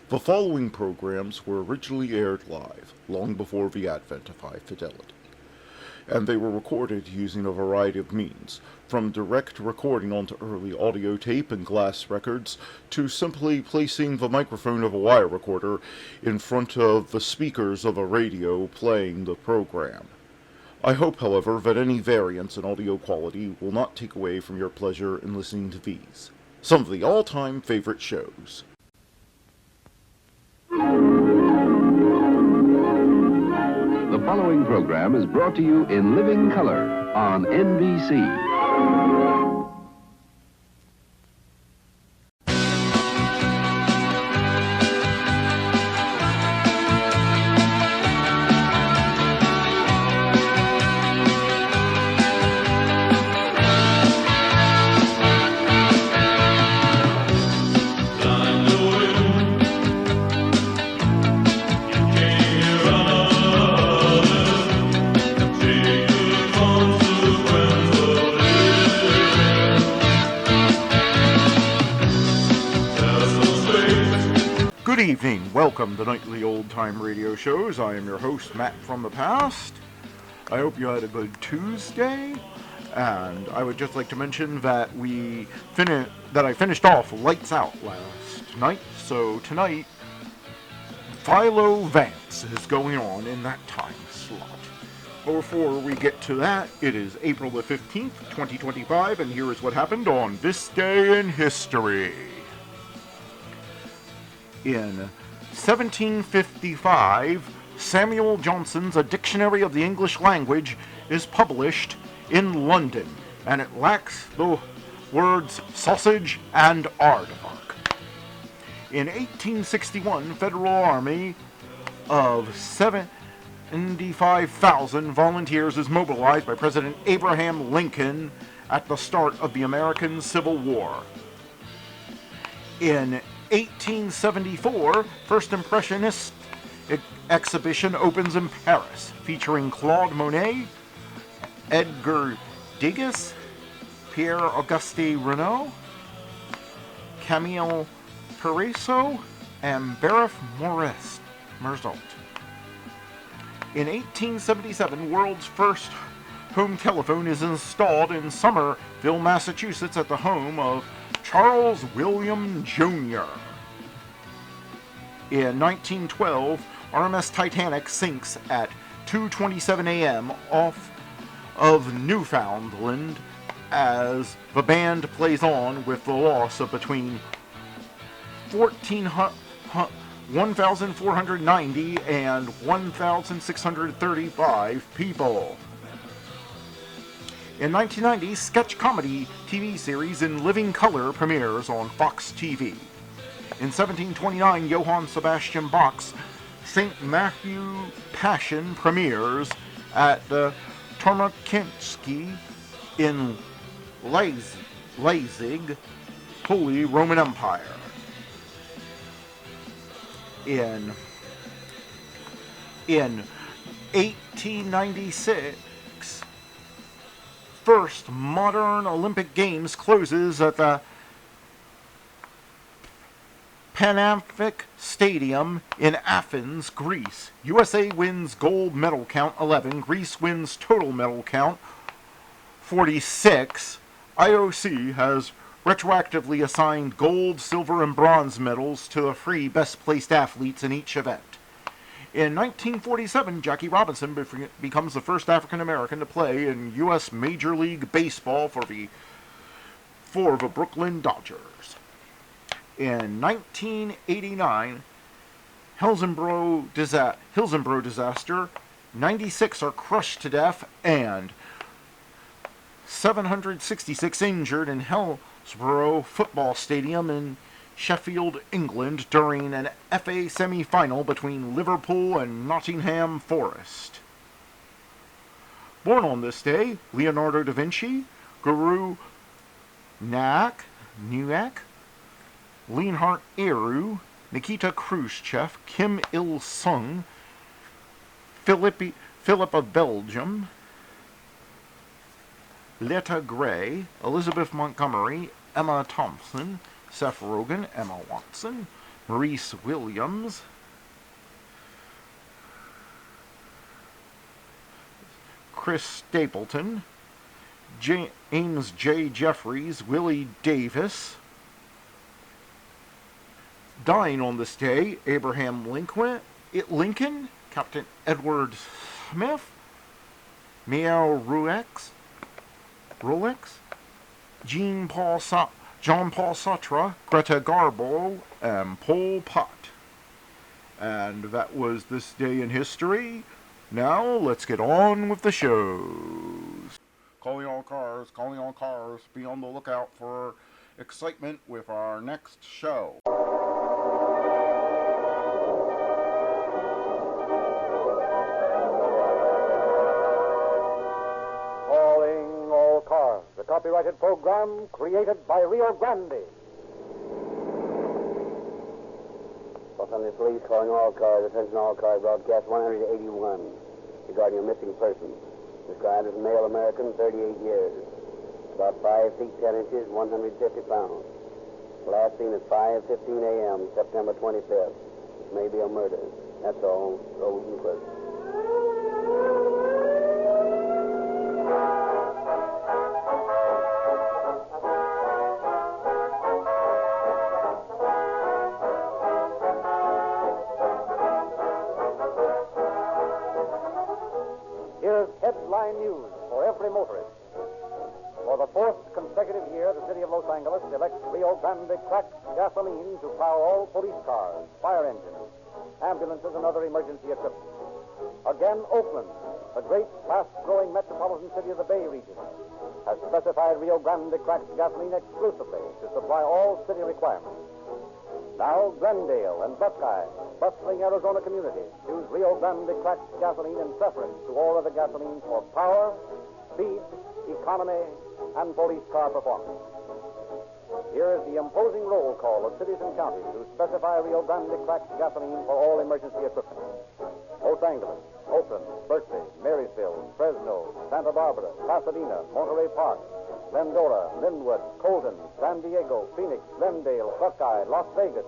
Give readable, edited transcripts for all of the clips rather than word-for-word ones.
The following programs were originally aired live, long before the advent of high fidelity, and they were recorded using a variety of means, from direct recording onto early audio tape and glass records, to simply placing the microphone of a wire recorder in front of the speakers of a radio playing the program. I hope, however, that any variance in audio quality will not take away from your pleasure in listening to these, some of the all-time favorite shows. The following program is brought to you in living color on NBC. Good evening. Welcome to Nightly Old Time Radio Shows. I am your host, Matt from the past. I hope you had a good Tuesday. And I would just like to mention that I finished off Lights Out last night. So tonight, Philo Vance is going on in that time slot. Before we get to that, it is April the 15th, 2025, and here is what happened on this day in history. In 1755, Samuel Johnson's A Dictionary of the English Language is published in London, and it lacks the words sausage and aardvark. In 1861, Federal Army of 75,000 volunteers is mobilized by President Abraham Lincoln at the start of the American Civil War. In 1874, First Impressionist exhibition opens in Paris, featuring Claude Monet, Edgar Degas, Pierre-Auguste Renoir, Camille Picasso, and Barif Merzalt. In 1877, world's first home telephone is installed in Somerville, Massachusetts, at the home of Charles William Jr. In 1912, RMS Titanic sinks at 2:27 a.m. off of Newfoundland as the band plays on with the loss of between 1,490 and 1,635 people. In 1990, sketch comedy TV series In Living Color premieres on Fox TV. In 1729, Johann Sebastian Bach's St. Matthew Passion premieres at the Tormakinski in Leipzig, Holy Roman Empire. In 1896, first modern Olympic Games closes at the Panamfic Stadium in Athens, Greece. USA wins gold medal count 11. Greece wins total medal count 46. IOC has retroactively assigned gold, silver, and bronze medals to the three best-placed athletes in each event. In 1947, Jackie Robinson becomes the first African-American to play in U.S. Major League Baseball for the Brooklyn Dodgers. In 1989, Hillsborough disaster, 96 are crushed to death and 766 injured in Hillsborough Football Stadium in Sheffield, England, during an FA semi-final between Liverpool and Nottingham Forest. Born on this day, Leonardo da Vinci, Guru Nanak, Leonhard Eru, Nikita Khrushchev, Kim Il-sung, Philip of Belgium, Letta Gray, Elizabeth Montgomery, Emma Thompson, Seth Rogen, Emma Watson, Maurice Williams, Chris Stapleton, James J. Jeffries, Willie Davis. Dying on this day, Abraham Lincoln, Captain Edward Smith, Miel Rolex, John Paul Sartre, Greta Garbo, and Pol Pot. And that was this day in history. Now, let's get on with the shows. Calling all cars, be on the lookout for excitement with our next show. Calling all cars, the copyrighted program created by Rio Grande. Los Angeles Police calling all cars. Attention all cars. Broadcast 181 regarding a missing person. Described as a male American, 38 years. About 5 feet 10 inches, 150 pounds. Last seen at 5:15 a.m., September 25th. This may be a murder. That's all. Rose and Cliff. Here's headline news for every motorist. For the fourth consecutive year, the city of Los Angeles elects Rio Grande cracked gasoline to power all police cars, fire engines, ambulances, and other emergency equipment. Again, Oakland, the great, fast-growing metropolitan city of the Bay region, has specified Rio Grande cracked gasoline exclusively to supply all city requirements. Now, Glendale and Buckeye, bustling Arizona communities, choose Rio Grande cracked gasoline in preference to all other gasoline for power, speed, economy, and police car performance. Here is the imposing roll call of cities and counties who specify Rio Grande cracked gasoline for all emergency equipment. Los Angeles, Oakland, Berkeley, Marysville, Fresno, Santa Barbara, Pasadena, Monterey Park, Glendora, Linwood, Colton, San Diego, Phoenix, Glendale, Buckeye, Las Vegas,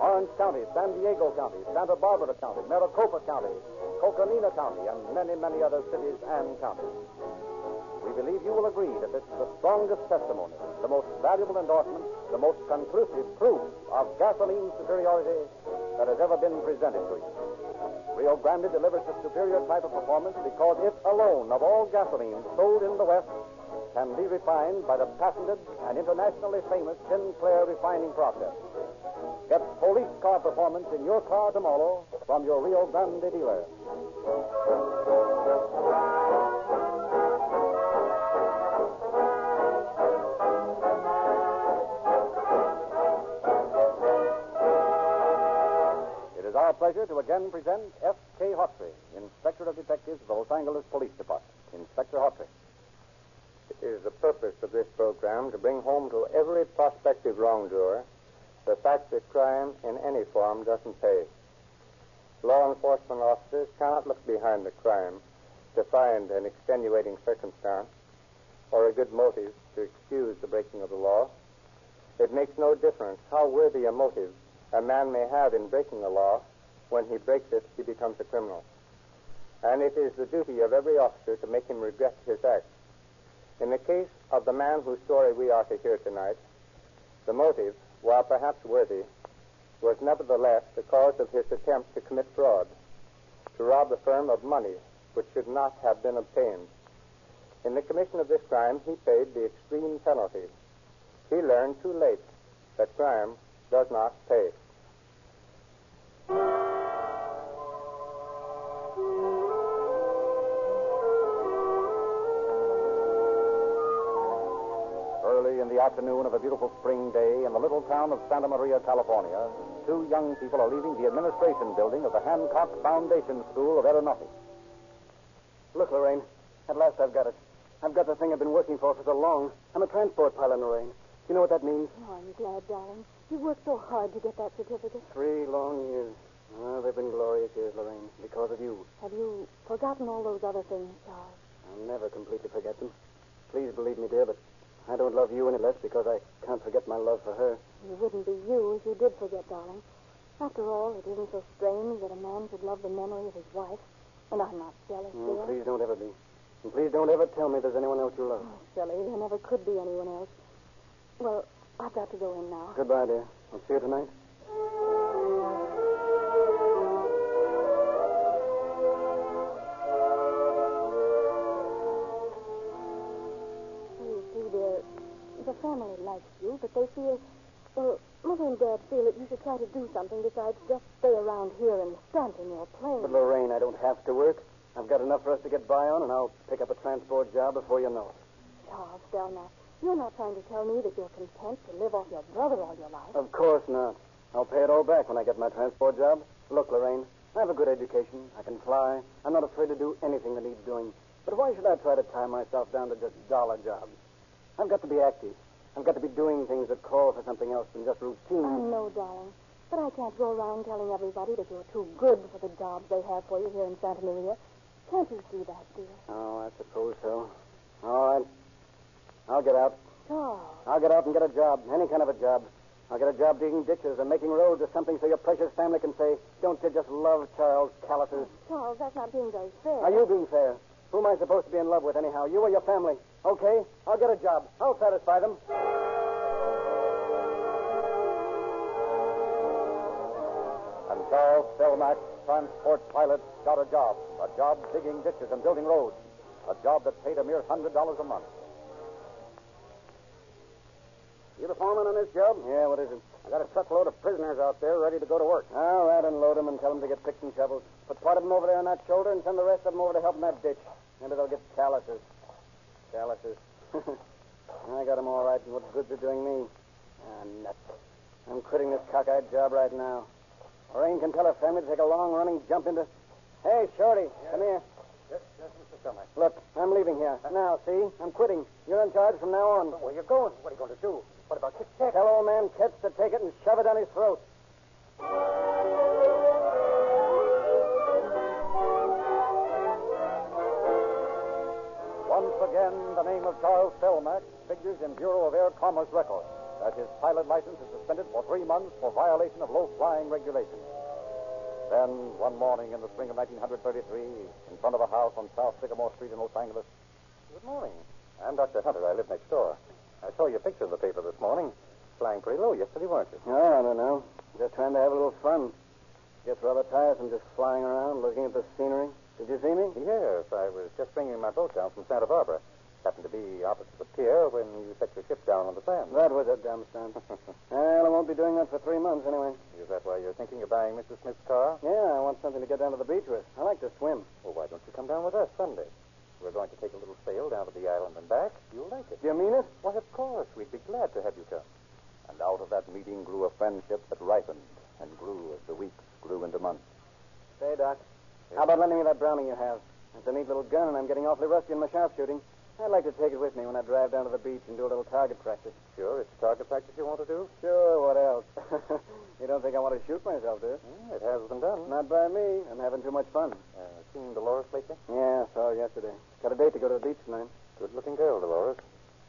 Orange County, San Diego County, Santa Barbara County, Maricopa County, Coconina County, and many, many other cities and counties. We believe you will agree that this is the strongest testimony, the most valuable endorsement, the most conclusive proof of gasoline superiority that has ever been presented to you. Rio Grande delivers the superior type of performance because it alone, of all gasoline sold in the West, can be refined by the patented and internationally famous Sinclair refining process. Get police car performance in your car tomorrow from your Rio Grande dealer. It is our pleasure to again present F.K. Hawtrey, Inspector of Detectives of the Los Angeles Police Department. Inspector Hawtrey. It is the purpose of this program to bring home to every prospective wrongdoer the fact that crime in any form doesn't pay. Law enforcement officers cannot look behind the crime to find an extenuating circumstance or a good motive to excuse the breaking of the law. It makes no difference how worthy a motive a man may have in breaking the law. When he breaks it, he becomes a criminal. And it is the duty of every officer to make him regret his act. In the case of the man whose story we are to hear tonight, the motive, while perhaps worthy, was nevertheless the cause of his attempt to commit fraud, to rob the firm of money which should not have been obtained. In the commission of this crime, he paid the extreme penalty. He learned too late that crime does not pay. Early in the afternoon of a beautiful spring day in the little town of Santa Maria, California, two young people are leaving the administration building of the Hancock Foundation School of Aeronautics. Look, Lorraine, at last I've got it. I've got the thing I've been working for so long. I'm a transport pilot, Lorraine. You know what that means? Oh, I'm glad, darling. You worked so hard to get that certificate. 3 long years. Oh, they've been glorious years, Lorraine, because of you. Have you forgotten all those other things, Charles? I'll never completely forget them. Please believe me, dear, but I don't love you any less because I can't forget my love for her. It wouldn't be you if you did forget, darling. After all, it isn't so strange that a man should love the memory of his wife. And I'm not jealous, dear. Please don't ever be. And please don't ever tell me there's anyone else you love. Oh, silly. There never could be anyone else. Well, I've got to go in now. Goodbye, dear. I'll see you tonight. You see, dear, the family likes you, but they feel... Well, Mother and Dad feel that you should try to do something besides just stay around here and stunt in your plane. But, Lorraine, I don't have to work. I've got enough for us to get by on, and I'll pick up a transport job before you know it. Charles, Delma, you're not trying to tell me that you're content to live off your brother all your life. Of course not. I'll pay it all back when I get my transport job. Look, Lorraine, I have a good education. I can fly. I'm not afraid to do anything that needs doing. But why should I try to tie myself down to just dollar jobs? I've got to be active. I've got to be doing things that call for something else than just routine. I know, darling. But I can't go around telling everybody that you're too good for the jobs they have for you here in Santa Maria. Can't you see that, dear? Oh, I suppose so. All right. I'll get out. Charles. I'll get out and get a job, any kind of a job. I'll get a job digging ditches or making roads or something so your precious family can say, don't you just love Charles Callises? Charles, that's not being very fair. Are you being fair? Who am I supposed to be in love with anyhow, you or your family? Okay, I'll get a job. I'll satisfy them. And Charles Selmack, transport pilot, got a job digging ditches and building roads, a job that paid a mere $100 a month. You the foreman on this job? Yeah, what is it? I got a truckload of prisoners out there ready to go to work. All right, unload them and tell them to get picks and shovels. Put part of them over there on that shoulder and send the rest of them over to help in that ditch. Maybe they'll get calluses. Calluses. I got them all right, and what good's it doing me? Ah, nuts. I'm quitting this cockeyed job right now. Lorraine can tell her family to take a long-running jump into... Hey, Shorty, come here. Yes, Mr. Selmack. Look, I'm leaving here. Now, see? I'm quitting. You're in charge from now on. Where are you going? What are you going to do? What about Kit Kat? Tell old man Ketz to take it and shove it down his throat. Once again, the name of Charles Selmack figures in Bureau of Air Commerce records as his pilot license is suspended for 3 months for violation of low-flying regulations. Then, one morning in the spring of 1933, in front of a house on South Sycamore Street in Los Angeles. Good morning. I'm Dr. Hunter. I live next door. I saw your picture in the paper this morning. Flying pretty low yesterday, weren't you? Oh, I don't know. Just trying to have a little fun. Gets rather tiresome just flying around, looking at the scenery. Did you see me? Yes, I was just bringing my boat down from Santa Barbara. Happened to be opposite the pier when you set your ship down on the sand. That was a dumb stunt. Well, I won't be doing that for 3 months anyway. Is that why you're thinking of buying Mrs. Smith's car? Yeah, I want something to get down to the beach with. I like to swim. Well, why don't you come down with us Sunday? We're going to take a little sail down to the island and back. You'll like it. Do you mean it? Why, of course. We'd be glad to have you come. And out of that meeting grew a friendship that ripened and grew as the weeks grew into months. Say, Doc, how about lending me that Browning you have? It's a neat little gun, and I'm getting awfully rusty in my sharpshooting. I'd like to take it with me when I drive down to the beach and do a little target practice. Sure, it's target practice you want to do? Sure, what else? You don't think I want to shoot myself, do you? It has been done. Not by me. I'm having too much fun. Seen Dolores lately? Yeah, saw her yesterday. Got a date to go to the beach tonight. Good-looking girl, Dolores.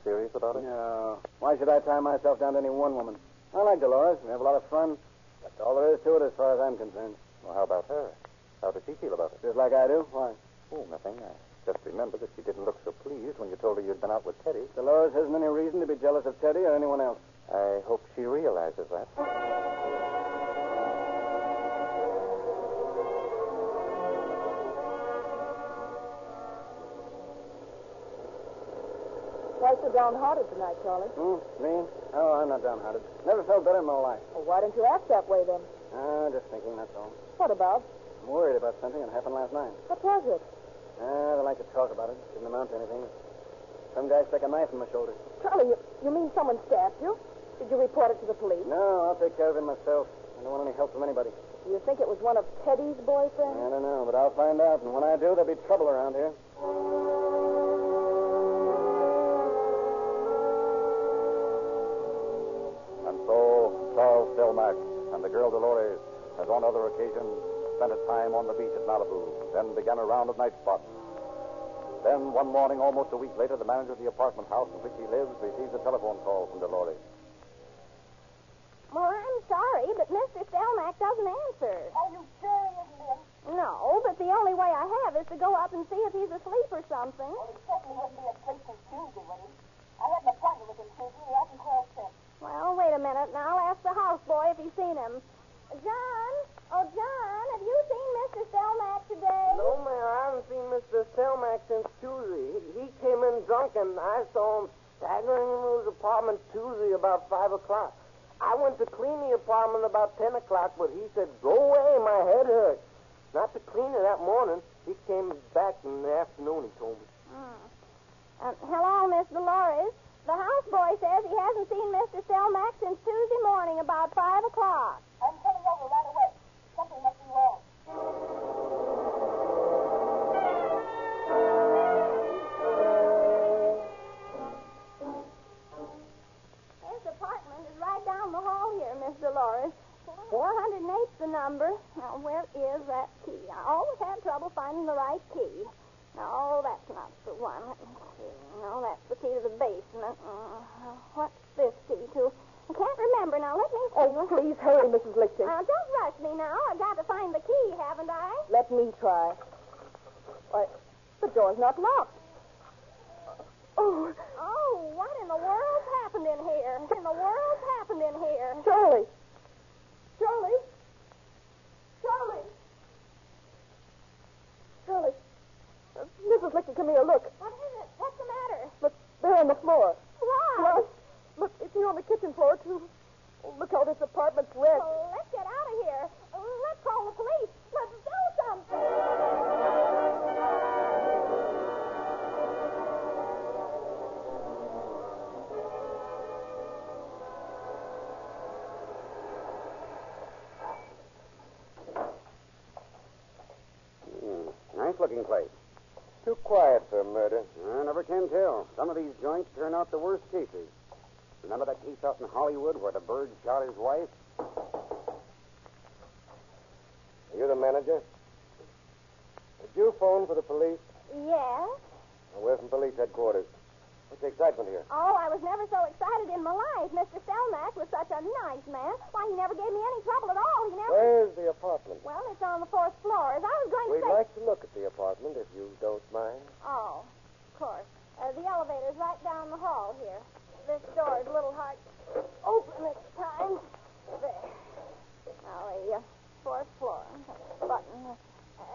Serious about it? No. Why should I tie myself down to any one woman? I like Dolores. We have a lot of fun. That's all there is to it as far as I'm concerned. Well, how about her? How does she feel about it? Just like I do. Why? Oh, nothing. I just remember that she didn't look so pleased when you told her you'd been out with Teddy. Dolores hasn't any reason to be jealous of Teddy or anyone else. I hope she realizes that. Why so downhearted tonight, Charlie? Me? Oh, I'm not downhearted. Never felt better in my life. Well, why don't you act that way, then? Just thinking, that's all. What about? I'm worried about something that happened last night. What was it? They like to talk about it. Didn't amount to anything. Some guy stuck a knife in my shoulder. Charlie, you mean someone stabbed you? Did you report it to the police? No, I'll take care of it myself. I don't want any help from anybody. Do you think it was one of Teddy's boyfriends? I don't know, but I'll find out. And when I do, there'll be trouble around here. And so, Charles Selmack and the girl Dolores, as on other occasions, spent a time on the beach at Malibu, then began a round of night spots. Then, one morning, almost a week later, the manager of the apartment house in which he lives receives a telephone call from Dolores. Well, I'm sorry, but Mr. Stelmack doesn't answer. Are you sure he isn't in? No, but the only way I have is to go up and see if he's asleep or something. Well, he certainly wouldn't be asleep since Tuesday, would he? I had an appointment with him Tuesday. He hasn't called since. Well, wait a minute, and I'll ask the houseboy if he's seen him. John? Oh, John, have you seen Mr. Stelmack today? No, ma'am, I haven't seen Mr. Stelmack since Tuesday. He came in drunk, and I saw him staggering into his apartment Tuesday about 5 o'clock. I went to clean the apartment about 10 o'clock, but he said, go away, my head hurts. Not to clean it that morning. He came back in the afternoon, he told me. Hello, Miss Dolores. The houseboy says he hasn't seen Mr. Stelmack since Tuesday morning about 5 o'clock. I'm coming over right away. Something must be wrong. His apartment is right down the hall here, Miss Dolores. 408's the number. Now, where is that key? I always have trouble finding the right key. No, that's not the one. Let me see. No, that's the key to the basement. What's this key to? I can't remember now. Let me see. Oh, please hurry, Mrs. Lichter. Now, don't rush me now. I've got to find the key, haven't I? Let me try. Why, the door's not locked. Oh, Oh, what in the world's happened in here? In the world's happened in here? Charlie. Charlie. Charlie. Charlie. Mrs. Lichter, come here. Look. What is it? What's the matter? Look, there on the floor. Why? Well, look, it's here on the kitchen floor, too. Oh, look how this apartment's wet. Well, let's get out of here. Let's call the police. Let's do something. Nice-looking place. Too quiet for murder. I never can tell. Some of these joints turn out the worst cases. Remember that case out in Hollywood where the bird shot his wife? Are you the manager? Did you phone for the police? Yes? We're from police headquarters. What's the excitement here? Oh, I was never so excited in my life. Mr. Stelmack was such a nice man. Why, he never gave me any trouble at all. He never... Where's the apartment? Well, it's on the 4th floor. As I was going to We'd say... like to look at the apartment, if you don't mind. Oh, of course. The elevator's right down the hall here. This door is a little hard to open this time. There. Now, the 4th floor. Button.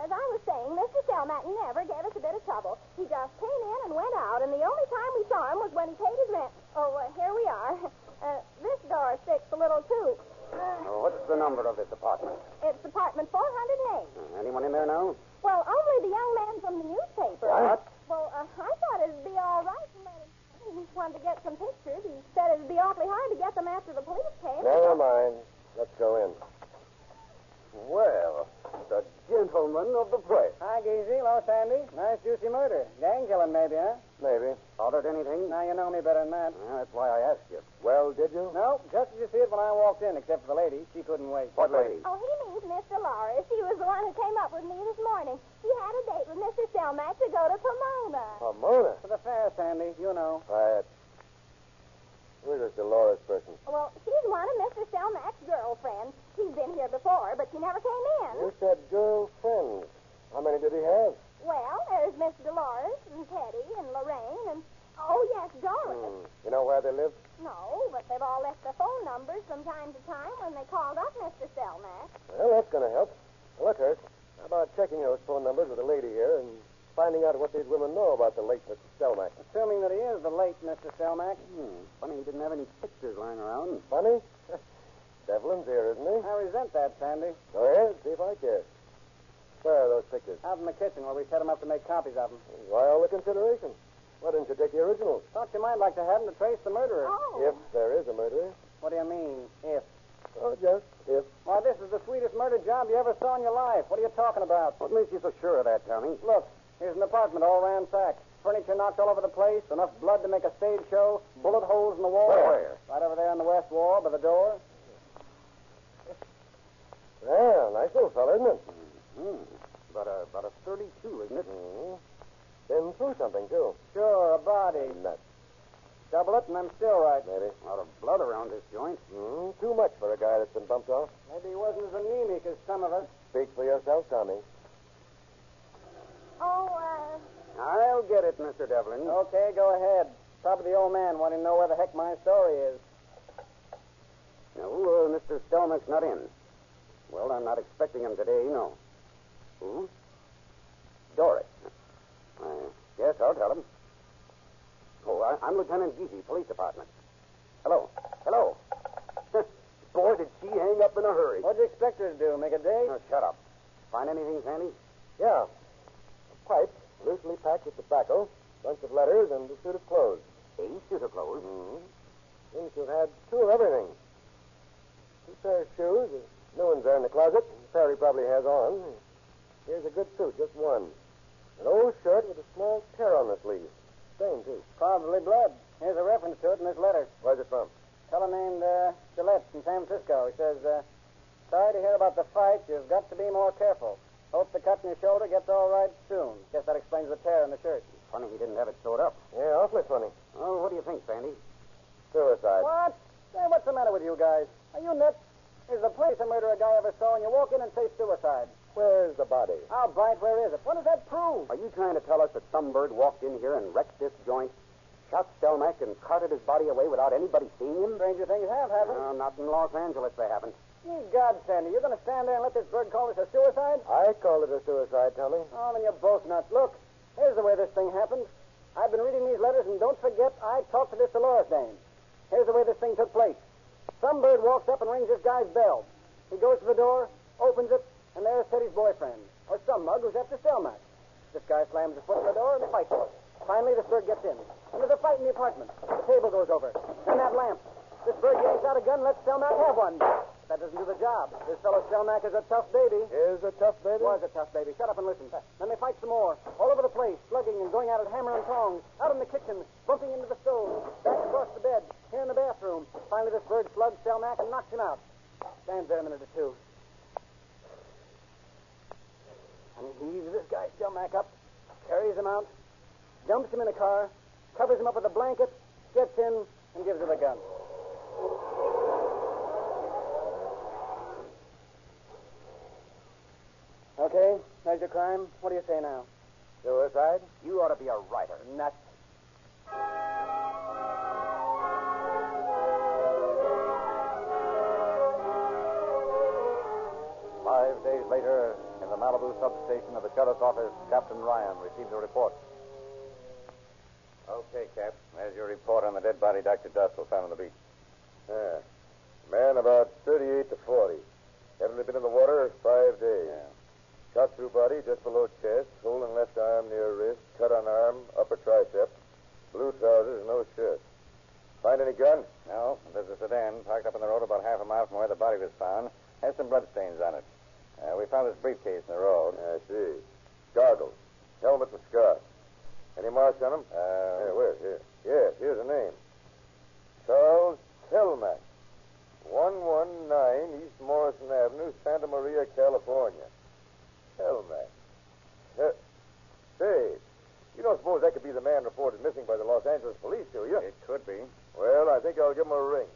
As I was saying, Mr. Stelmack never gave us a bit of trouble. He just came in and went out, and the only time we saw him was when he paid his rent. Oh, here we are. This door sticks a little, too. What's the number of this apartment? It's apartment 408. Anyone in there now? Well, only the young man from the newspaper. What? Well, I thought it'd be all right to let him. He wanted to get some pictures. He said it'd be awfully hard to get them after the police came. Never mind. Let's go in. Well, the gentleman of the place. Hi, Geezy. Hello, Sandy. Nice, juicy murder. Gang killing, maybe, huh? Maybe. Bothered anything? Now you know me better than that. That's why I asked you. Well, did you? No, just as you see it when I walked in, except for the lady. She couldn't wait. What lady? Oh, he means Miss Dolores. She was the one who came up with me this morning. She had a date with Mr. Stelmack to go to Pomona. Pomona. For the fair, Sandy. You know. Quiet. Who's this Dolores person? Well, she's one of Mr. Stelmack's girlfriends. She's been here before, but she never came in. You said girlfriends. How many did he have? Well, there's Miss Dolores and Teddy and Lorraine and, oh, yes, Doris. You know where they live? No, but they've all left their phone numbers from time to time when they called up Mr. Stelmack. Well, that's going to help. Now, look, Hurst, how about checking those phone numbers with the lady here and finding out what these women know about the late Mr. Stelmack? Assuming that he is the late Mr. Stelmack. Funny he didn't have any pictures lying around. Funny? Devlin's here, isn't he? I resent that, Sandy. Go ahead, see if I care. Where are those pictures? Out in the kitchen where we set him up to make copies of them. Why all the consideration? Why didn't you take the originals? Thought you might like to have them to trace the murderer. Oh. If there is a murderer. What do you mean, if? Oh, just if. Why, this is the sweetest murder job you ever saw in your life. What are you talking about? What makes you so sure of that, Tommy? Look, here's an apartment all ransacked. Furniture knocked all over the place, enough blood to make a stage show, bullet holes in the wall. Where? Right over there on the west wall by the door. Well, nice little fella, isn't it? About a 32, isn't it? Been through something, too. Sure, a body. Nuts. Double it, and I'm still right. Maybe. A lot of blood around this joint. Too much for a guy that's been bumped off. Maybe he wasn't as anemic as some of us. Speak for yourself, Tommy. Oh, I'll get it, Mr. Devlin. Okay, go ahead. Probably the old man wanting to know where the heck my story is. No, Mr. Stelmack's not in. Well, I'm not expecting him today, no. Who? Doris. Yes, I'll tell him. Oh, I'm Lieutenant Geesey, Police Department. Hello. Boy, did she hang up in a hurry. What'd you expect her to do, make a date? Oh, shut up. Find anything, Sandy? Yeah. A pipe, loosely packed with tobacco, bunch of letters, and a suit of clothes. A suit of clothes? Seems to have had two of everything. Two pair of shoes, new ones are in the closet, and the pair he probably has on. Here's a good suit, just one. An old shirt with a small tear on the sleeve. Stain, too. Probably blood. Here's a reference to it in this letter. Where's it from? Fellow named Gillette from San Francisco. He says, sorry to hear about the fight. You've got to be more careful. Hope the cut in your shoulder gets all right soon. Guess that explains the tear in the shirt. Funny he didn't have it sewed up. Yeah, awfully funny. Oh, what do you think, Sandy? Suicide. What? Hey, what's the matter with you guys? Are you nuts? Is the place a murder a guy ever saw, and you walk in and say suicide? Where's the body? I'll bite, where is it? What does that prove? Are you trying to tell us that some bird walked in here and wrecked this joint, shot Stelmack, and carted his body away without anybody seeing him? Stranger things have happened. No, not in Los Angeles, they haven't. Ye God, Sandy, you're going to stand there and let this bird call this a suicide? I call it a suicide, Tommy. Oh, then you're both nuts. Look, here's the way this thing happened. I've been reading these letters, and don't forget, I talked to this Dolores dame. Here's the way this thing took place. Some bird walks up and rings this guy's bell. He goes to the door, opens it, and there's Teddy's boyfriend, or some mug who's after Stelmack. This guy slams his foot in the door, and they fight for it. Finally, this bird gets in. And there's a fight in the apartment. The table goes over. Then that lamp. This bird yanks out a gun and lets Stelmack have one. That doesn't do the job. This fellow Stelmack is a tough baby. Is a tough baby? Was a tough baby. Shut up and listen. Then they fight some more. All over the place, slugging and going at it hammer and tongs. Out in the kitchen, bumping into the stove. Back across the bed. Here in the bathroom. Finally, this bird slugs Stelmack and knocks him out. Stands there a minute or two. And he heaves this guy Stelmack up, carries him out, dumps him in a car, covers him up with a blanket, gets in, and gives him a gun. Okay, there's your crime. What do you say now? Suicide? You ought to be a writer. Nuts. 5 days later, in the Malibu substation of the sheriff's office, Captain Ryan received a report. Okay, Cap. There's your report on the dead body Dr. Dussel found on the beach. Man about 38 to 40. Haven't been in the water 5 days. Yeah. Shot through body just below chest, hole in left arm near wrist, cut on arm, upper tricep, blue trousers, no shirt. Find any gun? No, there's a sedan parked up on the road about half a mile from where the body was found. Has some bloodstains on it. We found his briefcase in the road. I see. Goggles, helmet and scarf. Any marks on him? Where? Here. Yes, here's a name. Charles Stelmack. 119 East Morrison Avenue, Santa Maria, California. Stelmack. Say, you don't suppose that could be the man reported missing by the Los Angeles police, do you? It could be. Well, I think I'll give him a ring.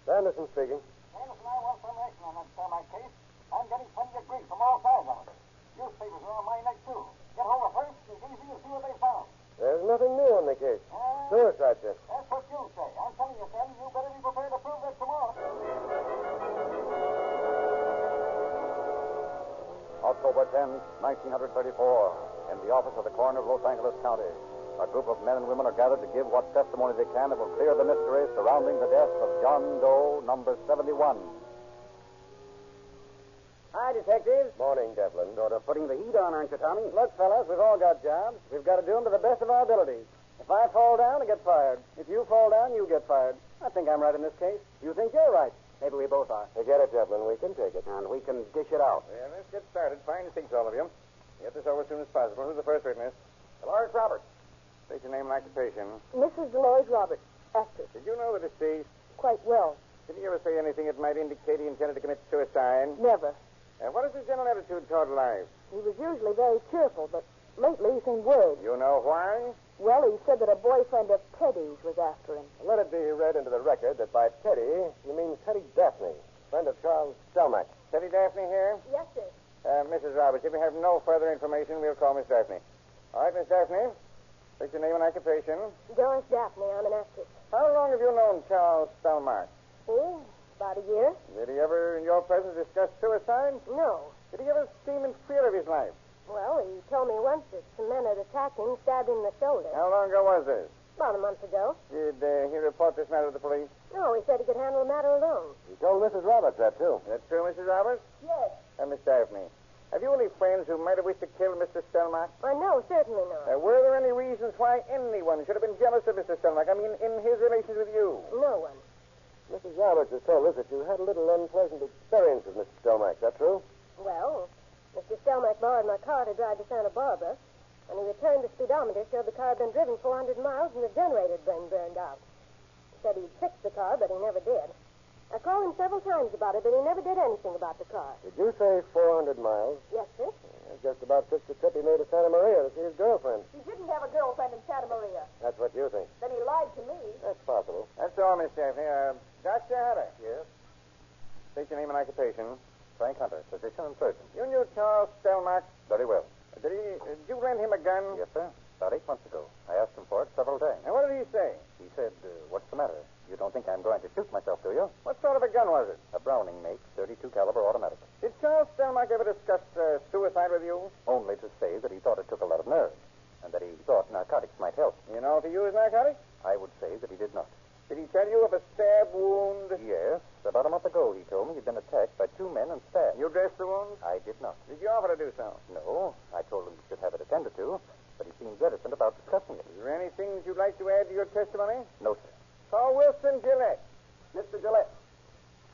Anderson speaking. Anderson, I want some action on that Stelmack case. I'm getting plenty of grief from all sides of it. Newspapers are on my neck, too. Get hold of Hearst and Geesey and see what they found. There's nothing new on the case. Suicide, sir. That's what you say. I'm telling you, Sandy, you better be prepared to prove that tomorrow. October 10th, 1934, in the office of the coroner of Los Angeles County, a group of men and women are gathered to give what testimony they can that will clear the mystery surrounding the death of John Doe, number 71. Hi, detectives. Morning, Devlin. Sort of putting the heat on, aren't you, Tommy? Look, fellas, we've all got jobs. We've got to do them to the best of our abilities. If I fall down, I get fired. If you fall down, you get fired. I think I'm right in this case. You think you're right. Maybe we both are. Forget it, Devlin. We can take it. And we can dish it out. Yeah, let's get started. Fine seats, all of you. Get this over as soon as possible. Who's the first witness? Dolores Roberts. State your name and occupation. Mrs. Dolores Roberts, actress. Did you know the deceased? Quite well. Did he ever say anything that might indicate he intended to commit suicide? Never. What is his general attitude toward life? He was usually very cheerful, but lately he seemed worried. You know why? Well, he said that a boyfriend of Teddy's was after him. Let it be read into the record that by Teddy, he means Teddy Daphne, friend of Charles Stelmach. Teddy Daphne here? Yes, sir. Mrs. Roberts, if we have no further information, we'll call Miss Daphne. All right, Miss Daphne. What's your name and occupation? Doris Daphne. I'm an actress. How long have you known Charles Stelmach? Oh, about a year? Did he ever, in your presence, discuss suicide? No. Did he ever seem in fear of his life? Well, he told me once that some men had attacked him, stabbed him in the shoulder. How long ago was this? About a month ago. Did he report this matter to the police? No, he said he could handle the matter alone. He told Mrs. Roberts that, too. That's true, Mrs. Roberts? Yes. Miss Daphne, have you any friends who might have wished to kill Mr. Stelmach? No, certainly not. Were there any reasons why anyone should have been jealous of Mr. Stelmach? I mean, in his relations with you? No one. Mrs. Roberts has told us that you had a little unpleasant experience with Mr. Stelmach. Is that true? Well, Mr. Stelmach borrowed my car to drive to Santa Barbara. When he returned, the speedometer showed the car had been driven 400 miles and the generator had been burned out. He said he'd fix the car, but he never did. I called him several times about it, but he never did anything about the car. Did you say 400 miles? Yes, sir. That's just about fixed the trip he made to Santa Maria to see his girlfriend. He didn't have a girlfriend in Santa Maria. That's what you think. Then he lied to me. That's possible. That's all, Miss Daphne. Dr. Hatter. Yes? State your name and occupation. Frank Hunter, physician and surgeon. You knew Charles Stelmach. Very well. Did you lend him a gun? Yes, sir. About 8 months ago. I asked him for it several times. And what did he say? He said, what's the matter? You don't think I'm going to shoot myself, do you? What sort of a gun was it? A Browning make, 32 caliber automatic. Did Charles Stelmach ever discuss suicide with you? Only to say that he thought it took a lot of nerve, and that he thought narcotics might help. You know if he used narcotics? I would say that he did not. Did he tell you of a stab wound? Yes. About a month ago, he told me he'd been attacked by 2 men and stabbed. You dressed the wound? I did not. Did you offer to do so? No. I told him he should have it attended to, but he seemed reticent about discussing it. Is there anything you'd like to add to your testimony? No, sir. Call Wilson Gillette. Mr. Gillette,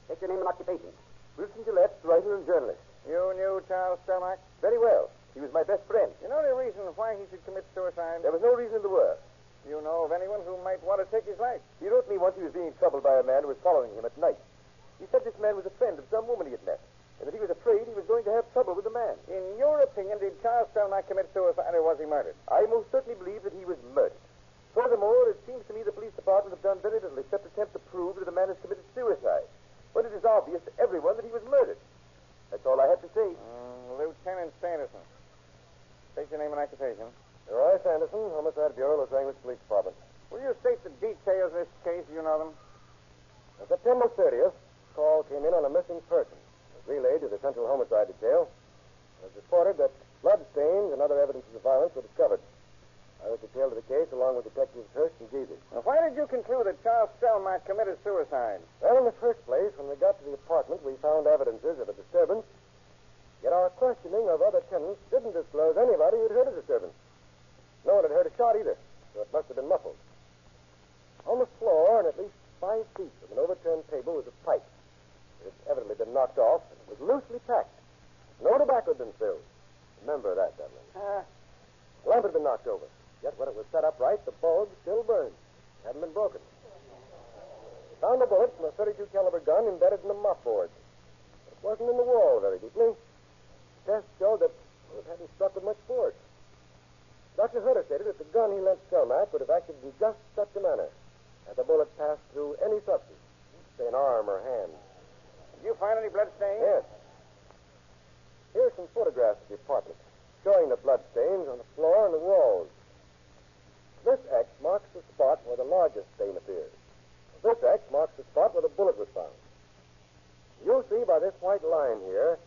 take your name and occupation. Wilson Gillette, writer and journalist. You knew Charles Stelmach? Very well. He was my best friend. You know the reason why he should commit suicide? There was no reason in the world. Do you know of anyone who might want to take his life? He wrote me once he was being troubled by a man who was following him at night. He said this man was a friend of some woman he had met, and that he was afraid he was going to have trouble with the man. In your opinion, did Charles Stelmach commit suicide or was he murdered? I most certainly believe that he was murdered. Furthermore, it seems to me the police department have done very little except attempt to prove that the man has committed suicide, when it is obvious to everyone that he was murdered. That's all I have to say. Lieutenant Sanderson. State your name and occupation. Roy Sanderson, Homicide Bureau, Los Angeles Police Department. Will you state the details of this case? Do you know them? On September 30th, a call came in on a missing person. It was relayed to the Central Homicide Detail. It was reported that blood stains and other evidences of violence were discovered. I was detailed to the case along with Detectives Hurst and Geezy. Now, why did you conclude that Charles Stelmach committed suicide? Well, in the first place, when we got to the apartment, we found evidences of a disturbance. Yet our questioning of other tenants didn't disclose anybody who'd heard a disturbance. No one had heard a shot either, so it must have been muffled. On the floor, and at least 5 feet from an overturned table, was a pipe. It had evidently been knocked off, and it was loosely packed. No tobacco had been filled. Remember that, Devlin. The lamp had been knocked over. Yet when it was set upright, the bulb still burned. It hadn't been broken. We found a bullet from a 32 caliber gun embedded in the mopboard. It wasn't in the wall very deeply. Tests showed that it hadn't struck with much force. Dr. Hutter stated that the gun he lent Stelmach would have acted in just such a manner had the bullet passed through any substance, say an arm or hand. Did you find any blood stains? Yes. Here are some photographs of the apartment showing the blood stains on the floor and the walls. This X marks the spot where the largest stain appears. This X marks the spot where the bullet was found. You'll see by this white line here,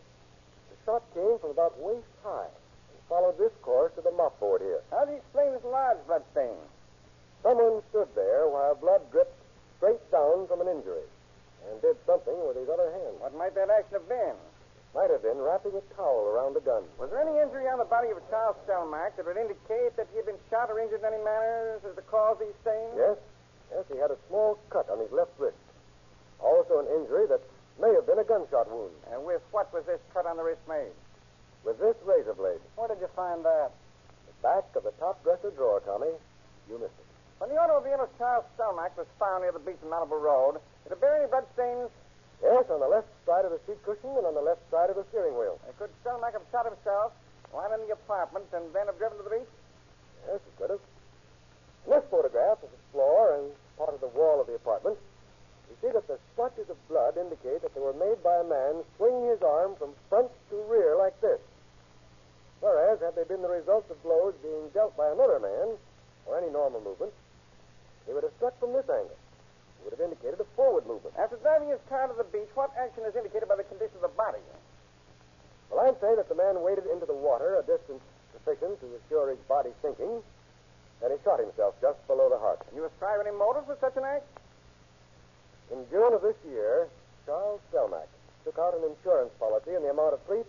the shot came from about waist high and followed this course to the mopboard here. How do you explain this large blood stain? Someone stood there while blood dripped straight down from an injury and did something with his other hand. What might that action have been? Might have been wrapping a towel around the gun. Was there any injury on the body of Charles Stelmach that would indicate that he had been shot or injured in any manner as the cause of these stains? Yes. Yes, he had a small cut on his left wrist. Also an injury that may have been a gunshot wound. And with what was this cut on the wrist made? With this razor blade. Where did you find that? The back of the top dresser drawer, Tommy. You missed it. When the automobile of Charles Stelmack was found near the beach in Malibu Road, did it bear any blood stains? Yes, on the left side of the seat cushion and on the left side of the steering wheel. Could Stelmack have shot himself while in the apartment and then have driven to the beach? Yes, it could have. In this photograph of the floor and part of the wall of the apartment, you see that the splotches of blood indicate that they were made by a man swinging his arm from front to rear like this. Whereas, had they been the result of blows being dealt by another man, or any normal movement, he would have struck from this angle. It would have indicated a forward movement. After driving his car to the beach, what action is indicated by the condition of the body? Well, I'd say that the man waded into the water a distance sufficient to assure his body sinking, and he shot himself just below the heart. Can you ascribe any motive for such an act? In June of this year, Charles Stelmack took out an insurance policy in the amount of $3,000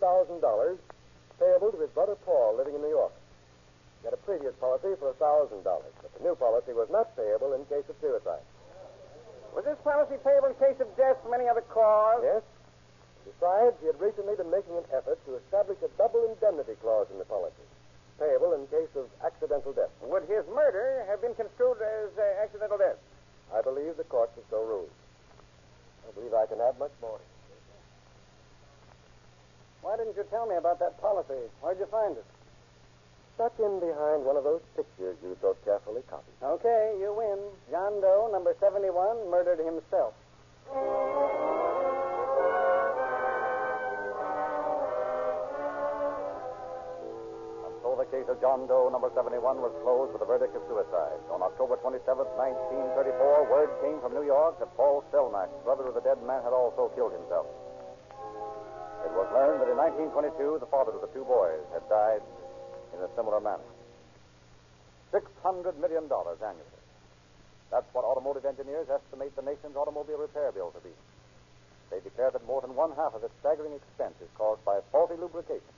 payable to his brother Paul living in New York. He had a previous policy for $1,000, but the new policy was not payable in case of suicide. Was this policy payable in case of death from any other cause? Yes. Besides, he had recently been making an effort to establish a double indemnity clause in the policy, payable in case of accidental death. Would his murder have been construed as accidental death? I believe the courts have so ruled. I believe I can add much more. Why didn't you tell me about that policy? Where'd you find it? Stuck in behind one of those pictures you so carefully copied. Okay, you win. John Doe, number 71, murdered himself. And so the case of John Doe, number 71, was closed with a verdict of suicide. On October 27th, 1934, word came from New York that Paul Stelmack, brother of the dead man, had also killed himself. It was learned that in 1922, the father of the two boys had died in a similar manner. $600 million annually. That's what automotive engineers estimate the nation's automobile repair bill to be. They declare that more than one half of its staggering expense is caused by faulty lubrication.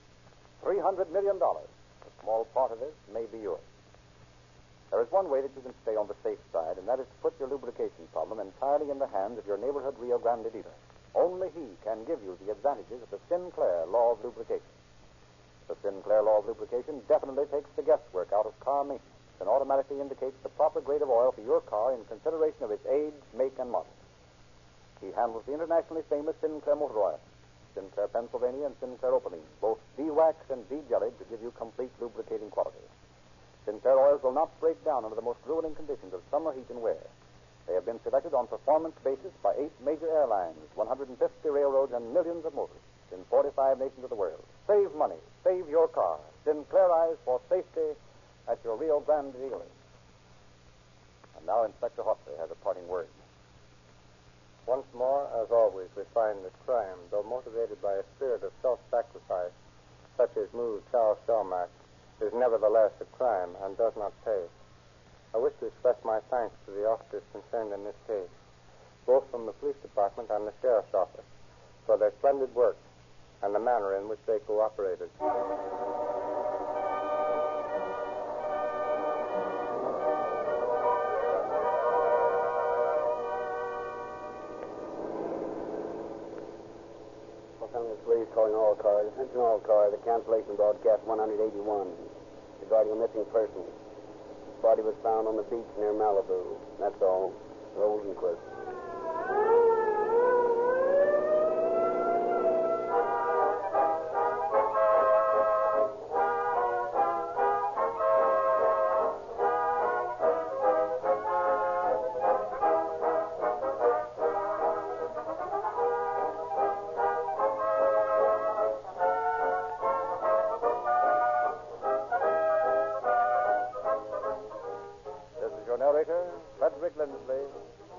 $300 million. A small part of this may be yours. There is one way that you can stay on the safe side, and that is to put your lubrication problem entirely in the hands of your neighborhood Rio Grande dealer. Only he can give you the advantages of the Sinclair law of lubrication. The Sinclair law of lubrication definitely takes the guesswork out of car maintenance and automatically indicates the proper grade of oil for your car in consideration of its age, make, and model. He handles the internationally famous Sinclair motor oil, Sinclair Pennsylvania and Sinclair Opaline, both de-waxed and de-jellied to give you complete lubricating quality. Sinclair oils will not break down under the most grueling conditions of summer heat and wear. They have been selected on performance basis by 8 major airlines, 150 railroads, and millions of motorists in 45 nations of the world. Save money. Save your car. Sinclair eyes for safety at your Rio Grande dealer. And now Inspector Hotley has a parting word. Once more, as always, we find that crime, though motivated by a spirit of self-sacrifice, such as moved Charles Stelmack, is nevertheless a crime and does not pay. I wish to express my thanks to the officers concerned in this case, both from the police department and the sheriff's office, for their splendid work and the manner in which they cooperated. Los Angeles Police calling all cars. Attention all cars. The cancellation broadcast 181 regarding a missing person. Body was found on the beach near Malibu. That's all. Rosenquist.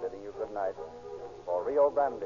Bidding you good night for Rio Grande.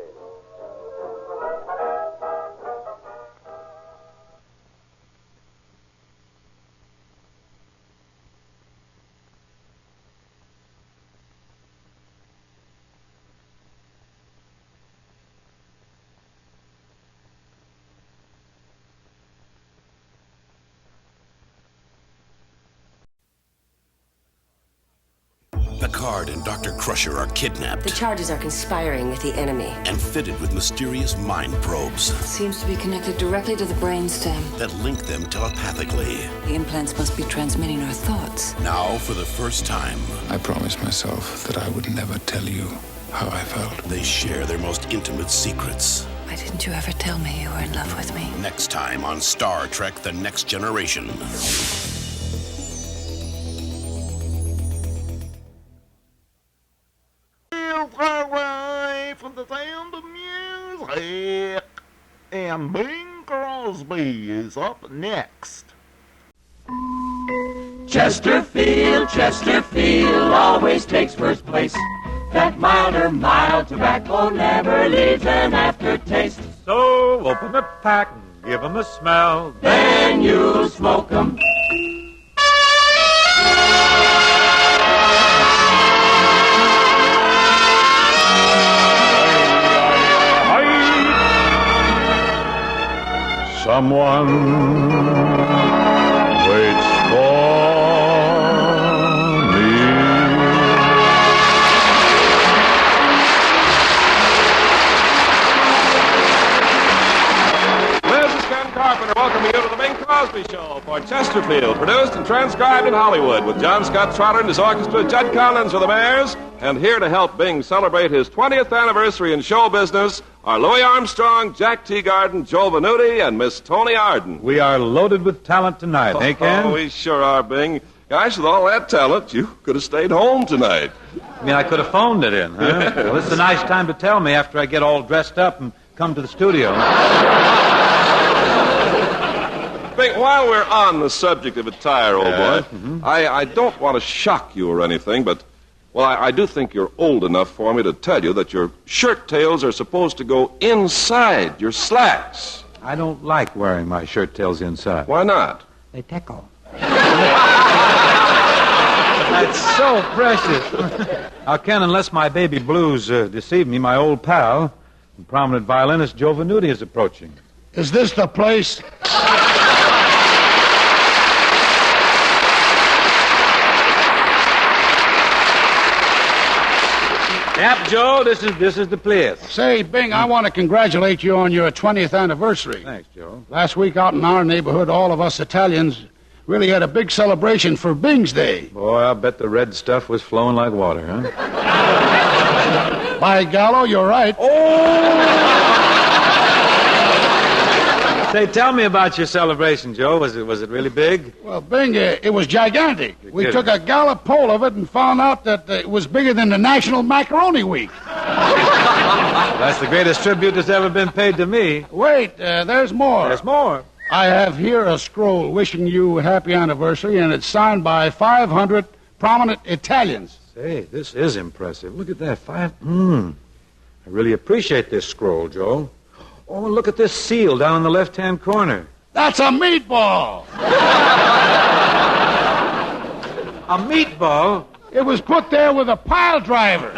Picard and Dr. Crusher are kidnapped. The charges are conspiring with the enemy. And fitted with mysterious mind probes. It seems to be connected directly to the brainstem. That link them telepathically. The implants must be transmitting our thoughts. Now, for the first time, I promised myself that I would never tell you how I felt. They share their most intimate secrets. Why didn't you ever tell me you were in love with me? Next time on Star Trek: The Next Generation. From the sound of music, and Bing Crosby is up next. Chesterfield always takes first place. That mild tobacco never leaves an aftertaste. So open the pack and give 'em a smell. Then you smoke 'em. Someone waits for me. This is Ken Carpenter welcoming you to the Bing Crosby Show for Chesterfield, produced and transcribed in Hollywood with John Scott Trotter and his orchestra, Judd Collins for the Mares, and here to help Bing celebrate his 20th anniversary in show business are Louis Armstrong, Jack Teagarden, Joe Venuti, and Miss Tony Arden. We are loaded with talent tonight, eh, Ken? Oh, we sure are, Bing. Gosh, with all that talent, you could have stayed home tonight. I mean, I could have phoned it in, huh? Well, this is a nice time to tell me after I get all dressed up and come to the studio. Bing, while we're on the subject of attire, old boy, I don't want to shock you or anything, but, well, I do think you're old enough for me to tell you that your shirt tails are supposed to go inside your slacks. I don't like wearing my shirt tails inside. Why not? They tickle. That's so precious. Now, Ken, unless my baby blues deceive me, my old pal and prominent violinist Joe Venuti is approaching. Is this the place? Yep, Joe, this is the place. Say, Bing, I want to congratulate you on your 20th anniversary. Thanks, Joe. Last week out in our neighborhood, all of us Italians really had a big celebration for Bing's Day. Boy, I'll bet the red stuff was flowing like water, huh? By Gallo, you're right. Oh! Say, tell me about your celebration, Joe. Was it really big? Well, Bing, it was gigantic. We took a Gallup poll of it and found out that it was bigger than the National Macaroni Week. That's the greatest tribute that's ever been paid to me. Wait, there's more. There's more. I have here a scroll wishing you a happy anniversary, and it's signed by 500 prominent Italians. Say, this is impressive. Look at that. I really appreciate this scroll, Joe. Oh, and look at this seal down in the left-hand corner. That's a meatball. A meatball? It was put there with a pile driver.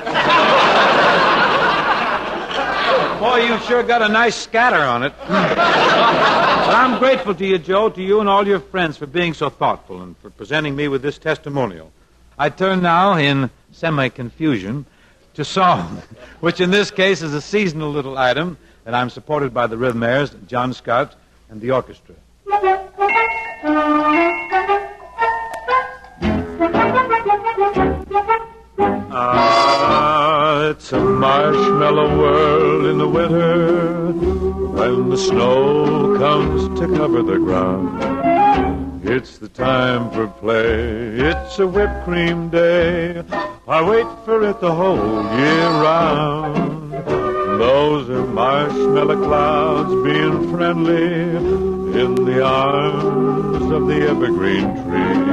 Boy, you sure got a nice scatter on it. But I'm grateful to you, Joe, to you and all your friends for being so thoughtful and for presenting me with this testimonial. I turn now, in semi-confusion, to song, which in this case is a seasonal little item, and I'm supported by the Rhythmaires, John Scott, and the orchestra. It's a marshmallow world in the winter when the snow comes to cover the ground. It's the time for play. It's a whipped cream day. I wait for it the whole year round. Those are marshmallow clouds being friendly in the arms of the evergreen trees.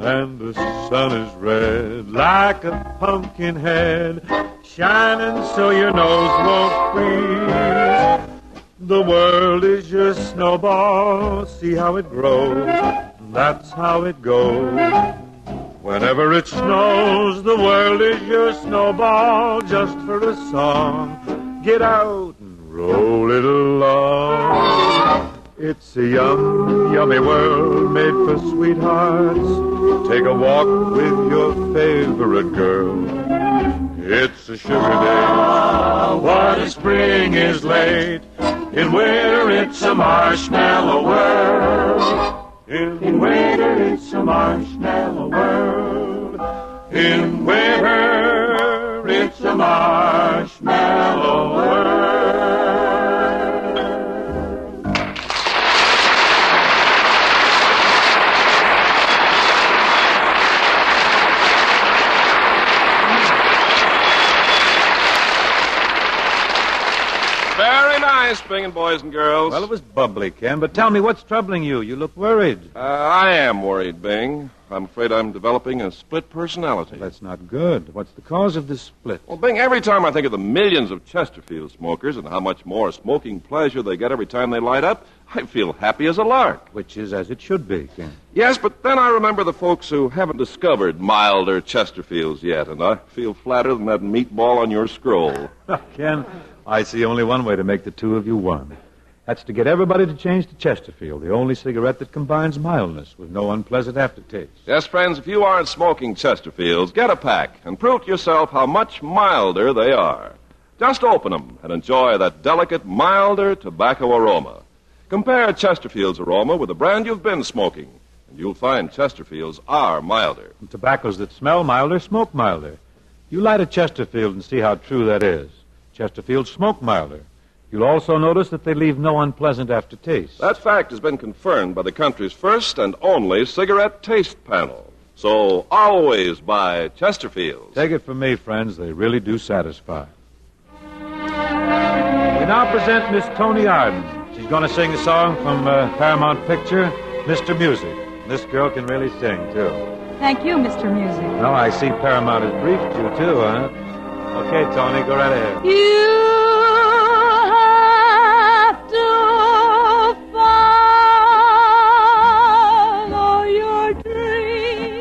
And the sun is red like a pumpkin head, shining so your nose won't freeze. The world is your snowball, see how it grows, that's how it goes. Whenever it snows, the world is your snowball, just for a song. Get out and roll it along. It's a yummy world made for sweethearts. Take a walk with your favorite girl. It's a sugar day. Oh, what a spring is late. In winter it's a marshmallow world. In winter it's a marshmallow world. In winter it's a marshmallow world. Very nice, Bing and boys and girls. Well, it was bubbly, Ken, but tell me, what's troubling you? You look worried. I am worried, Bing. I'm afraid I'm developing a split personality. Well, that's not good. What's the cause of this split? Well, Bing, every time I think of the millions of Chesterfield smokers and how much more smoking pleasure they get every time they light up, I feel happy as a lark. Which is as it should be, Ken. Yes, but then I remember the folks who haven't discovered milder Chesterfields yet, and I feel flatter than that meatball on your scroll. Ken, I see only one way to make the two of you one. That's to get everybody to change to Chesterfield, the only cigarette that combines mildness with no unpleasant aftertaste. Yes, friends, if you aren't smoking Chesterfields, get a pack and prove to yourself how much milder they are. Just open them and enjoy that delicate, milder tobacco aroma. Compare Chesterfield's aroma with the brand you've been smoking, and you'll find Chesterfields are milder. And tobaccos that smell milder smoke milder. You light a Chesterfield and see how true that is. Chesterfields smoke milder. You'll also notice that they leave no unpleasant aftertaste. That fact has been confirmed by the country's first and only cigarette taste panel. So always buy Chesterfields. Take it from me, friends, they really do satisfy. We now present Miss Tony Arden. She's going to sing a song from Paramount picture, Mr. Music. This girl can really sing, too. Thank you, Mr. Music. Oh, I see Paramount has briefed you, too, huh? Okay, Tony, go right ahead. You have to follow your dreams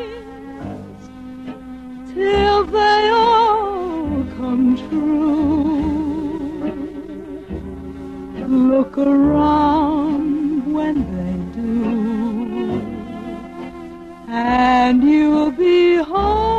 till they all come true. Look around when they do, and you'll be home.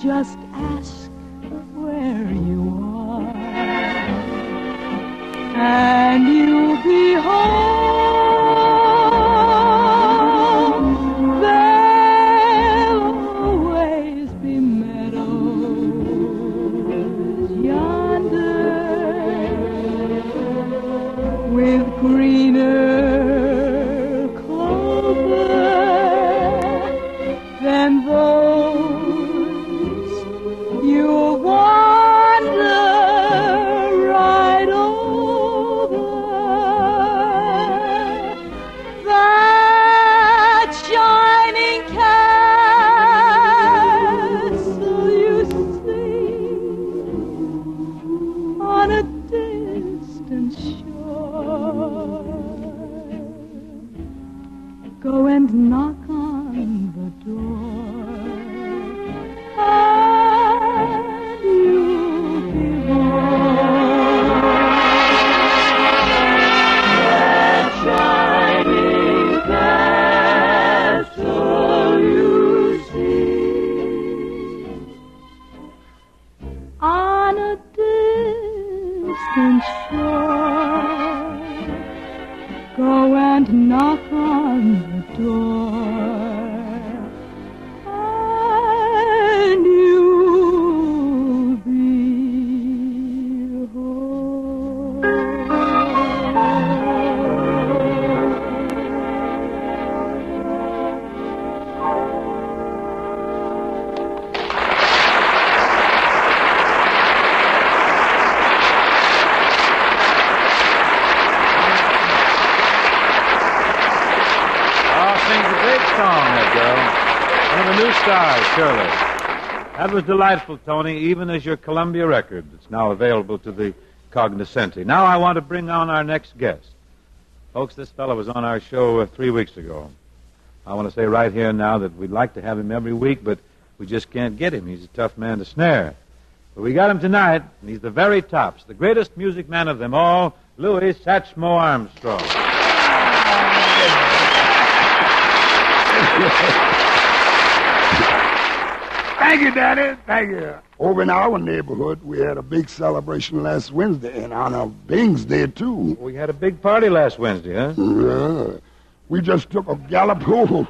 Just ask where you are, and you'll be home. There'll always be meadows yonder with greener clover than those you'll wander right over that shining castle you see on a distant shore. Go and knock on the door. Go and knock on the door, and you'll be home. New stars, surely. That was delightful, Tony, even as your Columbia record. It's now available to the cognoscenti. Now I want to bring on our next guest. Folks, this fellow was on our show 3 weeks ago. I want to say right here now that we'd like to have him every week, but we just can't get him. He's a tough man to snare. But we got him tonight, and he's the very tops, the greatest music man of them all, Louis Satchmo Armstrong. Thank you, Daddy. Thank you. Over in our neighborhood, we had a big celebration last Wednesday, and on a Bing's Day, too. We had a big party last Wednesday, huh? Yeah. We just took a gallop poll.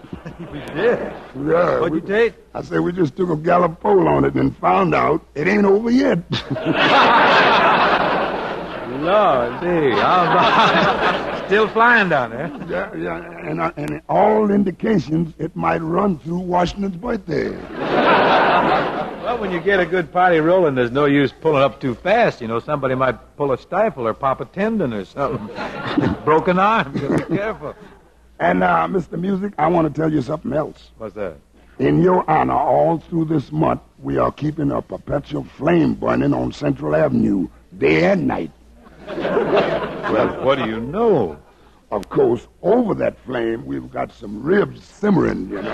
We did? Yeah. What'd you take? I said we just took a gallop poll on it and found out it ain't over yet. Lord, see. Still flying down there. Yeah, and all indications it might run through Washington's birthday. Well, when you get a good party rolling, there's no use pulling up too fast. You know, somebody might pull a stifle or pop a tendon or something. Broken arm. You gotta be careful. And, Mr. Music, I want to tell you something else. What's that? In your honor, all through this month, we are keeping a perpetual flame burning on Central Avenue, day and night. Well, what do you know? Of course, over that flame, we've got some ribs simmering, you know.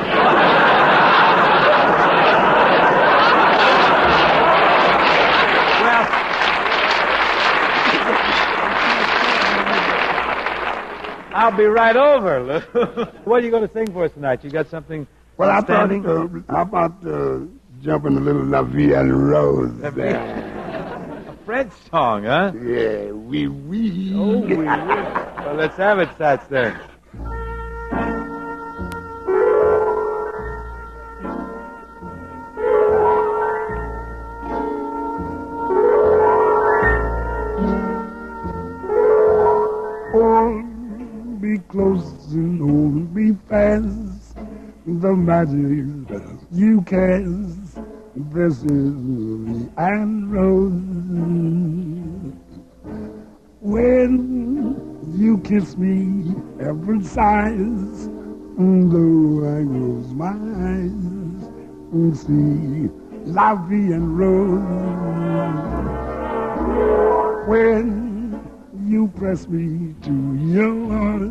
I'll be right over, Lou. What are you going to sing for us tonight? You got something Well, I standing? thought, how about jumping a little La Vie en Rose? A French song, huh? Yeah, oui, oui. Oh, oui, oui. Well, let's have it, Sats, then. Close and hold me fast. The magic that you cast. This is the and rose. When you kiss me, every sighs. Though I close my eyes and see La Vie en Rose. When you press me to your heart,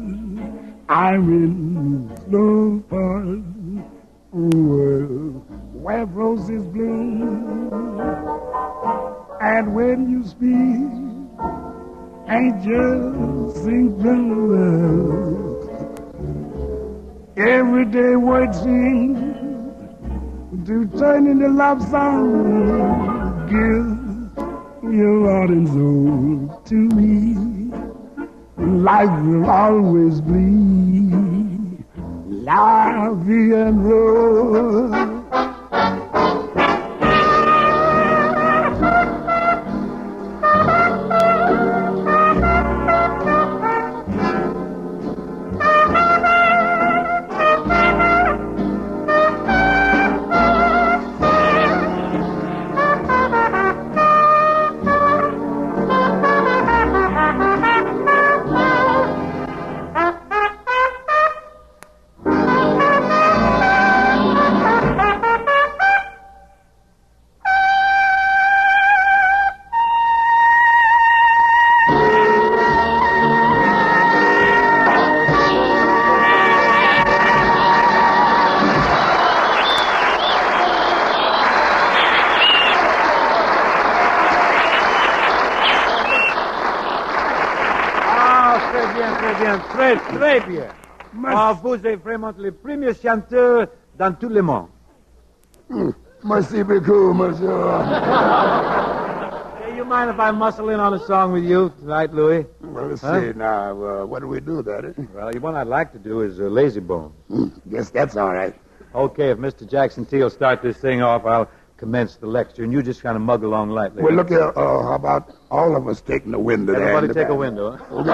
I'm in slow part, where roses bloom. And when you speak, angels sing blue. Every day waiting to turn into love song. Give your heart and soul to me. Life will always be La Vie en Rose. Très bien. Vous êtes vraiment le premier chanteur dans tout le monde. Merci beaucoup, monsieur. Hey, you mind if I muscle in on a song with you tonight, Louis? Well, let's see now. What do we do, Daddy? Well, the one I'd like to do is Lazy Bone. Guess that's all right. Okay, if Mr. Jackson T will start this thing off, I'll commence the lecture, and you just kind of mug along lightly. Well, look here. How about all of us taking a window there? Everybody take a window, huh? Okay.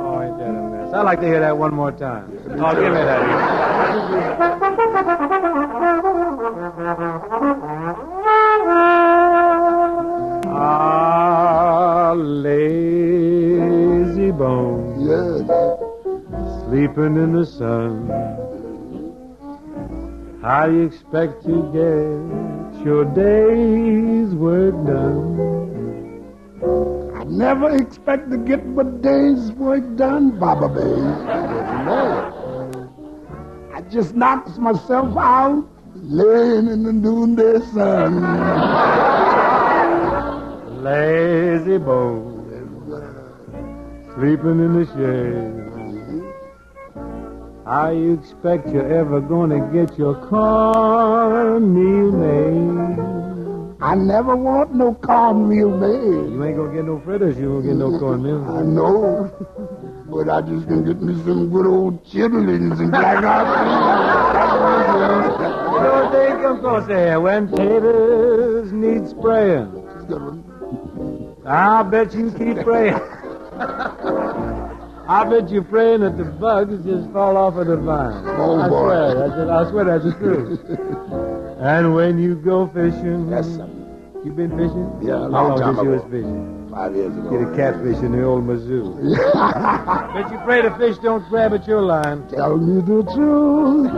Oh, ain't that a mess? I'd like to hear that one more time. Oh, give me that. Ah, lazy bone. Yes. Sleeping in the sun. How you expect to get your day's work done. I never expect to get my day's work done, Baba Babe. No. I just knocks myself out, laying in the noonday sun. Lazy boy, sleeping in the shade. How you expect you're ever gonna get your cornmeal made? I never want no cornmeal made. You ain't gonna get no fritters, you won't get no cornmeal. I know, but I just can get me some good old chitlins and black eyed peas. So they can go say when taters need spraying. I'll bet you keep praying. I bet you're praying that the bugs just fall off of the vine. Oh, boy. I swear that's the truth. And when you go fishing... That's something. You been fishing? Yeah, a How long time since you ago. was fishing? 5 years ago. Get a catfish in the old Mizzou. Bet you pray the fish don't grab at your line. Tell me the truth.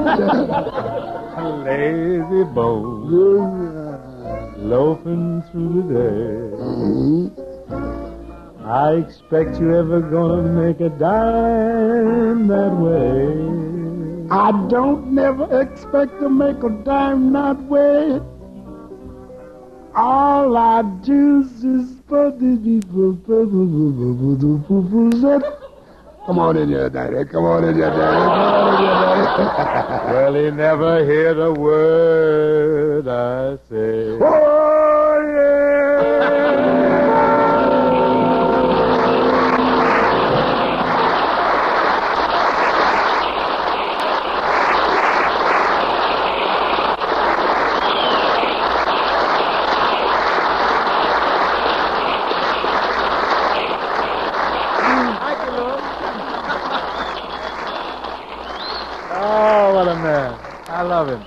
Lazy bones loafing through the day. Mm-hmm. I expect you ever gonna make a dime that way. I don't never expect to make a dime that way. All I do is for the people. Come on in here, Daddy. Come on in here, Daddy. Well, he never heard a word I say. Oh, yeah. What a man. I love him.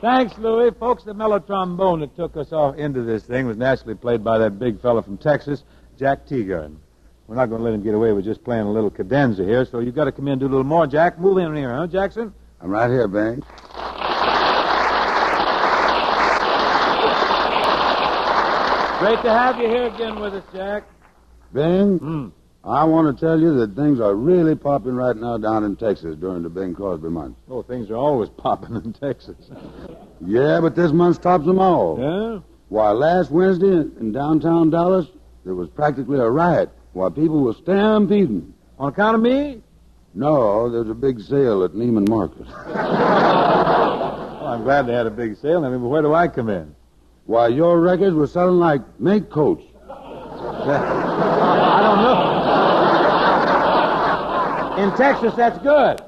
Thanks, Louis. Folks, the mellow trombone that took us off into this thing was naturally played by that big fella from Texas, Jack Teagarden. We're not going to let him get away with just playing a little cadenza here, so you've got to come in and do a little more, Jack. Move in here, huh, Jackson? I'm right here, Bang. Great to have you here again with us, Jack. Bing, I want to tell you that things are really popping right now down in Texas during the Bing Crosby month. Oh, things are always popping in Texas. Yeah, but this month tops them all. Yeah? Why, last Wednesday in downtown Dallas, there was practically a riot while people were stampeding. On account of me? No, there's a big sale at Neiman Marcus. Well, I'm glad they had a big sale. I mean, but where do I come in? Why, your records were selling like mink coats. I don't know. In Texas, that's good.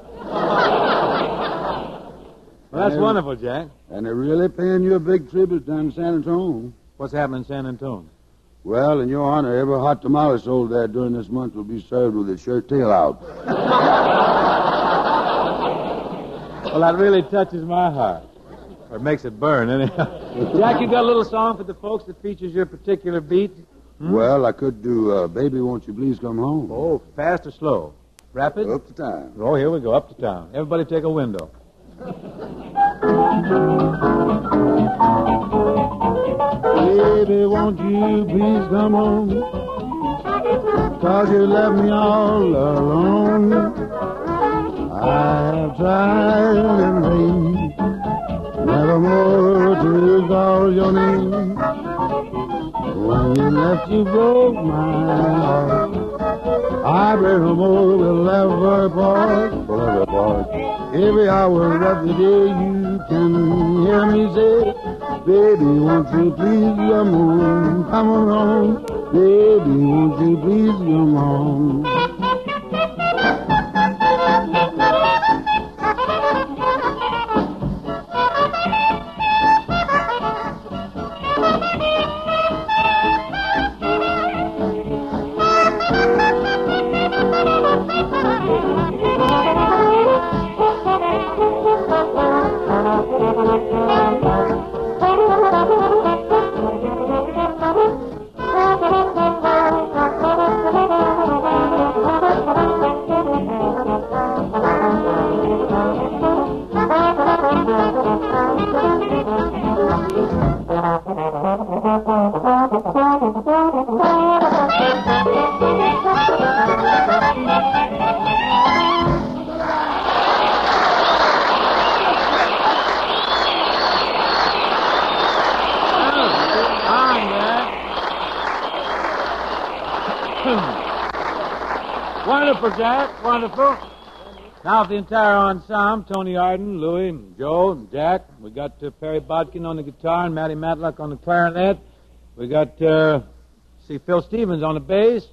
Well, that's wonderful, Jack. And they're really paying you a big tribute down in San Antonio. What's happening in San Antonio? Well, in your honor, every hot tamale sold there during this month will be served with its shirt tail out. Well, that really touches my heart. Or makes it burn, anyhow. Jack, you got a little song for the folks that features your particular beat? Well, I could do Baby, Won't You Please Come Home. Oh, fast or slow? Rapid? Up to time. Oh, here we go, up to town. Everybody take a window. Baby, won't you please come home? 'Cause you left me all alone. I have tried in vain, nevermore to call your name. When you left, you broke my heart. I pray no more we'll ever part, forever part. Every hour of the day you can hear me say, baby, won't you please come home, come along. Baby, won't you please come home. Wonderful, Jack. Wonderful. Now for the entire ensemble, Tony Arden, Louie, Joe, and Jack. We got Perry Bodkin on the guitar and Matty Matlock on the clarinet. We got, Phil Stevens on the bass,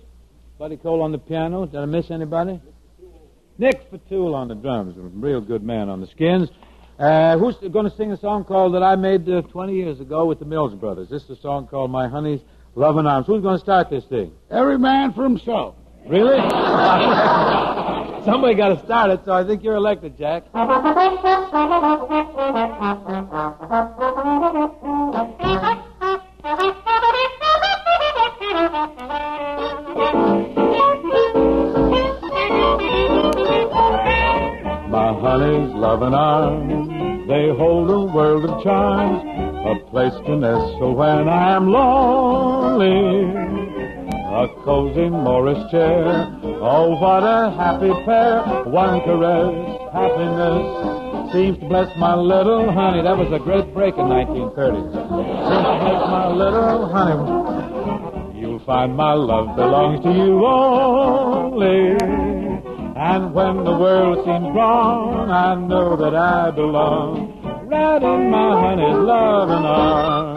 Buddy Cole on the piano. Did I miss anybody? Nick Fatul on the drums. A real good man on the Skins. Who's going to sing a song called that I made 20 years ago with the Mills Brothers? This is a song called My Honey's Loving Arms. Who's going to start this thing? Every man for himself. Really? Somebody got to start it, so I think you're elected, Jack. My honey's loving arms, they hold a world of charms, a place to nestle when I'm lonely. A cozy Morris chair, oh, what a happy pair. One caress, happiness seems to bless my little honey. That was a great break in 1930. Seems to bless my little honey. You'll find my love belongs to you only. And when the world seems wrong, I know that I belong right in my honey's loving arms.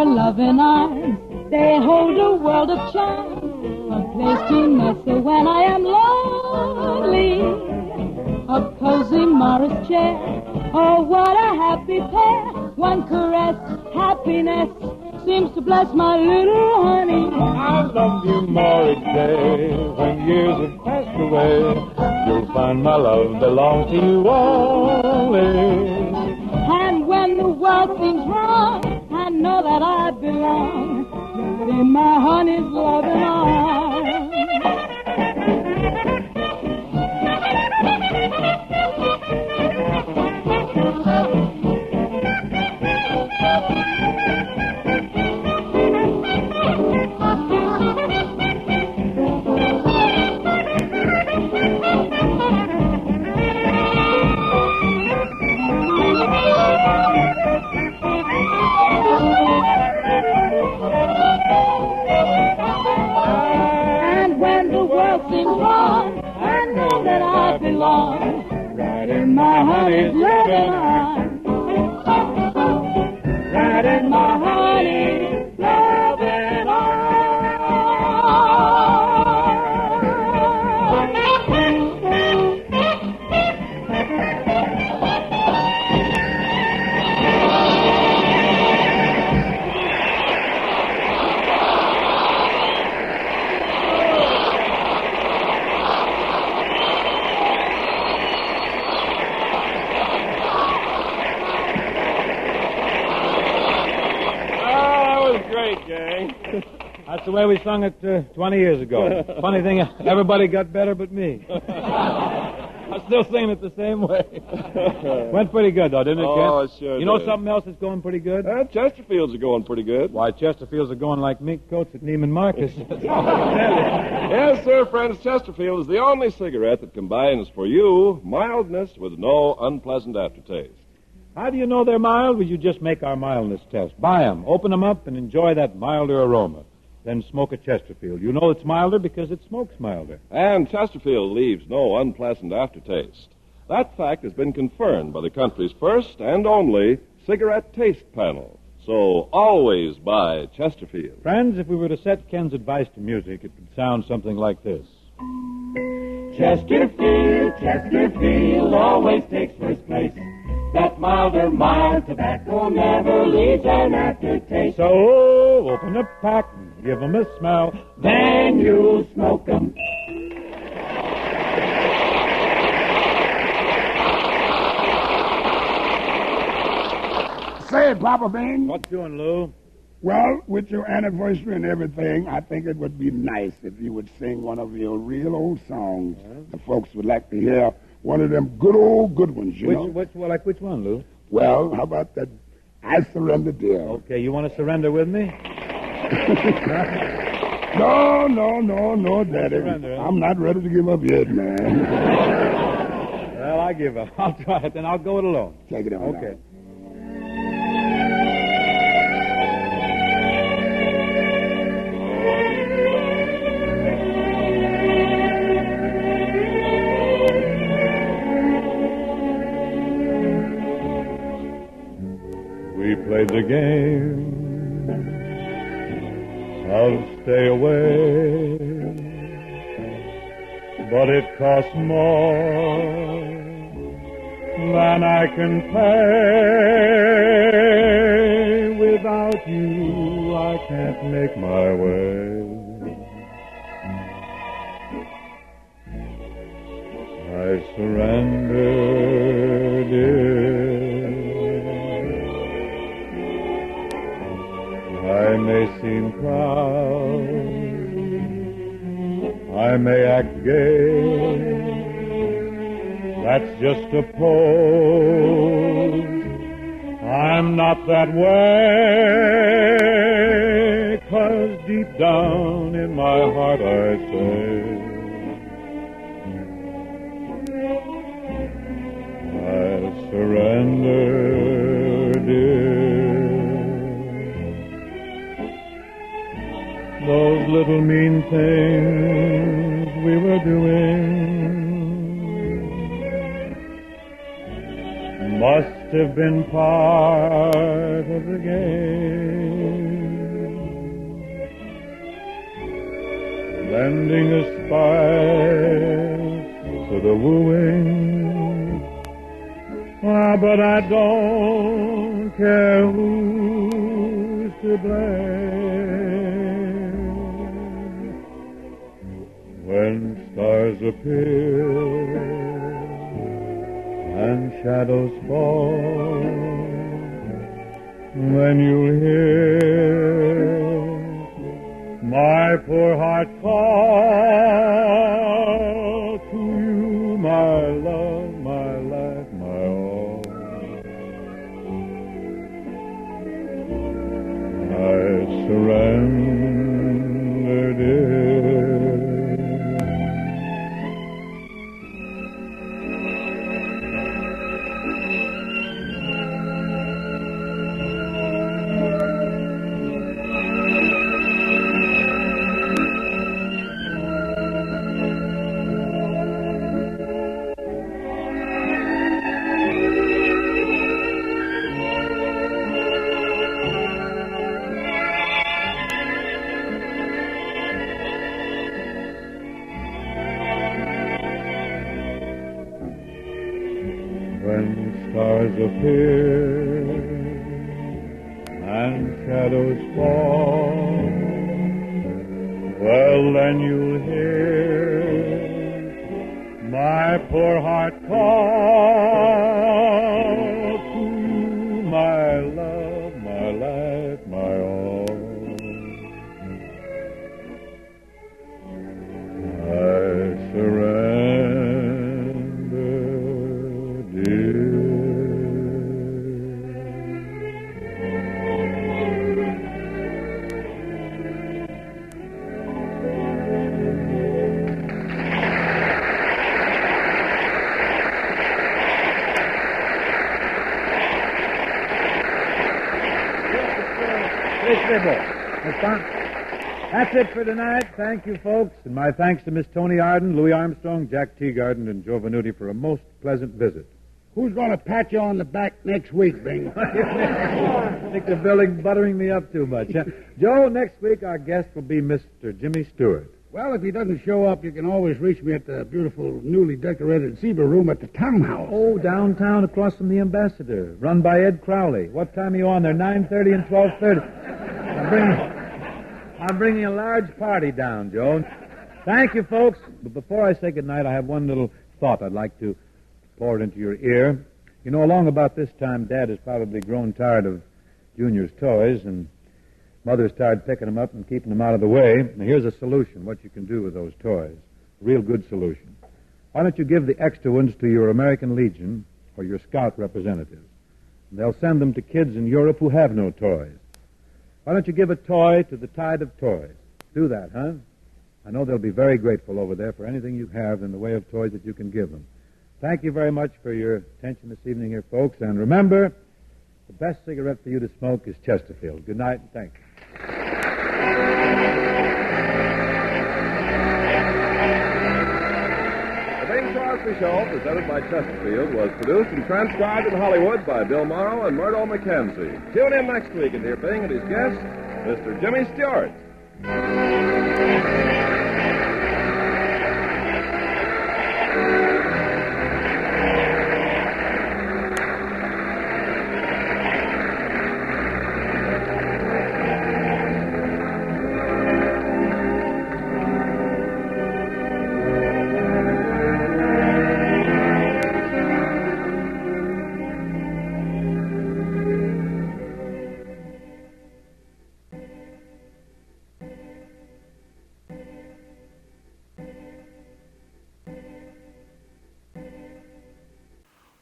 Loving arms, they hold a world of charm, a place to nestle when I am lonely, a cozy Morris chair, oh, what a happy pair, one caress, happiness seems to bless my little honey. I love you more each day, when years have passed away, you'll find my love belongs to you only. And when the world seems wrong, I know that I belong right in my honey's loving arms. Right in my honey's loving arms. Right in my honey's loving That's the way we sung it 20 years ago. Funny thing, everybody got better but me. I'm still singing it the same way. Went pretty good, though, didn't it, Kent? Oh, it sure You know did. something else that's going pretty good? Chesterfields are going pretty good. Why, Chesterfields are going like mink coats at Neiman Marcus. Yes, sir, friends, Chesterfield is the only cigarette that combines for you mildness with no unpleasant aftertaste. How do you know they're mild? Well, you just make our mildness test. Buy them, open them up, and enjoy that milder aroma. Then smoke a Chesterfield. You know it's milder because it smokes milder. And Chesterfield leaves no unpleasant aftertaste. That fact has been confirmed by the country's first and only cigarette taste panel. So always buy Chesterfield. Friends, if we were to set Ken's advice to music, it would sound something like this. Chesterfield always takes first place. That milder, mild tobacco never leaves an aftertaste. So open a pack and give 'em a smell. Then you smoke 'em. Say it, Papa Bing. What doing, Lou? Well, with your anniversary and everything, I think it would be nice if you would sing one of your real old songs. The folks would like to hear one of them good old good ones, you know? Which one, Lou? Well, how about that I Surrender, Dear? Okay, you want to surrender with me? No, Daddy. Surrender, huh? I'm not ready to give up yet, man. Well, I give up. I'll try it, then I'll go it alone. Take it on. Okay. Now. We played the game of stay away, but it costs more than I can pay. Without you, I can't make my way. I surrender, dear. I may seem proud, I may act gay, that's just a pose. I'm not that way, 'cause deep down in my heart I say, I surrender, dear. Those little mean things we were doing must have been part of the game, lending a spice to the wooing. But I don't care who's to blame. When stars appear and shadows fall, when you'll hear my poor heart call to you, my love, my life, my all, I surrender, dear. Stars appear and shadows fall, well then you'll hear my poor heart call to you, my love, my life, my all. I surrender, dear. That's it for tonight. Thank you, folks. And my thanks to Miss Tony Arden, Louis Armstrong, Jack Teagarden, and Joe Venuti for a most pleasant visit. Who's going to pat you on the back next week, Bing? I think the building's buttering me up too much. Joe, next week our guest will be Mr. Jimmy Stewart. Well, if he doesn't show up, you can always reach me at the beautiful, newly decorated Fibber room at the townhouse. Oh, downtown across from the Ambassador, run by Ed Crowley. What time are you on there? 9:30 and 12:30. I'm bringing a large party down, Joe. Thank you, folks. But before I say goodnight, I have one little thought I'd like to pour it into your ear. You know, along about this time, Dad has probably grown tired of Junior's toys, and Mother's tired picking them up and keeping them out of the way. Now, here's a solution, what you can do with those toys. A real good solution. Why don't you give the extra ones to your American Legion or your Scout representatives? And they'll send them to kids in Europe who have no toys. Why don't you give a toy to the Tide of Toys? Do that, huh? I know they'll be very grateful over there for anything you have in the way of toys that you can give them. Thank you very much for your attention this evening here, folks. And remember, the best cigarette for you to smoke is Chesterfield. Good night and thank you. The Bing Crosby Show, presented by Chesterfield, was produced and transcribed in Hollywood by Bill Morrow and Murdo McKenzie. Tune in next week and hear Bing and his guest, Mr. Jimmy Stewart.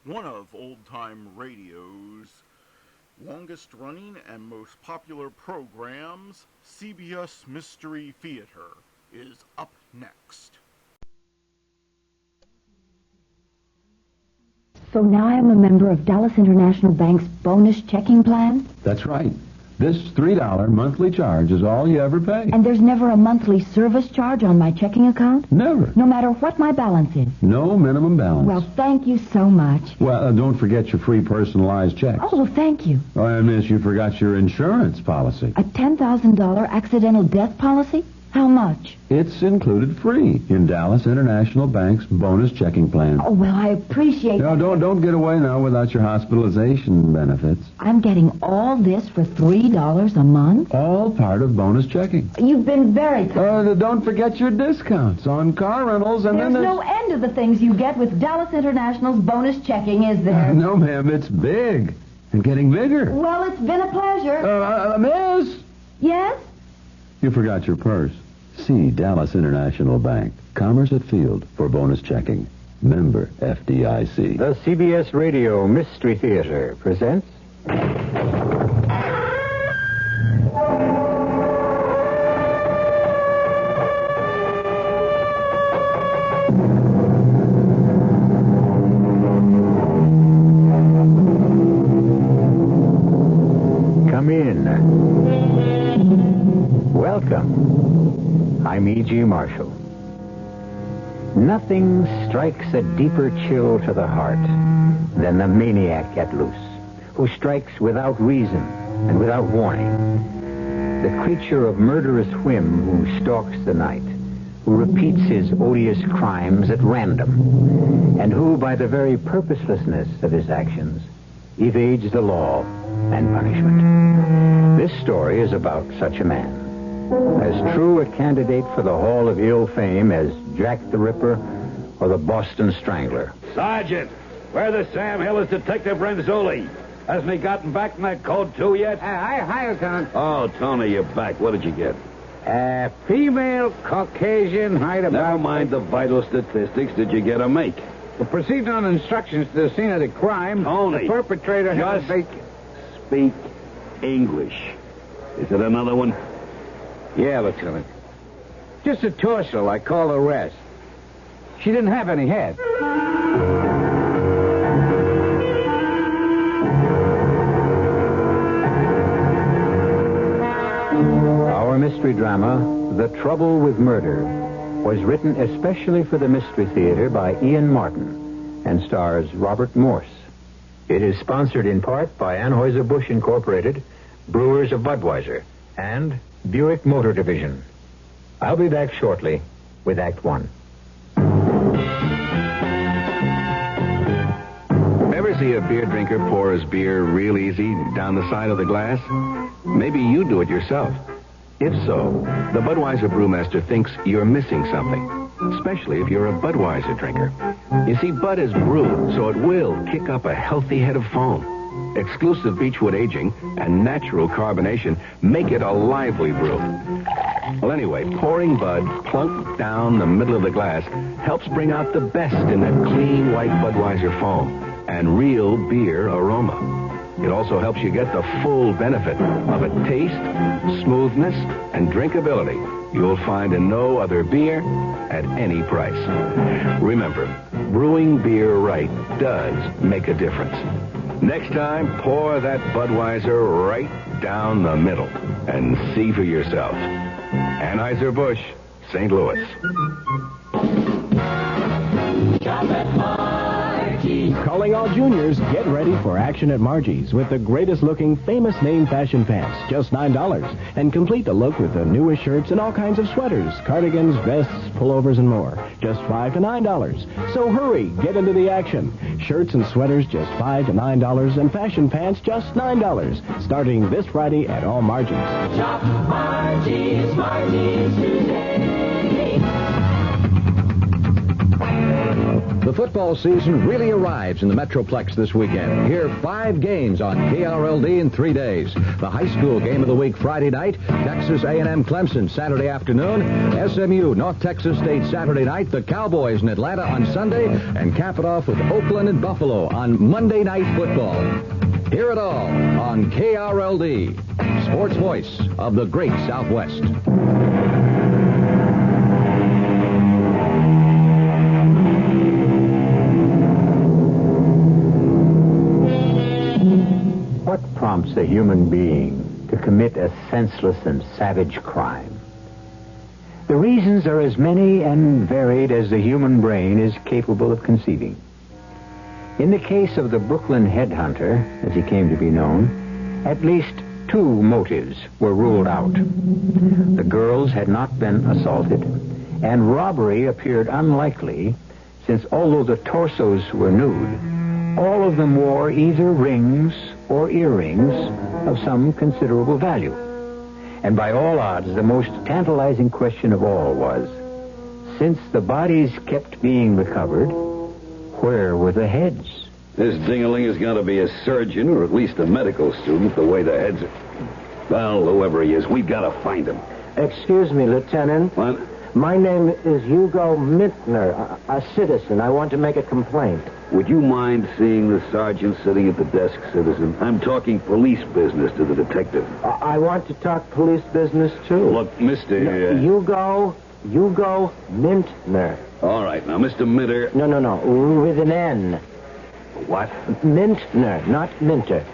One of old-time radio's longest-running and most popular programs, CBS Mystery Theater, is up next. So now I'm a member of Dallas International Bank's bonus checking plan? That's right. This $3 monthly charge is all you ever pay. And there's never a monthly service charge on my checking account? Never. No matter what my balance is? No minimum balance. Well, thank you so much. Well, don't forget your free personalized checks. Oh, well, thank you. Oh, and miss, you forgot your insurance policy. A $10,000 accidental death policy? How much? It's included free in Dallas International Bank's bonus checking plan. Oh, well, I appreciate No, don't get away now without your hospitalization benefits. I'm getting all this for $3 a month? All part of bonus checking. You've been very kind. Don't forget your discounts on car rentals, and There's no end to the things you get with Dallas International's bonus checking, is there? No, ma'am, it's big and getting bigger. Well, it's been a pleasure. Miss? Yes? You forgot your purse. See Dallas International Bank. Commerce at Field for bonus checking. Member FDIC. The CBS Radio Mystery Theater presents... Come in. Welcome. I'm E.G. Marshall. Nothing strikes a deeper chill to the heart than the maniac at loose, who strikes without reason and without warning. The creature of murderous whim who stalks the night, who repeats his odious crimes at random, and who, by the very purposelessness of his actions, evades the law and punishment. This story is about such a man. As true a candidate for the Hall of Ill Fame as Jack the Ripper or the Boston Strangler. Sergeant, where the Sam Hill is Detective Renzulli? Hasn't he gotten back in that code 2 yet? Hi, Lieutenant. Oh, Tony, you're back. What did you get? Female Caucasian height about... Never mind the vital statistics. Did you get a make? Well, proceeding on instructions to the scene of the crime, Tony, the perpetrator has... Just speak English. Is it another one? Yeah, Lieutenant. Just a torso, I call the rest. She didn't have any head. Our mystery drama, The Trouble with Murder, was written especially for the Mystery Theater by Ian Martin and stars Robert Morse. It is sponsored in part by Anheuser-Busch Incorporated, Brewers of Budweiser, and Buick Motor Division. I'll be back shortly with Act One. Ever see a beer drinker pour his beer real easy down the side of the glass? Maybe you do it yourself. If so, the Budweiser Brewmaster thinks you're missing something, especially if you're a Budweiser drinker. You see, Bud is brewed so it will kick up a healthy head of foam. Exclusive beechwood aging and natural carbonation make it a lively brew. Well, anyway, pouring Bud plunk down the middle of the glass helps bring out the best in that clean white Budweiser foam and real beer aroma. It also helps you get the full benefit of a taste, smoothness, and drinkability you'll find in no other beer at any price. Remember, brewing beer right does make a difference. Next time, pour that Budweiser right down the middle and see for yourself. Anheuser-Busch, St. Louis. Calling all juniors, get ready for action at Margie's with the greatest looking famous name fashion pants, just $9. And complete the look with the newest shirts and all kinds of sweaters, cardigans, vests, pullovers, and more. Just $5 to $9. So hurry, get into the action. Shirts and sweaters just $5 to $9 and fashion pants just $9. Starting this Friday at all Margie's. Shop Margie's, Margie's today. The football season really arrives in the Metroplex this weekend. Hear 5 games on KRLD in 3 days. The high school game of the week Friday night, Texas A&M Clemson Saturday afternoon, SMU North Texas State Saturday night, the Cowboys in Atlanta on Sunday, and cap it off with Oakland and Buffalo on Monday Night Football. Hear it all on KRLD, sports voice of the great Southwest. What prompts a human being to commit a senseless and savage crime? The reasons are as many and varied as the human brain is capable of conceiving. In the case of the Brooklyn headhunter, as he came to be known, at least 2 motives were ruled out. The girls had not been assaulted, and robbery appeared unlikely, since although the torsos were nude, all of them wore either rings or earrings of some considerable value. And by all odds, the most tantalizing question of all was, since the bodies kept being recovered, where were the heads? This ding-a-ling has got to be a surgeon or at least a medical student, the way the heads are. Well, whoever he is, we've got to find him. Excuse me, Lieutenant. What? My name is Hugo Mintner, a citizen. I want to make a complaint. Would you mind seeing the sergeant sitting at the desk, citizen? I'm talking police business to the detective. I want to talk police business, too. Look, Mr. Hugo Mintner. All right, now, Mr. Minter. No, with an N. What? Mintner, not Minter.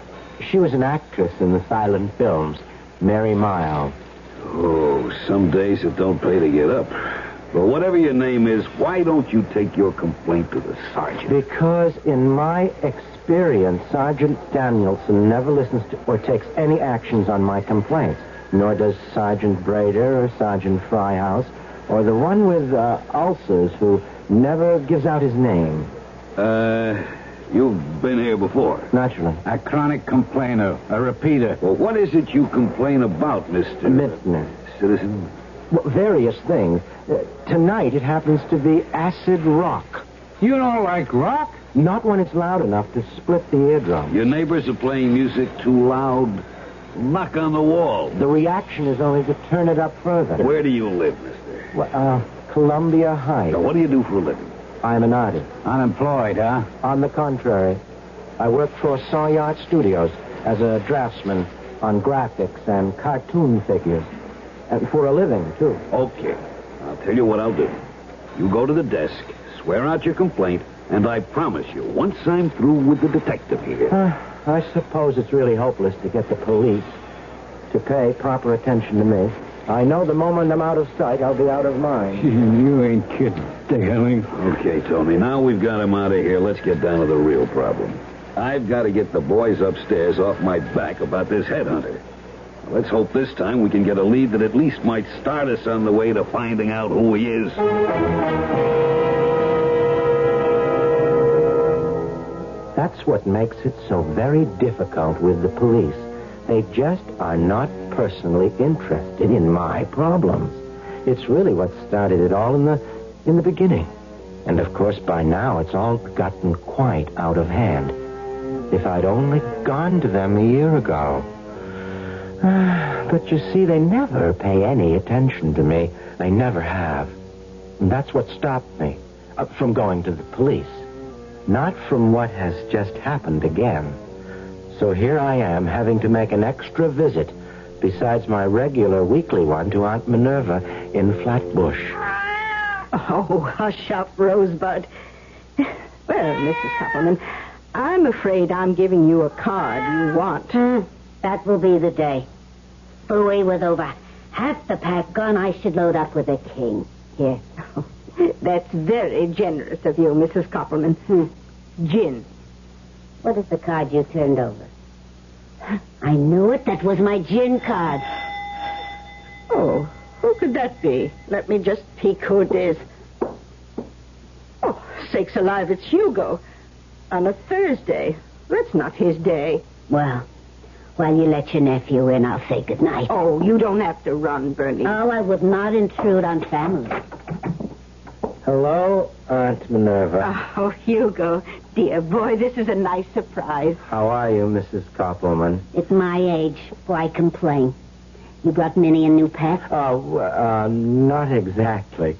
She was an actress in the silent films. Mary Miles. Oh, some days it don't pay to get up. But whatever your name is, why don't you take your complaint to the sergeant? Because in my experience, Sergeant Danielson never listens to or takes any actions on my complaints. Nor does Sergeant Brader or Sergeant Fryhouse or the one with ulcers who never gives out his name. You've been here before. Naturally. A chronic complainer, a repeater. Well, what is it you complain about, Mr. Mintner? Citizen? Well, various things. Tonight it happens to be acid rock. You don't like rock? Not when it's loud enough to split the eardrum. Your neighbors are playing music too loud. Knock on the wall. The reaction is only to turn it up further. Where do you live, mister? Well, Columbia Heights. Now, what do you do for a living? I'm an artist. Unemployed, huh? On the contrary. I work for Sawyer Studios as a draftsman on graphics and cartoon figures. And for a living, too. Okay. I'll tell you what I'll do. You go to the desk, swear out your complaint, and I promise you, once I'm through with the detective here... I suppose it's really hopeless to get the police to pay proper attention to me. I know the moment I'm out of sight, I'll be out of mind. You ain't kidding, Ding-a-ling. Okay, Tony, now we've got him out of here. Let's get down to the real problem. I've got to get the boys upstairs off my back about this headhunter. Let's hope this time we can get a lead that at least might start us on the way to finding out who he is. That's what makes it so very difficult with the police. They just are not personally interested in my problems. It's really what started it all in the beginning. And of course, by now, it's all gotten quite out of hand. If I'd only gone to them a year ago. But you see, they never pay any attention to me. They never have. And that's what stopped me from going to the police. Not from what has just happened again. So here I am, having to make an extra visit, besides my regular weekly one, to Aunt Minerva in Flatbush. Oh, hush up, Rosebud. Well, Mrs. Suppleman, I'm afraid I'm giving you a card you want. That will be the day. Away with over half the pack gone, I should load up with a king. Here. That's very generous of you, Mrs. Koppelman. Gin. What is the card you turned over? I knew it. That was my gin card. Oh, who could that be? Let me just peek who it is. Oh, sakes alive, it's Hugo. On a Thursday. That's not his day. Well, while you let your nephew in, I'll say goodnight. Oh, you don't have to run, Bernie. Oh, I would not intrude on family. Hello, Aunt Minerva. Oh, Hugo. Dear boy, this is a nice surprise. How are you, Mrs. Koppelman? It's my age. Why complain? You brought Minnie a new pet? Oh, not exactly.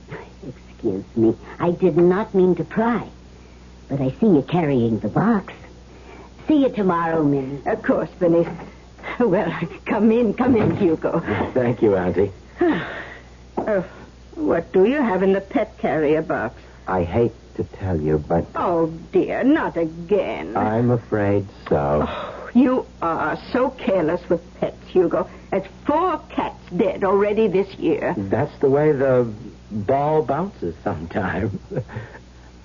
Excuse me. I did not mean to pry. But I see you carrying the box. See you tomorrow, Minnie. Of course, Benny. Well, come in, Hugo. Thank you, Auntie. What do you have in the pet carrier box? I hate to tell you, but... Oh, dear, not again. I'm afraid so. Oh, you are so careless with pets, Hugo. That's 4 cats dead already this year. That's the way the ball bounces sometimes.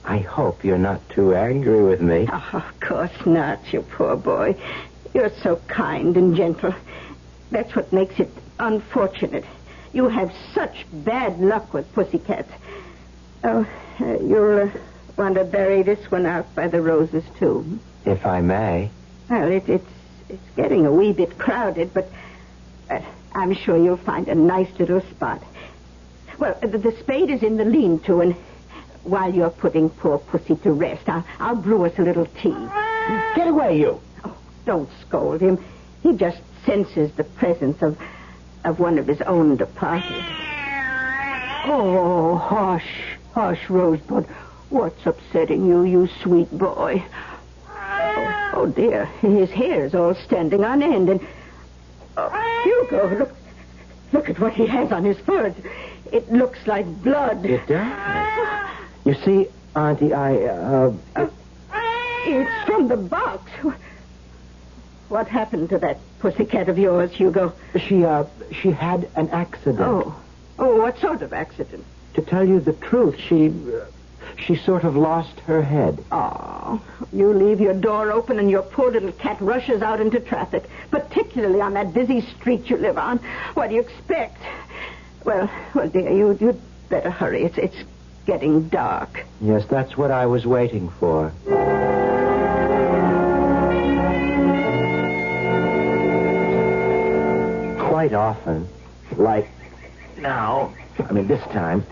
I hope you're not too angry with me. Oh, of course not, you poor boy. You're so kind and gentle. That's what makes it unfortunate. You have such bad luck with pussycats. Oh, you'll want to bury this one out by the roses, too. If I may. Well, it's getting a wee bit crowded, but I'm sure you'll find a nice little spot. Well, the spade is in the lean-to, and while you're putting poor Pussy to rest, I'll brew us a little tea. Get away, you. Oh, don't scold him. He just senses the presence of one of his own departed. Oh, hush, Rosebud. What's upsetting you, you sweet boy? Oh, dear. His hair's all standing on end, and... Hugo, look at what he has on his fur. It looks like blood. It does. You see, Auntie, It's from the box. What happened to that pussycat of yours, Hugo? She had an accident. Oh, what sort of accident? To tell you the truth, she sort of lost her head. Oh, you leave your door open and your poor little cat rushes out into traffic, particularly on that busy street you live on. What do you expect? Well, dear, you'd better hurry. It's getting dark. Yes, that's what I was waiting for. Quite often, like now, this time,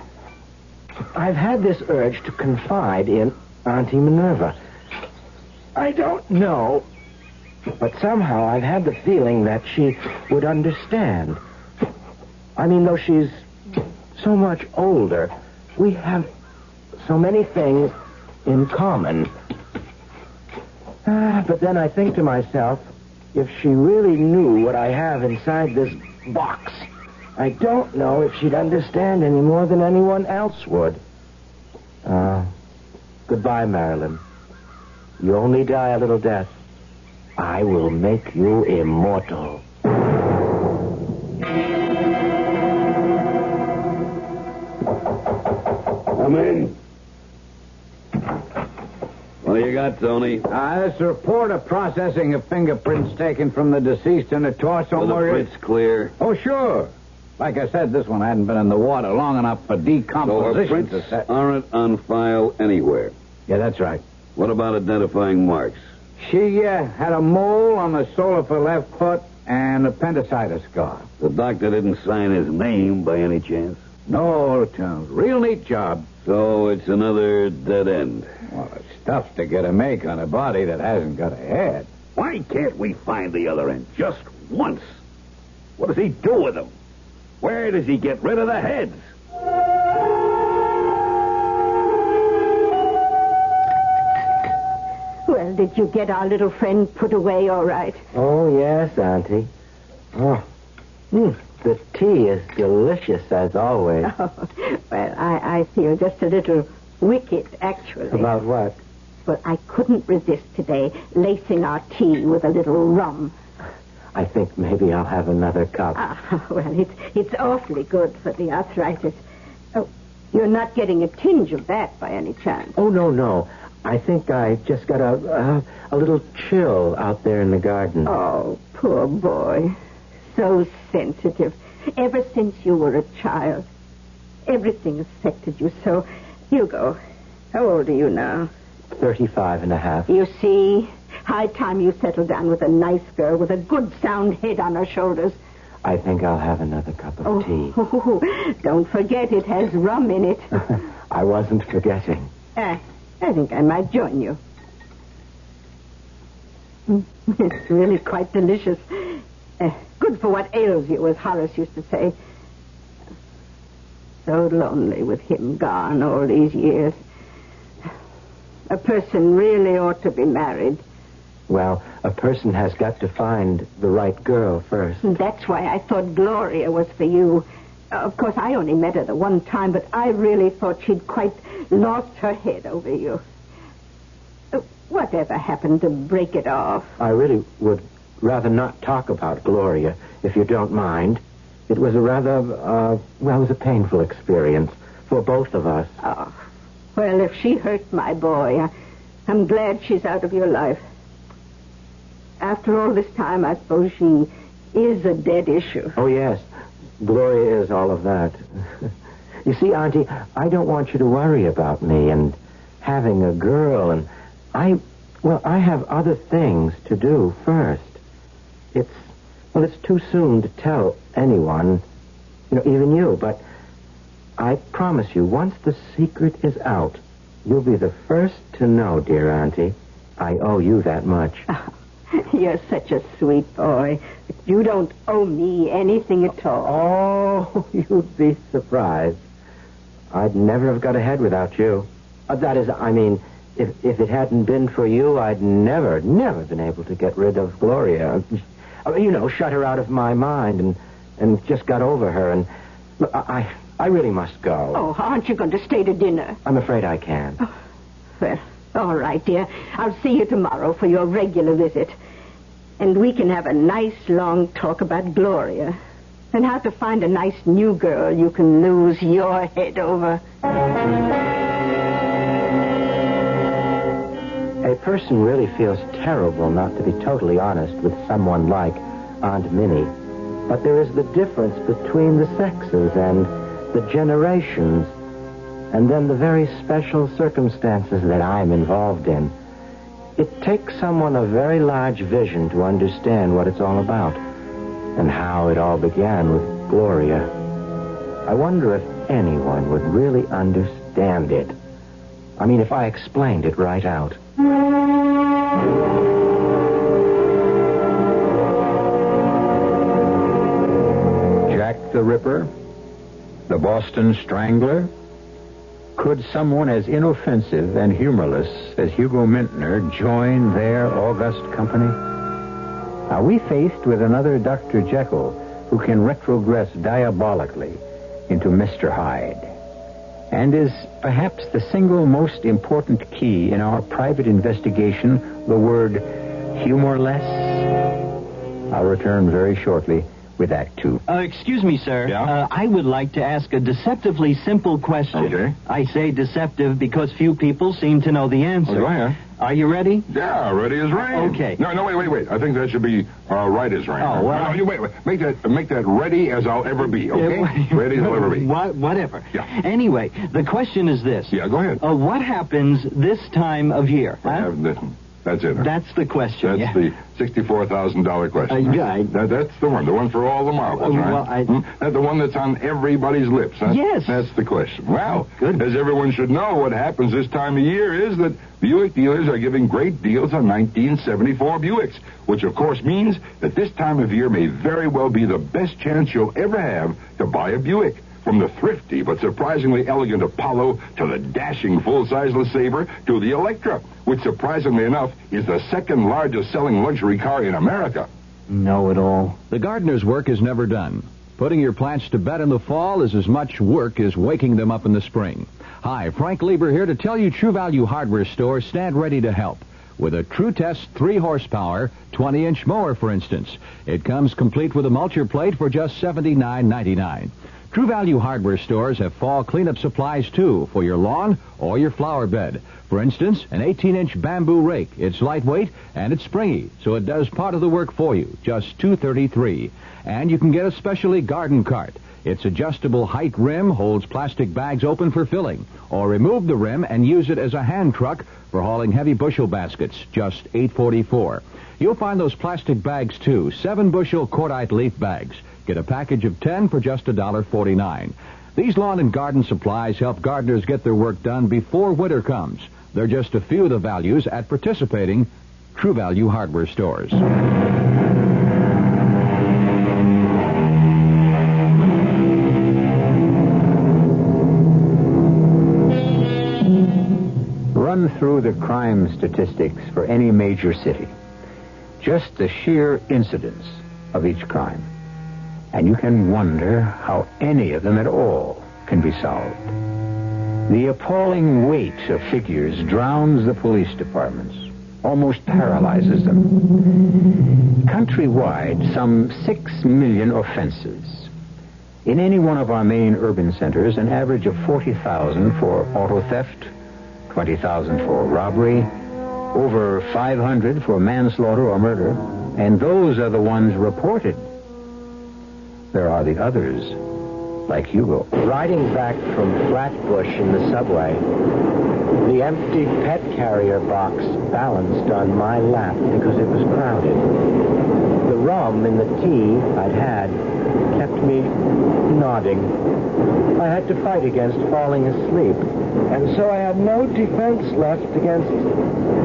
I've had this urge to confide in Auntie Minerva. I don't know, but somehow I've had the feeling that she would understand. Though she's so much older, we have so many things in common. But then I think to myself, if she really knew what I have inside this box, I don't know if she'd understand any more than anyone else would. Goodbye, Marilyn. You only die a little death. I will make you immortal. Come in. What do you got, Tony? This report of processing of fingerprints taken from the deceased in the torso. Are the prints clear? Oh, sure. Like I said, this one hadn't been in the water long enough for So decomposition her prints to set. aren't on file anywhere. Yeah, that's right. What about identifying marks? She had a mole on the sole of her left foot and appendicitis scar. The doctor didn't sign his name by any chance? No, real neat job. So it's another dead end. Well, it's tough to get a make on a body that hasn't got a head. Why can't we find the other end just once? What does he do with them? Where does he get rid of the heads? Well, did you get our little friend put away all right? Oh, yes, Auntie. Oh, the tea is delicious as always. Oh, well, I feel just a little wicked, actually. About what? But I couldn't resist today lacing our tea with a little rum. I think maybe I'll have another cup. Well, it's awfully good for the arthritis. Oh, you're not getting a tinge of that by any chance? Oh, no. I think I just got a little chill out there in the garden. Oh, poor boy. So sensitive. Ever since you were a child. Everything affected you so. Hugo, how old are you now? 35 and a half. You see, high time you settle down with a nice girl with a good sound head on her shoulders. I think I'll have another cup of tea. Oh, don't forget it has rum in it. I wasn't forgetting. I think I might join you. It's really quite delicious. Good for what ails you, as Horace used to say. So lonely with him gone all these years. A person really ought to be married. Well, a person has got to find the right girl first. That's why I thought Gloria was for you. Of course, I only met her the one time, but I really thought she'd quite lost her head over you. Whatever happened to break it off? I really would rather not talk about Gloria, if you don't mind. It was a rather, it was a painful experience for both of us. Oh, well, if she hurt my boy, I'm glad she's out of your life. After all this time, I suppose she is a dead issue. Oh, yes. Gloria is all of that. You see, Auntie, I don't want you to worry about me and having a girl, and I have other things to do first. It's too soon to tell anyone, even you, but I promise you, once the secret is out, you'll be the first to know, dear Auntie. I owe you that much. You're such a sweet boy. You don't owe me anything at all. Oh, you'd be surprised. I'd never have got ahead without you. That is, I mean, if it hadn't been for you, I'd never been able to get rid of Gloria. Shut her out of my mind and just got over her. And look, I really must go. Oh, aren't you going to stay to dinner? I'm afraid I can't. Oh, well, all right, dear. I'll see you tomorrow for your regular visit. And we can have a nice long talk about Gloria and how to find a nice new girl you can lose your head over. A person really feels terrible not to be totally honest with someone like Aunt Minnie. But there is the difference between the sexes and the generations, and then the very special circumstances that I'm involved in. It takes someone of very large vision to understand what it's all about, and how it all began with Gloria. I wonder if anyone would really understand it. I mean, if I explained it right out. Jack the Ripper? The Boston Strangler? Could someone as inoffensive and humorless as Hugo Mintner join their august company? Are we faced with another Dr. Jekyll who can retrogress diabolically into Mr. Hyde? And is perhaps the single most important key in our private investigation the word humorless? I'll return very shortly with Act Two. Excuse me, sir. Yeah? I would like to ask a deceptively simple question. Okay. I say deceptive because few people seem to know the answer. Oh, do I, huh? Are you ready? Yeah, ready as rain. Okay. No, wait. I think that should be right as rain. Oh, well. No, you wait. Make that ready as I'll ever be, okay? Ready as I'll ever be. Whatever. Yeah. Anyway, the question is this. Yeah, go ahead. What happens this time of year? Huh? That's it. Huh? That's the question. That's the $64,000 question. That's the one for all the marbles, right? That's the one that's on everybody's lips. Huh? Yes. That's the question. Well, as everyone should know, what happens this time of year is that Buick dealers are giving great deals on 1974 Buicks, which of course means that this time of year may very well be the best chance you'll ever have to buy a Buick. From the thrifty but surprisingly elegant Apollo to the dashing full-size LeSabre to the Electra, which surprisingly enough is the second largest selling luxury car in America. Know-it-all. The gardener's work is never done. Putting your plants to bed in the fall is as much work as waking them up in the spring. Hi, Frank Lieber here to tell you True Value Hardware stores stand ready to help. With a True Test 3-horsepower, 20-inch mower, for instance. It comes complete with a mulcher plate for just $79.99. True Value Hardware stores have fall cleanup supplies, too, for your lawn or your flower bed. For instance, an 18-inch bamboo rake. It's lightweight and it's springy, so it does part of the work for you, just $233. And you can get a specialty garden cart. Its adjustable height rim holds plastic bags open for filling. Or remove the rim and use it as a hand truck for hauling heavy bushel baskets, just $844. You'll find those plastic bags, too, 7-bushel cordite leaf bags. Get a package of 10 for just $1.49. These lawn and garden supplies help gardeners get their work done before winter comes. They're just a few of the values at participating True Value Hardware stores. Run through the crime statistics for any major city. Just the sheer incidence of each crime. And you can wonder how any of them at all can be solved. The appalling weight of figures drowns the police departments, almost paralyzes them. Countrywide, some 6 million offenses. In any one of our main urban centers, an average of 40,000 for auto theft, 20,000 for robbery, over 500 for manslaughter or murder, and those are the ones reported. There are the others, like Hugo. Riding back from Flatbush in the subway, the empty pet carrier box balanced on my lap because it was crowded. The rum in the tea I'd had kept me nodding. I had to fight against falling asleep, and so I had no defense left against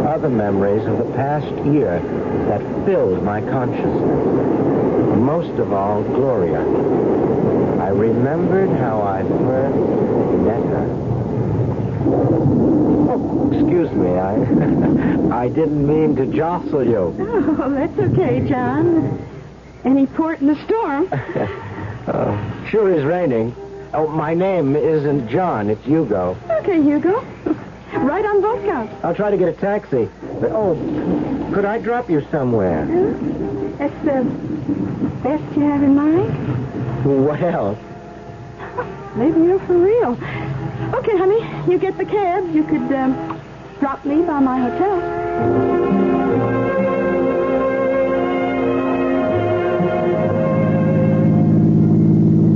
other memories of the past year that filled my consciousness. Most of all, Gloria. I remembered how I first met her. Oh, excuse me. I didn't mean to jostle you. Oh, that's okay, John. Any port in the storm? Sure is raining. Oh, my name isn't John. It's Hugo. Okay, Hugo. Right on boat counts. I'll try to get a taxi. But, could I drop you somewhere? That's the best you have in mind? Well... Maybe you're for real. Okay, honey, you get the cab. You could drop me by my hotel.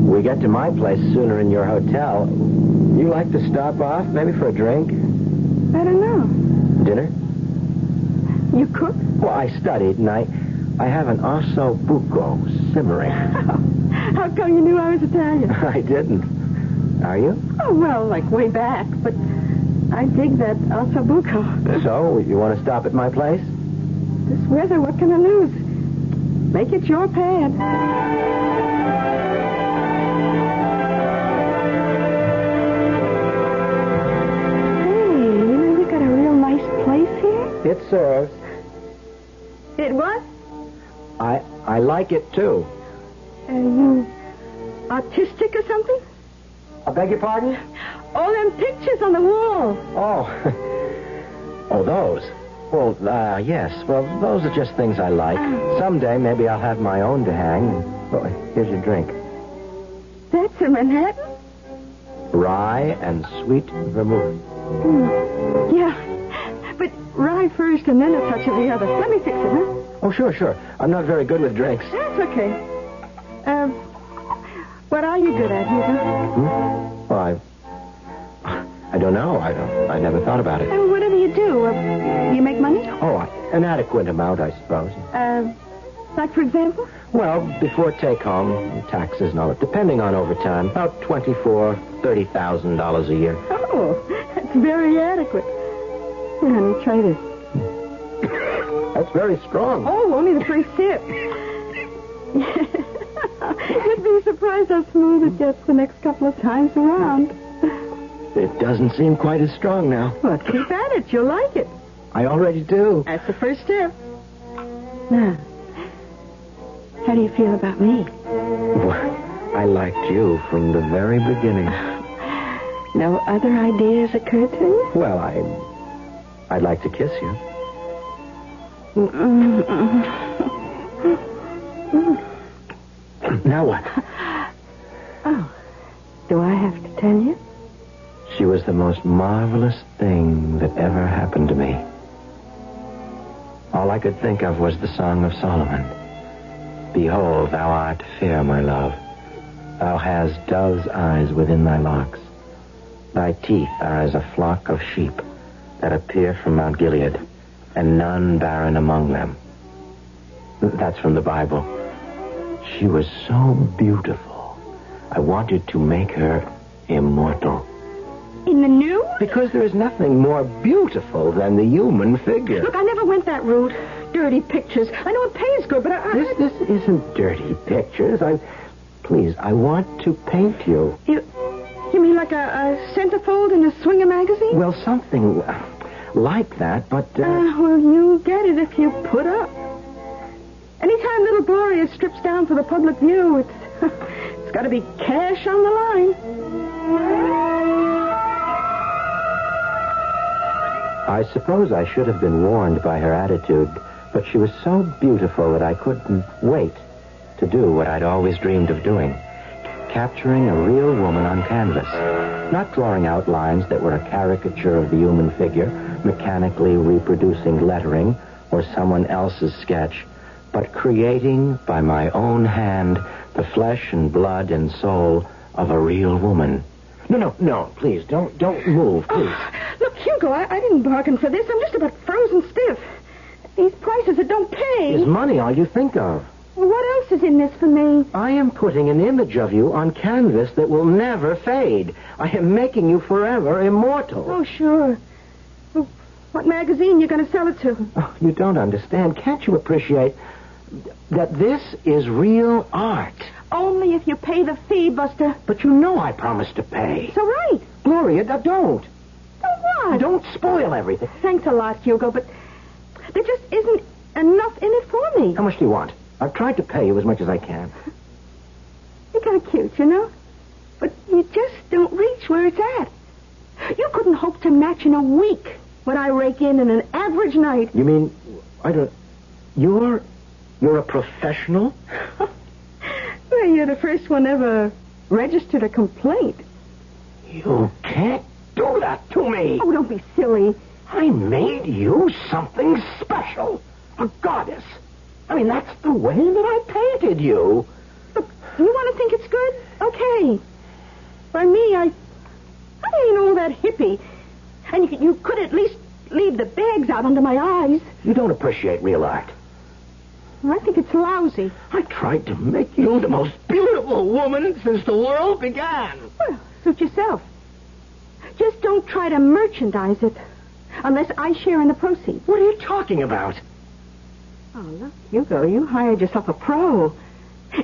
We get to my place sooner in your hotel. You like to stop off, maybe for a drink? I don't know. Dinner? You cook? Well, I studied, and I have an osso buco simmering. How come you knew I was Italian? I didn't. Are you? Oh, well, like way back, but I dig that osso buco. So, you want to stop at my place? This weather, what can I lose? Make it your pad. It serves. It what? I like it, too. You autistic or something? I beg your pardon? All them pictures on the wall. Oh, those. Well, yes. Well, those are just things I like. Someday, maybe I'll have my own to hang. Oh, here's your drink. That's a Manhattan? Rye and sweet vermouth. Yeah. But rye first and then a touch of the other. Let me fix it, huh? Oh, sure. I'm not very good with drinks. That's okay. What are you good at, Hugo? Well, I don't know. I never thought about it. Whatever you do, you make money? Oh, an adequate amount, I suppose. Like, for example? Well, before take-home, taxes and all that, depending on overtime, about $24,000-$30,000 a year. Oh, that's very adequate. Here, honey, try this. That's very strong. Oh, only the first sip. You'd be surprised how smooth it gets the next couple of times around. It doesn't seem quite as strong now. Well, keep at it. You'll like it. I already do. That's the first step. Now, how do you feel about me? Well, I liked you from the very beginning. No other ideas occurred to you? Well, I'd like to kiss you. Now what? Oh, do I have to tell you? She was the most marvelous thing that ever happened to me. All I could think of was the Song of Solomon. Behold, thou art fair, my love. Thou hast dove's eyes within thy locks. Thy teeth are as a flock of sheep that appear from Mount Gilead, and none barren among them. That's from the Bible. She was so beautiful. I wanted to make her immortal. In the nude? Because there is nothing more beautiful than the human figure. Look, I never went that route. Dirty pictures. I know it pays good, but This isn't dirty pictures. Please, I want to paint you. You mean like a centerfold in a swinger magazine? Well, something like that, but... Well, you get it if you put up. Anytime little Gloria strips down for the public view, it's got to be cash on the line. I suppose I should have been warned by her attitude, but she was so beautiful that I couldn't wait to do what I'd always dreamed of doing. Capturing a real woman on canvas. Not drawing out lines that were a caricature of the human figure, mechanically reproducing lettering or someone else's sketch, but creating by my own hand the flesh and blood and soul of a real woman. No, please, don't move, please. Look, Hugo, I didn't bargain for this. I'm just about frozen stiff. These prices that don't pay. Is money all you think of? Well, what else is in this for me? I am putting an image of you on canvas that will never fade. I am making you forever immortal. Oh, sure. Well, what magazine are you going to sell it to? Oh, you don't understand. Can't you appreciate that this is real art? Only if you pay the fee, Buster. But you know I promised to pay. So right. Gloria, don't. So what? Don't spoil everything. Thanks a lot, Hugo, but there just isn't enough in it for me. How much do you want? I've tried to pay you as much as I can. You're kind of cute, you know? But you just don't reach where it's at. You couldn't hope to match in a week what I rake in an average night. You mean, you're a professional? Well, you're the first one ever registered a complaint. You can't do that to me. Oh, don't be silly. I made you something special. A goddess. I mean, that's the way that I painted you. Look, you want to think it's good? Okay. For me, I ain't all that hippie. And you could at least leave the bags out under my eyes. You don't appreciate real art. I think it's lousy. I tried to make you the most beautiful woman since the world began. Well, suit yourself. Just don't try to merchandise it unless I share in the proceeds. What are you talking about? Oh, look, Hugo, you hired yourself a pro.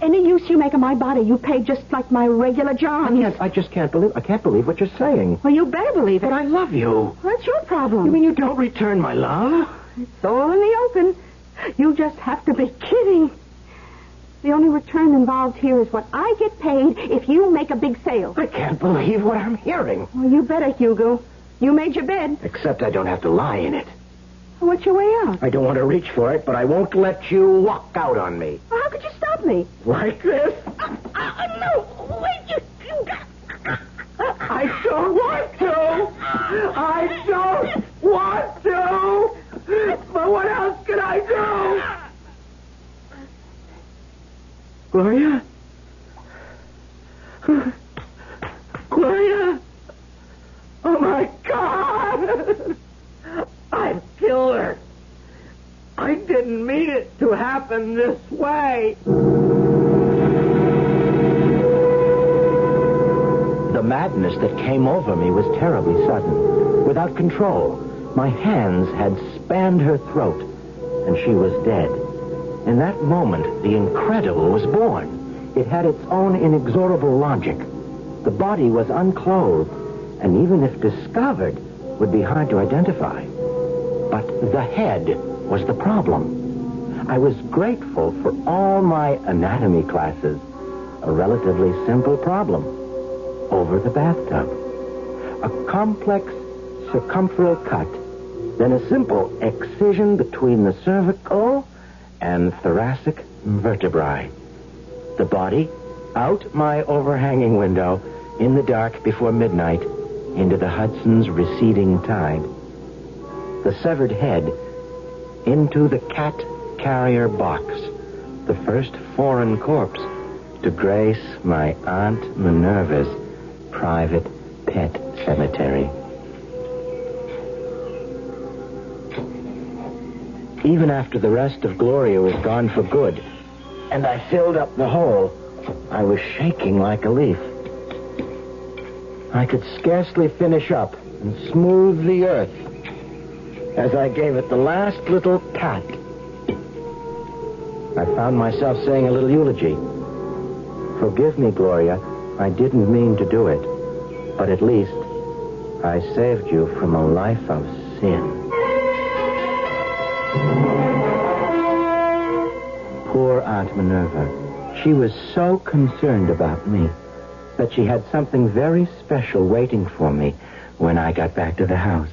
Any use you make of my body, you pay just like my regular job. I can't believe what you're saying. Well, you better believe it. But I love you. That's your problem. You mean you don't return my love? It's all in the open. You just have to be kidding. The only return involved here is what I get paid if you make a big sale. I can't believe what I'm hearing. Well, you better, Hugo. You made your bed. Except I don't have to lie in it. What's your way out? I don't want to reach for it, but I won't let you walk out on me. Well, how could you stop me? Like this? No, wait, you I don't want to. I don't want to. can I do? Gloria? Gloria? Oh, my God! I've killed her. I didn't mean it to happen this way. The madness that came over me was terribly sudden. Without control, my hands had spanned her throat, and she was dead. In that moment, the incredible was born. It had its own inexorable logic. The body was unclothed, and even if discovered, would be hard to identify. But the head was the problem. I was grateful for all my anatomy classes. A relatively simple problem. Over the bathtub. A complex circumferential cut, then a simple excision between the cervical and thoracic vertebrae. The body out my overhanging window in the dark before midnight into the Hudson's receding tide. The severed head into the cat carrier box, the first foreign corpse to grace my Aunt Minerva's private pet cemetery. Even after the rest of Gloria was gone for good, and I filled up the hole, I was shaking like a leaf. I could scarcely finish up and smooth the earth as I gave it the last little pat. I found myself saying a little eulogy. Forgive me, Gloria. I didn't mean to do it. But at least I saved you from a life of sin. Poor Aunt Minerva. She was so concerned about me that she had something very special waiting for me when I got back to the house.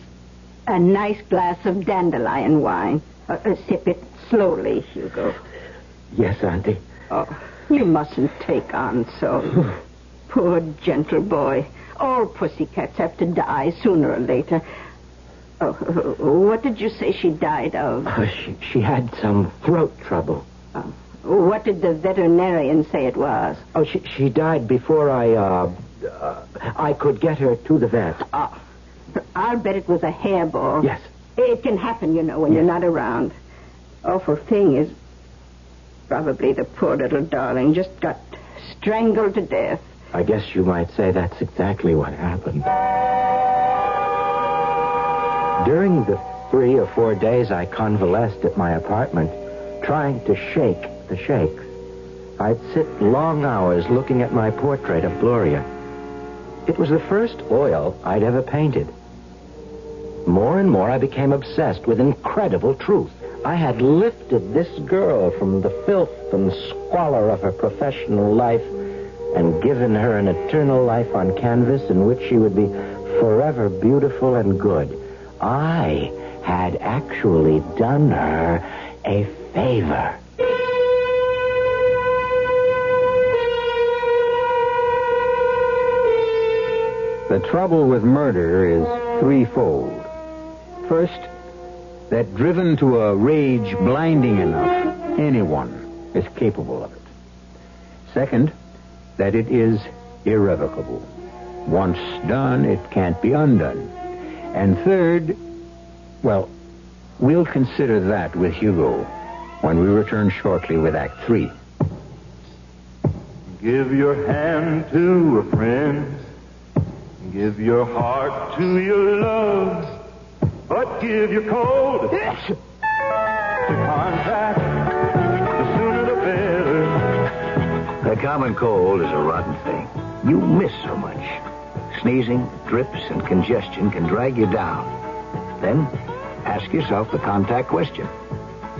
A nice glass of dandelion wine. Sip it slowly, Hugo. Yes, Auntie. Oh, you mustn't take on so. Poor gentle boy. All pussycats have to die sooner or later. Oh, what did you say she died of? She had some throat trouble. What did the veterinarian say it was? Oh, she died before I could get her to the vet. I'll bet it was a hairball. Yes. It can happen, you know, when you're not around. Awful thing is, probably the poor little darling just got strangled to death. I guess you might say that's exactly what happened. During the 3 or 4 days I convalesced at my apartment, trying to shake the shakes, I'd sit long hours looking at my portrait of Gloria. It was the first oil I'd ever painted. More and more I became obsessed with incredible truth. I had lifted this girl from the filth and squalor of her professional life and given her an eternal life on canvas in which she would be forever beautiful and good. I had actually done her a favor. The trouble with murder is threefold. First, that driven to a rage blinding enough, anyone is capable of it. Second, that it is irrevocable. Once done, it can't be undone. And third, well, we'll consider that with Hugo when we return shortly with Act 3. Give your hand to a friend. Give your heart to your love. But give your cold to contact. The sooner the better. The common cold is a rotten thing. You miss so much. Sneezing, drips, and congestion can drag you down. Then ask yourself the contact question.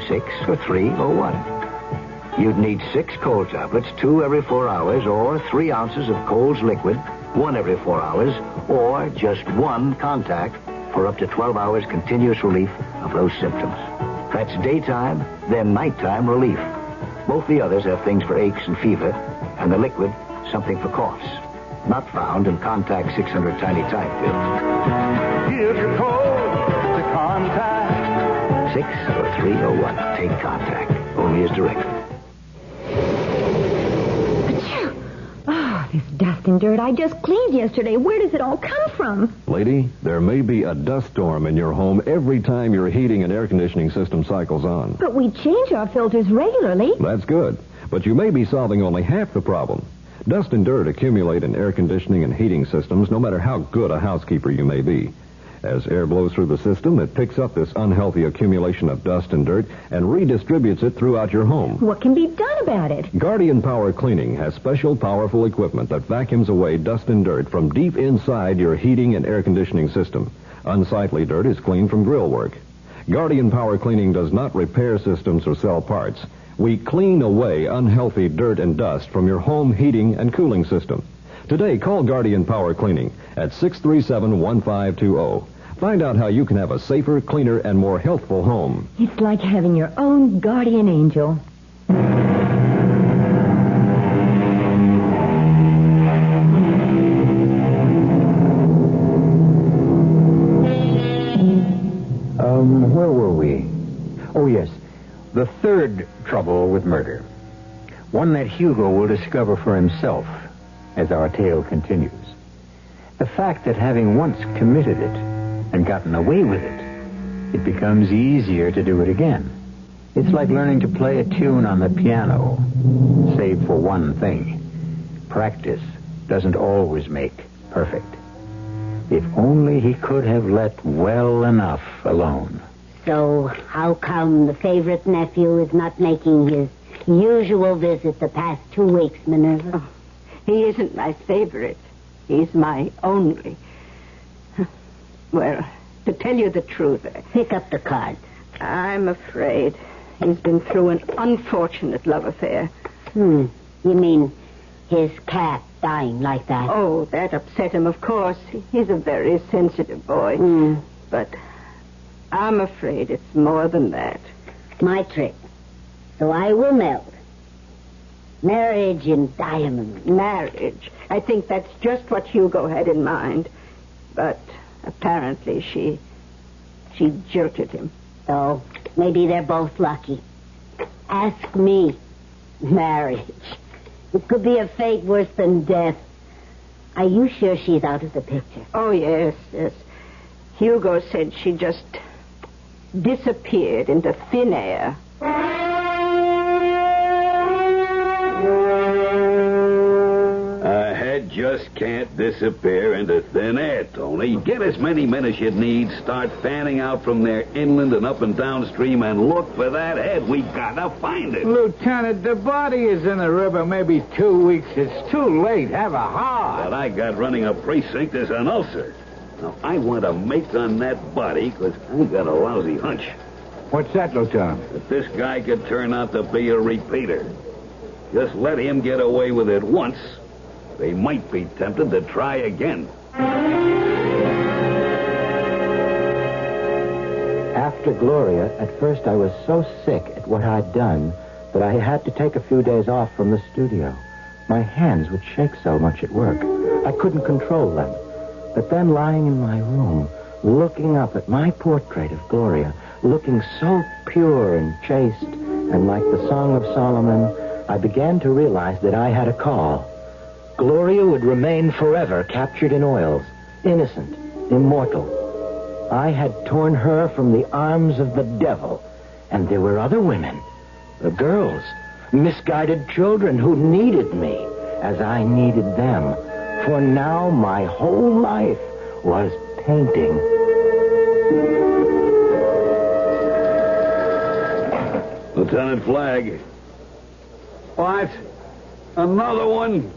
6 or 3 or 1? You'd need 6 cold tablets, 2 every 4 hours, or 3 ounces of Cold's liquid, 1 every 4 hours, or just 1 contact for up to 12 hours continuous relief of those symptoms. That's daytime, then nighttime relief. Both the others have things for aches and fever, and the liquid, something for coughs. Not found in Contact 600 tiny type pills. Give your cold to contact. 6 or 3 or what? Take contact. Only as directed. Oh, this dust and dirt I just cleaned yesterday. Where does it all come from? Lady, there may be a dust storm in your home every time your heating and air conditioning system cycles on. But we change our filters regularly. That's good. But you may be solving only half the problem. Dust and dirt accumulate in air conditioning and heating systems no matter how good a housekeeper you may be. As air blows through the system, it picks up this unhealthy accumulation of dust and dirt and redistributes it throughout your home. What can be done about it? Guardian Power Cleaning has special powerful equipment that vacuums away dust and dirt from deep inside your heating and air conditioning system. Unsightly dirt is cleaned from grill work. Guardian Power Cleaning does not repair systems or sell parts. We clean away unhealthy dirt and dust from your home heating and cooling system. Today, call Guardian Power Cleaning at 637-1520. Find out how you can have a safer, cleaner, and more healthful home. It's like having your own guardian angel. Where were we? Oh, yes. The third trouble with murder. One that Hugo will discover for himself as our tale continues. The fact that having once committed it and gotten away with it, it becomes easier to do it again. It's like learning to play a tune on the piano, save for one thing. Practice doesn't always make perfect. If only he could have let well enough alone. So, how come the favorite nephew is not making his usual visit the past 2 weeks, Minerva? Oh, he isn't my favorite. He's my only. Well, to tell you the truth... Pick up the card. I'm afraid he's been through an unfortunate love affair. You mean his cat dying like that? Oh, that upset him, of course. He's a very sensitive boy. But I'm afraid it's more than that. My trick. So I will melt. Marriage in diamonds. Marriage. I think that's just what Hugo had in mind. But apparently she jilted him. So maybe they're both lucky. Ask me. Marriage. It could be a fate worse than death. Are you sure she's out of the picture? Oh, yes. Hugo said she just disappeared into thin air. A head just can't disappear into thin air, Tony. Get as many men as you need, start fanning out from there inland and up and downstream, and look for that head. We gotta find it. Lieutenant, the body is in the river maybe 2 weeks. It's too late. Have a heart. What I got running a precinct is an ulcer. Now, I want to make on that body because I got a lousy hunch. What's that, Lieutenant? That this guy could turn out to be a repeater. Just let him get away with it once. They might be tempted to try again. After Gloria, at first I was so sick at what I'd done that I had to take a few days off from the studio. My hands would shake so much at work. I couldn't control them. But then lying in my room, looking up at my portrait of Gloria, looking so pure and chaste, and like the Song of Solomon, I began to realize that I had a call. Gloria would remain forever captured in oils, innocent, immortal. I had torn her from the arms of the devil, and there were other women, girls, misguided children who needed me as I needed them. For now my whole life was painting. Lieutenant Flagg. What? Another one?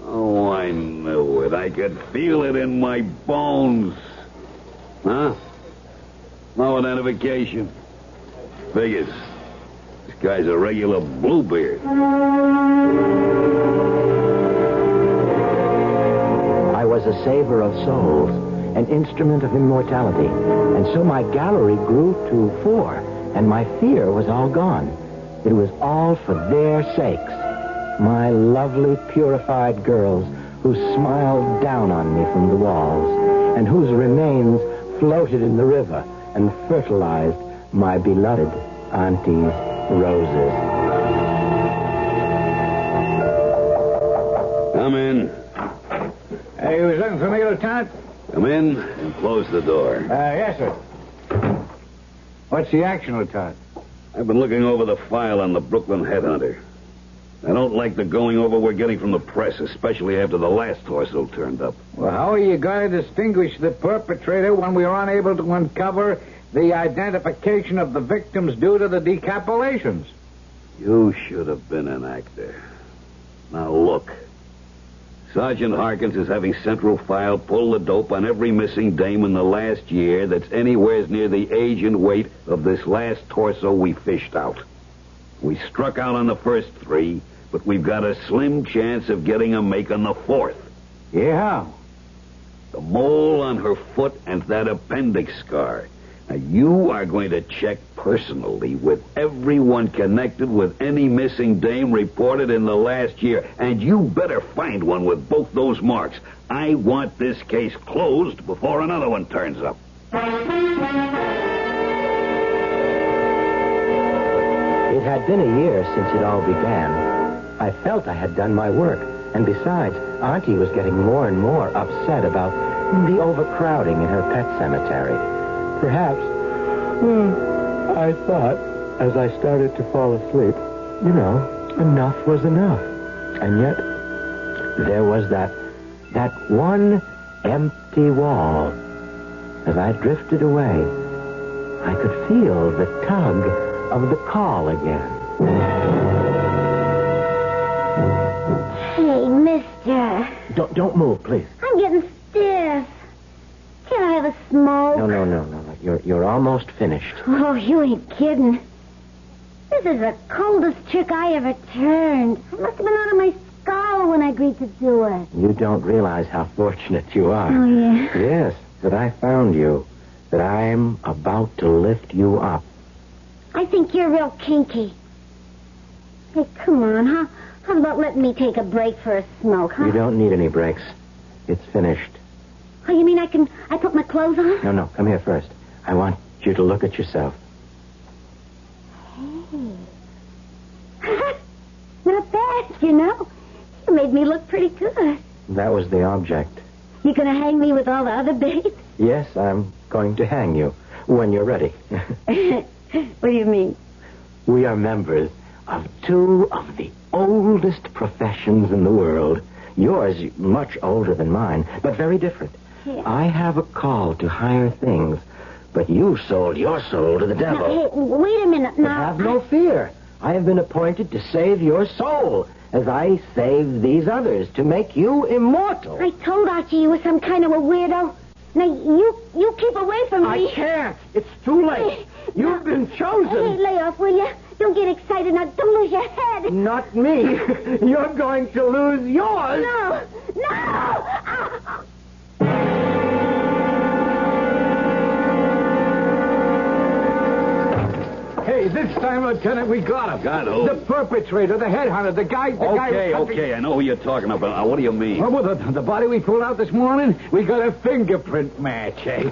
Oh, I knew it. I could feel it in my bones. Huh? No identification. Figures. This guy's a regular Bluebeard. I was a saver of souls, an instrument of immortality, and so my gallery grew to 4, and my fear was all gone. It was all for their sakes. My lovely, purified girls who smiled down on me from the walls, and whose remains floated in the river and fertilized my beloved Auntie's roses. Come in. Hey, you was looking for me, Lieutenant? Come in and close the door. Yes, sir. What's the action, Lieutenant? I've been looking over the file on the Brooklyn headhunter. I don't like the going over we're getting from the press, especially after the last torso turned up. Well, how are you going to distinguish the perpetrator when we are unable to uncover the identification of the victims due to the decapitations? You should have been an actor. Now look. Sergeant Harkins is having Central File pull the dope on every missing dame in the last year that's anywhere near the age and weight of this last torso we fished out. We struck out on the first 3, but we've got a slim chance of getting a make on the 4th. Yeah. The mole on her foot and that appendix scar. Now, you are going to check personally with everyone connected with any missing dame reported in the last year. And you better find one with both those marks. I want this case closed before another one turns up. It had been a year since it all began. I felt I had done my work. And besides, Auntie was getting more and more upset about the overcrowding in her pet cemetery. Perhaps, I thought, as I started to fall asleep, enough was enough. And yet, there was that one empty wall. As I drifted away, I could feel the tug of the call again. Hey, mister. Don't move, please. I'm getting stiff. Can I have a smoke? No. You're almost finished. Oh, you ain't kidding. This is the coldest trick I ever turned. I must have been out of my skull when I agreed to do it. You don't realize how fortunate you are. Oh, yeah? Yes, that I found you. That I'm about to lift you up. I think you're real kinky. Hey, come on, huh? How about letting me take a break for a smoke, huh? You don't need any breaks. It's finished. Oh, you mean I put my clothes on? No, come here first. I want you to look at yourself. Hey. Not bad, You made me look pretty good. That was the object. You gonna hang me with all the other babes? Yes, I'm going to hang you when you're ready. What do you mean? We are members of 2 of the oldest professions in the world. Yours much older than mine, but very different. Yeah. I have a call to higher things, but you sold your soul to the devil. Now, hey, wait a minute now. But have no fear. I have been appointed to save your soul, as I saved these others, to make you immortal. I told Archie you were some kind of a weirdo. Now, you keep away from me. I can't. It's too late. You've been chosen. Hey, lay off, will you? Don't get excited. Now, don't lose your head. Not me. You're going to lose yours. No. Hey, this time, Lieutenant, we got him. Got who? The perpetrator, the headhunter, the guy... Okay, I know who you're talking about. Now, what do you mean? Well, the body we pulled out this morning, we got a fingerprint match, eh?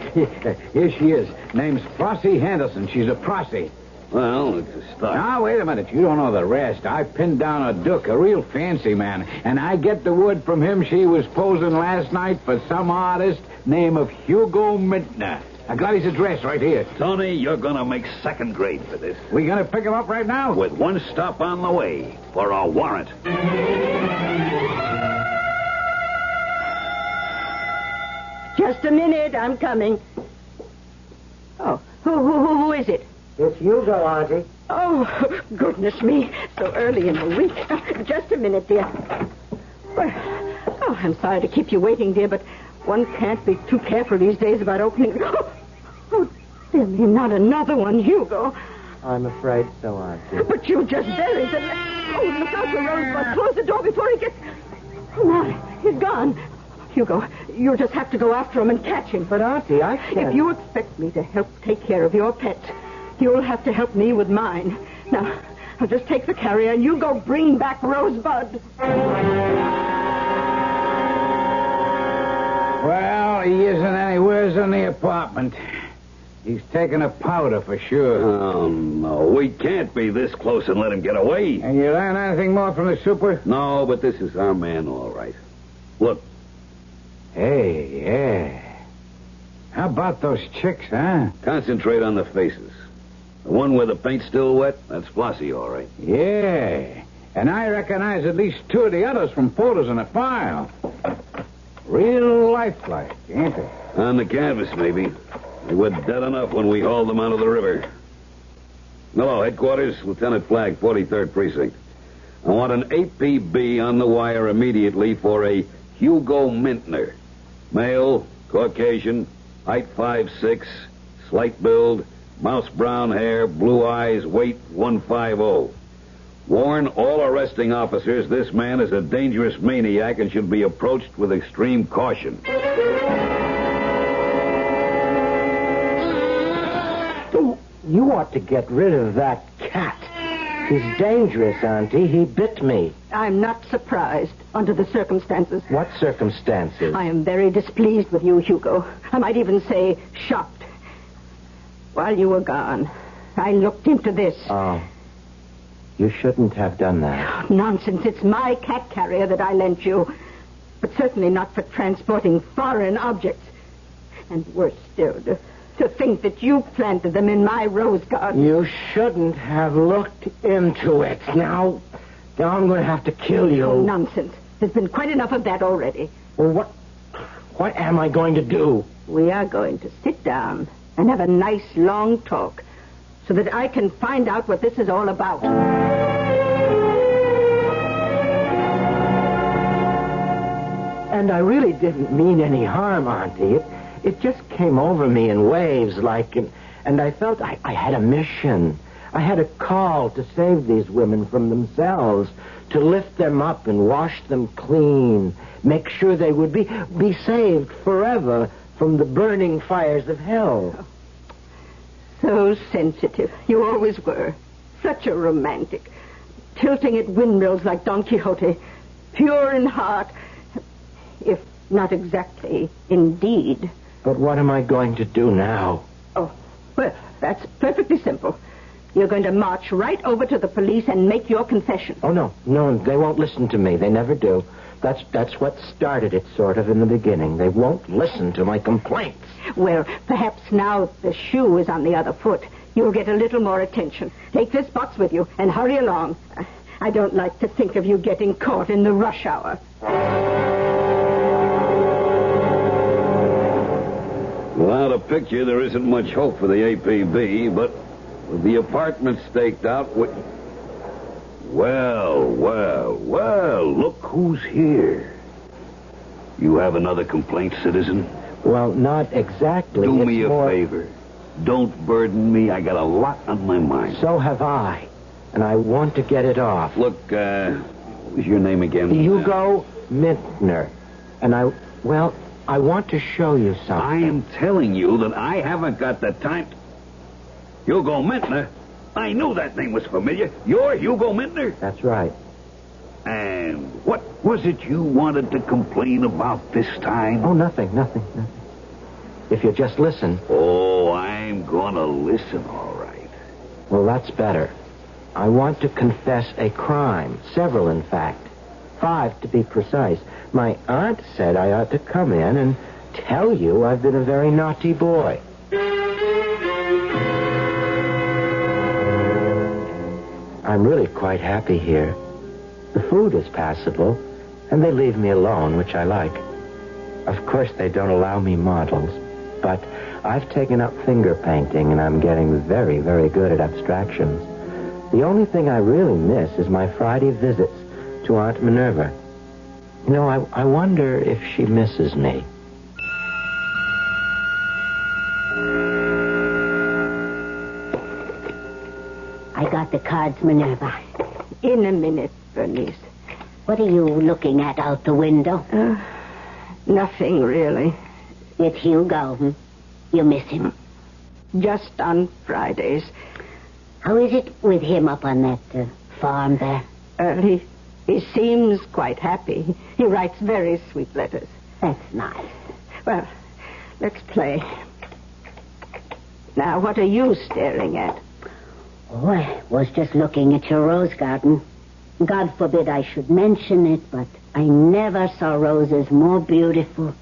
Here she is. Name's Flossie Henderson. She's a prossy. Well, it's a start. Now, wait a minute. You don't know the rest. I pinned down a Duke, a real fancy man, and I get the word from him she was posing last night for some artist named of Hugo Mintner. I got his address right here. Tony, you're going to make second grade for this. We going to pick him up right now? With one stop on the way for a warrant. Just a minute. I'm coming. Oh, who is it? It's Hugo, Auntie. Oh, goodness me. So early in the week. Just a minute, dear. Well, I'm sorry to keep you waiting, dear, but one can't be too careful these days about opening... Oh, dear me, not another one, Hugo. I'm afraid so, Auntie. But you just buried the... Oh, look out for Rosebud. Close the door before he gets... Oh, my, he's gone. Hugo, you'll just have to go after him and catch him. But, Auntie, I can't... If you expect me to help take care of your pet, you'll have to help me with mine. Now, I'll just take the carrier and you go bring back Rosebud. Well, he isn't anywhere in the apartment. He's taking a powder for sure. Oh, no. We can't be this close and let him get away. And you learn anything more from the super? No, but this is our man, all right. Look. Hey, yeah. How about those chicks, huh? Concentrate on the faces. The one where the paint's still wet, that's Flossie, all right. Yeah. And I recognize at least two of the others from photos in the file. Real lifelike, ain't they? On the canvas, maybe. They were dead enough when we hauled them out of the river. Hello, headquarters, Lieutenant Flagg, 43rd Precinct. I want an APB on the wire immediately for a Hugo Mintner. Male, Caucasian, height 5'6", slight build, mouse brown hair, blue eyes, weight 150. Warn all arresting officers this man is a dangerous maniac and should be approached with extreme caution. You ought to get rid of that cat. He's dangerous, Auntie. He bit me. I'm not surprised under the circumstances. What circumstances? I am very displeased with you, Hugo. I might even say shocked. While you were gone, I looked into this. Oh. You shouldn't have done that. Nonsense. It's my cat carrier that I lent you. But certainly not for transporting foreign objects. And worse still, to think that you planted them in my rose garden. You shouldn't have looked into it. Now I'm going to have to kill you. Oh, nonsense. There's been quite enough of that already. Well, what am I going to do? We are going to sit down and have a nice long talk so that I can find out what this is all about. And I really didn't mean any harm, Auntie. It just came over me in waves, and I felt I had a mission. I had a call to save these women from themselves, to lift them up and wash them clean, make sure they would be saved forever from the burning fires of hell. So sensitive. You always were. Such a romantic. Tilting at windmills like Don Quixote. Pure in heart. If not exactly in deed. But what am I going to do now? Oh, well, that's perfectly simple. You're going to march right over to the police and make your confession. Oh, no, they won't listen to me. They never do. That's what started it, sort of, in the beginning. They won't listen to my complaints. Well, perhaps now the shoe is on the other foot, you'll get a little more attention. Take this box with you and hurry along. I don't like to think of you getting caught in the rush hour. Without a picture, there isn't much hope for the APB, but with the apartment staked out, Well, look who's here. You have another complaint, citizen? Well, not exactly. Do me a favor. Don't burden me. I got a lot on my mind. So have I, and I want to get it off. Look, what was your name again? Hugo Mintner. And I want to show you something. I am telling you that I haven't got the time. Hugo Mintner? I knew that name was familiar. You're Hugo Mintner? That's right. And what was it you wanted to complain about this time? Oh, nothing. If you just listen. Oh, I'm gonna listen, all right. Well, that's better. I want to confess a crime. Several, in fact. 5, to be precise. My aunt said I ought to come in and tell you I've been a very naughty boy. I'm really quite happy here. The food is passable, and they leave me alone, which I like. Of course, they don't allow me models, but I've taken up finger painting, and I'm getting very, very good at abstractions. The only thing I really miss is my Friday visits to Aunt Minerva. You know, I wonder if she misses me. I got the cards, Minerva. In a minute, Bernice. What are you looking at out the window? Nothing, really. It's Hugo. You miss him? Just on Fridays. How is it with him up on that farm there? He seems quite happy. He writes very sweet letters. That's nice. Well, let's play. Now, what are you staring at? Oh, I was just looking at your rose garden. God forbid I should mention it, but I never saw roses more beautiful.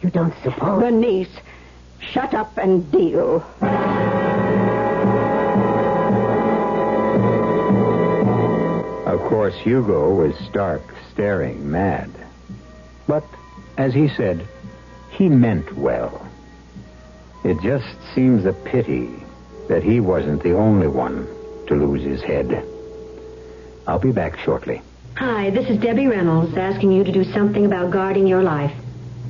You don't suppose... Bernice, shut up and deal. Of course, Hugo was stark, staring mad. But, as he said, he meant well. It just seems a pity that he wasn't the only one to lose his head. I'll be back shortly. Hi, this is Debbie Reynolds asking you to do something about guarding your life.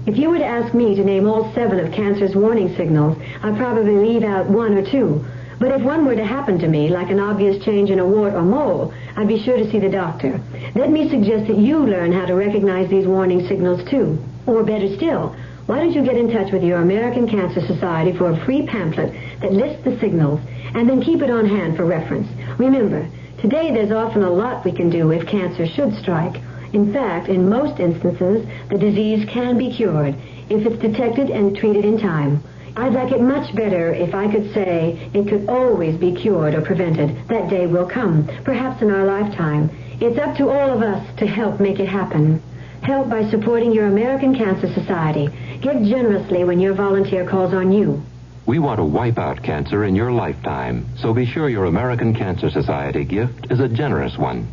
If you were to ask me to name all 7 of cancer's warning signals, I'd probably leave out 1 or 2. But if one were to happen to me, like an obvious change in a wart or mole, I'd be sure to see the doctor. Let me suggest that you learn how to recognize these warning signals, too. Or better still, why don't you get in touch with your American Cancer Society for a free pamphlet that lists the signals, and then keep it on hand for reference. Remember, today there's often a lot we can do if cancer should strike. In fact, in most instances, the disease can be cured if it's detected and treated in time. I'd like it much better if I could say it could always be cured or prevented. That day will come, perhaps in our lifetime. It's up to all of us to help make it happen. Help by supporting your American Cancer Society. Give generously when your volunteer calls on you. We want to wipe out cancer in your lifetime, so be sure your American Cancer Society gift is a generous one.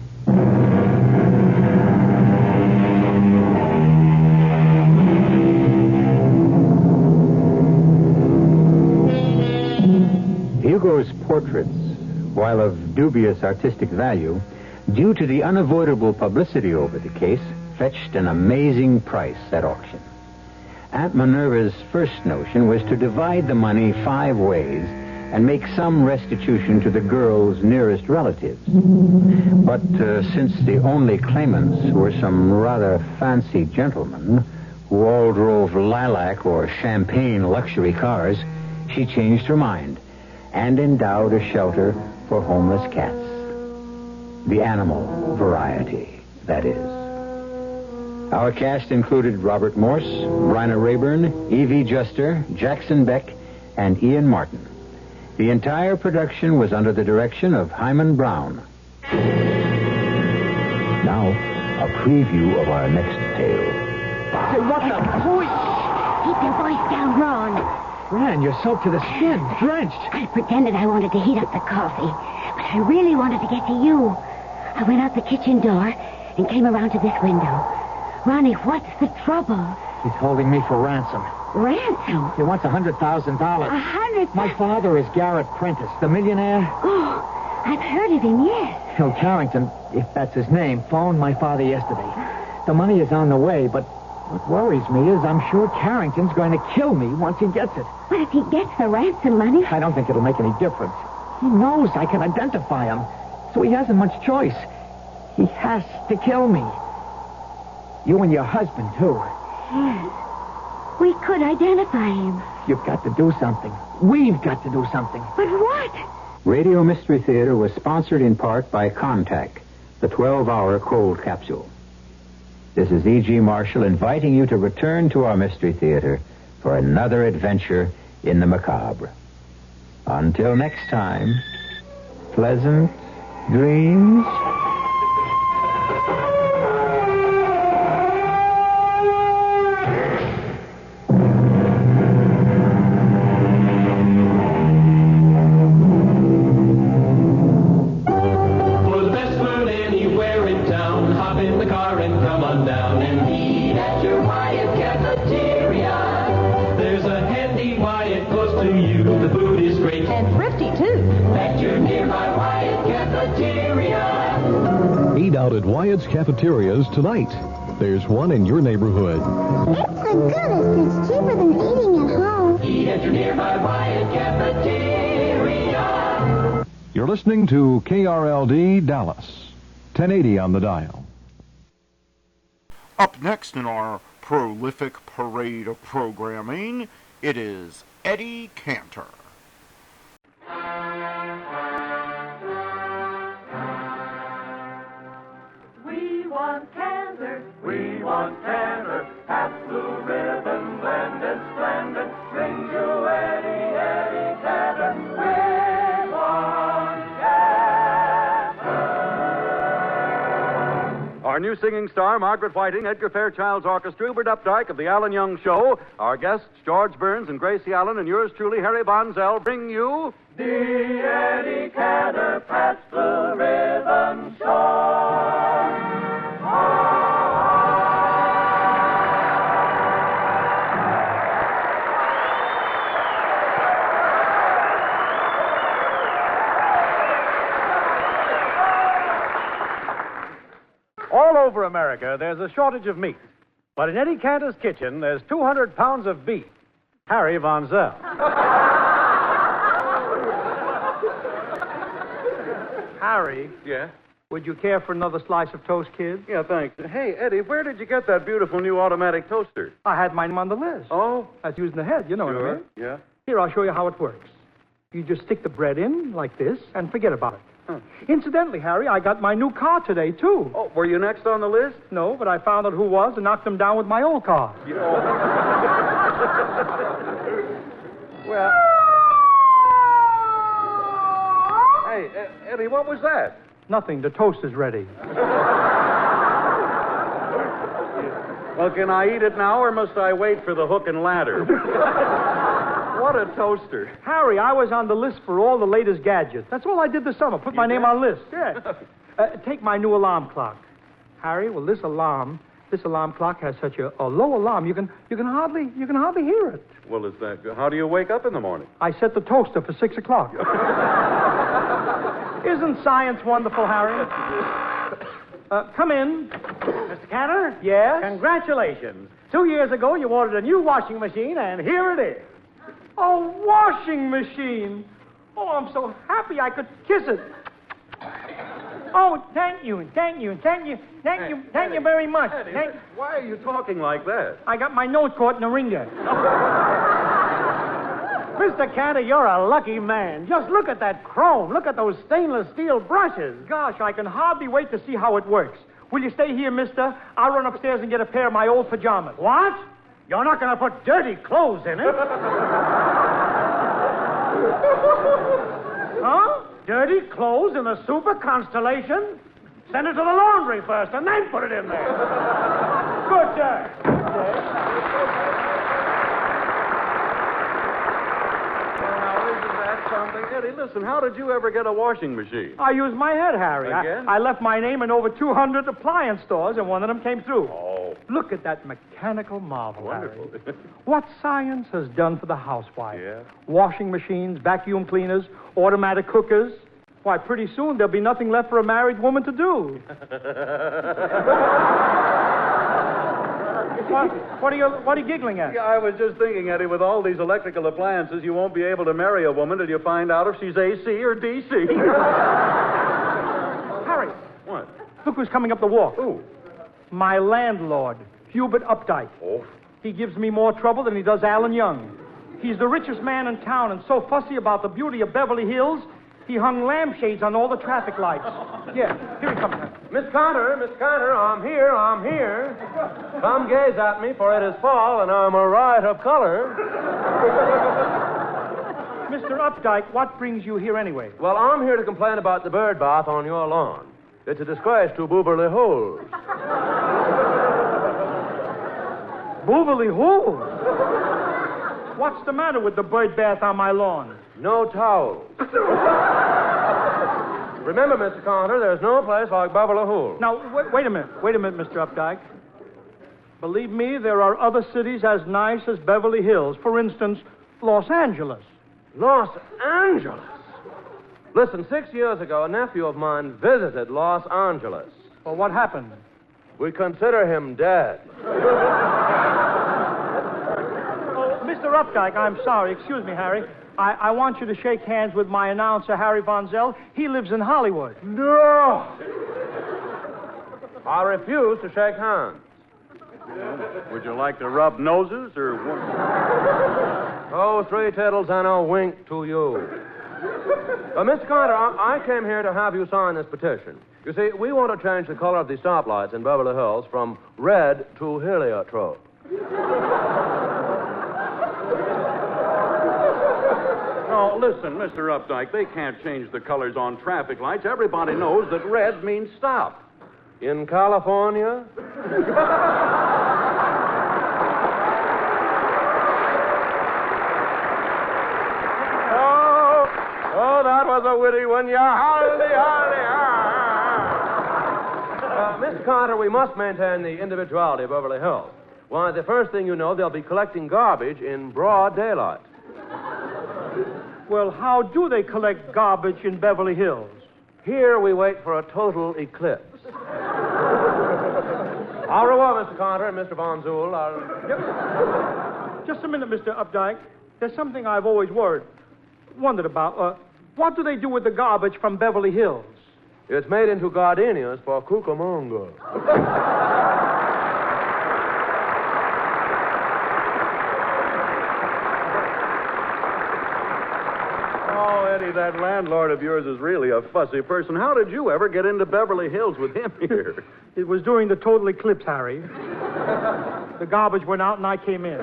Hugo's portraits, while of dubious artistic value, due to the unavoidable publicity over the case, fetched an amazing price at auction. Aunt Minerva's first notion was to divide the money 5 ways and make some restitution to the girl's nearest relatives. But since the only claimants were some rather fancy gentlemen who all drove lilac or champagne luxury cars, she changed her mind and endowed a shelter for homeless cats. The animal variety, that is. Our cast included Robert Morse, Bryna Rayburn, Evie Juster, Jackson Beck, and Ian Martin. The entire production was under the direction of Hyman Brown. Now, a preview of our next tale. Hey, what the? Keep your voice down, Ron. Ran, you're soaked to the skin, drenched. I pretended I wanted to heat up the coffee, but I really wanted to get to you. I went out the kitchen door and came around to this window. Ronnie, what's the trouble? He's holding me for ransom. Ransom? He wants $100,000. $100,000? My father is Garrett Prentice, the millionaire. Oh, I've heard of him, yes. Hill Carrington, if that's his name, phoned my father yesterday. The money is on the way, but what worries me is I'm sure Carrington's going to kill me once he gets it. But if he gets the ransom money... I don't think it'll make any difference. He knows I can identify him, so he hasn't much choice. He has to kill me. You and your husband, too. Yes. We could identify him. You've got to do something. We've got to do something. But what? Radio Mystery Theater was sponsored in part by Contact, the 12-hour cold capsule. This is E.G. Marshall inviting you to return to our Mystery Theater for another adventure in the macabre. Until next time, pleasant dreams. Cafeterias tonight. There's one in your neighborhood. It's the goodest. It's cheaper than eating at home. Eat at your nearby Wyatt Cafeteria. You're listening to KRLD Dallas, 1080 on the dial. Up next in our prolific parade of programming, it is Eddie Cantor. We want Cantor, half blue ribbon blended splendid, brings you Eddie new singing star, Margaret Whiting, Edgar Fairchild's orchestra, Hubert Updike of the Alan Young Show, our guests, George Burns and Gracie Allen, and yours truly, Harry Von Zell, bring you... The Eddie Cantor Pat's Blue Ribbon Song. All over America, there's a shortage of meat. But in Eddie Cantor's kitchen, there's 200 pounds of beef. Harry Von Zell. Harry? Yeah? Would you care for another slice of toast, kid? Yeah, thanks. Hey, Eddie, where did you get that beautiful new automatic toaster? I had mine on the list. Oh? That's using the head, you know what I mean? Yeah. Here, I'll show you how it works. You just stick the bread in, like this, and forget about it. Incidentally, Harry, I got my new car today, too. Oh, were you next on the list? No, but I found out who was and knocked him down with my old car. Well... Hey, Eddie, what was that? Nothing. The toast is ready. Well, can I eat it now, or must I wait for the hook and ladder? What a toaster. Harry, I was on the list for all the latest gadgets. That's all I did this summer. Put my name on list. Yeah. Take my new alarm clock. Harry, well, this alarm clock has such a low alarm, you can hardly hear it. Well, is that good? How do you wake up in the morning? I set the toaster for 6 o'clock. Isn't science wonderful, Harry? Come in. Mr. Cantor? Yes? Congratulations. 2 years ago, you ordered a new washing machine, and here it is. A washing machine. Oh, I'm so happy I could kiss it. Oh, thank you very much. Eddie, why are you talking like that? I got my nose caught in a ringer. Mr. Cantor, you're a lucky man. Just look at that chrome. Look at those stainless steel brushes. Gosh, I can hardly wait to see how it works. Will you stay here, mister? I'll run upstairs and get a pair of my old pajamas. What? You're not going to put dirty clothes in it. Huh? Dirty clothes in the Super Constellation? Send it to the laundry first and then put it in there. Good day. Something. Eddie, listen, how did you ever get a washing machine? I used my head, Harry. Again? I left my name in over 200 appliance stores, and one of them came through. Oh. Look at that mechanical marvel, Wonderful. Harry. What science has done for the housewife. Yeah. Washing machines, vacuum cleaners, automatic cookers. Why, pretty soon there'll be nothing left for a married woman to do. What are you giggling at? Yeah, I was just thinking, Eddie, with all these electrical appliances, you won't be able to marry a woman till you find out if she's AC or DC. Harry. What? Look who's coming up the walk. Who? My landlord, Hubert Updike. Oh? He gives me more trouble than he does Alan Young. He's the richest man in town and so fussy about the beauty of Beverly Hills, he hung lampshades on all the traffic lights. Yeah, here he comes. Miss Cantor, I'm here. Come gaze at me, for it is fall, and I'm a riot of color. Mr. Updike, what brings you here anyway? Well, I'm here to complain about the bird bath on your lawn. It's a disgrace to Booberly Holes. Booberly Holes? What's the matter with the bird bath on my lawn? No towels. Remember, Mr. Cantor, there's no place like Beverly Hills. Now, wait a minute, Mr. Updike. Believe me, there are other cities as nice as Beverly Hills. For instance, Los Angeles. Los Angeles? Listen, 6 years ago, a nephew of mine visited Los Angeles. Well, what happened? We consider him dead. Oh, Mr. Updike, I'm sorry. Excuse me, Harry. I want you to shake hands with my announcer, Harry Von Zell. He lives in Hollywood. No! I refuse to shake hands. Would you like to rub noses or what? Oh, 3 tittles and a wink to you. Mr. Cantor, I came here to have you sign this petition. You see, we want to change the color of the stoplights in Beverly Hills from red to heliotrope. No, listen, Mr. Updike, they can't change the colors on traffic lights. Everybody knows that red means stop. In California? Oh, that was a witty one. Yeah, howdy. Mr. Cantor, we must maintain the individuality of Beverly Hills. Why, the first thing you know, they'll be collecting garbage in broad daylight. Well, how do they collect garbage in Beverly Hills? Here we wait for a total eclipse. Au revoir, Mr. Cantor and Mr. Von Zuhl. Just a minute, Mr. Updike. There's something I've always wondered about. What do they do with the garbage from Beverly Hills? It's made into gardenias for Cucamonga. Oh, Eddie, that landlord of yours is really a fussy person. How did you ever get into Beverly Hills with him here? It was during the total eclipse, Harry. The garbage went out and I came in.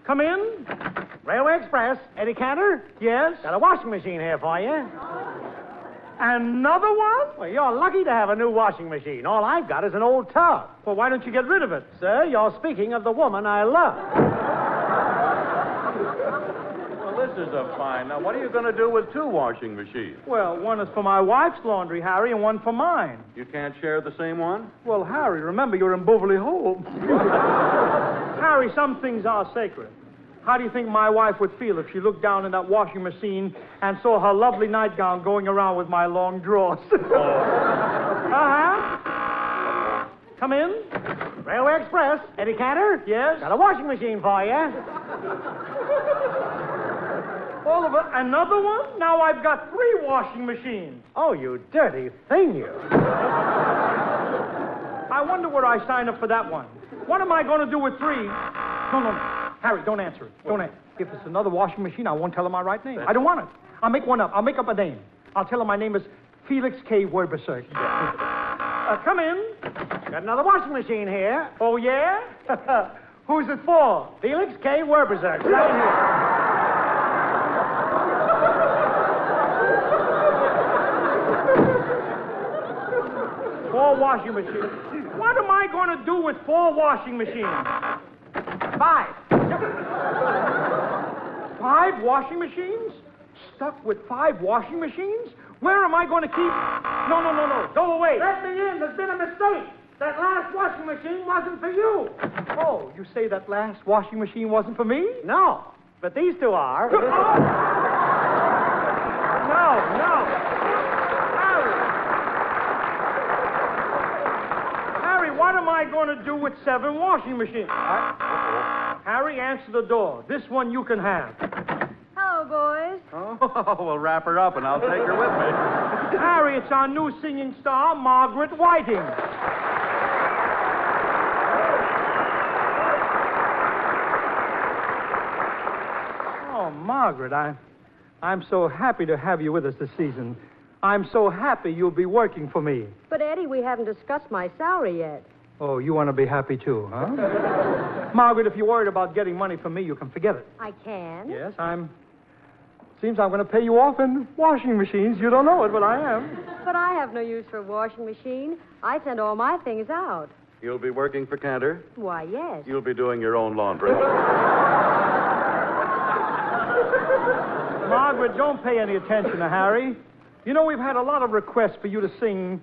Come in. Railway Express. Eddie Cantor? Yes? Got a washing machine here for you. Another one? Well, you're lucky to have a new washing machine. All I've got is an old tub. Well, why don't you get rid of it? Sir, you're speaking of the woman I love. Well, this is a fine. Now, what are you going to do with two washing machines? Well, one is for my wife's laundry, Harry, and one for mine. You can't share the same one? Well, Harry, remember you're in Beverly Hills. Harry, some things are sacred. How do you think my wife would feel if she looked down in that washing machine and saw her lovely nightgown going around with my long drawers? Uh-huh. Come in. Railway Express. Eddie Cantor? Yes? Got a washing machine for you. Oliver, another one? Now I've got 3 washing machines. Oh, you dirty thing, you. I wonder where I signed up for that one. What am I going to do with 3? No. Harry, don't answer it. Don't answer. If it's another washing machine, I won't tell him my right name. I don't want it. I'll make one up. I'll make up a name. I'll tell him my name is Felix K. Werberserk. Come in. Got another washing machine here. Oh, yeah? Who's it for? Felix K. Werberserk. Right here. 4 washing machines. What am I going to do with 4 washing machines? 5. 5 washing machines? Stuck with 5 washing machines? Where am I going to keep... No. Go away. Let me in. There's been a mistake. That last washing machine wasn't for you. Oh, you say that last washing machine wasn't for me? No. But these 2 are. No. Harry, what am I going to do with 7 washing machines? Harry, answer the door. This one you can have. Hello, boys. Oh, well, wrap her up and I'll take her with me. Harry, it's our new singing star, Margaret Whiting. Oh, Margaret, I'm so happy to have you with us this season. I'm so happy you'll be working for me. But, Eddie, we haven't discussed my salary yet. Oh, you want to be happy, too, huh? Margaret, if you're worried about getting money from me, you can forget it. I can? Yes, Seems I'm going to pay you off in washing machines. You don't know it, but I am. But I have no use for a washing machine. I send all my things out. You'll be working for Cantor? Why, yes. You'll be doing your own laundry. Margaret, don't pay any attention to Harry. You know, we've had a lot of requests for you to sing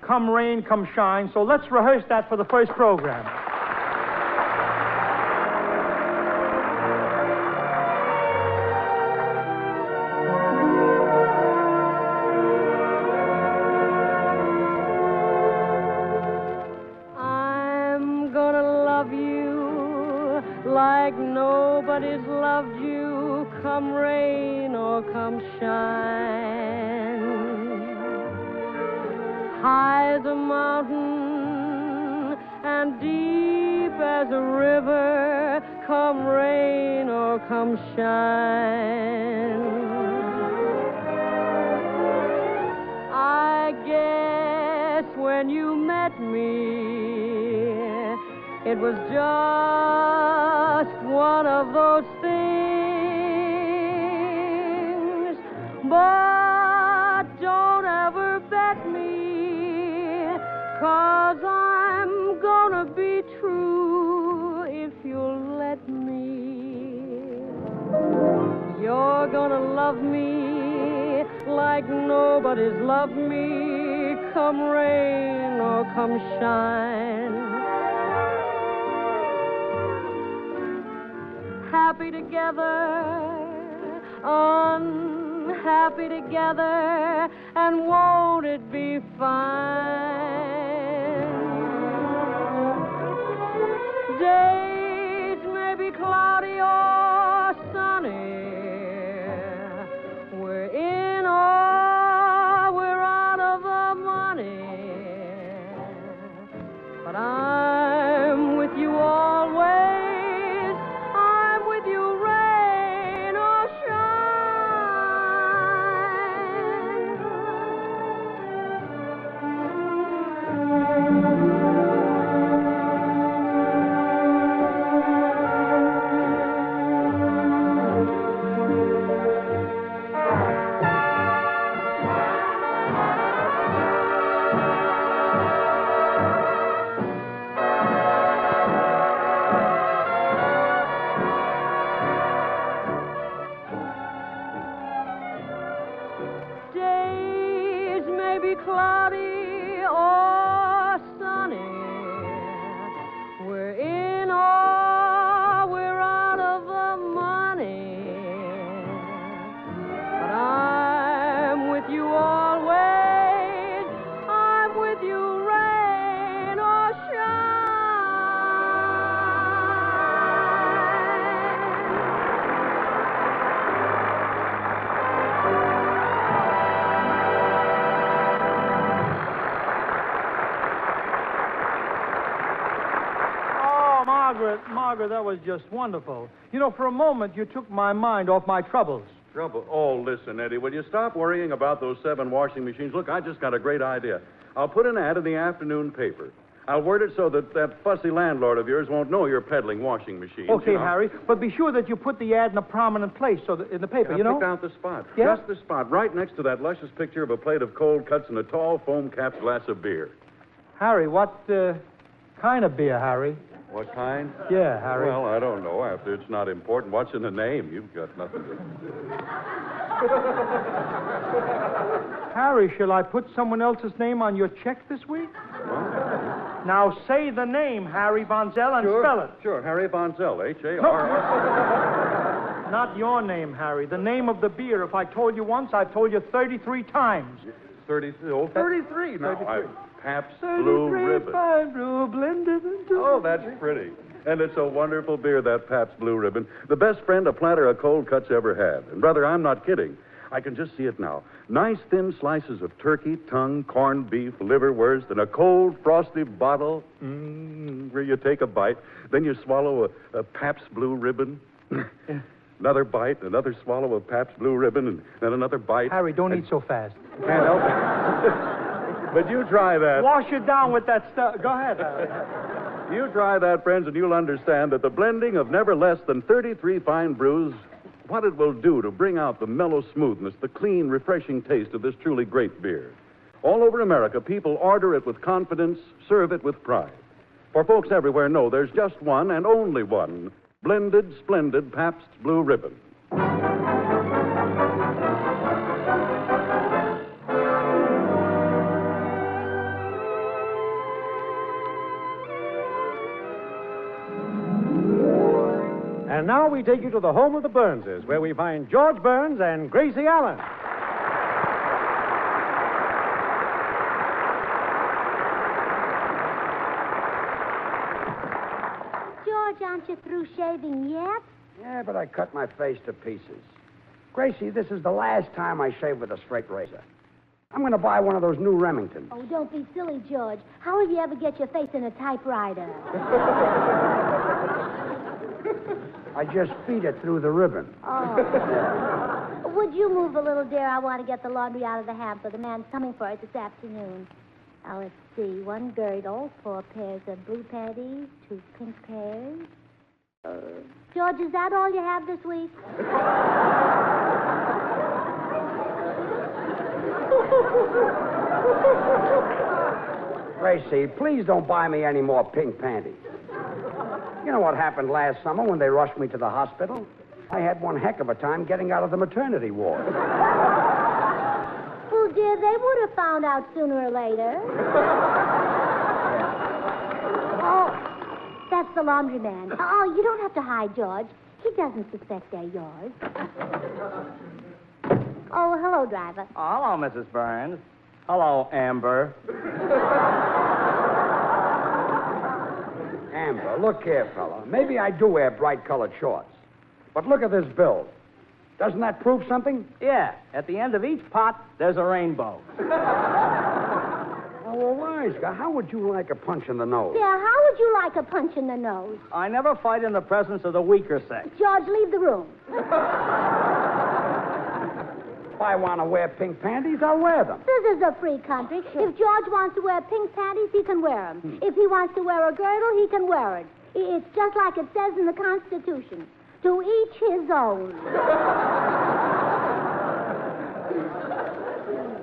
Come Rain, Come Shine, so let's rehearse that for the first program. I'm gonna love you like nobody's loved you, come rain or come shine. High as a mountain and deep as a river, come rain or come shine. I guess when you met me, it was just one of those things. But don't ever bet me You're gonna love me like nobody's loved me, come rain or come shine. Happy together, unhappy together, and won't it be fine? Days may be cloudy or sunny. We're in or we're out of the money. But I'm with you always. I'm with you rain or days may be cloudy or sunny. We're in or we're out of the money. But I'm with you always. I'm with you rain or Oh, Margaret, that was just wonderful. You know, for a moment, you took my mind off my troubles. Trouble? Oh, listen, Eddie, will you stop worrying about those 7 washing machines? Look, I just got a great idea. I'll put an ad in the afternoon paper. I'll word it so that fussy landlord of yours won't know you're peddling washing machines. Okay, you know? Harry, but be sure that you put the ad in a prominent place in the paper, you know? Pick out the spot. Yeah? Just the spot, right next to that luscious picture of a plate of cold cuts and a tall foam-capped glass of beer. Harry, what kind of beer, Harry? What kind? Yeah, Harry. Well, I don't know. After it's not important. What's in the name? You've got nothing to... Harry, shall I put someone else's name on your check this week? What? Now say the name, Harry Von Zell, and spell it. Sure, Harry Von Zell, H-A-R... Not your name, Harry. The name of the beer. If I told you once, I've told you 33 times. 33? Oh, 33 now. 33. Pabst Blue Ribbon. Fine brew blended into... Oh, that's pretty. And it's a wonderful beer, that Pabst Blue Ribbon. The best friend a platter of cold cuts ever had. And, brother, I'm not kidding. I can just see it now. Nice thin slices of turkey, tongue, corned beef, liverwurst, and a cold, frosty bottle where you take a bite. Then you swallow a Pabst Blue Ribbon. Another bite, another swallow of Pabst Blue Ribbon, and then another bite. Harry, don't eat so fast. Can't help it. But you try that. Wash it down with that stuff. Go ahead, Harry. You try that, friends, and you'll understand that the blending of never less than 33 fine brews, what it will do to bring out the mellow smoothness, the clean, refreshing taste of this truly great beer. All over America, people order it with confidence, serve it with pride. For folks everywhere know there's just one and only one blended, splendid Pabst Blue Ribbon. And now we take you to the home of the Burnses, where we find George Burns and Gracie Allen. George, aren't you through shaving yet? Yeah, but I cut my face to pieces. Gracie, this is the last time I shave with a straight razor. I'm going to buy one of those new Remingtons. Oh, don't be silly, George. How will you ever get your face in a typewriter? I just feed it through the ribbon. Oh. Would you move a little, dear? I want to get the laundry out of the hamper. The man's coming for it this afternoon. Now, let's see. 1 girdle, 4 pairs of blue panties, 2 pink pairs. George, is that all you have this week? Gracie, please don't buy me any more pink panties. You know what happened last summer when they rushed me to the hospital? I had one heck of a time getting out of the maternity ward. Well, dear, they would have found out sooner or later. Oh, that's the laundryman. Oh, you don't have to hide, George. He doesn't suspect they're yours. Oh, hello, driver. Oh, hello, Mrs. Burns. Hello, Amber. Amber, look here, fella. Maybe I do wear bright-colored shorts. But look at this bill. Doesn't that prove something? Yeah, at the end of each pot, there's a rainbow. Oh, well, wise guy, how would you like a punch in the nose? Yeah, how would you like a punch in the nose? I never fight in the presence of the weaker sex. George, leave the room. If I want to wear pink panties, I'll wear them. This is a free country. If George wants to wear pink panties, he can wear them. If he wants to wear a girdle, he can wear it. It's just like it says in the Constitution. To each his own.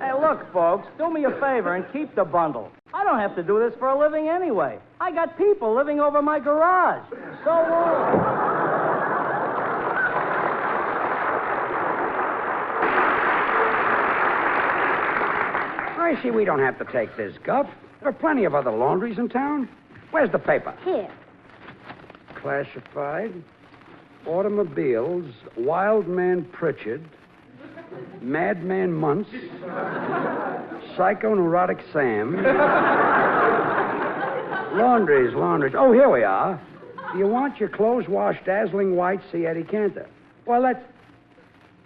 Hey, look, folks, do me a favor and keep the bundle. I don't have to do this for a living anyway. I got people living over my garage. So long. Gracie, we don't have to take this guff. There are plenty of other laundries in town. Where's the paper? Here. Classified. Automobiles. Wild Man Pritchard. Madman Muntz. Psychoneurotic Sam. Laundries. Oh, here we are. Do you want your clothes washed dazzling white? See Eddie Cantor. Well, that's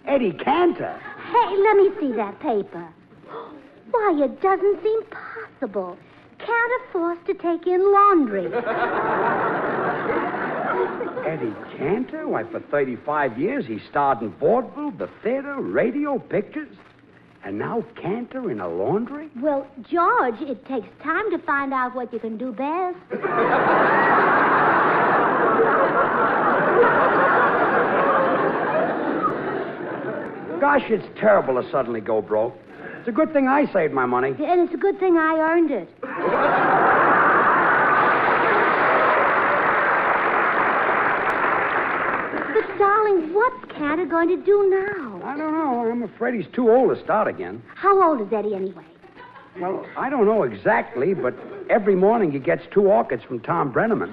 Eddie Cantor. Hey, let me see that paper. Why, it doesn't seem possible. Cantor forced to take in laundry. Eddie Cantor? Why, for 35 years he starred in vaudeville, the theater, radio, pictures. And now Cantor in a laundry? Well, George, it takes time to find out what you can do best. Gosh, it's terrible to suddenly go broke. It's a good thing I saved my money. And it's a good thing I earned it. But, darling, what's Cantor going to do now? I don't know. I'm afraid he's too old to start again. How old is Eddie anyway? Well, I don't know exactly, but every morning he gets 2 orchids from Tom Brenneman.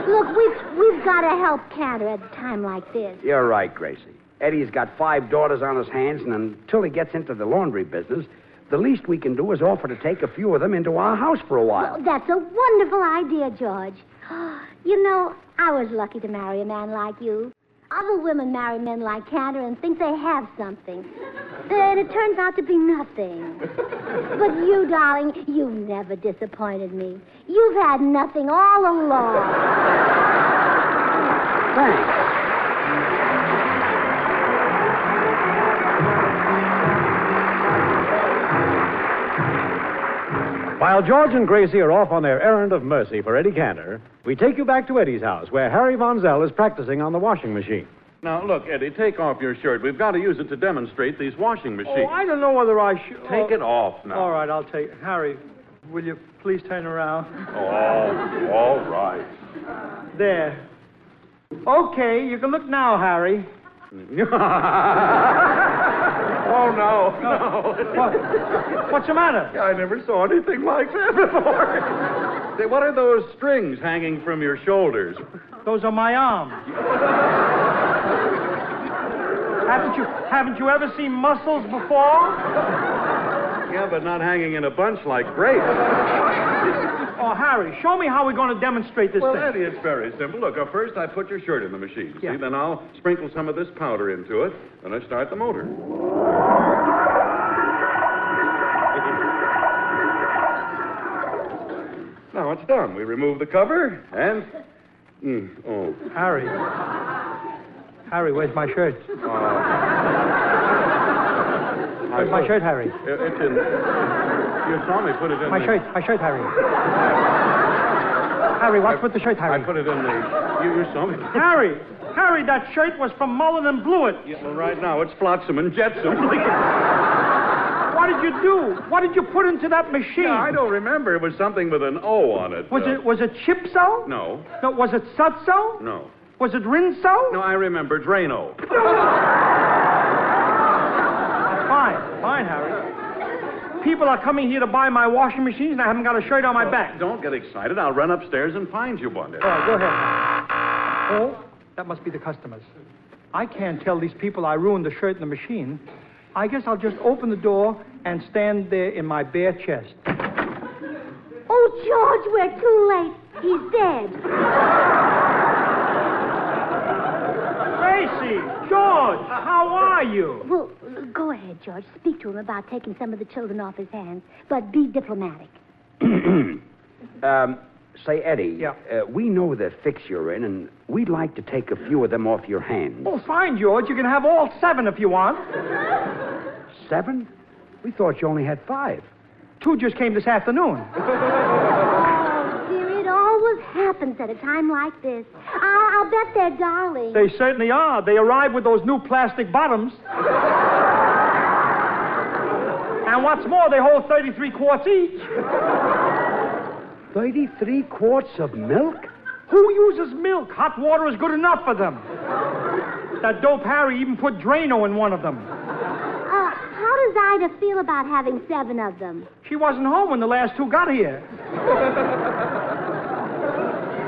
Look, we've got to help Cantor at a time like this. You're right, Gracie. Eddie's got 5 daughters on his hands, and until he gets into the laundry business, the least we can do is offer to take a few of them into our house for a while. Well, that's a wonderful idea, George. You know, I was lucky to marry a man like you. Other women marry men like Cantor and think they have something. And it turns out to be nothing. But you, darling, you've never disappointed me. You've had nothing all along. Thanks. While George and Gracie are off on their errand of mercy for Eddie Cantor, we take you back to Eddie's house, where Harry Von Zell is practicing on the washing machine. Now, look, Eddie, take off your shirt. We've got to use it to demonstrate these washing machines. Oh, I don't know whether I should... Take it off now. All right, I'll take it. Harry, will you please turn around? Oh, all right. There. Okay, you can look now, Harry. Oh, no. What's the matter? I never saw anything like that before. Say, what are those strings hanging from your shoulders? Those are my arms. Haven't you ever seen muscles before? Yeah, but not hanging in a bunch like grapes. Oh, Harry, show me how we're going to demonstrate this Well, thing. Eddie, it's very simple. Look, first I put your shirt in the machine. Yeah. See, then I'll sprinkle some of this powder into it. Then I start the motor. Now it's done. We remove the cover and... Oh. Harry, where's my shirt? Where's my shirt, Harry? It's in... You saw me put it in My shirt, Harry. Harry, what's with the shirt, Harry? I put it in the... You saw me. Harry, that shirt was from Mullen and Blewett. Yeah, well, right now it's Flotsam and Jetsam. Why, What did you do? What did you put into that machine? I don't remember. It was something with an O on it. Was it Chipso? No. No, was it Sutso? No. Was it Rinso? No, I remember. Drano. Fine, Harry. People are coming here to buy my washing machines, and I haven't got a shirt on my back. Don't get excited. I'll run upstairs and find you one. All right, go ahead. Oh, that must be the customers. I can't tell these people I ruined the shirt in the machine. I guess I'll just open the door and stand there in my bare chest. Oh, George, we're too late. He's dead. Gracie, George, how are you? Well, go ahead, George. Speak to him about taking some of the children off his hands, but be diplomatic. Say, Eddie, we know the fix you're in, and we'd like to take a few of them off your hands. Oh, fine, George. You can have all 7 if you want. 7? We thought you only had 5. 2 just came this afternoon. Oh, dear, it always happens at a time like this. I'll bet they're darling. They certainly are. They arrived with those new plastic bottoms. And what's more, they hold 33 quarts each. 33 quarts of milk? Who uses milk? Hot water is good enough for them. That dope Harry even put Drano in one of them. How does Ida feel about having 7 of them? She wasn't home when the last 2 got here.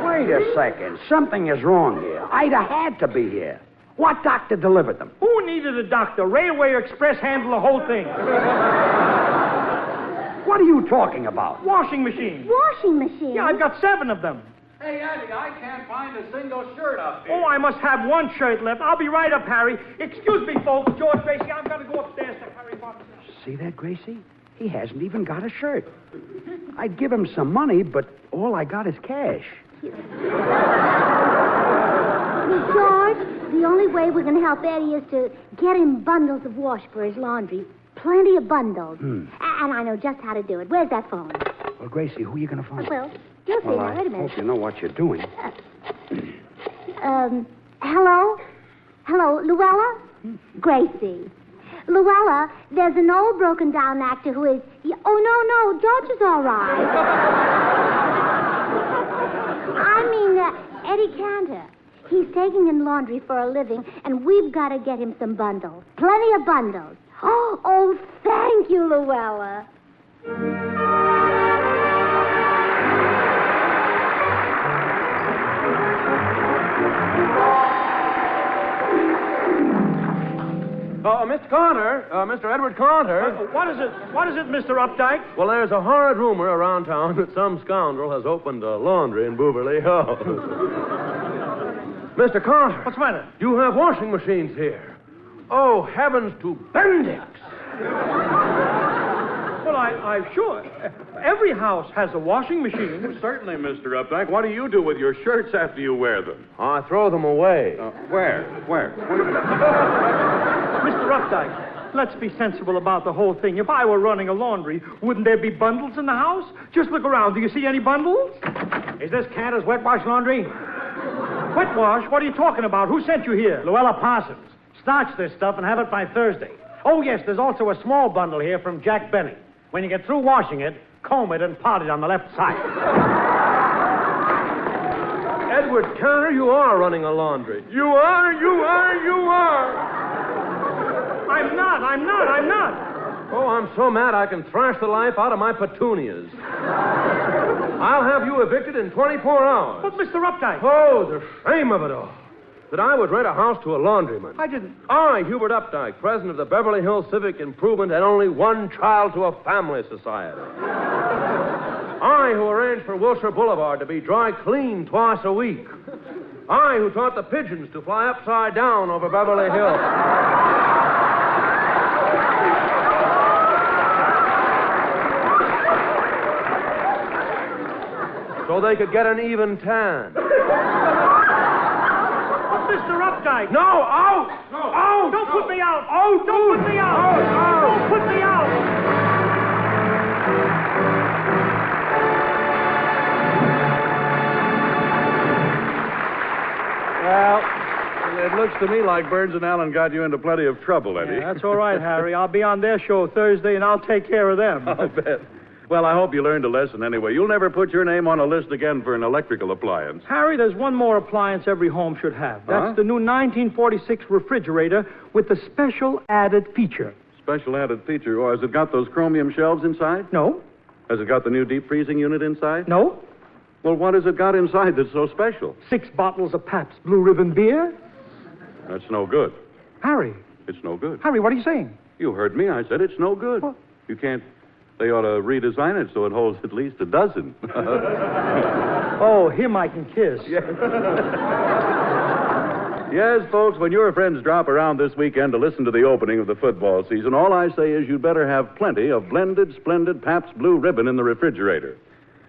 Wait a second. Something is wrong here. Ida had to be here. What doctor delivered them? Who needed a doctor? Railway Express handled the whole thing. What are you talking about? Washing machine. Washing machine? Yeah, I've got 7 of them. Hey, Eddie, I can't find a single shirt up here. Oh, I must have 1 shirt left. I'll be right up, Harry. Excuse me, folks. George Gracie, I'm going to go upstairs to Harry Potter. See that, Gracie? He hasn't even got a shirt. I'd give him some money, but all I got is cash. George, the only way we're going to help Eddie is to get him bundles of wash for his laundry. Plenty of bundles. And I know just how to do it. Where's that phone? Well, Gracie, who are you going to phone? Well, you'll see. Now, wait a minute. Hope you know what you're doing. Hello? Hello, Luella? Gracie. Luella, there's an old broken-down actor who is... Oh, no, George is all right. I mean, Eddie Cantor. He's taking in laundry for a living, and we've got to get him some bundles. Plenty of bundles. Oh, thank you, Luella. Mr. Cantor, Mr. Edward Cantor. What is it? What is it, Mr. Updike? Well, there's a horrid rumor around town that some scoundrel has opened a laundry in Beverly Hills. Mr. Cantor. What's the matter? You have washing machines here. Oh, heavens to Bendix. Well, I'm sure. Every house has a washing machine. Certainly, Mr. Updike. What do you do with your shirts after you wear them? I throw them away. Where? Mr. Updike, let's be sensible about the whole thing. If I were running a laundry, wouldn't there be bundles in the house? Just look around. Do you see any bundles? Is this Cantor's wet wash laundry? Wet wash? What are you talking about? Who sent you here? Luella Parsons. Starch this stuff and have it by Thursday. Oh, yes, there's also a small bundle here from Jack Benny. When you get through washing it, comb it and pot it on the left side. Edward Cantor, you are running a laundry. You are. I'm not. Oh, I'm so mad I can thrash the life out of my petunias. I'll have you evicted in 24 hours. But, Mr. Updike. Oh, the shame of it all. That I would rent a house to a laundryman. I didn't. I, Hubert Updike, president of the Beverly Hills Civic Improvement and Only One Child to a Family Society. I, who arranged for Wilshire Boulevard to be dry cleaned twice a week. I, who taught the pigeons to fly upside down over Beverly Hills. So they could get an even tan. Mr. Updike! No, out! No! Out! Don't put me out! Oh, don't put me out! Don't put me out! Well, It looks to me like Burns and Allen got you into plenty of trouble, Eddie. Yeah, that's all right, Harry. I'll be on their show Thursday, and I'll take care of them. I'll bet. Well, I hope you learned a lesson anyway. You'll never put your name on a list again for an electrical appliance. Harry, there's one more appliance every home should have. That's the new 1946 refrigerator with the special added feature. Special added feature? Oh, has it got those chromium shelves inside? No. Has it got the new deep freezing unit inside? No. Well, what has it got inside that's so special? 6 bottles of Pabst Blue Ribbon beer. That's no good. Harry. It's no good. Harry, what are you saying? You heard me. I said it's no good. What? You can't... They ought to redesign it so it holds at least a dozen. Oh, him I can kiss. Yes, folks, when your friends drop around this weekend to listen to the opening of the football season, all I say is you'd better have plenty of blended, splendid Pabst Blue Ribbon in the refrigerator.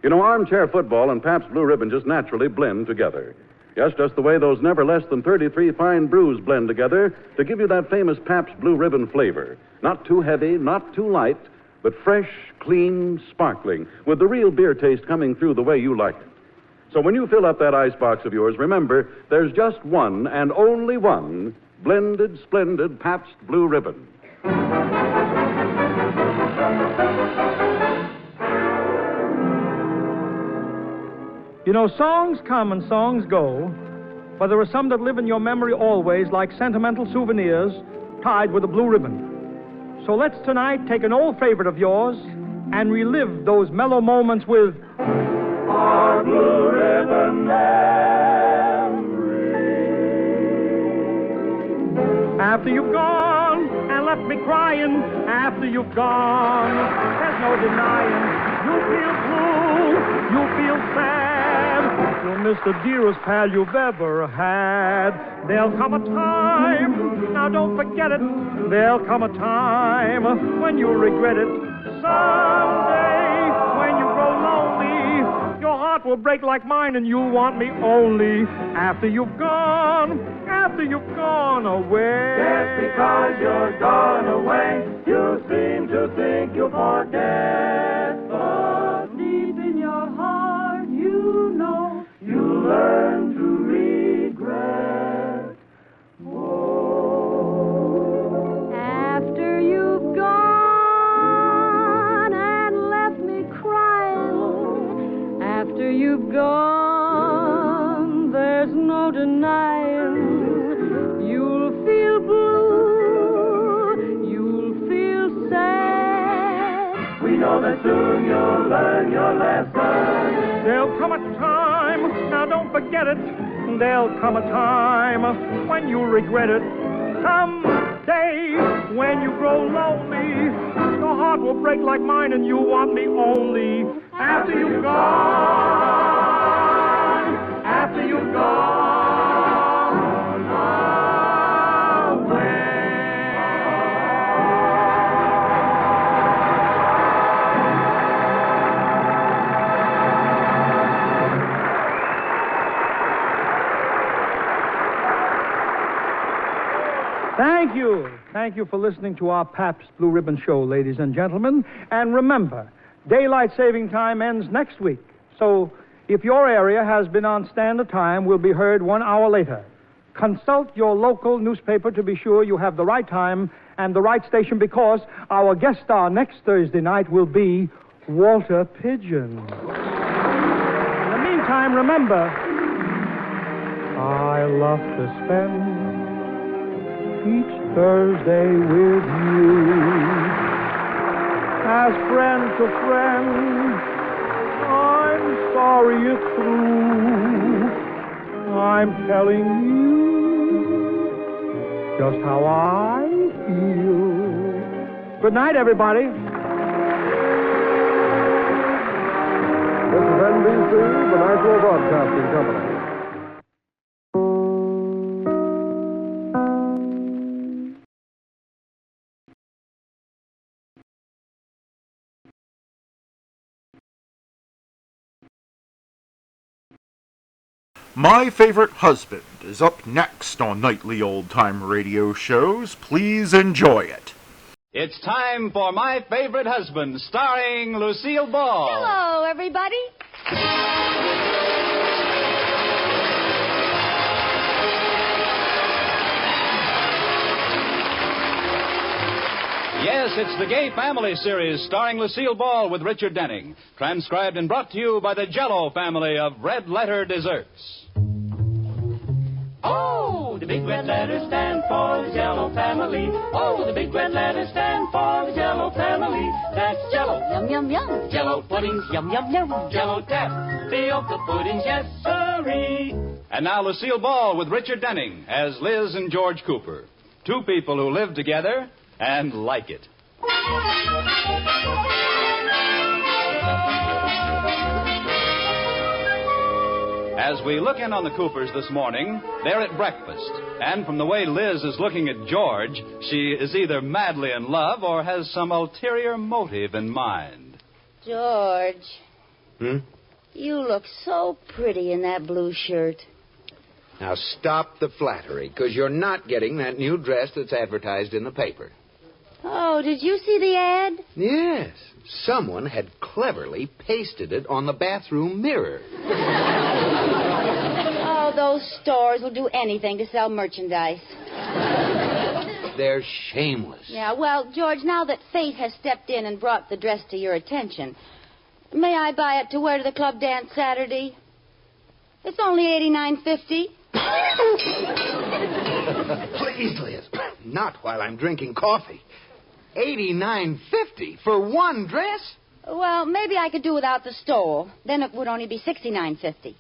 You know, armchair football and Pabst Blue Ribbon just naturally blend together. Yes, just the way those never less than 33 fine brews blend together to give you that famous Pabst Blue Ribbon flavor. Not too heavy, not too light, but fresh, clean, sparkling, with the real beer taste coming through the way you like it. So when you fill up that icebox of yours, remember, there's just one and only one blended, splendid Pabst Blue Ribbon. You know, songs come and songs go, but there are some that live in your memory always, like sentimental souvenirs tied with a blue ribbon. So let's tonight take an old favorite of yours and relive those mellow moments with Our Blue Ribbon Memory. After you've gone and left me crying, after you've gone, there's no denying, you feel blue, you feel sad. You'll miss the dearest pal you've ever had. There'll come a time, now don't forget it, there'll come a time when you'll regret it. Someday, when you grow lonely, your heart will break like mine and you'll want me only after you've gone away. Just because you're gone away, you seem to think you'll forget. But deep in your heart, you know, you learn to regret. Oh. After you've gone and left me crying, after you've gone, there's no denying, you'll feel blue, you'll feel sad. We know that soon you'll learn your lesson. There'll come a time, now don't forget it, there'll come a time when you'll regret it. Someday, when you grow lonely, your heart will break like mine and you'll want me only after you've gone, after you've gone away. Thank you for listening to our Pabst Blue Ribbon Show, ladies and gentlemen. And remember, daylight saving time ends next week. So if your area has been on standard time, we'll be heard 1 hour later. Consult your local newspaper to be sure you have the right time and the right station, because our guest star next Thursday night will be Walter Pigeon. In the meantime, remember, I love to spend each Thursday with you. As friend to friend, I'm sorry it's true. I'm telling you just how I feel. Good night, everybody. This is NBC, the National Broadcasting Company. My Favorite Husband is up next on nightly old-time radio shows. Please enjoy it. It's time for My Favorite Husband, starring Lucille Ball. Hello, everybody. Yes, it's the Gay Family series starring Lucille Ball with Richard Denning. Transcribed and brought to you by the Jell-O family of red letter desserts. Oh, the big red letters stand for the Jell-O family. Oh, the big red letters stand for the Jell-O family. That's Jell-O, yum, yum, yum. Jell-O puddings, yum, yum, yum. Jell-O tapioca puddings, yes, sirree. And now Lucille Ball with Richard Denning as Liz and George Cooper. Two people who live together and like it. As we look in on the Coopers this morning, they're at breakfast. And from the way Liz is looking at George, she is either madly in love or has some ulterior motive in mind. George. You look so pretty in that blue shirt. Now stop the flattery, because you're not getting that new dress that's advertised in the paper. Oh, did you see the ad? Yes. Someone had cleverly pasted it on the bathroom mirror. Oh, those stores will do anything to sell merchandise. They're shameless. Yeah, well, George, now that fate has stepped in and brought the dress to your attention, may I buy it to wear to the club dance Saturday? It's only $89.50. Please, Liz, not while I'm drinking coffee. $89.50 for one dress? Well, maybe I could do without the stole. Then it would only be $69.50.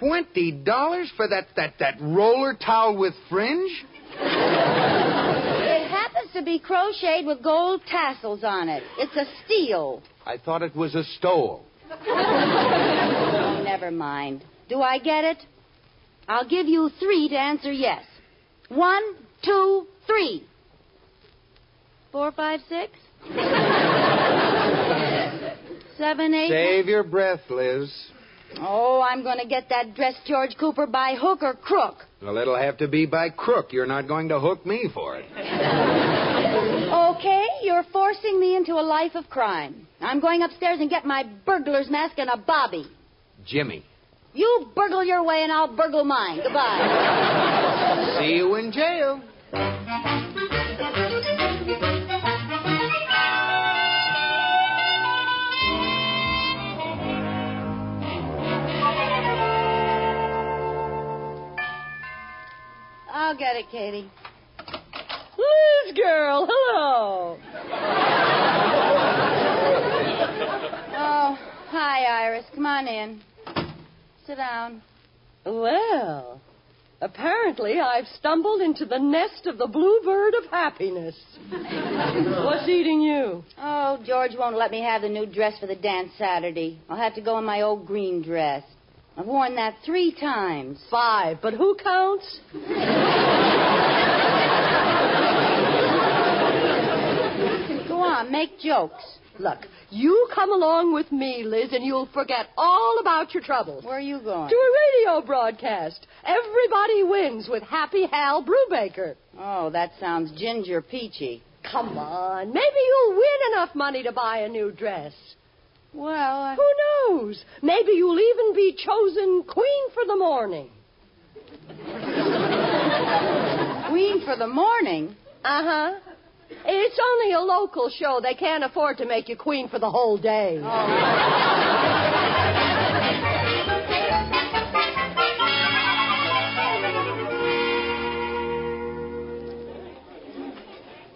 $20 for that roller towel with fringe? It happens to be crocheted with gold tassels on it. It's a steal. I thought it was a stole. Oh, never mind. Do I get it? I'll give you 3 to answer yes. 1, 2, 3. 4, 5, 6? 7, 8... Save your breath, Liz. Oh, I'm going to get that dress, George Cooper, by hook or crook. Well, it'll have to be by crook. You're not going to hook me for it. Okay, you're forcing me into a life of crime. I'm going upstairs and get my burglar's mask and a bobby. Jimmy. You burgle your way and I'll burgle mine. Goodbye. See you in jail. I'll get it, Katie. Liz, girl, hello. Oh, hi, Iris. Come on in. Sit down. Well, apparently I've stumbled into the nest of the bluebird of happiness. What's eating you? Oh, George won't let me have the new dress for the dance Saturday. I'll have to go in my old green dress. I've worn that 3 times. 5, but who counts? Go on, make jokes. Look, you come along with me, Liz, and you'll forget all about your troubles. Where are you going? To a radio broadcast. Everybody wins with Happy Hal Brubaker. Oh, that sounds ginger peachy. Come on, maybe you'll win enough money to buy a new dress. Well, who knows? Maybe you'll even be chosen Queen for the morning. Queen for the morning? Uh-huh. It's only a local show. They can't afford to make you queen for the whole day. Oh.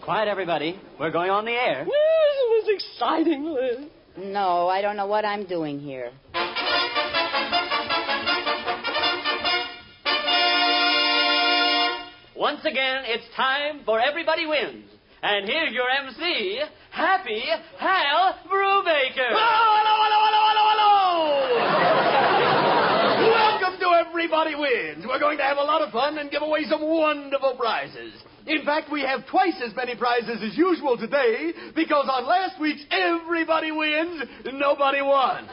Quiet, everybody. We're going on the air. This was exciting, Liz. No, I don't know what I'm doing here. Once again, it's time for Everybody Wins. And here's your MC, Happy Hal Brubaker. Hello! Welcome to Everybody Wins. We're going to have a lot of fun and give away some wonderful prizes. In fact, we have twice as many prizes as usual today because on last week's Everybody Wins, nobody won.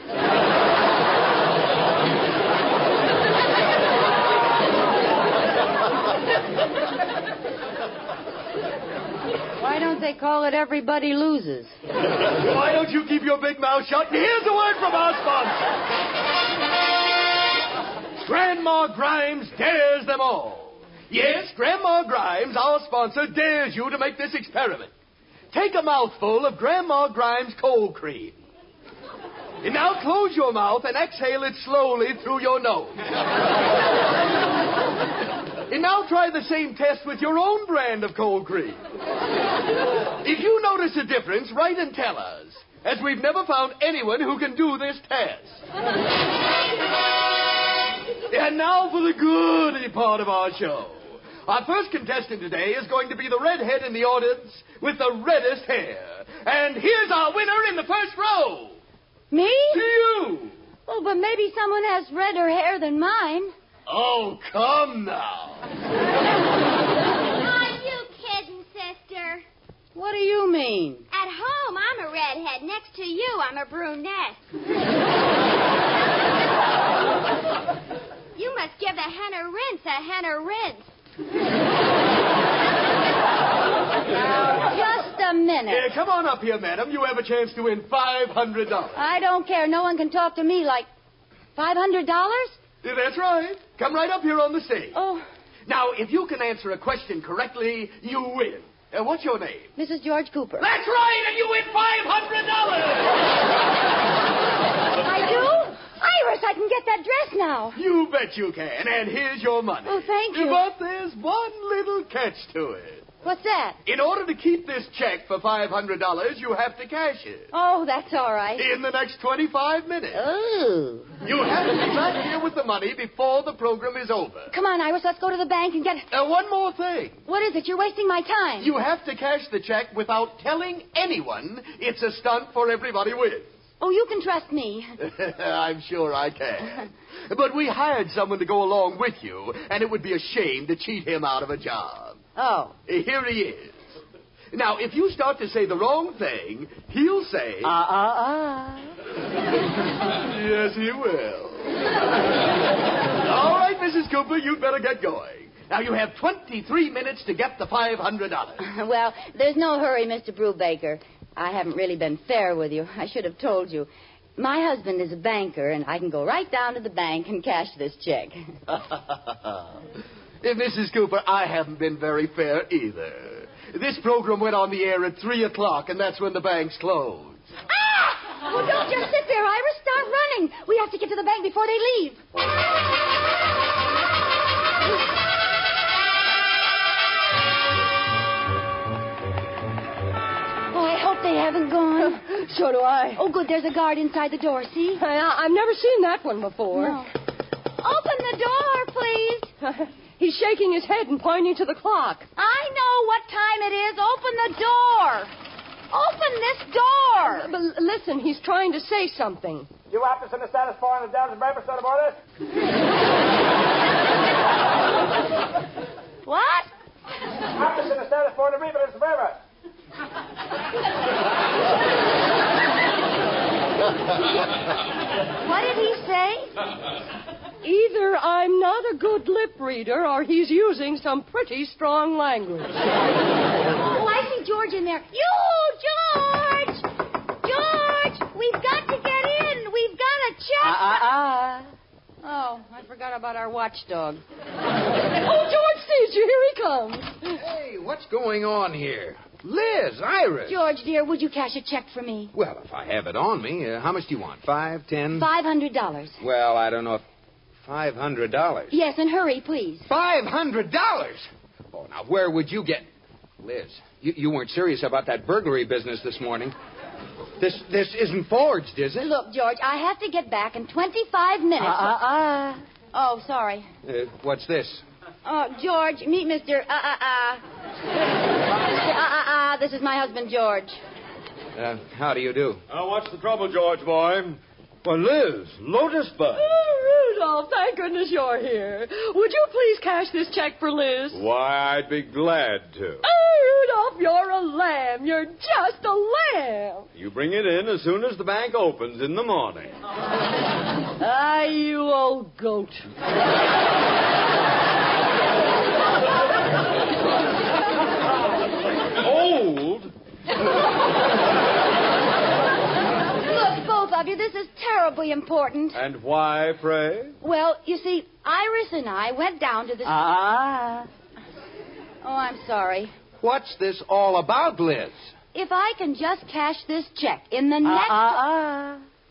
Why don't they call it Everybody Loses? Why don't you keep your big mouth shut? And here's a word from our sponsor. Grandma Grimes dares them all. Yes, Grandma Grimes, our sponsor, dares you to make this experiment. take a mouthful of Grandma Grimes' cold cream. And now close your mouth and exhale it slowly through your nose. And now try the same test with your own brand of cold cream. If you notice a difference, write and tell us, as we've never found anyone who can do this test. And now for the goody part of our show. Our first contestant today is going to be the redhead in the audience with the reddest hair. And here's our winner in the first row. Me? To you. Oh, but maybe someone has redder hair than mine. Oh, come now. Are you kidding, sister? What do you mean? At home, I'm a redhead. Next to you, I'm a brunette. You must give the henna rinse a henna rinse. Now, just a minute. Come on up here, madam. You have a chance to win $500. I don't care. No one can talk to me like $500? That's right. Come right up here on the stage. Oh. Now, if you can answer a question correctly, you win. What's your name? Mrs. George Cooper. That's right, and you win $500. I do? Iris, I can get that dress now. You bet you can, and here's your money. Oh, thank you. But there's one little catch to it. What's that? In order to keep this check for $500, you have to cash it. Oh, that's all right. In the next 25 minutes. Oh. You have to be back here with the money before the program is over. Come on, Iris, let's go to the bank and get... One more thing. What is it? You're wasting my time. You have to cash the check without telling anyone it's a stunt for everybody wins. Oh, you can trust me. I'm sure I can. But we hired someone to go along with you, and it would be a shame to cheat him out of a job. Oh. Here he is. Now, if you start to say the wrong thing, he'll say... Yes, he will. All right, Mrs. Cooper, you'd better get going. Now, you have 23 minutes to get the $500. Well, there's no hurry, Mr. Brubaker. I haven't really been fair with you. I should have told you. My husband is a banker, and I can go right down to the bank and cash this check. Mrs. Cooper, I haven't been very fair either. This program went on the air at 3 o'clock, and that's when the banks closed. Ah! Well, don't just sit there, Iris. Start running. We have to get to the bank before they leave. I hope they haven't gone. So do I. Oh, good. There's a guard inside the door, see? I've never seen that one before. No. Open the door, please. He's shaking his head and pointing to the clock. I know what time it is. Open the door. Open this door. But listen, he's trying to say something. You office in the status quo on the Dallas breakfast out of order? What? Office in the status quo on the reaper is forever. What did he say? Either I'm not a good lip reader or he's using some pretty strong language. Oh, I see George in there. You, George! George! We've got to get in. We've got a check. Oh, I forgot about our watchdog. Oh, George sees you. Here he comes. Hey, what's going on here? Liz, Iris. George, dear, would you cash a check for me? Well, if I have it on me, how much do you want? 5, 10? $500. Well, I don't know if... $500? Yes, and hurry, please. $500? Oh, now, where would you get... Liz, you weren't serious about that burglary business this morning. This isn't forged, is it? Look, George, I have to get back in 25 minutes. Oh, sorry. What's this? Oh, George, meet Mr. Mr. This is my husband, George. How do you do? What's the trouble, George, boy? Well, Liz, Lotus Bud. Oh, Rudolph, thank goodness you're here. Would you please cash this check for Liz? Why, I'd be glad to. Oh, Rudolph, you're a lamb. You're just a lamb. You bring it in as soon as the bank opens in the morning. You old goat. Old? Look, both of you, this is terribly important. And why, pray? Well, you see, Iris and I went down to the... Oh, I'm sorry. What's this all about, Liz? If I can just cash this check in the next...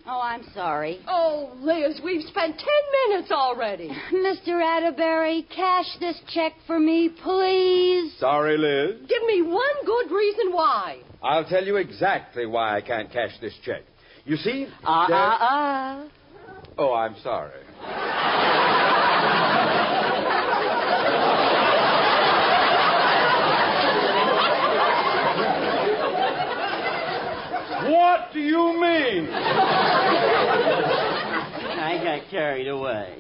Oh, I'm sorry. Oh, Liz, we've spent 10 minutes already. Mr. Atterbury, cash this check for me, please. Sorry, Liz. Give me one good reason why. I'll tell you exactly why I can't cash this check. You see... Oh, I'm sorry. What do you mean? I got carried away.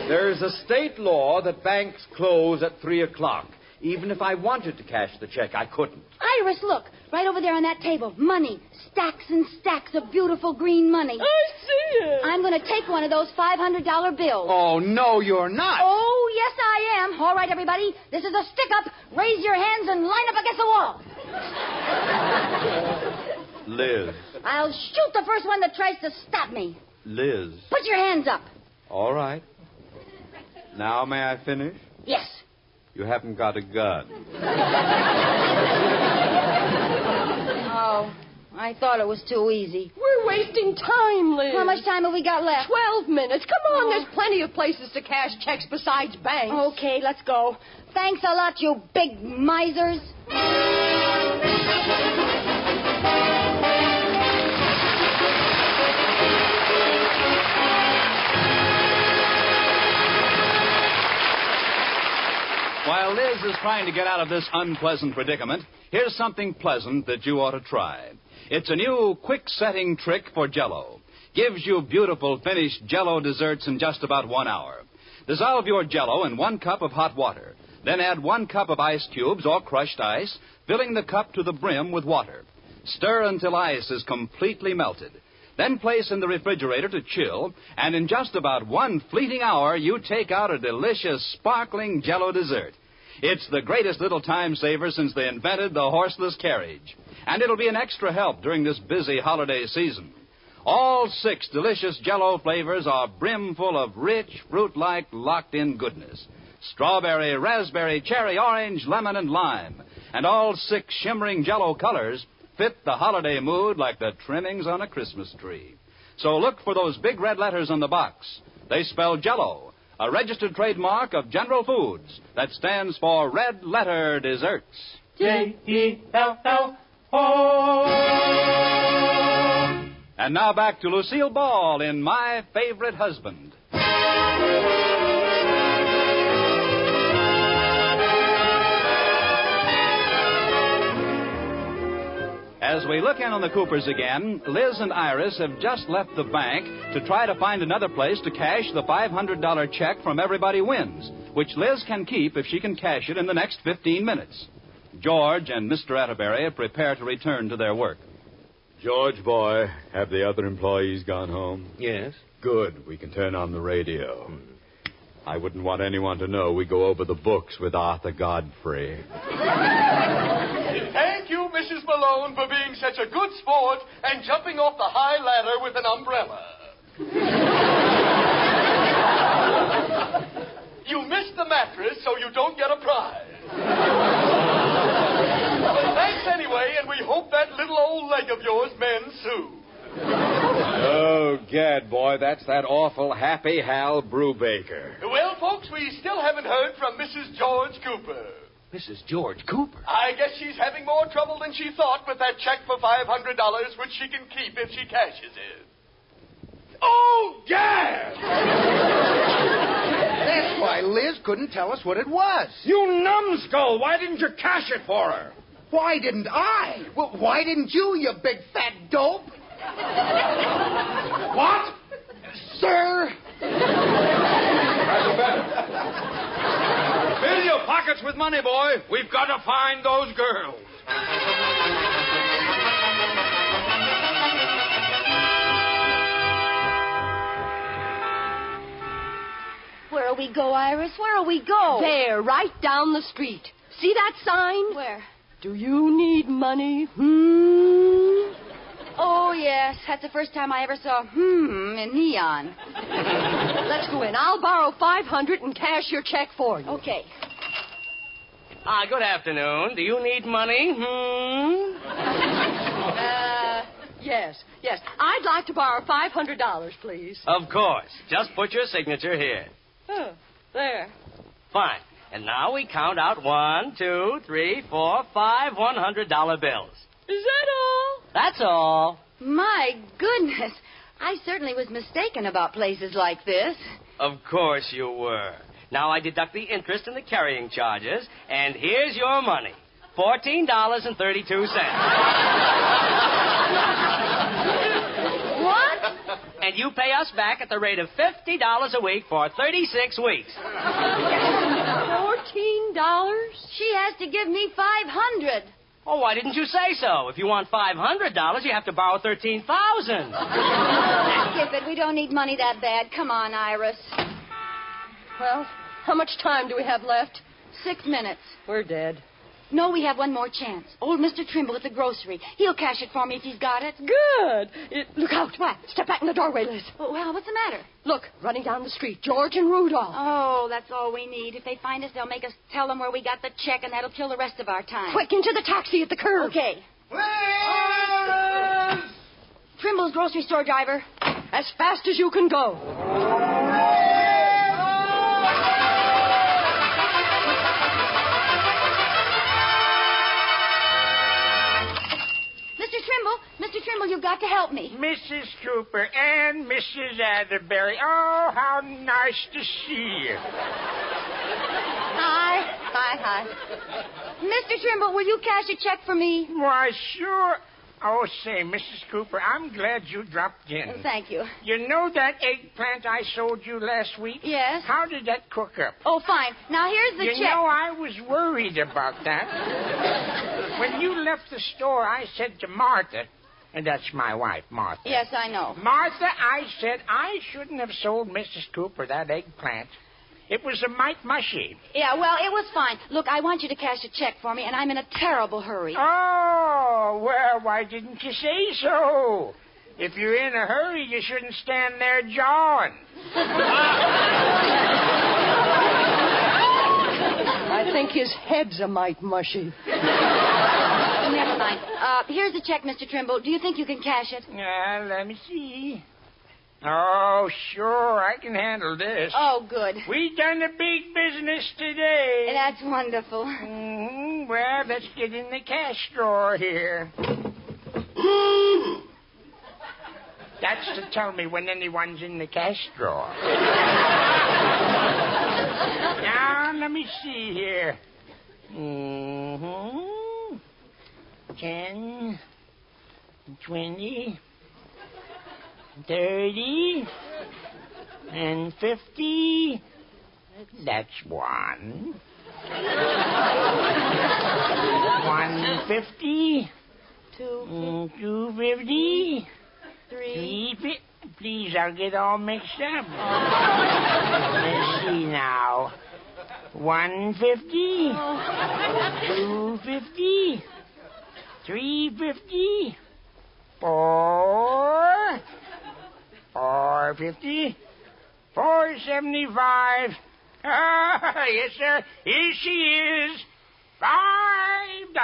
There's a state law that banks close at 3 o'clock. Even if I wanted to cash the check, I couldn't. Iris, look. Right over there on that table. Money. Stacks and stacks of beautiful green money. I see it. I'm going to take one of those $500 bills. Oh, no, you're not. Oh, yes, I am. All right, everybody. This is a stick-up. Raise your hands and line up against the wall. Liz. I'll shoot the first one that tries to stop me. Liz. Put your hands up. All right. Now may I finish? Yes. You haven't got a gun. Oh, I thought it was too easy. We're wasting time, Liz. How much time have we got left? 12 minutes. Come on, there's plenty of places to cash checks besides banks. Okay, let's go. Thanks a lot, you big misers. While Liz is trying to get out of this unpleasant predicament, here's something pleasant that you ought to try. It's a new quick-setting trick for Jell-O. Gives you beautiful finished Jell-O desserts in just about 1 hour. Dissolve your Jell-O in 1 cup of hot water. Then add 1 cup of ice cubes or crushed ice, filling the cup to the brim with water. Stir until ice is completely melted. Then place in the refrigerator to chill, and in just about 1 fleeting hour, you take out a delicious, sparkling Jell-O dessert. It's the greatest little time saver since they invented the horseless carriage. And it'll be an extra help during this busy holiday season. All 6 delicious Jell-O flavors are brimful of rich, fruit-like, locked-in goodness. Strawberry, raspberry, cherry, orange, lemon, and lime. And all 6 shimmering Jell-O colors fit the holiday mood like the trimmings on a Christmas tree. So look for those big red letters on the box. They spell Jell-O, a registered trademark of General Foods that stands for Red Letter Desserts. J-E-L-L-O. And now back to Lucille Ball in My Favorite Husband. As we look in on the Coopers again, Liz and Iris have just left the bank to try to find another place to cash the $500 check from Everybody Wins, which Liz can keep if she can cash it in the next 15 minutes. George and Mr. Atterbury prepare to return to their work. George, boy, have the other employees gone home? Yes. Good. We can turn on the radio. I wouldn't want anyone to know we go over the books with Arthur Godfrey. Thank you, Mrs. Malone, for being such a good sport and jumping off the high ladder with an umbrella. You missed the mattress, so you don't get a prize. Thanks anyway, and we hope that little old leg of yours mends soon. Oh, gad, boy, that's that awful Happy Hal Brubaker. Well, folks, we still haven't heard from Mrs. George Cooper. Mrs. George Cooper? I guess she's having more trouble than she thought with that check for $500, which she can keep if she cashes it. Oh, gad! That's why Liz couldn't tell us what it was. You numbskull! Why didn't you cash it for her? Why didn't I? Well, why didn't you big fat dope? What? Sir? That's better. Fill your pockets with money, boy. We've got to find those girls. Where'll we go, Iris? Where'll we go? There, right down the street. See that sign? Where? Do you need money? Oh, yes. That's the first time I ever saw in neon. Let's go in. I'll borrow $500 and cash your check for you. Okay. Good afternoon. Do you need money? Yes. I'd like to borrow $500, please. Of course. Just put your signature here. Oh, there. Fine. And now we count out 1, 2, 3, 4, 5 $100 bills. Is that all? That's all. My goodness. I certainly was mistaken about places like this. Of course you were. Now I deduct the interest and the carrying charges, and here's your money. $14.32. What? And you pay us back at the rate of $50 a week for 36 weeks. $14? She has to give me $500. Oh, why didn't you say so? If you want $500, you have to borrow $13,000. Skip it. We don't need money that bad. Come on, Iris. Well, how much time do we have left? 6 minutes. We're dead. No, we have one more chance. Old Mr. Trimble at the grocery. He'll cash it for me if he's got it. Good. Look out. What? Step back in the doorway, Liz. Oh, well, what's the matter? Look, running down the street, George and Rudolph. Oh, that's all we need. If they find us, they'll make us tell them where we got the check, and that'll kill the rest of our time. Quick, into the taxi at the curb. Okay. Trimble's grocery store driver. As fast as you can go. Mr. Trimble, you've got to help me. Mrs. Cooper and Mrs. Atterbury. Oh, how nice to see you. Hi. Mr. Trimble, will you cash a check for me? Why, sure. Oh, say, Mrs. Cooper, I'm glad you dropped in. Thank you. You know that eggplant I sold you last week? Yes. How did that cook up? Oh, fine. Now, here's the check. You know, I was worried about that. When you left the store, I said to Martha, and that's my wife, Martha. Yes, I know. Martha, I said I shouldn't have sold Mrs. Cooper that eggplant. It was a mite mushy. Yeah, well, it was fine. Look, I want you to cash a check for me, and I'm in a terrible hurry. Oh, well, why didn't you say so? If you're in a hurry, you shouldn't stand there jawing. I think his head's a mite mushy. Never mind. Here's the check, Mr. Trimble. Do you think you can cash it? Let me see. Oh, sure, I can handle this. Oh, good. We done a big business today. That's wonderful. Mm-hmm. Well, let's get in the cash drawer here. That's to tell me when anyone's in the cash drawer. Now, let me see here. 10, 20... 30 and 50. That's 1. 150. 250. 350. Please, I'll get all mixed up. Let's see now. 150. 250. 350. 4. 450, 475. Yes, sir. Here she is. $5. $5?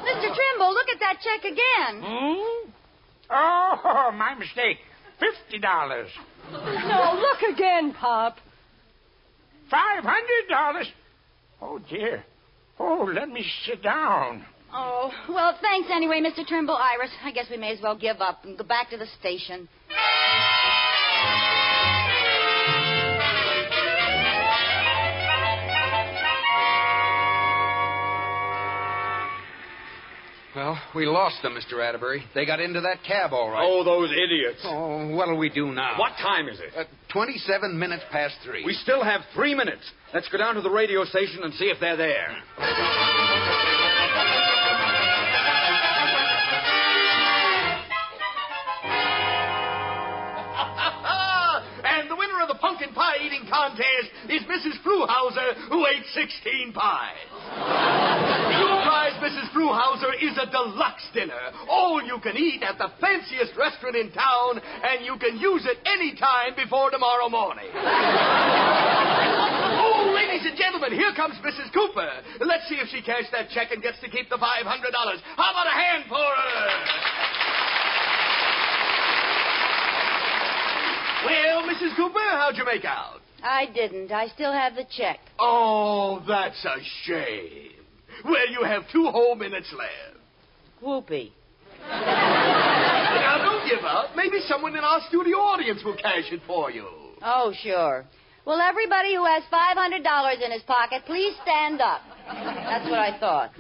Mr. Trimble, look at that check again. Oh, my mistake. $50. No, look again, Pop. $500. Oh, dear. Oh, let me sit down. Oh, well, thanks anyway, Mr. Trimble. Iris, I guess we may as well give up and go back to the station. Well, we lost them, Mr. Atterbury. They got into that cab all right. Oh, those idiots. Oh, what'll we do now? What time is it? 27 minutes past 3. We still have 3 minutes. Let's go down to the radio station and see if they're there. And the winner of the pumpkin pie eating contest is Mrs. Fluhauser, who ate 16 pies. The prize Mrs. Brewhauser is a deluxe dinner. All you can eat at the fanciest restaurant in town, and you can use it any time before tomorrow morning. Oh, ladies and gentlemen, here comes Mrs. Cooper. Let's see if she cashed that check and gets to keep the $500. How about a hand for her? Well, Mrs. Cooper, how'd you make out? I didn't. I still have the check. Oh, that's a shame. Well, you have 2 whole minutes left. Whoopee. Now, don't give up. Maybe someone in our studio audience will cash it for you. Oh, sure. Well, everybody who has $500 in his pocket, please stand up. That's what I thought.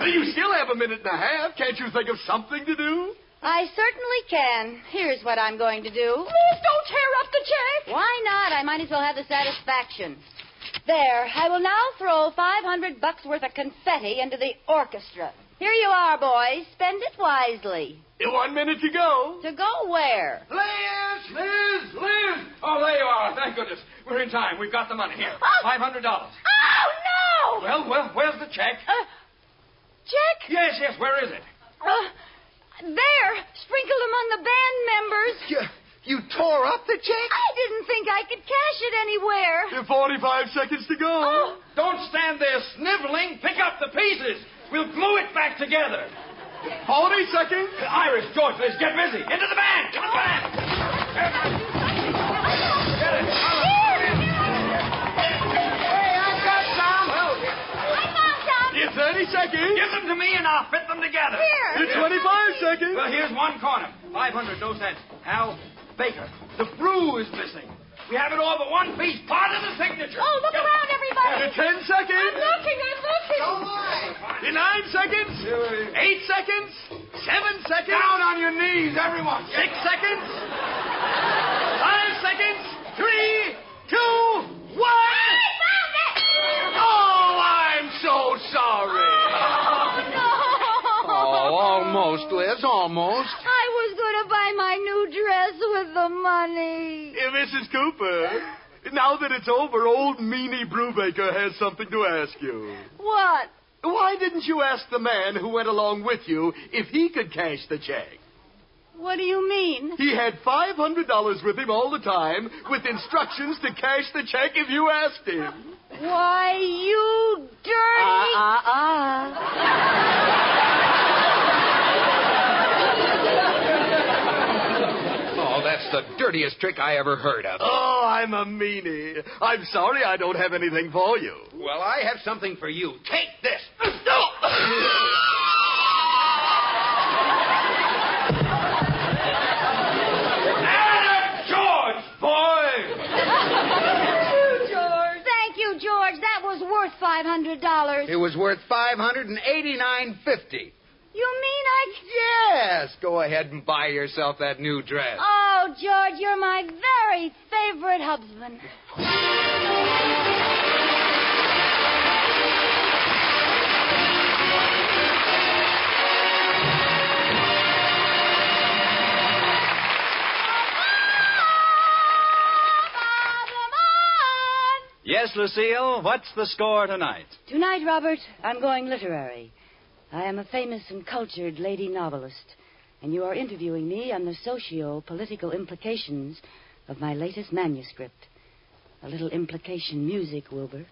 You still have a minute and a half. Can't you think of something to do? I certainly can. Here's what I'm going to do. Liz, don't tear up the check. Why not? I might as well have the satisfaction. There. I will now throw $500 worth of confetti into the orchestra. Here you are, boys. Spend it wisely. 1 minute to go. To go where? Liz! Oh, there you are. Thank goodness. We're in time. We've got the money. Here, $500. Oh, no! Well, where's the check? Check? Yes, where is it? There. Sprinkled among the band members. You tore up the check? I didn't think I could cash it anywhere. 45 seconds to go. Oh. Don't stand there sniveling. Pick up the pieces. We'll glue it back together. 40 seconds. Iris, George, Liz, get busy. Into the band. Get the band. Get it. Hey, I've got some. I found some. In 30 seconds. Give them to me and I'll fit them together. Here. In 25 seconds. Well, here's one corner. 500, no cents. Al Baker. The brew is missing. We have it all but one piece, part of the signature. Oh, look around, everybody. In 10 seconds. I'm looking. In 9 seconds. 8 seconds. 7 seconds. Down on your knees, everyone. 6 seconds. 5 seconds. 3, 2, 1. I found it. Oh, I'm so sorry. Oh, almost, Liz, almost. I was going to buy my new dress with the money. Mrs. Cooper, now that it's over, old meanie Brubaker has something to ask you. What? Why didn't you ask the man who went along with you if he could cash the check? What do you mean? He had $500 with him all the time, with instructions to cash the check if you asked him. Why, you dirty... Oh, that's the dirtiest trick I ever heard of. Oh, I'm a meanie. I'm sorry I don't have anything for you. Well, I have something for you. Take this. George, boy! Thank you, George. That was worth $500. It was worth $589.50. You mean I... Yes, go ahead and buy yourself that new dress. Oh, George, you're my very favorite husband. Yes, Lucille, what's the score tonight? Tonight, Robert, I'm going literary. I am a famous and cultured lady novelist, and you are interviewing me on the socio-political implications of my latest manuscript. A little implication music, Wilbur.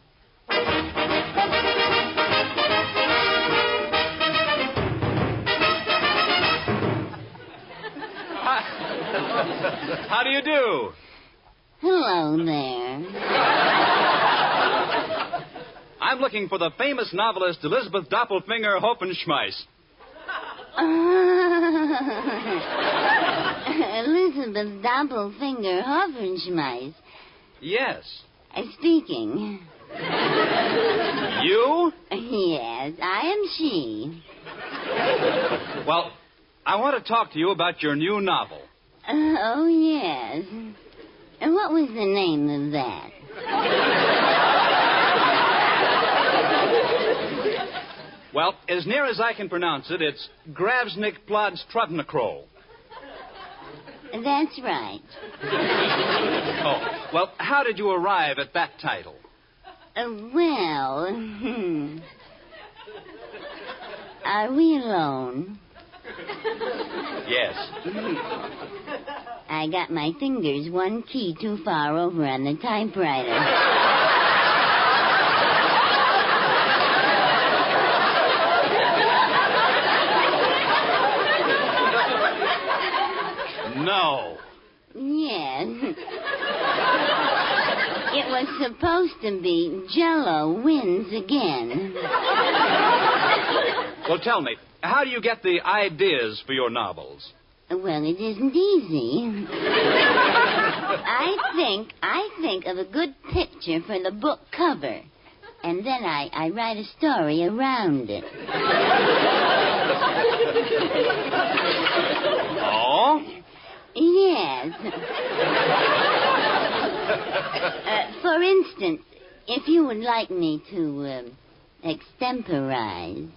How do you do? Hello there. I'm looking for the famous novelist Elizabeth Doppelfinger Hoppenschmeiss. Elizabeth Doppelfinger Hoffenschmeiss. Yes. Speaking. You? Yes, I am she. Well, I want to talk to you about your new novel. Oh, yes. And what was the name of that? Well, as near as I can pronounce it, it's Gravsnik Plods Trudnikro. That's right. Oh, well, how did you arrive at that title? Well, are we alone? Yes. I got my fingers one key too far over on the typewriter. No. Yes. It was supposed to be Jell-O wins again. Well, tell me, how do you get the ideas for your novels? Well, it isn't easy. I think of a good picture for the book cover, and then I write a story around it. Oh? Yes. For instance, if you would like me to extemporize.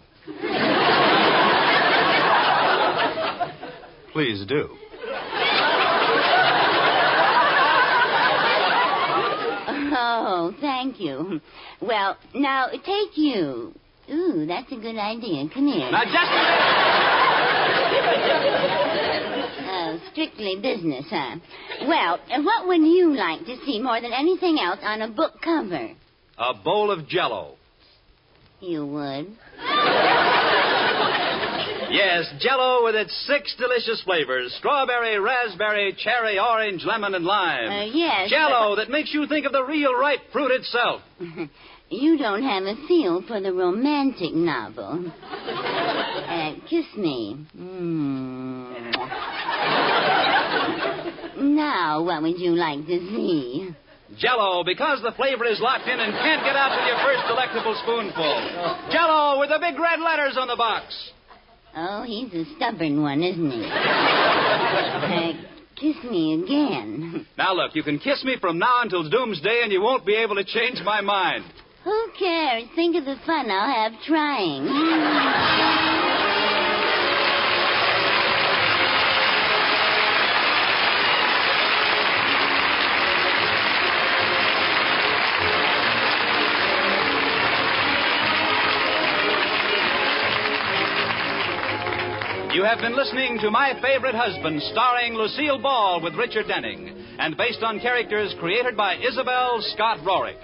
Please do. Oh, thank you. Well, now, take you. Ooh, that's a good idea. Come here. Now, just strictly business, huh? Well, what would you like to see more than anything else on a book cover? A bowl of Jell-O. You would? Yes, Jell-O with its 6 delicious flavors: strawberry, raspberry, cherry, orange, lemon, and lime. Yes. Jell-O that makes you think of the real ripe fruit itself. You don't have a feel for the romantic novel. Kiss me. Now, what would you like to see? Jell-O, because the flavor is locked in and can't get out with your first delectable spoonful. Jell-O with the big red letters on the box. Oh, he's a stubborn one, isn't he? Kiss me again. Now, look, you can kiss me from now until doomsday, and you won't be able to change my mind. Who cares? Think of the fun I'll have trying. You have been listening to My Favorite Husband, starring Lucille Ball with Richard Denning, and based on characters created by Isabel Scott Rorick.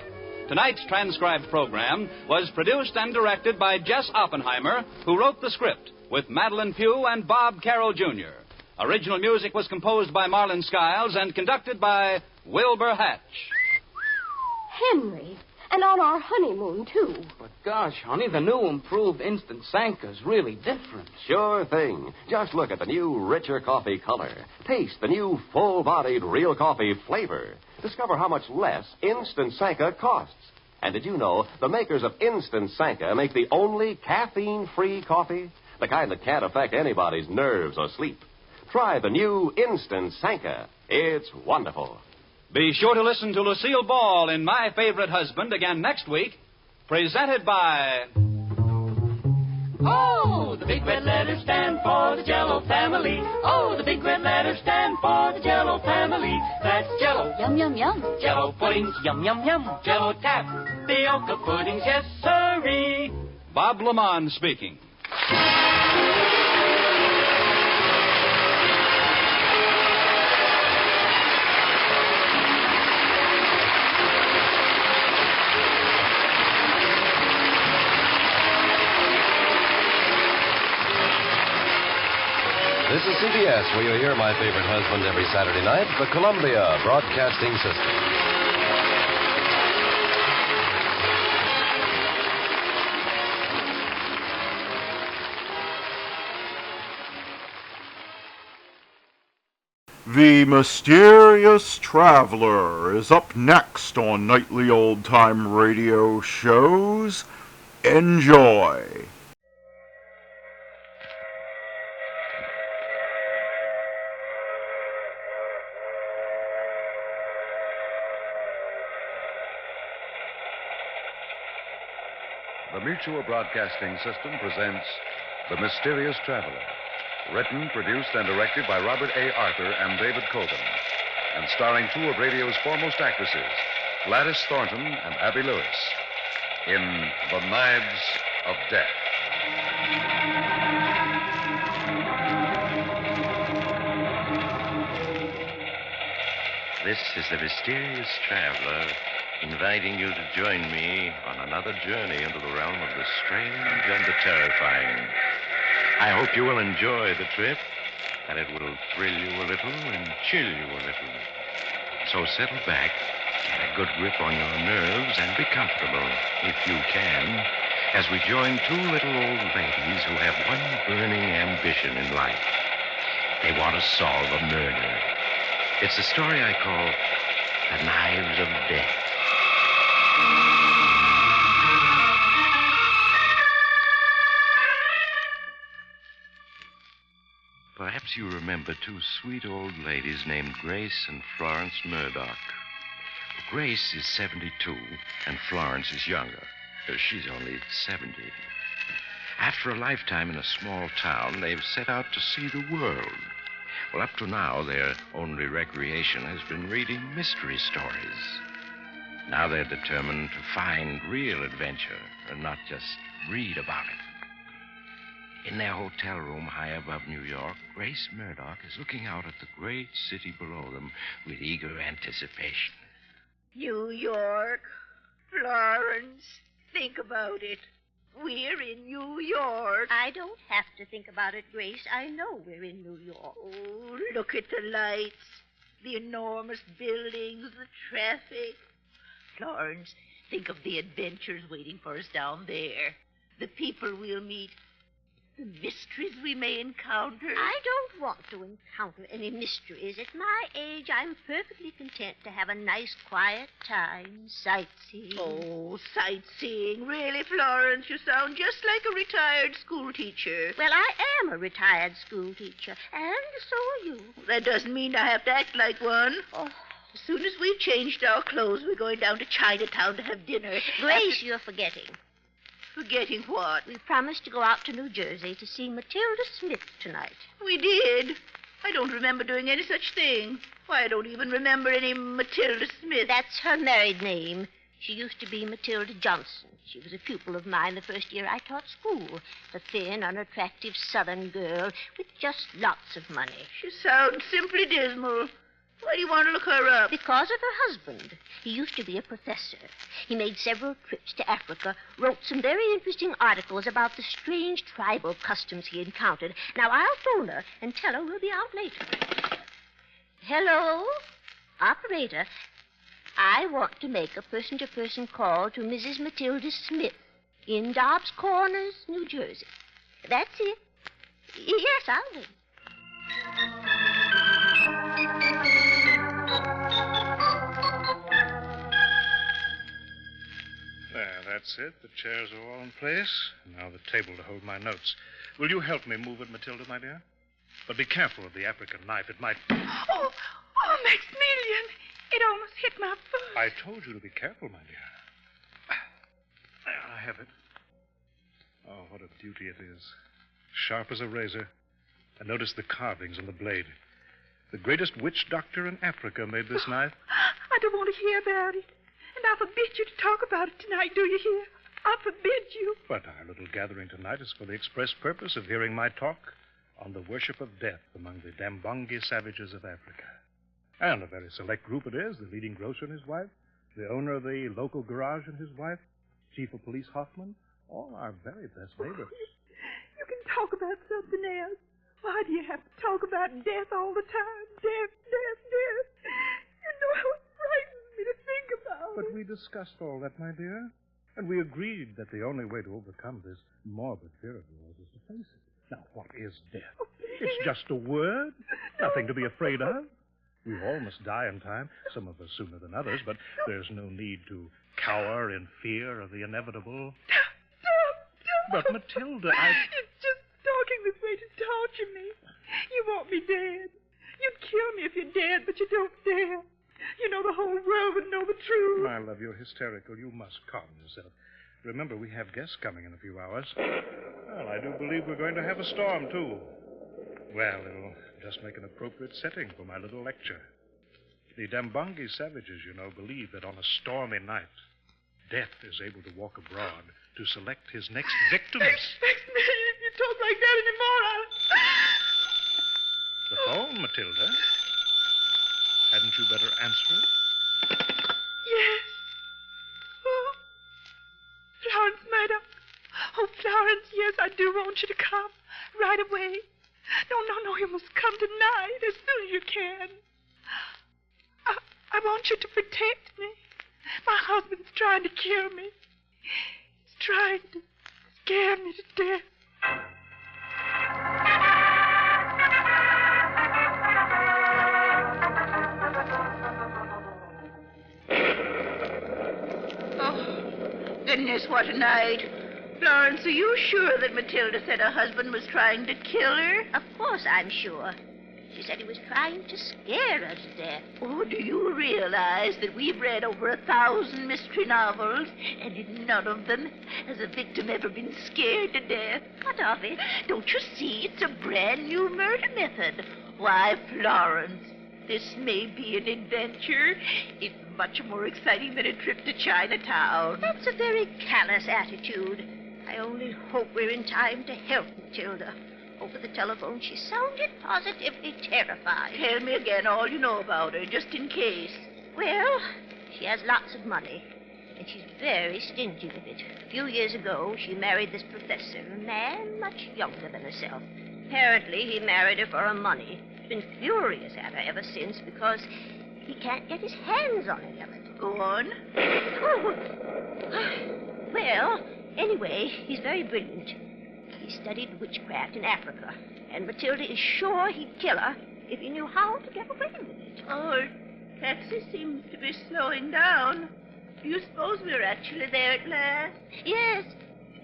Tonight's transcribed program was produced and directed by Jess Oppenheimer, who wrote the script, with Madeline Pugh and Bob Carroll, Jr. Original music was composed by Marlon Skiles and conducted by Wilbur Hatch. Henry, and on our honeymoon, too. But gosh, honey, the new improved instant Sanka's really different. Sure thing. Just look at the new richer coffee color. Taste the new full-bodied real coffee flavor. Discover how much less Instant Sanka costs. And did you know the makers of Instant Sanka make the only caffeine-free coffee? The kind that can't affect anybody's nerves or sleep. Try the new Instant Sanka. It's wonderful. Be sure to listen to Lucille Ball in My Favorite Husband again next week, presented by... Oh, the big red letters stand for the Jell-O family. Oh, the big red letters stand for the Jell-O family. That's Jell-O. Yum, yum, yum. Jell-O puddings. Yum, yum, yum. Jell-O tapioca puddings. Yes, sirree. Bob Lamont speaking. This is CBS, where you hear My Favorite Husband every Saturday night, the Columbia Broadcasting System. The Mysterious Traveler is up next on Nightly Old Time Radio Shows. Enjoy. The Mutual Broadcasting System presents The Mysterious Traveler, written, produced, and directed by Robert A. Arthur and David Cogan, and starring two of radio's foremost actresses, Gladys Thornton and Abby Lewis. in The Knives of Death. This is the mysterious traveler inviting you to join me on another journey into the realm of the strange and the terrifying. I hope you will enjoy the trip, that it will thrill you a little and chill you a little. So settle back, get a good grip on your nerves, and be comfortable, if you can, as we join two little old ladies who have one burning ambition in life. They want to solve a murder. It's a story I call The Knives of Death. Perhaps you remember two sweet old ladies named Grace and Florence Murdoch. Grace is 72, and Florence is younger. She's only 70. After a lifetime in a small town, they've set out to see the world. Well, up to now, their only recreation has been reading mystery stories. Now they're determined to find real adventure and not just read about it. In their hotel room high above New York, Grace Murdoch is looking out at the great city below them with eager anticipation. New York, Florence, think about it. We're in New York. I don't have to think about it, Grace. I know we're in New York. Oh, look at the lights, the enormous buildings, the traffic. Florence, think of the adventures waiting for us down there. The people we'll meet. The mysteries we may encounter. I don't want to encounter any mysteries. At my age, I'm perfectly content to have a nice, quiet time sightseeing. Oh, sightseeing. Really, Florence, you sound just like a retired school teacher. Well, I am a retired school teacher, and so are you. That doesn't mean I have to act like one. Oh. As soon as we've changed our clothes, we're going down to Chinatown to have dinner. Grace, you're forgetting. Forgetting what? We promised to go out to New Jersey to see Matilda Smith tonight. We did. I don't remember doing any such thing. Why, I don't even remember any Matilda Smith. That's her married name. She used to be Matilda Johnson. She was a pupil of mine the first year I taught school. A thin, unattractive Southern girl with just lots of money. She sounds simply dismal. Why do you want to look her up? Because of her husband. He used to be a professor. He made several trips to Africa, wrote some very interesting articles about the strange tribal customs he encountered. Now, I'll phone her and tell her we'll be out later. Hello? Operator, I want to make a person-to-person call to Mrs. Matilda Smith in Dobbs Corners, New Jersey. That's it. Yes, I'll wait. There, that's it. The chairs are all in place. Now the table to hold my notes. Will you help me move it, Matilda, my dear? But be careful of the African knife. It might... Oh, Maximilian. It almost hit my foot. I told you to be careful, my dear. There, I have it. Oh, what a beauty it is. Sharp as a razor. And notice the carvings on the blade. The greatest witch doctor in Africa made this knife. I don't want to hear about it. And I forbid you to talk about it tonight, do you hear? I forbid you. But our little gathering tonight is for the express purpose of hearing my talk on the worship of death among the Dambongi savages of Africa. And a very select group it is. The leading grocer and his wife, the owner of the local garage and his wife, Chief of Police Hoffman, all our very best neighbors. You can talk about something else. Why do you have to talk about death all the time? Death, death, death. You know how it frightens me to think about it. But we discussed all that, my dear. And we agreed that the only way to overcome this morbid fear of yours is to face it. Now, what is death? Oh, it's just a word. Nothing to be afraid of. We all must die in time, some of us sooner than others, but there's no need to cower in fear of the inevitable. But, Matilda, It's just talking this way to torture me. You want me dead. You'd kill me if you're dead, but you don't dare. You know the whole world would know the truth. My love, you're hysterical. You must calm yourself. Remember, we have guests coming in a few hours. Well, I do believe we're going to have a storm, too. Well, it'll just make an appropriate setting for my little lecture. The Dambongi savages, you know, believe that on a stormy night, Death is able to walk abroad to select his next victims. If you talk like that anymore, I'll... The phone, Matilda. Hadn't you better answer it? Yes. Oh, Florence Murdoch. Oh, Florence, yes, I do want you to come right away. No, you must come tonight as soon as you can. I want you to protect me. My husband's trying to kill me. He's trying to scare me to death. Oh, goodness, what a night. Florence, are you sure that Matilda said her husband was trying to kill her? Of course I'm sure. She said he was trying to scare her to death. Oh, do you realize that we've read over 1,000 mystery novels, and in none of them has a victim ever been scared to death? What of it? Don't you see? It's a brand new murder method. Why, Florence, this may be an adventure. It's much more exciting than a trip to Chinatown. That's a very callous attitude. I only hope we're in time to help Matilda. Over the telephone, she sounded positively terrified. Tell me again all you know about her, just in case. Well, she has lots of money, and she's very stingy with it. A few years ago, she married this professor, a man much younger than herself. Apparently, he married her for her money. He's been furious at her ever since because he can't get his hands on any of it. Go on. Well, anyway, he's very brilliant. He studied witchcraft in Africa, and Matilda is sure he'd kill her if he knew how to get away with it. Oh, taxi seems to be slowing down. Do you suppose we're actually there at last? Yes.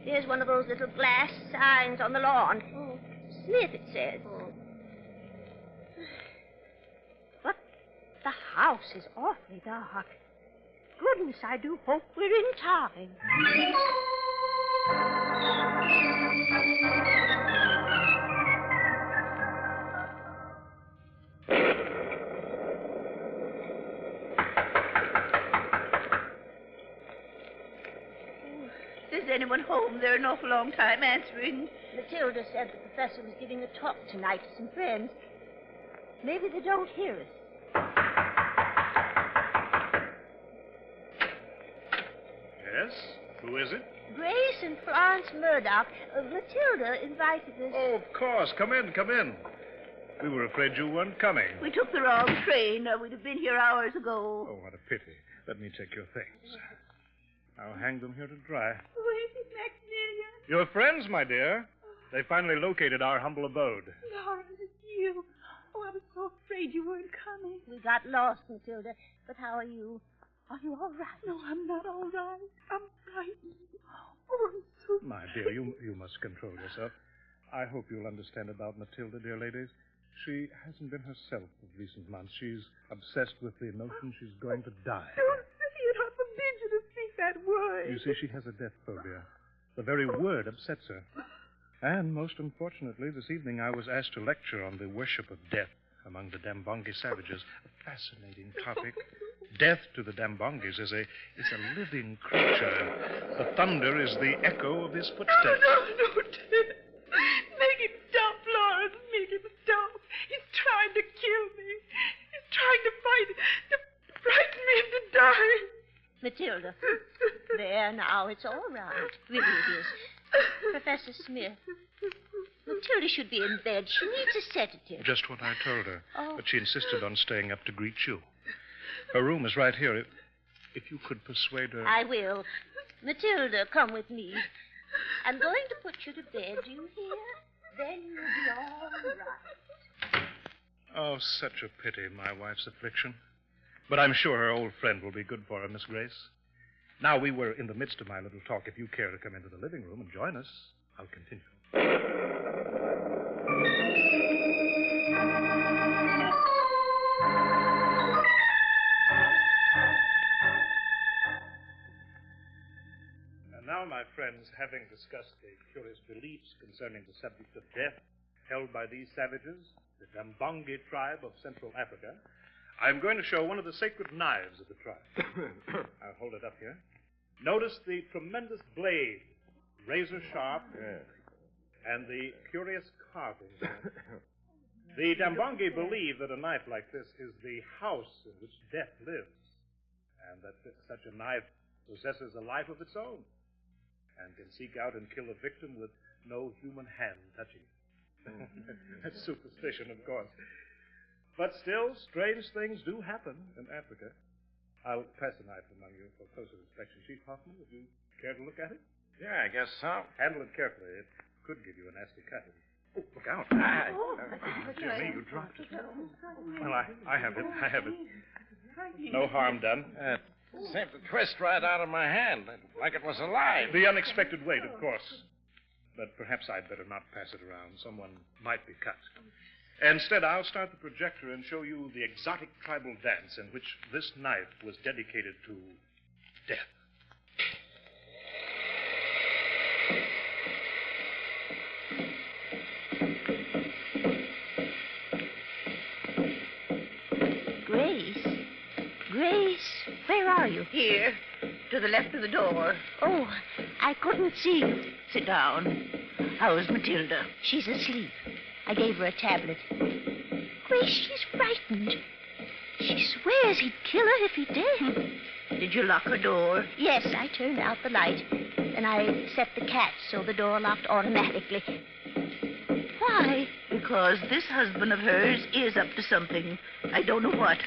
There's one of those little glass signs on the lawn. Oh, Smith, it says. Oh. But the house is awfully dark. Goodness, I do hope we're in time. Is anyone home? They're an awful long time answering. Matilda said the professor was giving a talk tonight to some friends. Maybe they don't hear us. Yes? Who is it? Grace and Florence Murdoch. Matilda invited us. Oh, of course. Come in, come in. We were afraid you weren't coming. We took the wrong train. We'd have been here hours ago. Oh, what a pity. Let me take your things. I'll hang them here to dry. Where's it, Maximilian? Your friends, my dear. They finally located our humble abode. Florence, it's you. Oh, I was so afraid you weren't coming. We got lost, Matilda. But how are you? Are you all right? No, I'm not all right. I'm frightened. Oh, I'm so... My dear, you must control yourself. I hope you'll understand about Matilda, dear ladies. She hasn't been herself of recent months. She's obsessed with the notion she's going to die. Don't say it. I forbid you to speak that word. You see, she has a death phobia. The very word upsets her. And most unfortunately, this evening I was asked to lecture on the worship of death among the Dambongi savages. A fascinating topic. Death to the Dambongis is a living creature. The thunder is the echo of his footsteps. No, Ted. Make him stop, Florence. Make him stop. He's trying to kill me. He's trying to frighten me into dying. Matilda. There, now, it's all right. Really it is. Professor Smith. Matilda should be in bed. She needs a sedative. Just what I told her. Oh. But she insisted on staying up to greet you. Her room is right here. If you could persuade her... I will. Matilda, come with me. I'm going to put you to bed, do you hear? Then you'll be all right. Oh, such a pity, my wife's affliction. But I'm sure her old friend will be good for her, Miss Grace. Now, we were in the midst of my little talk. If you care to come into the living room and join us, I'll continue. And now, my friends, having discussed the curious beliefs concerning the subject of death held by these savages, the Dambongi tribe of Central Africa, I'm going to show one of the sacred knives of the tribe. I'll hold it up here. Notice the tremendous blade, razor sharp, and the curious carving. The Dambongi believe that a knife like this is the house in which death lives, and that such a knife possesses a life of its own, and can seek out and kill a victim with no human hand touching it. That's superstition, of course. But still, strange things do happen in Africa. I'll pass the knife among you for closer inspection. Chief Hoffman, would you care to look at it? Yeah, I guess so. Handle it carefully. It could give you a nasty cut. Oh, look out. Dear me, you dropped it. Well, I have it. I have it. No harm done. Seemed to twist right out of my hand, like it was alive. The unexpected weight, of course. But perhaps I'd better not pass it around. Someone might be cut. Instead, I'll start the projector and show you the exotic tribal dance in which this knife was dedicated to death. Grace, where are you? Here, to the left of the door. Oh, I couldn't see you. Sit down. How's Matilda? She's asleep. I gave her a tablet. Grace, she's frightened. She swears he'd kill her if he did. Did you lock her door? Yes, I turned out the light. And I set the catch so the door locked automatically. Why? Because this husband of hers is up to something. I don't know what.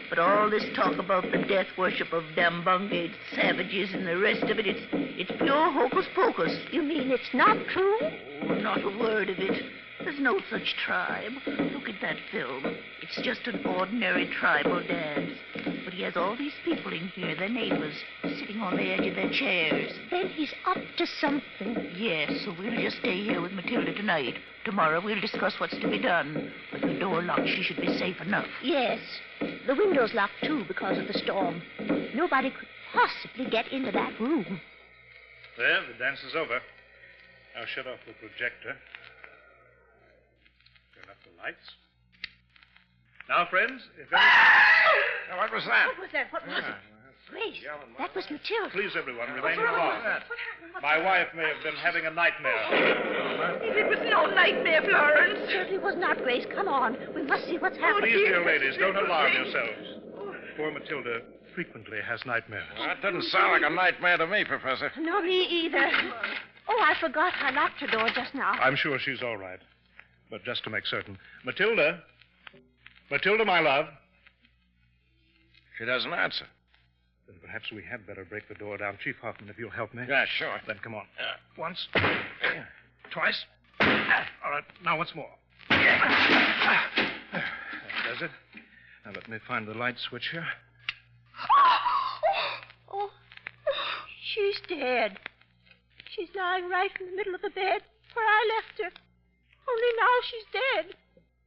But all this talk about the death worship of Dambongi savages and the rest of it, it's pure hocus pocus. You mean it's not true? Oh, not a word of it. There's no such tribe. Look at that film. It's just an ordinary tribal dance. But he has all these people in here, their neighbors, sitting on the edge of their chairs. Then he's up to something. Yes, so we'll just stay here with Matilda tonight. Tomorrow we'll discuss what's to be done. With the door locked, she should be safe enough. Yes. The window's locked, too, because of the storm. Nobody could possibly get into that room. There, the dance is over. I'll shut off the projector. Turn up the lights. Now, friends, if any... What was that? What was that? What was it? Grace, that was Matilda. Please, everyone, remain calm. My wife may have been having a nightmare. It was no nightmare, Florence. It certainly was not, Grace. Come on. We must see what's happening. Please, dear ladies, don't alarm yourselves. Poor Matilda frequently has nightmares. Well, that doesn't sound like a nightmare to me, Professor. No, me either. Oh, I forgot I locked her door just now. I'm sure she's all right. But just to make certain, Matilda, my love. She doesn't answer. Then perhaps we had better break the door down. Chief Hoffman, if you'll help me. Yeah, sure. Then come on. Once. Twice. All right, now once more. That does it. Now let me find the light switch here. Oh, she's dead. She's lying right in the middle of the bed where I left her. Only now she's dead.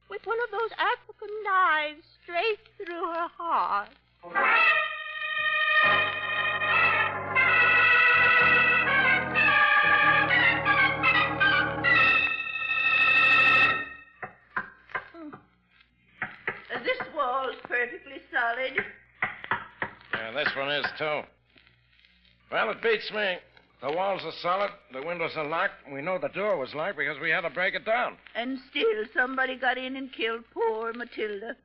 With one of those African knives straight through her heart. This wall's perfectly solid. Yeah, this one is, too. Well, it beats me. The walls are solid, the windows are locked, and we know the door was locked because we had to break it down. And still somebody got in and killed poor Matilda.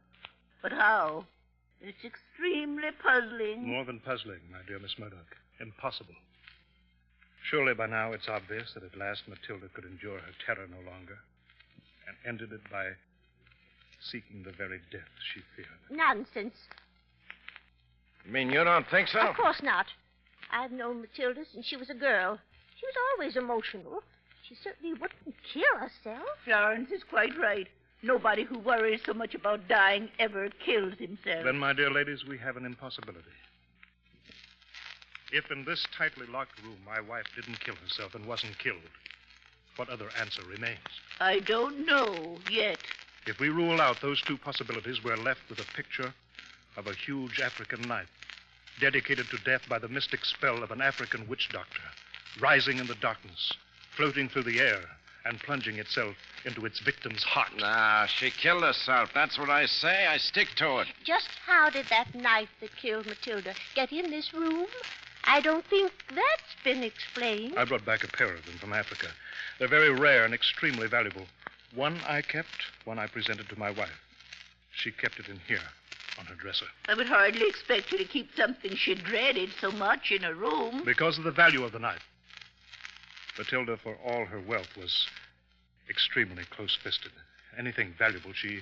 But how? It's extremely puzzling. More than puzzling, my dear Miss Murdoch. Impossible. Surely by now it's obvious that at last Matilda could endure her terror no longer and ended it by seeking the very death she feared. Nonsense. You mean you don't think so? Of course not. I've known Matilda since she was a girl. She was always emotional. She certainly wouldn't kill herself. Florence is quite right. Nobody who worries so much about dying ever kills himself. Then, my dear ladies, we have an impossibility. If in this tightly locked room my wife didn't kill herself and wasn't killed, what other answer remains? I don't know yet. If we rule out those two possibilities, we're left with a picture of a huge African knife, dedicated to death by the mystic spell of an African witch doctor, rising in the darkness, floating through the air, and plunging itself into its victim's heart. Nah, she killed herself. That's what I say. I stick to it. Just how did that knife that killed Matilda get in this room? I don't think that's been explained. I brought back a pair of them from Africa. They're very rare and extremely valuable. One I kept, one I presented to my wife. She kept it in here, on her dresser. I would hardly expect you to keep something she dreaded so much in her room. Because of the value of the knife. Matilda, for all her wealth, was extremely close-fisted. Anything valuable she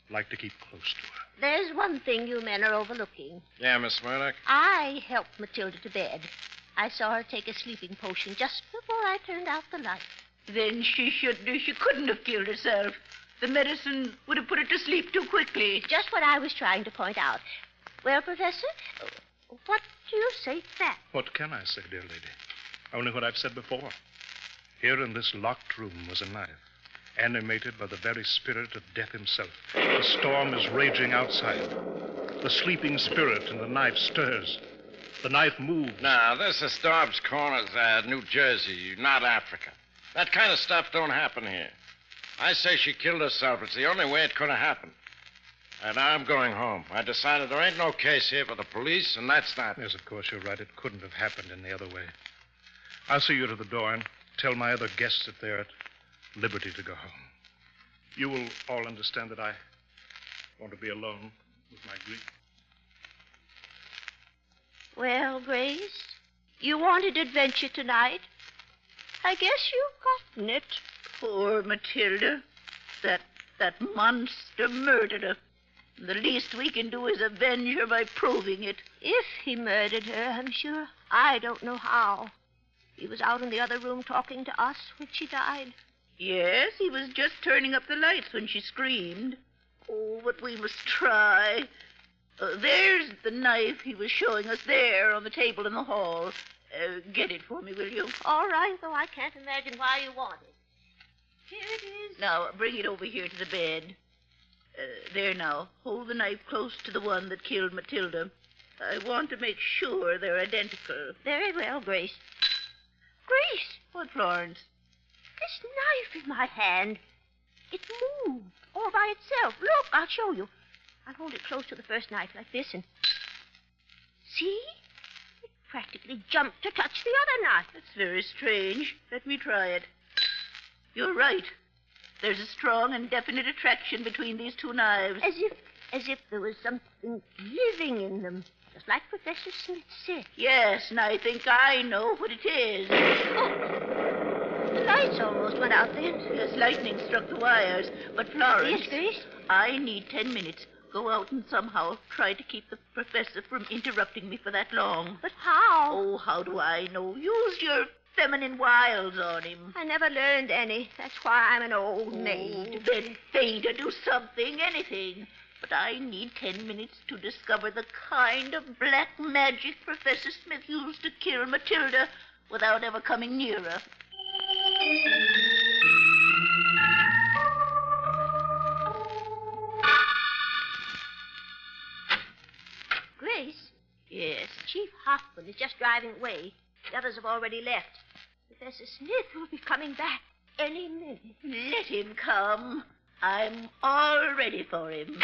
liked to keep close to her. There's one thing you men are overlooking. Yeah, Miss Murdoch? I helped Matilda to bed. I saw her take a sleeping potion just before I turned out the light. Then she couldn't have killed herself. The medicine would have put her to sleep too quickly. Just what I was trying to point out. Well, Professor, what do you say to that? What can I say, dear lady? Only what I've said before. Here in this locked room was a knife, animated by the very spirit of death himself. The storm is raging outside. The sleeping spirit in the knife stirs. The knife moves. Now, this is Dobbs Corners, New Jersey, not Africa. That kind of stuff don't happen here. I say she killed herself. It's the only way it could have happened. And I'm going home. I decided there ain't no case here for the police, and that's that. Yes, of course, you're right. It couldn't have happened any other way. I'll see you to the door and tell my other guests that they're at liberty to go home. You will all understand that I want to be alone with my grief. Well, Grace, you wanted adventure tonight. I guess you've gotten it. Poor Matilda. That monster murdered her. The least we can do is avenge her by proving it. If he murdered her, I'm sure I don't know how. He was out in the other room talking to us when she died. Yes, he was just turning up the lights when she screamed. Oh, but we must try. There's the knife he was showing us there on the table in the hall. Get it for me, will you? All right, though I can't imagine why you want it. Here it is. Now, bring it over here to the bed. There now. Hold the knife close to the one that killed Matilda. I want to make sure they're identical. Very well, Grace. Grace! What, Florence? This knife in my hand. It moved all by itself. Look, I'll show you. I'll hold it close to the first knife like this and... See? It practically jumped to touch the other knife. That's very strange. Let me try it. You're right. There's a strong and definite attraction between these two knives. As if there was something living in them. Just like Professor Smith said. Yes, and I think I know what it is. Oh, the lights almost went out then. Yes, lightning struck the wires. But, Florence... Yes, Grace? I need 10 minutes. Go out and somehow try to keep the professor from interrupting me for that long. But how? Oh, how do I know? Use your feminine wiles on him. I never learned any. That's why I'm an old maid. Then faint or do something, anything. But I need 10 minutes to discover the kind of black magic Professor Smith used to kill Matilda without ever coming near her. Grace? Yes? Chief Hoffman is just driving away. The others have already left. Professor Smith will be coming back any minute. Let him come. I'm all ready for him.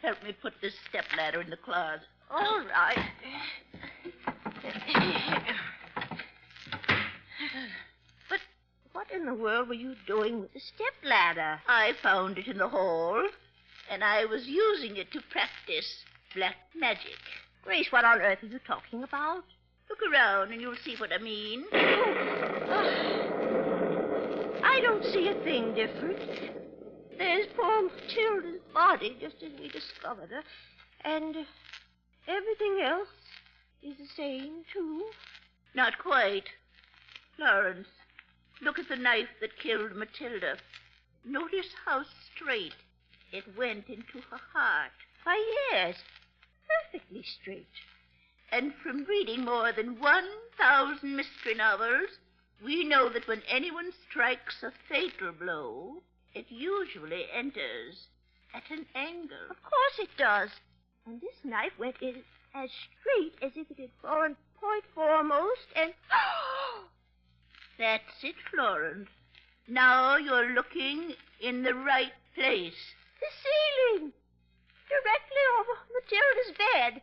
Help me put this stepladder in the closet. All right. But what in the world were you doing with the stepladder? I found it in the hall, and I was using it to practice black magic. Grace, what on earth are you talking about? Look around and you'll see what I mean. I don't see a thing different. There's poor Matilda's body, just as we discovered her. And everything else is the same, too. Not quite. Florence, look at the knife that killed Matilda. Notice how straight it went into her heart. Why, yes, perfectly straight. And from reading more than 1,000 mystery novels, we know that when anyone strikes a fatal blow, it usually enters at an angle. Of course it does. And this knife went in as straight as if it had fallen point foremost and... That's it, Florence. Now you're looking in the right place. The ceiling! Directly over Matilda's bed.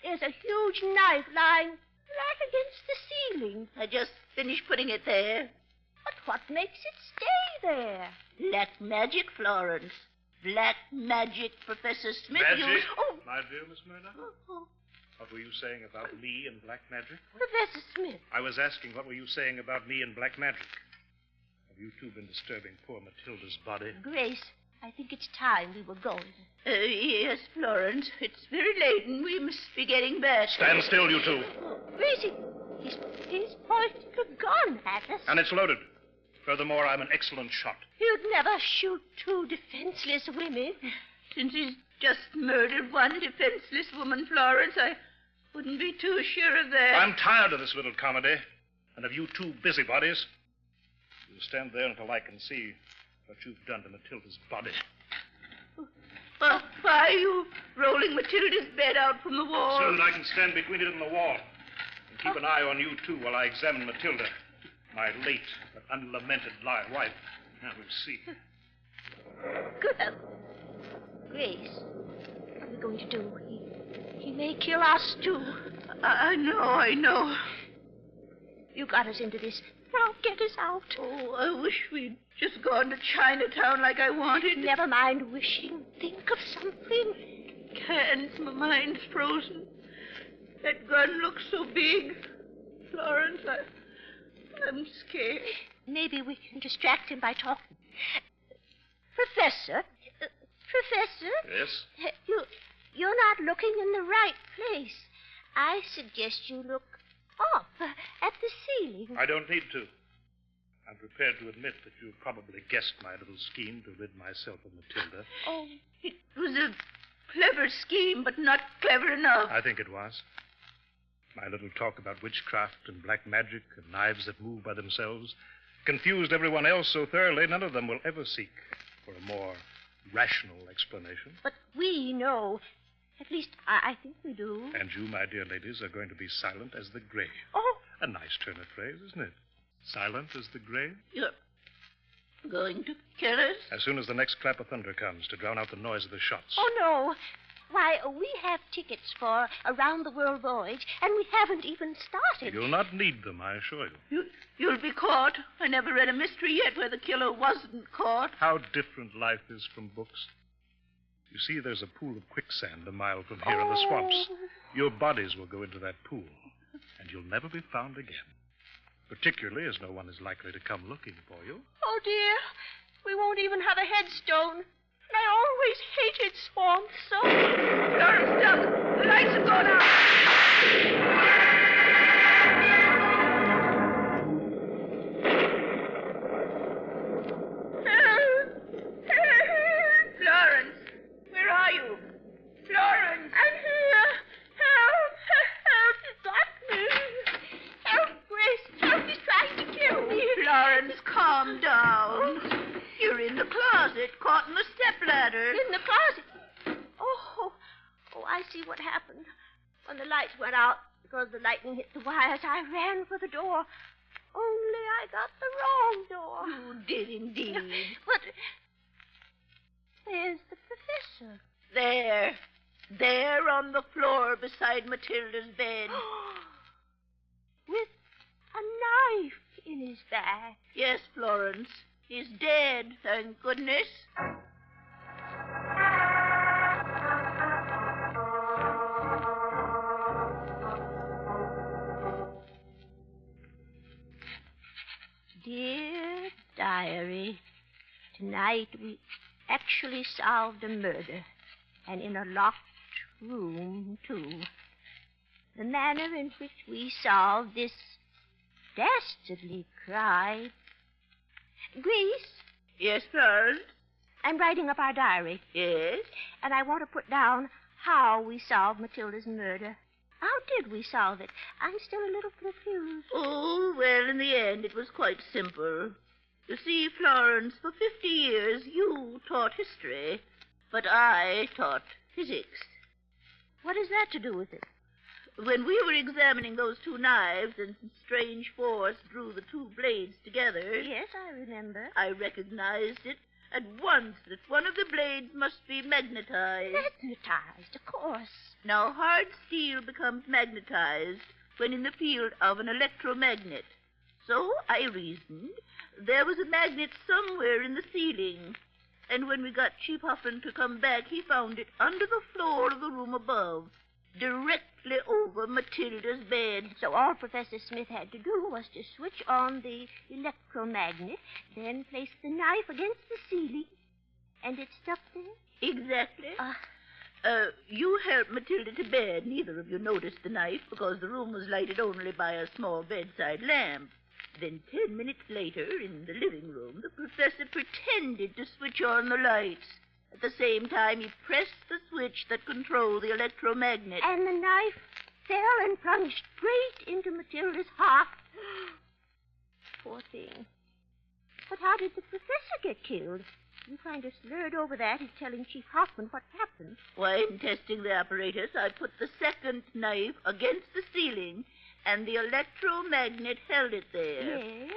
There's a huge knife lying back against the ceiling? I just finished putting it there. But what makes it stay there? Black magic, Florence. Black magic, Professor Smith. Magic? Oh, My dear Miss Murdoch? oh, What were you saying about me and black magic? Professor Smith. I was asking what were you saying about me and black magic? Have you two been disturbing poor Matilda's body? Grace, I think it's time we were going. Yes, Florence. It's very late and we must be getting back. Stand still, you two. Gracie, he's pointing a gun at us. And it's loaded. Furthermore, I'm an excellent shot. You'd never shoot two defenseless women. Since he's just murdered one defenseless woman, Florence, I wouldn't be too sure of that. I'm tired of this little comedy and of you two busybodies. You stand there until I can see what you've done to Matilda's body. Well, why are you rolling Matilda's bed out from the wall? So that I can stand between it and the wall and keep an eye on you two while I examine Matilda, my late but unlamented wife. Now we'll see. Good. Grace, what are we going to do? He may kill us, too. I know. You got us into this. Now get us out. Oh, I wish we'd just gone to Chinatown like I wanted. Never mind wishing. Think of something. Can't. My mind's frozen. That gun looks so big. Florence, I'm scared. Maybe we can distract him by talking. Professor? Yes? You're not looking in the right place. I suggest you look up at the ceiling. I don't need to. I'm prepared to admit that you probably guessed my little scheme to rid myself of Matilda. Oh, it was a clever scheme, but not clever enough. I think it was. My little talk about witchcraft and black magic and knives that move by themselves confused everyone else so thoroughly none of them will ever seek for a more rational explanation. But we know. At least, I think we do. And you, my dear ladies, are going to be silent as the grave. Oh. A nice turn of phrase, isn't it? Silent as the grave? You're going to kill us? As soon as the next clap of thunder comes to drown out the noise of the shots. Oh, no. Why, we have tickets for a round-the-world voyage, and we haven't even started. You'll not need them, I assure you. You'll be caught. I never read a mystery yet where the killer wasn't caught. How different life is from books. You see, there's a pool of quicksand a mile from here in the swamps. Your bodies will go into that pool, and you'll never be found again. Particularly as no one is likely to come looking for you. Oh, dear. We won't even have a headstone. And I always hated swamps so. Florence, duck. The lights have gone out. Florence, where are you? Florence. I'm here. Help. Help. He's got me. Help, Grace. Help. He's trying to kill me. Florence, calm down. You're in the closet, caught in the stepladder. In the closet? Oh, I see what happened. When the lights went out, because the lightning hit the wires, I ran for the door. Only I got the wrong door. You did indeed. But where's the professor? There on the floor beside Matilda's bed. With a knife in his back. Yes, Florence. He's dead, thank goodness. Dear Diary, tonight we actually solved a murder, and in a locked room, too. The manner in which we solved this dastardly crime. Grace? Yes, Florence? I'm writing up our diary. Yes? And I want to put down how we solved Matilda's murder. How did we solve it? I'm still a little confused. Oh, well, in the end, it was quite simple. You see, Florence, for 50 years, you taught history, but I taught physics. What has that to do with it? When we were examining those two knives and some strange force drew the two blades together... Yes, I remember. I recognized it at once that one of the blades must be magnetized. Magnetized, of course. Now, hard steel becomes magnetized when in the field of an electromagnet. So I reasoned there was a magnet somewhere in the ceiling. And when we got Chief Huffman to come back, he found it under the floor of the room above, directly over Matilda's bed. So all Professor Smith had to do was to switch on the electromagnet, then place the knife against the ceiling, and it stuck there? Exactly. You helped Matilda to bed. Neither of you noticed the knife because the room was lighted only by a small bedside lamp. Then 10 minutes later, in the living room, the professor pretended to switch on the lights. At the same time, he pressed the switch that controlled the electromagnet. And the knife fell and plunged straight into Matilda's heart. Poor thing. But how did the professor get killed? You kind of slurred over that as telling Chief Hoffman what happened. Why, in testing the apparatus, I put the second knife against the ceiling, and the electromagnet held it there. Yes?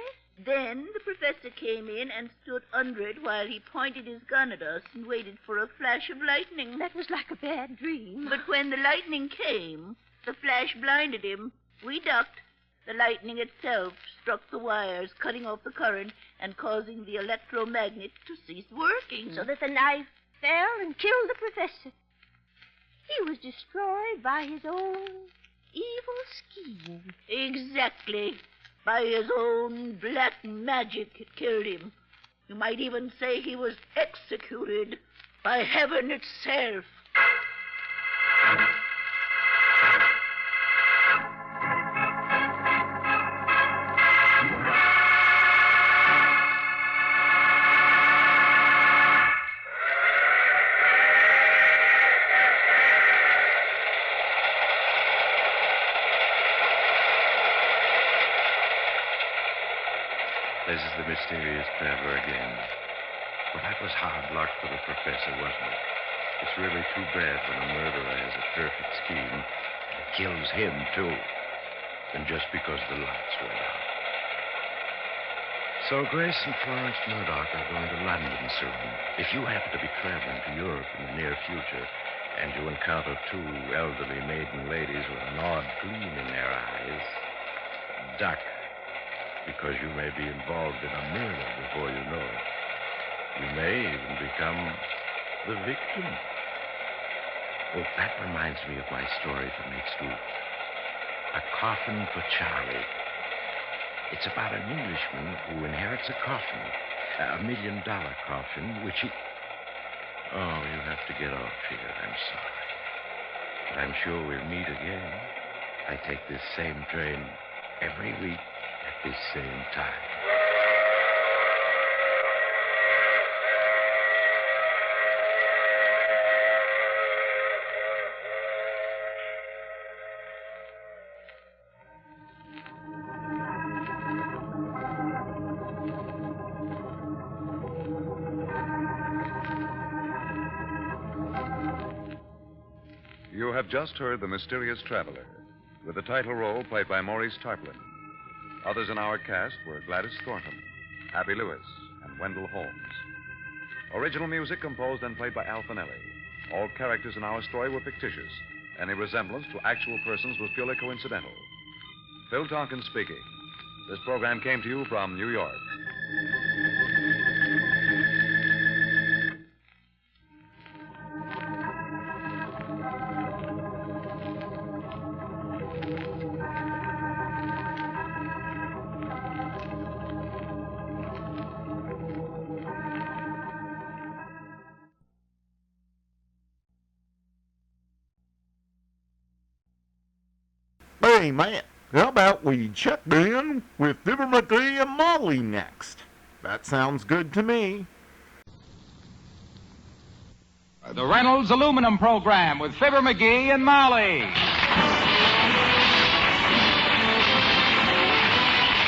Then the professor came in and stood under it while he pointed his gun at us and waited for a flash of lightning. That was like a bad dream. But when the lightning came, the flash blinded him. We ducked. The lightning itself struck the wires, cutting off the current and causing the electromagnet to cease working. So that the knife fell and killed the professor. He was destroyed by his own evil scheme. Exactly. By his own black magic, it killed him. You might even say he was executed by heaven itself. This is the mysterious traveler again. Well, that was hard luck for the professor, wasn't it? It's really too bad when a murderer has a perfect scheme and kills him, too. And just because the lights went out. So Grace and Florence Murdoch are going to London soon. If you happen to be traveling to Europe in the near future and you encounter two elderly maiden ladies with an odd gleam in their eyes, duck. Because you may be involved in a murder before you know it. You may even become the victim. Oh, that reminds me of my story for next week. A Coffin for Charlie. It's about an Englishman who inherits a coffin, $1 million coffin, which he... Oh, you have to get off here. I'm sorry. But I'm sure we'll meet again. I take this same train every week. At this same time. You have just heard The Mysterious Traveler, with the title role played by Maurice Tarplin. Others in our cast were Gladys Thornton, Abby Lewis, and Wendell Holmes. Original music composed and played by Al Finelli. All characters in our story were fictitious. Any resemblance to actual persons was purely coincidental. Phil Tompkins speaking. This program came to you from New York. Hey, man, how about we check in with Fibber, Magee, and Molly next? That sounds good to me. The Reynolds Aluminum Program with Fibber, Magee, and Molly.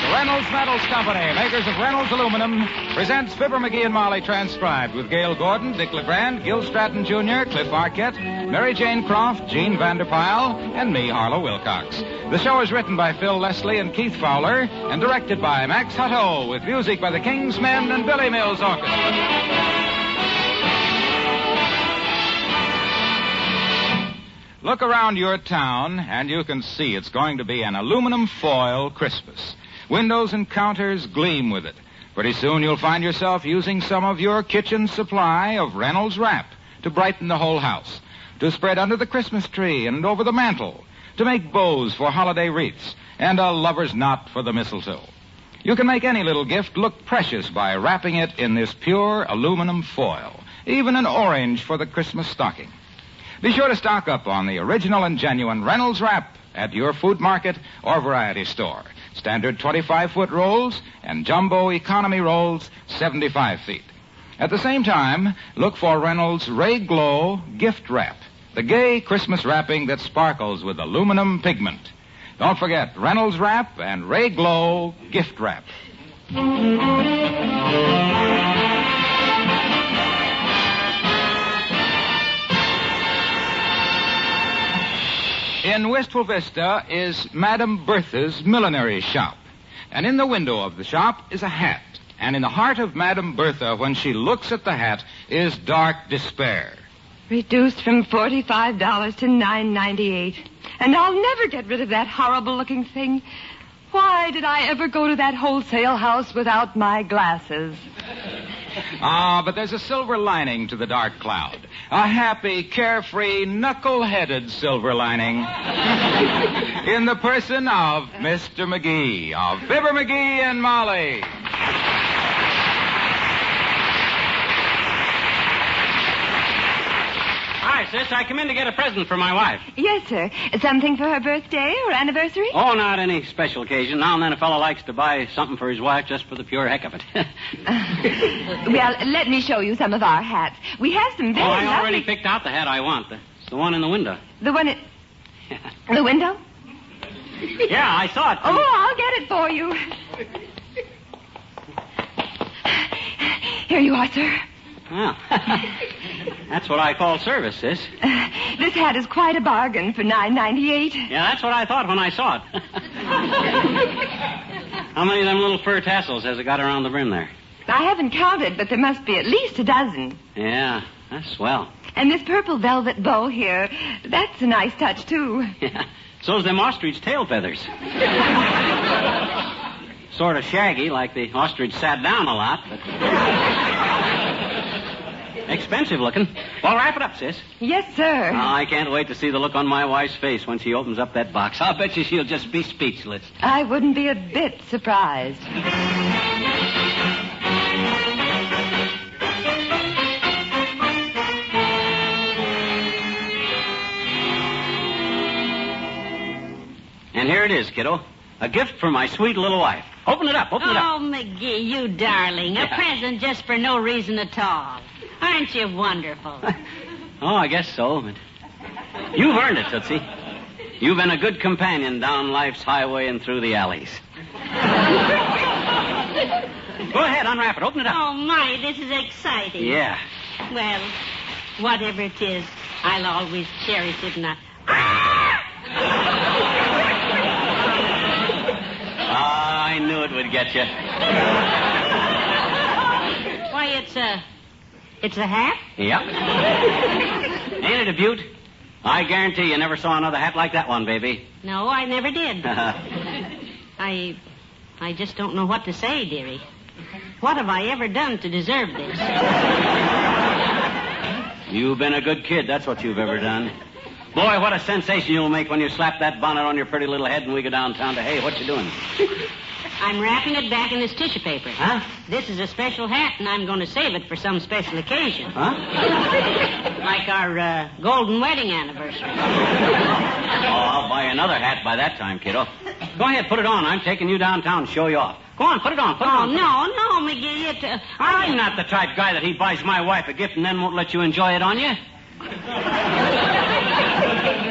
The Reynolds Metals Company, makers of Reynolds Aluminum, presents Fibber, Magee, and Molly transcribed with Gail Gordon, Dick LeGrand, Gil Stratton Jr., Cliff Arquette, Mary Jane Croft, Gene Vanderpyle, and me, Harlow Wilcox. The show is written by Phil Leslie and Keith Fowler and directed by Max Hutto with music by the King's Men and Billy Mills Orchestra. Look around your town, and you can see it's going to be an aluminum foil Christmas. Windows and counters gleam with it. Pretty soon you'll find yourself using some of your kitchen supply of Reynolds wrap to brighten the whole house, to spread under the Christmas tree and over the mantel, to make bows for holiday wreaths, and a lover's knot for the mistletoe. You can make any little gift look precious by wrapping it in this pure aluminum foil, even an orange for the Christmas stocking. Be sure to stock up on the original and genuine Reynolds wrap at your food market or variety store. Standard 25-foot rolls and jumbo economy rolls 75 feet. At the same time, look for Reynolds Ray Glow Gift Wrap, the gay Christmas wrapping that sparkles with aluminum pigment. Don't forget Reynolds Wrap and Ray Glow Gift Wrap. In Wistful Vista is Madame Bertha's millinery shop. And in the window of the shop is a hat. And in the heart of Madame Bertha, when she looks at the hat, is dark despair. Reduced from $45 to $9.98. And I'll never get rid of that horrible-looking thing. Why did I ever go to that wholesale house without my glasses? But there's a silver lining to the dark cloud. A happy, carefree, knuckle-headed silver lining. In the person of Mr. Magee, of Fibber, Magee, and Molly. Hi, sis. I come in to get a present for my wife. Yes, sir. Something for her birthday or anniversary? Oh, not any special occasion. Now and then a fellow likes to buy something for his wife just for the pure heck of it. Well, let me show you some of our hats. We have some very I lovely... already picked out the hat I want. It's the one in the window. The one in... the window? Yeah, I saw it. Oh, I'll get it for you. Here you are, sir. Well, that's what I call service, sis. This hat is quite a bargain for $9.98. Yeah, that's what I thought when I saw it. How many of them little fur tassels has it got around the brim there? I haven't counted, but there must be at least a dozen. Yeah, that's swell. And this purple velvet bow here, that's a nice touch, too. Yeah, so's them ostrich tail feathers. Sort of shaggy, like the ostrich sat down a lot, but... expensive looking. Well, wrap it up, sis. Yes, sir. Oh, I can't wait to see the look on my wife's face when she opens up that box. I'll bet you she'll just be speechless. I wouldn't be a bit surprised. And here it is, kiddo. A gift for my sweet little wife. Open it up, open it up. Oh, Magee, you darling. A present just for no reason at all. Aren't you wonderful? Oh, I guess so, but you've earned it, Tootsie. You've been a good companion down life's highway and through the alleys. Go ahead, unwrap it. Open it up. Oh, my, this is exciting. Yeah. Well, whatever it is, I'll always cherish it and I knew it would get you. Why, it's a hat? Yep. Ain't it a beaut? I guarantee you never saw another hat like that one, baby. No, I never did. I just don't know what to say, dearie. What have I ever done to deserve this? You've been a good kid, that's what you've ever done. Boy, what a sensation you'll make when you slap that bonnet on your pretty little head and we go downtown to, hey, what you doing? I'm wrapping it back in this tissue paper. Huh? This is a special hat, and I'm going to save it for some special occasion. Huh? Like our golden wedding anniversary. Oh, I'll buy another hat by that time, kiddo. Go ahead, put it on. I'm taking you downtown to show you off. Go on, put it on, put it on. No, Magee, I'm not the type guy that he buys my wife a gift and then won't let you enjoy it on you. But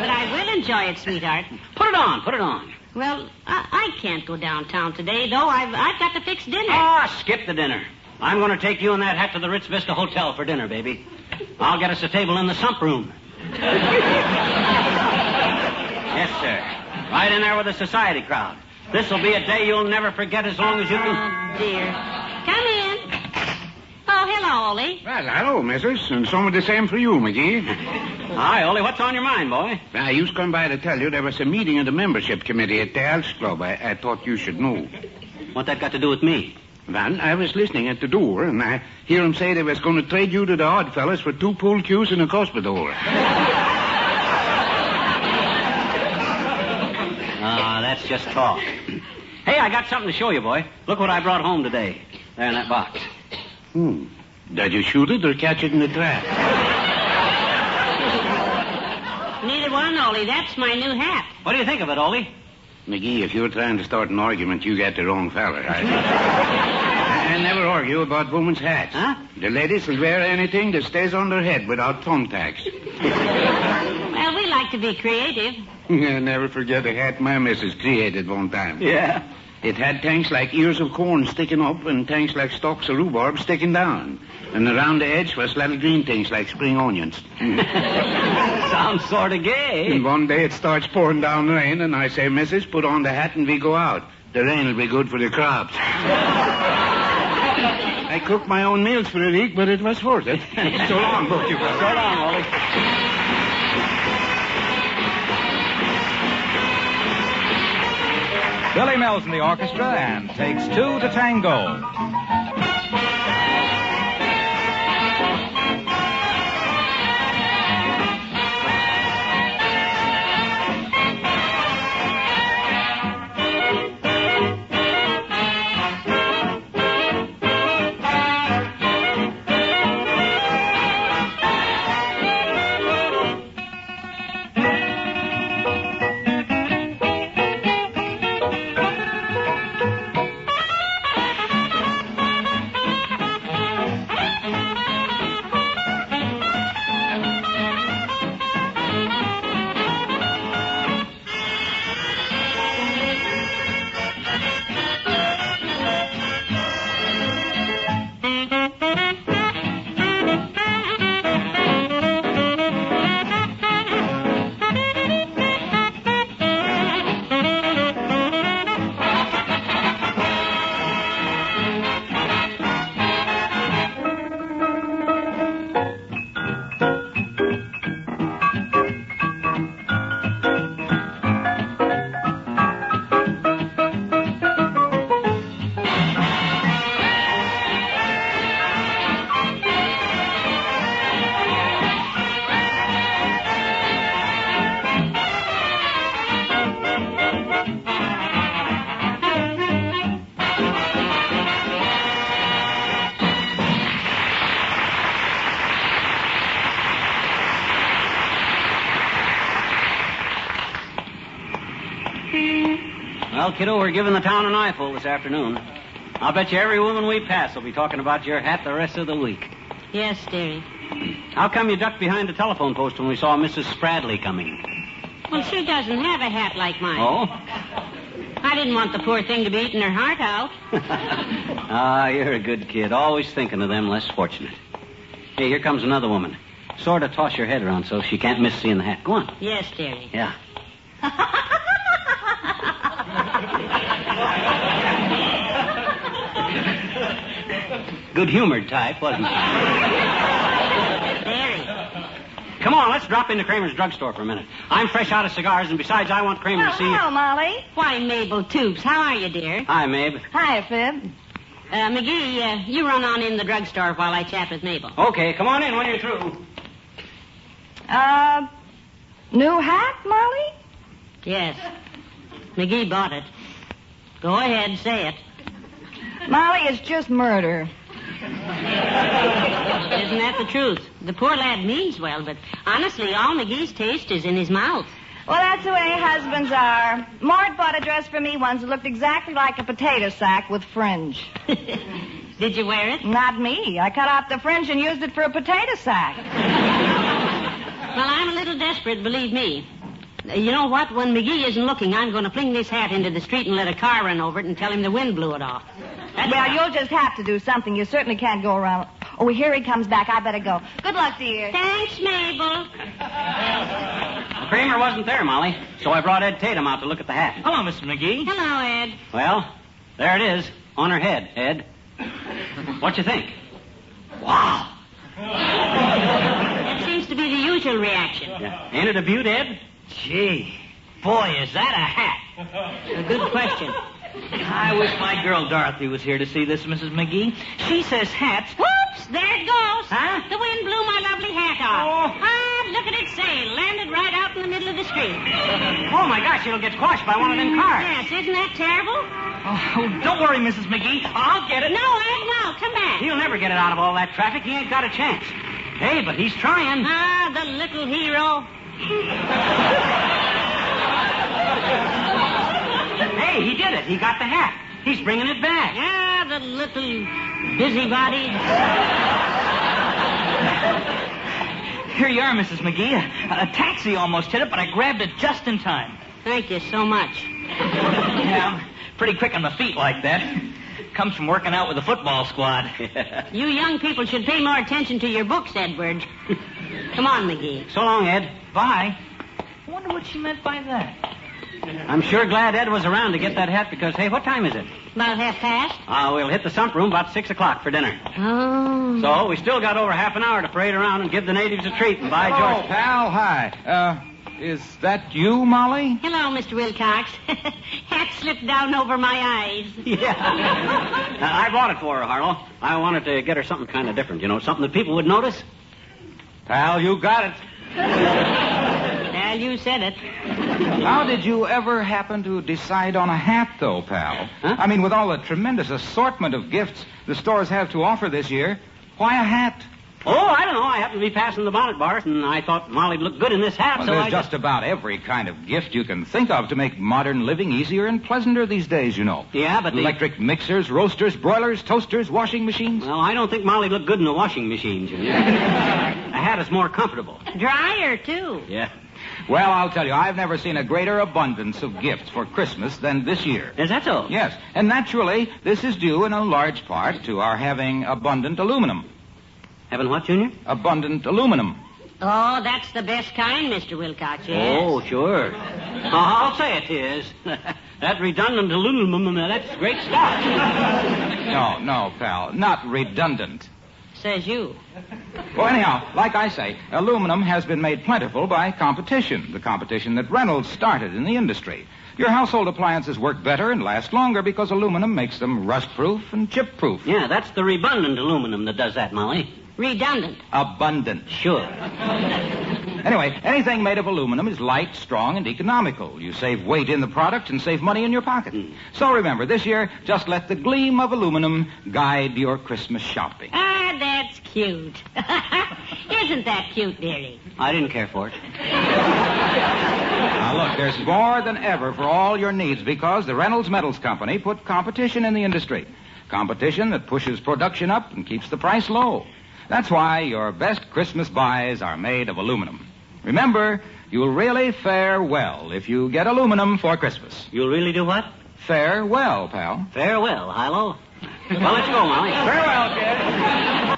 I will enjoy it, sweetheart. Put it on, put it on. Well, I can't go downtown today, though. I've got to fix dinner. Ah, skip the dinner. I'm going to take you and that hat to the Ritz Vista Hotel for dinner, baby. I'll get us a table in the sump room. Yes, sir. Right in there with the society crowd. This'll be a day you'll never forget as long as you can... Oh, dear. Come in. Oh, hello, Hello, Ole. Well, hello, missus, and some of the same for you, Magee. Hi, Ole. What's on your mind, boy? I used to come by to tell you there was a meeting of the membership committee at the Elks Club. I thought you should know. What that got to do with me? Well, I was listening at the door, and I hear them say they was going to trade you to the Odd Fellas for 2 pool cues and a cuspidor. That's just talk. Hey, I got something to show you, boy. Look what I brought home today. There in that box. Did you shoot it or catch it in the trap? Neither one, Ole. That's my new hat. What do you think of it, Ole? Magee, if you're trying to start an argument, you get the wrong fella. I never argue about women's hats. Huh? The ladies will wear anything that stays on their head without thumbtacks. Well, we like to be creative. I'll never forget a hat my missus created one time. Yeah? It had tanks like ears of corn sticking up and tanks like stalks of rhubarb sticking down. And around the edge was little green things like spring onions. Sounds sort of gay. And one day it starts pouring down rain, and I say, Missus, put on the hat and we go out. The rain will be good for the crops. I cooked my own meals for a week, but it was worth it. So long, bookkeeper. So long, Ollie. Billy Mills in the orchestra and takes 2 to tango. Well, kiddo, we're giving the town an eyeful this afternoon. I'll bet you every woman we pass will be talking about your hat the rest of the week. Yes, dearie. How come you ducked behind the telephone post when we saw Mrs. Spradley coming? Well, she doesn't have a hat like mine. Oh? I didn't want the poor thing to be eating her heart out. Ah, you're a good kid. Always thinking of them less fortunate. Hey, here comes another woman. Sort of toss your head around so she can't miss seeing the hat. Go on. Yes, dearie. Yeah. Good-humored type, wasn't she? Very. Come on, let's drop into Kramer's drugstore for a minute. I'm fresh out of cigars, and besides, I want Kramer to see... Hello, Molly. Why, Mabel Toops, how are you, dear? Hi, Mabe. Hi, Fib. Magee, you run on in the drugstore while I chat with Mabel. Okay, come on in when you're through. New hat, Molly? Yes. Magee bought it. Go ahead, say it. Molly, it's just murder. Isn't that the truth? The poor lad means well, but honestly, all Magee's taste is in his mouth. Well, that's the way husbands are. Mort bought a dress for me once that looked exactly like a potato sack with fringe. Did you wear it? Not me. I cut out the fringe and used it for a potato sack. Well, I'm a little desperate, believe me. You know what? When Magee isn't looking, I'm going to fling this hat into the street and let a car run over it and tell him the wind blew it off. Well, you'll just have to do something. You certainly can't go around. Oh, here he comes back. I better go. Good luck, dear. Thanks, Mabel. Well, Kramer wasn't there, Molly, so I brought Ed Tatum out to look at the hat. Hello, Mr. Magee. Hello, Ed. Well, there it is, on her head, Ed. What you think? Wow. That seems to be the usual reaction. Yeah. Ain't it a beaut, Ed? Gee, boy, is that a hat. A good question. I wish my girl Dorothy was here to see this, Mrs. Magee. She says hats... Whoops, there it goes. Huh? The wind blew my lovely hat off. Ah, look at it sail. Landed right out in the middle of the street. Oh, my gosh, it'll get squashed by one of them cars. Yes, isn't that terrible? Oh, don't worry, Mrs. Magee. I'll get it. No, Ed, no. Come back. He'll never get it out of all that traffic. He ain't got a chance. Hey, but he's trying. Ah, the little hero. Hey, he did it. He got the hat. He's bringing it back. Ah, the little busybody. Here you are, Mrs. Magee. A taxi almost hit it, but I grabbed it just in time. Thank you so much. Yeah, I'm pretty quick on my feet like that. Comes from working out with the football squad. You young people should pay more attention to your books, Edward. Come on, Magee. So long, Ed. Bye. I wonder what she meant by that. I'm sure glad Ed was around to get that hat because, hey, what time is it? About 1:30. We'll hit the sump room about 6 o'clock for dinner. Oh. So we still got over half an hour to parade around and give the natives a treat and buy Hello, George. pal. Hi. Is that you, Molly? Hello, Mr. Wilcox. Hat slipped down over my eyes. Yeah. I bought it for her, Harlow. I wanted to get her something kind of different, something that people would notice. Pal, you got it. Well, you said it. How did you ever happen to decide on a hat, though, pal? Huh? I mean, with all the tremendous assortment of gifts the stores have to offer this year, why a hat? Oh, I don't know. I happened to be passing the bonnet bars, and I thought Molly'd look good in this hat, Well, so there's I just about every kind of gift you can think of to make modern living easier and pleasanter these days, Yeah, but electric mixers, roasters, broilers, toasters, washing machines. Well, I don't think Molly'd look good in the washing machines, A hat is more comfortable. Drier, too. Yeah. Well, I'll tell you, I've never seen a greater abundance of gifts for Christmas than this year. Is that so? Yes, and naturally, this is due in a large part to our having abundant aluminum. Having what, Junior? Abundant aluminum. Oh, that's the best kind, Mr. Wilcox, yes. Oh, sure. I'll say it is. That redundant aluminum, that's great stuff. No, pal, not redundant. Says you. Well, anyhow, like I say, aluminum has been made plentiful by competition, the competition that Reynolds started in the industry. Your household appliances work better and last longer because aluminum makes them rust-proof and chip-proof. Yeah, that's the redundant aluminum that does that, Molly. Redundant. Abundant. Sure. Anyway, anything made of aluminum is light, strong, and economical. You save weight in the product and save money in your pocket. So remember, this year, just let the gleam of aluminum guide your Christmas shopping. Ah, that's cute. Isn't that cute, dearie? I didn't care for it. Now, look, there's more than ever for all your needs because the Reynolds Metals Company put competition in the industry. Competition that pushes production up and keeps the price low. That's why your best Christmas buys are made of aluminum. Remember, you'll really fare well if you get aluminum for Christmas. You'll really do what? Fare well, pal. Farewell, Hilo. Well, let's go, Molly. Farewell, kid.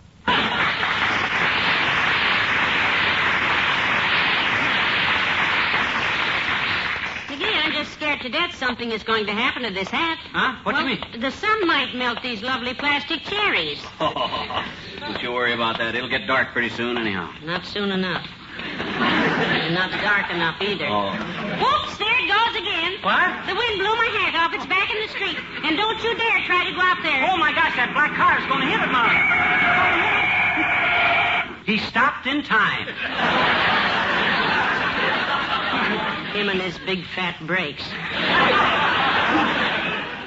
I'm just scared to death something is going to happen to this hat. Huh? What do you mean? The sun might melt these lovely plastic cherries. Don't you worry about that. It'll get dark pretty soon, anyhow. Not soon enough. And not dark enough either. Oh. Whoops, there it goes again. What? The wind blew my hat off. It's back in the street. And don't you dare try to go out there. Oh, my gosh, that black car is going to hit it, Molly. He stopped in time. Him and his big fat brakes.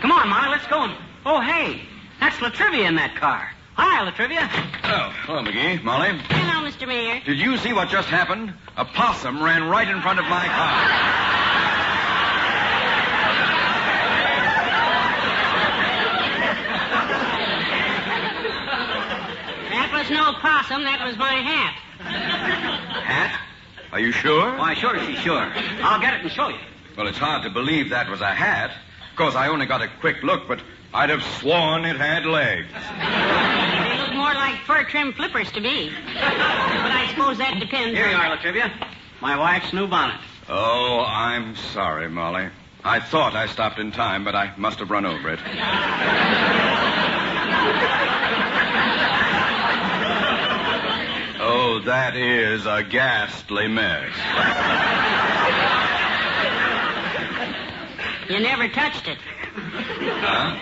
Come on, Molly, let's go. Oh, hey, that's Latrivia in that car. Hi, Latrivia. Oh, hello, Magee. Molly. Hello, Mr. Mayor. Did you see what just happened? A possum ran right in front of my car. That was no possum. That was my hat. Hat? Are you sure? Why, sure, she's sure. I'll get it and show you. Well, it's hard to believe that was a hat. Of course, I only got a quick look, but I'd have sworn it had legs. They look more like fur-trimmed flippers to me. But I suppose that depends Here on... you are, Latrivia. My wife's new bonnet. Oh, I'm sorry, Molly. I thought I stopped in time, but I must have run over it. Oh, that is a ghastly mess. You never touched it. Huh?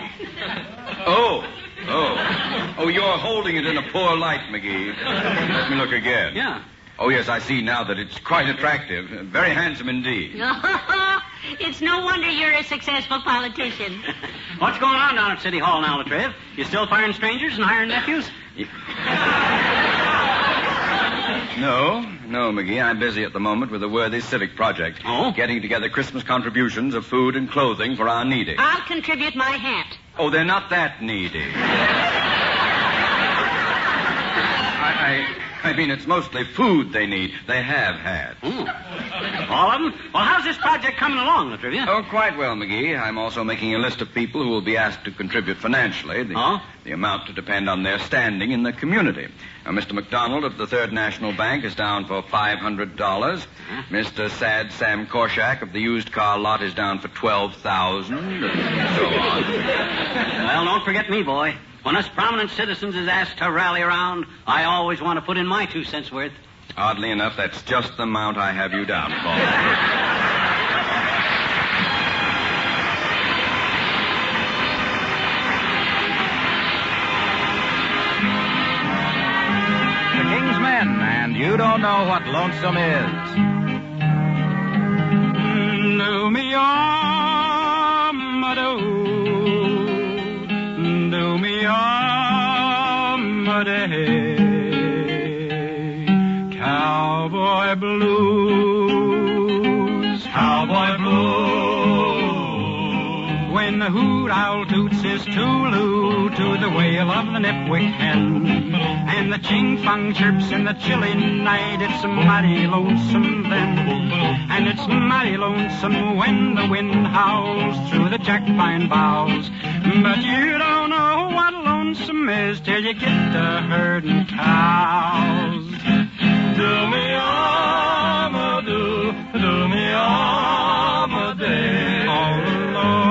Oh, you're holding it in a poor light, McGee. Let me look again. Yeah. Oh, yes, I see now that it's quite attractive. Very handsome indeed. It's no wonder you're a successful politician. What's going on down at City Hall now, Latriv? You still firing strangers and hiring nephews? No, McGee. I'm busy at the moment with a worthy civic project. Oh? Getting together Christmas contributions of food and clothing for our needy. I'll contribute my hat. Oh, they're not that needy. I mean, it's mostly food they need. They have had. All of them? Well, how's this project coming along, Latriv? Oh, quite well, McGee. I'm also making a list of people who will be asked to contribute financially. The amount to depend on their standing in the community. Now, Mr. McDonald of the Third National Bank is down for $500. Mr. Sad Sam Korshak of the used car lot is down for $12,000, and so on. Well, don't forget me, boy. When us prominent citizens is asked to rally around, I always want to put in my 2 cents worth. Oddly enough, that's just the amount I have you down for. The King's Men, and you don't know what lonesome is. Do me do me Cowboy blues, cowboy blues. When the hoot owl toots his tooloo to the wail of the nipwick hen, and the ching fung chirps in the chilly night, it's mighty lonesome then. And it's mighty lonesome when the wind howls through the jack pine boughs. But you don't know what lonesome is till you get to herding cows. Do me do me a day. All alone.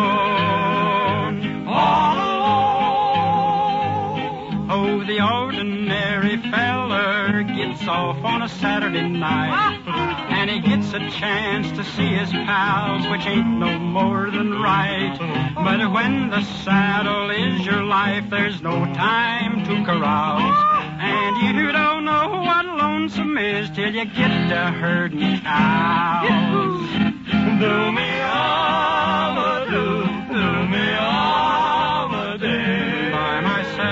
Oh, the ordinary feller gets off on a Saturday night, and he gets a chance to see his pals, which ain't no more than right. But when the saddle is your life, there's no time to carouse, and you don't know what lonesome is till you get to herding cows. Do me do me a day. By myself.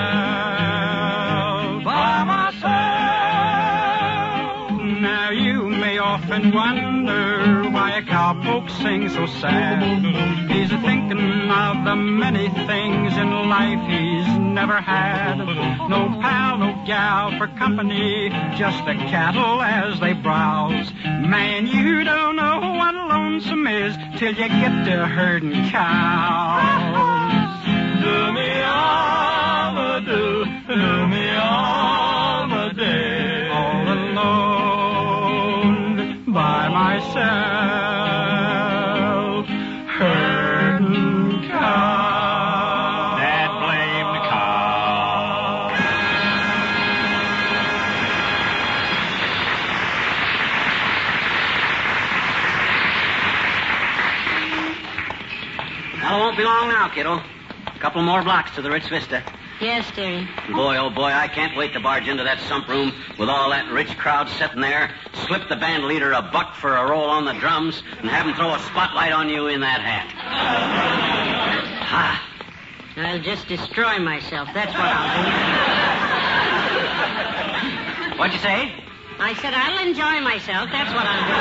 Now you may often wonder why a cowpoke sings so sad. He's a-thinking of the many things in life he's never had. No pal, no gal for company, just the cattle as they browse. Man, you don't know what lonesome is till you get to herding cows. Do me do me a day. All alone by myself, herding cows. That blamed cow. Well, it won't be long now, kiddo. A couple more blocks to the Ritz Vista. Yes, dearie. Boy, oh boy, I can't wait to barge into that sump room with all that rich crowd sitting there, slip the band leader a buck for a roll on the drums, and have him throw a spotlight on you in that hat. Ha! I'll just destroy myself. That's what I'll do. What'd you say? I said I'll enjoy myself. That's what I'll do.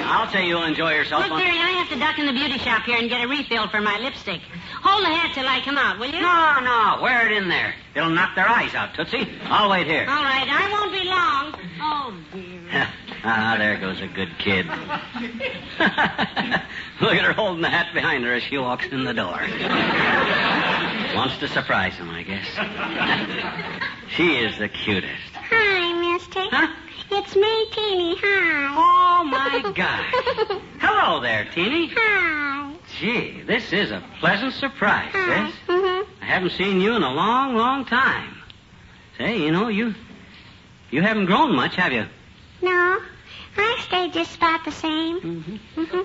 I'll tell you you'll enjoy yourself. Look, dearie, I have to duck in the beauty shop here and get a refill for my lipstick. Hold the hat till I come out, will you? No, wear it in there. It'll knock their eyes out, Tootsie. I'll wait here. All right, I won't be long. Oh, dear. There goes a good kid. Look at her holding the hat behind her as she walks in the door. Wants to surprise him, I guess. She is the cutest. Hi, mister. Huh? It's me, Teeny. Hi. Oh, my gosh. Hello there, Teeny. Hi. Gee, this is a pleasant surprise, sis. Mm-hmm. I haven't seen you in a long, long time. Say, you You haven't grown much, have you? No, I stayed just about the same. Mm-hmm.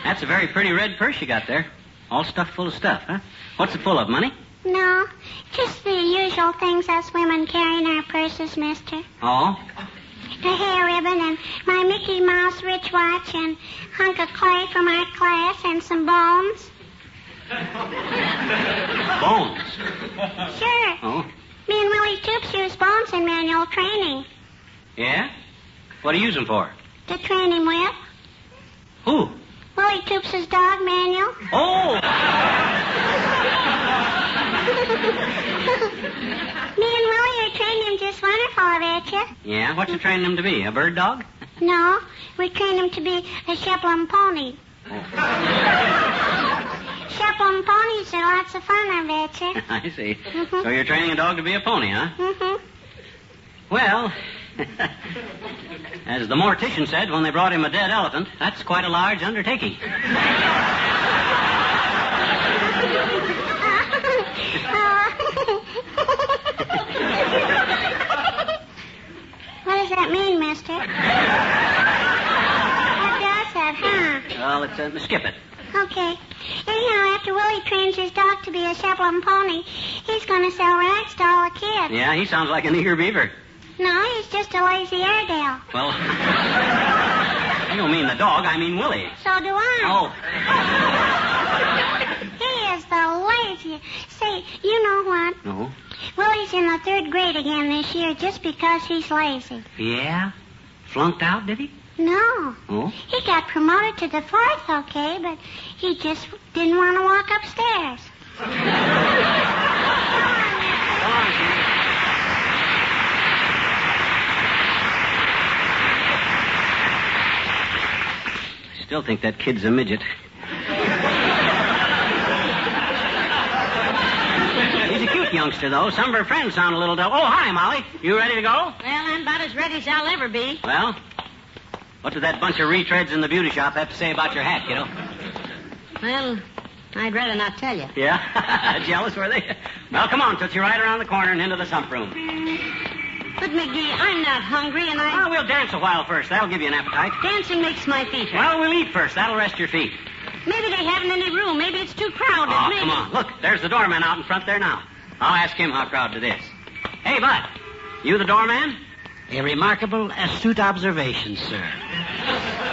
That's a very pretty red purse you got there. All stuffed full of stuff, huh? What's it full of, money? No, just the usual things us women carry in our purses, mister. Oh? A hair ribbon and my Mickey Mouse rich watch and hunk of clay from our class and some bones. Bones? Sure. Oh? Me and Willie Toops use bones in manual training. Yeah? What do you use them for? To train him with. Who? Willie Toops' dog, Manuel. Oh! Me and Willie are training him just wonderful, I bet you. Yeah? What you training him to be? A bird dog? No, we train him to be a Sheplin pony. Sheplin ponies are lots of fun, I bet you. I see. So you're training a dog to be a pony, huh? Mm-hmm. Well, as the mortician said when they brought him a dead elephant, that's quite a large undertaking. What does that mean, mister? What does that, huh? Well, let's skip it. Okay. Anyhow, after Willie trains his dog to be a Sheplin pony, he's going to sell rags to all the kids. Yeah, he sounds like an eager beaver. No, he's just a lazy Airedale. Well, I don't mean the dog, I mean Willie. So do I. Oh. He is the laziest. Say, you know what? No? Willie's in the 3rd grade again this year just because he's lazy. Yeah? Flunked out, did he? No. Oh? He got promoted to the 4th, okay, but he just didn't want to walk upstairs. I still think that kid's a midget. He's a cute youngster, though. Some of her friends sound a little dull. Oh, hi, Molly. You ready to go? Well, I'm about as ready as I'll ever be. Well, what did that bunch of retreads in the beauty shop have to say about your hat, kiddo? Well, I'd rather not tell you. Yeah? Jealous, were they? Well, come on, Tootsie, right around the corner and into the sump room. But, McGee, I'm not hungry, and Well, we'll dance a while first. That'll give you an appetite. Dancing makes my feet hurt. Well, we'll eat first. That'll rest your feet. Maybe they haven't any room. Maybe it's too crowded. Oh, Maybe... come on. Look, there's the doorman out in front there now. I'll ask him how crowded it is. Hey, Bud, you the doorman? A remarkable, astute observation, sir.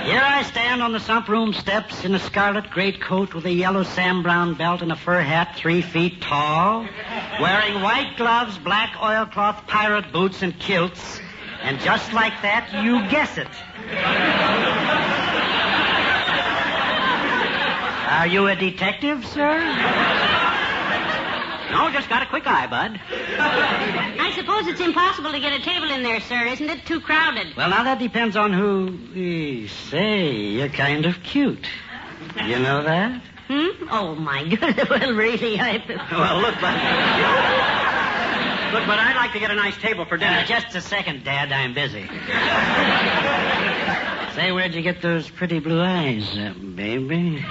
Here I stand on the sump room steps in a scarlet greatcoat with a yellow Sam Brown belt and a fur hat 3 feet tall, wearing white gloves, black oilcloth pirate boots, and kilts. And just like that, you guess it. Are you a detective, sir? No, just got a quick eye, Bud. I suppose it's impossible to get a table in there, sir. Isn't it too crowded? Well, now that depends on who... Say, you're kind of cute. You know that? Oh, my goodness. Well, really, Well, look, Bud. Look, Bud, I'd like to get a nice table for dinner. Just a second, Dad. I'm busy. Say, where'd you get those pretty blue eyes, baby?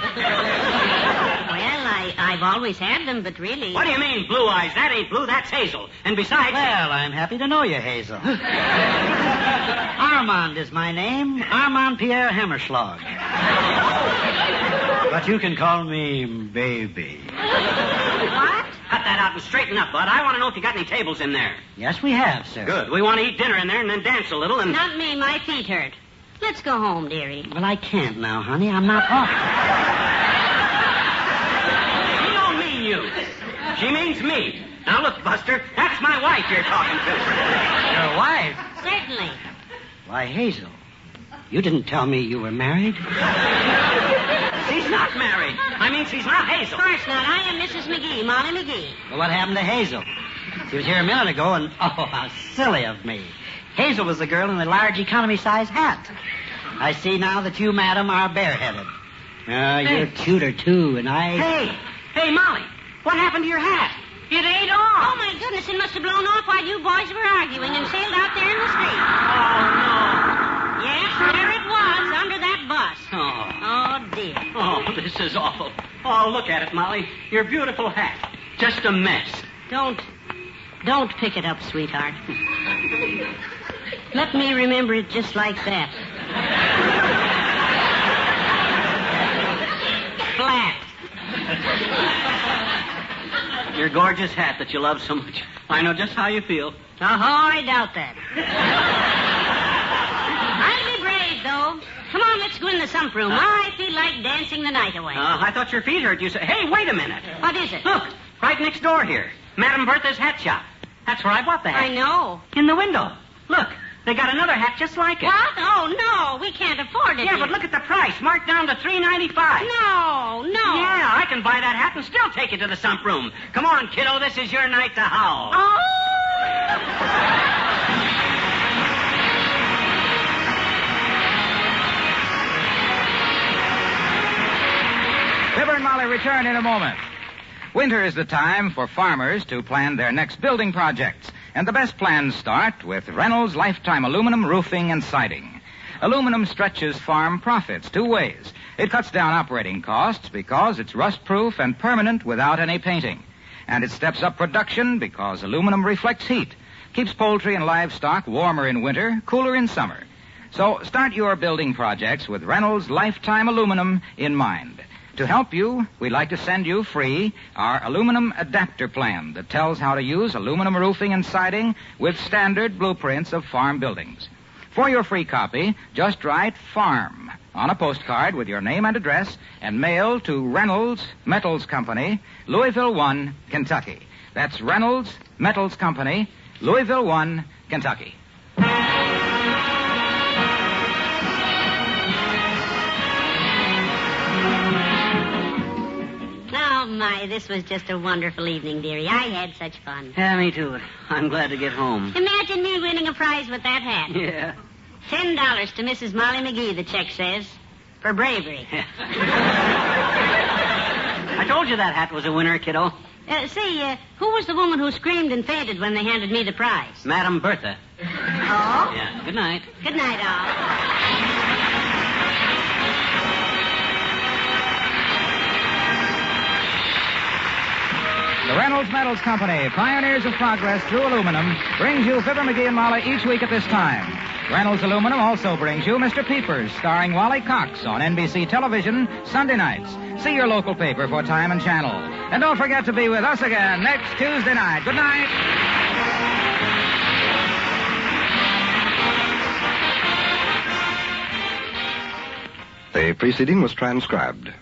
Well, I've always had them, but really... What do you mean, blue eyes? That ain't blue, that's Hazel. And besides... Well, I'm happy to know you, Hazel. Armand is my name. Armand Pierre Hammerschlag. But you can call me baby. What? Cut that out and straighten up, Bud. I want to know if you got any tables in there. Yes, we have, sir. Good. We want to eat dinner in there and then dance a little and... Not me. My feet hurt. Let's go home, dearie. Well, I can't now, honey. I'm not off. She don't mean you. She means me. Now, look, Buster, that's my wife you're talking to. Your wife? Certainly. Why, Hazel, you didn't tell me you were married. She's not married. I mean, she's not Hazel. Of course not. I am Mrs. McGee, Molly McGee. Well, what happened to Hazel? She was here a minute ago, and oh, how silly of me. Hazel was the girl in the large economy-size hat. I see now that you, madam, are bareheaded. You're cuter, too, and I... Hey, Molly, what happened to your hat? It ain't off. Oh, my goodness, it must have blown off while you boys were arguing and sailed out there in the street. Oh, no. Yes, there it was, under that bus. Oh, dear. Oh, this is awful. Oh, look at it, Molly. Your beautiful hat. Just a mess. Don't Don't pick it up, sweetheart. Let me remember it just like that. Flat. Your gorgeous hat that you love so much. I know just how you feel. I doubt that. I'll be brave, though. Come on, let's go in the sump room. I feel like dancing the night away. I thought your feet hurt. You said, hey, wait a minute. What is it? Look, right next door here. Madame Bertha's hat shop. That's where I bought the hat. I know. In the window. Look, they got another hat just like it. What? Oh, no, we can't afford it. Yeah, but look at the price. Marked down to $3.95. No. Yeah, I can buy that hat and still take it to the sump room. Come on, kiddo, this is your night to howl. Oh! Fibber and Molly return in a moment. Winter is the time for farmers to plan their next building projects. And the best plans start with Reynolds Lifetime Aluminum Roofing and Siding. Aluminum stretches farm profits two ways. It cuts down operating costs because it's rust-proof and permanent without any painting. And it steps up production because aluminum reflects heat, keeps poultry and livestock warmer in winter, cooler in summer. So start your building projects with Reynolds Lifetime Aluminum in mind. To help you, we'd like to send you free our aluminum adapter plan that tells how to use aluminum roofing and siding with standard blueprints of farm buildings. For your free copy, just write FARM on a postcard with your name and address and mail to Reynolds Metals Company, Louisville 1, Kentucky. That's Reynolds Metals Company, Louisville 1, Kentucky. Oh, my, this was just a wonderful evening, dearie. I had such fun. Yeah, me too. I'm glad to get home. Imagine me winning a prize with that hat. Yeah. $10 to Mrs. Molly Magee, the check says, for bravery. I told you that hat was a winner, kiddo. Who was the woman who screamed and fainted when they handed me the prize? Madame Bertha. Oh? Yeah, good night. Good night, all. The Reynolds Metals Company, pioneers of progress through aluminum, brings you Fibber, McGee, and Molly each week at this time. Reynolds Aluminum also brings you Mr. Peepers, starring Wally Cox on NBC television Sunday nights. See your local paper for time and channel. And don't forget to be with us again next Tuesday night. Good night. The preceding was transcribed.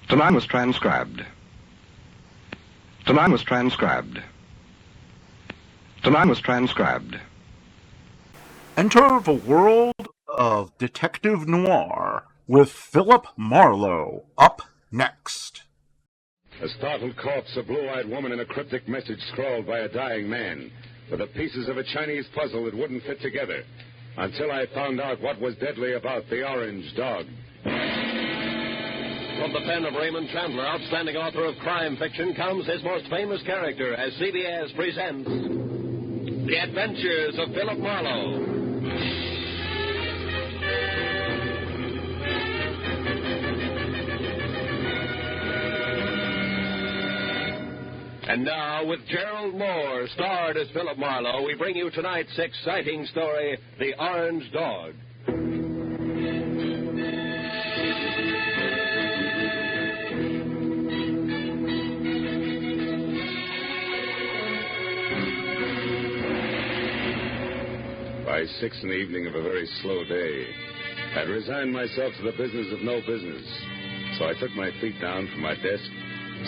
Tonight was transcribed. Tonight was transcribed. Tonight was transcribed. Enter the world of Detective Noir with Philip Marlowe, up next. A startled corpse, a blue-eyed woman, and a cryptic message scrawled by a dying man, were the pieces of a Chinese puzzle that wouldn't fit together, until I found out what was deadly about the orange dog. From the pen of Raymond Chandler, outstanding author of crime fiction, comes his most famous character as CBS presents The Adventures of Philip Marlowe. And now, with Gerald Moore, starred as Philip Marlowe, we bring you tonight's exciting story, The Orange Dog. By 6 in the evening of a very slow day, I'd resigned myself to the business of no business. So I took my feet down from my desk,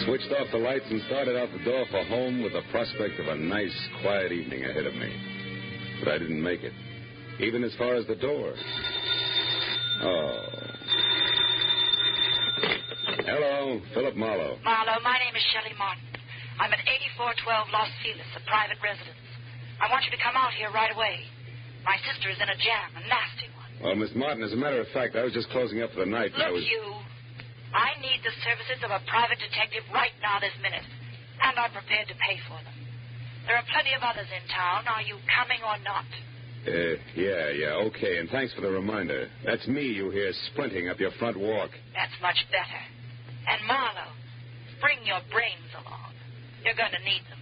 switched off the lights, and started out the door for home with the prospect of a nice, quiet evening ahead of me. But I didn't make it, even as far as the door. Oh. Hello, Philip Marlowe. Marlowe, my name is Shelley Martin. I'm at 8412 Los Feliz, a private residence. I want you to come out here right away. My sister is in a jam, a nasty one. Well, Miss Martin, as a matter of fact, I was just closing up for the night. Look, I need the services of a private detective right now this minute, and I'm prepared to pay for them. There are plenty of others in town. Are you coming or not? Yeah, okay, and thanks for the reminder. That's me you hear sprinting up your front walk. That's much better. And Marlowe, bring your brains along. You're going to need them.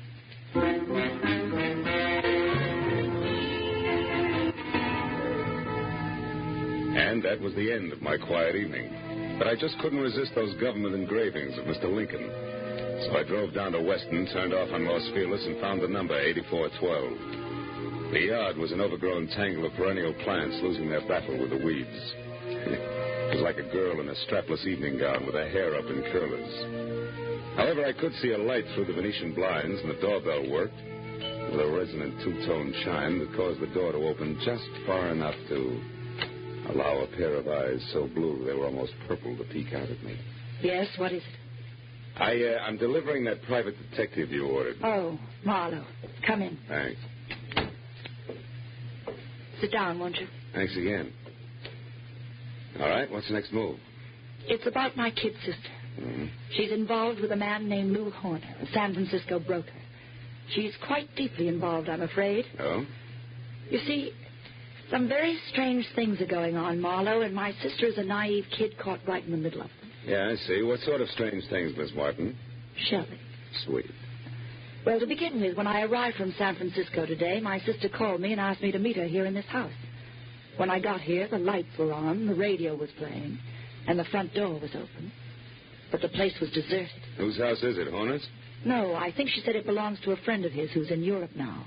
And that was the end of my quiet evening. But I just couldn't resist those government engravings of Mr. Lincoln. So I drove down to Weston, turned off on Los Feliz, and found the number 8412. The yard was an overgrown tangle of perennial plants losing their battle with the weeds. It was like a girl in a strapless evening gown with her hair up in curlers. However, I could see a light through the Venetian blinds, and the doorbell worked with a resonant two-tone chime that caused the door to open just far enough to allow a pair of eyes so blue they were almost purple to peek out at me. Yes, what is it? I'm delivering that private detective you ordered. Oh, Marlowe. Come in. Thanks. Sit down, won't you? Thanks again. All right, what's the next move? It's about my kid sister. Mm-hmm. She's involved with a man named Lou Horner, a San Francisco broker. She's quite deeply involved, I'm afraid. Oh? You see, some very strange things are going on, Marlowe, and my sister is a naive kid caught right in the middle of them. Yeah, I see. What sort of strange things, Miss Martin? Shelley. Sweet. Well, to begin with, when I arrived from San Francisco today, my sister called me and asked me to meet her here in this house. When I got here, the lights were on, the radio was playing, and the front door was open. But the place was deserted. Whose house is it, Horner's? No, I think she said it belongs to a friend of his who's in Europe now.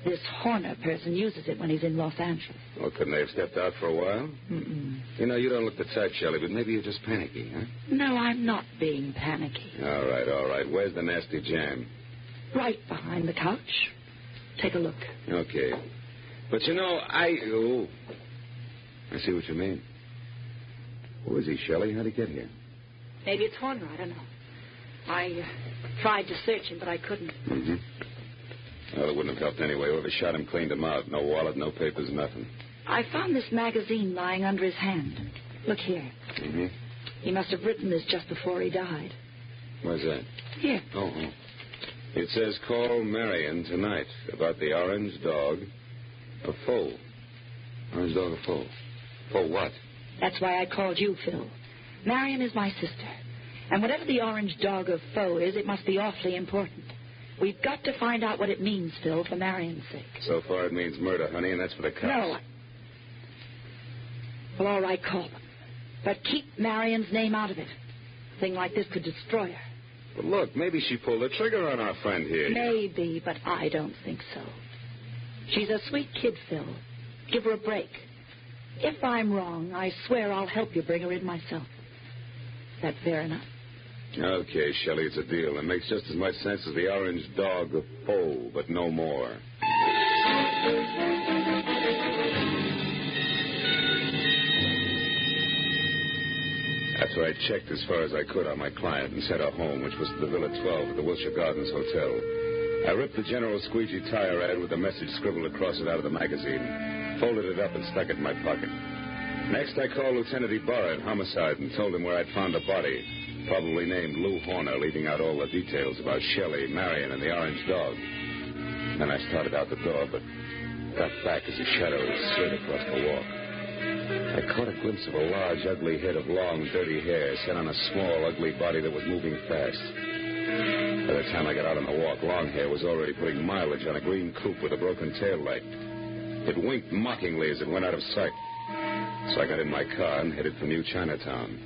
This Horner person uses it when he's in Los Angeles. Well, couldn't they have stepped out for a while? Mm-mm. You know, you don't look the type, Shelley, but maybe you're just panicky, huh? No, I'm not being panicky. All right. Where's the nasty jam? Right behind the couch. Take a look. Okay. But, you know, I see what you mean. Who is he, Shelley? How'd he get here? Maybe it's Horner, I don't know. I tried to search him, but I couldn't. Mm-hmm. Well, it wouldn't have helped anyway. Whoever shot him cleaned him out. No wallet, no papers, nothing. I found this magazine lying under his hand. Look here. Mm-hmm. He must have written this just before he died. Where's that? Here. Oh. It says, call Marion tonight about the orange dog, a foe. Orange dog, a foe. For what? That's why I called you, Phil. Marion is my sister. And whatever the orange dog of foe is, it must be awfully important. We've got to find out what it means, Phil, for Marion's sake. So far it means murder, honey, and that's for the cops. No. Well, all right, call them. But keep Marion's name out of it. A thing like this could destroy her. But look, maybe she pulled the trigger on our friend here. Maybe, but I don't think so. She's a sweet kid, Phil. Give her a break. If I'm wrong, I swear I'll help you bring her in myself. Is that fair enough? Okay, Shelley, it's a deal. It makes just as much sense as the orange dog of foe, but no more. After I checked as far as I could on my client and sent her home, which was to the Villa 12 at the Wilshire Gardens Hotel, I ripped the General Squeegee tire ad with a message scribbled across it out of the magazine, folded it up and stuck it in my pocket. Next, I called Lieutenant Ibarra at Homicide and told him where I'd found a body, probably named Lou Horner, leaving out all the details about Shelley, Marion, and the orange dog. Then I started out the door, but got back as a shadow slid across the walk. I caught a glimpse of a large, ugly head of long, dirty hair set on a small, ugly body that was moving fast. By the time I got out on the walk, Longhair was already putting mileage on a green coupe with a broken tail light. It winked mockingly as it went out of sight. So I got in my car and headed for New Chinatown.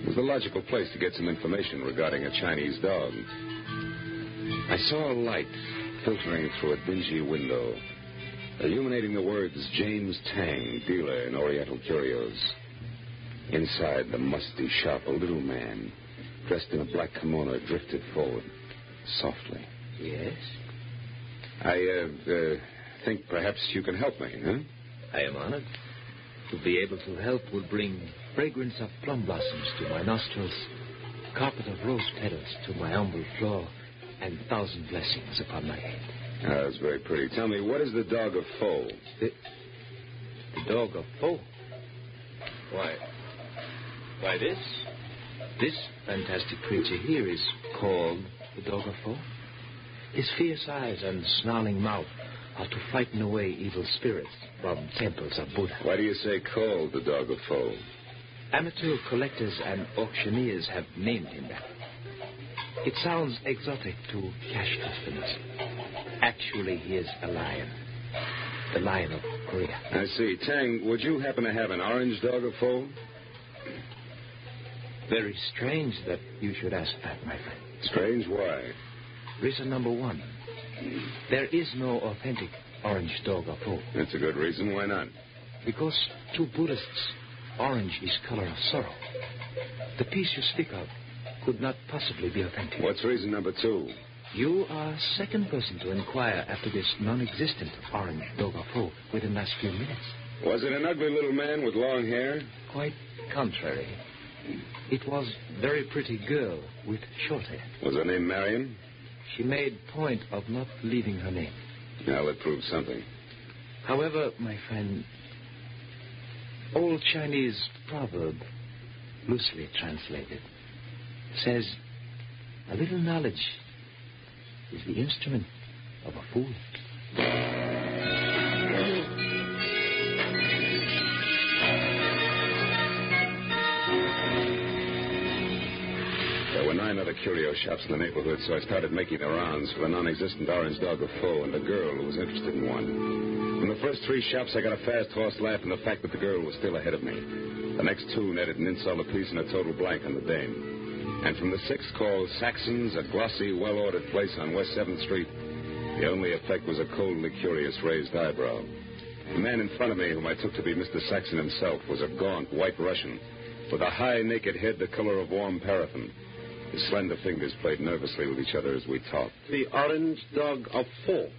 It was the logical place to get some information regarding a Chinese dog. I saw a light filtering through a dingy window, illuminating the words James Tang, dealer in Oriental curios. Inside the musty shop, a little man, dressed in a black kimono, drifted forward, softly. Yes? I think perhaps you can help me, huh? I am honored. To be able to help will bring fragrance of plum blossoms to my nostrils, carpet of rose petals to my humble floor, and 1,000 blessings upon my head. Ah, that's very pretty. Tell me, what is the dog of foe? The dog of foe? Why, this fantastic creature here is called the dog of foe. His fierce eyes and snarling mouth are to frighten away evil spirits from temples of Buddha. Why do you say called the dog of foe? Amateur collectors and auctioneers have named him that. It sounds exotic to cash customers. Actually, he is a lion. The lion of Korea. I see. Tang, would you happen to have an orange dog or foal? Very strange that you should ask that, my friend. Strange? Why? Reason number one. There is no authentic orange dog or foal. That's a good reason. Why not? Because to Buddhists, orange is color of sorrow. The piece you speak of could not possibly be authentic. What's reason number two? You are second person to inquire after this non-existent orange dog or foal within the last few minutes. Was it an ugly little man with long hair? Quite contrary. It was a very pretty girl with short hair. Was her name Marion? She made point of not leaving her name. Now, that proves something. However, my friend, old Chinese proverb, loosely translated, says a little knowledge is the instrument of a fool. There were 9 other curio shops in the neighborhood, so I started making the rounds for a non-existent orange dog or foal and a girl who was interested in one. From the first 3 shops, I got a fast horse laugh in the fact that the girl was still ahead of me. The next 2 netted an insult apiece and a total blank on the dame. And from the 6th called Saxon's, a glossy, well-ordered place on West 7th Street, the only effect was a coldly curious raised eyebrow. The man in front of me, whom I took to be Mr. Saxon himself, was a gaunt white Russian with a high, naked head the color of warm paraffin. His slender fingers played nervously with each other as we talked. The orange dog of foal.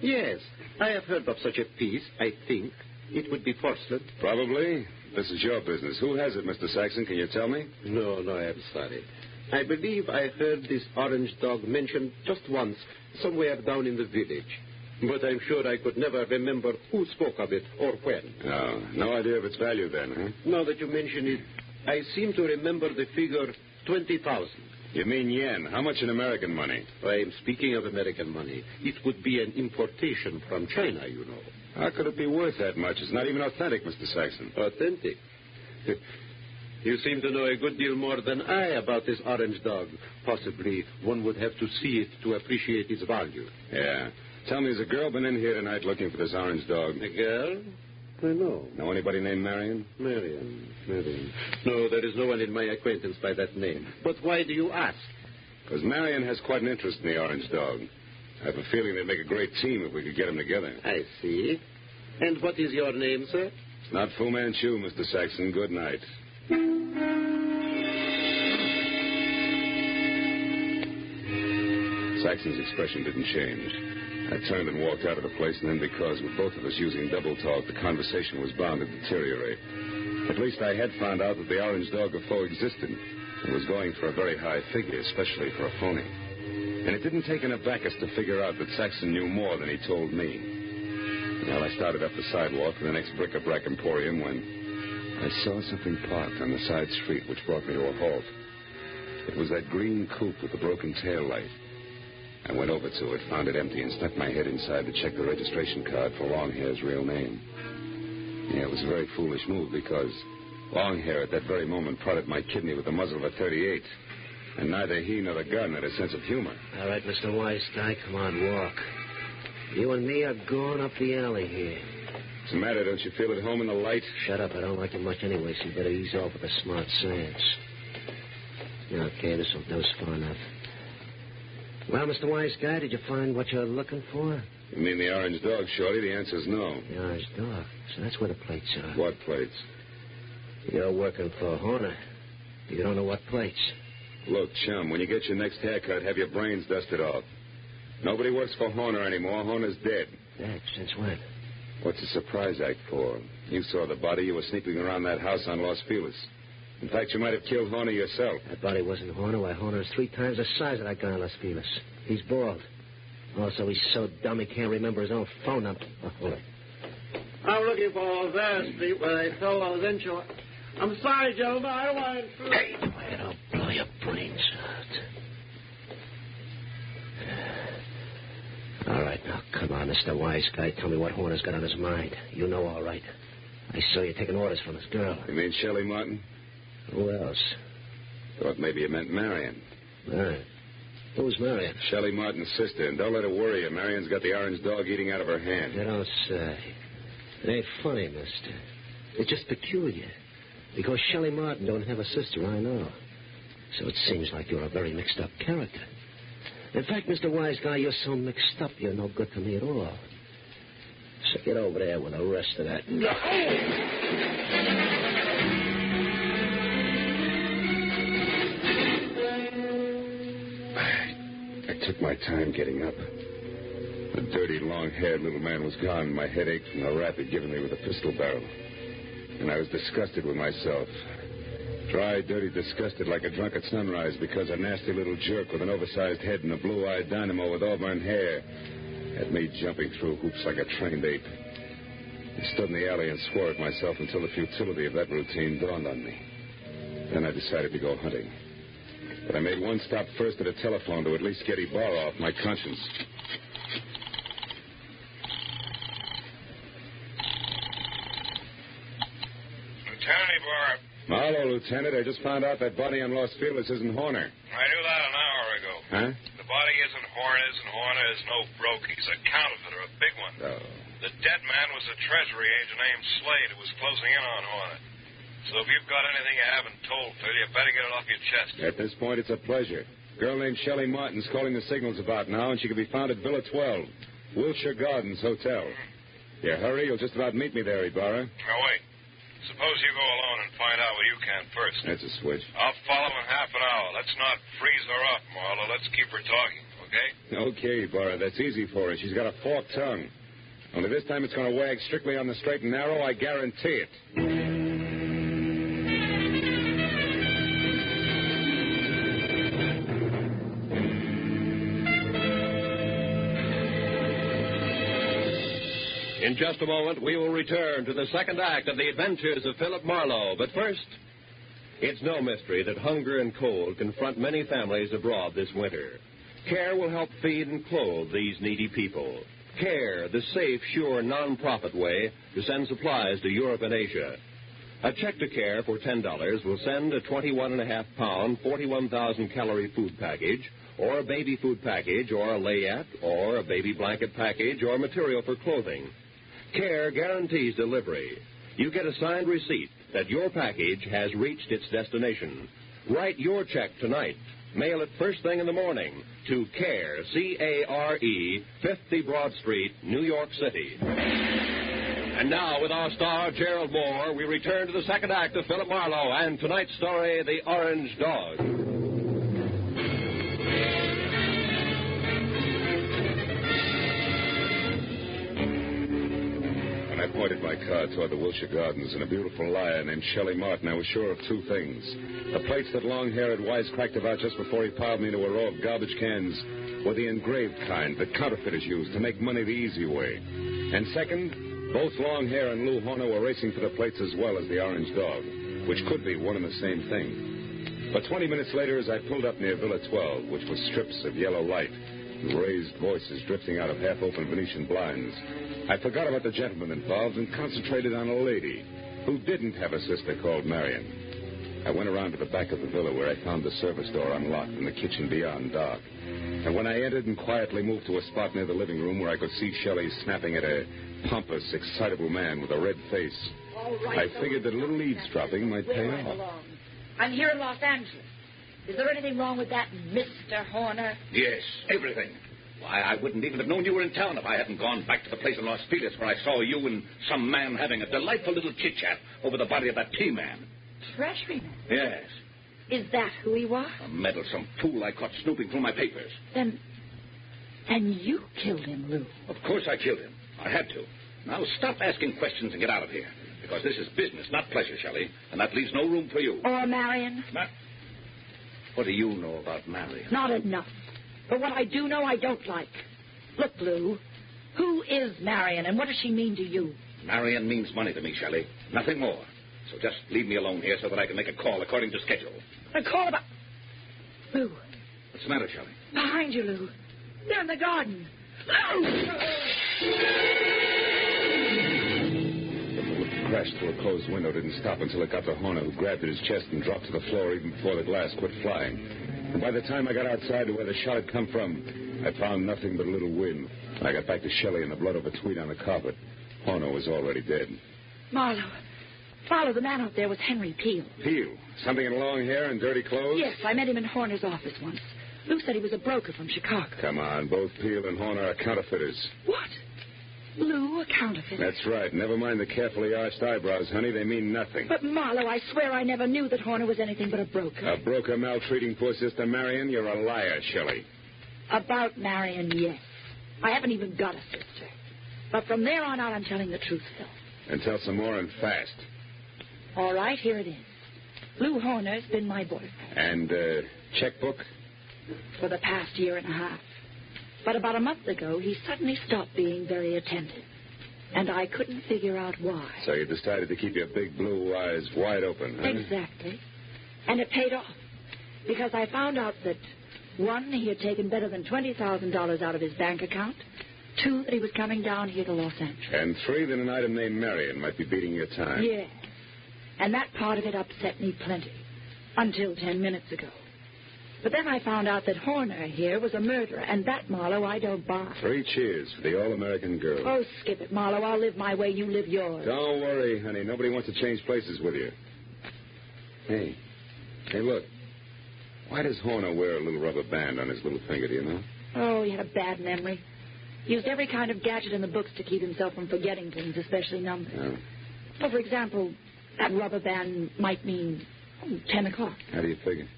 Yes, I have heard of such a piece, I think. It would be porcelain. Probably. This is your business. Who has it, Mr. Saxon? Can you tell me? No, I'm sorry. I believe I heard this orange dog mentioned just once, somewhere down in the village. But I'm sure I could never remember who spoke of it or when. Oh, no idea of its value then, huh? Now that you mention it, I seem to remember the figure 20,000. You mean yen? How much in American money? I am speaking of American money. It would be an importation from China, you know. How could it be worth that much? It's not even authentic, Mr. Saxon. Authentic? You seem to know a good deal more than I about this orange dog. Possibly one would have to see it to appreciate its value. Yeah. Tell me, has a girl been in here tonight looking for this orange dog? A girl? I know. Know anybody named Marion? Marion. No, there is no one in my acquaintance by that name. But why do you ask? Because Marion has quite an interest in the orange dog. I have a feeling they'd make a great team if we could get them together. I see. And what is your name, sir? It's not Fu Manchu, Mr. Saxon. Good night. Saxon's expression didn't change. I turned and walked out of the place, and then because, with both of us using double talk, the conversation was bound to deteriorate. At least I had found out that the orange dog of foe existed and was going for a very high figure, especially for a phony. And it didn't take an abacus to figure out that Saxon knew more than he told me. Well, I started up the sidewalk to the next bric-a-brac emporium when I saw something parked on the side street which brought me to a halt. It was that green coupe with the broken tail light. I went over to it, found it empty, and stuck my head inside to check the registration card for Longhair's real name. Yeah, it was a very foolish move because Longhair at that very moment prodded my kidney with the muzzle of a .38. And neither he nor the gun had a sense of humor. All right, Mr. Wise Guy, come on, walk. You and me are going up the alley here. What's the matter? Don't you feel at home in the light? Shut up. I don't like it much anyway, so you better ease off with the smart sands. Okay, this will do us far enough. Well, Mr. Wise Guy, did you find what you're looking for? You mean the orange dog, Shorty? The answer's no. The orange dog? So that's where the plates are. What plates? You're working for Horner. You don't know what plates. Look, chum, when you get your next haircut, have your brains dusted off. Nobody works for Horner anymore. Horner's dead. Dead? Since when? What's the surprise act for? You saw the body. You were sneaking around that house on Los Feliz. In fact, you might have killed Horner yourself. That body wasn't Horner. Why, Horner is 3 times the size of that guy on Los Feliz. He's bald. Also, he's so dumb he can't remember his own phone number. Oh, hold it. I'm looking for Olvera Street where I told Ozencho. I'm sorry, gentlemen. I don't want to... Hey, wait, I'll blow your brains out. All right, now, come on, Mr. Wise Guy. Tell me what Horner's got on his mind. You know all right. I saw you taking orders from this girl. You mean Shelley Martin? Who else? Thought maybe you meant Marion. Right. Who's Marion? Shelley Martin's sister, and don't let her worry you. Marion's got the orange dog eating out of her hand. You don't say. It ain't funny, mister. It's just peculiar. Because Shelley Martin don't have a sister, I know. So it seems like you're a very mixed-up character. In fact, Mr. Wise Guy, you're so mixed up, you're no good to me at all. So get over there with the rest of that. I took my time getting up. The dirty, long-haired little man was gone. My head ached from the rap he'd given me with a pistol barrel. And I was disgusted with myself. Dry, dirty, disgusted like a drunk at sunrise because a nasty little jerk with an oversized head and a blue-eyed dynamo with auburn hair had me jumping through hoops like a trained ape. I stood in the alley and swore at myself until the futility of that routine dawned on me. Then I decided to go hunting. But I made one stop first at a telephone to at least get Ibarra off my conscience. Lieutenant Ibarra. Marlowe, Lieutenant. I just found out that body on Los Feliz isn't Horner. I knew that an hour ago. Huh? The body isn't Horner's, and Horner is no broke. He's a counterfeiter, a big one. Oh. The dead man was a treasury agent named Slade who was closing in on Horner. So if you've got anything you haven't told, Phil, you better get it off your chest. At this point, it's a pleasure. A girl named Shelley Martin's calling the signals about now, and she can be found at Villa 12, Wilshire Gardens Hotel. You hurry, you'll just about meet me there, Ibarra. Now, wait. Suppose you go alone and find out what you can first. That's a switch. I'll follow in half an hour. Let's not freeze her up, Marlowe. Let's keep her talking, okay? Okay, Ibarra, that's easy for her. She's got a forked tongue. Only this time it's going to wag strictly on the straight and narrow, I guarantee it. In just a moment, we will return to the second act of the adventures of Philip Marlowe. But first, it's no mystery that hunger and cold confront many families abroad this winter. CARE will help feed and clothe these needy people. CARE, the safe, sure, non-profit way to send supplies to Europe and Asia. A check to CARE for $10 will send a 21.5-pound, 41,000-calorie food package, or a baby food package, or a layette, or a baby blanket package, or material for clothing. CARE guarantees delivery. You get a signed receipt that your package has reached its destination. Write your check tonight. Mail it first thing in the morning to CARE, C-A-R-E, 50 Broad Street, New York City. And now, with our star, Gerald Moore, we return to the second act of Philip Marlowe and tonight's story, The Orange Dog. I pointed my car toward the Wilshire Gardens, and a beautiful liar named Shelley Martin. I was sure of two things. The plates that Long-Hair had wisecracked about just before he piled me into a row of garbage cans were the engraved kind that counterfeiters use to make money the easy way. And second, both Long-Hair and Lou Horner were racing for the plates as well as the Orange Dog, which could be one and the same thing. But 20 minutes later, as I pulled up near Villa 12, which was strips of yellow light, raised voices drifting out of half-open Venetian blinds, I forgot about the gentleman involved and concentrated on a lady who didn't have a sister called Marion. I went around to the back of the villa where I found the service door unlocked and the kitchen beyond dark. And when I entered and quietly moved to a spot near the living room where I could see Shelley snapping at a pompous, excitable man with a red face, I figured that a little eavesdropping might pay off. I'm here in Los Angeles. Is there anything wrong with that Mr. Horner? Yes, everything. Why, I wouldn't even have known you were in town if I hadn't gone back to the place in Los Feliz where I saw you and some man having a delightful little chit-chat over the body of that T-man. Treasuryman? Yes. Is that who he was? A meddlesome fool I caught snooping through my papers. Then you killed him, Lou. Of course I killed him. I had to. Now stop asking questions and get out of here. Because this is business, not pleasure, Shelley. And that leaves no room for you. Or Marion? What do you know about Marion? Not enough. But what I do know, I don't like. Look, Lou, who is Marion, and what does she mean to you? Marion means money to me, Shelley. Nothing more. So just leave me alone here so that I can make a call according to schedule. A call about... Lou. What's the matter, Shelley? Behind you, Lou. They're in the garden. The bullet crashed through a closed window, didn't stop until it got to Horner, who grabbed at his chest and dropped to the floor even before the glass quit flying. And by the time I got outside to where the shot had come from, I found nothing but a little wind. When I got back to Shelley and the blood of a tweed on the carpet, Horner was already dead. Marlowe, the man out there was Henry Peel. Peel? Something in long hair and dirty clothes? Yes, I met him in Horner's office once. Lou said he was a broker from Chicago. Come on, both Peel and Horner are counterfeiters. What? Lou, a counterfeit? That's right. Never mind the carefully arched eyebrows, honey. They mean nothing. But, Marlowe, I swear I never knew that Horner was anything but a broker. A broker maltreating poor Sister Marion? You're a liar, Shelley. About Marion, yes. I haven't even got a sister. But from there on out, I'm telling the truth, Phil. And tell some more and fast. All right, here it is. Lou Horner's been my boyfriend. And, checkbook? For the past year and a half. But about a month ago, he suddenly stopped being very attentive. And I couldn't figure out why. So you decided to keep your big blue eyes wide open, huh? Exactly. And it paid off. Because I found out that, 1, he had taken better than $20,000 out of his bank account. 2, that he was coming down here to Los Angeles. And 3, that an item named Marion might be beating your time. Yes. And that part of it upset me plenty. Until 10 minutes ago. But then I found out that Horner here was a murderer, and that, Marlowe, I don't buy. 3 cheers for the all-American girl. Oh, skip it, Marlowe. I'll live my way, you live yours. Don't worry, honey. Nobody wants to change places with you. Hey, look. Why does Horner wear a little rubber band on his little finger, do you know? Oh, he had a bad memory. Used every kind of gadget in the books to keep himself from forgetting things, especially numbers. Oh. Well, for example, that rubber band might mean 10 o'clock. How do you figure?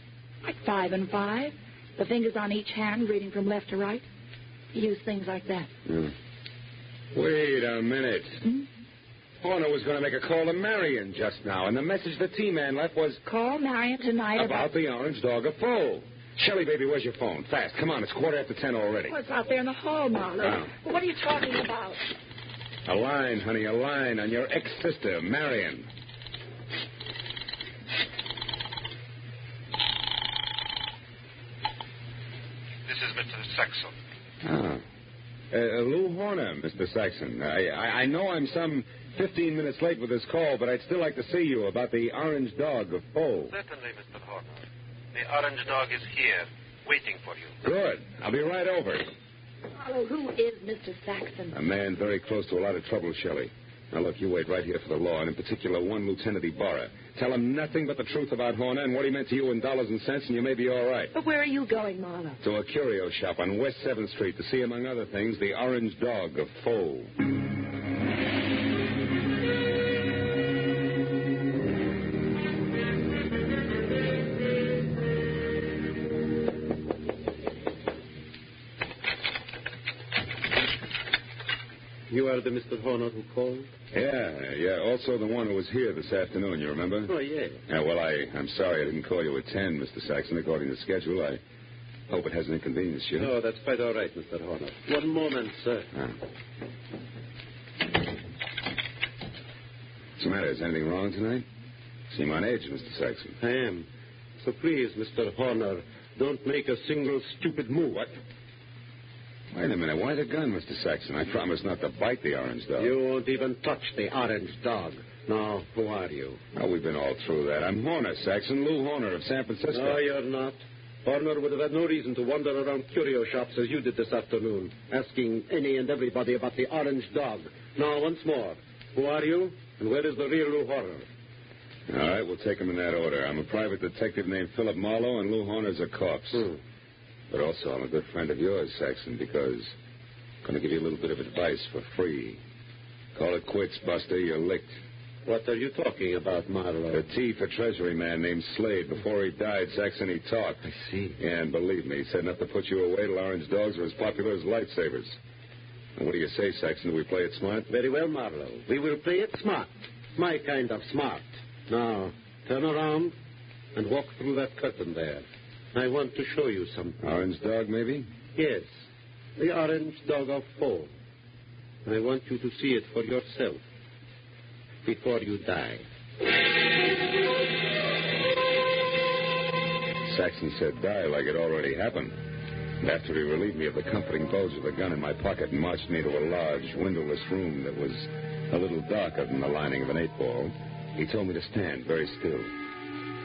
Like 5 and 5. The fingers on each hand, reading from left to right. He used things like that. Wait a minute. Horner was going to make a call to Marion just now, and the message the T-man left was... Call Marion tonight about the orange dog of foe. Shelley, baby, where's your phone? Fast. Come on, it's 10:15 already. Oh, it's out there in the hall, Marlowe. Oh. What are you talking about? A line, honey, a line on your ex-sister, Marion. This is Mr. Saxon. Ah. Lou Horner, Mr. Saxon. I know I'm some 15 minutes late with this call, but I'd still like to see you about the orange dog of foe. Certainly, Mr. Horner. The orange dog is here, waiting for you. Good. I'll be right over. Marlowe, who is Mr. Saxon? A man very close to a lot of trouble, Shelley. Now, look, you wait right here for the law, and in particular, one Lieutenant Ibarra. Tell him nothing but the truth about Horner and what he meant to you in dollars and cents, and you may be all right. But where are you going, Marlowe? To a curio shop on West 7th Street to see, among other things, the orange dog of foe. You are the Mr. Horner who called? Yeah. Also the one who was here this afternoon, you remember? Oh, yeah. Yeah, well, I'm sorry I didn't call you at 10, Mr. Saxon, according to schedule. I hope it hasn't inconvenienced you. No, that's quite all right, Mr. Horner. One moment, sir. What's the matter? Is anything wrong tonight? Seem on edge, Mr. Saxon. I am. So please, Mr. Horner, don't make a single stupid move. What? Wait a minute. Why the gun, Mr. Saxon? I promise not to bite the orange dog. You won't even touch the orange dog. Now, who are you? Oh, we've been all through that. I'm Horner, Saxon, Lou Horner of San Francisco. No, you're not. Horner would have had no reason to wander around curio shops as you did this afternoon, asking any and everybody about the orange dog. Now, once more, who are you, and where is the real Lou Horner? All right, we'll take them in that order. I'm a private detective named Philip Marlowe, and Lou Horner's a corpse. But also, I'm a good friend of yours, Saxon, because I'm going to give you a little bit of advice for free. Call it quits, Buster. You're licked. What are you talking about, Marlowe? The T for Treasury man named Slade. Before he died, Saxon, he talked. I see. Yeah, and believe me, he said enough to put you away till orange dogs are as popular as lifesavers. And what do you say, Saxon? Do we play it smart? Very well, Marlowe. We will play it smart. My kind of smart. Now, turn around and walk through that curtain there. I want to show you something. Orange dog, maybe? Yes. The orange dog of foe. I want you to see it for yourself before you die. Saxon said die like it already happened. And after he relieved me of the comforting bulge of the gun in my pocket and marched me to a large, windowless room that was a little darker than the lining of an 8-ball, he told me to stand very still.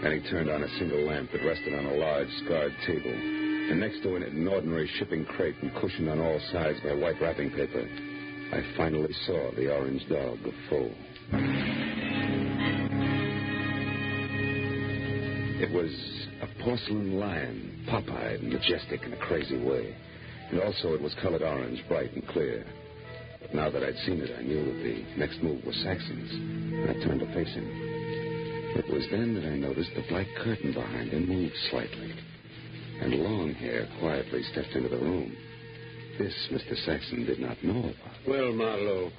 Then he turned on a single lamp that rested on a large, scarred table. And next to it, an ordinary shipping crate and cushioned on all sides by white wrapping paper. I finally saw the orange dog of Foe. It was a porcelain lion, pop-eyed and majestic in a crazy way. And also it was colored orange, bright and clear. But now that I'd seen it, I knew that the next move was Saxon's. And I turned to face him. It was then that I noticed the black curtain behind him moved slightly. And Longhair quietly stepped into the room. This Mr. Saxon did not know about. Well, Marlowe,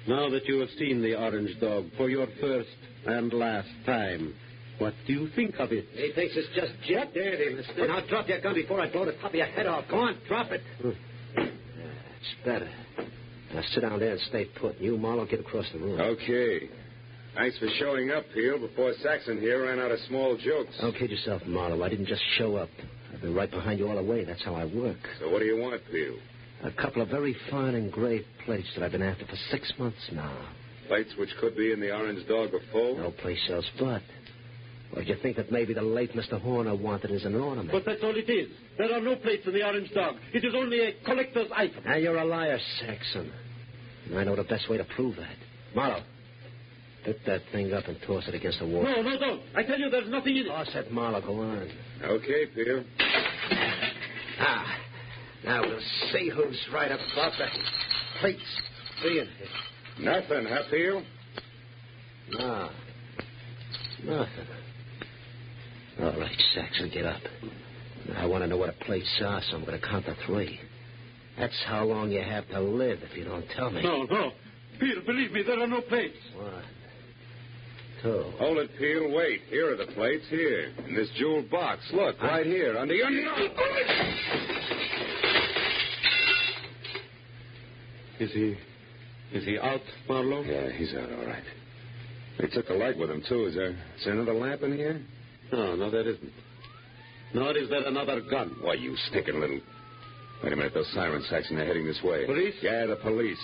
now that you have seen the orange dog for your first and last time, what do you think of it? He thinks it's just jet dirty, mister. Now drop your gun before I blow the top of your head off. Go on, drop it. It's better. Now sit down there and stay put. You, Marlowe, get across the room. Okay. Thanks for showing up, Peel, before Saxon here ran out of small jokes. Don't kid yourself, Marlowe. I didn't just show up. I've been right behind you all the way. That's how I work. So what do you want, Peel? A couple of very fine engraved plates that I've been after for 6 months now. Plates which could be in the orange dog of Foe? No place else but. Or did you think that maybe the late Mr. Horner wanted as an ornament? But that's all it is. There are no plates in the orange dog. It is only a collector's item. Now, you're a liar, Saxon. And I know the best way to prove that. Marlowe, pick that thing up and toss it against the wall. No, don't. I tell you, there's nothing in it. Toss it, Marlowe. Go on. Okay, Peel. Now we'll see who's right about the plates being hit. Nothing, huh, Peel? No. Nothing. All right, Saxon, get up. I want to know what the plates are, so I'm going to count to 3. That's how long you have to live if you don't tell me. No. Peel, believe me, there are no plates. 1, 2. Hold it, Peel. Wait. Here are the plates. Here. In this jeweled box. Look, right here, under your nose. Is he out, Marlowe? Yeah, he's out, all right. They took the light with him, too. Is there another lamp in here? No, there isn't. Nor is there another gun. Why, you stinking little... Wait a minute, those sirens, Saxon, they're heading this way. Police? Yeah, the police.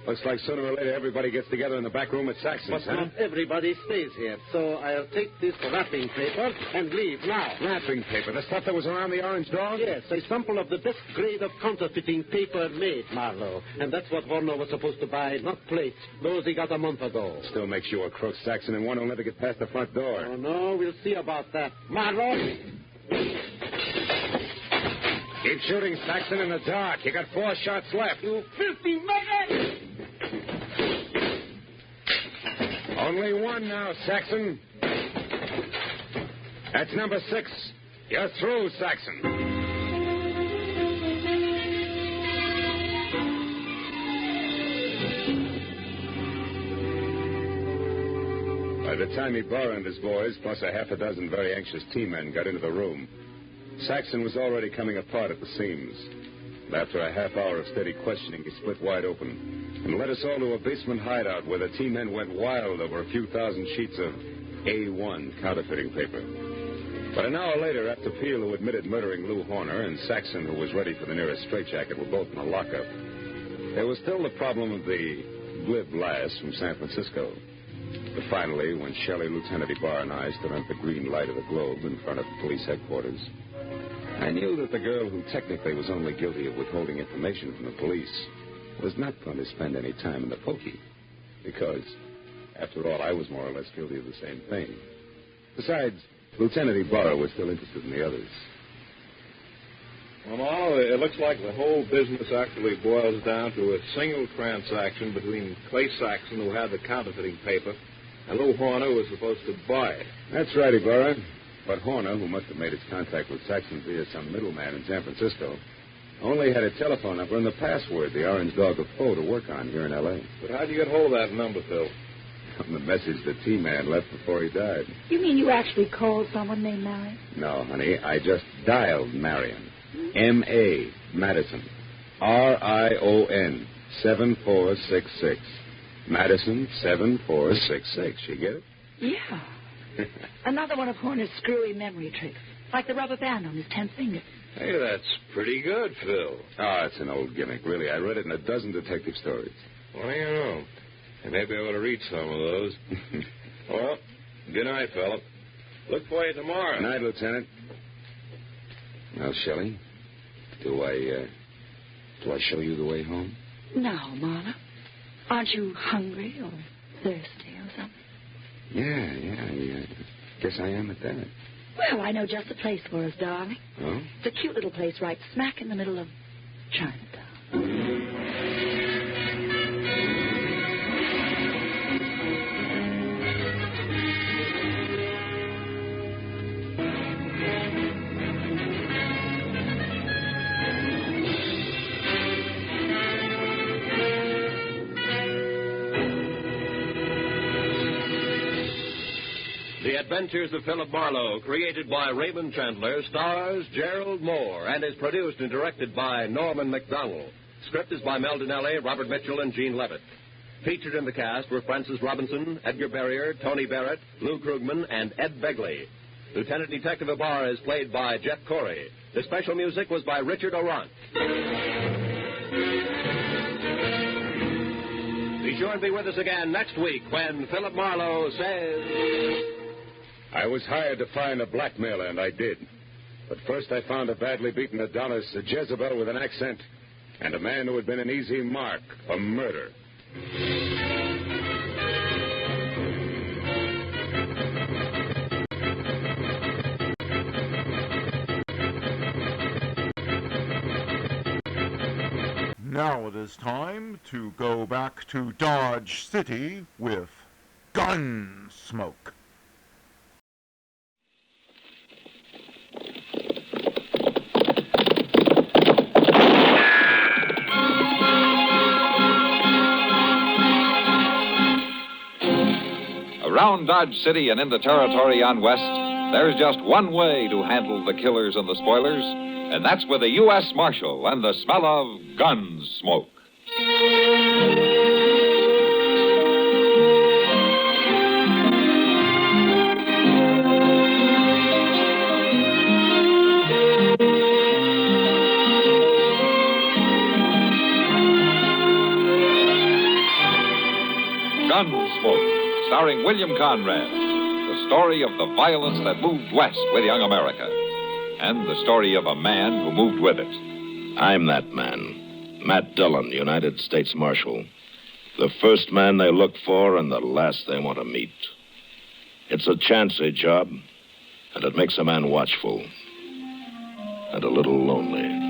Looks like sooner or later everybody gets together in the back room at Saxon's, But not everybody stays here, so I'll take this wrapping paper and leave now. Wrapping paper? The stuff that was around the orange dog? Yes, a sample of the best grade of counterfeiting paper made, Marlowe. And that's what Horner was supposed to buy, not plates. Those he got a month ago. Still makes you a crook, Saxon, and one who'll never get past the front door. Oh, no, we'll see about that. Marlowe! Keep shooting, Saxon, in the dark. You got 4 shots left. You filthy maggot! Only one now, Saxon. That's number 6. You're through, Saxon. By the time Ibarra and his boys, plus a half a dozen very anxious T-men, got into the room, Saxon was already coming apart at the seams. But after a half hour of steady questioning, he split wide open and led us all to a basement hideout where the T-men went wild over a few thousand sheets of A1 counterfeiting paper. But an hour later, after Peel, who admitted murdering Lou Horner, and Saxon, who was ready for the nearest straitjacket, were both in a lockup, there was still the problem of the glib lass from San Francisco. But finally, when Shelley, Lieutenant Ibarra, and I stood under the green light of the globe in front of police headquarters, I knew that the girl who technically was only guilty of withholding information from the police was not going to spend any time in the pokey. Because, after all, I was more or less guilty of the same thing. Besides, Lieutenant Ibarra was still interested in the others. Well, Marlowe, it looks like the whole business actually boils down to a single transaction between Clay Saxon, who had the counterfeiting paper, and Lou Horner, who was supposed to buy it. That's right, Ibarra. But Horner, who must have made his contact with Saxon via some middleman in San Francisco, only had a telephone number and the password, the Orange Dog of Foe, to work on here in L.A. But how'd you get hold of that number, Phil? From the message the T-man left before he died. You mean you actually called someone named Marion? No, honey, I just dialed Marion. M.A. Madison. R-I-O-N. 7466. Madison 7466. You get it? Yeah. Another one of Horner's screwy memory tricks. Like the rubber band on his 10th finger. Hey, that's pretty good, Phil. Oh, it's an old gimmick, really. I read it in a dozen detective stories. Well, you know. And maybe I ought to read some of those. Well, good night, fella. Look for you tomorrow. Good night, Lieutenant. Well, Shelley, do I show you the way home? No, Marlowe. Aren't you hungry or thirsty or something? Yeah. I guess I am at that. Well, I know just the place for us, darling. Oh? It's a cute little place right smack in the middle of Chinatown. The Adventures of Philip Marlowe, created by Raymond Chandler, stars Gerald Moore, and is produced and directed by Norman MacDonald. Script is by Mel Dinelli, Robert Mitchell, and Gene Levitt. Featured in the cast were Francis Robinson, Edgar Barrier, Tony Barrett, Lou Krugman, and Ed Begley. Lieutenant Detective Ibarra is played by Jeff Corey. The special music was by Richard Orant. Be sure and be with us again next week when Philip Marlowe says... I was hired to find a blackmailer, and I did. But first I found a badly beaten Adonis, a Jezebel with an accent, and a man who had been an easy mark for murder. Now it is time to go back to Dodge City with Gunsmoke. Around Dodge City and in the territory on West, there's just one way to handle the killers and the spoilers, and that's with a U.S. Marshal and the smell of Gunsmoke. Gunsmoke, starring William Conrad, the story of the violence that moved west with young America, and the story of a man who moved with it. I'm that man, Matt Dillon, United States Marshal. The first man they look for and the last they want to meet. It's a chancy job, and it makes a man watchful and a little lonely.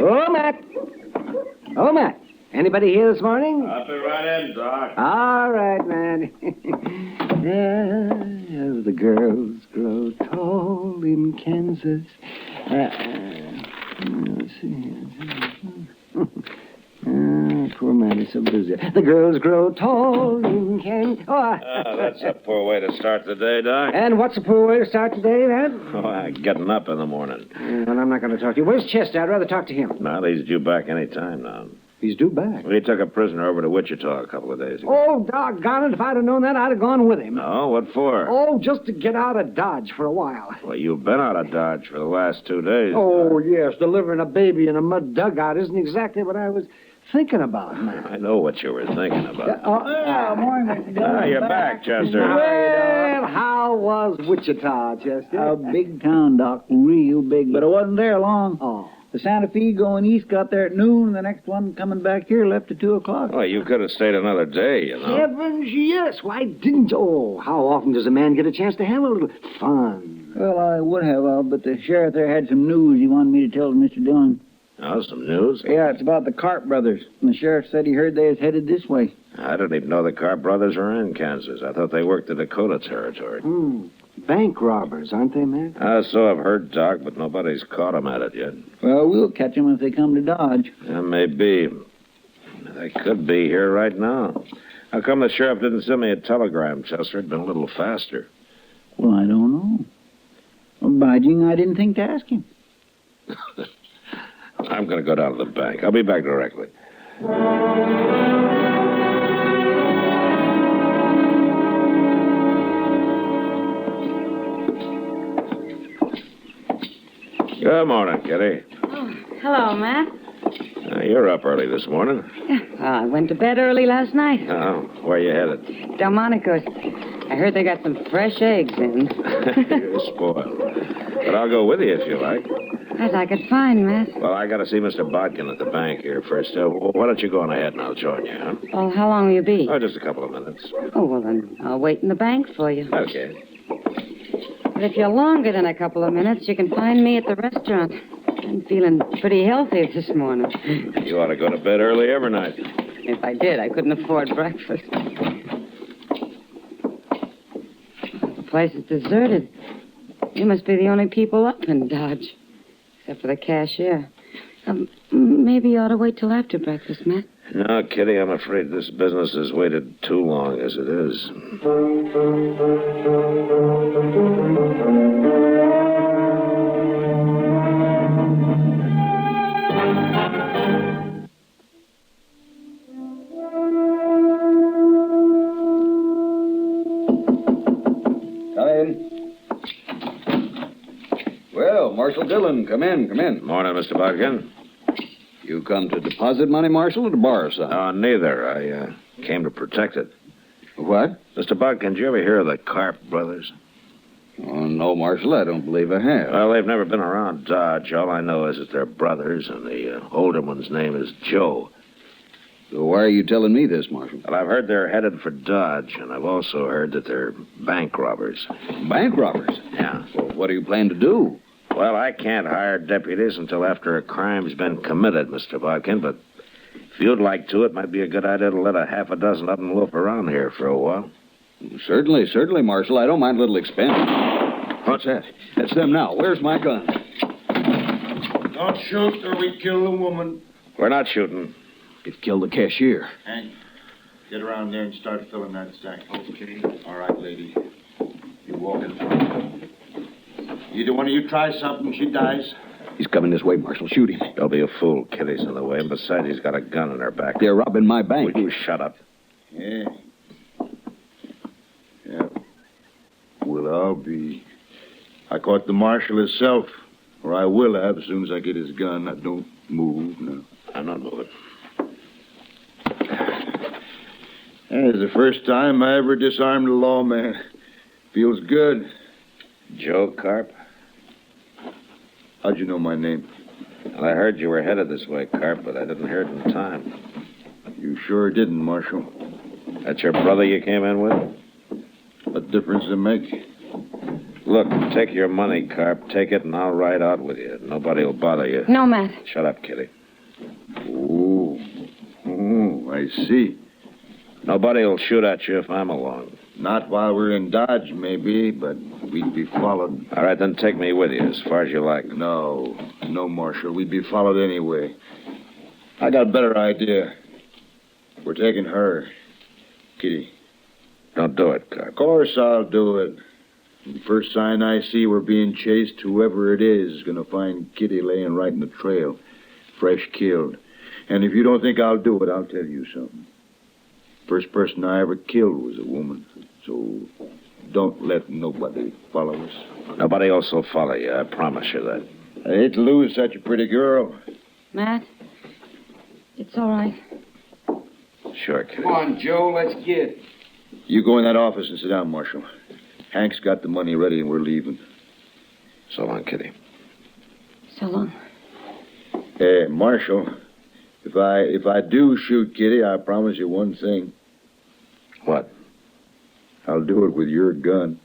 Oh, Matt. Oh, Matt. Anybody here this morning? I'll be right in, Doc. All right, man. As the girls grow tall in Kansas. Let's see. Poor man is so busy. The girls grow tall in Kansas. That's a poor way to start the day, Doc. And what's a poor way to start the day, man? Getting up in the morning. Well, I'm not going to talk to you. Where's Chester? I'd rather talk to him. Well, he's due back any time now. He's due back? He took a prisoner over to Wichita a couple of days ago. Oh, doggone it. If I'd have known that, I'd have gone with him. No, what for? Oh, just to get out of Dodge for a while. Well, you've been out of Dodge for the last 2 days. Oh, yes. Delivering a baby in a mud dugout isn't exactly what I was thinking about, man. I know what you were thinking about. Morning, Mr. You're back, Chester. Well, how was Wichita, Chester? A big town, Doc. Real big. But I wasn't there long. Oh. The Santa Fe going east got there at noon, and the next one coming back here left at 2 o'clock. Well, you could have stayed another day, you know. Heavens, yes. Why didn't you? Oh, how often does a man get a chance to have a little fun? Well, I would have, but the sheriff there had some news he wanted me to tell to Mr. Dillon. Oh, some news? Yeah, it's about the Carp brothers. And the sheriff said he heard they was headed this way. I didn't even know the Carp brothers were in Kansas. I thought they worked the Dakota territory. Bank robbers, aren't they, man? So I've heard, Doc, but nobody's caught them at it yet. Well, we'll catch them if they come to Dodge. Yeah, maybe. They could be here right now. How come the sheriff didn't send me a telegram, Chester? It'd been a little faster. Well, I don't know. Well, by jing, I didn't think to ask him. I'm going to go down to the bank. I'll be back directly. Good morning, Kitty. Oh, hello, Matt. You're up early this morning. I went to bed early last night. Oh, where you headed? Delmonico's. I heard they got some fresh eggs in. You're spoiled. But I'll go with you if you like. As I could find, Matt. Well, I got to see Mr. Bodkin at the bank here first. Why don't you go on ahead and I'll join you, huh? Well, how long will you be? Oh, just a couple of minutes. Oh, well, then I'll wait in the bank for you. Okay. But if you're longer than a couple of minutes, you can find me at the restaurant. I'm feeling pretty healthy this morning. You ought to go to bed early every night. If I did, I couldn't afford breakfast. The place is deserted. You must be the only people up in Dodge. Except for the cashier. Maybe you ought to wait till after breakfast, Matt. No, Kitty, I'm afraid this business has waited too long as it is. Come in. Well, Marshal Dillon, come in. Morning, Mr. Bodkin. You come to deposit money, Marshal, or to borrow some? Neither. I came to protect it. What? Mr. Bodkin, did you ever hear of the Karp brothers? Oh, no, Marshal, I don't believe I have. Well, they've never been around Dodge. All I know is that they're brothers, and the older one's name is Joe. So why are you telling me this, Marshal? Well, I've heard they're headed for Dodge, and I've also heard that they're bank robbers. Bank robbers? Yeah. Well, what do you plan to do? Well, I can't hire deputies until after a crime's been committed, Mr. Bodkin, but if you'd like to, it might be a good idea to let a half a dozen of them loaf around here for a while. Certainly, Marshal. I don't mind a little expense. What's that? That's them now. Where's my gun? Don't shoot or we kill the woman. We're not shooting. It killed the cashier. Hank, get around there and start filling that sack. Okay. All right, lady. You walk in front. Either one of you tries something, she dies. He's coming this way, Marshal. Shoot him. Don't be a fool. Kitty's in the way, and besides, he's got a gun in her back. They're robbing my bank. Will you shut up? Yeah. Well, I'll be. I caught the marshal himself, or I will have as soon as I get his gun. I don't move now. I'm not moving. It's the first time I ever disarmed a lawman. Feels good. Joe Karp? How'd you know my name? Well, I heard you were headed this way, Karp, but I didn't hear it in time. You sure didn't, Marshal. That's your brother you came in with? What difference does it make? Look, take your money, Karp. Take it, and I'll ride out with you. Nobody will bother you. No, Matt. Shut up, Kitty. Oh, I see. Nobody will shoot at you if I'm along. Not while we're in Dodge, maybe, but we'd be followed. All right, then take me with you as far as you like. No, Marshal. We'd be followed anyway. I got a better idea. We're taking her. Kitty. Don't do it, Karp. Of course I'll do it. The first sign I see we're being chased, whoever it is going to find Kitty laying right in the trail, fresh killed. And if you don't think I'll do it, I'll tell you something. First person I ever killed was a woman. So don't let nobody follow us. Nobody else will follow you, I promise you that. I hate to lose such a pretty girl. Matt, it's all right. Sure, Kitty. Come on, Joe, let's get. You go in that office and sit down, Marshal. Hank's got the money ready and we're leaving. So long, Kitty. So long. Hey, Marshal, if I do shoot Kitty, I promise you one thing. What? I'll do it with your gun.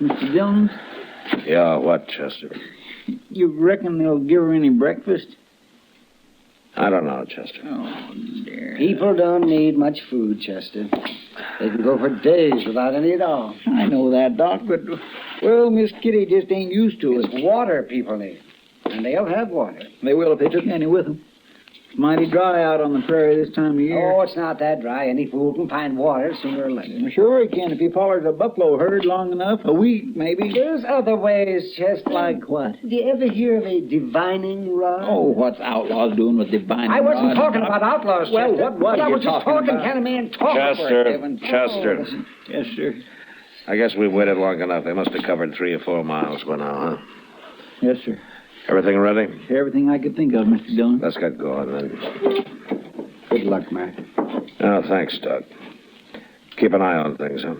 Mr. Dillon? Yeah, what, Chester? You reckon they'll give her any breakfast? I don't know, Chester. Oh, dear. People don't need much food, Chester. They can go for days without any at all. I know that, Doc, but, well, Miss Kitty just ain't used to it. It's water people need. And they'll have water. They will if they took any with them. It's mighty dry out on the prairie this time of year. Oh, it's not that dry. Any fool can find water sooner or later. Sure he can if he followers a buffalo herd long enough. A week, maybe. There's other ways, Chester. Like what? Did you ever hear of a divining rod? Oh, what's outlaws doing with divining I wasn't rods? talking about outlaws, Well, Chester. what was I you was just talking talking, about? can a man talk? Chester. Yes, sir. I guess we've waited long enough. They must have covered 3 or 4 miles by now, huh? Yes, sir. Everything ready? Everything I could think of, Mr. Dillon. Let's get going, then. Good luck, Matt. Oh, thanks, Doc. Keep an eye on things, huh?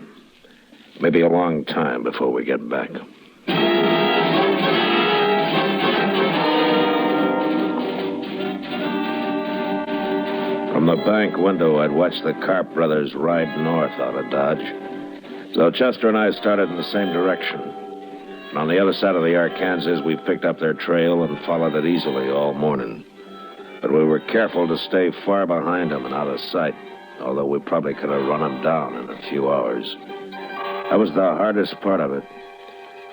Maybe a long time before we get back. From the bank window, I'd watched the Carp brothers ride north out of Dodge. So Chester and I started in the same direction. And on the other side of the Arkansas, we picked up their trail and followed it easily all morning. But we were careful to stay far behind them and out of sight, although we probably could have run them down in a few hours. That was the hardest part of it,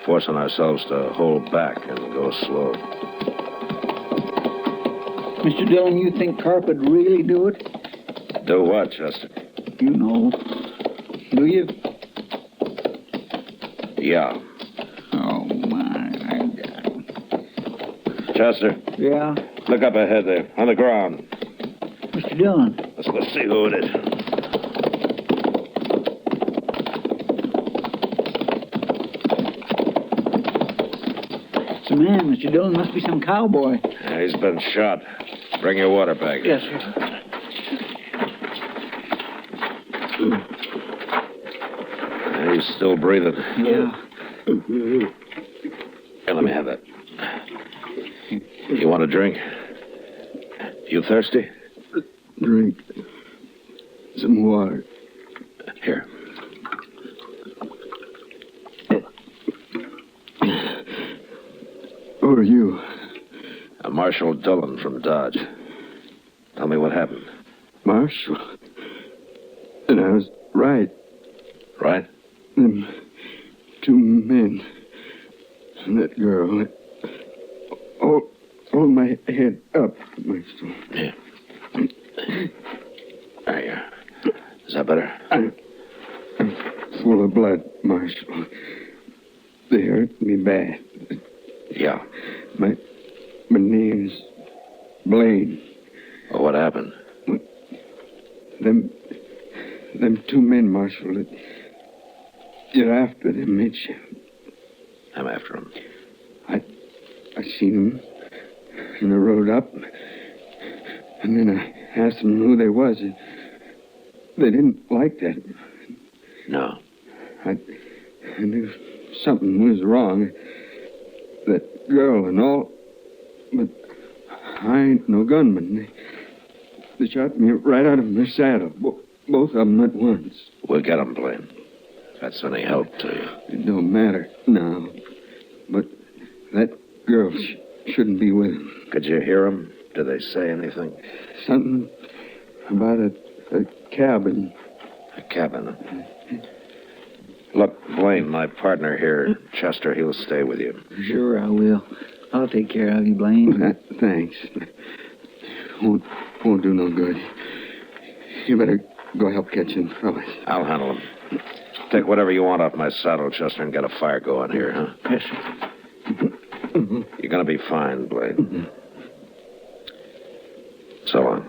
forcing ourselves to hold back and go slow. Mr. Dillon, you think Carp would really do it? Do what, Chester? You know. Do you? Yeah. Oh, my God. Chester? Yeah? Look up ahead there, on the ground. Mr. Dillon. Let's go see who it is. It's a man, Mr. Dillon. Must be some cowboy. Yeah, he's been shot. Bring your water bag. Yes, sir. Yeah, he's still breathing. Yeah. Here, let me have that. You want a drink? You thirsty? Drink. Some water. Here. Who are you? I'm Marshal Dillon from Dodge. Tell me what happened. Marshal. And I was right. Right? Them 2 men. And that girl. Hold my head up, Marshal. Yeah. There you are. Is that better? I'm full of blood, Marshal. They hurt me bad. Yeah. My name's Blaine. Well, what happened? Them 2 men, Marshal. You're after them, Mitch. I'm after them. I seen them in the road up, and then I asked them who they was. They didn't like that. No. I knew something was wrong. That girl and all, but I ain't no gunman. They shot me right out of my saddle, both of them at once. We'll get them, Blaine. If that's any help to you. It don't matter now, but that girl shouldn't be with him. Could you hear them? Did they say anything? Something about a cabin. A cabin? Look, Blaine, my partner here, Chester, he'll stay with you. Sure, I will. I'll take care of you, Blaine. Thanks. Won't do no good. You better go help catch him, fellas. I'll handle him. Take whatever you want off my saddle, Chester, and get a fire going here, huh? Yes, sir. You're going to be fine, Blaine. So long.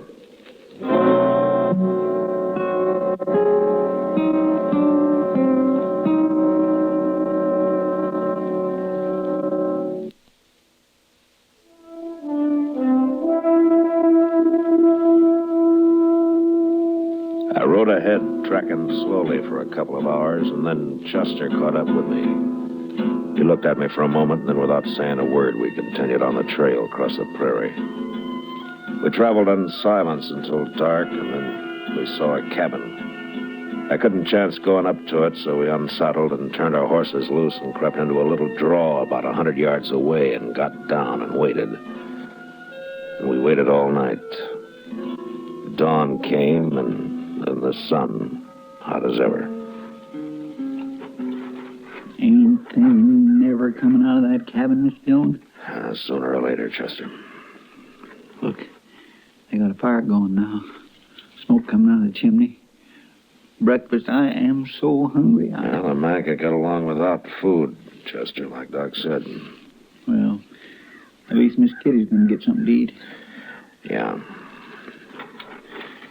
I rode ahead, tracking slowly for a couple of hours, and then Chester caught up with me. He looked at me for a moment, and then without saying a word, we continued on the trail across the prairie. We traveled in silence until dark, and then we saw a cabin. I couldn't chance going up to it, so we unsaddled and turned our horses loose and crept into a little draw about 100 yards away and got down and waited. And we waited all night. Dawn came, and the sun, hot as ever. Ain't they never coming out of that cabin, Miss Dillon? Sooner or later, Chester. Look, they got a fire going now. Smoke coming out of the chimney. Breakfast, I am so hungry. Well, a man could get along without food, Chester, like Doc said. Well, at least Miss Kitty's going to get something to eat. Yeah.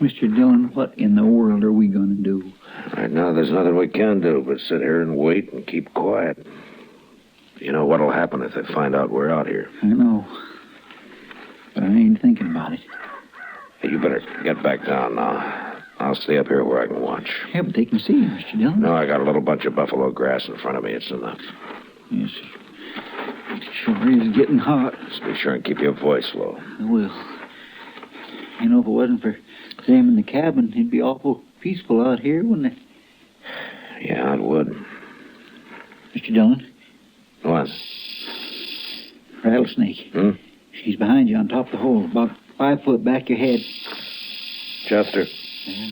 Mr. Dillon, what in the world are we going to do? Right now, there's nothing we can do but sit here and wait and keep quiet. You know what'll happen if they find out we're out here. I know. But I ain't thinking about it. Hey, you better get back down now. I'll stay up here where I can watch. Yeah, but they can see you, Mr. Dillon. No, I got a little bunch of buffalo grass in front of me. It's enough. Yes, it sure is getting hot. Just be sure and keep your voice low. I will. You know, if it wasn't for them in the cabin, it'd be awful peaceful out here, wouldn't it? Yeah, it would. Mr. Dillon? What? Rattlesnake. She's behind you on top of the hole, about 5 foot back your head. Chester. Yeah.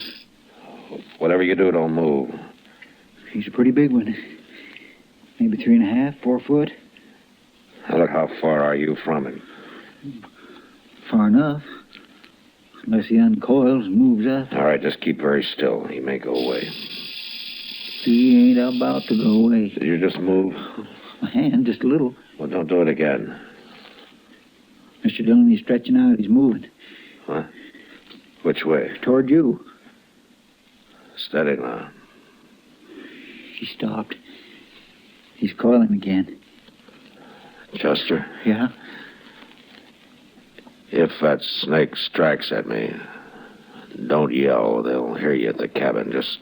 Whatever you do, don't move. She's a pretty big one. Maybe 3.5, 4 foot. Now look, how far are you from him? Far enough. Unless he uncoils and moves up. All right, just keep very still. He may go away. He ain't about to go away. Did you just move? My hand, just a little. Well, don't do it again. Mr. Dillon, he's stretching out. He's moving. What? Which way? Toward you. Steady now. He stopped. He's coiling again. Chester? Yeah? If that snake strikes at me, don't yell. They'll hear you at the cabin. Just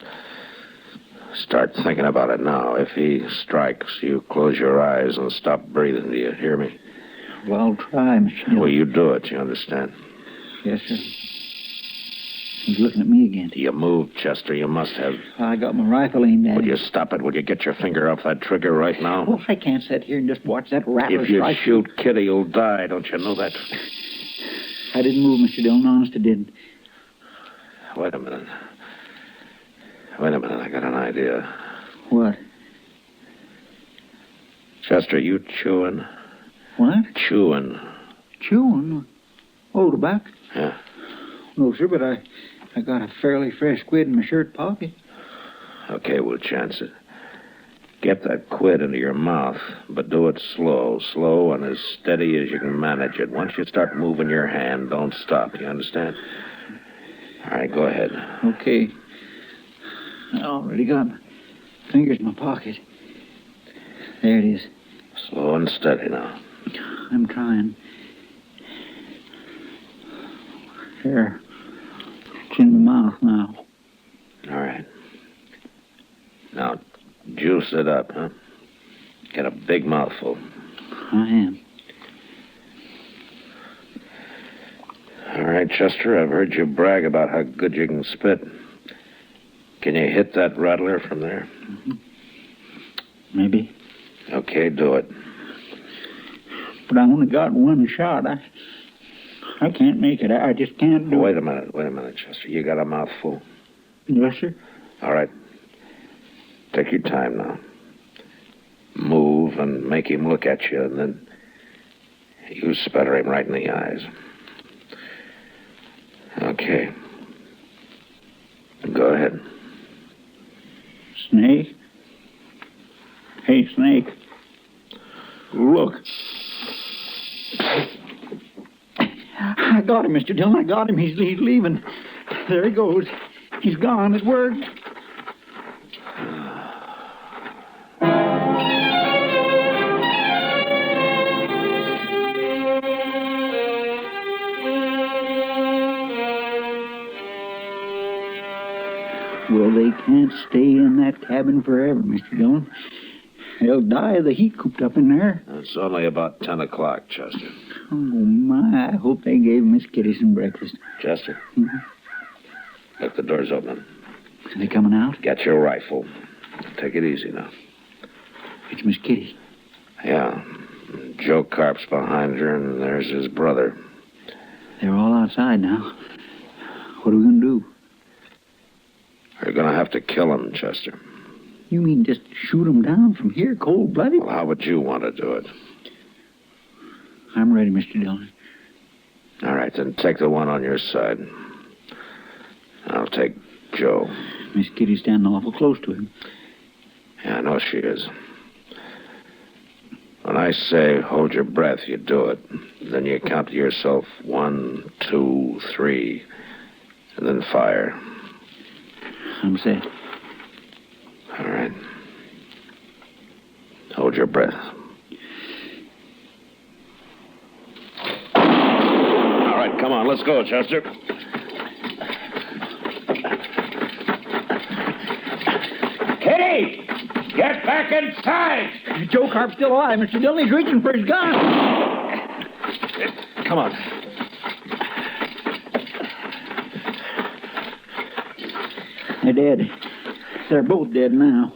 start thinking about it now. If he strikes, you close your eyes and stop breathing. Do you hear me? Well, I'll try, Mr. Dillon. Well, you do it. You understand? Yes, sir. He's looking at me again. You moved, Chester. You must have. I got my rifle aimed at him. Would you stop it? Would you get your finger off that trigger right now? Well, I can't sit here and just watch that rattler If you strike. shoot Kitty, you'll die. Don't you know that? I didn't move, Mr. Dillon. Honest, I didn't. Wait a minute. Wait a minute. I got an idea. What? Chester, you chewing? What? Chewing. Chewing? Oh, tobacco? Yeah. No, sir, but I got a fairly fresh quid in my shirt pocket. Okay, we'll chance it. Get that quid into your mouth, but do it slow and as steady as you can manage it. Once you start moving your hand, don't stop. You understand? All right, go ahead. Okay. I already got my fingers in my pocket. There it is. Slow and steady now. I'm trying. Here. It's in my mouth now. All right. Now, juice it up, huh? Get a big mouthful. I am. All right, Chester, I've heard you brag about how good you can spit. Can you hit that rattler from there? Mm-hmm. Maybe. Okay, do it. But I only got one shot. I can't make it. I just can't do Wait a minute, Chester. You got a mouthful? Yes, sir. All right. Take your time now. Move and make him look at you, and then you sputter him right in the eyes. Okay. Go ahead. Snake? Hey, Snake. Look. I got him, Mr. Dillon. I got him. He's leaving. There he goes. He's gone. It worked. Well, they can't stay in that cabin forever, Mr. Dillon. They'll die of the heat cooped up in there. It's only about 10 o'clock, Chester. Oh, my. I hope they gave Miss Kitty some breakfast. Chester? Mm-hmm. Look, the door's open. Are they coming out? Get your rifle. Take it easy now. It's Miss Kitty. Yeah. Joe Carp's behind her, and there's his brother. They're all outside now. What are we going to do? We're going to have to kill him, Chester. You mean just shoot him down from here, cold-blooded? Well, how would you want to do it? I'm ready, Mr. Dillon. All right, then take the one on your side. I'll take Joe. Miss Kitty's standing awful close to him. Yeah, I know she is. When I say hold your breath, you do it. Then you count to yourself 1, 2, 3, and then fire. I'm set. All right. Hold your breath. All right, come on, let's go, Chester. Kitty! Get back inside! Joe Carp's still alive, Mr. Dillon. He's reaching for his gun. Come on. They're dead. They're both dead now.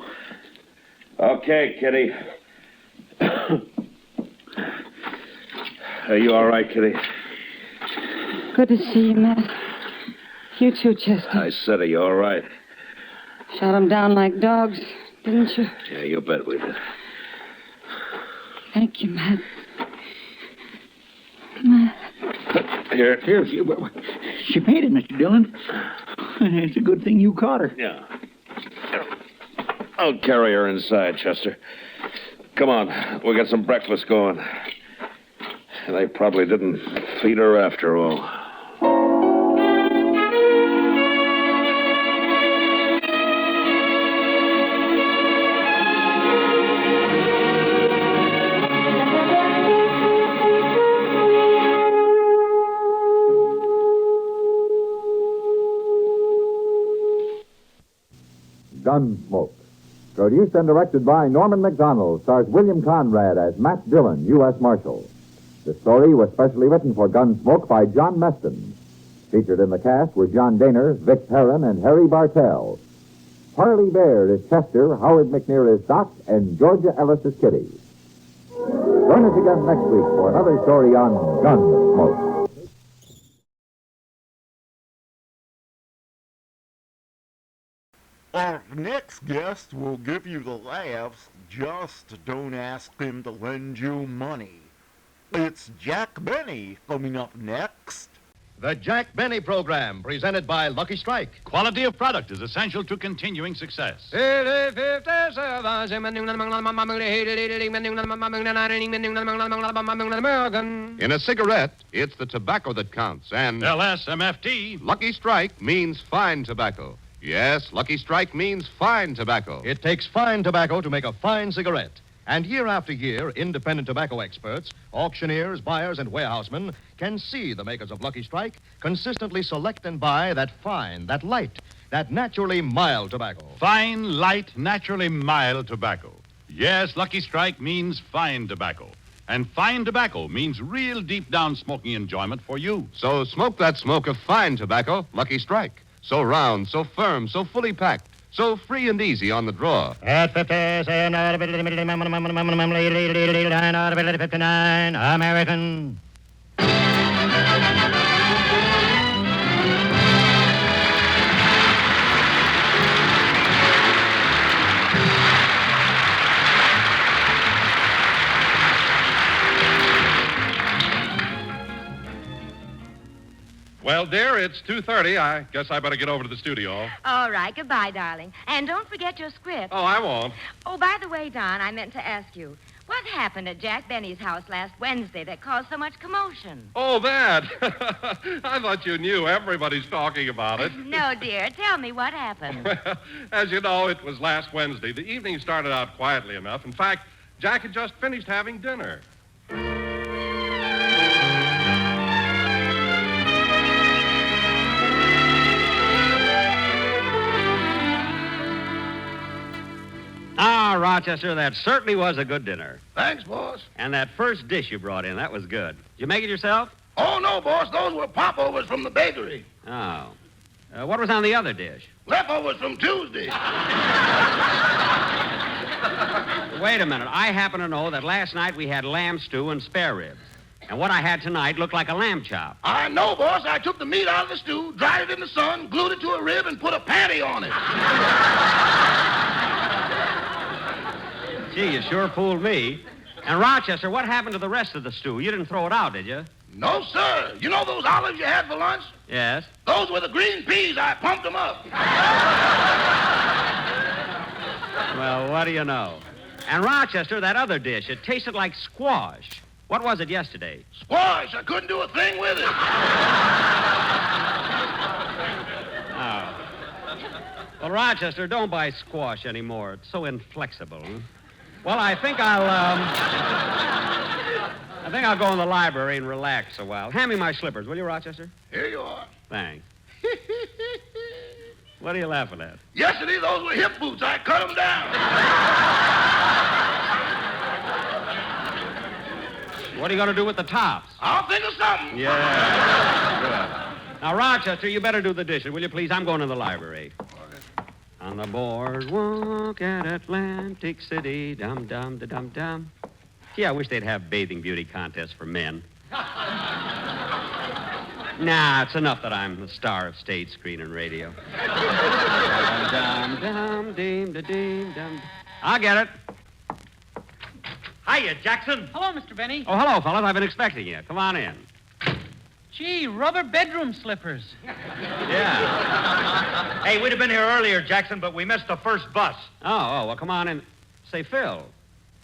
Okay, Kitty. Are you all right, Kitty? Good to see you, Matt. You too, Chester. I said, are you all right? Shot them down like dogs, didn't you? Yeah, you bet we did. Thank you, Matt. Matt. Here. She made it, Mr. Dillon. It's a good thing you caught her. Yeah. I'll carry her inside, Chester. Come on, we'll get some breakfast going. They probably didn't feed her after all. Gunsmoke. Produced and directed by Norman McDonald, stars William Conrad as Matt Dillon, U.S. Marshal. The story was specially written for Gunsmoke by John Meston. Featured in the cast were John Daner, Vic Perrin, and Harry Bartell. Harley Baird is Chester, Howard McNear is Doc, and Georgia Ellis is Kitty. Join us again next week for another story on Gunsmoke. Our next guest will give you the laughs, just don't ask him to lend you money. It's Jack Benny coming up next. The Jack Benny Program, presented by Lucky Strike. Quality of product is essential to continuing success. In a cigarette, it's the tobacco that counts, and LSMFT. Lucky Strike means fine tobacco. Yes, Lucky Strike means fine tobacco. It takes fine tobacco to make a fine cigarette. And year after year, independent tobacco experts, auctioneers, buyers, and warehousemen can see the makers of Lucky Strike consistently select and buy that fine, that light, that naturally mild tobacco. Fine, light, naturally mild tobacco. Yes, Lucky Strike means fine tobacco. And fine tobacco means real deep-down smoking enjoyment for you. So smoke that smoke of fine tobacco, Lucky Strike. So round, so firm, so fully packed, so free and easy on the draw. At 59, American. Well, dear, it's 2:30. I guess I better get over to the studio. All right. Goodbye, darling. And don't forget your script. Oh, I won't. Oh, by the way, Don, I meant to ask you, what happened at Jack Benny's house last Wednesday that caused so much commotion? Oh, that. I thought you knew. Everybody's talking about it. No, dear. Tell me what happened. Well, as you know, it was last Wednesday. The evening started out quietly enough. In fact, Jack had just finished having dinner. Ah, Rochester, that certainly was a good dinner. Thanks, boss. And that first dish you brought in, that was good. Did you make it yourself? Oh, no, boss. Those were popovers from the bakery. Oh. What was on the other dish? Leftovers from Tuesday. Wait a minute. I happen to know that last night we had lamb stew and spare ribs. And what I had tonight looked like a lamb chop. I know, boss. I took the meat out of the stew, dried it in the sun, glued it to a rib, and put a patty on it. Gee, you sure fooled me. And Rochester, what happened to the rest of the stew? You didn't throw it out, did you? No, sir. You know those olives you had for lunch? Yes. Those were the green peas. I pumped them up. Well, what do you know? And Rochester, that other dish, it tasted like squash. What was it yesterday? Squash. I couldn't do a thing with it. Oh. Well, Rochester, don't buy squash anymore. It's so inflexible. Well, I think I'll go in the library and relax a while. Hand me my slippers, will you, Rochester? Here you are. Thanks. What are you laughing at? Yesterday, those were hip boots. I cut them down. What are you going to do with the tops? I'll think of something. Yeah. Good. Now, Rochester, you better do the dishes, will you, please? I'm going to the library. On the boardwalk at Atlantic City, dum-dum-da-dum-dum. Gee, I wish they'd have bathing beauty contests for men. Nah, it's enough that I'm the star of stage, screen, and radio. Dum-dum-dum-dum-dum. I'll get it. Hiya, Jackson. Hello, Mr. Benny. Oh, hello, fellas. I've been expecting you. Come on in. Gee, rubber bedroom slippers. Yeah. Hey, we'd have been here earlier, Jackson, but we missed the first bus. Oh, well, come on in. Say, Phil,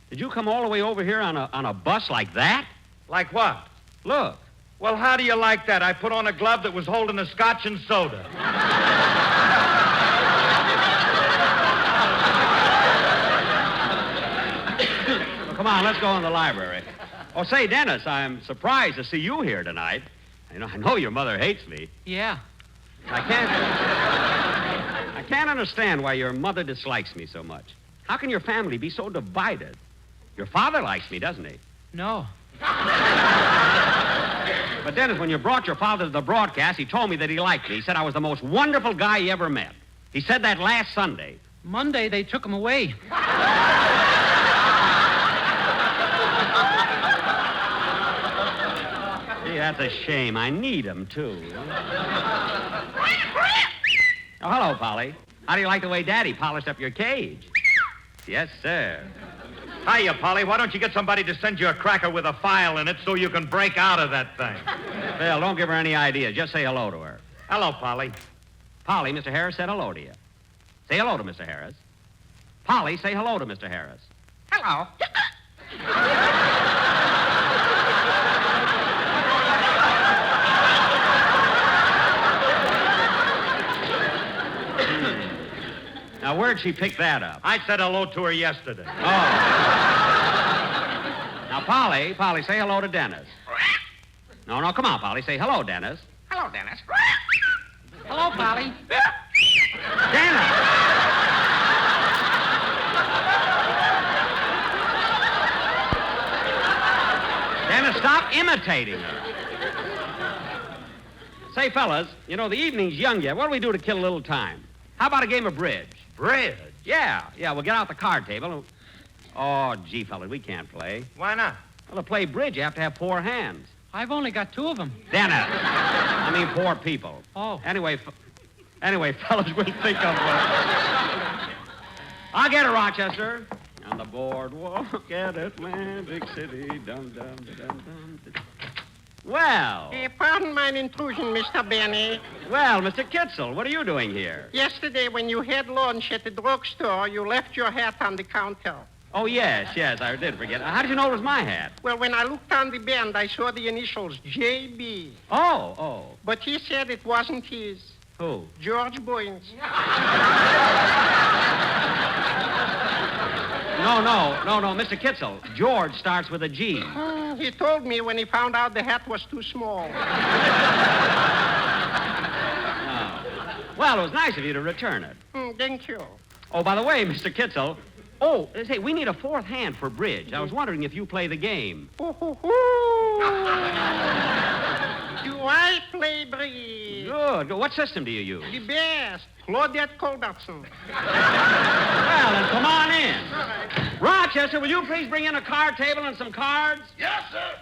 did you come all the way over here on a bus like that? Like what? Look. Well, how do you like that? I put on a glove that was holding a scotch and soda. Well, come on, let's go in the library. Oh, say, Dennis, I'm surprised to see you here tonight. I know your mother hates me. Yeah. I can't understand why your mother dislikes me so much. How can your family be so divided? Your father likes me, doesn't he? No. But Dennis, when you brought your father to the broadcast, he told me that he liked me. He said I was the most wonderful guy he ever met. He said that last Sunday. Monday, they took him away. Gee, that's a shame. I need him, too. Oh, hello, Polly. How do you like the way Daddy polished up your cage? Yes, sir. Hiya, Polly. Why don't you get somebody to send you a cracker with a file in it so you can break out of that thing? Phil, don't give her any ideas. Just say hello to her. Hello, Polly. Polly, Mr. Harris said hello to you. Say hello to Mr. Harris. Polly, say hello to Mr. Harris. Hello. Now, where'd she pick that up? I said hello to her yesterday. Oh. Now, Polly, say hello to Dennis. No, come on, Polly. Say hello, Dennis. Hello, Dennis. Hello, Polly. Dennis! Dennis, stop imitating her. Say, fellas, you know, the evening's young yet. What do we do to kill a little time? How about a game of bridge? Bridge? Yeah, we'll get out the card table. Oh, gee, fellas, we can't play. Why not? Well, to play bridge, you have to have 4 hands. I've only got 2 of them. Dennis. I mean 4 people. Oh. Anyway, fellas, we'll think of I'll get it, Rochester. On the boardwalk at Atlantic City. Dum-dum-da-dum-dum. Well. Pardon my intrusion, Mr. Benny. Well, Mr. Kitzel, what are you doing here? Yesterday, when you had lunch at the drugstore, you left your hat on the counter. Oh, yes, I did forget. How did you know it was my hat? Well, when I looked on the band, I saw the initials J.B. Oh. But he said it wasn't his. Who? George Boynes. No, Mr. Kitzel. George starts with a G. He told me when he found out the hat was too small. Oh. Well, it was nice of you to return it. Thank you. Oh, by the way, Mr. Kitzel. Oh, say, we need a 4th hand for bridge. I was wondering if you play the game. Do I play bridge? Good. What system do you use? The best. Claudette Culbertson. Well, then come on in. All right. Rochester, will you please bring in a card table and some cards? Yes, sir.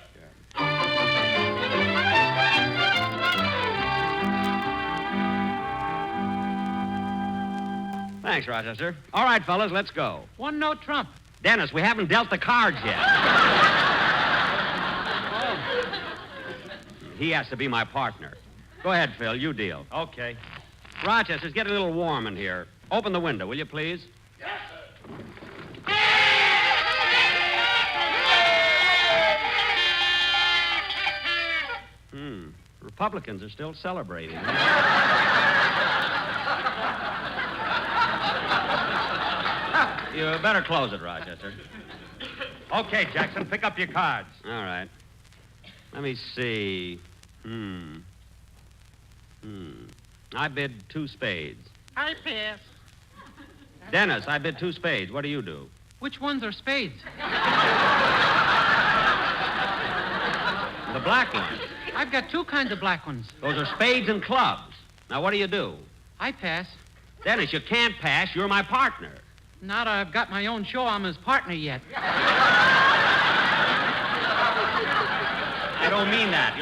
Thanks, Rochester. All right, fellas, let's go. 1 note trump. Dennis, we haven't dealt the cards yet. He has to be my partner. Go ahead, Phil. You deal. Okay. Rochester, it's getting a little warm in here. Open the window, will you, please? Yes, sir. Republicans are still celebrating. You better close it, Rochester. Okay, Jackson, pick up your cards. All right. Let me see. I bid 2 spades. I pass. Dennis, I bid 2 spades. What do you do? Which ones are spades? The black ones. I've got 2 kinds of black ones. Those are spades and clubs. Now, what do you do? I pass. Dennis, you can't pass. You're my partner. Not I've got my own show. I'm his partner yet. I don't mean that.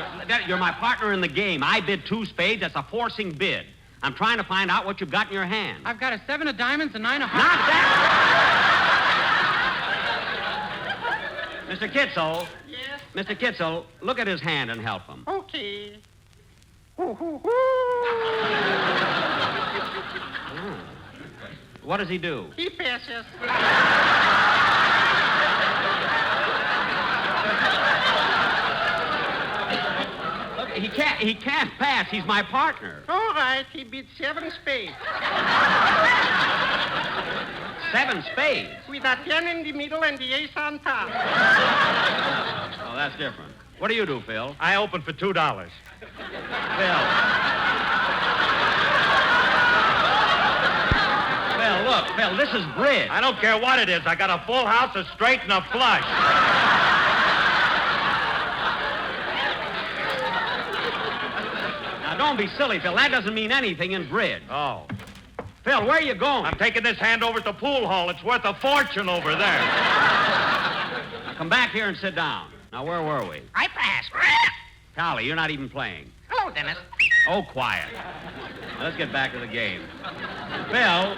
You're my partner in the game. I bid 2 spades. That's a forcing bid. I'm trying to find out what you've got in your hand. I've got a 7 of diamonds and 9 of Not hearts. that! Mr. Kitzel. Yes? Mr. Kitzel, look at his hand and help him. Okay. What does he do? He passes. Look, he can't pass. He's my partner. All right, he beat 7 spades. 7 spades? With a 10 in the middle and the ace on top. Oh, that's different. What do you do, Phil? I open for $2. Phil, look, Phil, this is bridge. I don't care what it is. I got a full house, a straight, and a flush. Now, don't be silly, Phil. That doesn't mean anything in bridge. Oh. Phil, where are you going? I'm taking this hand over to the pool hall. It's worth a fortune over there. Now, come back here and sit down. Now, where were we? I pass. Callie, you're not even playing. Hello, Dennis. Oh, quiet. Now, let's get back to the game. Phil,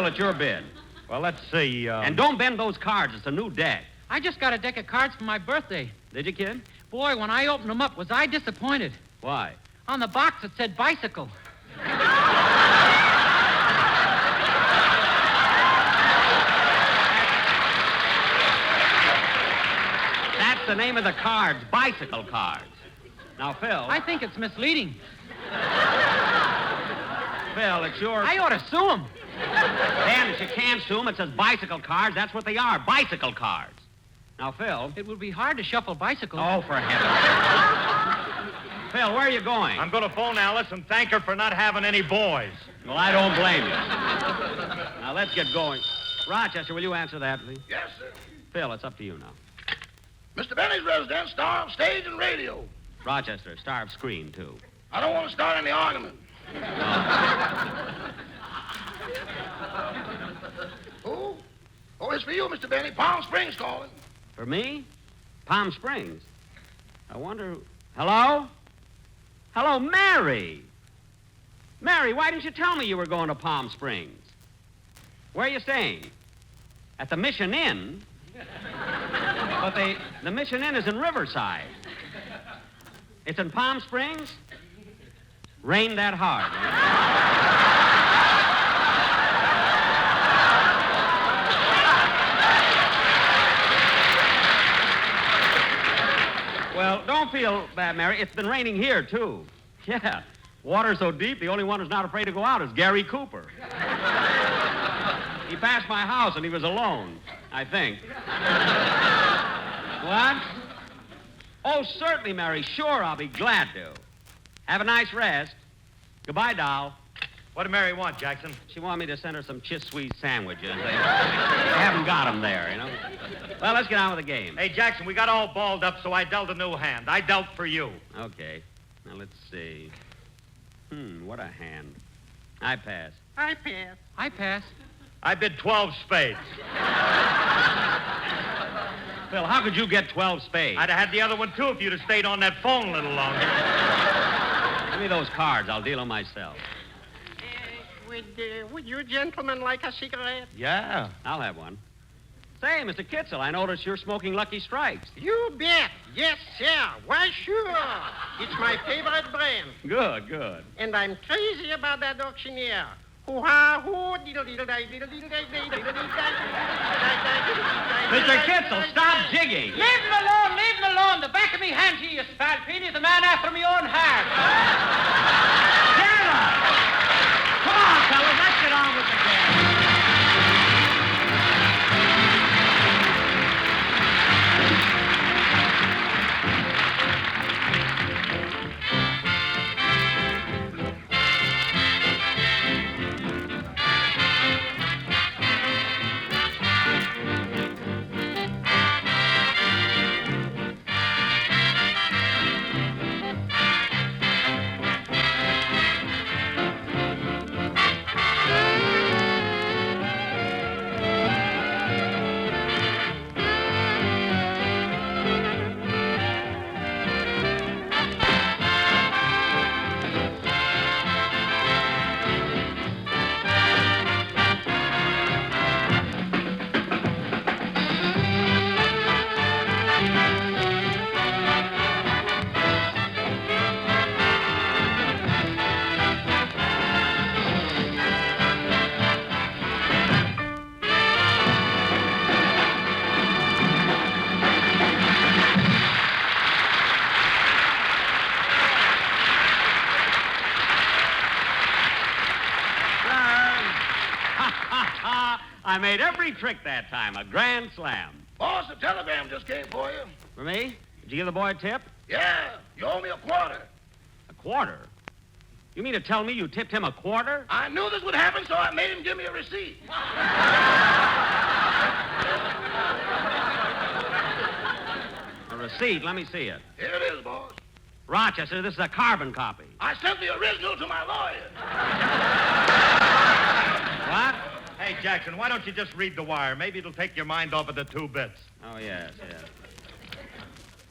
it's your bid. Well, let's see. And don't bend those cards. It's a new deck. I just got a deck of cards for my birthday. Did you, kid? Boy, when I opened them up, was I disappointed. Why? On the box, it said bicycle. That's the name of the cards, bicycle cards. Now, Phil. I think it's misleading. Phil, it's yours. I ought to sue him. Dennis, you can't sue them. It says bicycle cards. That's what they are, bicycle cards. Now, Phil. It would be hard to shuffle bicycles. Oh, for heaven's sake. Phil, where are you going? I'm going to phone Alice and thank her for not having any boys. Well, I don't blame you. Now, let's get going. Rochester, will you answer that, please? Yes, sir. Phil, it's up to you now. Mr. Benny's residence, star of stage and radio. Rochester, star of screen, too. I don't want to start any argument. Oh, it's for you, Mr. Benny. Palm Springs calling. For me? Palm Springs. I wonder... Hello? Hello, Mary. Mary, why didn't you tell me you were going to Palm Springs? Where are you staying? At the Mission Inn? But the Mission Inn is in Riverside. It's in Palm Springs? Rained that hard. Well, don't feel bad, Mary. It's been raining here, too. Yeah. Water so deep, the only one who's not afraid to go out is Gary Cooper. He passed my house and he was alone, I think. What? Oh, certainly, Mary. Sure, I'll be glad to. Have a nice rest. Goodbye, doll. What did Mary want, Jackson? She wanted me to send her some Chiswee sandwiches. They haven't got them there, you know. Well, let's get on with the game. Hey, Jackson, we got all balled up, so I dealt a new hand. I dealt for you. Okay. Now, let's see. What a hand. I pass. I pass. I pass. I bid 12 spades. Phil, how could you get 12 spades? I'd have had the other one, too, if you'd have stayed on that phone a little longer. Give me those cards. I'll deal them myself. Would you gentlemen like a cigarette? Yeah. I'll have one. Say, Mr. Kitzel, I noticed you're smoking Lucky Strikes. You bet. Yes, sir. Why, sure. It's my favorite brand. Good, good. And I'm crazy about that auctioneer. Hoo-ha-hoo, diddle-diddle-day, diddle-diddle-day, diddle-diddle-day. Mr. Kitzel, stop jigging. Leave him alone, leave him alone. The back of me hand to you, Spalpini, is the man after me own heart. Taylor! Come on, fellas, let's get on with the game. I made every trick that time. A grand slam. Boss, a telegram just came for you. For me? Did you give the boy a tip? Yeah, you owe me a quarter. A quarter? You mean to tell me you tipped him a quarter? I knew this would happen, so I made him give me a receipt. A receipt? Let me see it. Here it is, boss. Rochester, this is a carbon copy. I sent the original to my lawyer. What? Hey, Jackson, why don't you just read the wire? Maybe it'll take your mind off of the 2 bits. Oh, yes, yes.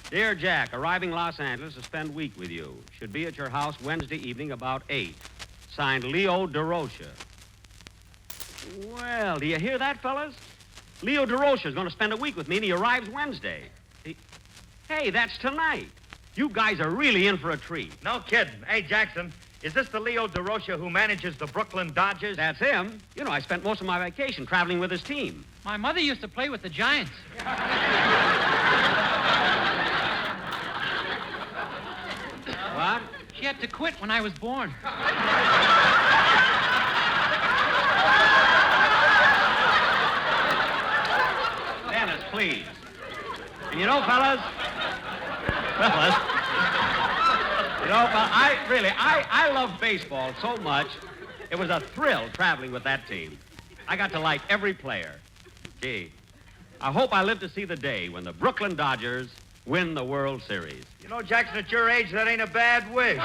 Dear Jack, arriving Los Angeles to spend week with you. Should be at your house Wednesday evening about 8. Signed Leo DeRocha. Well, do you hear that, fellas? Leo DeRocha's going to spend a week with me, and he arrives Wednesday. Hey, that's tonight. You guys are really in for a treat. No kidding. Hey, Jackson, is this the Leo DeRocha who manages the Brooklyn Dodgers? That's him. You know, I spent most of my vacation traveling with his team. My mother used to play with the Giants. What? She had to quit when I was born. Dennis, please. And you know, fellas, you know, I love baseball so much. It was a thrill traveling with that team. I got to like every player. Gee, I hope I live to see the day when the Brooklyn Dodgers win the World Series. You know, Jackson, at your age, that ain't a bad wish.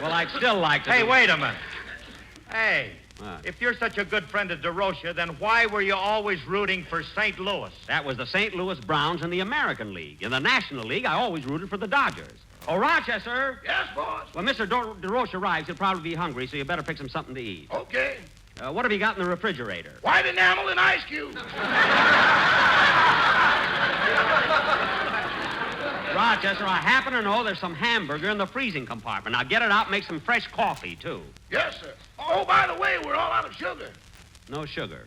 Well, I'd still like to. Hey, be... wait a minute. Hey, What? if you're such a good friend of DeRocha, then why were you always rooting for St. Louis? That was the St. Louis Browns in the American League. In the National League, I always rooted for the Dodgers. Oh, Rochester. Yes, boss. When Mr. DeRocha arrives, he'll probably be hungry, so you better pick him something to eat. Okay. What have you got in the refrigerator? White enamel and ice cubes. Rochester, I happen to know there's some hamburger in the freezing compartment. Now get it out and make some fresh coffee, too. Yes, sir. Oh, by the way, we're all out of sugar. No sugar.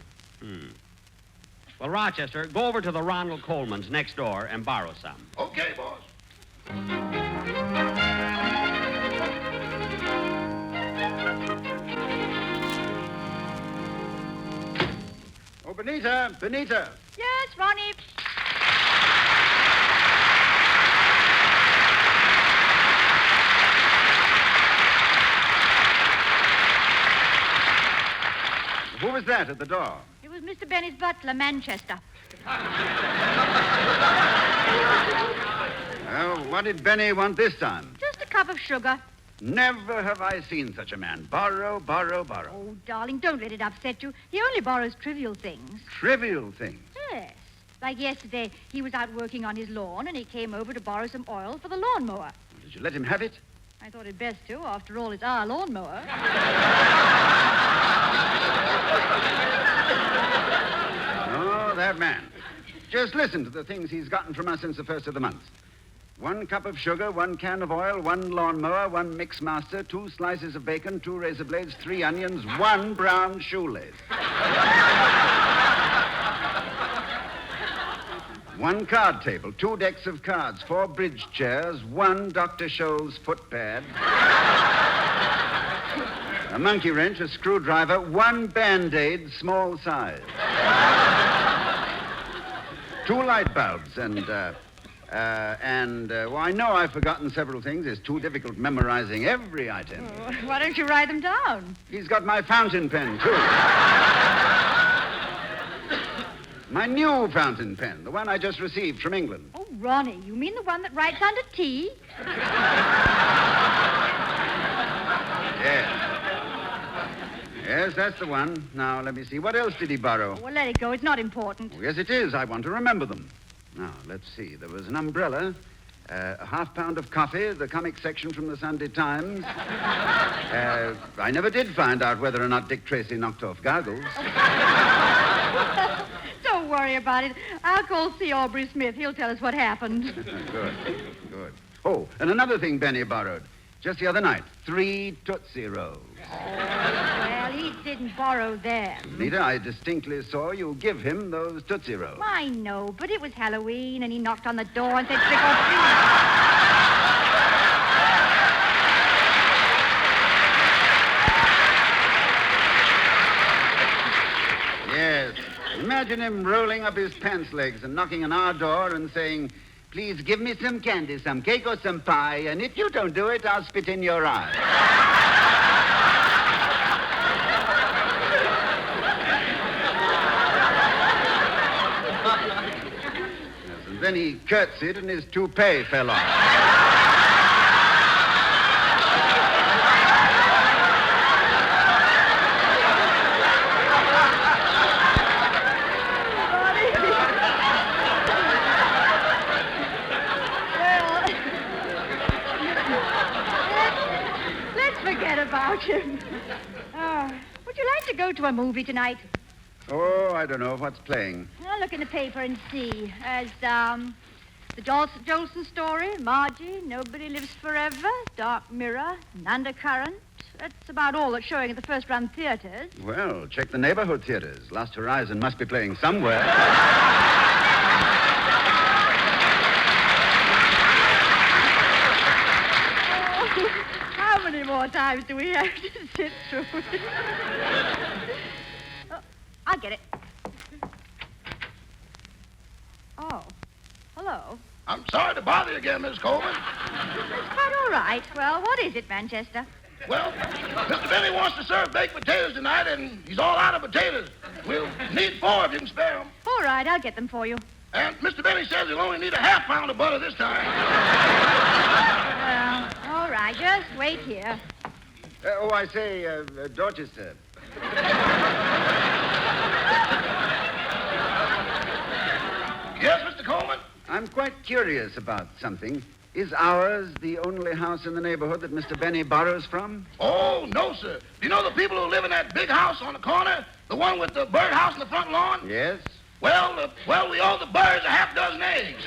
Well, Rochester, go over to the Ronald Coleman's next door and borrow some. Okay, boss. Oh, Benita, Benita. Yes, Ronnie. Who was that at the door? It was Mr. Benny's butler, Manchester. Well, what did Benny want this time? Just a cup of sugar. Never have I seen such a man. Borrow, borrow, borrow. Oh, darling, don't let it upset you. He only borrows trivial things. Trivial things. Yes. Like yesterday, he was out working on his lawn, and he came over to borrow some oil for the lawnmower. Did you let him have it? I thought it best to. After all, it's our lawnmower. Oh, that man. Just listen to the things he's gotten from us since the first of the month. 1 cup of sugar, 1 can of oil, 1 lawnmower, 1 mix master, 2 slices of bacon, 2 razor blades, 3 onions, 1 brown shoelace. 1 card table, 2 decks of cards, 4 bridge chairs, 1 Dr. Scholl's footpad, a monkey wrench, a screwdriver, 1 Band-Aid, small size, 2 light bulbs, well, I know I've forgotten several things. It's too difficult memorizing every item. Oh, why don't you write them down? He's got my fountain pen, too. My new fountain pen, the one I just received from England. Oh, Ronnie, you mean the one that writes under T? Yes. Yes, that's the one. Now, let me see. What else did he borrow? Well, let it go. It's not important. Oh, yes, it is. I want to remember them. Now, let's see. There was an umbrella, a half-pound of coffee, the comic section from the Sunday Times. I never did find out whether or not Dick Tracy knocked off goggles. Don't worry about it. I'll call C. Aubrey Smith. He'll tell us what happened. Good. Oh, and another thing Benny borrowed. Just the other night, 3 Tootsie Rolls. Well, he didn't borrow them. Nita, I distinctly saw you give him those Tootsie Rolls. I know, but it was Halloween, and he knocked on the door and said, trick or treat. Yes. Imagine him rolling up his pants legs and knocking on our door and saying, "Please give me some candy, some cake, or some pie, and if you don't do it, I'll spit in your eye." Yes, and then he curtsied and his toupee fell off. About him. Would you like to go to a movie tonight? Oh, I don't know. What's playing? I'll look in the paper and see. As, the Jolson story, Margie, Nobody Lives Forever, Dark Mirror, and Undercurrent. That's about all that's showing at the first-run theaters. Well, check the neighborhood theaters. Last Horizon must be playing somewhere. How many more times do we have to sit through it? Oh, I'll get it. Oh, hello. I'm sorry to bother you again, Miss Coleman. That's quite all right. Well, what is it, Manchester? Well, Mr. Benny wants to serve baked potatoes tonight, and he's all out of potatoes. We'll need 4 if you can spare them. All right, I'll get them for you. And Mr. Benny says he'll only need a ½ pound of butter this time. Well, all right, just wait here. I say, Dorchester. Yes, Mr. Coleman? I'm quite curious about something. Is ours the only house in the neighborhood that Mr. Benny borrows from? Oh, no, sir. Do you know the people who live in that big house on the corner? The one with the birdhouse in the front lawn? Yes. Well, we owe the birds a ½ dozen eggs.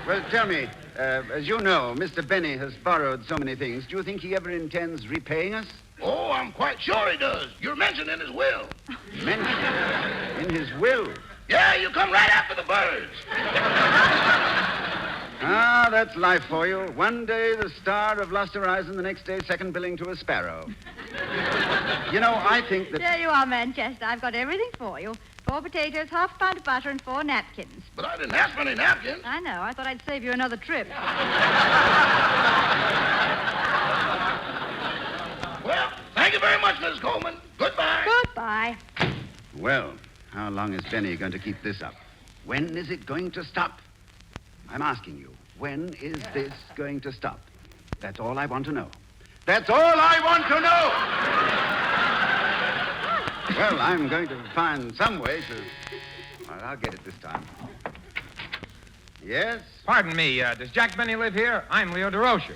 Well, tell me, as you know, Mr. Benny has borrowed so many things. Do you think he ever intends repaying us? Oh, I'm quite sure he does. You're mentioned in his will. Mentioned? In his will? Yeah, you come right after the birds. Ah, that's life for you. One day the star of Last Horizon, the next day second billing to a sparrow. You know, I think that... There you are, Manchester. I've got everything for you. 4 potatoes, ½ pound of butter, and 4 napkins. But I didn't ask for any napkins. I know. I thought I'd save you another trip. Well, thank you very much, Mrs. Coleman. Goodbye. Goodbye. Well, how long is Benny going to keep this up? When is it going to stop? I'm asking you, when is this going to stop? That's all I want to know. That's all I want to know! Well, I'm going to find some way to... Well, I'll get it this time. Yes? Pardon me, does Jack Benny live here? I'm Leo DeRocher.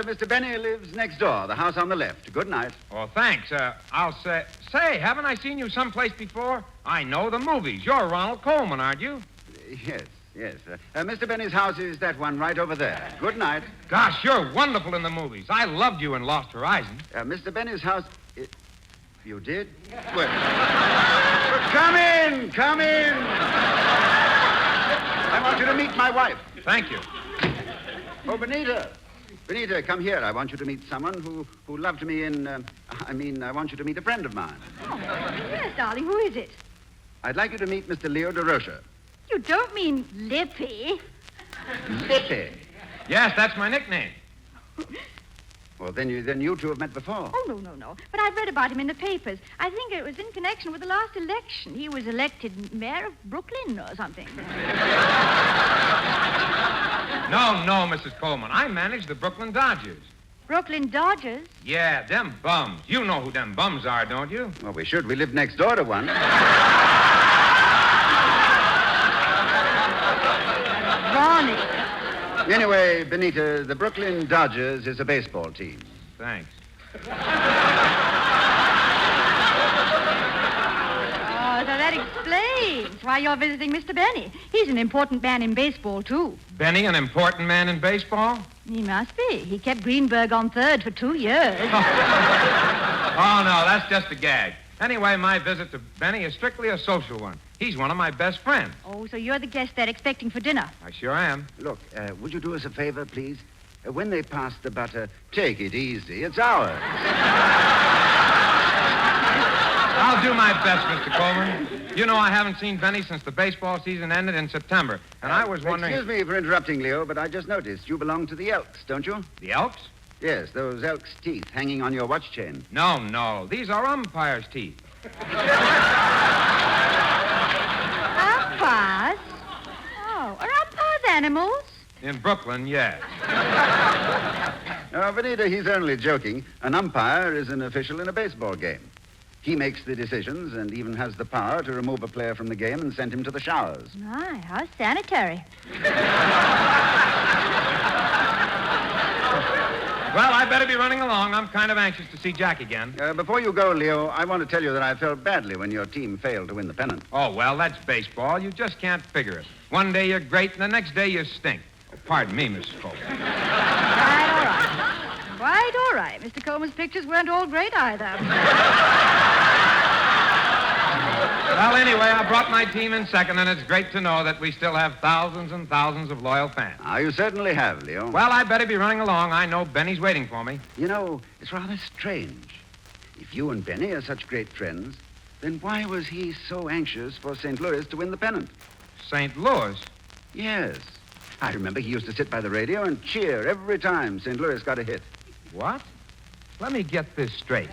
Mr. Benny lives next door, the house on the left. Good night. Oh, thanks. I'll say... Say, haven't I seen you someplace before? I know the movies. You're Ronald Coleman, aren't you? Yes. Mr. Benny's house is that one right over there. Good night. Gosh, you're wonderful in the movies. I loved you in Lost Horizon. Mr. Benny's house... You did? Well... Come in! I want you to meet my wife. Thank you. Oh, Benita, come here. I want you to meet someone who loved me in... I want you to meet a friend of mine. Oh, yes, darling. Who is it? I'd like you to meet Mr. Leo DeRocher. You don't mean Lippy. Lippy? Yes, that's my nickname. Well, then you two have met before. Oh, no. But I've read about him in the papers. I think it was in connection with the last election. He was elected mayor of Brooklyn or something. No, Mrs. Coleman. I manage the Brooklyn Dodgers. Brooklyn Dodgers? Yeah, them bums. You know who them bums are, don't you? Well, we should. We live next door to one. Ronnie. Anyway, Benita, the Brooklyn Dodgers is a baseball team. Thanks. Oh, so that explains why you're visiting Mr. Benny. He's an important man in baseball, too. Benny, an important man in baseball? He must be. He kept Greenberg on third for 2 years. Oh, no, that's just a gag. Anyway, my visit to Benny is strictly a social one. He's one of my best friends. Oh, so you're the guest they're expecting for dinner? I sure am. Look, would you do us a favor, please? When they pass the butter, take it easy. It's ours. I'll do my best, Mr. Coleman. You know I haven't seen Benny since the baseball season ended in September, and I was wondering... Excuse me for interrupting, Leo, but I just noticed you belong to the Elks, don't you? The Elks? Yes, those Elks' teeth hanging on your watch chain. No. These are umpires' teeth. Umpires? Oh, are umpires animals? In Brooklyn, yes. Oh, Benita, he's only joking. An umpire is an official in a baseball game. He makes the decisions and even has the power to remove a player from the game and send him to the showers. My, how sanitary. Well, I better be running along. I'm kind of anxious to see Jack again. Before you go, Leo, I want to tell you that I felt badly when your team failed to win the pennant. Oh, well, that's baseball. You just can't figure it. One day you're great, and the next day you stink. Oh, pardon me, Mrs. Coleman. Quite all right. Mr. Coleman's pictures weren't all great either. Well, anyway, I brought my team in second, and it's great to know that we still have thousands and thousands of loyal fans. You certainly have, Leo. Well, I better be running along. I know Benny's waiting for me. You know, it's rather strange. If you and Benny are such great friends, then why was he so anxious for St. Louis to win the pennant? St. Louis? Yes. I remember he used to sit by the radio and cheer every time St. Louis got a hit. What? Let me get this straight.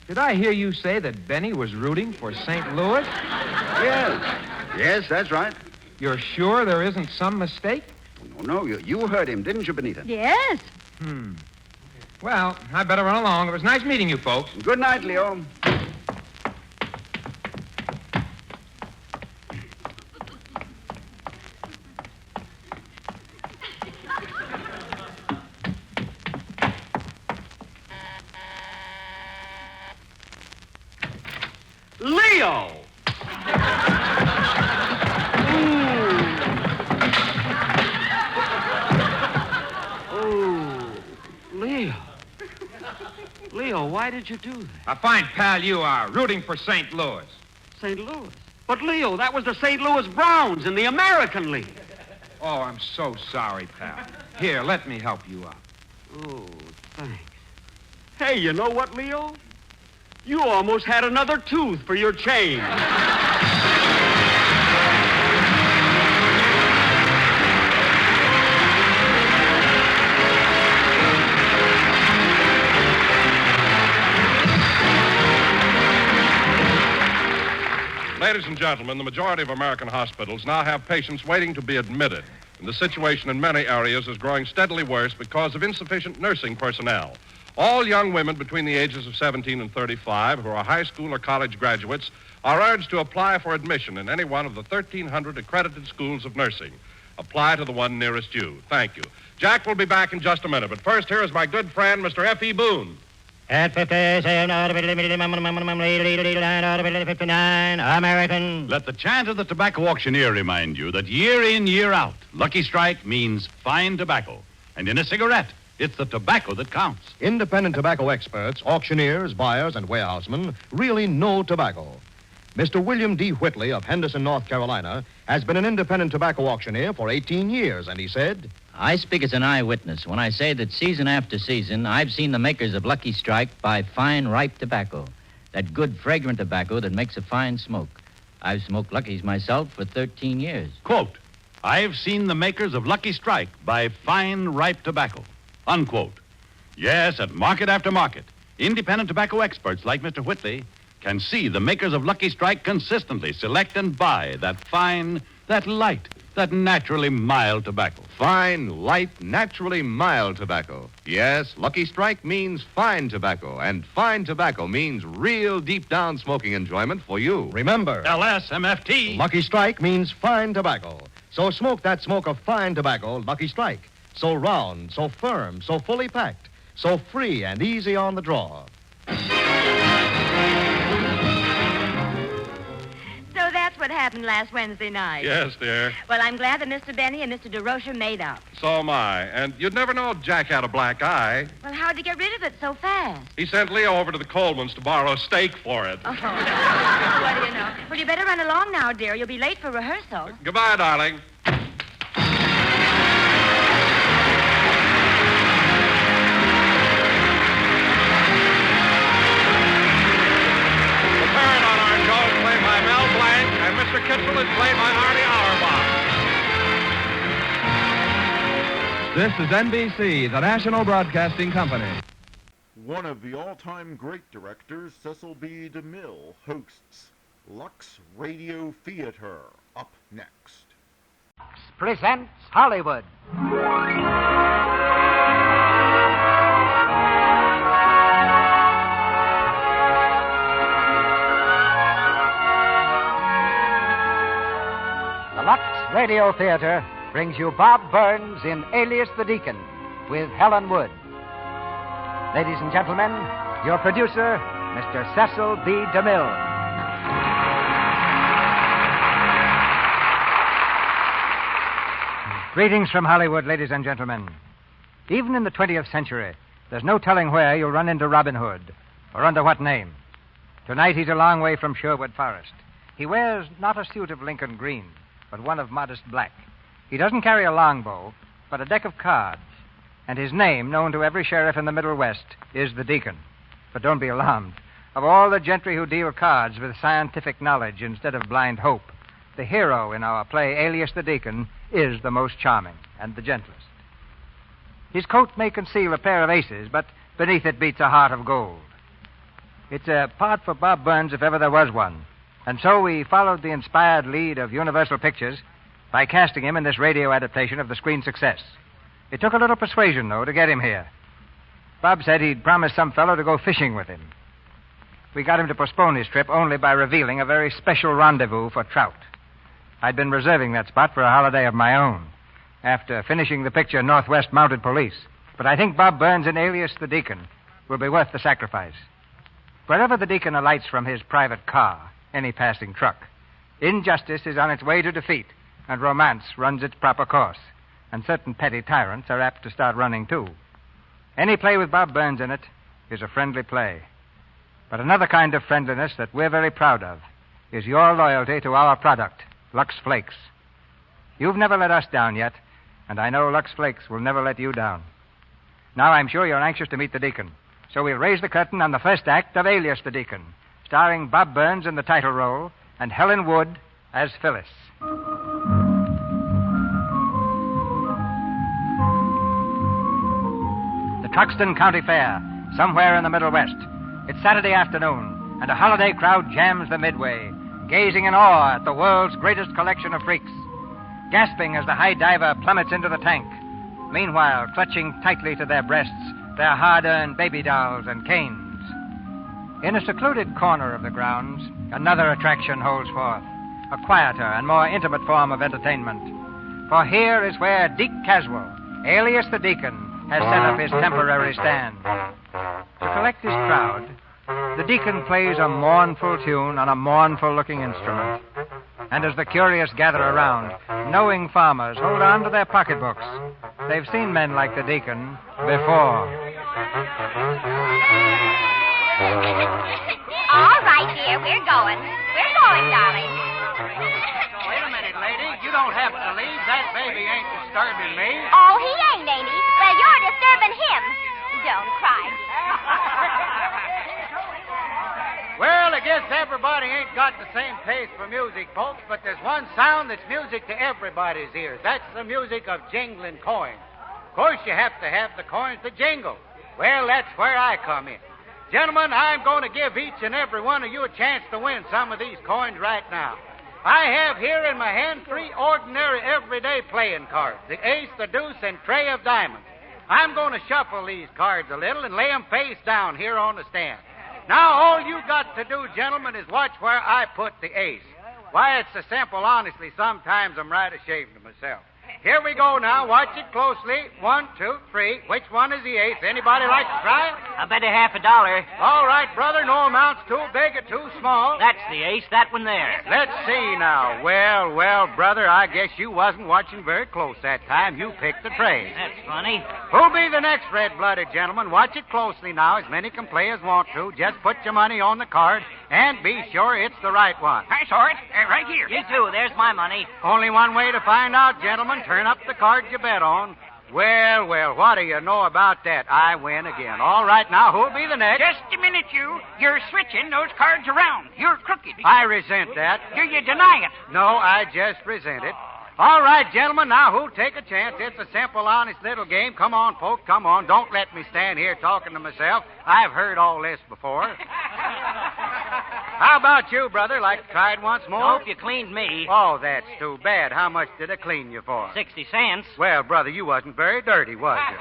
Did I hear you say that Benny was rooting for St. Louis? Yes, that's right. You're sure there isn't some mistake? No, you heard him, didn't you, Benita? Yes. Well, I better run along. It was nice meeting you folks. Good night, Leo. Leo! Leo, why did you do that? A fine pal you are, rooting for St. Louis. St. Louis? But, Leo, that was the St. Louis Browns in the American League. Oh, I'm so sorry, pal. Here, let me help you up. Oh, thanks. Hey, you know what, Leo? You almost had another tooth for your change. Ladies and gentlemen, the majority of American hospitals now have patients waiting to be admitted. And the situation in many areas is growing steadily worse because of insufficient nursing personnel. All young women between the ages of 17 and 35 who are high school or college graduates are urged to apply for admission in any one of the 1,300 accredited schools of nursing. Apply to the one nearest you. Thank you. Jack will be back in just a minute, but first here is my good friend, Mr. F.E. Boone. At 57, 59, American. Let the chant of the tobacco auctioneer remind you that year in, year out, Lucky Strike means fine tobacco. And in a cigarette, it's the tobacco that counts. Independent tobacco experts, auctioneers, buyers, and warehousemen really know tobacco. Mr. William D. Whitley of Henderson, North Carolina, has been an independent tobacco auctioneer for 18 years, and he said, I speak as an eyewitness when I say that season after season, I've seen the makers of Lucky Strike buy fine, ripe tobacco, that good, fragrant tobacco that makes a fine smoke. I've smoked Luckies myself for 13 years. Quote, I've seen the makers of Lucky Strike buy fine, ripe tobacco. Unquote. Yes, at market after market, independent tobacco experts like Mr. Whitley can see the makers of Lucky Strike consistently select and buy that fine, that light, that naturally mild tobacco. Fine, light, naturally mild tobacco. Yes, Lucky Strike means fine tobacco, and fine tobacco means real deep-down smoking enjoyment for you. Remember, LSMFT. Lucky Strike means fine tobacco. So smoke that smoke of fine tobacco, Lucky Strike. So round, so firm, so fully packed, so free and easy on the draw. So that's what happened last Wednesday night. Yes, dear. Well, I'm glad that Mr. Benny and Mr. DeRocher made up. So am I. And you'd never know Jack had a black eye. Well, how'd he get rid of it so fast? He sent Leo over to the Colemans to borrow a steak for it. Oh, what do you know? Well, you better run along now, dear. You'll be late for rehearsal. Goodbye, darling. Mr. Kitzel is played by Artie Auerbach. This is NBC, the National Broadcasting Company. One of the all-time great directors, Cecil B. DeMille, hosts Lux Radio Theater. Up next. Presents Hollywood. The Lux Radio Theater brings you Bob Burns in Alias the Deacon with Helen Wood. Ladies and gentlemen, your producer, Mr. Cecil B. DeMille. Greetings from Hollywood, ladies and gentlemen. Even in the 20th century, there's no telling where you'll run into Robin Hood, or under what name. Tonight he's a long way from Sherwood Forest. He wears not a suit of Lincoln green, but one of modest black. He doesn't carry a longbow, but a deck of cards. And his name, known to every sheriff in the Middle West, is the Deacon. But don't be alarmed. Of all the gentry who deal cards with scientific knowledge instead of blind hope, the hero in our play, Alias the Deacon, is the most charming and the gentlest. His coat may conceal a pair of aces, but beneath it beats a heart of gold. It's a part for Bob Burns if ever there was one. And so we followed the inspired lead of Universal Pictures by casting him in this radio adaptation of the screen success. It took a little persuasion, though, to get him here. Bob said he'd promised some fellow to go fishing with him. We got him to postpone his trip only by revealing a very special rendezvous for trout. I'd been reserving that spot for a holiday of my own after finishing the picture Northwest Mounted Police. But I think Bob Burns in Alias the Deacon will be worth the sacrifice. Wherever the Deacon alights from his private car, any passing truck, injustice is on its way to defeat, and romance runs its proper course, and certain petty tyrants are apt to start running, too. Any play with Bob Burns in it is a friendly play. But another kind of friendliness that we're very proud of is your loyalty to our product, Lux Flakes. You've never let us down yet, and I know Lux Flakes will never let you down. Now I'm sure you're anxious to meet the Deacon, so we'll raise the curtain on the first act of Alias the Deacon, starring Bob Burns in the title role and Helen Wood as Phyllis. The Truxton County Fair, somewhere in the Middle West. It's Saturday afternoon, and a holiday crowd jams the midway, gazing in awe at the world's greatest collection of freaks, gasping as the high diver plummets into the tank. Meanwhile, clutching tightly to their breasts, their hard-earned baby dolls and canes. In a secluded corner of the grounds, another attraction holds forth, a quieter and more intimate form of entertainment. For here is where Deke Caswell, alias the Deacon, has set up his temporary stand. To collect his crowd, the Deacon plays a mournful tune on a mournful-looking instrument. And as the curious gather around, knowing farmers hold on to their pocketbooks. They've seen men like the Deacon before. All right, dear, we're going. We're going, darling. Wait a minute, lady. You don't have to leave. That baby ain't disturbing me. Oh, he ain't he? Well, you're disturbing him. Don't cry. Well, I guess everybody ain't got the same taste for music, folks, but there's one sound that's music to everybody's ears. That's the music of jingling coins. Of course, you have to have the coins to jingle. Well, that's where I come in. Gentlemen, I'm going to give each and every one of you a chance to win some of these coins right now. I have here in my hand 3 ordinary everyday playing cards, the ace, the deuce, and tray of diamonds. I'm going to shuffle these cards a little and lay them face down here on the stand. Now, all you got to do, gentlemen, is watch where I put the ace. Why, it's so simple, honestly, sometimes I'm right ashamed of myself. Here we go now. Watch it closely. 1, 2, 3. Which one is the ace? Anybody like to try it? I bet you $50. All right, brother. No amount's too big or too small. That's the ace. That one there. Let's see now. Well, brother, I guess you wasn't watching very close that time. You picked the tray. That's funny. Who'll be the next red-blooded gentleman? Watch it closely now. As many can play as want to. Just put your money on the card and be sure it's the right one. I saw it. Right here. You too. There's my money. Only one way to find out, gentlemen. Turn up the card you bet on. Well, what do you know about that? I win again. All right, now, who'll be the next? Just a minute, you. You're switching those cards around. You're crooked. I resent that. Do you deny it? No, I just resent it. All right, gentlemen, now who'll take a chance? It's a simple, honest little game. Come on, folks, come on. Don't let me stand here talking to myself. I've heard all this before. How about you, brother? Like to try it once more? Nope, you cleaned me. Oh, that's too bad. How much did I clean you for? 60 cents. Well, brother, you wasn't very dirty, was you?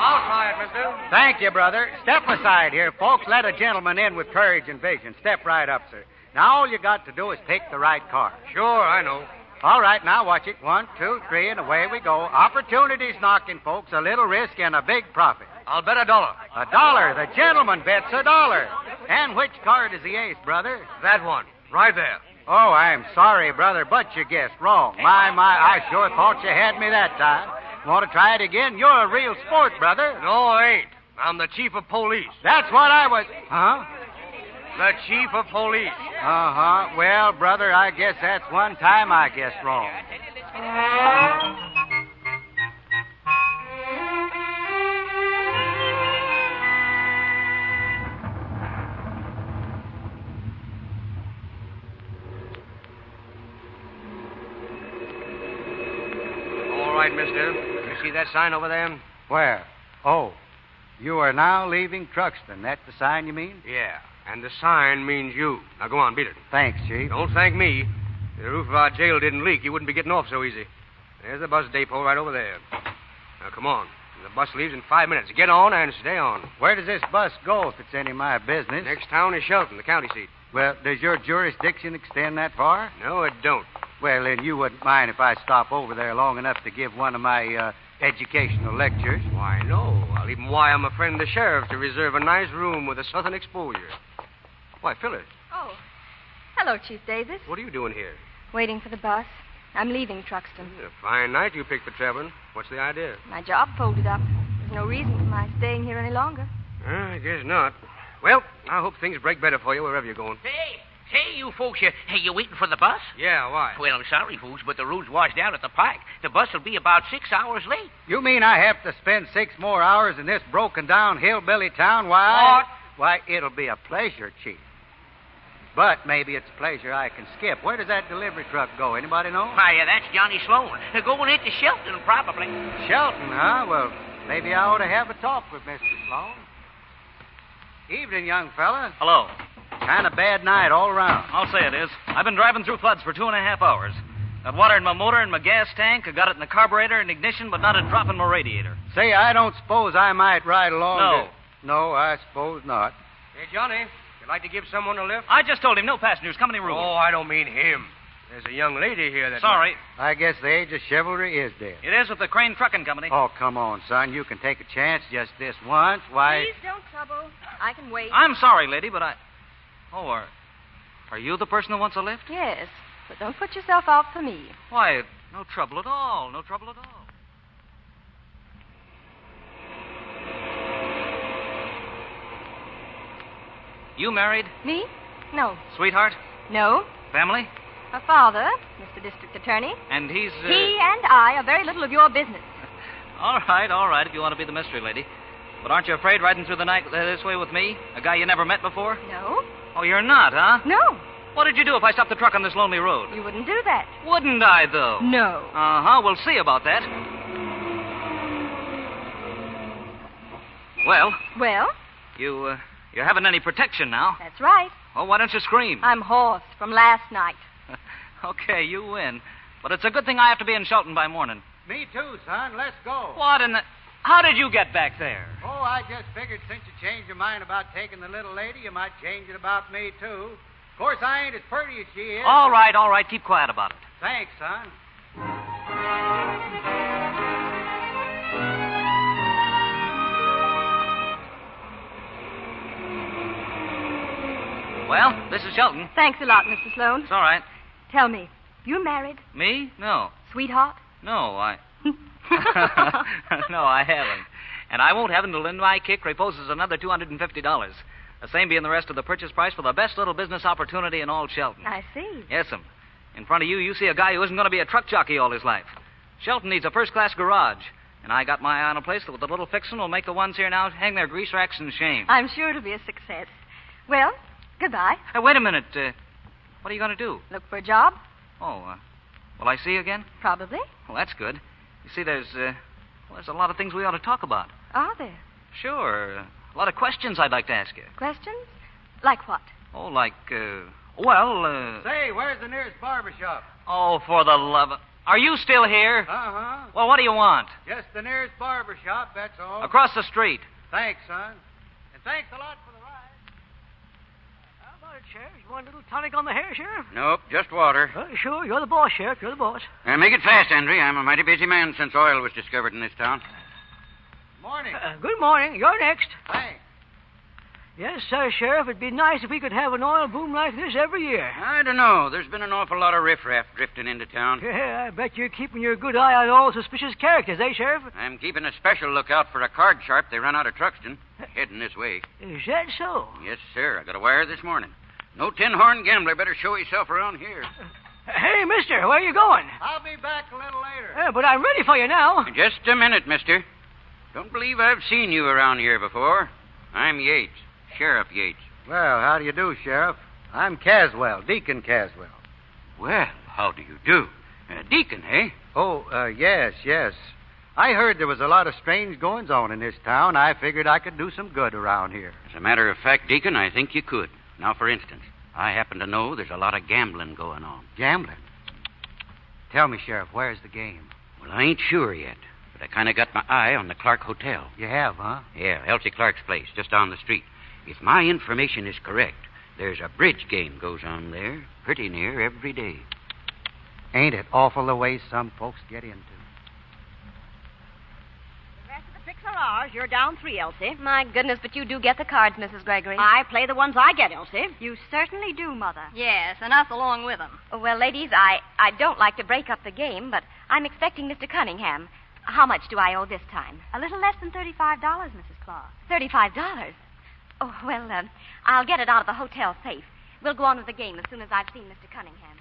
I'll try it, mister. Thank you, brother. Step aside here, folks. Let a gentleman in with courage and vision. Step right up, sir. Now, all you got to do is pick the right card. Sure, I know. All right, now watch it. 1, 2, 3, and away we go. Opportunity's knocking, folks. A little risk and a big profit. I'll bet $1. $1. The gentleman bets $1. And which card is the ace, brother? That one. Right there. Oh, I'm sorry, brother, but you guessed wrong. My, I sure thought you had me that time. Want to try it again? You're a real sport, brother. No, I ain't. I'm the chief of police. That's what I was... Huh? The chief of police. Uh-huh. Well, brother, I guess that's one time I guessed wrong. All right, mister. You see that sign over there? Where? Oh, you are now leaving Truxton. That's the sign you mean? Yeah. And the sign means you. Now, go on, beat it. Thanks, Chief. Don't thank me. If the roof of our jail didn't leak, you wouldn't be getting off so easy. There's the bus depot right over there. Now, come on. The bus leaves in 5 minutes. Get on and stay on. Where does this bus go, if it's any of my business? Next town is Shelton, the county seat. Well, does your jurisdiction extend that far? No, it don't. Well, then you wouldn't mind if I stop over there long enough to give one of my, educational lectures? Why, no. I'll even wire my friend the sheriff to reserve a nice room with a southern exposure. Why, Phyllis. Oh. Hello, Chief Davis. What are you doing here? Waiting for the bus. I'm leaving Truxton. A fine night you picked for traveling. What's the idea? My job folded up. There's no reason for my staying here any longer. I guess not. Well, I hope things break better for you wherever you're going. Hey, you folks, you waiting for the bus? Yeah, why? Well, I'm sorry, folks, but the road's washed out at the pike. The bus will be about 6 hours late. You mean I have to spend 6 more hours in this broken-down hillbilly town? Why? What? Why, it'll be a pleasure, Chief. But maybe it's a pleasure I can skip. Where does that delivery truck go? Anybody know? Why, that's Johnny Sloan. They're going into Shelton, probably. Shelton, huh? Well, maybe I ought to have a talk with Mr. Sloan. Evening, young fella. Hello. Kind of bad night all around. I'll say it is. I've been driving through floods for 2.5 hours. Got water in my motor and my gas tank. I got it in the carburetor and ignition, but not a drop in my radiator. Say, I don't suppose I might ride along. No. No, I suppose not. Hey, Johnny, you'd like to give someone a lift? I just told him no passengers, company rule. Oh, I don't mean him. There's a young lady here that... Sorry. I guess the age of chivalry is dead. It is with the Crane Trucking Company. Oh, come on, son. You can take a chance just this once. Why... Please don't trouble. I can wait. I'm sorry, lady, but I... Oh, are you the person who wants a lift? Yes, but don't put yourself out for me. Why, no trouble at all. No trouble at all. You married? Me? No. Sweetheart? No. Family? A father, Mr. District Attorney. And he's... He and I are very little of your business. All right, if you want to be the mystery lady. But aren't you afraid riding through the night this way with me? A guy you never met before? No. Oh, you're not, huh? No. What did you do if I stopped the truck on this lonely road? You wouldn't do that. Wouldn't I, though? No. Uh-huh, we'll see about that. Well? Well? You haven't any protection now. That's right. Oh, why don't you scream? I'm hoarse from last night. Okay, you win. But it's a good thing I have to be in Shelton by morning. Me too, son. Let's go. What in the... How did you get back there? Oh, I just figured since you changed your mind about taking the little lady, you might change it about me, too. Of course, I ain't as pretty as she is. All right. Keep quiet about it. Thanks, son. Well, this is Shelton. Thanks a lot, Mr. Sloan. It's all right. Tell me, you married? Me? No. Sweetheart? No, No, I haven't. And I won't have until in my kick reposes another $250. The same being the rest of the purchase price for the best little business opportunity in all Shelton. I see. Yes'm. In front of you, you see a guy who isn't going to be a truck jockey all his life. Shelton needs a first-class garage. And I got my eye on a place that with a little fixing will make the ones here now hang their grease racks in shame. I'm sure it'll be a success. Well, goodbye. Hey, wait a minute. What are you going to do? Look for a job? Oh, will I see you again? Probably. Well, that's good. You see, there's a lot of things we ought to talk about. Are there? Sure. A lot of questions I'd like to ask you. Questions? Like what? Oh, like, Say, where's the nearest barber shop? Oh, for the love of... Are you still here? Uh-huh. Well, what do you want? Just the nearest barber shop, that's all. Across the street. Thanks, son. And thanks a lot for the ride. How about it, Sheriff? You want a little tonic on the hair, Sheriff? Nope, just water. Sure, you're the boss, Sheriff. You're the boss. Make it fast, Henry. I'm a mighty busy man since oil was discovered in this town. Morning. Good morning. You're next. Thanks. Yes, Sheriff. It'd be nice if we could have an oil boom like this every year. I don't know. There's been an awful lot of riffraff drifting into town. Yeah, I bet you're keeping your good eye on all suspicious characters, Sheriff? I'm keeping a special lookout for a card sharp they run out of Truxton, heading this way. Is that so? Yes, sir. I got a wire this morning. No tin-horn gambler better show himself around here. Hey, mister, where are you going? I'll be back a little later. Yeah, but I'm ready for you now. Just a minute, mister. Don't believe I've seen you around here before. I'm Yates, Sheriff Yates. Well, how do you do, Sheriff? I'm Caswell, Deacon Caswell. Well, how do you do? Deacon, eh? Oh, yes. I heard there was a lot of strange goings-on in this town. I figured I could do some good around here. As a matter of fact, Deacon, I think you could. Now, for instance, I happen to know there's a lot of gambling going on. Gambling? Tell me, Sheriff, where's the game? Well, I ain't sure yet, but I kind of got my eye on the Clark Hotel. You have, huh? Yeah, Elsie Clark's place, just down the street. If my information is correct, there's a bridge game goes on there pretty near every day. Ain't it awful the way some folks get into? The rest of the picks are ours. You're down 3, Elsie. My goodness, but you do get the cards, Mrs. Gregory. I play the ones I get, Elsie. You certainly do, Mother. Yes, and us along with them. Well, ladies, I don't like to break up the game, but I'm expecting Mr. Cunningham. How much do I owe this time? A little less than $35, Mrs. Claus. $35? Oh, well, I'll get it out of the hotel safe. We'll go on with the game as soon as I've seen Mr. Cunningham.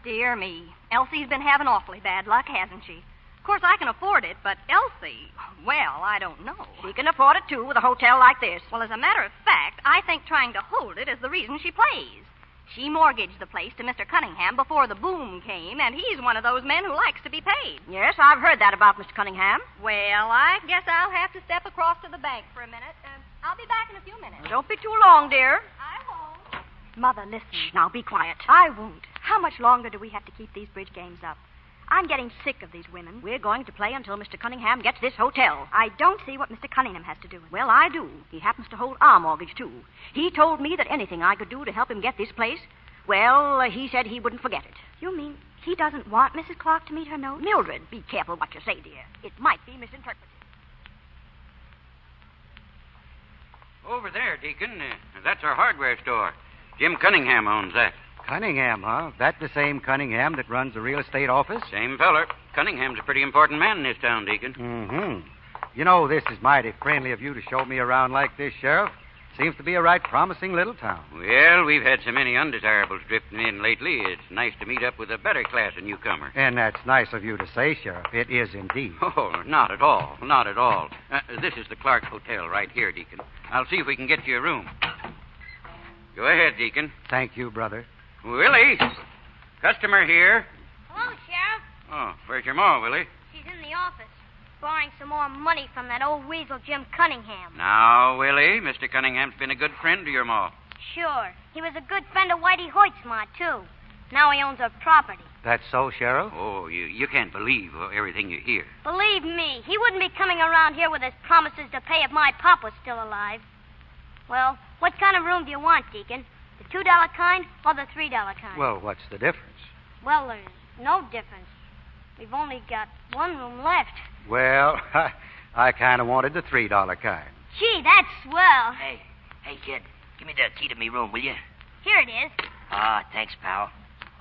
Dear me. Elsie's been having awfully bad luck, hasn't she? Of course, I can afford it, but Elsie, well, I don't know. She can afford it, too, with a hotel like this. Well, as a matter of fact, I think trying to hold it is the reason she plays. She mortgaged the place to Mr. Cunningham before the boom came, and he's one of those men who likes to be paid. Yes, I've heard that about Mr. Cunningham. Well, I guess I'll have to step across to the bank for a minute. I'll be back in a few minutes. Don't be too long, dear. I won't. Mother, listen. Shh, now be quiet. I won't. How much longer do we have to keep these bridge games up? I'm getting sick of these women. We're going to play until Mr. Cunningham gets this hotel. I don't see what Mr. Cunningham has to do with it. Well, I do. He happens to hold our mortgage, too. He told me that anything I could do to help him get this place, well, he said he wouldn't forget it. You mean he doesn't want Mrs. Clark to meet her note? Mildred, be careful what you say, dear. It might be misinterpreted. Over there, Deacon. That's our hardware store. Jim Cunningham owns that. Cunningham, huh? That the same Cunningham that runs the real estate office? Same feller. Cunningham's a pretty important man in this town, Deacon. Mm-hmm. You know, this is mighty friendly of you to show me around like this, Sheriff. Seems to be a right promising little town. Well, we've had so many undesirables drifting in lately, it's nice to meet up with a better class of newcomer. And that's nice of you to say, Sheriff. It is indeed. Oh, not at all. Not at all. This is the Clark Hotel right here, Deacon. I'll see if we can get you a room. Go ahead, Deacon. Thank you, brother. Willie, customer here. Hello, Sheriff. Oh, where's your ma, Willie? She's in the office, borrowing some more money from that old weasel Jim Cunningham. Now, Willie, Mr. Cunningham's been a good friend to your ma. Sure. He was a good friend of Whitey Hoyt's ma, too. Now he owns her property. That's so, Sheriff? Oh, you can't believe everything you hear. Believe me, he wouldn't be coming around here with his promises to pay if my pop was still alive. Well, what kind of room do you want, Deacon? The $2 kind or the $3 kind? Well, what's the difference? Well, there's no difference. We've only got one room left. Well, I kind of wanted the $3 kind. Gee, that's swell. Hey, kid, give me the key to me room, will you? Here it is. Ah, thanks, pal.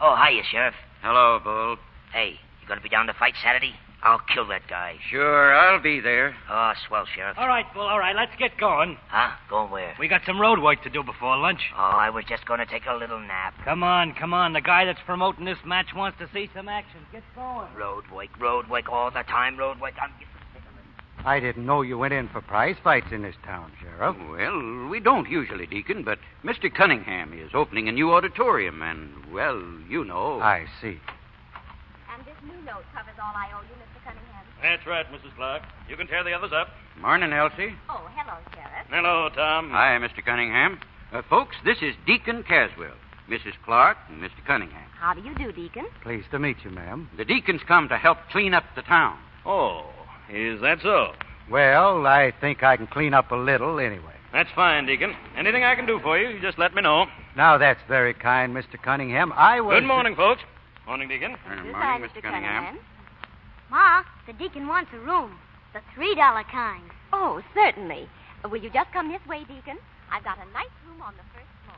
Oh, hiya, Sheriff. Hello, Bull. Hey, you gonna be down to fight Saturday? I'll kill that guy. Sure, I'll be there. Oh, swell, Sheriff. All right, Bull, all right. Let's get going. Huh? Going where? We got some road work to do before lunch. Oh, I was just gonna take a little nap. Come on. The guy that's promoting this match wants to see some action. Get going. Road work all the time, road work. I'm getting sick of it. I didn't know you went in for prize fights in this town, Sheriff. Well, we don't usually, Deacon, but Mr. Cunningham is opening a new auditorium, and, well, you know. I see. And this new note covers all I owe you, Mr. Cunningham. That's right, Mrs. Clark. You can tear the others up. Morning, Elsie. Oh, hello, Sheriff. Hello, Tom. Hi, Mr. Cunningham. Folks, this is Deacon Caswell, Mrs. Clark, and Mr. Cunningham. How do you do, Deacon? Pleased to meet you, ma'am. The deacons come to help clean up the town. Oh, is that so? Well, I think I can clean up a little anyway. That's fine, Deacon. Anything I can do for you, you just let me know. Now, that's very kind, Mr. Cunningham. Good morning, folks. Morning, Deacon. Morning, Mr. Cunningham. Ma, the deacon wants a room. The $3 kind. Oh, certainly. Will you just come this way, Deacon? I've got a nice room on the first floor.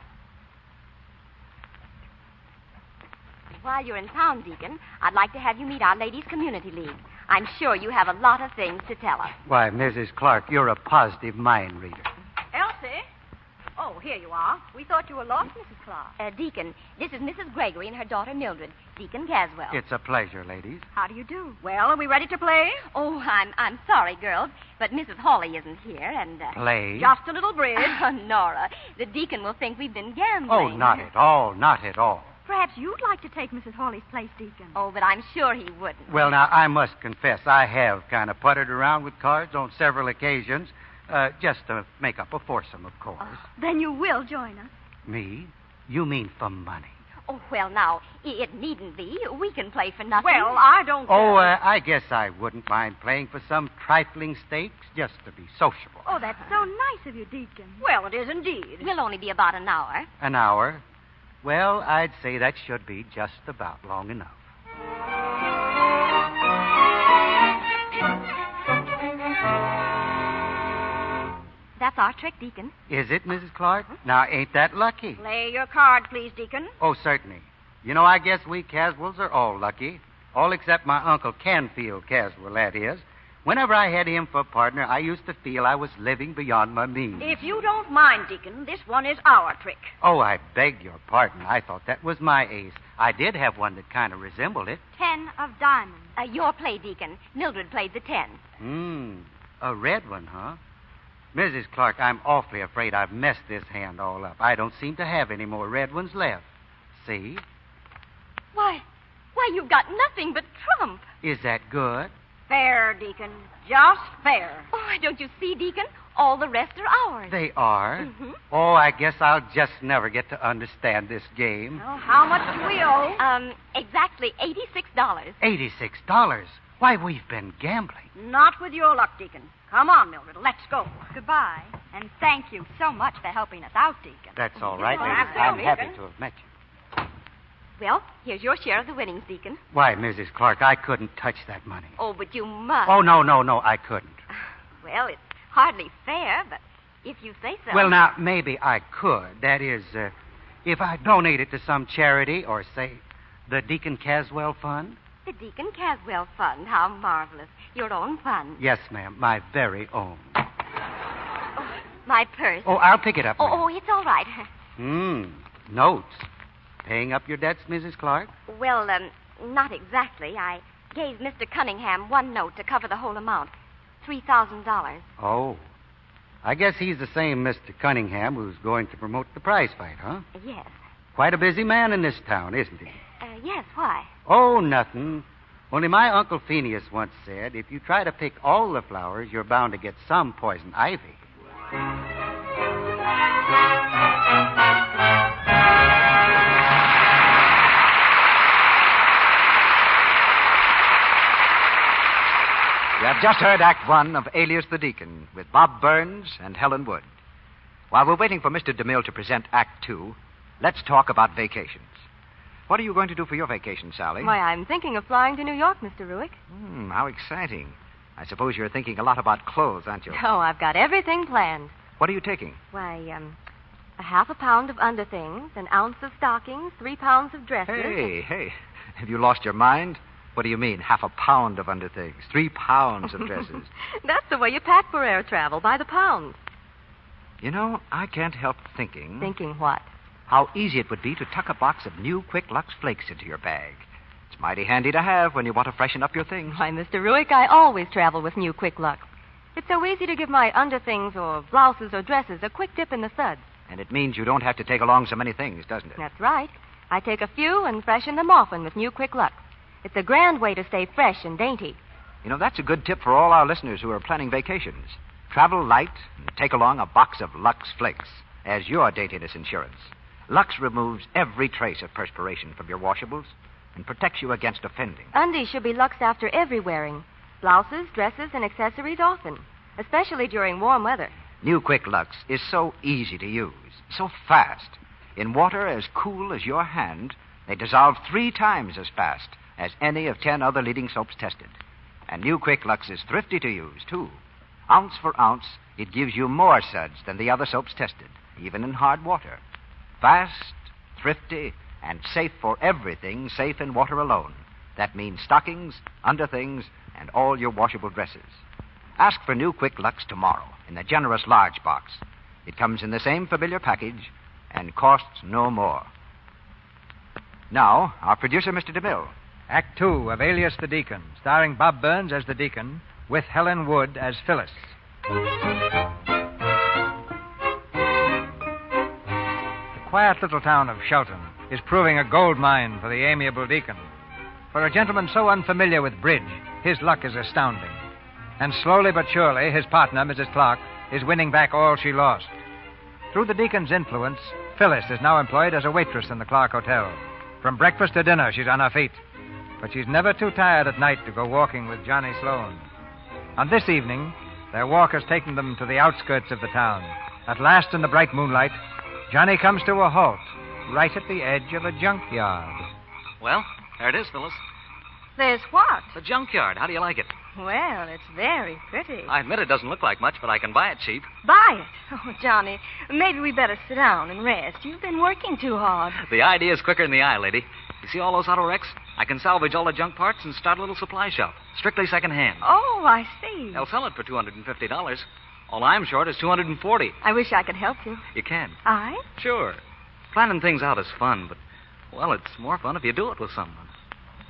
While you're in town, Deacon, I'd like to have you meet our Ladies' Community League. I'm sure you have a lot of things to tell us. Why, Mrs. Clark, you're a positive mind reader. Elsie? Oh, here you are. We thought you were lost, Mrs. Clark. Deacon, this is Mrs. Gregory and her daughter Mildred. Deacon Caswell. It's a pleasure, ladies. How do you do? Well, are we ready to play? Oh, I'm sorry, girls, but Mrs. Hawley isn't here, and... Play? Just a little bridge. Oh, Nora, the deacon will think we've been gambling. Oh, not at all, not at all. Perhaps you'd like to take Mrs. Hawley's place, Deacon. Oh, but I'm sure he wouldn't. Well, now, I must confess, I have kind of puttered around with cards on several occasions, just to make up a foursome, of course. Then you will join us. Me? You mean for money? Oh, well, now, it needn't be. We can play for nothing. Well, I don't... I guess I wouldn't mind playing for some trifling stakes, just to be sociable. Oh, that's so nice of you, Deacon. Well, it is indeed. We'll only be about an hour. An hour? Well, I'd say that should be just about long enough. That's our trick, Deacon. Is it, Mrs. Clark? Now, ain't that lucky? Lay your card, please, Deacon. Oh, certainly. You know, I guess we Caswells are all lucky. All except my Uncle Canfield Caswell, that is. Whenever I had him for a partner, I used to feel I was living beyond my means. If you don't mind, Deacon, this one is our trick. Oh, I beg your pardon. I thought that was my ace. I did have one that kind of resembled it. 10 of diamonds. Your play, Deacon. Mildred played the 10. A red one, huh? Mrs. Clark, I'm awfully afraid I've messed this hand all up. I don't seem to have any more red ones left. See? Why, you've got nothing but trump. Is that good? Fair, Deacon. Just fair. Oh, don't you see, Deacon? All the rest are ours. They are? Mhm. Oh, I guess I'll just never get to understand this game. Well, how much do we owe? Exactly $86. $86? Why, we've been gambling. Not with your luck, Deacon. Come on, Mildred. Let's go. Goodbye. And thank you so much for helping us out, Deacon. That's all right, Well, ladies. that's I'm it, happy Deacon. to have met you. Well, here's your share of the winnings, Deacon. Why, Mrs. Clark, I couldn't touch that money. Oh, but you must. Oh, no, I couldn't. Well, it's hardly fair, but if you say so. Well, now, maybe I could. That is, if I donate it to some charity or, say, the Deacon Caswell Fund. The Deacon Caswell Fund. How marvelous. Your own fund. Yes, ma'am, my very own. My purse. Oh, I'll pick it up, ma'am. Oh, it's all right. Notes. Paying up your debts, Mrs. Clark? Well, not exactly. I gave Mr. Cunningham one note to cover the whole amount. $3,000. Oh. I guess he's the same Mr. Cunningham who's going to promote the prize fight, huh? Yes. Quite a busy man in this town, isn't he? Yes, why? Oh, nothing. Only my Uncle Phineas once said, if you try to pick all the flowers, you're bound to get some poison ivy. You have just heard Act One of Alias the Deacon with Bob Burns and Helen Wood. While we're waiting for Mr. DeMille to present Act Two, let's talk about vacations. What are you going to do for your vacation, Sally? Why, I'm thinking of flying to New York, Mr. Ruick. How exciting. I suppose you're thinking a lot about clothes, aren't you? Oh, I've got everything planned. What are you taking? Why, a half a pound of underthings, an ounce of stockings, 3 pounds of dresses. Hey, have you lost your mind? What do you mean, half a pound of underthings, 3 pounds of dresses? That's the way you pack for air travel, by the pound. You know, I can't help thinking... Thinking what? How easy it would be to tuck a box of new Quick Lux Flakes into your bag. It's mighty handy to have when you want to freshen up your things. Why, Mr. Ruick, I always travel with new Quick Lux. It's so easy to give my underthings or blouses or dresses a quick dip in the suds. And it means you don't have to take along so many things, doesn't it? That's right. I take a few and freshen them often with new Quick Lux. It's a grand way to stay fresh and dainty. You know, that's a good tip for all our listeners who are planning vacations. Travel light and take along a box of Lux Flakes as your daintiness insurance. Lux removes every trace of perspiration from your washables and protects you against offending. Undies should be Luxed after every wearing. Blouses, dresses, and accessories often, especially during warm weather. New Quick Lux is so easy to use, so fast. In water as cool as your hand, they dissolve 3 times as fast as any of 10 other leading soaps tested. And New Quick Lux is thrifty to use, too. Ounce for ounce, it gives you more suds than the other soaps tested, even in hard water. Fast, thrifty, and safe for everything safe in water alone. That means stockings, underthings, and all your washable dresses. Ask for New Quick Lux tomorrow in the generous large box. It comes in the same familiar package and costs no more. Now, our producer, Mr. DeMille. Act Two of Alias the Deacon, starring Bob Burns as the Deacon, with Helen Wood as Phyllis. The quiet little town of Shelton is proving a gold mine for the amiable Deacon. For a gentleman so unfamiliar with bridge, his luck is astounding. And slowly but surely, his partner, Mrs. Clark, is winning back all she lost. Through the Deacon's influence, Phyllis is now employed as a waitress in the Clark Hotel. From breakfast to dinner, she's on her feet. But she's never too tired at night to go walking with Johnny Sloan. On this evening, their walk has taken them to the outskirts of the town. At last, in the bright moonlight, Johnny comes to a halt, right at the edge of a junkyard. Well, there it is, Phyllis. There's what? The junkyard. How do you like it? Well, it's very pretty. I admit it doesn't look like much, but I can buy it cheap. Buy it? Oh, Johnny, maybe we better sit down and rest. You've been working too hard. The idea is quicker than the eye, lady. You see all those auto wrecks? I can salvage all the junk parts and start a little supply shop. Strictly secondhand. Oh, I see. They'll sell it for $250. All I'm short is $240. I wish I could help you. You can. I? Sure. Planning things out is fun, but, well, it's more fun if you do it with someone.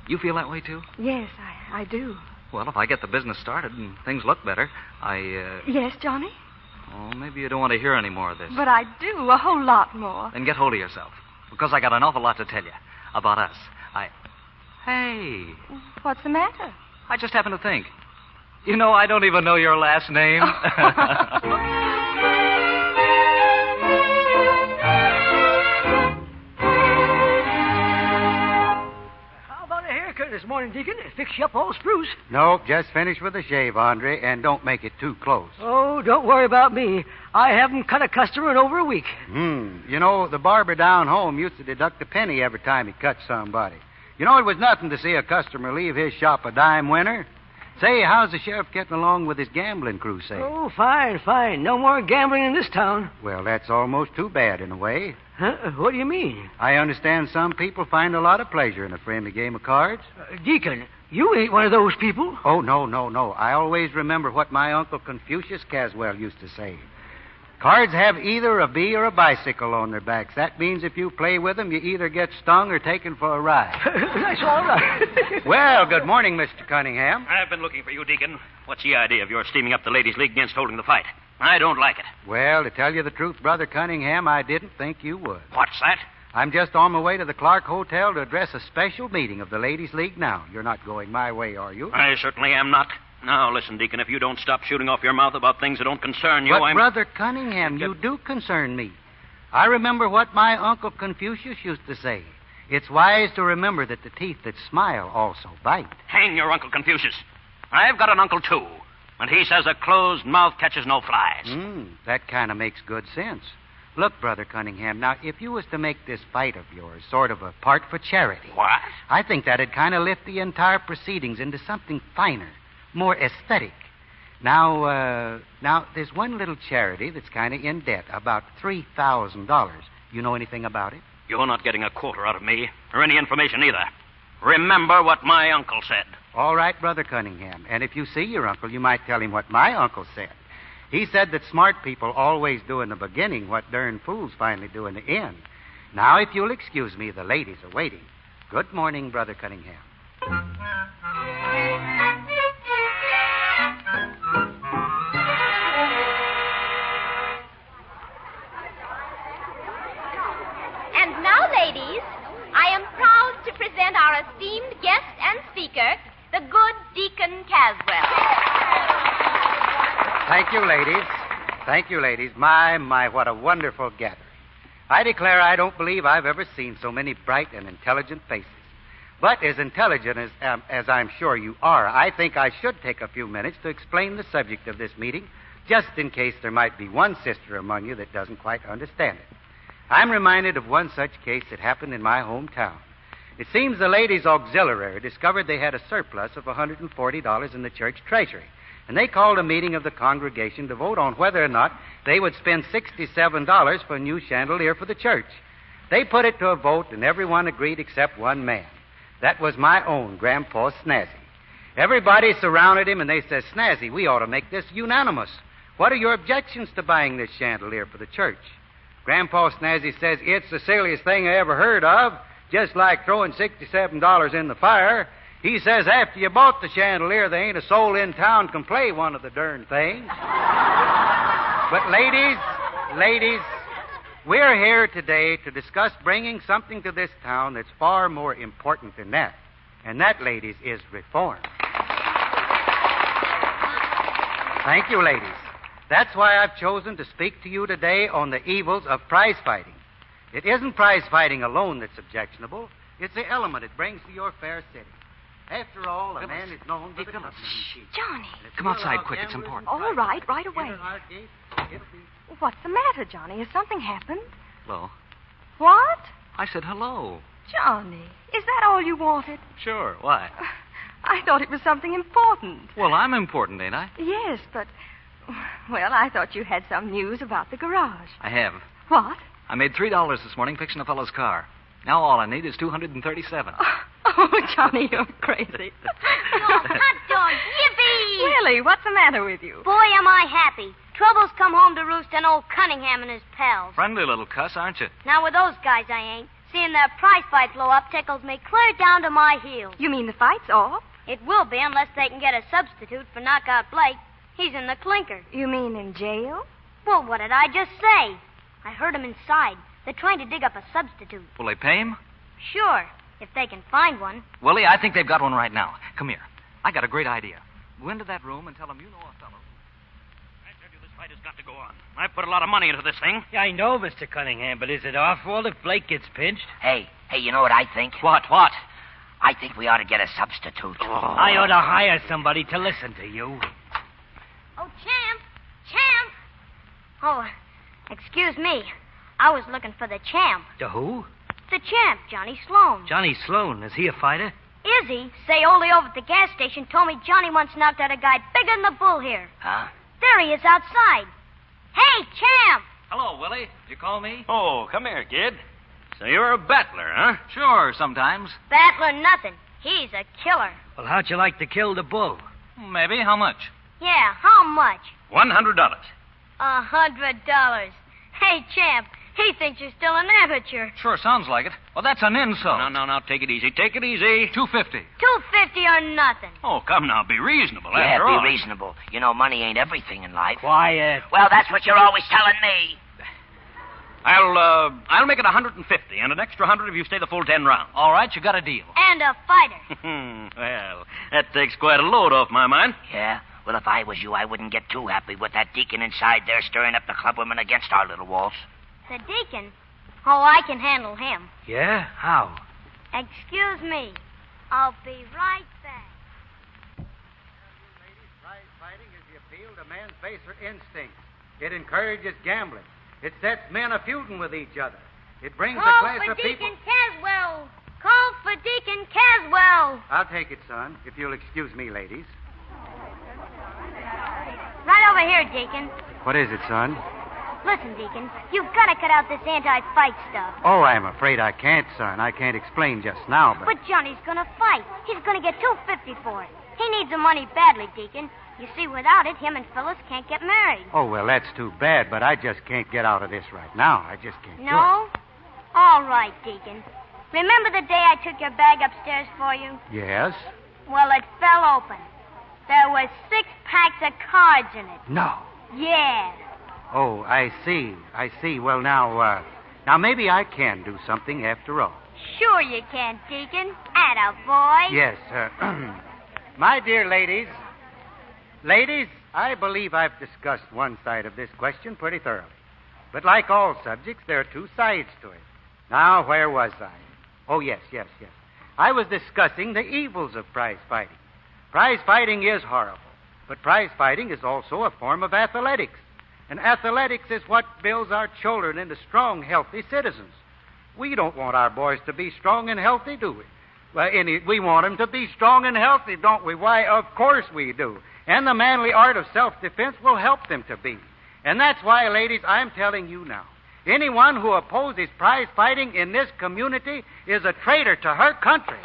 You feel that way, too? Yes, I do. Well, if I get the business started and things look better, Yes, Johnny? Oh, maybe you don't want to hear any more of this. But I do, a whole lot more. Then get hold of yourself, because I got an awful lot to tell you about us. Hey. What's the matter? I just happened to think. You know, I don't even know your last name. How about a haircut this morning, Deacon? Fix you up all spruce. Nope, just finish with a shave, Andre, and don't make it too close. Oh, don't worry about me. I haven't cut a customer in over a week. You know, the barber down home used to deduct a penny every time he cut somebody. You know, it was nothing to see a customer leave his shop a dime winner. Say, how's the sheriff getting along with his gambling crusade? Oh, fine, fine. No more gambling in this town. Well, that's almost too bad in a way. Huh? What do you mean? I understand some people find a lot of pleasure in a friendly game of cards. Deacon, you ain't one of those people. Oh, no. I always remember what my Uncle Confucius Caswell used to say. Cards have either a bee or a bicycle on their backs. That means if you play with them, you either get stung or taken for a ride. That's all right. Well, good morning, Mr. Cunningham. I've been looking for you, Deacon. What's the idea of your steaming up the Ladies' League against holding the fight? I don't like it. Well, to tell you the truth, Brother Cunningham, I didn't think you would. What's that? I'm just on my way to the Clark Hotel to address a special meeting of the Ladies' League now. You're not going my way, are you? I certainly am not. Now, listen, Deacon, if you don't stop shooting off your mouth about things that don't concern you, But, Brother Cunningham, you do concern me. I remember what my Uncle Confucius used to say. It's wise to remember that the teeth that smile also bite. Hang your Uncle Confucius. I've got an uncle, too. And he says a closed mouth catches no flies. That kind of makes good sense. Look, Brother Cunningham, now, if you was to make this fight of yours sort of a part for charity... What? I think that'd kind of lift the entire proceedings into something finer, more aesthetic. Now, there's one little charity that's kind of in debt, about $3,000. You know anything about it? You're not getting a quarter out of me, or any information either. Remember what my uncle said. All right, Brother Cunningham. And if you see your uncle, you might tell him what my uncle said. He said that smart people always do in the beginning what darn fools finally do in the end. Now, if you'll excuse me, the ladies are waiting. Good morning, Brother Cunningham. And now, ladies, I am proud to present our esteemed guest and speaker, the good Deacon Caswell. Thank you, ladies. Thank you, ladies. My, what a wonderful gathering. I declare I don't believe I've ever seen so many bright and intelligent faces. But as intelligent as I'm sure you are, I think I should take a few minutes to explain the subject of this meeting, just in case there might be one sister among you that doesn't quite understand it. I'm reminded of one such case that happened in my hometown. It seems the ladies' auxiliary discovered they had a surplus of $140 in the church treasury, and they called a meeting of the congregation to vote on whether or not they would spend $67 for a new chandelier for the church. They put it to a vote, and everyone agreed except one man. That was my own Grandpa Snazzy. Everybody surrounded him, and they said, "Snazzy, we ought to make this unanimous. What are your objections to buying this chandelier for the church?" Grandpa Snazzy says, "It's the silliest thing I ever heard of, just like throwing $67 in the fire." He says, "After you bought the chandelier, there ain't a soul in town can play one of the darn things." But ladies, we're here today to discuss bringing something to this town that's far more important than that. And that, ladies, is reform. Thank you, ladies. That's why I've chosen to speak to you today on the evils of prize fighting. It isn't prize fighting alone that's objectionable. It's the element it brings to your fair city. After all, a man is known for the toughness he keeps. Johnny. Come outside quick. It's important. All right, right away. What's the matter, Johnny? Has something happened? Hello. What? I said hello. Johnny, is that all you wanted? Sure. Why? I thought it was something important. Well, I'm important, ain't I? Yes, but... Well, I thought you had some news about the garage. I have. What? I made $3 this morning fixing a fellow's car. Now all I need is $237. Oh, Johnny, you're crazy. Oh, hot dog, yippee! Willie, what's the matter with you? Boy, am I happy. Trouble's come home to roost on old Cunningham and his pals. Friendly little cuss, aren't you? Now, with those guys, I ain't. Seeing their prize fight blow up tickles me clear down to my heels. You mean the fight's off? It will be unless they can get a substitute for Knockout Blake. He's in the clinker. You mean in jail? Well, what did I just say? I heard him inside. They're trying to dig up a substitute. Will they pay him? Sure, if they can find one. Willie, I think they've got one right now. Come here. I got a great idea. Go into that room and tell him you know a fellow. I tell you, this fight has got to go on. I've put a lot of money into this thing. Yeah, I know, Mr. Cunningham, but is it our fault if Blake gets pinched? Hey, you know what I think? What? I think we ought to get a substitute. I ought to hire somebody to listen to you. Oh, Champ! Champ! Oh, excuse me. I was looking for the champ. The who? The champ, Johnny Sloan. Johnny Sloan. Is he a fighter? Is he? Say, Ole over at the gas station told me Johnny once knocked out a guy bigger than the bull here. Huh? There he is outside. Hey, champ! Hello, Willie. Did you call me? Oh, come here, kid. So you're a battler, huh? Sure, sometimes. Battler nothing. He's a killer. Well, how'd you like to kill the bull? Maybe. How much? Yeah, how much? $100. $100. Hey, champ, he thinks you're still an amateur. Sure, sounds like it. Well, that's an insult. No, take it easy. Take it easy. $250. $250 or nothing. Oh, come now, be reasonable. Yeah, after all. be reasonable. You know, money ain't everything in life. Quiet. Well, that's what you're always telling me. I'll make it $150, and an extra $100 if you stay the full 10 rounds. All right, you got a deal. And a fighter. Well, that takes quite a load off my mind. Yeah? Well, if I was you, I wouldn't get too happy with that deacon inside there stirring up the clubwomen against our little waltz. The deacon? Oh, I can handle him. Yeah? How? Excuse me. I'll be right back. Ladies, prize fighting is the appeal to man's baser instincts. It encourages gambling. It sets men a-feuding with each other. It brings a Call class for of people... Deacon Caswell. Call for Deacon Caswell. I'll take it, son, if you'll excuse me, ladies. Right over here, Deacon. What is it, son? Listen, Deacon, you've got to cut out this anti-fight stuff. Oh, I'm afraid I can't, son. I can't explain just now, But Johnny's going to fight. He's going to get $250 for it. He needs the money badly, Deacon. You see, without it, him and Phyllis can't get married. Oh, well, that's too bad, but I just can't get out of this right now. I just can't do it. No? All right, Deacon. Remember the day I took your bag upstairs for you? Yes? Well, it fell open. There was 6 packs of cards in it. No. Yeah. Oh, I see. Well, now maybe I can do something after all. Sure you can, Deacon. Attaboy. Yes, my dear ladies, I believe I've discussed one side of this question pretty thoroughly. But like all subjects, there are 2 sides to it. Now, where was I? Oh, yes. I was discussing the evils of prize fighting. Prize fighting is horrible, but prize fighting is also a form of athletics. And athletics is what builds our children into strong, healthy citizens. We don't want our boys to be strong and healthy, do we? Well, we want them to be strong and healthy, don't we? Why, of course we do. And the manly art of self-defense will help them to be. And that's why, ladies, I'm telling you now, anyone who opposes prize fighting in this community is a traitor to her country.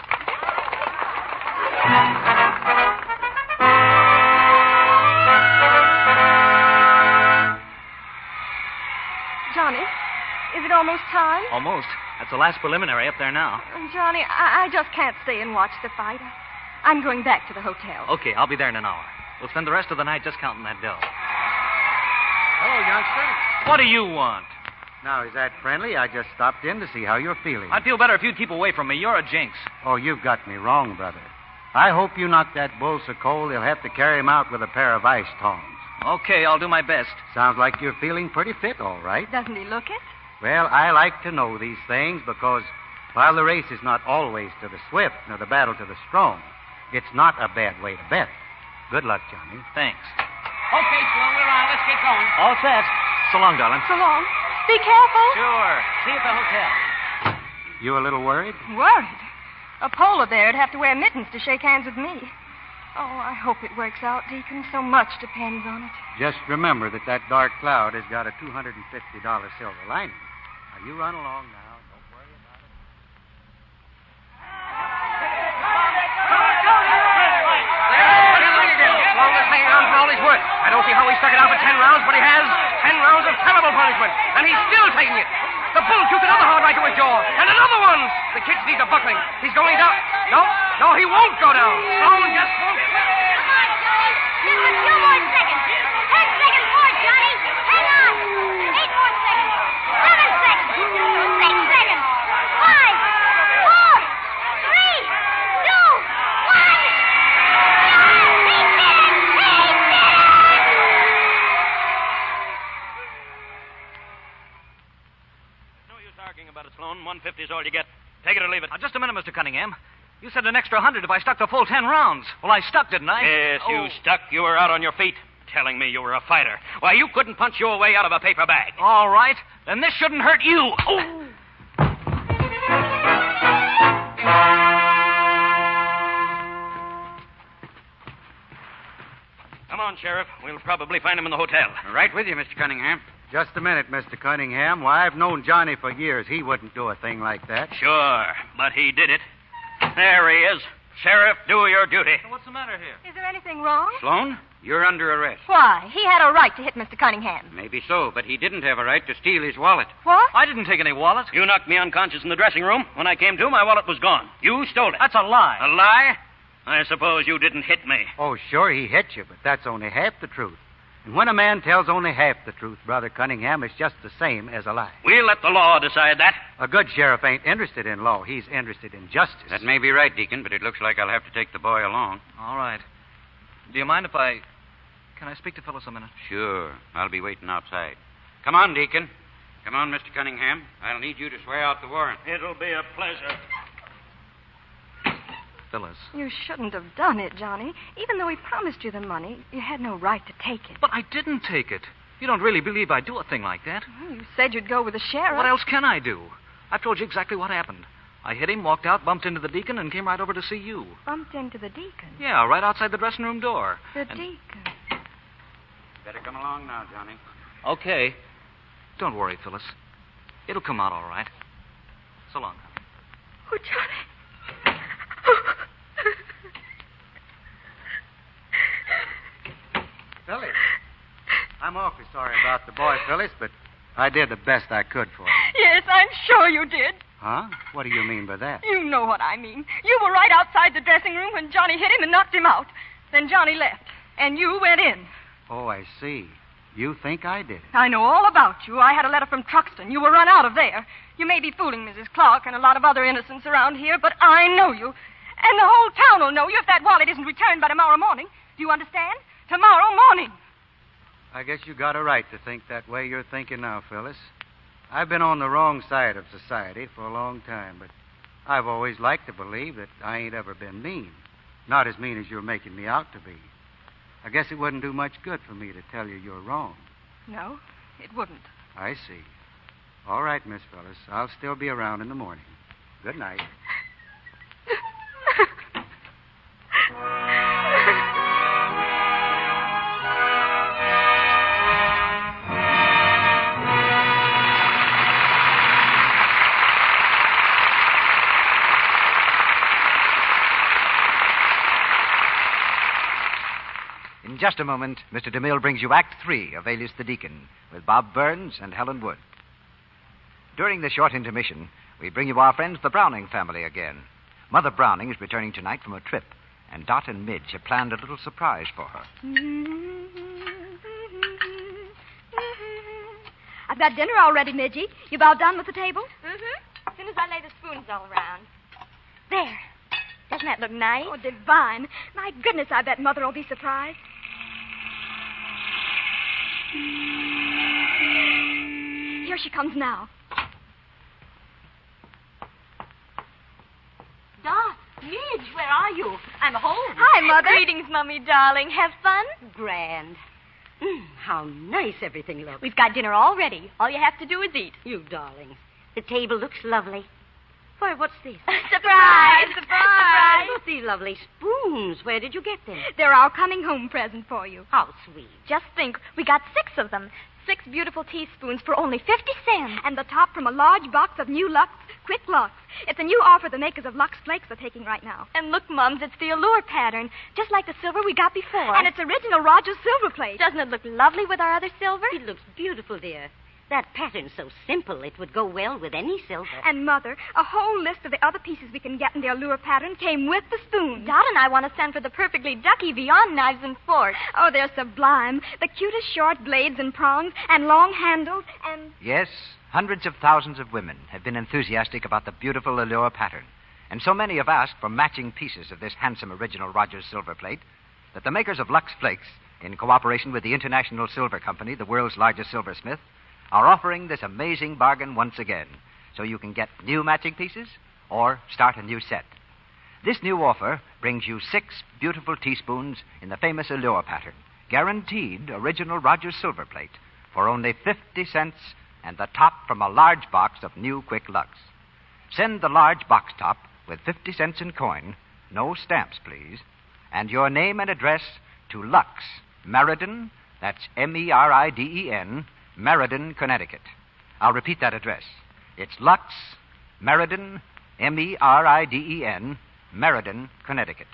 Johnny, is it almost time? Almost. That's the last preliminary up there now. Johnny, I just can't stay and watch the fight. I'm going back to the hotel. Okay, I'll be there in an hour. We'll spend the rest of the night just counting that dough. Hello, youngster. What do you want? Now, is that friendly? I just stopped in to see how you're feeling. I'd feel better if you'd keep away from me. You're a jinx. Oh, you've got me wrong, brother. I hope you knock that bull so cold they'll have to carry him out with a pair of ice tongs. Okay, I'll do my best. Sounds like you're feeling pretty fit, all right. Doesn't he look it? Well, I like to know these things because while the race is not always to the swift nor the battle to the strong, it's not a bad way to bet. Good luck, Johnny. Thanks. Okay, Sloan, we're on. Let's get going. All set. So long, darling. So long. Be careful. Sure. See you at the hotel. You a little worried? Worried? A polar bear'd have to wear mittens to shake hands with me. Oh, I hope it works out, Deacon. So much depends on it. Just remember that dark cloud has got a $250 silver lining. Now, you run along now. Don't worry about it. Sloan is hanging on for all he's worth. I don't see how he stuck it out for 10 rounds, but he has 10 rounds of terrible punishment. And he's still taking it. The bull shoots another hard right to his jaw. And another one. The kid's knees are buckling. He's going down. No, he won't go down. Sloan just won't. Come on, Johnny. Just a few more seconds. 10 seconds more, Johnny. Hang on. 8 more seconds. 7 seconds. 6 seconds. 5, 4, 3, 2, 1. Yeah, he did it! $150 is all you get. Take it or leave it. Now, just a minute, Mr. Cunningham. You said an extra 100 if I stuck the full 10 rounds. Well, I stuck, didn't I? Yes, you stuck. You were out on your feet. Telling me you were a fighter. Why, you couldn't punch your way out of a paper bag. All right. Then this shouldn't hurt you. Oh! Come on, Sheriff. We'll probably find him in the hotel. Right with you, Mr. Cunningham. Just a minute, Mr. Cunningham. Why, I've known Johnny for years. He wouldn't do a thing like that. Sure, but he did it. There he is. Sheriff, do your duty. What's the matter here? Is there anything wrong? Sloan, you're under arrest. Why? He had a right to hit Mr. Cunningham. Maybe so, but he didn't have a right to steal his wallet. What? I didn't take any wallet. You knocked me unconscious in the dressing room. When I came to, my wallet was gone. You stole it. That's a lie. A lie? I suppose you didn't hit me. Oh, sure, he hit you, but that's only half the truth. And when a man tells only half the truth, Brother Cunningham, it's just the same as a lie. We'll let the law decide that. A good sheriff ain't interested in law. He's interested in justice. That may be right, Deacon, but it looks like I'll have to take the boy along. All right. Do you mind if I... Can I speak to Phyllis a minute? Sure. I'll be waiting outside. Come on, Deacon. Come on, Mr. Cunningham. I'll need you to swear out the warrant. It'll be a pleasure. Phyllis. You shouldn't have done it, Johnny. Even though he promised you the money, you had no right to take it. But I didn't take it. You don't really believe I'd do a thing like that. You said you'd go with the sheriff. What else can I do? I've told you exactly what happened. I hit him, walked out, bumped into the deacon, and came right over to see you. Bumped into the deacon? Yeah, right outside the dressing room door. The deacon. Better come along now, Johnny. Okay. Don't worry, Phyllis. It'll come out all right. So long. Oh, Johnny. Phyllis, I'm awfully sorry about the boy, Phyllis, but I did the best I could for him. Yes, I'm sure you did. Huh? What do you mean by that? You know what I mean. You were right outside the dressing room when Johnny hit him and knocked him out. Then Johnny left, and you went in. Oh, I see. You think I did it? I know all about you. I had a letter from Truxton. You were run out of there. You may be fooling Mrs. Clark and a lot of other innocents around here, but I know you. And the whole town will know you if that wallet isn't returned by tomorrow morning. Do you understand? Tomorrow morning. I guess you got a right to think that way you're thinking now, Phyllis. I've been on the wrong side of society for a long time, but I've always liked to believe that I ain't ever been mean. Not as mean as you're making me out to be. I guess it wouldn't do much good for me to tell you you're wrong. No, it wouldn't. I see. All right, Miss Phyllis. I'll still be around in the morning. Good night. In just a moment, Mr. DeMille brings you Act 3 of Alias the Deacon with Bob Burns and Helen Wood. During the short intermission, we bring you our friends, the Browning family, again. Mother Browning is returning tonight from a trip, and Dot and Midge have planned a little surprise for her. I've got dinner all ready, Midgey. You about done with the table? Mm-hmm. As soon as I lay the spoons all around. There. Doesn't that look nice? Oh, divine. My goodness, I bet Mother will be surprised. Here she comes now. Dot, Midge, where are you? I'm home. Hi, Mother. Greetings, Mummy, darling. Have fun? Grand. How nice everything looks. We've got dinner all ready. All you have to do is eat. You darlings. The table looks lovely. Why, what's this? Surprise! Surprise! Look, these lovely spoons. Where did you get them? They're our coming home present for you. How sweet. Just think, we got 6 of them. 6 beautiful teaspoons for only 50 cents. And the top from a large box of new Lux Quick Lux. It's a new offer the makers of Lux Flakes are taking right now. And look, Mums, it's the allure pattern, just like the silver we got before. And it's original Rogers silver plate. Doesn't it look lovely with our other silver? It looks beautiful, dear. That pattern's so simple, it would go well with any silver. And, Mother, a whole list of the other pieces we can get in the allure pattern came with the spoon. Dot and I want to send for the perfectly ducky beyond knives and forks. Oh, they're sublime. The cutest short blades and prongs and long handles and... Yes, hundreds of thousands of women have been enthusiastic about the beautiful allure pattern. And so many have asked for matching pieces of this handsome original Rogers silver plate that the makers of Lux Flakes, in cooperation with the International Silver Company, the world's largest silversmith, are offering this amazing bargain once again. so you can get new matching pieces or start a new set. This new offer brings you 6 beautiful teaspoons in the famous Allure pattern, guaranteed original Rogers silver plate for only 50 cents and the top from a large box of new Quick Lux. Send the large box top with 50 cents in coin, no stamps, please, and your name and address to Lux, Meriden, that's Meriden, Meriden, Connecticut. I'll repeat that address. It's Lux, Meriden, Meriden, Meriden, Connecticut.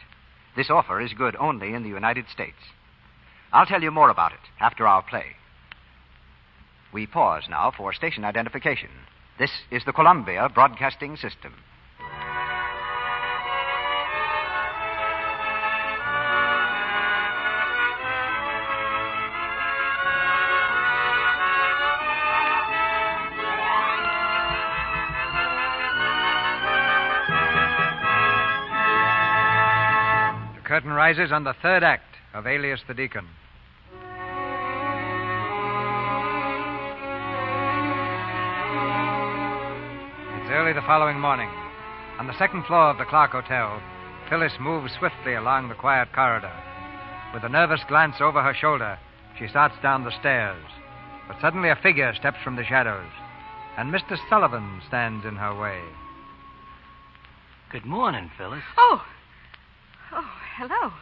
This offer is good only in the United States. I'll tell you more about it after our play. We pause now for station identification. This is the Columbia Broadcasting System. The curtain rises on the third act of Alias the Deacon. It's early the following morning. On the second floor of the Clark Hotel, Phyllis moves swiftly along the quiet corridor. With a nervous glance over her shoulder, she starts down the stairs. But suddenly a figure steps from the shadows, and Mr. Sullivan stands in her way. Good morning, Phyllis. Oh, hello.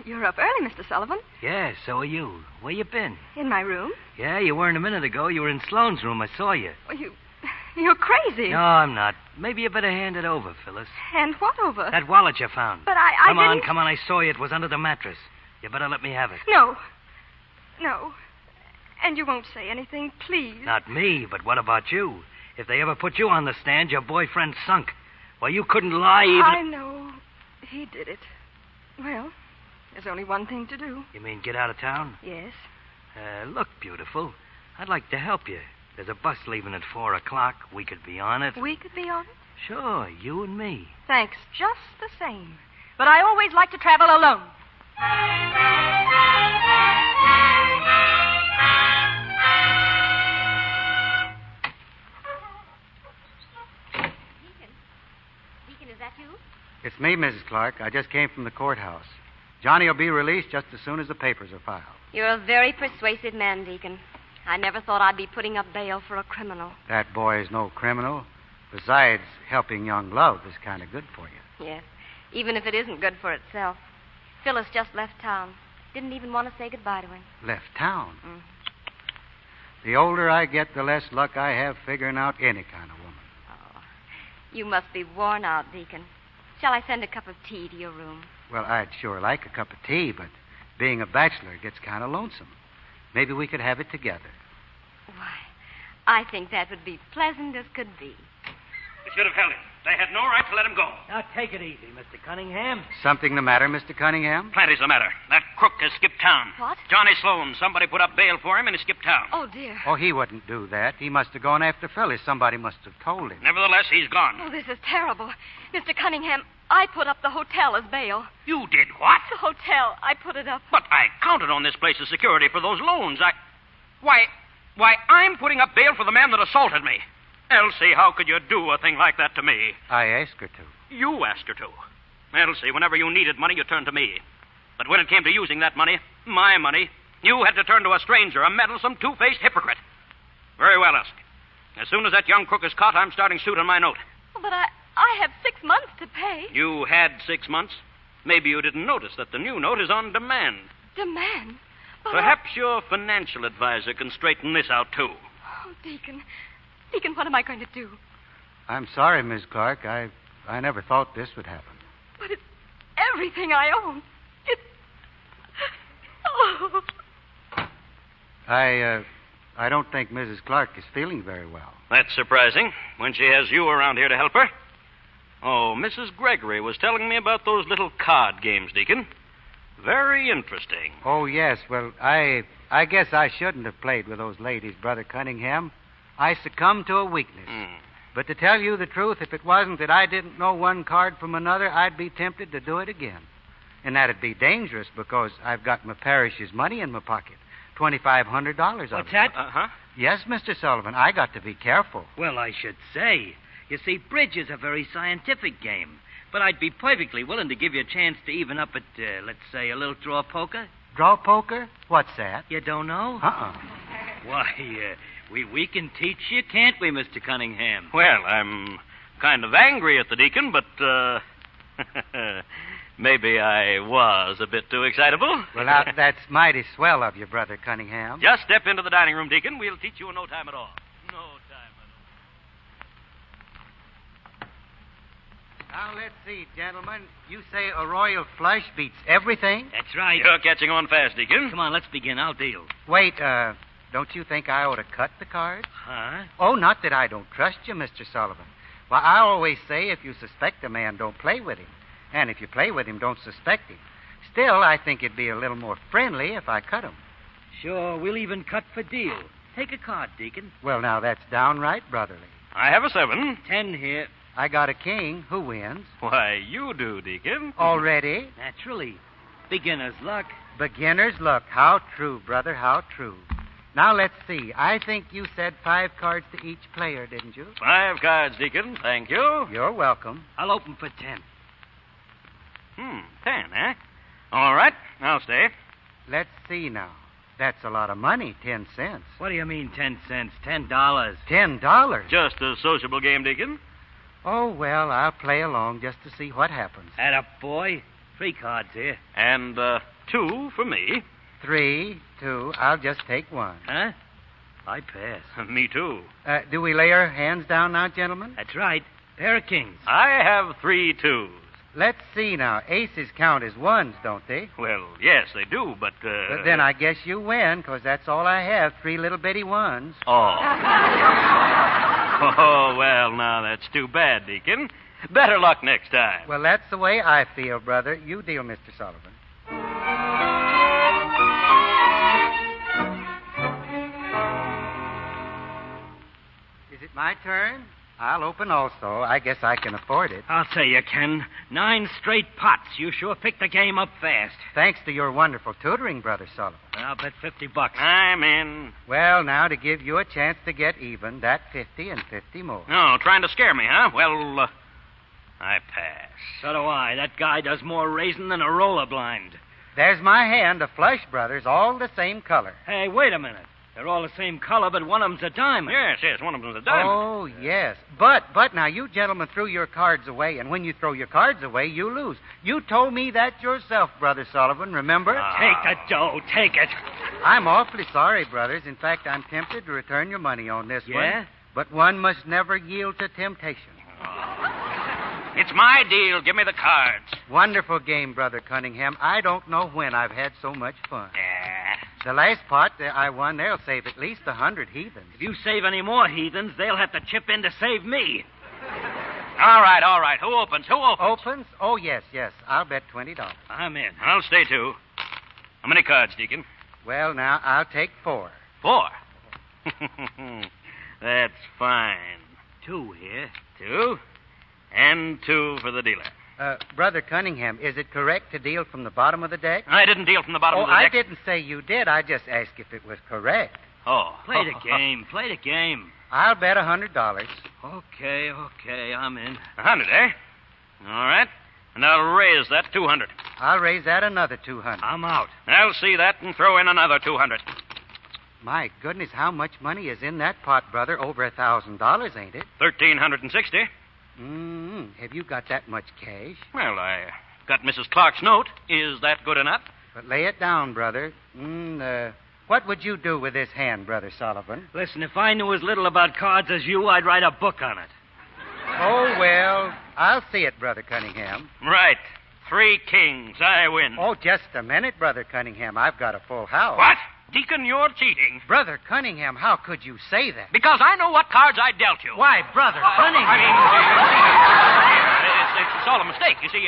You're up early, Mr. Sullivan. Yeah, so are you. Where you been? In my room? Yeah, you weren't a minute ago. You were in Sloane's room. I saw you. Well, you're crazy. No, I'm not. Maybe you better hand it over, Phyllis. And what over? That wallet you found. But I Come on, didn't... come on. I saw you. It was under the mattress. You better let me have it. No. And you won't say anything, please. Not me, but what about you? If they ever put you on the stand, your boyfriend sunk. Well, you couldn't lie even... I know. He did it. Well, there's only one thing to do. You mean get out of town? Yes. Look, beautiful. I'd like to help you. There's a bus leaving at 4 o'clock. We could be on it. We could be on it? Sure, you and me. Thanks, just the same. But I always like to travel alone. Deacon, is that you? It's me, Mrs. Clark. I just came from the courthouse. Johnny will be released just as soon as the papers are filed. You're a very persuasive man, Deacon. I never thought I'd be putting up bail for a criminal. That boy is no criminal. Besides, helping young love is kind of good for you. Yes, even if it isn't good for itself. Phyllis just left town. Didn't even want to say goodbye to him. Left town? The older I get, the less luck I have figuring out any kind of woman. Oh, you must be worn out, Deacon. Shall I send a cup of tea to your room? Well, I'd sure like a cup of tea, but being a bachelor gets kind of lonesome. Maybe we could have it together. Why, I think that would be pleasant as could be. They should have held him. They had no right to let him go. Now, take it easy, Mr. Cunningham. Something the matter, Mr. Cunningham? Plenty's the matter. That crook has skipped town. What? Johnny Sloan. Somebody put up bail for him and he skipped town. Oh, dear. Oh, he wouldn't do that. He must have gone after Phyllis. Somebody must have told him. Nevertheless, he's gone. Oh, this is terrible. Mr. Cunningham, I put up the hotel as bail. You did what? The hotel. I put it up. But I counted on this place as security for those loans. Why, I'm putting up bail for the man that assaulted me. Elsie, how could you do a thing like that to me? I asked her to. You asked her to. Elsie, whenever you needed money, you turned to me. But when it came to using that money, my money, you had to turn to a stranger, a meddlesome, two-faced hypocrite. Very well, Elsie. As soon as that young crook is caught, I'm starting suit on my note. Oh, but I have 6 months to pay. You had 6 months? Maybe you didn't notice that the new note is on demand. Demand? But Perhaps your financial advisor can straighten this out, too. Oh, Deacon, what am I going to do? I'm sorry, Miss Clark. I never thought this would happen. But it's everything I own. Oh. I don't think Mrs. Clark is feeling very well. That's surprising, when she has you around here to help her. Oh, Mrs. Gregory was telling me about those little card games, Deacon. Very interesting. Oh, yes. Well, I guess I shouldn't have played with those ladies, Brother Cunningham. I succumbed to a weakness. But to tell you the truth, if it wasn't that I didn't know one card from another, I'd be tempted to do it again. And that'd be dangerous because I've got my parish's money in my pocket. $2,500 of it. What's that? Uh-huh. Yes, Mr. Sullivan, I got to be careful. Well, I should say. You see, bridge is a very scientific game. But I'd be perfectly willing to give you a chance to even up at, let's say, a little draw poker. Draw poker? What's that? You don't know? Uh-uh. Why, we can teach you, can't we, Mr. Cunningham? Well, I'm kind of angry at the deacon, but, maybe I was a bit too excitable. Well, now, that's mighty swell of you, Brother Cunningham. Just step into the dining room, Deacon. We'll teach you in no time at all. No time at all. Now, let's see, gentlemen. You say a royal flush beats everything? That's right. You're catching on fast, Deacon. Come on, let's begin. I'll deal. Wait, don't you think I ought to cut the cards? Huh? Oh, not that I don't trust you, Mr. Sullivan. Well, I always say if you suspect a man, don't play with him. And if you play with him, don't suspect him. Still, I think it'd be a little more friendly if I cut him. Sure, we'll even cut for deal. Take a card, Deacon. Well, now, that's downright brotherly. I have a 7. 10 here. I got a king. Who wins? Why, you do, Deacon. Already? Naturally. Beginner's luck. Beginner's luck. How true, brother, how true. Now, let's see. I think you said 5 cards to each player, didn't you? 5 cards, Deacon. Thank you. You're welcome. I'll open for 10. 10, eh? All right, I'll stay. Let's see now. That's a lot of money, 10 cents. What do you mean 10 cents? $10. $10? Just a sociable game, Deacon. Oh, well, I'll play along just to see what happens. Add up, boy. 3 cards here. And 2 for me. 3, 2. I'll just take 1. Huh? I pass. Me too. Do we lay our hands down now, gentlemen? That's right. Pair of kings. I have 3 twos. Let's see now. Aces count as 1s, don't they? Well, yes, they do, but... Then I guess you win, because that's all I have, 3 little bitty 1s. Oh. Oh, well, now that's too bad, Deacon. Better luck next time. Well, that's the way I feel, brother. You deal, Mr. Sullivan. Is it my turn? I'll open also. I guess I can afford it. I'll say you can. 9 straight pots. You sure picked the game up fast. Thanks to your wonderful tutoring, Brother Sullivan. I'll bet $50. I'm in. Well, now, to give you a chance to get even, that 50 and 50 more. Oh, trying to scare me, huh? Well, I pass. So do I. That guy does more raising than a roller blind. There's my hand, a flush, brothers, all the same color. Hey, wait a minute. They're all the same color, but one of them's a diamond. Yes, one of them's a diamond. Oh, yes. But now, you gentlemen threw your cards away, and when you throw your cards away, you lose. You told me that yourself, Brother Sullivan, remember? Take the dough. Take it. I'm awfully sorry, brothers. In fact, I'm tempted to return your money on this one. Yeah? But one must never yield to temptation. It's my deal. Give me the cards. Wonderful game, Brother Cunningham. I don't know when I've had so much fun. Yeah. The last pot I won, they'll save at least 100 heathens. If you save any more heathens, they'll have to chip in to save me. All right. Who opens? Opens? Oh, yes. I'll bet $20. I'm in. I'll stay, too. How many cards, Deacon? Well, now, I'll take 4. 4? That's fine. 2 here. 2? And 2 for the dealer. Brother Cunningham, is it correct to deal from the bottom of the deck? I didn't deal from the bottom of the deck. I didn't say you did. I just asked if it was correct. Oh. Play the game. Play the game. I'll bet $100. Okay. I'm in. 100, eh? All right. And I'll raise that 200. I'll raise that another 200. I'm out. I'll see that and throw in another 200. My goodness, how much money is in that pot, brother? Over $1,000, ain't it? 1,360. Have you got that much cash? Well, I got Mrs. Clark's note. Is that good enough? But lay it down, brother. What would you do with this hand, Brother Sullivan? Listen, if I knew as little about cards as you, I'd write a book on it. Oh, well, I'll see it, Brother Cunningham. Right. 3 kings. I win. Oh, just a minute, Brother Cunningham. I've got a full house. What? Deacon, you're cheating. Brother Cunningham, how could you say that? Because I know what cards I dealt you. Why, Brother Cunningham? I mean, it's all a mistake. You see,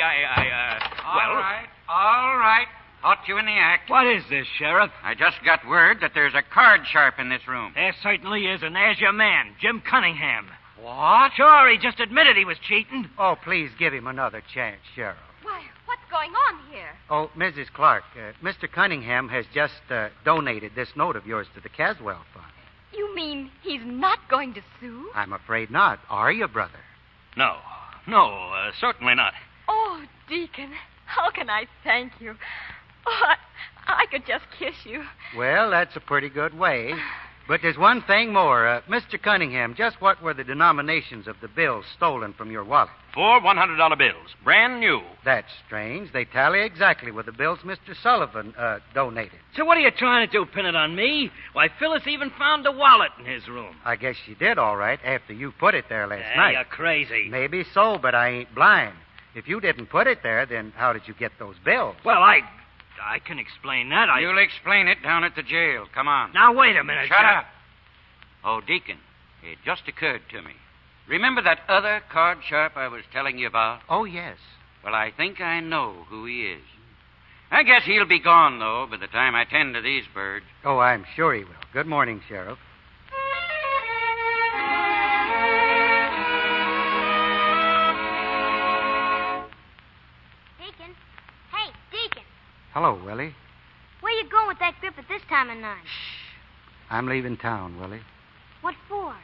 All right. Caught you in the act. What is this, Sheriff? I just got word that there's a card sharp in this room. There certainly is, and there's your man, Jim Cunningham. What? Sure, he just admitted he was cheating. Oh, please give him another chance, Sheriff. Why, what's going on here? Oh, Mrs. Clark, Mr. Cunningham has just donated this note of yours to the Caswell Fund. You mean he's not going to sue? I'm afraid not. Are you, brother? No, certainly not. Oh, Deacon, how can I thank you? Oh, I could just kiss you. Well, that's a pretty good way. But there's one thing more. Mr. Cunningham, just what were the denominations of the bills stolen from your wallet? 4 $100 bills, brand new. That's strange. They tally exactly with the bills Mr. Sullivan donated. So what are you trying to do, pin it on me? Why, Phyllis even found the wallet in his room. I guess she did all right after you put it there last night. You're crazy. Maybe so, but I ain't blind. If you didn't put it there, then how did you get those bills? Well, I can explain that. You'll explain it down at the jail. Come on. Now, wait a minute. Shut up. Oh, Deacon, it just occurred to me. Remember that other card sharp I was telling you about? Oh, yes. Well, I think I know who he is. I guess he'll be gone, though, by the time I tend to these birds. Oh, I'm sure he will. Good morning, Sheriff. Deacon. Hey, Deacon. Hello, Willie. Where you going with that grip at this time of night? I'm leaving town, Willie. What for?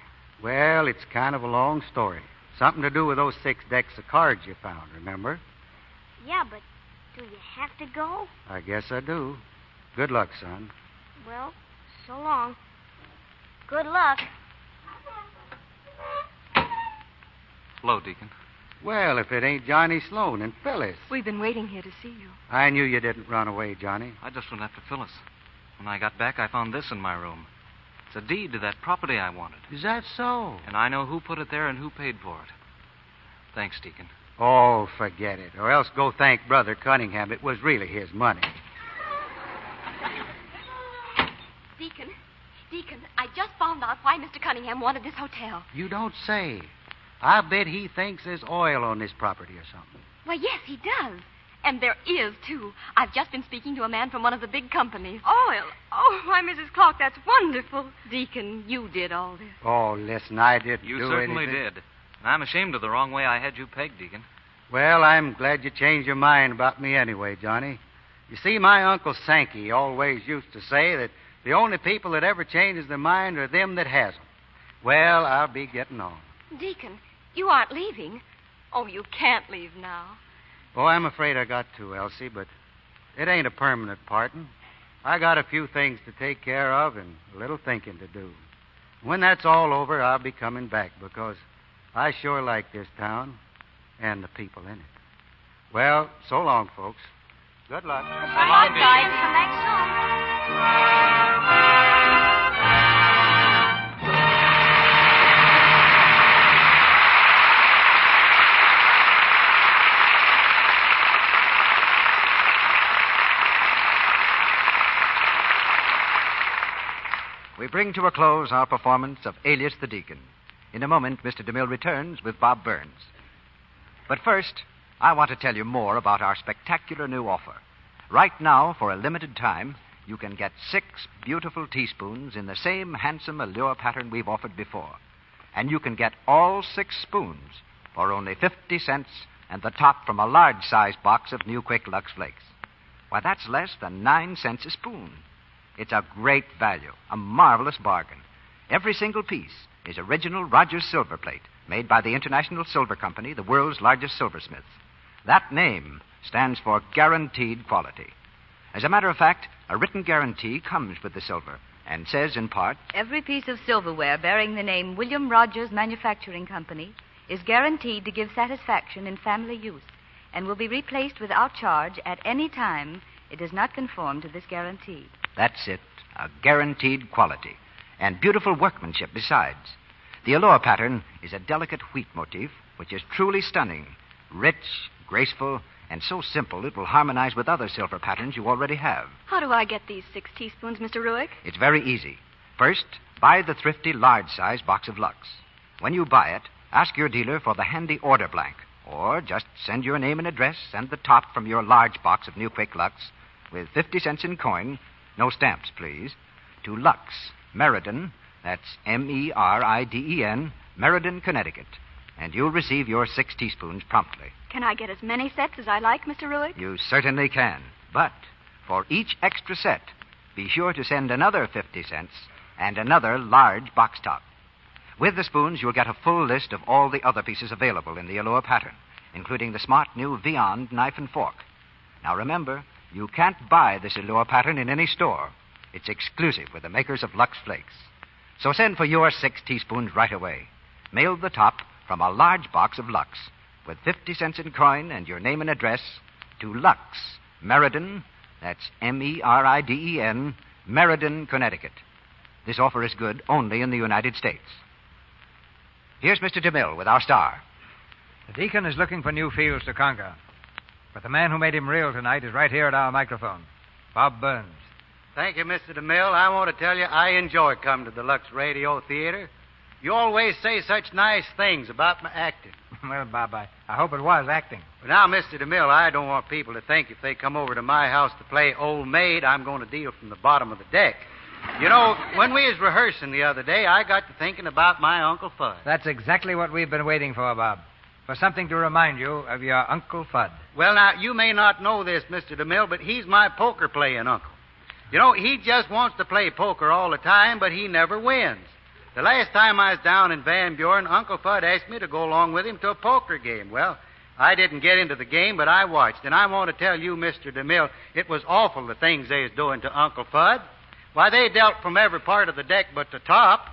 Well, it's kind of a long story. Something to do with those 6 decks of cards you found, remember? Yeah, but do you have to go? I guess I do. Good luck, son. Well, so long. Good luck. Hello, Deacon. Well, if it ain't Johnny Sloan and Phyllis. We've been waiting here to see you. I knew you didn't run away, Johnny. I just went after Phyllis. When I got back, I found this in my room. It's a deed to that property I wanted. Is that so? And I know who put it there and who paid for it. Thanks, Deacon. Oh, forget it. Or else go thank Brother Cunningham. It was really his money. Deacon, I just found out why Mr. Cunningham wanted this hotel. You don't say. I bet he thinks there's oil on this property or something. Why, yes, he does. And there is, too. I've just been speaking to a man from one of the big companies. Oil? Oh, why, Mrs. Clark, that's wonderful. Deacon, you did all this. Oh, listen, I didn't You do certainly anything. did. And I'm ashamed of the wrong way I had you pegged, Deacon. Well, I'm glad you changed your mind about me anyway, Johnny. You see, my Uncle Sankey always used to say that the only people that ever changes their mind are them that has 'em. Well, I'll be getting on. Deacon, you aren't leaving. Oh, you can't leave now. Oh, I'm afraid I got to, Elsie, but it ain't a permanent parting. I got a few things to take care of and a little thinking to do. When that's all over, I'll be coming back because I sure like this town and the people in it. Well, so long, folks. Good luck. Good luck, guys. Come back soon. We bring to a close our performance of Alias the Deacon. In a moment, Mr. DeMille returns with Bob Burns. But first, I want to tell you more about our spectacular new offer. Right now, for a limited time, you can get 6 beautiful teaspoons in the same handsome allure pattern we've offered before. And you can get all 6 spoons for only 50 cents and the top from a large-sized box of New Quick Lux Flakes. Why, that's less than 9 cents a spoon. It's a great value, a marvelous bargain. Every single piece is original Rogers silver plate, made by the International Silver Company, the world's largest silversmiths. That name stands for guaranteed quality. As a matter of fact, a written guarantee comes with the silver and says in part, Every piece of silverware bearing the name William Rogers Manufacturing Company is guaranteed to give satisfaction in family use and will be replaced without charge at any time it does not conform to this guarantee. That's it, a guaranteed quality. And beautiful workmanship besides. The allure pattern is a delicate wheat motif, which is truly stunning, rich, graceful, and so simple it will harmonize with other silver patterns you already have. How do I get these 6 teaspoons, Mr. Ruick? It's very easy. First, buy the thrifty large-size box of Lux. When you buy it, ask your dealer for the handy order blank, or just send your name and address and the top from your large box of New Quick Lux with 50 cents in coin, no stamps, please, to Lux, Meriden, that's Meriden, Meriden, Connecticut, and you'll receive your 6 teaspoons promptly. Can I get as many sets as I like, Mr. Ruick? You certainly can. But for each extra set, be sure to send another 50 cents and another large box top. With the spoons, you'll get a full list of all the other pieces available in the Allure pattern, including the smart new Viand knife and fork. Now remember, you can't buy this Allure pattern in any store. It's exclusive with the makers of Lux Flakes. So send for your 6 teaspoons right away. Mail the top from a large box of Lux with 50 cents in coin and your name and address to Lux, Meriden, that's Meriden, Meriden, Connecticut. This offer is good only in the United States. Here's Mr. DeMille with our star. The deacon is looking for new fields to conquer. But the man who made him real tonight is right here at our microphone, Bob Burns. Thank you, Mr. DeMille. I want to tell you I enjoy coming to the Lux Radio Theater. You always say such nice things about my acting. Well, Bob, I hope it was acting. But now, Mr. DeMille, I don't want people to think if they come over to my house to play old maid, I'm going to deal from the bottom of the deck. You know, when we was rehearsing the other day, I got to thinking about my Uncle Fudd. That's exactly what we've been waiting for, Bob. For something to remind you of your Uncle Fudd. Well, now, you may not know this, Mr. DeMille, but he's my poker-playing uncle. You know, he just wants to play poker all the time, but he never wins. The last time I was down in Van Buren, Uncle Fudd asked me to go along with him to a poker game. Well, I didn't get into the game, but I watched. And I want to tell you, Mr. DeMille, it was awful the things they was doing to Uncle Fudd. Why, they dealt from every part of the deck but the top.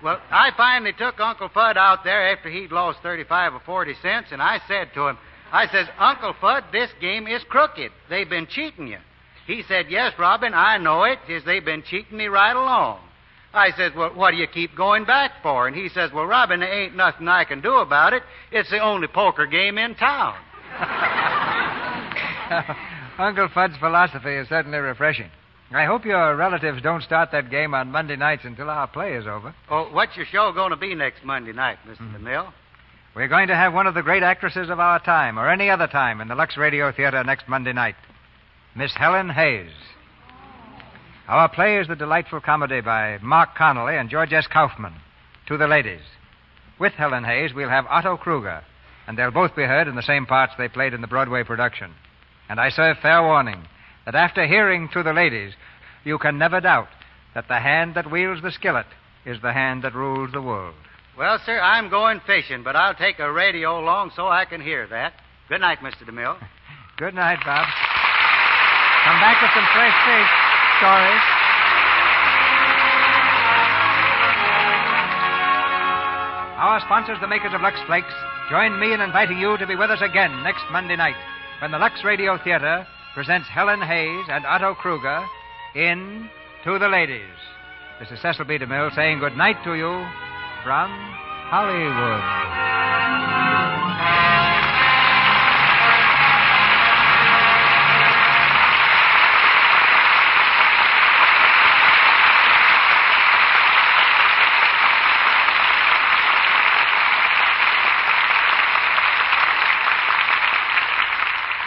Well, I finally took Uncle Fudd out there after he'd lost 35 or 40 cents, and I said to him, I says, Uncle Fudd, this game is crooked. They've been cheating you. He said, yes, Robin, I know it. Says, they've been cheating me right along. I says, well, what do you keep going back for? And he says, well, Robin, there ain't nothing I can do about it. It's the only poker game in town. Uncle Fudd's philosophy is certainly refreshing. I hope your relatives don't start that game on Monday nights until our play is over. Oh, what's your show going to be next Monday night, Mr. DeMille? We're going to have one of the great actresses of our time, or any other time, in the Lux Radio Theater next Monday night. Miss Helen Hayes. Our play is the delightful comedy by Mark Connolly and George S. Kaufman, To the Ladies. With Helen Hayes, we'll have Otto Kruger, and they'll both be heard in the same parts they played in the Broadway production. And I serve fair warning that after hearing To the Ladies, you can never doubt that the hand that wields the skillet is the hand that rules the world. Well, sir, I'm going fishing, but I'll take a radio along so I can hear that. Good night, Mr. DeMille. Good night, Bob. Come back with some fresh fish stories. Our sponsors, the makers of Lux Flakes, join me in inviting you to be with us again next Monday night when the Lux Radio Theater presents Helen Hayes and Otto Kruger in To the Ladies. This is Cecil B. DeMille saying good night to you from Hollywood.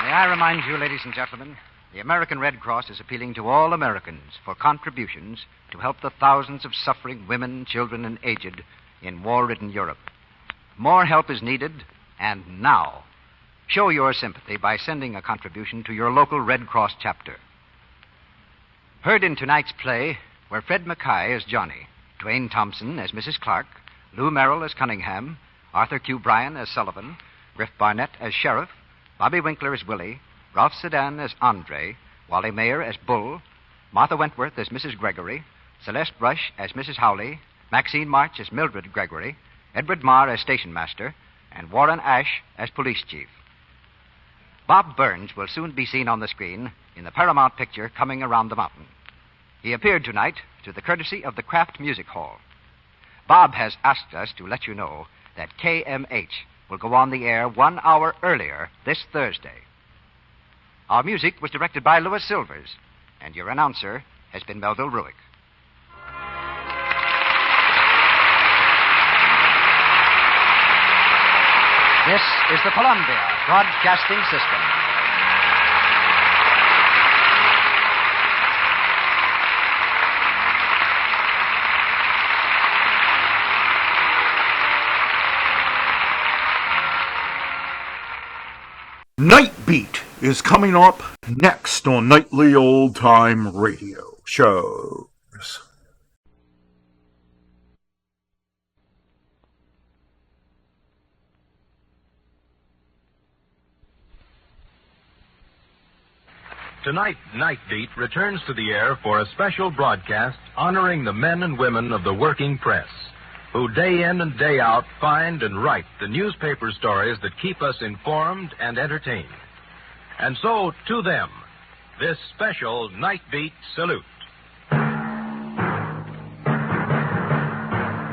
May I remind you, ladies and gentlemen, the American Red Cross is appealing to all Americans for contributions to help the thousands of suffering women, children, and aged in war-ridden Europe. More help is needed, and now. Show your sympathy by sending a contribution to your local Red Cross chapter. Heard in tonight's play were Fred Mackay as Johnny, Dwayne Thompson as Mrs. Clark, Lou Merrill as Cunningham, Arthur Q. Bryan as Sullivan, Griff Barnett as Sheriff, Bobby Winkler as Willie, Ralph Sedan as Andre, Wally Mayer as Bull, Martha Wentworth as Mrs. Gregory, Celeste Rush as Mrs. Howley, Maxine March as Mildred Gregory, Edward Marr as Station Master, and Warren Ash as Police Chief. Bob Burns will soon be seen on the screen in the Paramount picture Coming Around the Mountain. He appeared tonight to the courtesy of the Kraft Music Hall. Bob has asked us to let you know that KMH will go on the air 1 hour earlier this Thursday. Our music was directed by Louis Silvers, and your announcer has been Melville Ruick. This is the Columbia Broadcasting System. Night Beat is coming up next on Nightly Old Time Radio Shows. Tonight, Night Beat returns to the air for a special broadcast honoring the men and women of the working press, who day in and day out find and write the newspaper stories that keep us informed and entertained. And so, to them, this special Night Beat salute.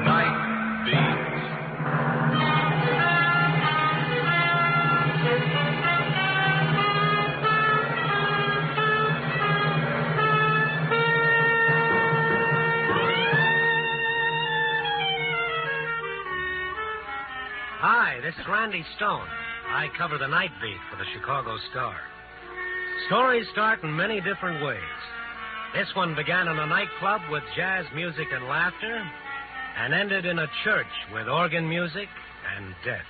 Night Beat. Hi, this is Randy Stone. I cover the Night Beat for the Chicago Star. Stories start in many different ways. This one began in a nightclub with jazz music and laughter and ended in a church with organ music and death.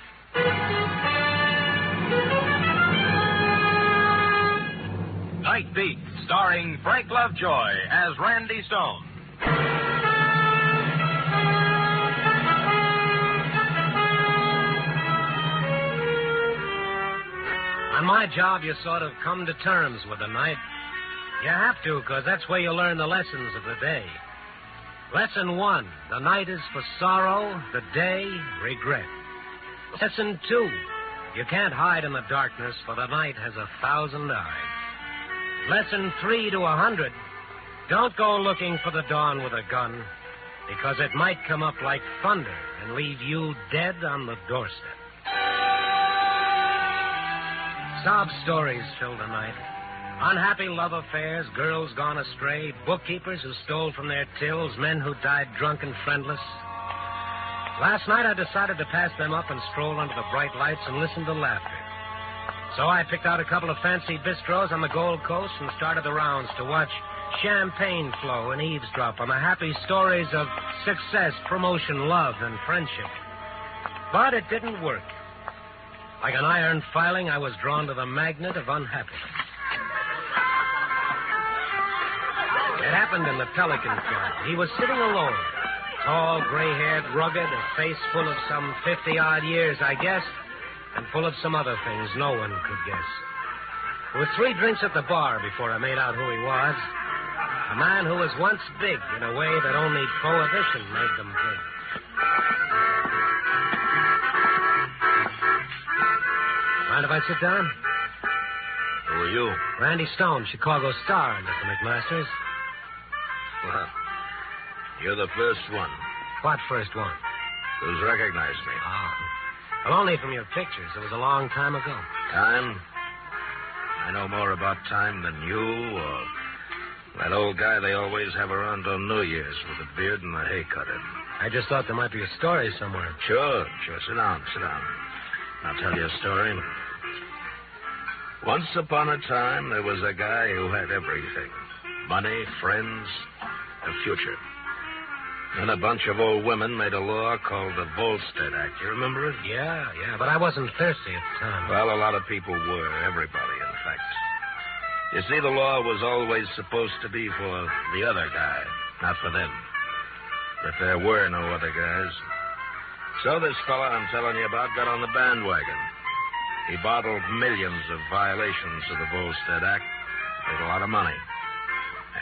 Night Beat, starring Frank Lovejoy as Randy Stone. On my job, you sort of come to terms with the night. You have to, because that's where you learn the lessons of the day. Lesson 1, the night is for sorrow, the day, regret. Lesson 2, you can't hide in the darkness, for the night has 1,000 eyes. Lesson 3 to 100, don't go looking for the dawn with a gun, because it might come up like thunder and leave you dead on the doorstep. Sob stories fill the night. Unhappy love affairs, girls gone astray, bookkeepers who stole from their tills, men who died drunk and friendless. Last night I decided to pass them up and stroll under the bright lights and listen to laughter. So I picked out a couple of fancy bistros on the Gold Coast and started the rounds to watch champagne flow and eavesdrop on the happy stories of success, promotion, love, and friendship. But it didn't work. Like an iron filing, I was drawn to the magnet of unhappiness. It happened in the Pelican Club. He was sitting alone. Tall, gray-haired, rugged, a face full of some 50-odd years, I guess, and full of some other things no one could guess. There were 3 drinks at the bar before I made out who he was. A man who was once big in a way that only prohibition made them big. Mind if I sit down? Who are you? Randy Stone, Chicago Star, Mr. McMasters. Well, you're the first one. What first one? Who's recognized me? Oh. Well, only from your pictures. It was a long time ago. Time? I know more about time than you or that old guy they always have around on New Year's with a beard and a hay cutter. I just thought there might be a story somewhere. Sure. Sit down. I'll tell you a story. Once upon a time, there was a guy who had everything. Money, friends, a future. Then a bunch of old women made a law called the Volstead Act. You remember it? Yeah, but I wasn't thirsty at the time. Well, a lot of people were. Everybody, in fact. You see, the law was always supposed to be for the other guy, not for them. But there were no other guys. So this fella I'm telling you about got on the bandwagon. He bottled millions of violations of the Volstead Act, made a lot of money,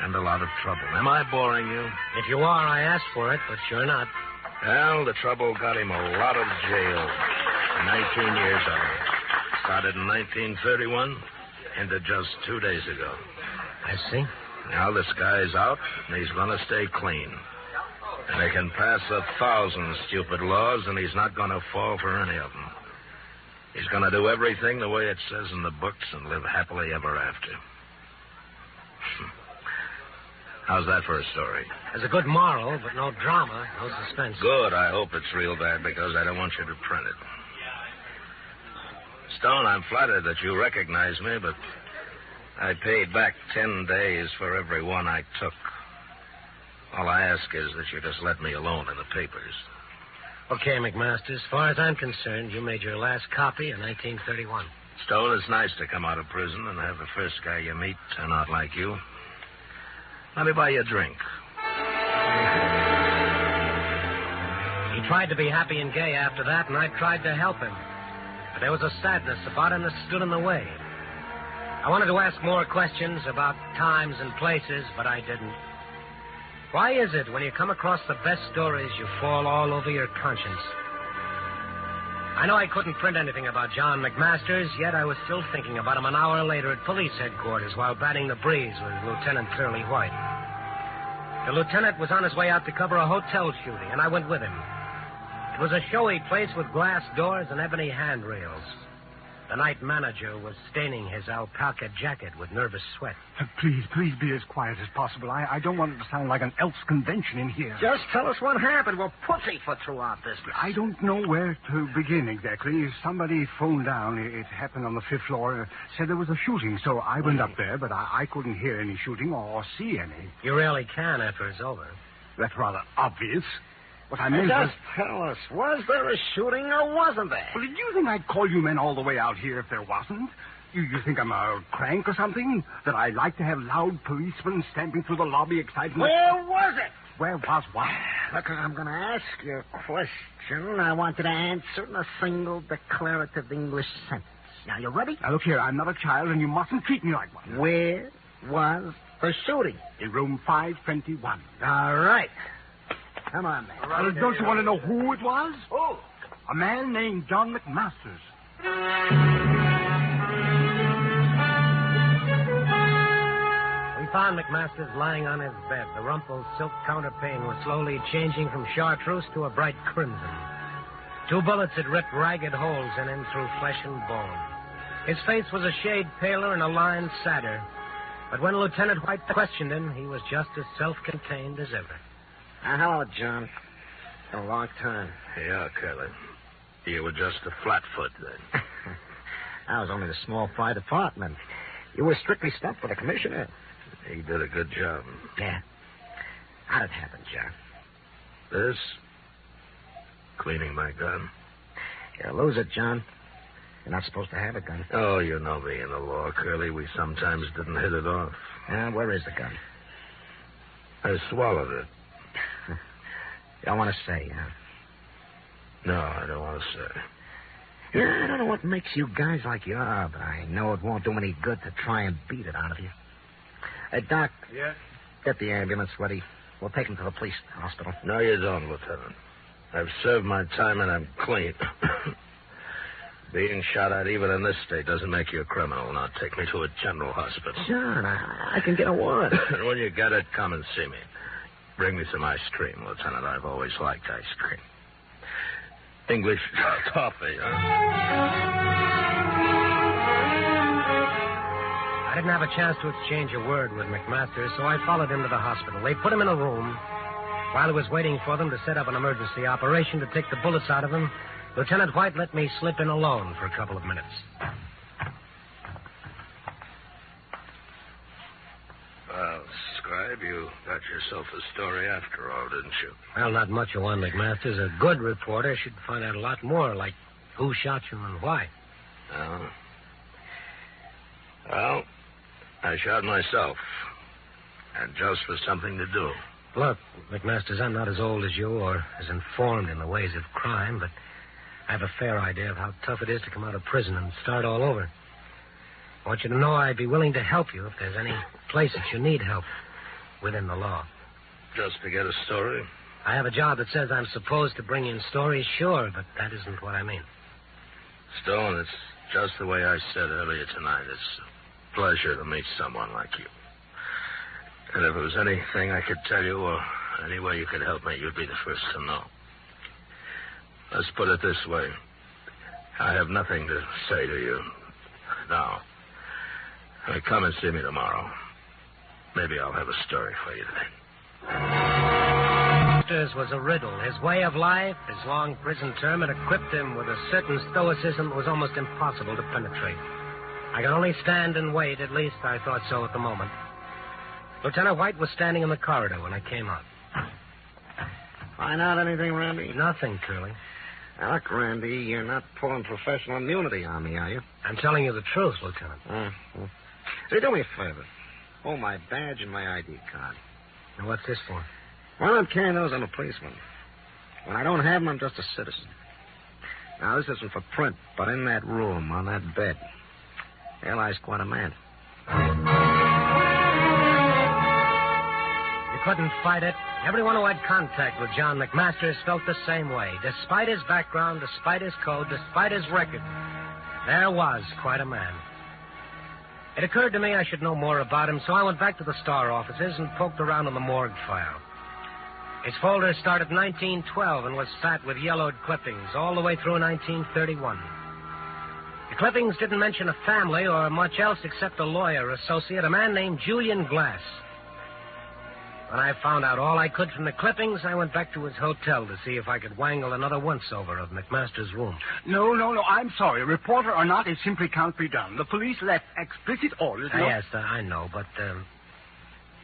and a lot of trouble. Am I boring you? If you are, I asked for it, but you're not. Well, the trouble got him a lot of jail. 19 years of it. Started in 1931, ended just 2 days ago. I see. Now this guy's out, and he's going to stay clean. And they can pass 1,000 stupid laws, and he's not going to fall for any of them. He's going to do everything the way it says in the books and live happily ever after. How's that for a story? There's a good moral, but no drama, no suspense. Good. I hope it's real bad, because I don't want you to print it. Stone, I'm flattered that you recognize me, but I paid back 10 days for every one I took. All I ask is that you just let me alone in the papers. Okay, McMaster, as far as I'm concerned, you made your last copy in 1931. Stone, it's nice to come out of prison and have the first guy you meet turn out like you. Let me buy you a drink. He tried to be happy and gay after that, and I tried to help him. But there was a sadness about him that stood in the way. I wanted to ask more questions about times and places, but I didn't. Why is it when you come across the best stories, you fall all over your conscience? I know I couldn't print anything about John McMasters, yet I was still thinking about him an hour later at police headquarters while batting the breeze with Lieutenant Curly White. The lieutenant was on his way out to cover a hotel shooting, and I went with him. It was a showy place with glass doors and ebony handrails. The night manager was staining his alpaca jacket with nervous sweat. Please be as quiet as possible. I don't want it to sound like an Elks convention in here. Just tell us what happened. We'll pussyfoot through our business. I don't know where to begin exactly. Somebody phoned down. It happened on the 5th floor. Said there was a shooting, so I went up there, but I couldn't hear any shooting or see any. You really can after it's over. That's rather obvious. What I meant Just tell us, was there a shooting or wasn't there? Well, did you think I'd call you men all the way out here if there wasn't? You think I'm a crank or something? That I like to have loud policemen stamping through the lobby exciting... Where was it? Where was what? Look, I'm going to ask you a question. I want you to answer in a single declarative English sentence. Now, you ready? Now, look here, I'm not a child, and you mustn't treat me like one. Where was the shooting? In room 521. All right. Come on, man. Well, don't you want to know who it was? Who? A man named John McMasters. We found McMasters lying on his bed. The rumpled silk counterpane was slowly changing from chartreuse to a bright crimson. 2 bullets had ripped ragged holes in him through flesh and bone. His face was a shade paler and a line sadder. But when Lieutenant White questioned him, he was just as self-contained as ever. Hello, John. It's been a long time. Yeah, Curly. You were just a flatfoot then. I was only the small fry department. You were strictly stuffed for the commissioner. He did a good job. Yeah. How'd it happen, John? This? Cleaning my gun. You lose it, John. You're not supposed to have a gun. Oh, you know me and the law, Curly. We sometimes didn't hit it off. Where is the gun? I swallowed it. You don't want to say, huh? No, I don't want to say. Yeah, I don't know what makes you guys like you are, but I know it won't do any good to try and beat it out of you. Hey, Doc. Yeah? Get the ambulance ready. We'll take him to the police hospital. No, you don't, Lieutenant. I've served my time and I'm clean. Being shot at even in this state doesn't make you a criminal. Now take me to a general hospital. John, I can get a warrant. When you get it, come and see me. Bring me some ice cream, Lieutenant. I've always liked ice cream. English coffee, huh? I didn't have a chance to exchange a word with McMasters, so I followed him to the hospital. They put him in a room. While I was waiting for them to set up an emergency operation to take the bullets out of him, Lieutenant White let me slip in alone for a couple of minutes. Well, Scribe, you got yourself a story after all, didn't you? Well, not much of one, McMasters. A good reporter should find out a lot more, like who shot you and why. Oh. Well, I shot myself. And just for something to do. Look, McMasters, I'm not as old as you or as informed in the ways of crime, but I have a fair idea of how tough it is to come out of prison and start all over. I want you to know I'd be willing to help you if there's any place that you need help within the law. Just to get a story? I have a job that says I'm supposed to bring in stories, sure, but that isn't what I mean. Stone, it's just the way I said earlier tonight. It's a pleasure to meet someone like you. And if there was anything I could tell you or any way you could help me, you'd be the first to know. Let's put it this way. I have nothing to say to you now. Come and see me tomorrow. Maybe I'll have a story for you then. McMasters was a riddle. His way of life, his long prison term, had equipped him with a certain stoicism that was almost impossible to penetrate. I could only stand and wait. At least I thought so at the moment. Lieutenant White was standing in the corridor when I came out. Find out anything, Randy? Nothing, Curly. Now, look, Randy, you're not pulling professional immunity on me, are you? I'm telling you the truth, Lieutenant. Say, do me a favor. Hold my badge and my ID card. Now, what's this for? Well, I'm carrying those. I'm a policeman. When I don't have them, I'm just a citizen. Now, this isn't for print, but in that room, on that bed, there lies quite a man. You couldn't fight it. Everyone who had contact with John McMasters felt the same way. Despite his background, despite his code, despite his record, there was quite a man. It occurred to me I should know more about him, so I went back to the Star offices and poked around in the morgue file. Its folder started 1912 and was fat with yellowed clippings all the way through 1931. The clippings didn't mention a family or much else except a lawyer associate, a man named Julian Glass. When I found out all I could from the clippings, I went back to his hotel to see if I could wangle another once-over of McMaster's room. No, I'm sorry. Reporter or not, it simply can't be done. The police left explicit orders. Yes, I know, but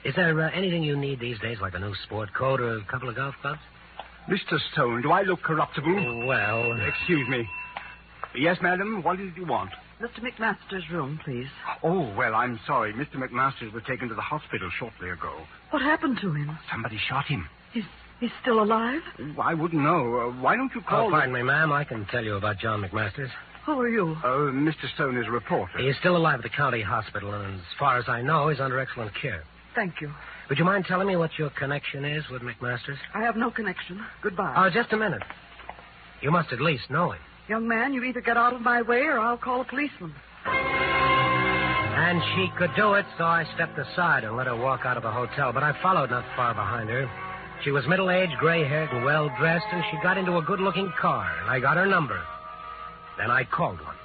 is there anything you need these days, like a new sport coat or a couple of golf clubs? Mr. Stone, do I look corruptible? Well... Excuse me. Yes, madam, what did you want? Mr. McMaster's room, please. Oh, well, I'm sorry. Mr. McMasters was taken to the hospital shortly ago. What happened to him? Somebody shot him. He's still alive? I wouldn't know. Why don't you call... Oh, pardon me, ma'am. I can tell you about John McMasters. Who are you? Mr. Stone is a reporter. He is still alive at the county hospital, and as far as I know, he's under excellent care. Thank you. Would you mind telling me what your connection is with McMasters? I have no connection. Goodbye. Oh, just a minute. You must at least know him. Young man, you either get out of my way or I'll call a policeman. And she could do it, so I stepped aside and let her walk out of the hotel, but I followed not far behind her. She was middle-aged, gray-haired, and well-dressed, and she got into a good-looking car, and I got her number. Then I called one.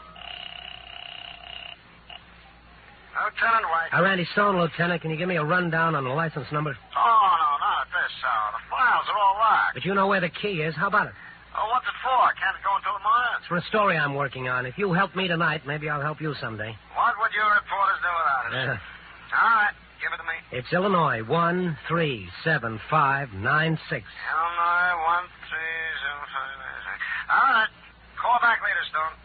Lieutenant White. Randy Stone, Lieutenant. Can you give me a rundown on the license number? Oh, no, not this. The files are all locked. But you know where the key is. How about it? Oh, what's it for? Can't it go until tomorrow? It's for a story I'm working on. If you help me tonight, maybe I'll help you someday. What would your reporters do without it? All right, give it to me. It's Illinois 1375996. Illinois 1375996. All right, call back later, Stone.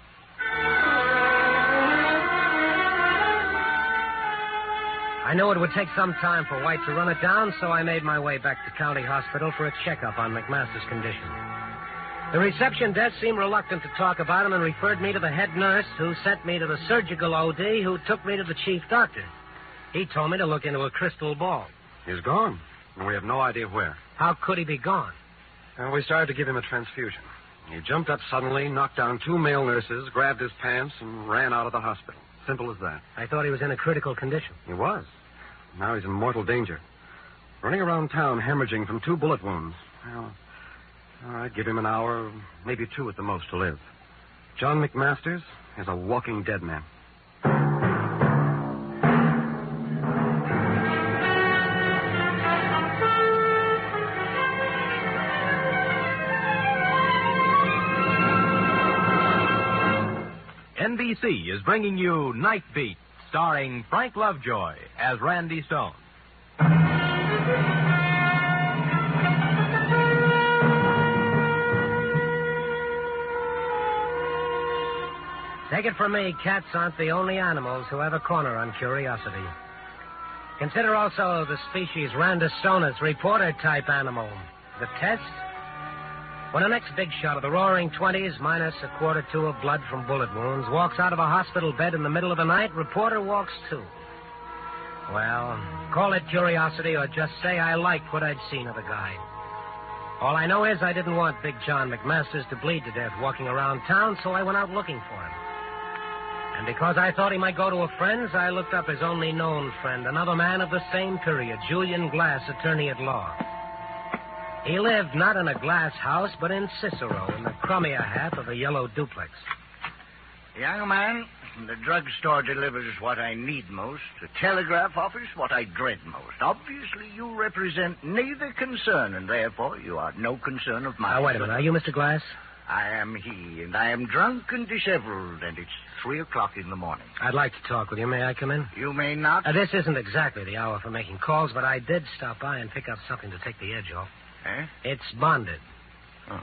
I knew it would take some time for White to run it down, so I made my way back to County Hospital for a checkup on McMaster's condition. The reception desk seemed reluctant to talk about him and referred me to the head nurse, who sent me to the surgical OD, who took me to the chief doctor. He told me to look into a crystal ball. He's gone, and we have no idea where. How could he be gone? Well, we started to give him a transfusion. He jumped up suddenly, knocked down two male nurses, grabbed his pants, and ran out of the hospital. Simple as that. I thought he was in a critical condition. He was. Now he's in mortal danger. Running around town, hemorrhaging from 2 bullet wounds. Well, I'd give him an hour, maybe 2 at the most, to live. John McMasters is a walking dead man. NBC is bringing you Night Beat, starring Frank Lovejoy as Randy Stone. Take it from me, cats aren't the only animals who have a corner on curiosity. Consider also the species Randostonus, reporter-type animal. The test? When the next big shot of the roaring 20s, minus a quarter two of blood from bullet wounds, walks out of a hospital bed in the middle of the night, reporter walks too. Well, call it curiosity or just say I liked what I'd seen of the guy. All I know is I didn't want Big John McMasters to bleed to death walking around town, so I went out looking for him. And because I thought he might go to a friend's, I looked up his only known friend, another man of the same period, Julian Glass, attorney at law. He lived not in a glass house, but in Cicero, in the crummier half of a yellow duplex. Young man, the drugstore delivers what I need most. The telegraph office, what I dread most. Obviously, you represent neither concern, and therefore you are no concern of mine. Now, wait a minute. Are you Mr. Glass? I am he, and I am drunk and disheveled, and it's 3:00 in the morning. I'd like to talk with you. May I come in? You may not. This isn't exactly the hour for making calls, but I did stop by and pick up something to take the edge off. Eh? It's bonded. Oh.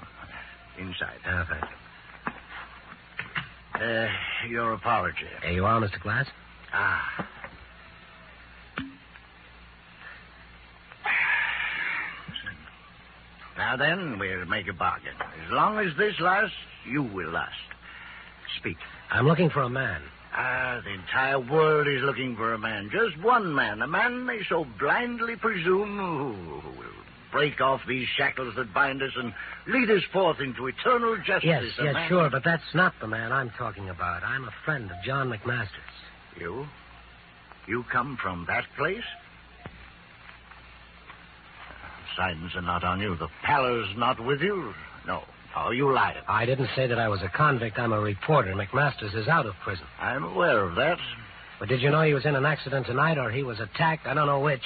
Inside. Oh, thank you. Your apology. There you are, Mr. Glass. Ah. Now then, we'll make a bargain. As long as this lasts, you will last. Speak. I'm looking for a man. The entire world is looking for a man. Just one man. A man they so blindly presume who will break off these shackles that bind us and lead us forth into eternal justice. Yes, man... sure, but that's not the man I'm talking about. I'm a friend of John McMaster's. You? You come from that place? Signs are not on you. The pallor's not with you? No. Oh, you lied. I didn't say that I was a convict. I'm a reporter. McMaster's is out of prison. I'm aware of that. But did you know he was in an accident tonight, or he was attacked? I don't know which.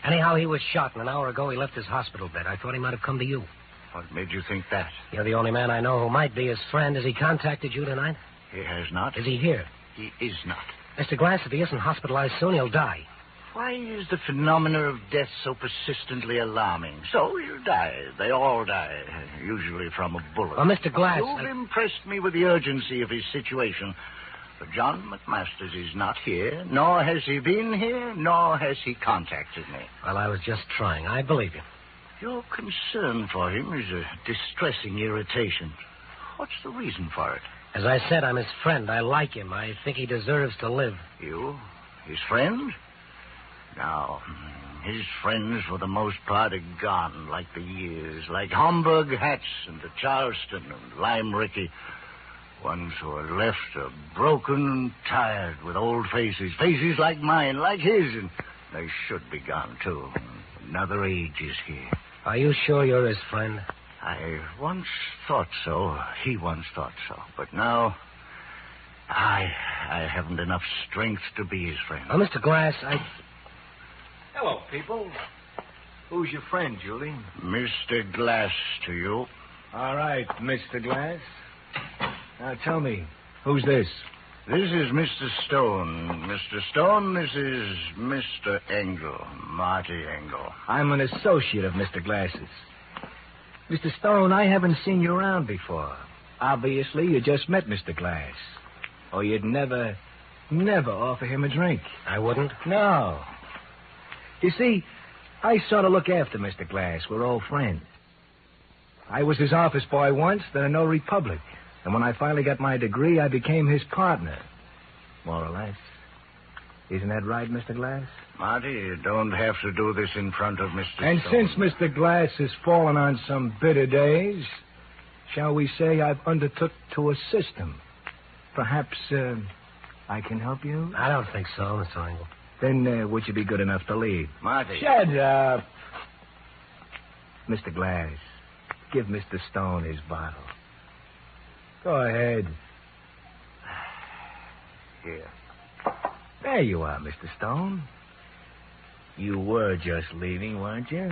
Anyhow, he was shot, and an hour ago he left his hospital bed. I thought he might have come to you. What made you think that? You're the only man I know who might be his friend. Has he contacted you tonight? He has not. Is he here? He is not. Mr. Glass, if he isn't hospitalized soon, he'll die. Why is the phenomena of death so persistently alarming? So he'll die. They all die, usually from a bullet. Well, Mr. Glass... You've impressed me with the urgency of his situation. But John McMasters is not here, nor has he been here, nor has he contacted me. Well, I was just trying. I believe you. Your concern for him is a distressing irritation. What's the reason for it? As I said, I'm his friend. I like him. I think he deserves to live. You? His friend? Now, his friends, for the most part, are gone like the years, like Homburg hats and the Charleston and Lime Ricky. Ones who are left are broken and tired with old faces like mine, like his, and they should be gone, too. Another age is here. Are you sure you're his friend? I once thought so. He once thought so. But now, I haven't enough strength to be his friend. Oh, Mr. Glass, Hello, people. Who's your friend, Julie? Mr. Glass to you. All right, Mr. Glass. Now, tell me, who's this? This is Mr. Stone. Mr. Stone, this is Mr. Engel, Marty Engel. I'm an associate of Mr. Glass's. Mr. Stone, I haven't seen you around before. Obviously, you just met Mr. Glass. Or you'd never offer him a drink. I wouldn't? No. You see, I sort of look after Mr. Glass. We're old friends. I was his office boy once, then a notary public. And when I finally got my degree, I became his partner. More or less. Isn't that right, Mr. Glass? Marty, you don't have to do this in front of Mr. And Stone. since Mr. Glass has fallen on some bitter days, shall we say I've undertook to assist him. Perhaps I can help you? I don't think so, Mr. Engel. Then would you be good enough to leave? Marty. Shut up. Mr. Glass, give Mr. Stone his bottle. Go ahead. Here. There you are, Mr. Stone. You were just leaving, weren't you?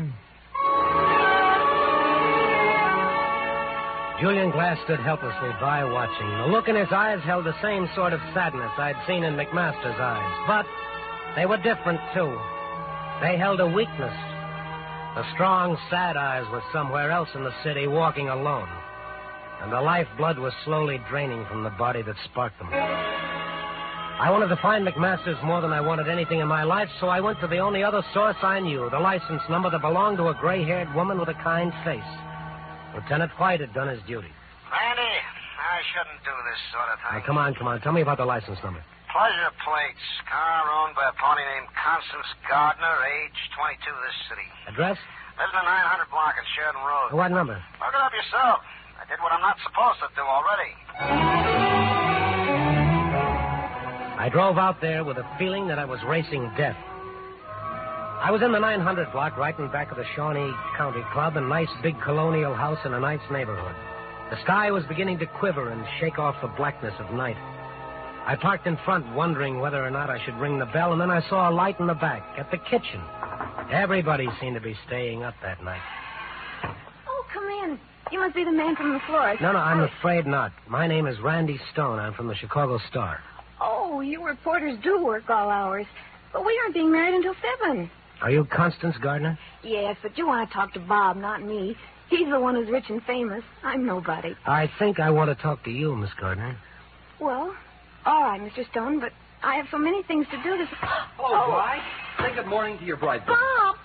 Julian Glass stood helplessly by watching. The look in his eyes held the same sort of sadness I'd seen in McMaster's eyes. But they were different, too. They held a weakness. The strong, sad eyes were somewhere else in the city, walking alone. And the lifeblood was slowly draining from the body that sparked them. I wanted to find McMaster's more than I wanted anything in my life, so I went to the only other source I knew, the license number that belonged to a gray-haired woman with a kind face. Lieutenant White had done his duty. Randy, I shouldn't do this sort of thing. Now, come on. Tell me about the license number. Pleasure plates. Car owned by a pony named Constance Gardner, age 22, this city. Address? Lives in the 900 block at Sheridan Road. What number? Look it up yourself. I did what I'm not supposed to do already. I drove out there with a feeling that I was racing death. I was in the 900 block right in back of the Shawnee County Club, a nice big colonial house in a nice neighborhood. The sky was beginning to quiver and shake off the blackness of night. I parked in front, wondering whether or not I should ring the bell, and then I saw a light in the back at the kitchen. Everybody seemed to be staying up that night. Oh, come in. You must be the man from the floor. No, I'm afraid not. My name is Randy Stone. I'm from the Chicago Star. Oh, you reporters do work all hours. But we aren't being married until 7. Are you Constance Gardner? Yes, but you want to talk to Bob, not me. He's the one who's rich and famous. I'm nobody. I think I want to talk to you, Miss Gardner. Well, all right, Mr. Stone, but I have so many things to do this... Oh, bride. Say good morning to your bride. Bob,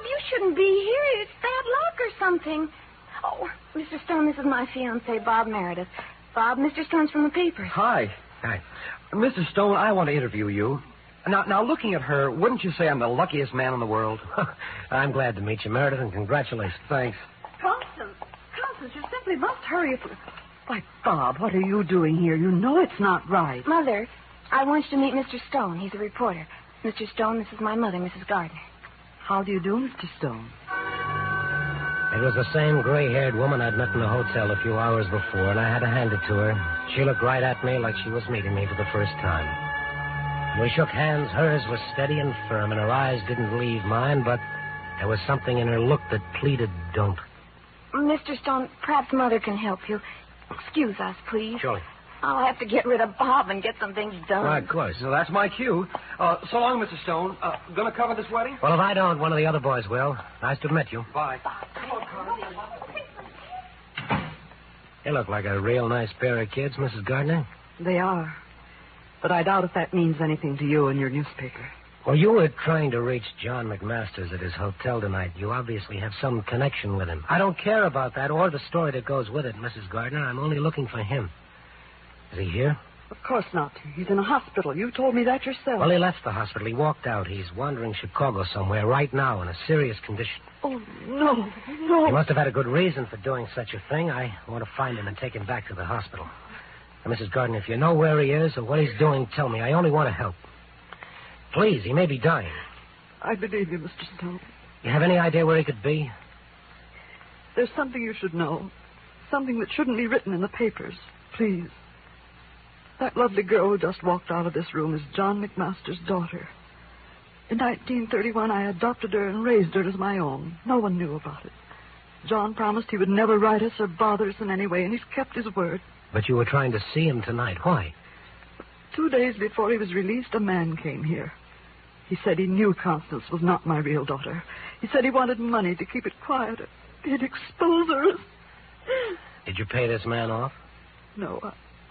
you shouldn't be here. It's bad luck or something. Oh, Mr. Stone, this is my fiancé, Bob Meredith. Bob, Mr. Stone's from the papers. Hi. Hi. Mr. Stone, I want to interview you. Now, looking at her, wouldn't you say I'm the luckiest man in the world? I'm glad to meet you, Meredith, and congratulations. Thanks. Constance, you simply must hurry. Why, Bob, what are you doing here? You know it's not right. Mother, I want you to meet Mr. Stone. He's a reporter. Mr. Stone, this is my mother, Mrs. Gardner. How do you do, Mr. Stone? It was the same gray-haired woman I'd met in the hotel a few hours before, and I had to hand it to her. She looked right at me like she was meeting me for the first time. We shook hands. Hers was steady and firm, and her eyes didn't leave mine, but there was something in her look that pleaded, don't. Mr. Stone, perhaps Mother can help you. Excuse us, please. Surely. I'll have to get rid of Bob and get some things done. Of course. So that's my cue. So long, Mr. Stone. Gonna cover this wedding? Well, if I don't, one of the other boys will. Nice to meet you. Bye. They look like a real nice pair of kids, Mrs. Gardner. They are. But I doubt if that means anything to you and your newspaper. Well, you were trying to reach John McMasters at his hotel tonight. You obviously have some connection with him. I don't care about that or the story that goes with it, Mrs. Gardner. I'm only looking for him. Is he here? Of course not. He's in a hospital. You told me that yourself. Well, he left the hospital. He walked out. He's wandering Chicago somewhere right now in a serious condition. Oh, no. He must have had a good reason for doing such a thing. I want to find him and take him back to the hospital. Now, Mrs. Gardner, if you know where he is or what he's doing, tell me. I only want to help. Please, he may be dying. I believe you, Mr. Stone. You have any idea where he could be? There's something you should know. Something that shouldn't be written in the papers. Please. That lovely girl who just walked out of this room is John McMaster's daughter. In 1931, I adopted her and raised her as my own. No one knew about it. John promised he would never write us or bother us in any way, and he's kept his word. But you were trying to see him tonight. Why? 2 days before he was released, a man came here. He said he knew Constance was not my real daughter. He said he wanted money to keep it quiet. He'd expose her. Did you pay this man off? No,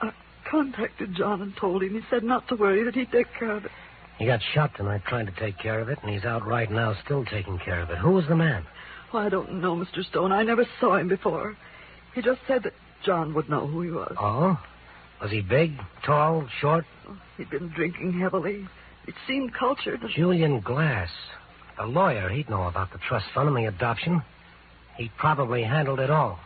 I contacted John and told him. He said not to worry, that he'd take care of it. He got shot tonight trying to take care of it, and he's out right now still taking care of it. Who was the man? Well, I don't know, Mr. Stone. I never saw him before. He just said that John would know who he was. Oh? Was he big, tall, short? Oh, he'd been drinking heavily. It seemed cultured. Julian Glass. A lawyer. He'd know about the trust fund and the adoption. He probably handled it all.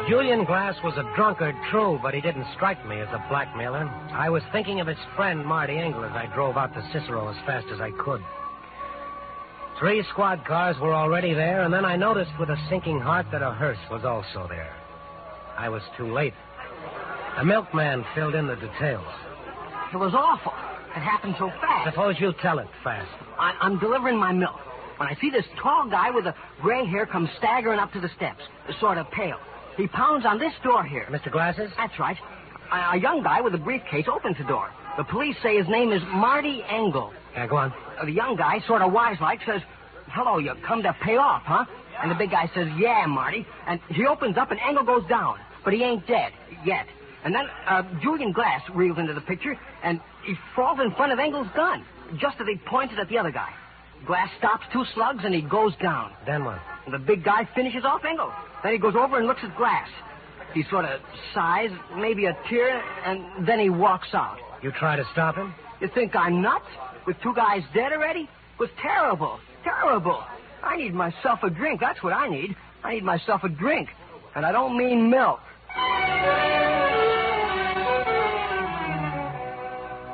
Julian Glass was a drunkard, true, but he didn't strike me as a blackmailer. I was thinking of his friend, Marty Engle, as I drove out to Cicero as fast as I could. 3 squad cars were already there, and then I noticed with a sinking heart that a hearse was also there. I was too late. A milkman filled in the details. It was awful. It happened so fast. Suppose you tell it fast. I'm delivering my milk when I see this tall guy with a gray hair come staggering up to the steps, sort of pale. He pounds on this door here. Mr. Glasses? That's right. A young guy with a briefcase opens the door. The police say his name is Marty Engle. Yeah, go on. The young guy, sort of wise-like, says, "Hello, you come to pay off, huh?" And the big guy says, "Yeah, Marty." And he opens up and Engle goes down. But he ain't dead yet. And then Julian Glass reels into the picture, and he falls in front of Engle's gun, just as he pointed at the other guy. Glass stops 2 slugs, and he goes down. Then what? And the big guy finishes off Engle. Then he goes over and looks at Glass. He sort of sighs, maybe a tear, and then he walks out. You try to stop him? You think I'm nuts? With 2 guys dead already? It was terrible. Terrible. I need myself a drink. That's what I need. I need myself a drink. And I don't mean milk.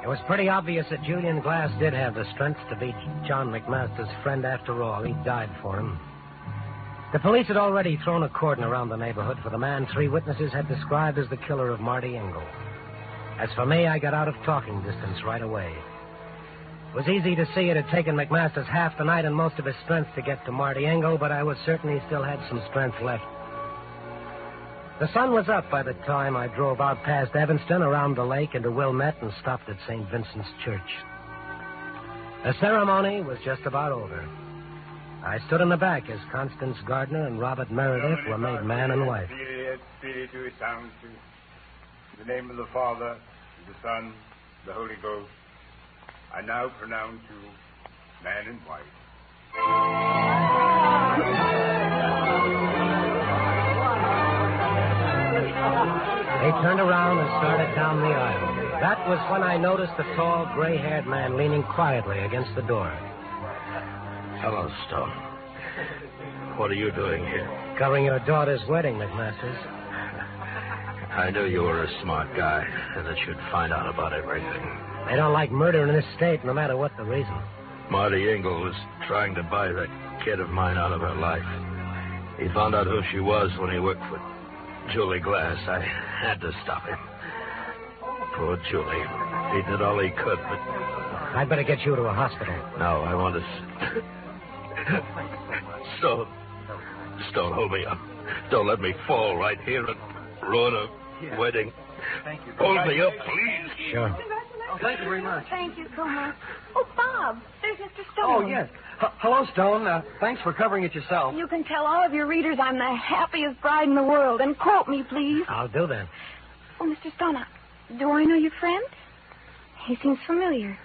It was pretty obvious that Julian Glass did have the strength to be John McMaster's friend after all. He died for him. The police had already thrown a cordon around the neighborhood for the man 3 witnesses had described as the killer of Marty Engle. As for me, I got out of talking distance right away. It was easy to see it had taken McMasters half the night and most of his strength to get to Marty Engle, but I was certain he still had some strength left. The sun was up by the time I drove out past Evanston, around the lake, into Wilmette, and stopped at St. Vincent's Church. The ceremony was just about over. I stood in the back as Constance Gardner and Robert Meredith were made man and wife. In the name of the Father, the Son, the Holy Ghost, I now pronounce you man and wife. They turned around and started down the aisle. That was when I noticed the tall, gray-haired man leaning quietly against the door. Hello, Stone. What are you doing here? Covering your daughter's wedding, McMasters. I knew you were a smart guy and that you'd find out about everything. They don't like murder in this state, no matter what the reason. Marty Engel was trying to buy that kid of mine out of her life. He found out who she was when he worked for Julie Glass. I had to stop him. Poor Julie. He did all he could, but... I'd better get you to a hospital. No, I want to... Stone, hold me up. Don't let me fall right here and ruin a wedding. Thank you. Hold me up, please. Sure. Oh, thank you very much. Thank you so much. Oh, Bob, there's Mr. Stone. Oh, yes. Hello, Stone. Thanks for covering it yourself. You can tell all of your readers I'm the happiest bride in the world. And quote me, please. I'll do that. Oh, Mr. Stone, do I know your friend? He seems familiar.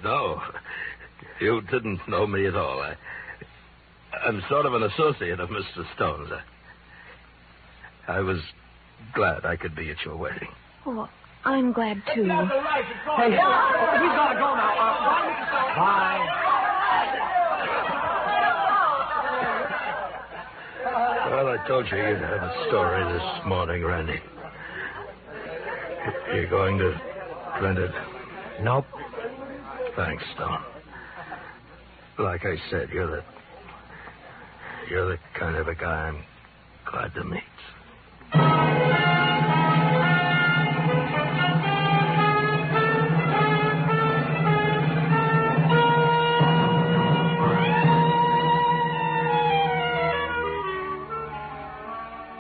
No, you didn't know me at all. I'm sort of an associate of Mr. Stone's. I was glad I could be at your wedding. Oh, I'm glad, too. Hey, we've got to go now. Bye, Mr. Stone. Bye. Well, I told you you'd have a story this morning, Randy. You're going to print it? Nope. Thanks, Stone. Like I said, you're the kind of a guy I'm glad to meet.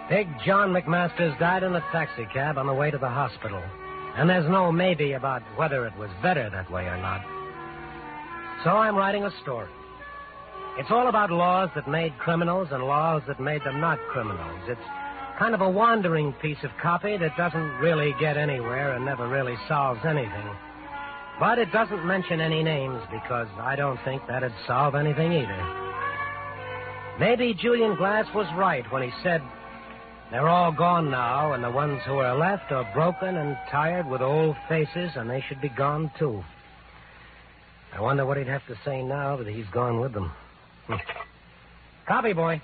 Big John McMasters died in a taxicab on the way to the hospital. And there's no maybe about whether it was better that way or not. So I'm writing a story. It's all about laws that made criminals and laws that made them not criminals. It's kind of a wandering piece of copy that doesn't really get anywhere and never really solves anything. But it doesn't mention any names because I don't think that'd solve anything either. Maybe Julian Glass was right when he said, they're all gone now, and the ones who are left are broken and tired with old faces, and they should be gone, too. I wonder what he'd have to say now that he's gone with them. Copy, boy.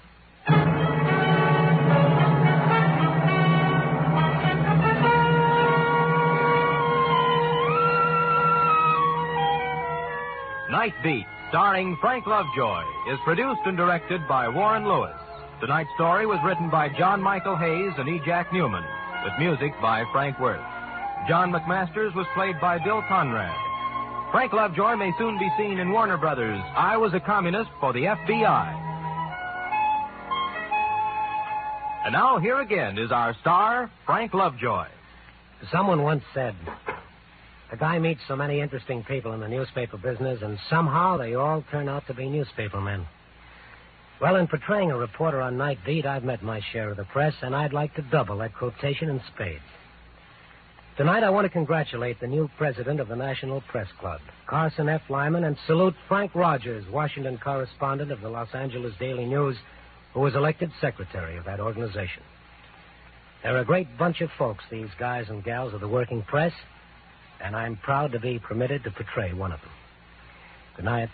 Night Beat, starring Frank Lovejoy, is produced and directed by Warren Lewis. Tonight's story was written by John Michael Hayes and E. Jack Newman, with music by Frank Worth. John McMasters was played by Bill Conrad. Frank Lovejoy may soon be seen in Warner Brothers' I Was a Communist for the FBI. And now, here again is our star, Frank Lovejoy. Someone once said, a guy meets so many interesting people in the newspaper business, and somehow they all turn out to be newspapermen. Well, in portraying a reporter on Night Beat, I've met my share of the press, and I'd like to double that quotation in spades. Tonight, I want to congratulate the new president of the National Press Club, Carson F. Lyman, and salute Frank Rogers, Washington correspondent of the Los Angeles Daily News, who was elected secretary of that organization. They're a great bunch of folks, these guys and gals of the working press, and I'm proud to be permitted to portray one of them. Good night.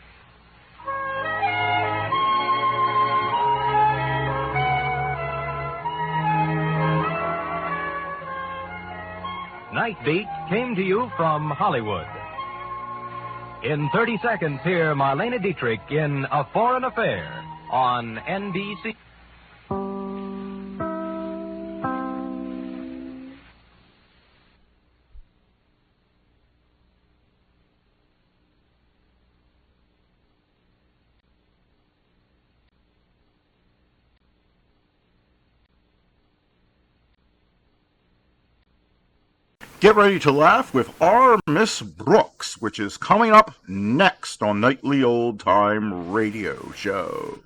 Night Beat came to you from Hollywood. In 30 seconds, hear Marlene Dietrich in A Foreign Affair on NBC. Get ready to laugh with our Miss Brooks, which is coming up next on Nightly Old Time Radio Show.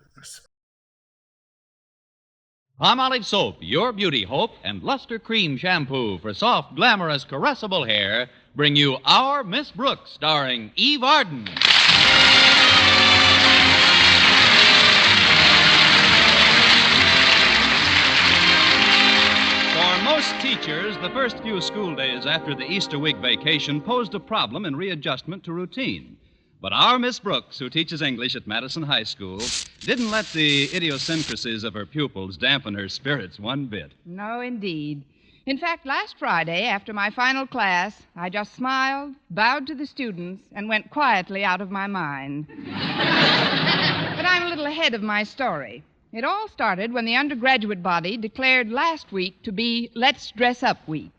Palmolive Soap, your beauty hope, and Luster Cream Shampoo for soft, glamorous, caressable hair bring you Our Miss Brooks, starring Eve Arden. For most teachers, the first few school days after the Easter week vacation posed a problem in readjustment to routine. But our Miss Brooks, who teaches English at Madison High School, didn't let the idiosyncrasies of her pupils dampen her spirits one bit. No, indeed. In fact, last Friday, after my final class, I just smiled, bowed to the students, and went quietly out of my mind. But I'm a little ahead of my story. It all started when the undergraduate body declared last week to be Let's Dress Up Week.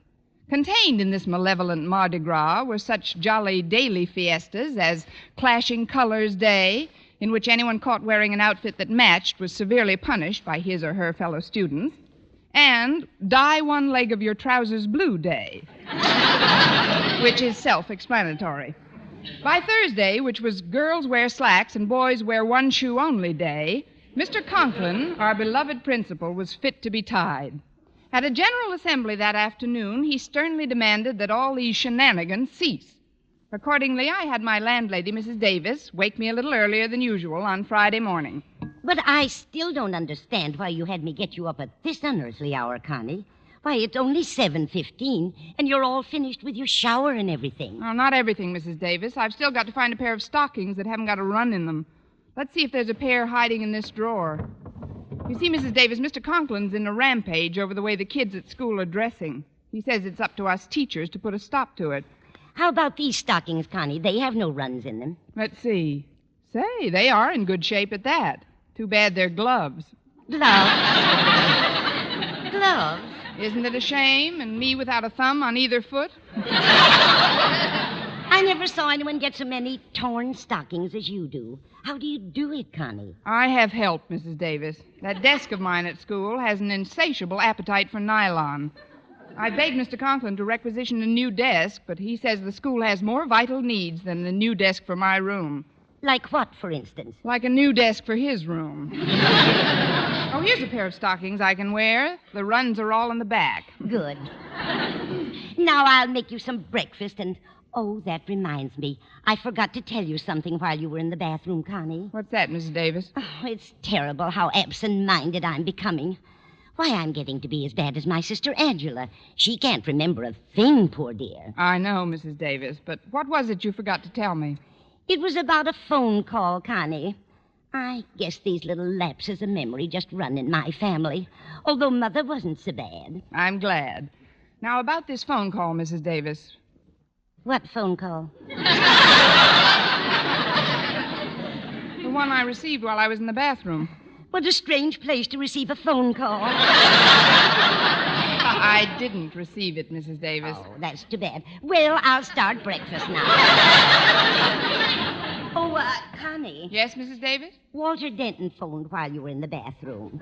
Contained in this malevolent Mardi Gras were such jolly daily fiestas as Clashing Colors Day, in which anyone caught wearing an outfit that matched was severely punished by his or her fellow students, and Dye One Leg of Your Trousers Blue Day, which is self-explanatory. By Thursday, which was Girls Wear Slacks and Boys Wear One Shoe Only Day, Mr. Conklin, our beloved principal, was fit to be tied. At a general assembly that afternoon, he sternly demanded that all these shenanigans cease. Accordingly, I had my landlady, Mrs. Davis, wake me a little earlier than usual on Friday morning. But I still don't understand why you had me get you up at this unearthly hour, Connie. Why, it's only 7:15, and you're all finished with your shower and everything. Oh, not everything, Mrs. Davis. I've still got to find a pair of stockings that haven't got a run in them. Let's see if there's a pair hiding in this drawer. You see, Mrs. Davis, Mr. Conklin's in a rampage over the way the kids at school are dressing. He says it's up to us teachers to put a stop to it. How about these stockings, Connie? They have no runs in them. Let's see. Say, they are in good shape at that. Too bad they're gloves. Gloves? Gloves? Isn't it a shame? And me without a thumb on either foot? I never saw anyone get so many torn stockings as you do. How do you do it, Connie? I have help, Mrs. Davis. That desk of mine at school has an insatiable appetite for nylon. I begged Mr. Conklin to requisition a new desk, but he says the school has more vital needs than the new desk for my room. Like what, for instance? Like a new desk for his room. Oh, here's a pair of stockings I can wear. The runs are all in the back. Good. Now I'll make you some breakfast and... Oh, that reminds me. I forgot to tell you something while you were in the bathroom, Connie. What's that, Mrs. Davis? Oh, it's terrible how absent-minded I'm becoming. Why, I'm getting to be as bad as my sister Angela. She can't remember a thing, poor dear. I know, Mrs. Davis, but what was it you forgot to tell me? It was about a phone call, Connie. I guess these little lapses of memory just run in my family, although Mother wasn't so bad. I'm glad. Now, about this phone call, Mrs. Davis. What phone call? The one I received while I was in the bathroom. What a strange place to receive a phone call. I didn't receive it, Mrs. Davis. Oh, that's too bad. Well, I'll start breakfast now. Oh, Connie. Yes, Mrs. Davis? Walter Denton phoned while you were in the bathroom.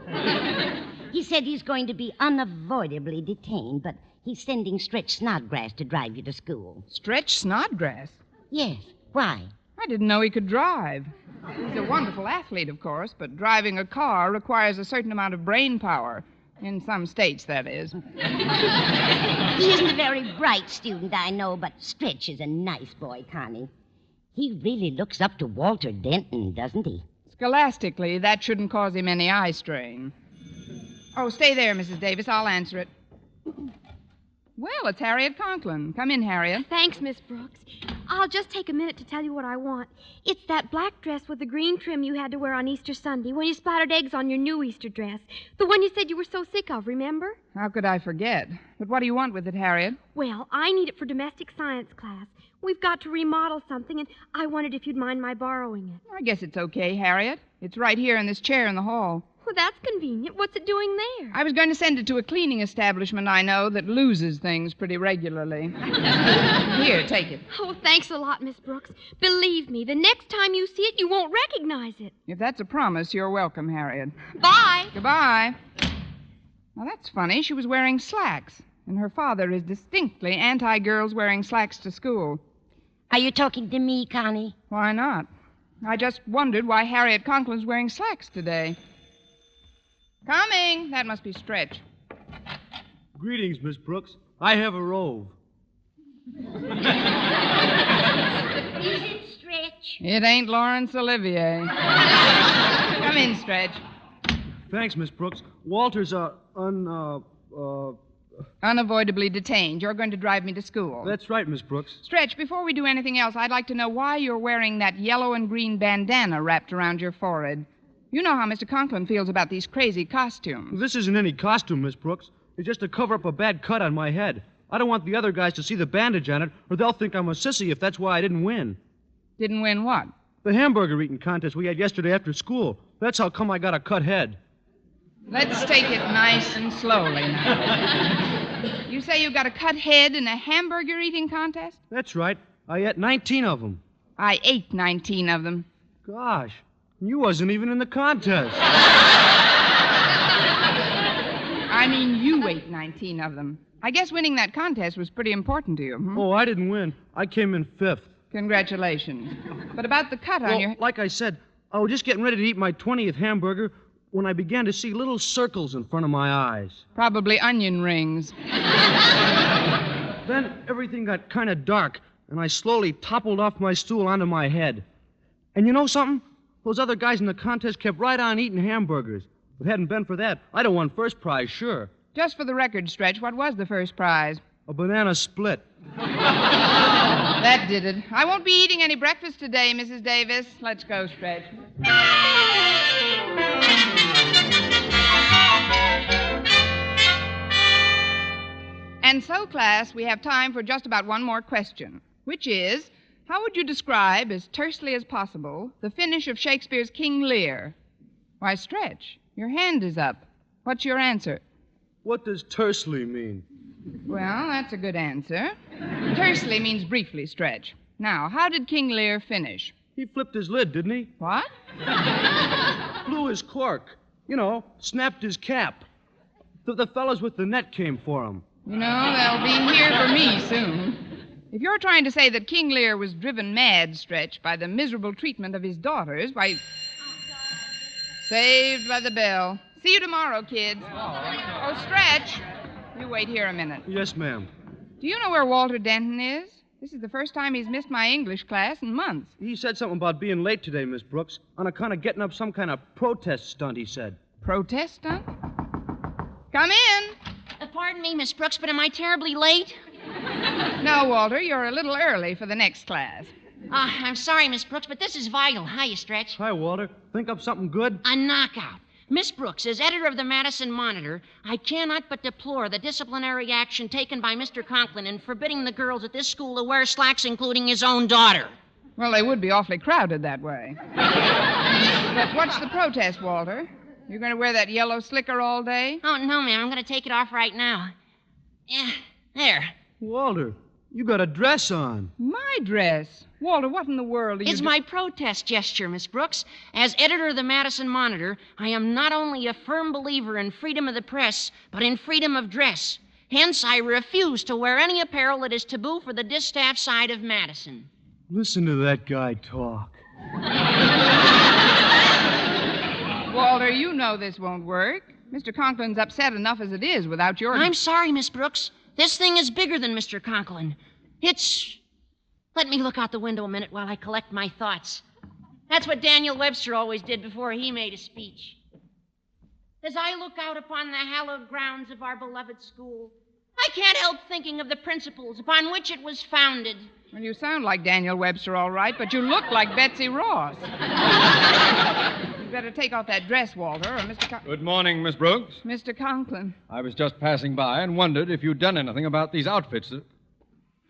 He said he's going to be unavoidably detained, but he's sending Stretch Snodgrass to drive you to school. Stretch Snodgrass? Yes. Why? I didn't know he could drive. He's a wonderful athlete, of course, but driving a car requires a certain amount of brain power. In some states, that is. He isn't a very bright student, I know, but Stretch is a nice boy, Connie. He really looks up to Walter Denton, doesn't he? Scholastically, that shouldn't cause him any eye strain. Oh, stay there, Mrs. Davis. I'll answer it. Well, it's Harriet Conklin. Come in, Harriet. Thanks, Miss Brooks. I'll just take a minute to tell you what I want. It's that black dress with the green trim you had to wear on Easter Sunday when you splattered eggs on your new Easter dress. The one you said you were so sick of, remember? How could I forget? But what do you want with it, Harriet? Well, I need it for domestic science class. We've got to remodel something, and I wondered if you'd mind my borrowing it. I guess it's okay, Harriet. It's right here in this chair in the hall. Well, that's convenient. What's it doing there? I was going to send it to a cleaning establishment I know that loses things pretty regularly. Here, take it. Oh, thanks a lot, Miss Brooks. Believe me, the next time you see it, you won't recognize it. If that's a promise, you're welcome, Harriet. Bye. Goodbye. Now, that's funny. She was wearing slacks. And her father is distinctly anti-girls wearing slacks to school. Are you talking to me, Connie? Why not? I just wondered why Harriet Conklin's wearing slacks today. Coming. That must be Stretch. Greetings, Miss Brooks. I have a rove. Is it Stretch? It ain't Laurence Olivier. Come in, Stretch. Thanks, Miss Brooks. Walter's, Unavoidably detained. You're going to drive me to school. That's right, Miss Brooks. Stretch, before we do anything else, I'd like to know why you're wearing that yellow and green bandana wrapped around your forehead. You know how Mr. Conklin feels about these crazy costumes. This isn't any costume, Miss Brooks. It's just to cover up a bad cut on my head. I don't want the other guys to see the bandage on it, or they'll think I'm a sissy if that's why I didn't win. Didn't win what? The hamburger eating contest we had yesterday after school. That's how come I got a cut head. Let's take it nice and slowly now. You say you got a cut head in a hamburger eating contest? That's right. I ate 19 of them. I ate 19 of them. Gosh, you wasn't even in the contest. I mean, you ate 19 of them. I guess winning that contest was pretty important to you. Oh, I didn't win. I came in 5th. Congratulations. But about the cut on your... like I said, I was just getting ready to eat my 20th hamburger when I began to see little circles in front of my eyes. Probably onion rings. Then everything got kind of dark, and I slowly toppled off my stool onto my head. And you know something? Those other guys in the contest kept right on eating hamburgers. If it hadn't been for that, I'd have won first prize, sure. Just for the record, Stretch, what was the first prize? A banana split. That did it. I won't be eating any breakfast today, Mrs. Davis. Let's go, Stretch. And so, class, we have time for just about one more question, which is, how would you describe, as tersely as possible, the finish of Shakespeare's King Lear? Why, Stretch, your hand is up. What's your answer? What does tersely mean? Well, that's a good answer. Tersely means briefly, Stretch. Now, how did King Lear finish? He flipped his lid, didn't he? What? Blew his cork. You know, snapped his cap. The fellows with the net came for him. You know, they'll be here for me soon. If you're trying to say that King Lear was driven mad, Stretch, by the miserable treatment of his daughters, why... Saved by the bell. See you tomorrow, kids. Oh, Stretch. You wait here a minute. Yes, ma'am. Do you know where Walter Denton is? This is the first time he's missed my English class in months. He said something about being late today, Miss Brooks, on account of getting up some kind of protest stunt, he said. Protest stunt? Come in. Pardon me, Miss Brooks, but am I terribly late? No, Walter, you're a little early for the next class. I'm sorry, Miss Brooks, but this is vital. Hiya, Stretch. Hi, Walter. Think up something good? A knockout. Miss Brooks, as editor of the Madison Monitor, I cannot but deplore the disciplinary action taken by Mr. Conklin in forbidding the girls at this school to wear slacks, including his own daughter. Well, they would be awfully crowded that way. But what's the protest, Walter? You're going to wear that yellow slicker all day? Oh, no, ma'am. I'm going to take it off right now. Yeah, there. Walter, you got a dress on. My dress? Walter, what in the world are you... It's my protest gesture, Miss Brooks. As editor of the Madison Monitor, I am not only a firm believer in freedom of the press, but in freedom of dress. Hence, I refuse to wear any apparel that is taboo for the distaff side of Madison. Listen to that guy talk. Walter, you know this won't work. Mr. Conklin's upset enough as it is without your... I'm sorry, Miss Brooks. This thing is bigger than Mr. Conklin. It's... Let me look out the window a minute while I collect my thoughts. That's what Daniel Webster always did before he made a speech. As I look out upon the hallowed grounds of our beloved school, I can't help thinking of the principles upon which it was founded. Well, you sound like Daniel Webster, all right, but you look like Betsy Ross. You'd better take off that dress, Walter, or Mr. Good morning, Miss Brooks. Mr. Conklin. I was just passing by and wondered if you'd done anything about these outfits.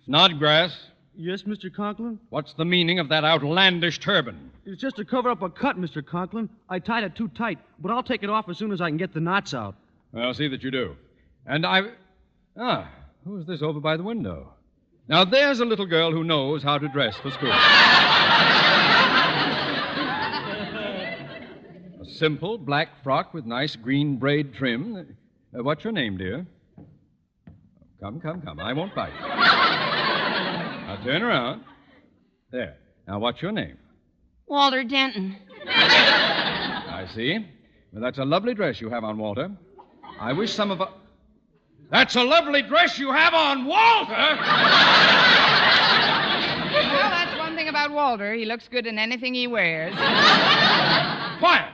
Snodgrass. Yes, Mr. Conklin? What's the meaning of that outlandish turban? It's just to cover up a cut, Mr. Conklin. I tied it too tight, but I'll take it off as soon as I can get the knots out. I'll see that you do. And who's this over by the window? Now, there's a little girl who knows how to dress for school. A simple black frock with nice green braid trim. What's your name, dear? Come. I won't bite. Now turn around. There. Now, what's your name? Walter Denton. I see. Well, that's a lovely dress you have on, Walter. I wish some of us... That's a lovely dress you have on, Walter! Well, that's one thing about Walter. He looks good in anything he wears. Quiet!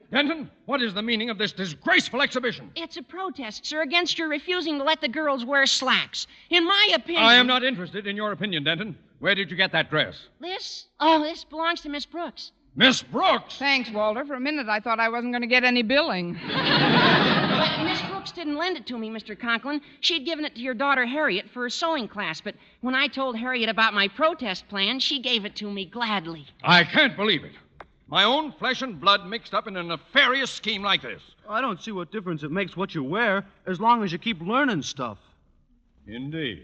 Denton, what is the meaning of this disgraceful exhibition? It's a protest, sir, against your refusing to let the girls wear slacks. In my opinion... I am not interested in your opinion, Denton. Where did you get that dress? This? Oh, this belongs to Miss Brooks. Miss Brooks? Thanks, Walter. For a minute, I thought I wasn't going to get any billing. Miss Brooks didn't lend it to me, Mr. Conklin. She'd given it to your daughter, Harriet, for a sewing class. But when I told Harriet about my protest plan, she gave it to me gladly. I can't believe it. My own flesh and blood mixed up in a nefarious scheme like this. I don't see what difference it makes what you wear, as long as you keep learning stuff. Indeed.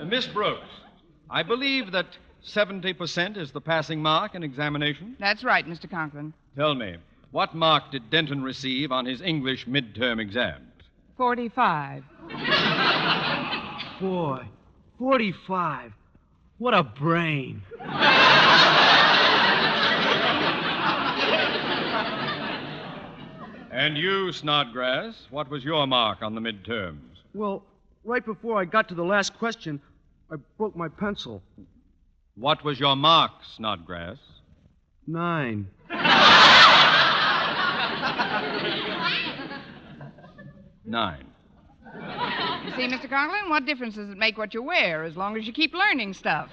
Miss Brooks, I believe that 70% is the passing mark in examination. That's right, Mr. Conklin. Tell me, what mark did Denton receive on his English midterm exams? 45. Boy, 45. What a brain. And you, Snodgrass, what was your mark on the midterms? Well, right before I got to the last question, I broke my pencil. What was your mark, Snodgrass? 9. 9. You see, Mr. Conklin, what difference does it make what you wear as long as you keep learning stuff?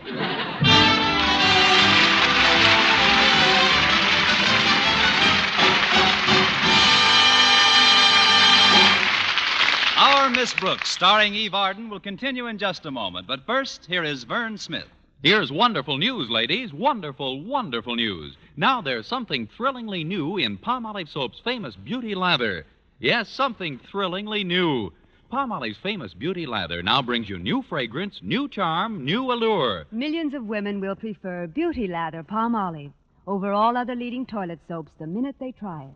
Our Miss Brooks, starring Eve Arden, will continue in just a moment. But first, here is Vern Smith. Here's wonderful news, ladies. Wonderful, wonderful news. Now there's something thrillingly new in Palmolive Soap's famous Beauty Lather. Yes, something thrillingly new. Palmolive's famous Beauty Lather now brings you new fragrance, new charm, new allure. Millions of women will prefer Beauty Lather Palmolive over all other leading toilet soaps the minute they try it.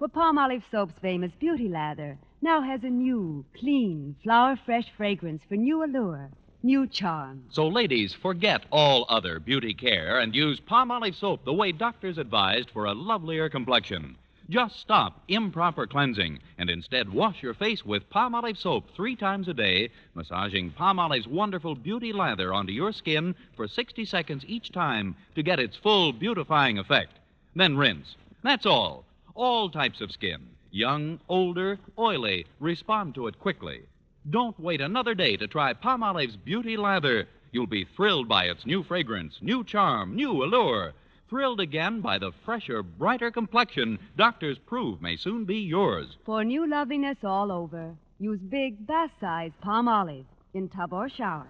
For Palmolive Soap's famous Beauty Lather now has a new, clean, flower-fresh fragrance for new allure, new charm. So, ladies, forget all other beauty care and use Palmolive Soap the way doctors advised for a lovelier complexion. Just stop improper cleansing and instead wash your face with Palmolive Soap 3 times a day, massaging Palmolive's wonderful Beauty Lather onto your skin for 60 seconds each time to get its full beautifying effect. Then rinse. That's all. All types of skin, young, older, oily, respond to it quickly. Don't wait another day to try Palmolive's Beauty Lather. You'll be thrilled by its new fragrance, new charm, new allure. Thrilled again by the fresher, brighter complexion doctors prove may soon be yours. For new loveliness all over, use big, bath-size Palmolive in tub or shower.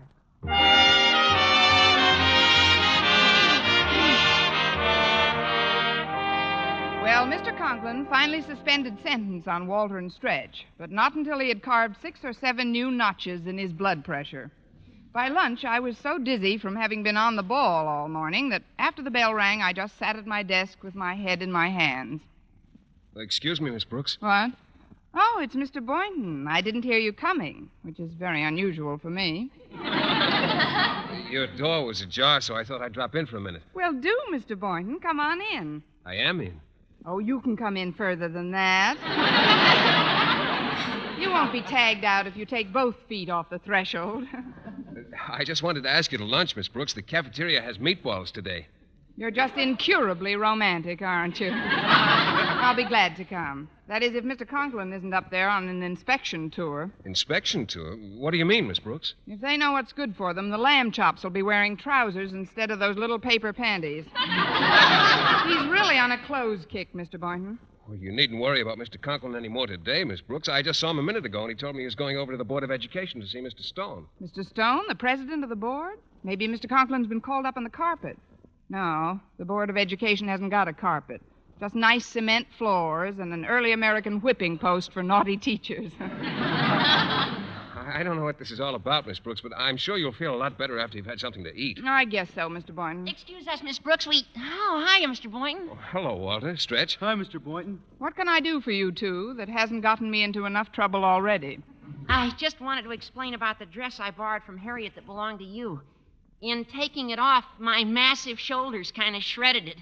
Well, Mr. Conklin finally suspended sentence on Walter and Stretch, but not until he had carved 6 or 7 new notches in his blood pressure. By lunch, I was so dizzy from having been on the ball all morning that after the bell rang, I just sat at my desk with my head in my hands. Excuse me, Miss Brooks. What? Oh, it's Mr. Boynton. I didn't hear you coming, which is very unusual for me. Your door was ajar, so I thought I'd drop in for a minute. Well, do, Mr. Boynton. Come on in. I am in. Oh, you can come in further than that. You won't be tagged out if you take both feet off the threshold. I just wanted to ask you to lunch, Miss Brooks. The cafeteria has meatballs today. You're just incurably romantic, aren't you? I'll be glad to come. That is, if Mr. Conklin isn't up there on an inspection tour. Inspection tour? What do you mean, Miss Brooks? If they know what's good for them, the lamb chops will be wearing trousers instead of those little paper panties. He's really on a clothes kick, Mr. Boynton. Well, you needn't worry about Mr. Conklin any more today, Miss Brooks. I just saw him a minute ago, and he told me he was going over to the Board of Education to see Mr. Stone. Mr. Stone, the president of the board? Maybe Mr. Conklin's been called up on the carpet. No, the Board of Education hasn't got a carpet. Just nice cement floors and an early American whipping post for naughty teachers. I don't know what this is all about, Miss Brooks, but I'm sure you'll feel a lot better after you've had something to eat. I guess so, Mr. Boynton. Excuse us, Miss Brooks. Oh, hiya, Mr. Boynton. Oh, hello, Walter. Stretch. Hi, Mr. Boynton. What can I do for you two that hasn't gotten me into enough trouble already? I just wanted to explain about the dress I borrowed from Harriet that belonged to you. In taking it off, my massive shoulders kind of shredded it.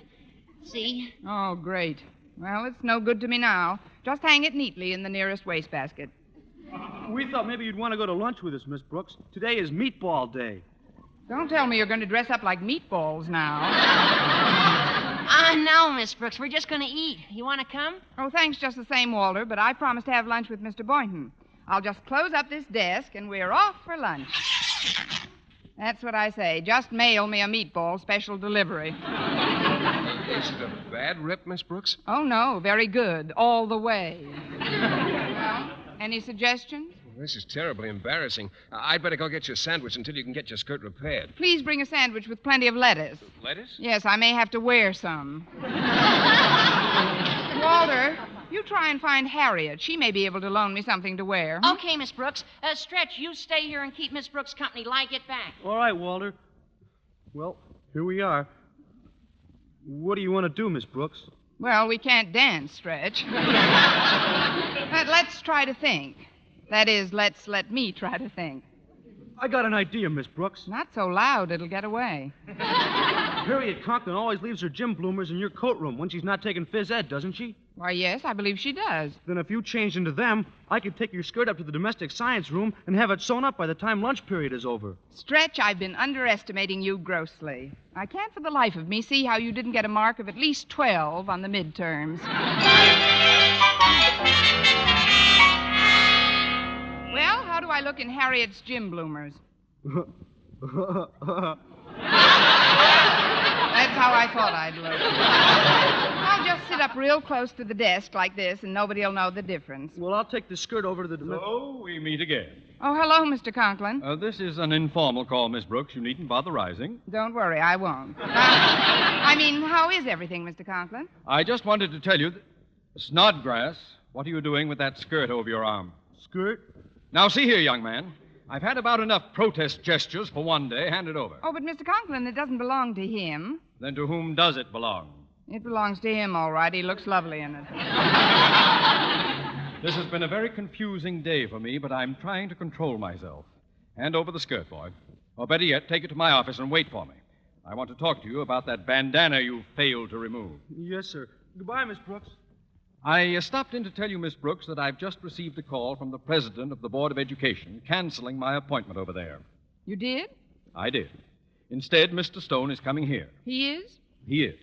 See? Oh, great. Well, it's no good to me now. Just hang it neatly in the nearest wastebasket. We thought maybe you'd want to go to lunch with us, Miss Brooks. Today is meatball day. Don't tell me you're going to dress up like meatballs now. No, Miss Brooks. We're just going to eat. You want to come? Oh, thanks just the same, Walter, but I promised to have lunch with Mr. Boynton. I'll just close up this desk, and we're off for lunch. That's what I say. Just mail me a meatball special delivery. Is it a bad rip, Miss Brooks? Oh, no. Very good. All the way. Well, any suggestions? This is terribly embarrassing. I'd better go get you a sandwich until you can get your skirt repaired. Please bring a sandwich with plenty of lettuce. Lettuce? Yes, I may have to wear some. Walter, you try and find Harriet. She may be able to loan me something to wear. Okay, Miss Brooks. Stretch, you stay here and keep Miss Brooks company till I get back. All right, Walter. Well, here we are. What do you want to do, Miss Brooks? Well, we can't dance, Stretch. But let's try to think. That is, let me try to think. I got an idea, Miss Brooks. Not so loud, it'll get away. Harriet Conklin always leaves her gym bloomers in your coat room when she's not taking phys ed, doesn't she? Why, yes, I believe she does. Then if you changed into them, I could take your skirt up to the domestic science room and have it sewn up by the time lunch period is over. Stretch, I've been underestimating you grossly. I can't for the life of me see how you didn't get a mark of at least 12 on the midterms. Well, how do I look in Harriet's gym bloomers? That's how I thought I'd look. I'll just sit up real close to the desk like this, and nobody'll know the difference. Well, I'll take the skirt over to the... So we meet again. Oh, hello, Mr. Conklin. This is an informal call, Miss Brooks. You needn't bother rising. Don't worry, I won't. How is everything, Mr. Conklin? I just wanted to tell you... Snodgrass, what are you doing with that skirt over your arm? Skirt? Now, see here, young man. I've had about enough protest gestures for one day. Hand it over. Oh, but Mr. Conklin, it doesn't belong to him. Then to whom does it belong? It belongs to him, all right. He looks lovely in it. This has been a very confusing day for me, but I'm trying to control myself. Hand over the skirt, boy. Or better yet, take it to my office and wait for me. I want to talk to you about that bandana you failed to remove. Yes, sir. Goodbye, Miss Brooks. I stopped in to tell you, Miss Brooks, that I've just received a call from the president of the Board of Education canceling my appointment over there. You did? I did. Instead, Mr. Stone is coming here. He is? He is.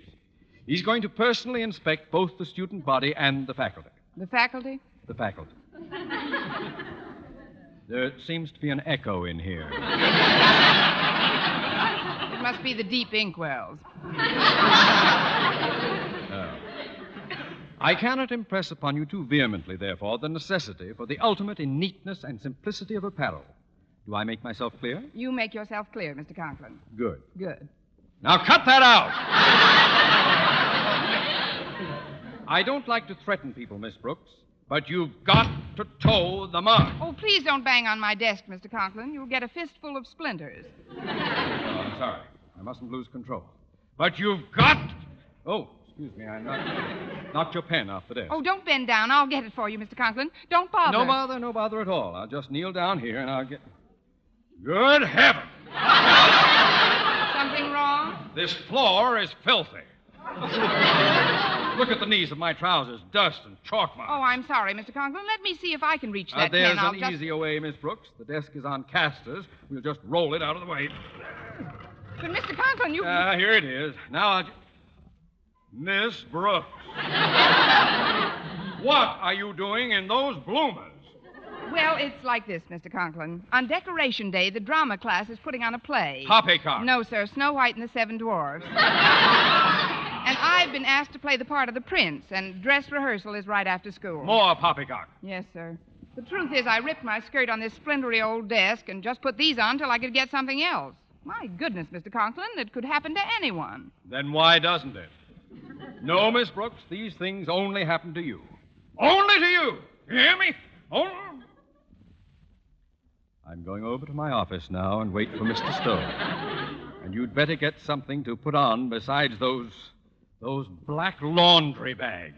He's going to personally inspect both the student body and the faculty. The faculty? The faculty. There seems to be an echo in here. It must be the deep inkwells. I cannot impress upon you too vehemently, therefore, the necessity for the ultimate in neatness and simplicity of apparel. Do I make myself clear? You make yourself clear, Mr. Conklin. Good. Good. Now cut that out! I don't like to threaten people, Miss Brooks, but you've got to toe the mark. Oh, please don't bang on my desk, Mr. Conklin. You'll get a fistful of splinters. Oh, I'm sorry. I mustn't lose control. But you've got... Oh, excuse me, I knocked your pen off the desk. Oh, don't bend down. I'll get it for you, Mr. Conklin. Don't bother. No bother at all. I'll just kneel down here and I'll get... Good heaven! Something wrong? This floor is filthy. Look at the knees of my trousers, dust and chalk marks. Oh, I'm sorry, Mr. Conklin. Let me see if I can reach that There's pen. an easier way, Miss Brooks. The desk is on casters. We'll just roll it out of the way. But, Mr. Conklin, you... Here it is. Now I'll... Miss Brooks. What are you doing in those bloomers? Well, it's like this, Mr. Conklin. On Decoration Day, the drama class is putting on a play. Poppycock. No, sir. Snow White and the Seven Dwarfs. And I've been asked to play the part of the prince, and dress rehearsal is right after school. More poppycock. Yes, sir. The truth is, I ripped my skirt on this splintery old desk and just put these on till I could get something else. My goodness, Mr. Conklin, it could happen to anyone. Then why doesn't it? No, Miss Brooks, these things only happen to you. Only to you. You hear me? Only... I'm going over to my office now and wait for Mr. Stone. And you'd better get something to put on besides those black laundry bags.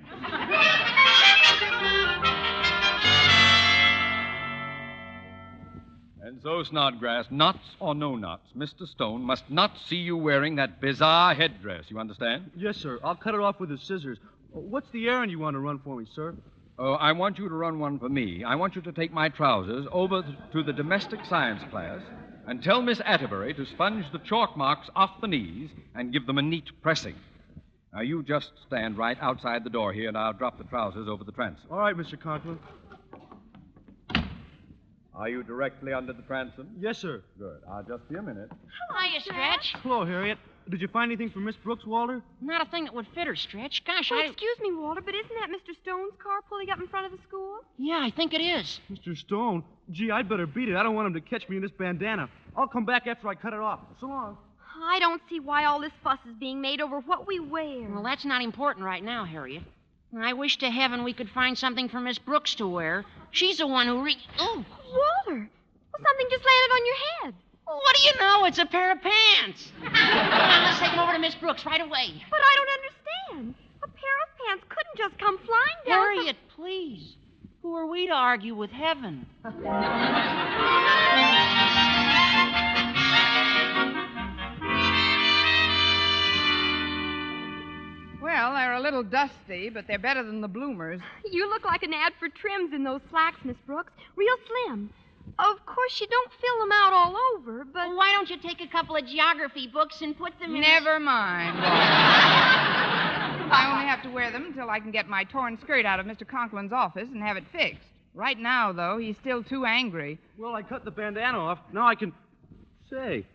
And so, Snodgrass, knots or no knots, Mr. Stone must not see you wearing that bizarre headdress. You understand? Yes, sir. I'll cut it off with the scissors. What's the errand you want to run for me, sir? Oh, I want you to run one for me. I want you to take my trousers over to the domestic science class and tell Miss Atterbury to sponge the chalk marks off the knees and give them a neat pressing. Now, you just stand right outside the door here, and I'll drop the trousers over the transom. All right, Mr. Conklin. Are you directly under the transom? Yes, sir. Good. I'll just be a minute. How are you, Stretch? Hello, Harriet. Did you find anything for Miss Brooks, Walter? Not a thing that would fit her, Stretch. Gosh, Oh, excuse me, Walter, but isn't that Mr. Stone's car pulling up in front of the school? Yeah, I think it is. Mr. Stone? Gee, I'd better beat it. I don't want him to catch me in this bandana. I'll come back after I cut it off. So long. I don't see why all this fuss is being made over what we wear. Well, that's not important right now, Harriet. I wish to heaven we could find something for Miss Brooks to wear. She's the one who Oh! Walter! Well, something just landed on your head. What do you know? It's a pair of pants. Come on, let's take them over to Miss Brooks right away. But I don't understand. A pair of pants couldn't just come flying down. Harriet, please. Who are we to argue with heaven? Well, they're a little dusty, but they're better than the bloomers. You look like an ad for trims in those slacks, Miss Brooks. Real slim. Of course, you don't fill them out all over, but... Well, why don't you take a couple of geography books and put them in... Never mind. I only have to wear them until I can get my torn skirt out of Mr. Conklin's office and have it fixed. Right now, though, he's still too angry. Well, I cut the bandana off. Now I can... Say,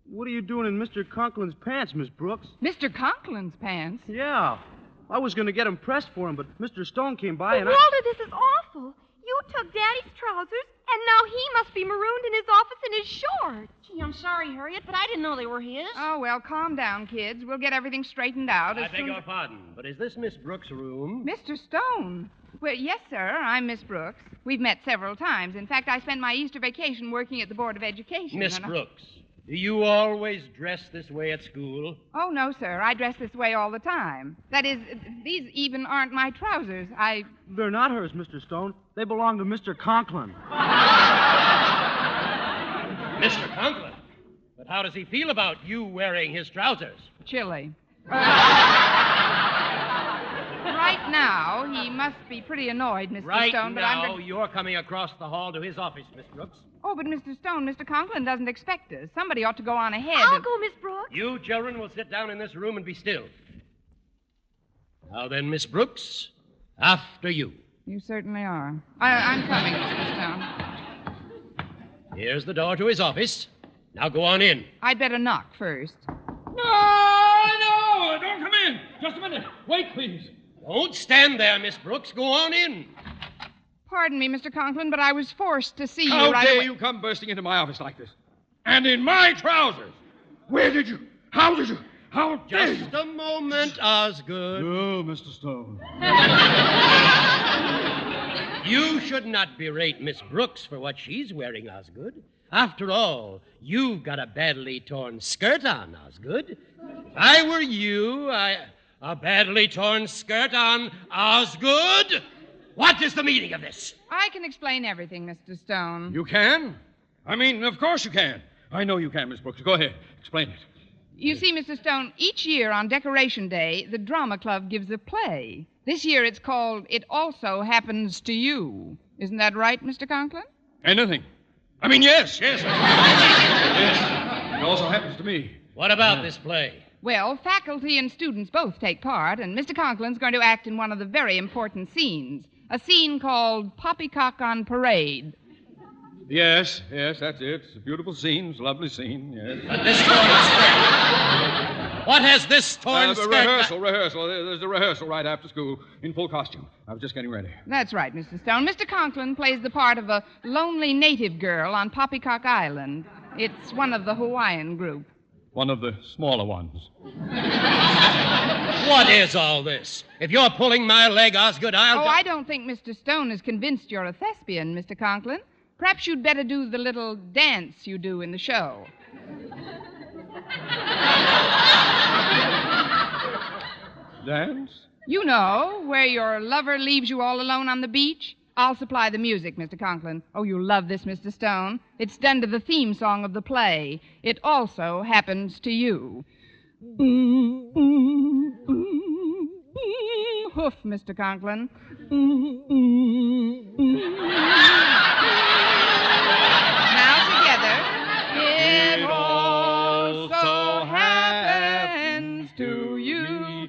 what are you doing in Mr. Conklin's pants, Miss Brooks? Mr. Conklin's pants? Yeah. I was going to get them pressed for him, but Mr. Stone came by and Walter, this is awful. You took Daddy's trousers, and now he must be marooned in his office in his shorts. Gee, I'm sorry, Harriet, but I didn't know they were his. Oh, well, calm down, kids. We'll get everything straightened out I beg your pardon, but is this Miss Brooks' room? Mr. Stone. Well, yes, sir. I'm Miss Brooks. We've met several times. In fact, I spent my Easter vacation working at the Board of Education. Miss Brooks, do you always dress this way at school? Oh, no, sir. I dress this way all the time. That is, these even aren't my trousers. They're not hers, Mr. Stone. They belong to Mr. Conklin. Mr. Conklin? But how does he feel about you wearing his trousers? Chilly. Right now, he must be pretty annoyed, Mr. Right Stone, but now, I'm... you're coming across the hall to his office, Miss Brooks. Oh, but Mr. Stone, Mr. Conklin doesn't expect us. Somebody ought to go on ahead. I'll go, Miss Brooks. You children will sit down in this room and be still. Now then, Miss Brooks, after you. You certainly are. I'm coming, Mr. Stone. Here's the door to his office. Now go on in. I'd better knock first. No, don't come in. Just a minute. Wait, please. Don't stand there, Miss Brooks. Go on in. Pardon me, Mr. Conklin, but I was forced to see you How right dare away. you come bursting into my office like this? And in my trousers! Where did you? How did you? How dare you? Just a moment, Osgood. Oh, Mr. Stone. You should not berate Miss Brooks for what she's wearing, Osgood. After all, you've got a badly torn skirt on, Osgood. If I were you, a badly torn skirt on, Osgood? What is the meaning of this? I can explain everything, Mr. Stone. You can? I mean, of course you can. I know you can, Miss Brooks. Go ahead. Explain it. You see, Mr. Stone, each year on Decoration Day, the Drama Club gives a play. This year it's called It Also Happens to You. Isn't that right, Mr. Conklin? Anything. I mean, yes. Yes. It also happens to me. What about this play? Well, faculty and students both take part, and Mr. Conklin's going to act in one of the very important scenes. A scene called Poppycock on Parade. Yes, that's it. It's a beautiful scene. It's a lovely scene, yes. But this torn skirt. What has this torn skirt... Rehearsal. There's a rehearsal right after school in full costume. I was just getting ready. That's right, Mr. Stone. Mr. Conklin plays the part of a lonely native girl on Poppycock Island. It's one of the Hawaiian group. One of the smaller ones. What is all this? If you're pulling my leg, Osgood, I'll... I don't think Mr. Stone is convinced you're a thespian, Mr. Conklin. Perhaps you'd better do the little dance you do in the show. Dance? You know, where your lover leaves you all alone on the beach. I'll supply the music, Mr. Conklin. Oh, you'll love this, Mr. Stone. It's done to the theme song of the play. It also happens to you. Hoof, Mr. Conklin. Now together. It also happens to you.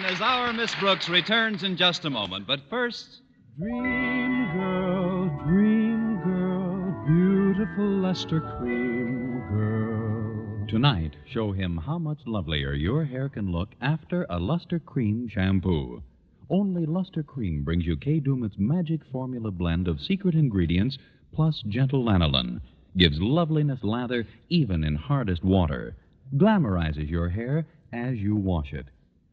As our Miss Brooks returns in just a moment. But first, dream girl, beautiful luster cream girl. Tonight, show him how much lovelier your hair can look after a Luster Cream shampoo. Only Luster Cream brings you Kay Daumit's magic formula blend of secret ingredients plus gentle lanolin. Gives loveliness lather even in hardest water. Glamorizes your hair as you wash it.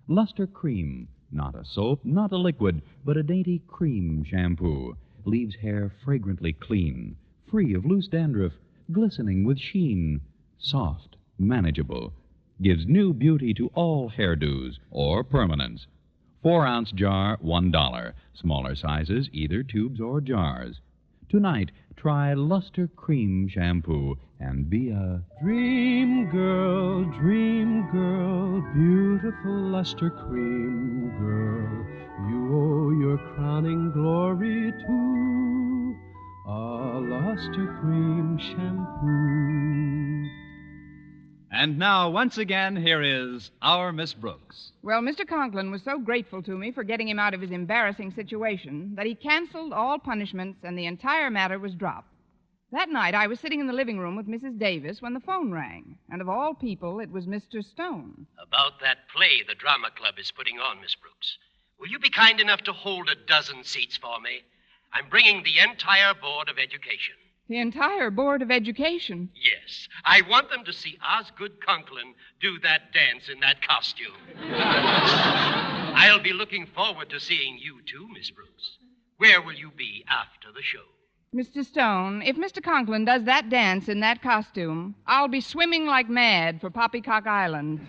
Luster Cream, not a soap, not a liquid, but a dainty cream shampoo. Leaves hair fragrantly clean, free of loose dandruff, glistening with sheen. Soft, manageable. Gives new beauty to all hairdos or permanents. 4-ounce jar, $1. Smaller sizes, either tubes or jars. Tonight, try Luster Cream shampoo and be a dream girl, beautiful luster cream girl. You owe your crowning glory to a luster cream shampoo. And now, once again, here is our Miss Brooks. Well, Mr. Conklin was so grateful to me for getting him out of his embarrassing situation that he canceled all punishments and the entire matter was dropped. That night, I was sitting in the living room with Mrs. Davis when the phone rang. And of all people, it was Mr. Stone. About that play the drama club is putting on, Miss Brooks. Will you be kind enough to hold a dozen seats for me? I'm bringing the entire Board of Education. The entire Board of Education? Yes. I want them to see Osgood Conklin do that dance in that costume. I'll be looking forward to seeing you too, Miss Brooks. Where will you be after the show? Mr. Stone, if Mr. Conklin does that dance in that costume, I'll be swimming like mad for Poppycock Island.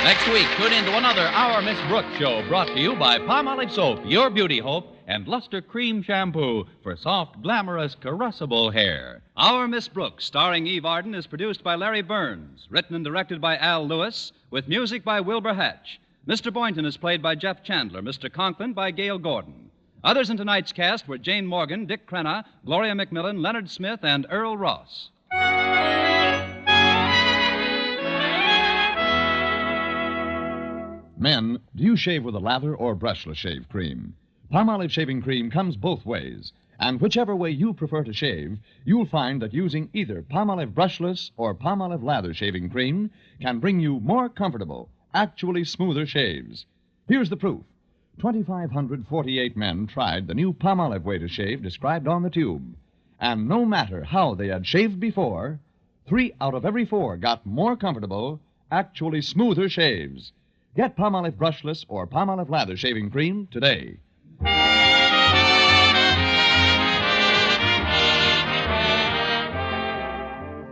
Next week, tune in to another Our Miss Brooks show brought to you by Palmolive Soap, your beauty hope, and Luster Cream Shampoo for soft, glamorous, caressable hair. Our Miss Brooks, starring Eve Arden, is produced by Larry Burns, written and directed by Al Lewis, with music by Wilbur Hatch. Mr. Boynton is played by Jeff Chandler, Mr. Conklin by Gail Gordon. Others in tonight's cast were Jane Morgan, Dick Crenna, Gloria McMillan, Leonard Smith, and Earl Ross. Men, do you shave with a lather or brushless shave cream? Palmolive shaving cream comes both ways, and whichever way you prefer to shave, you'll find that using either Palmolive brushless or Palmolive lather shaving cream can bring you more comfortable, actually smoother shaves. Here's the proof. 2,548 men tried the new Palmolive way to shave described on the tube, and no matter how they had shaved before, 3 out of every 4 got more comfortable, actually smoother shaves. Get Palmolive brushless or Palmolive lather shaving cream today.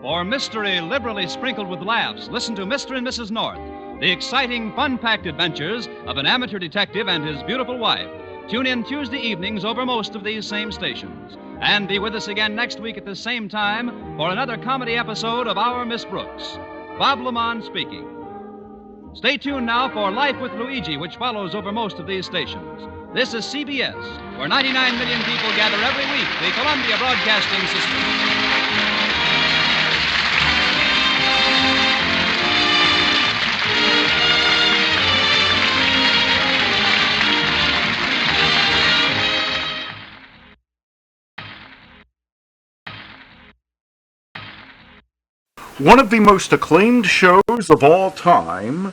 For mystery liberally sprinkled with laughs, listen to Mr. and Mrs. North, the exciting, fun-packed adventures of an amateur detective and his beautiful wife. Tune in Tuesday evenings over most of these same stations. And be with us again next week at the same time for another comedy episode of Our Miss Brooks. Bob Lamont speaking. Stay tuned now for Life with Luigi, which follows over most of these stations. This is CBS, where 99 million people gather every week, the Columbia Broadcasting System. One of the most acclaimed shows of all time,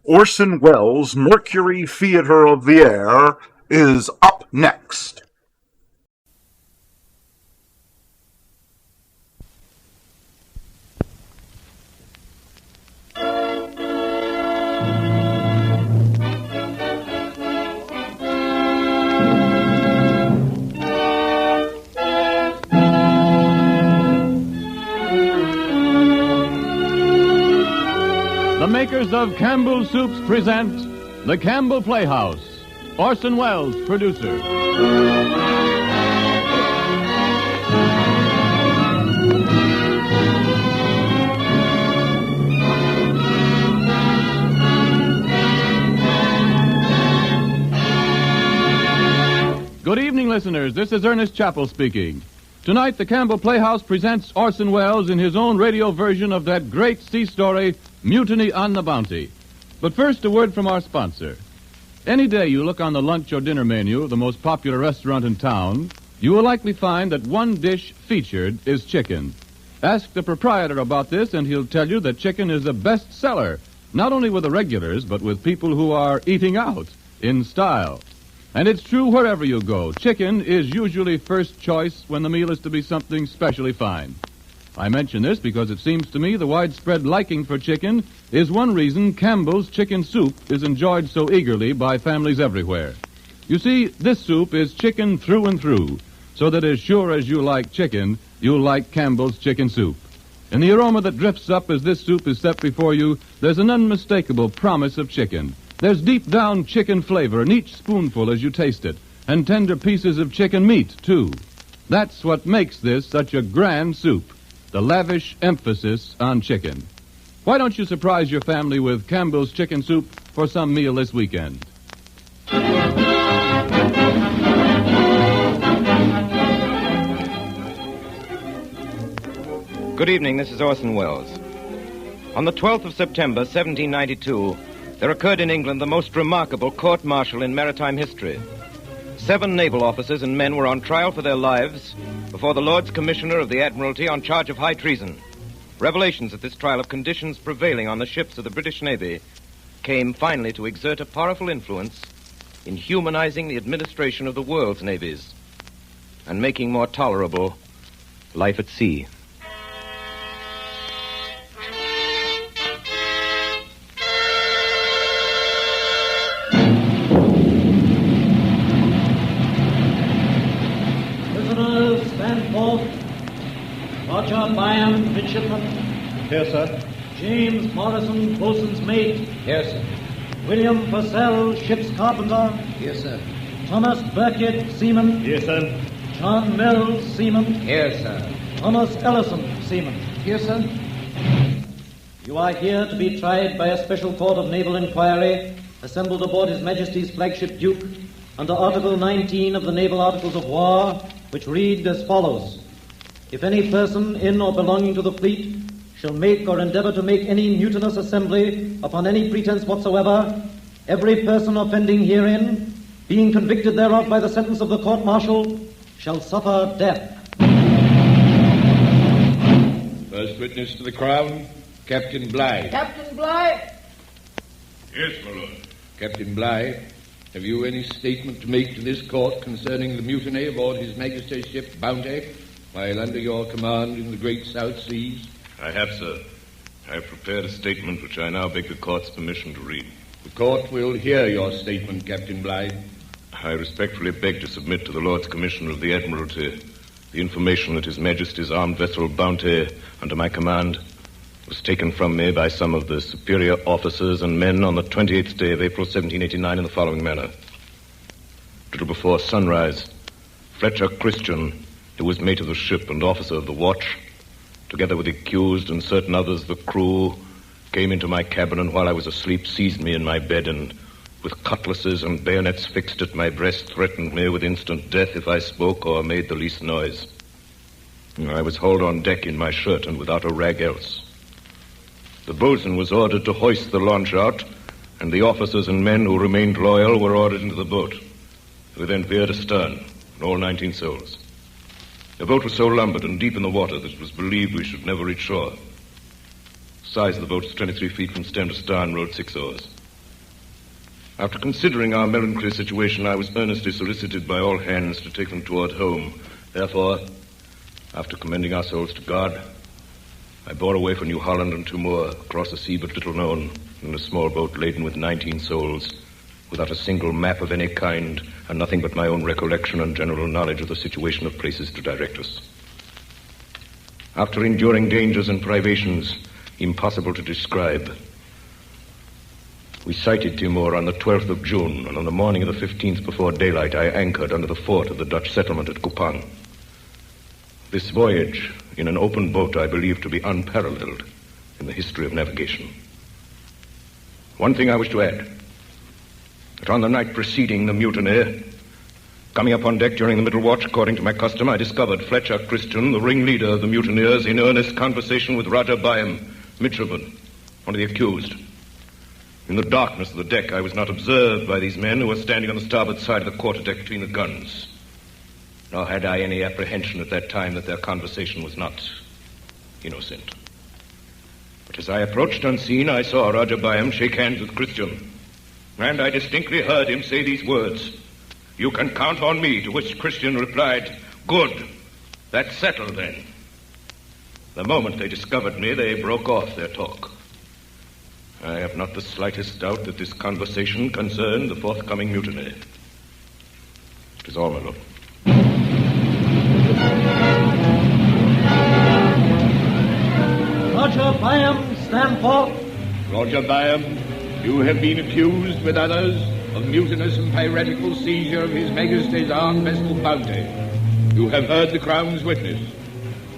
Orson Welles' Mercury Theater of the Air, is up next. The makers of Campbell Soups present The Campbell Playhouse. Orson Welles, producer. Good evening, listeners. This is Ernest Chappell speaking. Tonight, the Campbell Playhouse presents Orson Welles in his own radio version of that great sea story, Mutiny on the Bounty. But first, a word from our sponsor. Any day you look on the lunch or dinner menu of the most popular restaurant in town, you will likely find that one dish featured is chicken. Ask the proprietor about this, and he'll tell you that chicken is a best seller, not only with the regulars, but with people who are eating out in style. And it's true wherever you go. Chicken is usually first choice when the meal is to be something specially fine. I mention this because it seems to me the widespread liking for chicken is one reason Campbell's chicken soup is enjoyed so eagerly by families everywhere. You see, this soup is chicken through and through, so that as sure as you like chicken, you'll like Campbell's chicken soup. In the aroma that drifts up as this soup is set before you, there's an unmistakable promise of chicken. There's deep-down chicken flavor in each spoonful as you taste it, and tender pieces of chicken meat, too. That's what makes this such a grand soup, the lavish emphasis on chicken. Why don't you surprise your family with Campbell's chicken soup for some meal this weekend? Good evening, this is Orson Welles. On the 12th of September, 1792, there occurred in England the most remarkable court-martial in maritime history. 7 naval officers and men were on trial for their lives before the Lords Commissioner of the Admiralty on charge of high treason. Revelations at this trial of conditions prevailing on the ships of the British Navy came finally to exert a powerful influence in humanizing the administration of the world's navies and making more tolerable life at sea. Roger Byam, midshipman. Here, sir. James Morrison, boatswain's mate. Here, sir. William Purcell, ship's carpenter. Here, sir. Thomas Burkitt, seaman. Here, sir. John Mills, seaman. Here, sir. Thomas Ellison, seaman. Here, sir. You are here to be tried by a special court of naval inquiry assembled aboard His Majesty's flagship Duke under Article 19 of the Naval Articles of War, which read as follows. If any person in or belonging to the fleet shall make or endeavor to make any mutinous assembly upon any pretense whatsoever, every person offending herein, being convicted thereof by the sentence of the court-martial, shall suffer death. First witness to the Crown, Captain Bligh. Captain Bligh? Yes, my lord. Captain Bligh, have you any statement to make to this court concerning the mutiny aboard His Majesty's ship Bounty while under your command in the great South Seas? I have, sir. I have prepared a statement which I now beg the court's permission to read. The court will hear your statement, Captain Bligh. I respectfully beg to submit to the Lords Commissioner of the Admiralty the information that His Majesty's armed vessel Bounty, under my command, was taken from me by some of the superior officers and men on the 28th day of April, 1789, in the following manner. A little before sunrise, Fletcher Christian, who was mate of the ship and officer of the watch, together with the accused and certain others of the crew, came into my cabin, and while I was asleep, seized me in my bed, and with cutlasses and bayonets fixed at my breast, threatened me with instant death if I spoke or made the least noise. I was hauled on deck in my shirt and without a rag else. The boatswain was ordered to hoist the launch out, and the officers and men who remained loyal were ordered into the boat. We then veered astern, all 19 souls. The boat was so lumbered and deep in the water that it was believed we should never reach shore. The size of the boat was 23 feet from stem to stern, rowed 6 oars. After considering our melancholy situation, I was earnestly solicited by all hands to take them toward home. Therefore, after commending our souls to God, I bore away for New Holland and Timor, across a sea but little known, in a small boat laden with 19 souls, without a single map of any kind, and nothing but my own recollection and general knowledge of the situation of places to direct us. After enduring dangers and privations impossible to describe, we sighted Timor on the 12th of June, and on the morning of the 15th before daylight, I anchored under the fort of the Dutch settlement at Kupang. This voyage, in an open boat, I believe to be unparalleled in the history of navigation. One thing I wish to add, that on the night preceding the mutiny, coming up on deck during the middle watch, according to my custom, I discovered Fletcher Christian, the ringleader of the mutineers, in earnest conversation with Roger Byam, midshipman, one of the accused. In the darkness of the deck, I was not observed by these men who were standing on the starboard side of the quarterdeck between the guns. Nor had I any apprehension at that time that their conversation was not innocent. But as I approached unseen, I saw Roger Byam shake hands with Christian. And I distinctly heard him say these words, "You can count on me," to which Christian replied, "Good. That's settled then." The moment they discovered me, they broke off their talk. I have not the slightest doubt that this conversation concerned the forthcoming mutiny. It is all, my lord. Roger Byam, stand forth. Roger Byam, you have been accused with others of mutinous and piratical seizure of His Majesty's armed vessel Bounty. You have heard the Crown's witness.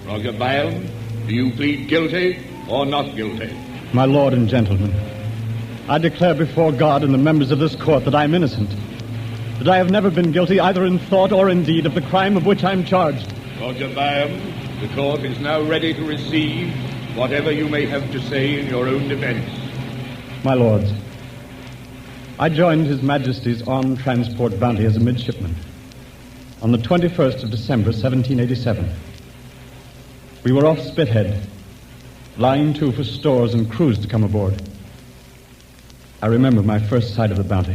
Roger Byam, do you plead guilty or not guilty? My lord and gentlemen, I declare before God and the members of this court that I am innocent, that I have never been guilty either in thought or in deed of the crime of which I am charged. Roger Byam, the court is now ready to receive whatever you may have to say in your own defense. My lords, I joined His Majesty's Armed Transport Bounty as a midshipman on the 21st of December, 1787. We were off Spithead, lying to for stores and crews to come aboard. I remember my first sight of the Bounty.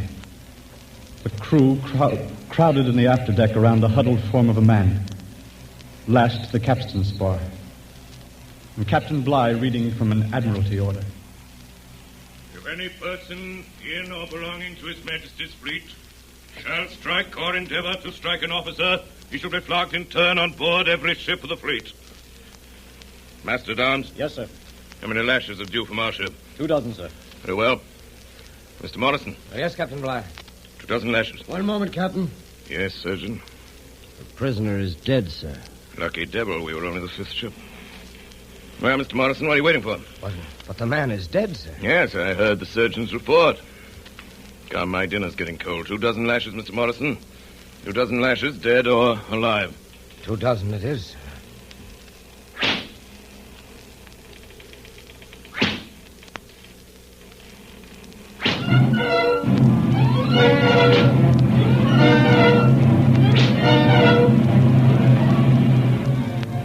The crew crowded in the afterdeck around the huddled form of a man, lashed to the capstan spar, and Captain Bligh reading from an Admiralty order. If any person in or belonging to His Majesty's fleet shall strike or endeavor to strike an officer, he shall be flogged in turn on board every ship of the fleet. Master at Arms? Yes, sir. How many lashes are due from our ship? 2 dozen, sir. Very well. Mr. Morrison? Yes, Captain Bligh. 2 dozen lashes. One moment, Captain. Yes, Surgeon. The prisoner is dead, sir. Lucky devil, we were only the 5th ship. Well, Mr. Morrison, what are you waiting for? But the man is dead, sir. Yes, I heard the surgeon's report. Come, my dinner's getting cold. 2 dozen lashes, Mr. Morrison. 2 dozen lashes, dead or alive. 2 dozen it is, sir.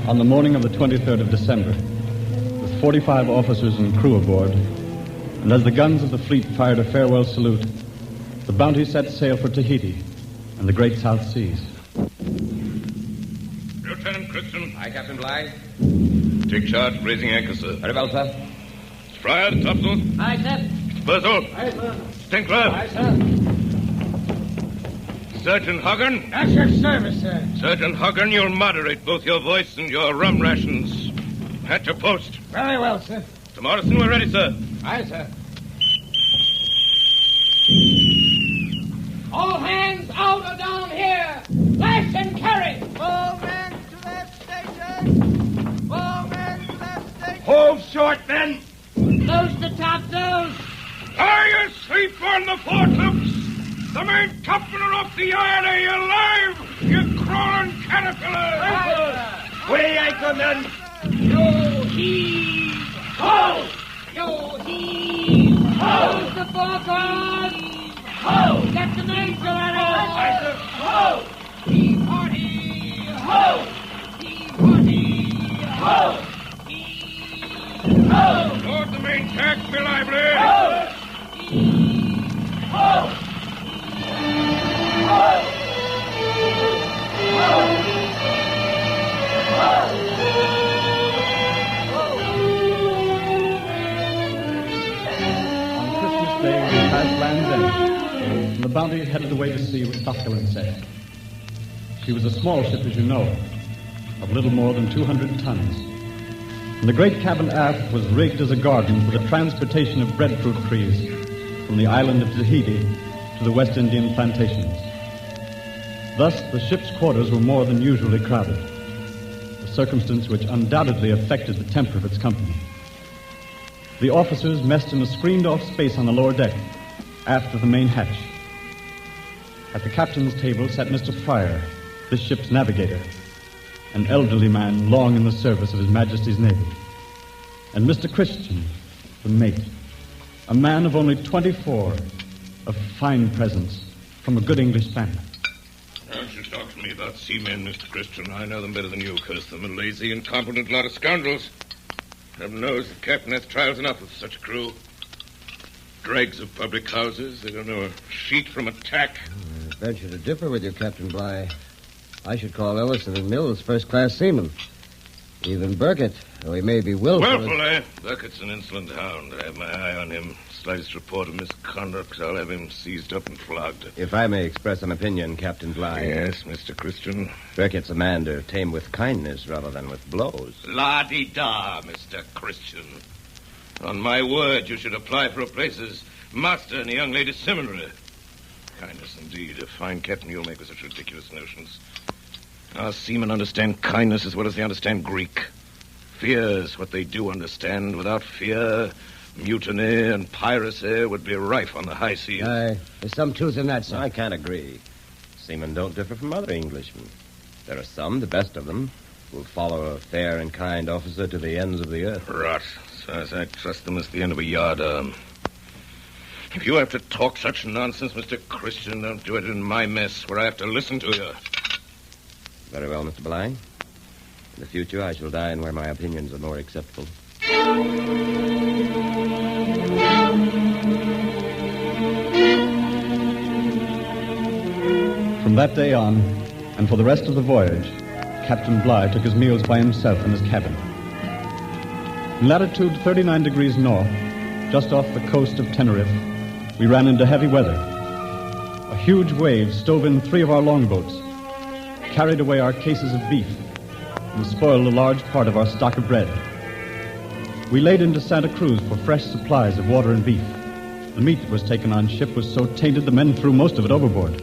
On the morning of the 23rd of December, with 45 officers and crew aboard, and as the guns of the fleet fired a farewell salute, the Bounty set sail for Tahiti and the great South Seas. Lieutenant Christian. Aye, Captain Bligh. Take charge of raising anchor, sir. Very well, sir. Fryer, the topsail. Aye, sir. Berthel. Aye, sir. Tinkler. Aye, sir. Surgeon Hoggan. At your service, sir. Surgeon Hoggan, you'll moderate both your voice and your rum rations. At your post. Very well, sir. Mr. Morrison, we're ready, sir. Aye, sir. All hands out or down here. Lash and carry. All men to their stations. All men to their stations. Hold short, men. Close the topsails. Are you asleep on the foretopes? The main topmen are off the yard. Are you alive? You crawling caterpillars! Way anchor, men! Yo heave ho! Yo heave ho! Close the foreguard! Ho! Get the mainsail at us! Ho! Heave hearty! Ho! Heave then, and the Bounty headed away to sea with topgallant set. She was a small ship, as you know, of little more than 200 tons. And the great cabin aft was rigged as a garden for the transportation of breadfruit trees from the island of Tahiti to the West Indian plantations. Thus, the ship's quarters were more than usually crowded, a circumstance which undoubtedly affected the temper of its company. The officers messed in a screened-off space on the lower deck, aft of the main hatch. At the captain's table sat Mr. Fryer, this ship's navigator, an elderly man long in the service of His Majesty's Navy, and Mr. Christian, the mate, a man of only 24, of fine presence, from a good English family. Don't you talk to me about seamen, Mr. Christian. I know them better than you, curse them, a lazy, incompetent lot of scoundrels. Heaven knows the captain has trials enough with such a crew. Dregs of public houses, they don't know a sheet from a tack. I venture to differ with you, Captain Bligh. I should call Ellison and Mills first-class seamen. Even Burkett, though he may be willful... Willful, eh? Burkett's an insolent hound. I have my eye on him. Slightest report of misconduct, I'll have him seized up and flogged. If I may express an opinion, Captain Bligh. Yes, Mr. Christian. Burkett's a man to tame with kindness rather than with blows. La-di-da, Mr. Christian. On my word, you should apply for a place as master in the young lady's seminary. Kindness, indeed. A fine captain you'll make with such ridiculous notions. Our seamen understand kindness as well as they understand Greek. Fear is what they do understand. Without fear, mutiny and piracy would be rife on the high seas. There's some truth in that, sir. I can't agree. Seamen don't differ from other Englishmen. There are some, the best of them, who will follow a fair and kind officer to the ends of the earth. Rot. As far as I trust them as the end of a yardarm. If you have to talk such nonsense, Mr. Christian, don't do it in my mess where I have to listen to you. Very well, Mr. Bligh. In the future, I shall dine where my opinions are more acceptable. From that day on, and for the rest of the voyage, Captain Bligh took his meals by himself in his cabin. In latitude 39 degrees north, just off the coast of Tenerife, we ran into heavy weather. A huge wave stove in 3 of our longboats, carried away our cases of beef, and spoiled a large part of our stock of bread. We laid into Santa Cruz for fresh supplies of water and beef. The meat that was taken on ship was so tainted the men threw most of it overboard.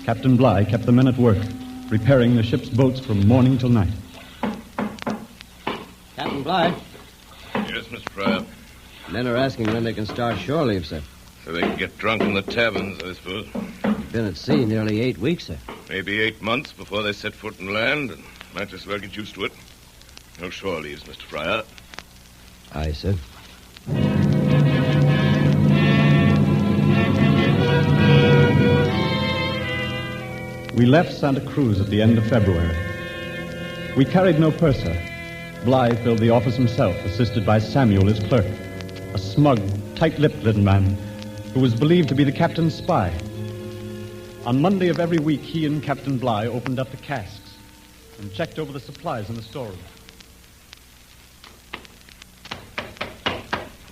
Captain Bligh kept the men at work, repairing the ship's boats from morning till night. Captain Bligh, Yes, Mr. Fryer. men are asking when they can start shore leave, sir. So they can get drunk in the taverns, I suppose. We've been at sea nearly 8 weeks, sir. Maybe 8 months before they set foot in land, and might as well get used to it. No shore leaves, Mr. Fryer. Aye, sir. We left Santa Cruz at the end of February. We carried no purser. Bligh filled the office himself, assisted by Samuel, his clerk, a smug, tight-lipped little man who was believed to be the captain's spy. On Monday of every week, he and Captain Bligh opened up the casks and checked over the supplies in the storeroom.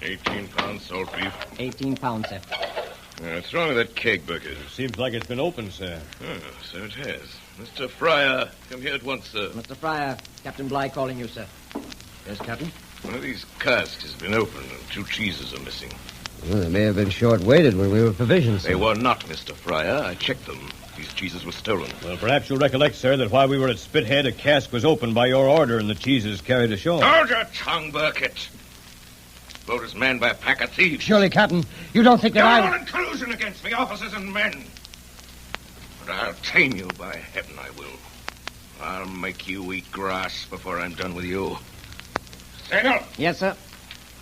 18 pounds salt beef. 18 pounds, sir. What's wrong with that keg bucket? Seems like it's been opened, sir. Oh, so it has. Mr. Fryer, come here at once, sir. Mr. Fryer, Captain Bligh calling you, sir. Yes, Captain? One of these casks has been opened and 2 cheeses are missing. Well, they may have been short-weighted when we were provisioned, sir. They were not, Mr. Fryer. I checked them. These cheeses were stolen. Well, perhaps you'll recollect, sir, that while we were at Spithead, a cask was opened by your order and the cheeses carried ashore. Hold your tongue, Burkett. Boat is manned by a pack of thieves. Surely, Captain, you don't think that You're all in collusion against me, officers and men. But I'll tame you, by heaven I will. I'll make you eat grass before I'm done with you. Samuel! Yes, sir?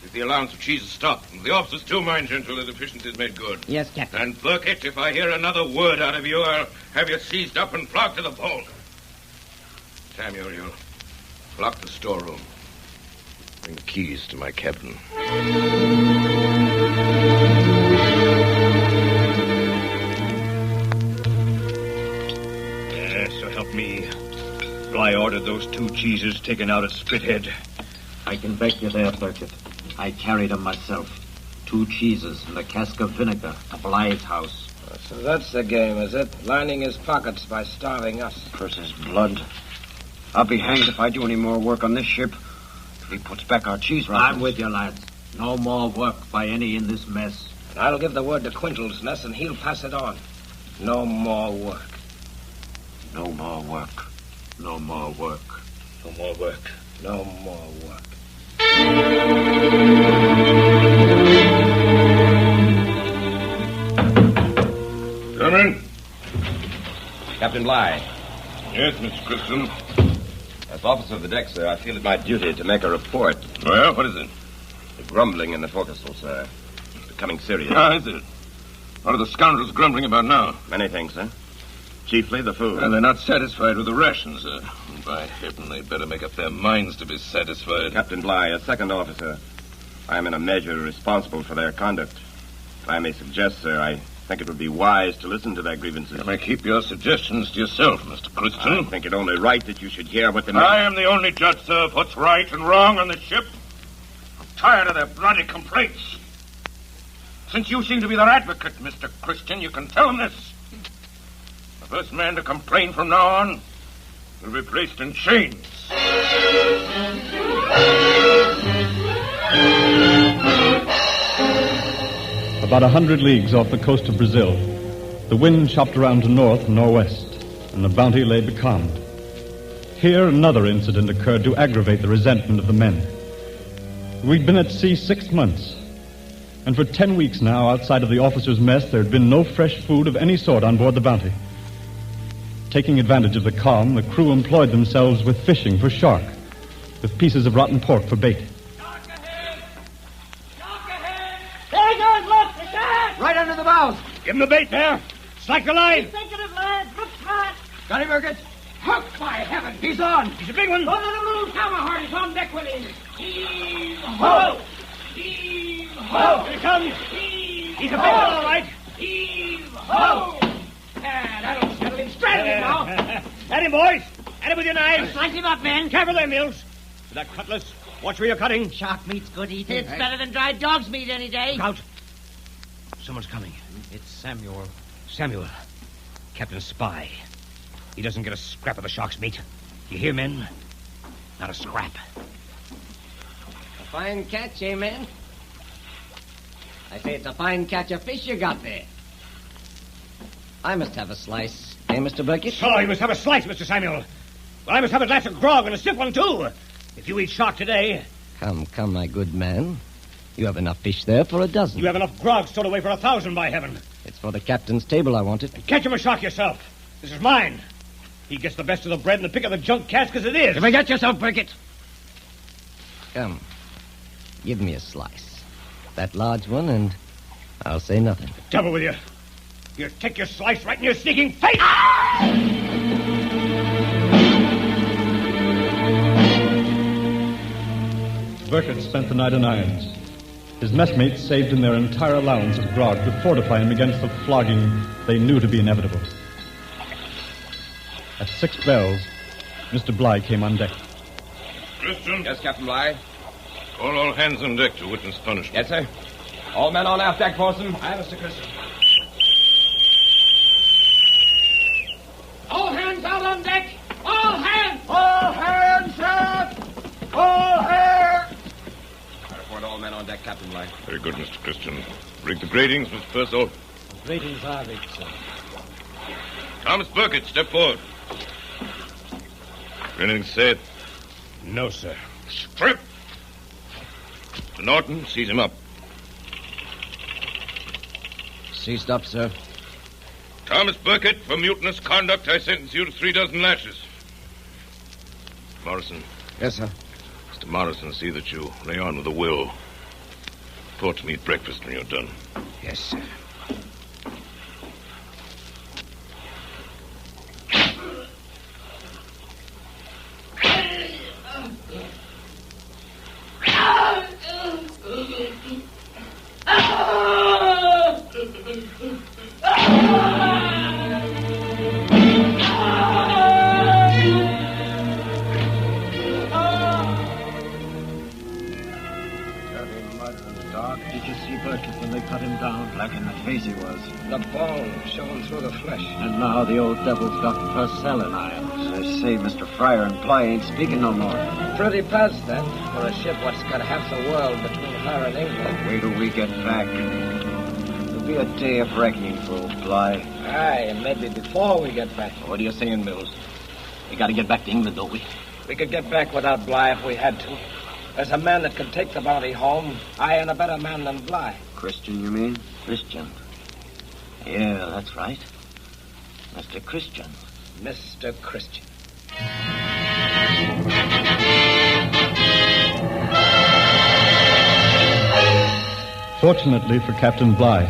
If the allowance of cheese is stopped, and the officers too, mind you, until the deficiency is made good. Yes, Captain. And Burkett, if I hear another word out of you, I'll have you seized up and flogged to the bone. Samuel, you lock the storeroom. Bring the keys to my cabin. So help me. Bligh ordered those 2 cheeses taken out at Spithead. I can back you there, Burkett. I carried them myself. 2 cheeses and a cask of vinegar to Blythe's house. So that's the game, is it? Lining his pockets by starving us. Curse his blood. I'll be hanged if I do any more work on this ship. If he puts back our cheese rations. I'm with you, lads. No more work by any in this mess. And I'll give the word to Quintal's and he'll pass it on. No more work. No more work. No more work. No more work. No more work. Come in. Captain Bligh. Yes, Mr. Christian. As officer of the deck, sir, I feel it my duty to make a report. Well, what is it? The grumbling in the forecastle, sir. It's becoming serious. Ah, is it? What are the scoundrels grumbling about now? Many things, sir. Chiefly the food. Well, they're not satisfied with the rations, sir. By heaven, they'd better make up their minds to be satisfied. Captain Bligh, as second officer, I am in a measure responsible for their conduct. If I may suggest, sir, I think it would be wise to listen to their grievances. You may keep your suggestions to yourself, Mr. Christian. I think it only right that you should hear what the men... I am the only judge, sir, of what's right and wrong on the ship. I'm tired of their bloody complaints. Since you seem to be their advocate, Mr. Christian, you can tell them this. The first man to complain from now on will be placed in chains. About 100 leagues off the coast of Brazil, the wind chopped around to north and northwest, and the Bounty lay becalmed. Here another incident occurred to aggravate the resentment of the men. We'd been at sea 6 months, and for 10 weeks now, outside of the officers' mess, there had been no fresh food of any sort on board the Bounty. Taking advantage of the calm, the crew employed themselves with fishing for shark, with pieces of rotten pork for bait. There he goes, look! The shark! Right under the bows. Give him the bait there. Strike the line. He's thinking of lads. Look smart. Got him, Burkett? Hook, by heaven! He's on. He's a big one. Go to the moon. Hammerheart is on deck with him. Heave ho! ho! Heave Oh, ho! here he comes. Heave He's a big ho! one, all right. Heave ho! That'll settle him. Straddle him now. At him, boys. At him with your knives. Slice him up, men. Careful there, Mills. With that cutlass. Watch where you're cutting. Shark meat's good eating. It's better than dried dog's meat any day. Look out. Someone's coming. It's Samuel. Samuel. Captain's spy. He doesn't get a scrap of the shark's meat. You hear, men? Not a scrap. A fine catch, eh, men? I say it's a fine catch of fish you got there. I must have a slice, eh, Mr. Burkett? So, you must have a slice, Mr. Samuel. Well, I must have a glass of grog and a stiff one, too. If you eat shark today... Come, my good man. You have enough fish there for a dozen. You have enough grog stored away for 1,000, by heaven. It's for the captain's table I want it. Catch him a shark yourself. This is mine. He gets the best of the bread and the pick of the junk cask as it is. You forget yourself, Burkett. Come. Give me a slice. That large one, and I'll say nothing. Devil with you. You take your slice right in your sneaking face. Burkett spent the night in irons. His messmates saved in their entire allowance of grog to fortify him against the flogging they knew to be inevitable. At 6 bells, Mr. Bligh came on deck. Christian? Yes, Captain Bligh? Call all hands on deck to witness punishment. Yes, sir. All men on aft deck, Forson. Aye, Mr. Christian. All hands out on deck! All hands! All hands, sir! All hands! I report all men on deck, Captain Bligh. Very good, Mr. Christian. Rig the gratings, Mr. Purcell. Ratings are rigged, sir. Thomas Burkett, step forward. Anything said? No, sir. Strip! Mr. Norton, seize him up. Seized up, sir. Thomas Burkett, for mutinous conduct, I sentence you to 3 dozen lashes. Morrison. Yes, sir. Mr. Morrison, see that you lay on with a will. Report to me at breakfast when you're done. Yes, sir. Did you see Burkett? face he was. The bone showing through the flesh. And now the old devil's got Purcell in irons. I say, Mr. Fryer and Bly ain't speaking no more. Pretty past that for a ship what's got half the world between her and England. Wait till we get back. It'll be a day of reckoning for old Bly. Aye, and maybe before we get back. What are you saying, Mills? We got to get back to England, don't we? We could get back without Bly if we had to. There's a man that could take the bounty home. I and a better man than Bly. Christian, you mean? Christian. Yeah, that's right. Mr. Christian. Mr. Christian. Fortunately for Captain Bly,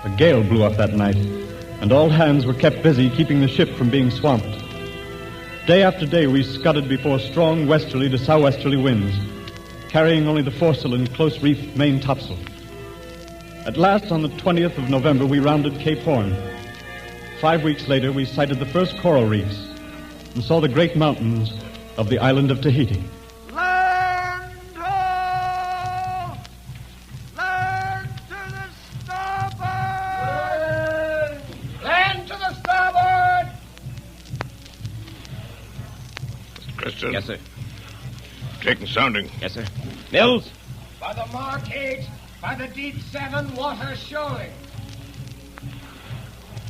a gale blew up that night, and all hands were kept busy keeping the ship from being swamped. Day after day, we scudded before strong westerly to southwesterly winds, carrying only the foresail and close-reefed main topsail. At last, on the 20th of November, we rounded Cape Horn. 5 weeks later, we sighted the first coral reefs and saw the great mountains of the island of Tahiti. Land ho! Land to the starboard! Land to the starboard! Mr. Christian. Yes, sir. Taking sounding. Yes, sir. Mills? By the Mark 8, by the deep 7, water showing.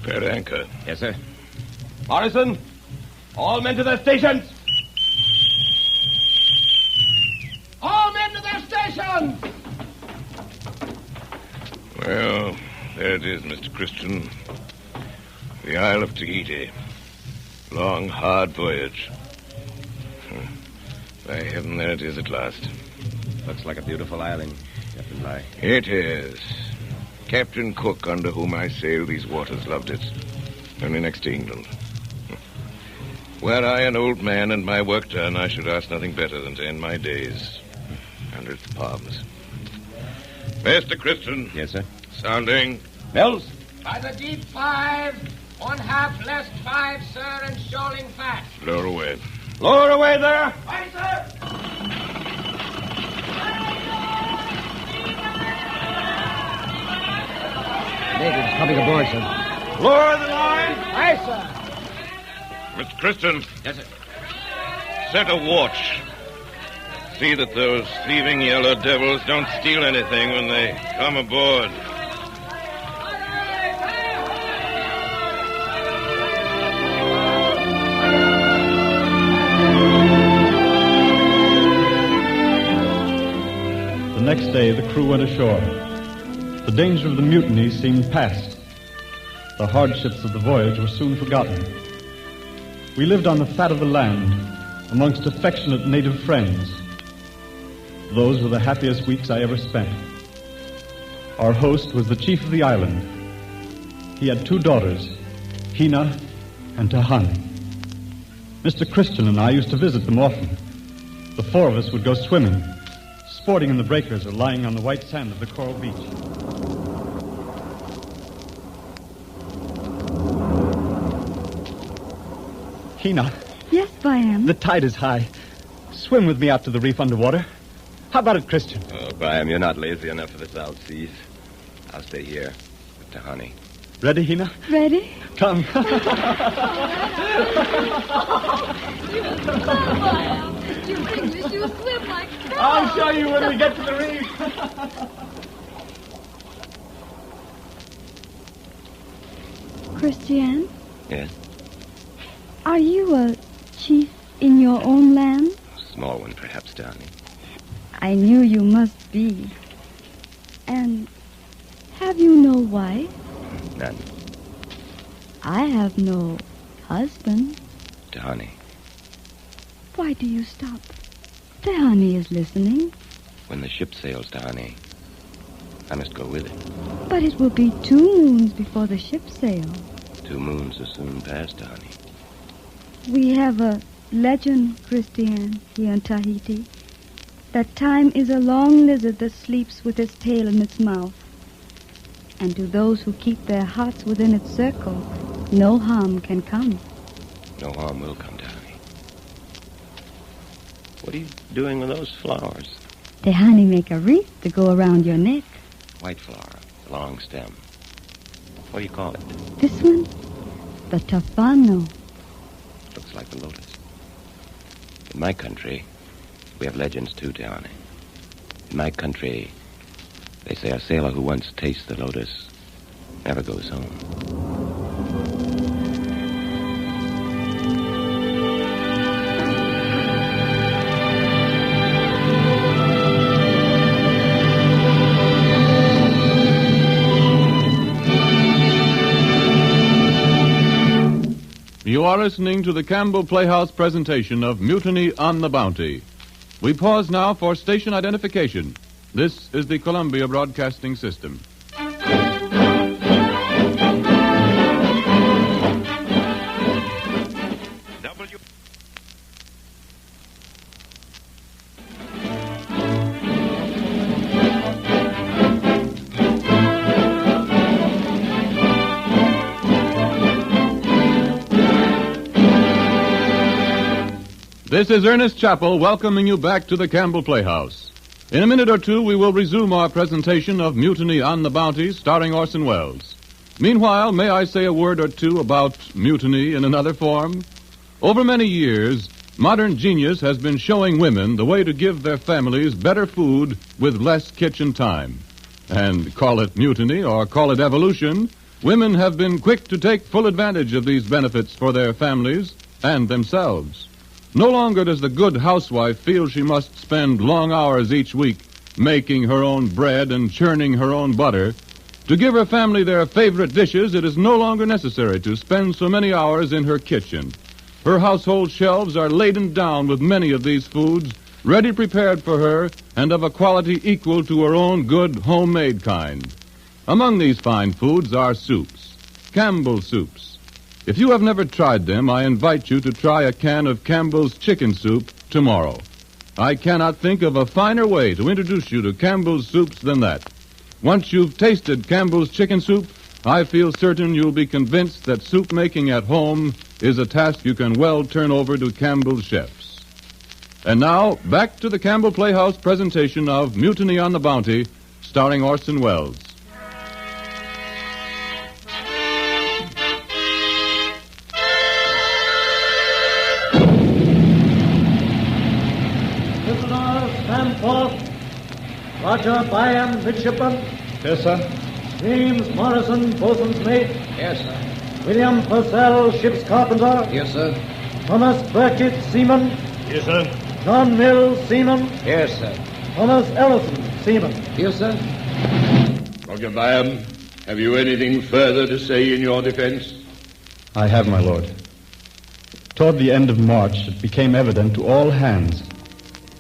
Fair anchor. Yes, sir. Morrison, all men to their stations. All men to their stations! Well, there it is, Mr. Christian. The Isle of Tahiti. Long, hard voyage. By heaven, there it is at last. Looks like a beautiful island, Captain Bly. It is. Captain Cook, under whom I sailed these waters, loved it. Only next to England. Were I an old man and my work done, I should ask nothing better than to end my days under its palms. Mr. Christian. Yes, sir. Sounding. Mills? By the deep 5, 1/2 less 5, sir, and shoaling fast. Lower away. Lower away there. Aye, sir. Natives coming aboard, sir. Lower the line. Aye, sir. Mr. Christian. Yes, sir. Set a watch. See that those thieving yellow devils don't steal anything when they come aboard. The next day, the crew went ashore. The danger of the mutiny seemed past. The hardships of the voyage were soon forgotten. We lived on the fat of the land, amongst affectionate native friends. Those were the happiest weeks I ever spent. Our host was the chief of the island. He had 2 daughters, Hina and Tahani. Mr. Christian and I used to visit them often. The 4 of us would go swimming, sporting in the breakers or lying on the white sand of the coral beach. Hina. Yes, Byam. The tide is high. Swim with me out to the reef underwater. How about it, Christian? Oh, Byam, you're not lazy enough for the South Seas. I'll stay here with Tahani. Ready, Hina? Ready? Come. You English, you swim like that. I'll show you when we get to the reef. Christian, Yes? are you a chief in your own land? Small one, perhaps, Tahani. I knew you must be. And have you no wife? None. I have no husband. Tahani. Why do you stop? Tehani is listening. When the ship sails, Tahani, I must go with it. But it will be 2 moons before the ship sails. 2 moons will soon pass, Tahani. We have a legend, Christian, here in Tahiti, that time is a long lizard that sleeps with its tail in its mouth. And to those who keep their hearts within its circle, no harm can come. No harm will come, Tahani. What are you doing with those flowers? Tehani make a wreath to go around your neck. White flower, long stem. What do you call it? This one? The Tafano. Looks like the lotus. In my country, we have legends too, Tehani. In my country, they say a sailor who once tastes the lotus never goes home. You are listening to the Campbell Playhouse presentation of Mutiny on the Bounty. We pause now for station identification. This is the Columbia Broadcasting System. This is Ernest Chappell welcoming you back to the Campbell Playhouse. In a minute or two, we will resume our presentation of Mutiny on the Bounty, starring Orson Welles. Meanwhile, may I say a word or two about mutiny in another form? Over many years, modern genius has been showing women the way to give their families better food with less kitchen time. And call it mutiny or call it evolution, women have been quick to take full advantage of these benefits for their families and themselves. No longer does the good housewife feel she must spend long hours each week making her own bread and churning her own butter. To give her family their favorite dishes, it is no longer necessary to spend so many hours in her kitchen. Her household shelves are laden down with many of these foods, ready prepared for her and of a quality equal to her own good homemade kind. Among these fine foods are soups, Campbell soups. If you have never tried them, I invite you to try a can of Campbell's chicken soup tomorrow. I cannot think of a finer way to introduce you to Campbell's soups than that. Once you've tasted Campbell's chicken soup, I feel certain you'll be convinced that soup making at home is a task you can well turn over to Campbell's chefs. And now, back to the Campbell Playhouse presentation of Mutiny on the Bounty, starring Orson Welles. Roger Byam, midshipman. Yes, sir. James Morrison, boatswain's mate. Yes, sir. William Purcell, ship's carpenter. Yes, sir. Thomas Burkitt, seaman. Yes, sir. John Mills, seaman. Yes, sir. Thomas Ellison, seaman. Yes, sir. Roger Byam, have you anything further to say in your defense? I have, my lord. Toward the end of March, it became evident to all hands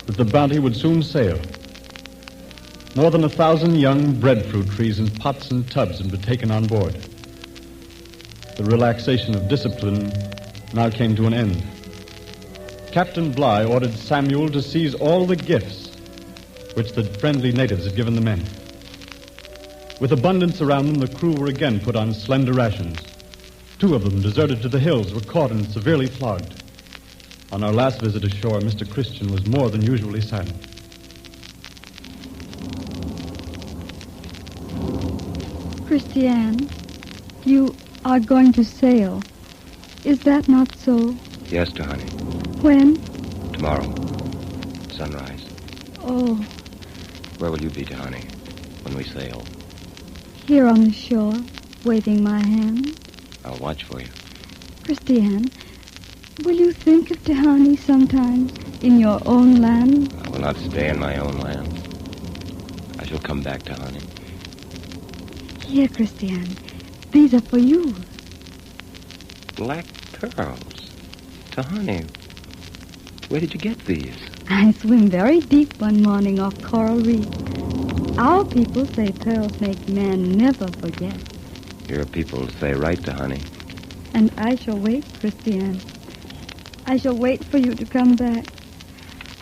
that the Bounty would soon sail. More than 1,000 young breadfruit trees in pots and tubs had been taken on board. The relaxation of discipline now came to an end. Captain Bligh ordered Samuel to seize all the gifts which the friendly natives had given the men. With abundance around them, the crew were again put on slender rations. 2 of them, deserted to the hills, were caught and severely flogged. On our last visit ashore, Mr. Christian was more than usually silent. Christiane, you are going to sail. Is that not so? Yes, Tehani. When? Tomorrow. Sunrise. Oh, Where will you be, Tehani, when we sail? here on the shore, waving my hand. I'll watch for you. Christiane, will you think of Tehani sometimes in your own land? I will not stay in my own land. I shall come back, Tehani. Here, Christiane. These are for you. Black pearls. Tehani, where did you get these? I swim very deep one morning off Coral Reef. Our people say pearls make men never forget. Your people say right, Tehani. And I shall wait, Christiane. I shall wait for you to come back.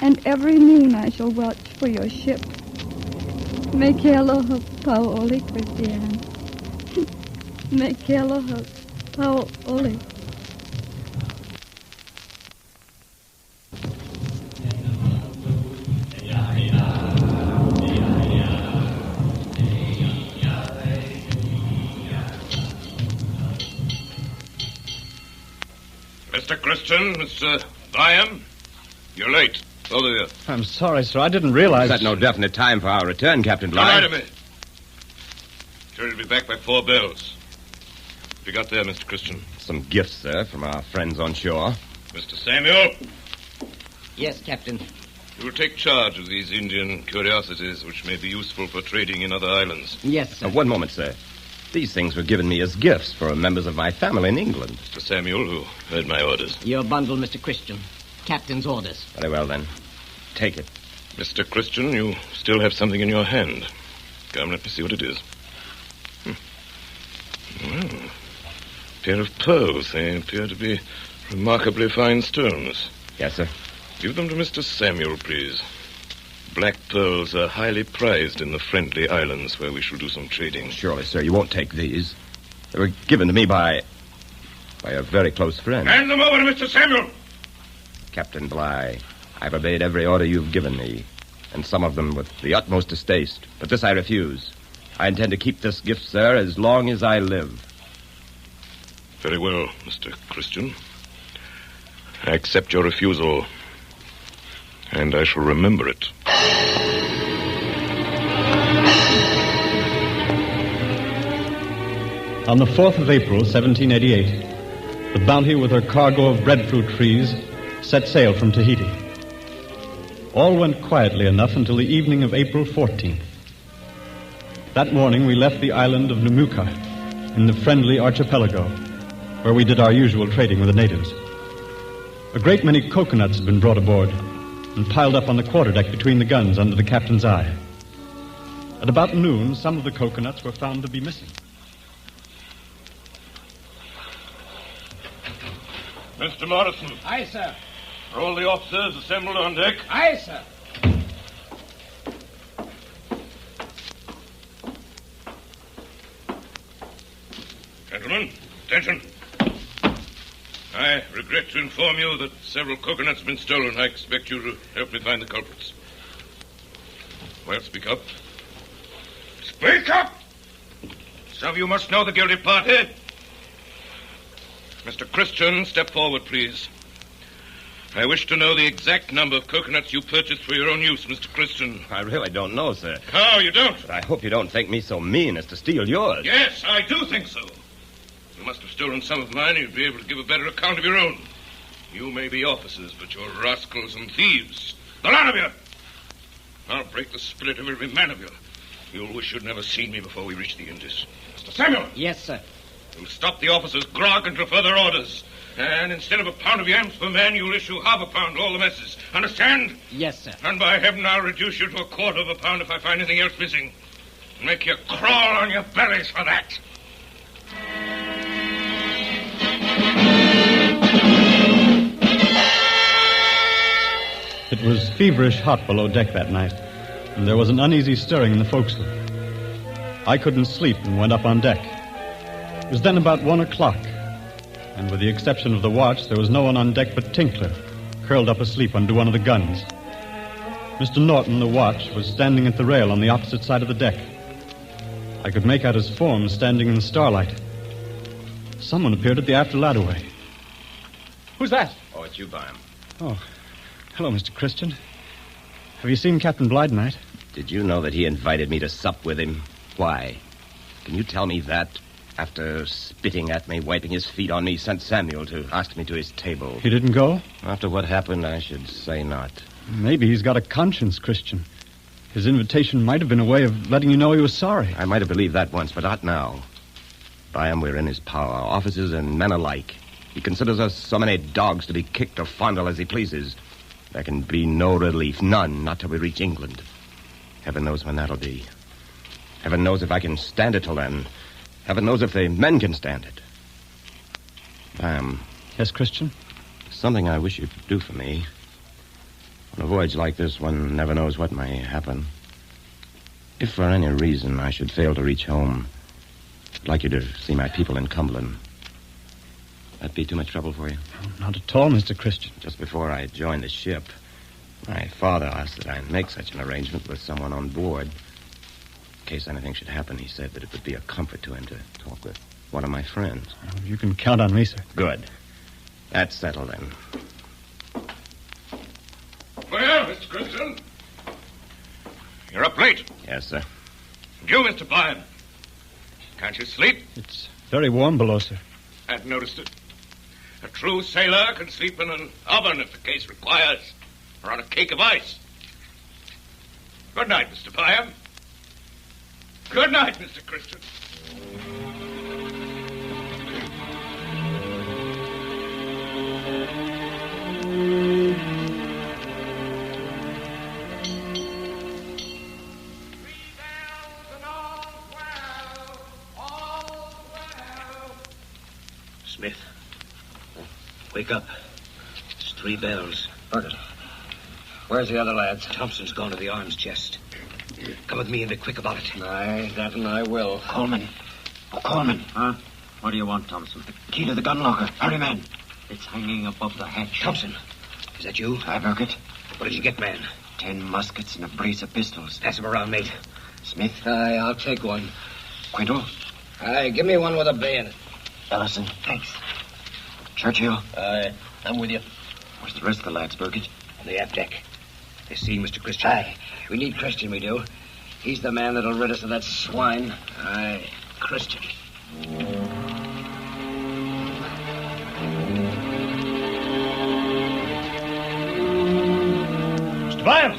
And every noon I shall watch for your ship. Me aloha pauoli, Christiane. Me aloha pauoli. Christian, Mr. Byam. You're late, both of you. I'm sorry, sir. I didn't realize... There's no definite time for our return, Captain Come Bly. right to me. Sure to be back by 4 bells. What you got there, Mr. Christian? Some gifts, sir, from our friends on shore. Mr. Samuel, Yes, Captain. you will take charge of these Indian curiosities which may be useful for trading in other islands. Yes, sir. One moment, sir. These things were given me as gifts for members of my family in England. Mr. Samuel, who heard my orders. Your bundle, Mr. Christian. Captain's orders. Very well, then. Take it. Mr. Christian, you still have something in your hand. Come, let me see what it is. Well, pair of pearls. They appear to be remarkably fine stones. Yes, sir. Give them to Mr. Samuel, please. Black pearls are highly prized in the Friendly Islands where we shall do some trading. Surely, sir, you won't take these. They were given to me by a very close friend. Hand them over to Mr. Samuel. Captain Bly, I've obeyed every order you've given me, and some of them with the utmost distaste. But this I refuse. I intend to keep this gift, sir, as long as I live. Very well, Mr. Christian. I accept your refusal, and I shall remember it. On the 4th of April, 1788, the Bounty with her cargo of breadfruit trees set sail from Tahiti. All went quietly enough until the evening of April 14th. That morning we left the island of Numuka in the Friendly Archipelago, where we did our usual trading with the natives. A great many coconuts had been brought aboard and piled up on the quarterdeck between the guns under the captain's eye. At about noon, some of the coconuts were found to be missing. Mr. Morrison. Aye, sir. Are all the officers assembled on deck? Aye, sir. Gentlemen, attention. I regret to inform you that several coconuts have been stolen. I expect you to help me find the culprits. Well, speak up. Speak up! Some of you must know the guilty party. Mr. Christian, step forward, please. I wish to know the exact number of coconuts you purchased for your own use, Mr. Christian. I really don't know, sir. Oh, you don't? But I hope you don't think me so mean as to steal yours. Yes, I do think so. You must have stolen some of mine, and you'd be able to give a better account of your own. You may be officers, but you're rascals and thieves. The lot of you! I'll break the spirit of every man of you. You'll wish you'd never seen me before we reach the Indies. Mr. Samuel! Yes, sir. You'll stop the officers' grog until further orders. And instead of a pound of yams per man, you'll issue half a pound to all the messes. Understand? Yes, sir. And by heaven, I'll reduce you to a quarter of a pound if I find anything else missing. Make you crawl on your bellies for that. It was feverish hot below deck that night, and there was an uneasy stirring in the forecastle. I couldn't sleep and went up on deck. It was then about 1 o'clock, and with the exception of the watch, there was no one on deck but Tinkler, curled up asleep under one of the guns. Mr. Norton, the watch, was standing at the rail on the opposite side of the deck. I could make out his form standing in the starlight. Someone appeared at the after ladderway. Who's that? Oh, it's you, Byam. Oh, hello, Mr. Christian. Have you seen Captain Bly tonight? Did you know that he invited me to sup with him? Why? Can you tell me that? After spitting at me, wiping his feet on me, sent Samuel to ask me to his table. He didn't go? After what happened, I should say not. Maybe he's got a conscience, Christian. His invitation might have been a way of letting you know he was sorry. I might have believed that once, but not now. Byam, we're in his power, officers and men alike. He considers us so many dogs to be kicked or fondled as he pleases. There can be no relief, none, not till we reach England. Heaven knows when that'll be. Heaven knows if I can stand it till then. Heaven knows if the men can stand it. Byam. Yes, Christian? Something I wish you'd do for me. On a voyage like this, one never knows what may happen. If for any reason I should fail to reach home, I'd like you to see my people in Cumberland. That'd be too much trouble for you? Oh, not at all, Mr. Christian. Just before I joined the ship, my father asked that I make such an arrangement with someone on board. In case anything should happen, he said that it would be a comfort to him to talk with one of my friends. Oh, you can count on me, sir. Good. That's settled, then. Well, Mr. Crimson. You're up late. Yes, sir. And you, Mr. Blythe. Can't you sleep? It's very warm below, sir. I've noticed it. A true sailor can sleep in an oven if the case requires, or on a cake of ice. Good night, Mr. Blythe. Good night, Mr. Christian. Smith. Wake up. It's 3 bells. Burkett. Where's the other lads? Thompson's gone to the arms chest. Come with me and be quick about it. Aye, that and I will. Coleman. Oh, Coleman. Huh? What do you want, Thompson? The key to the gun locker. Hurry, man. It's hanging above the hatch. Thompson. Is that you? Aye, Burkett. What did you get, man? 10 muskets and a brace of pistols. Pass them around, mate. Smith? Aye, I'll take one. Quinto? Aye, give me one with a bayonet. Ellison? Thanks. Churchill? Aye, I'm with you. Where's the rest of the lads, Burkett? On the aft deck. They see Mr. Christian. Aye, we need Christian, we do. He's the man that'll rid us of that swine. Aye, Christian. Mr. Blythe!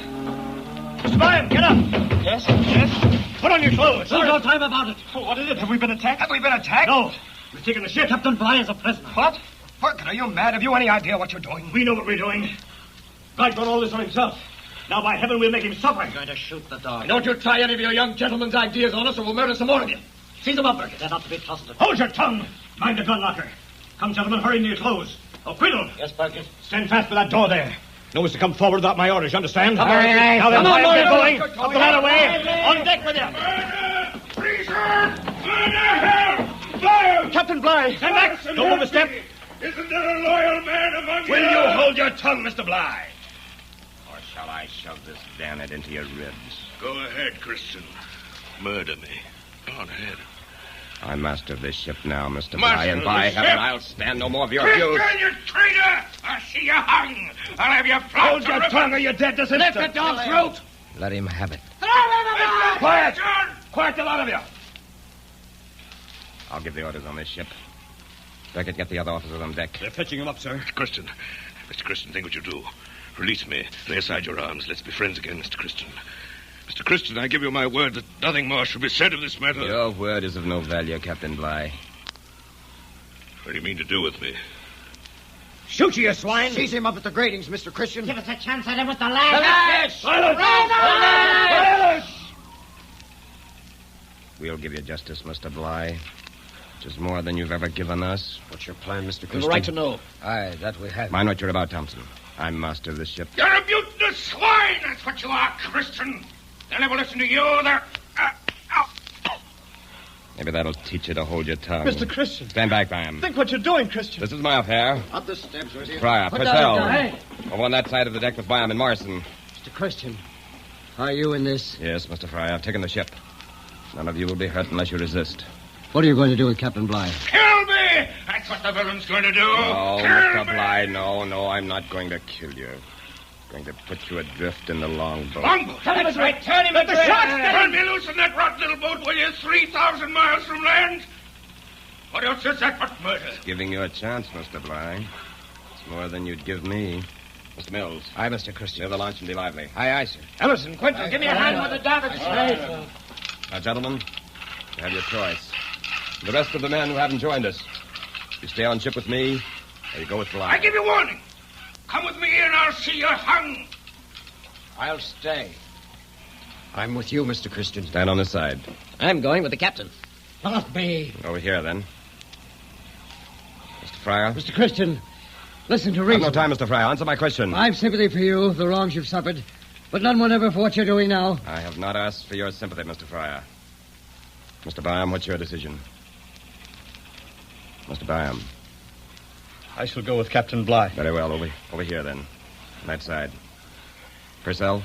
Mr. Blythe, get up! Yes? Yes? Put on your clothes. No time about it. Oh, what is it? Have we been attacked? Have we been attacked? No. We've taken the ship. Captain Bligh is a prisoner. What? Burkett, are you mad? Have you any idea what you're doing? We know what we're doing. Blythe brought all this on himself. Now, by heaven, we'll make him suffer. I'm going to shoot the dog. Don't you try any of your young gentlemen's ideas on us, or we'll murder some more of you. Seize them up, Burkett. They're not to be trusted. Hold your tongue. Mind the gun locker. Come, gentlemen, hurry into your clothes. Oh, Quiddle. Yes, Burkett. Stand fast by that door there. No one's to come forward without my orders, you understand? Come on, now then, come on, get boys. going. Up the ladder way. On deck with you. Captain Bligh. Stand back. Don't move a step. Isn't there a loyal man among you? Will you hold your tongue, Mr. Bligh? Or shall I shove this bayonet into your ribs? Go ahead, Christian. Murder me. Go on ahead. I'm master of this ship now, Mr. Master Bligh, and of by the heaven, ship? I'll stand no more of your Christian, abuse. you traitor! I'll see you hung. I'll have you flogged. Hold your tongue or you're dead this instant. Lift the dog's throat. Let him have it. Quiet! Quiet, the lot of you. I'll give the orders on this ship. Beckett, get the other officers on deck. They're fetching him up, sir. Mr. Christian, think what you do. Release me. Lay aside your arms. Let's be friends again, Mr. Christian. Mr. Christian, I give you my word that nothing more shall be said of this matter. Your word is of no value, Captain Bligh. What do you mean to do with me? Shoot you swine! Seize him up at the gratings, Mr. Christian. Give us a chance at him with the lads. Silence! We'll give you justice, Mr. Bligh. Which is more than you've ever given us. What's your plan, Mr. We've Christian? a right to know. Aye, that we have. Mind what you're about, Thompson. I'm master of this ship. You're a mutinous swine! That's what you are, Christian. They'll never listen to you. They're... Maybe that'll teach you to hold your tongue. Mr. Christian. Stand back, Bam. Think what you're doing, Christian. This is my affair. Up the steps with you. Fryer, Put Purcell. down the gun. Over on that side of the deck with Byam and Morrison. Mr. Christian, are you in this? Yes, Mr. Fryer. I've taken the ship. None of you will be hurt unless you resist. What are you going to do with Captain Bligh? Kill me! That's what the villain's going to do. No, Kill Mr. me! Bligh, no, I'm not going to kill you. I'm going to put you adrift in the longboat. Longboat? That's right. Turn him Let adrift. the shots turn me loose in that rotten little boat, will you? 3,000 miles from land? What else is that but murder? Giving you a chance, Mr. Bligh. It's more than you'd give me. Mr. Mills. Aye, Mr. Christian. Clear the launch and be lively. Aye, aye, sir. Ellison, Quinton, give me a hand with the davits. Now, gentlemen, you have your choice. The rest of the men who haven't joined us, you stay on ship with me, or you go with Bligh. I give you warning. Come with me and I'll see you hung. I'll stay. I'm with you, Mr. Christian. Stand on this side. I'm going with the captain. Not me. Over here, then. Mr. Fryer. Mr. Christian, listen to I've reason. no time, Mr. Fryer. Answer my question. I've sympathy for you, the wrongs you've suffered, but none whatever for what you're doing now. I have not asked for your sympathy, Mr. Fryer. Mr. Byam, what's your decision? Mr. Byam. I shall go with Captain Bligh. Very well. Over here, then. On that side. Purcell?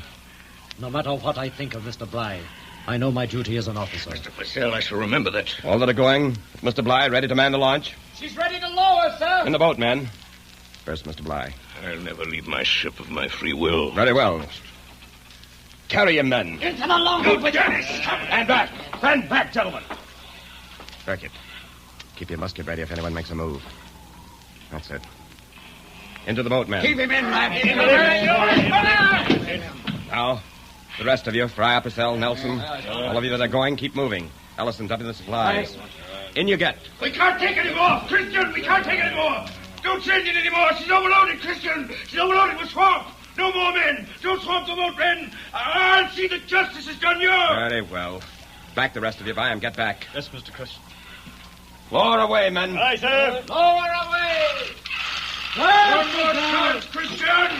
No matter what I think of Mr. Bligh, I know my duty as an officer. Mr. Purcell, I shall remember that. All that are going. Mr. Bligh, ready to man the launch? She's ready to lower, sir. In the boat, men. First, Mr. Bligh. I'll never leave my ship of my free will. Very well. Carry him, men. Into the longboat with you. Stand back. Stand back, gentlemen. Burkett, keep your musket ready if anyone makes a move. That's it. Into the boat, men. Keep him in, lad. Now, the rest of you, Fry, Purcell, Nelson, all of you that are going, keep moving. Ellison's up in the supplies. In you get. We can't take any more. Christian, we can't take any more. Don't send it anymore. She's overloaded, Christian. She's overloaded with swamp. No more men. Don't swamp the boat, men. I'll see that justice is done yours. Very well. Back the rest of you, Vi, and get back. Yes, Mr. Christian. Lower away, men. Aye, sir. Lower away. One more chance, Christian.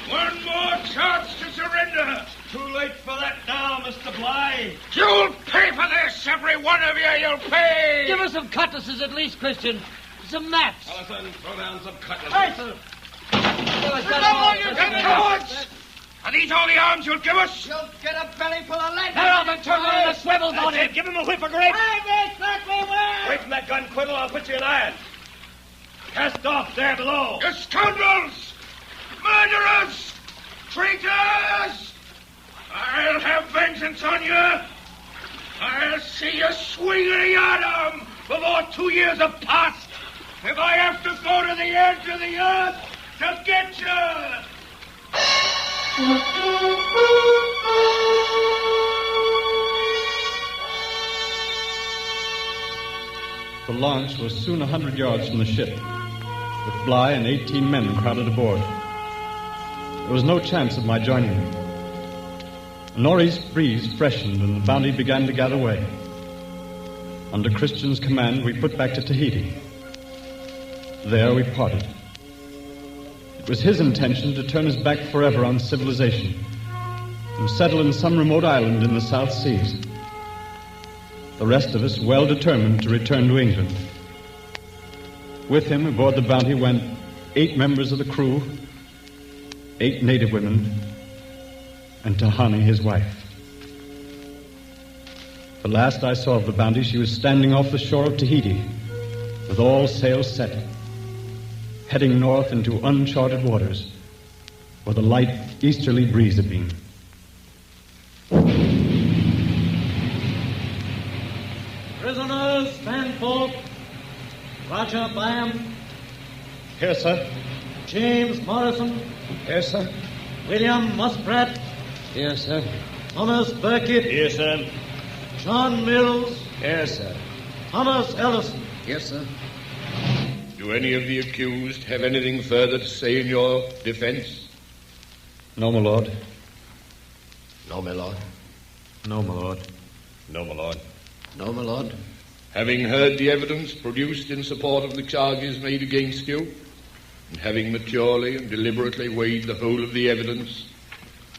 One more chance to surrender. Too late for that now, Mr. Bligh. You'll pay for this, every one of you. You'll pay. Give us some cutlasses at least, Christian. Some maps. Ellison, throw down some cutlasses. Aye, sir. You cowards! Are these all the arms you'll give us? You'll get a belly full of lead. They're off and turn one of the swivels on him. Give him a whiff of grape. Wait from that gun, Quiddle. I'll put you in irons. Cast off there below. You scoundrels! Murderers! Traitors! I'll have vengeance on you. I'll see you swing a yardarm before 2 years have passed. If I have to go to the edge of the earth to get you. The launch was soon 100 yards from the ship, with Bligh and 18 men crowded aboard. There was no chance of my joining them. A northeast breeze freshened and the Bounty began to gather way. Under Christian's command, we put back to Tahiti. There we parted. It was his intention to turn his back forever on civilization and settle in some remote island in the South Seas. The rest of us well determined to return to England. With him aboard the Bounty went 8 members of the crew, 8 native women, and Tahani, his wife. The last I saw of the Bounty, she was standing off the shore of Tahiti, with all sails set, heading north into uncharted waters, where the light easterly breeze had been. Prisoners, stand forth. Roger Bam. Here, sir. James Morrison. Here, sir. William Musprat. Here, sir. Thomas Burkett. Here, sir. John Mills. Here, sir. Thomas Ellison. Yes, sir. Do any of the accused have anything further to say in your defense? No, my lord. No, my lord. No, my lord. No, my lord. No, my lord. Having heard the evidence produced in support of the charges made against you, and having maturely and deliberately weighed the whole of the evidence,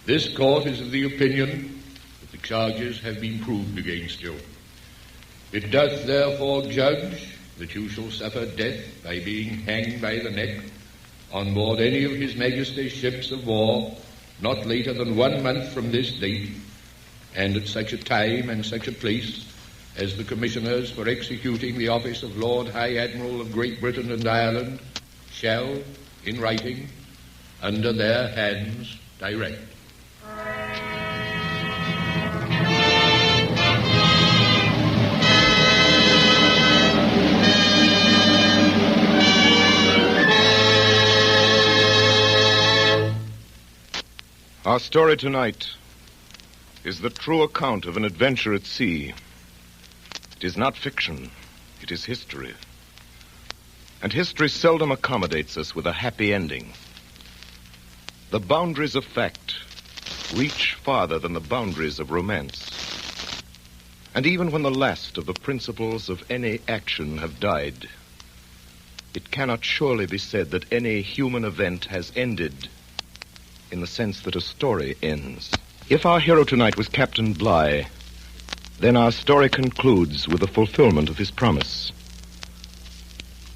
this court is of the opinion that the charges have been proved against you. It doth therefore judge that you shall suffer death by being hanged by the neck on board any of His Majesty's ships of war not later than 1 month from this date, and at such a time and such a place as the commissioners for executing the office of Lord High Admiral of Great Britain and Ireland shall, in writing, under their hands, direct. Our story tonight is the true account of an adventure at sea. It is not fiction, it is history. And history seldom accommodates us with a happy ending. The boundaries of fact reach farther than the boundaries of romance. And even when the last of the principles of any action have died, it cannot surely be said that any human event has ended in the sense that a story ends. If our hero tonight was Captain Bligh, then our story concludes with the fulfillment of his promise.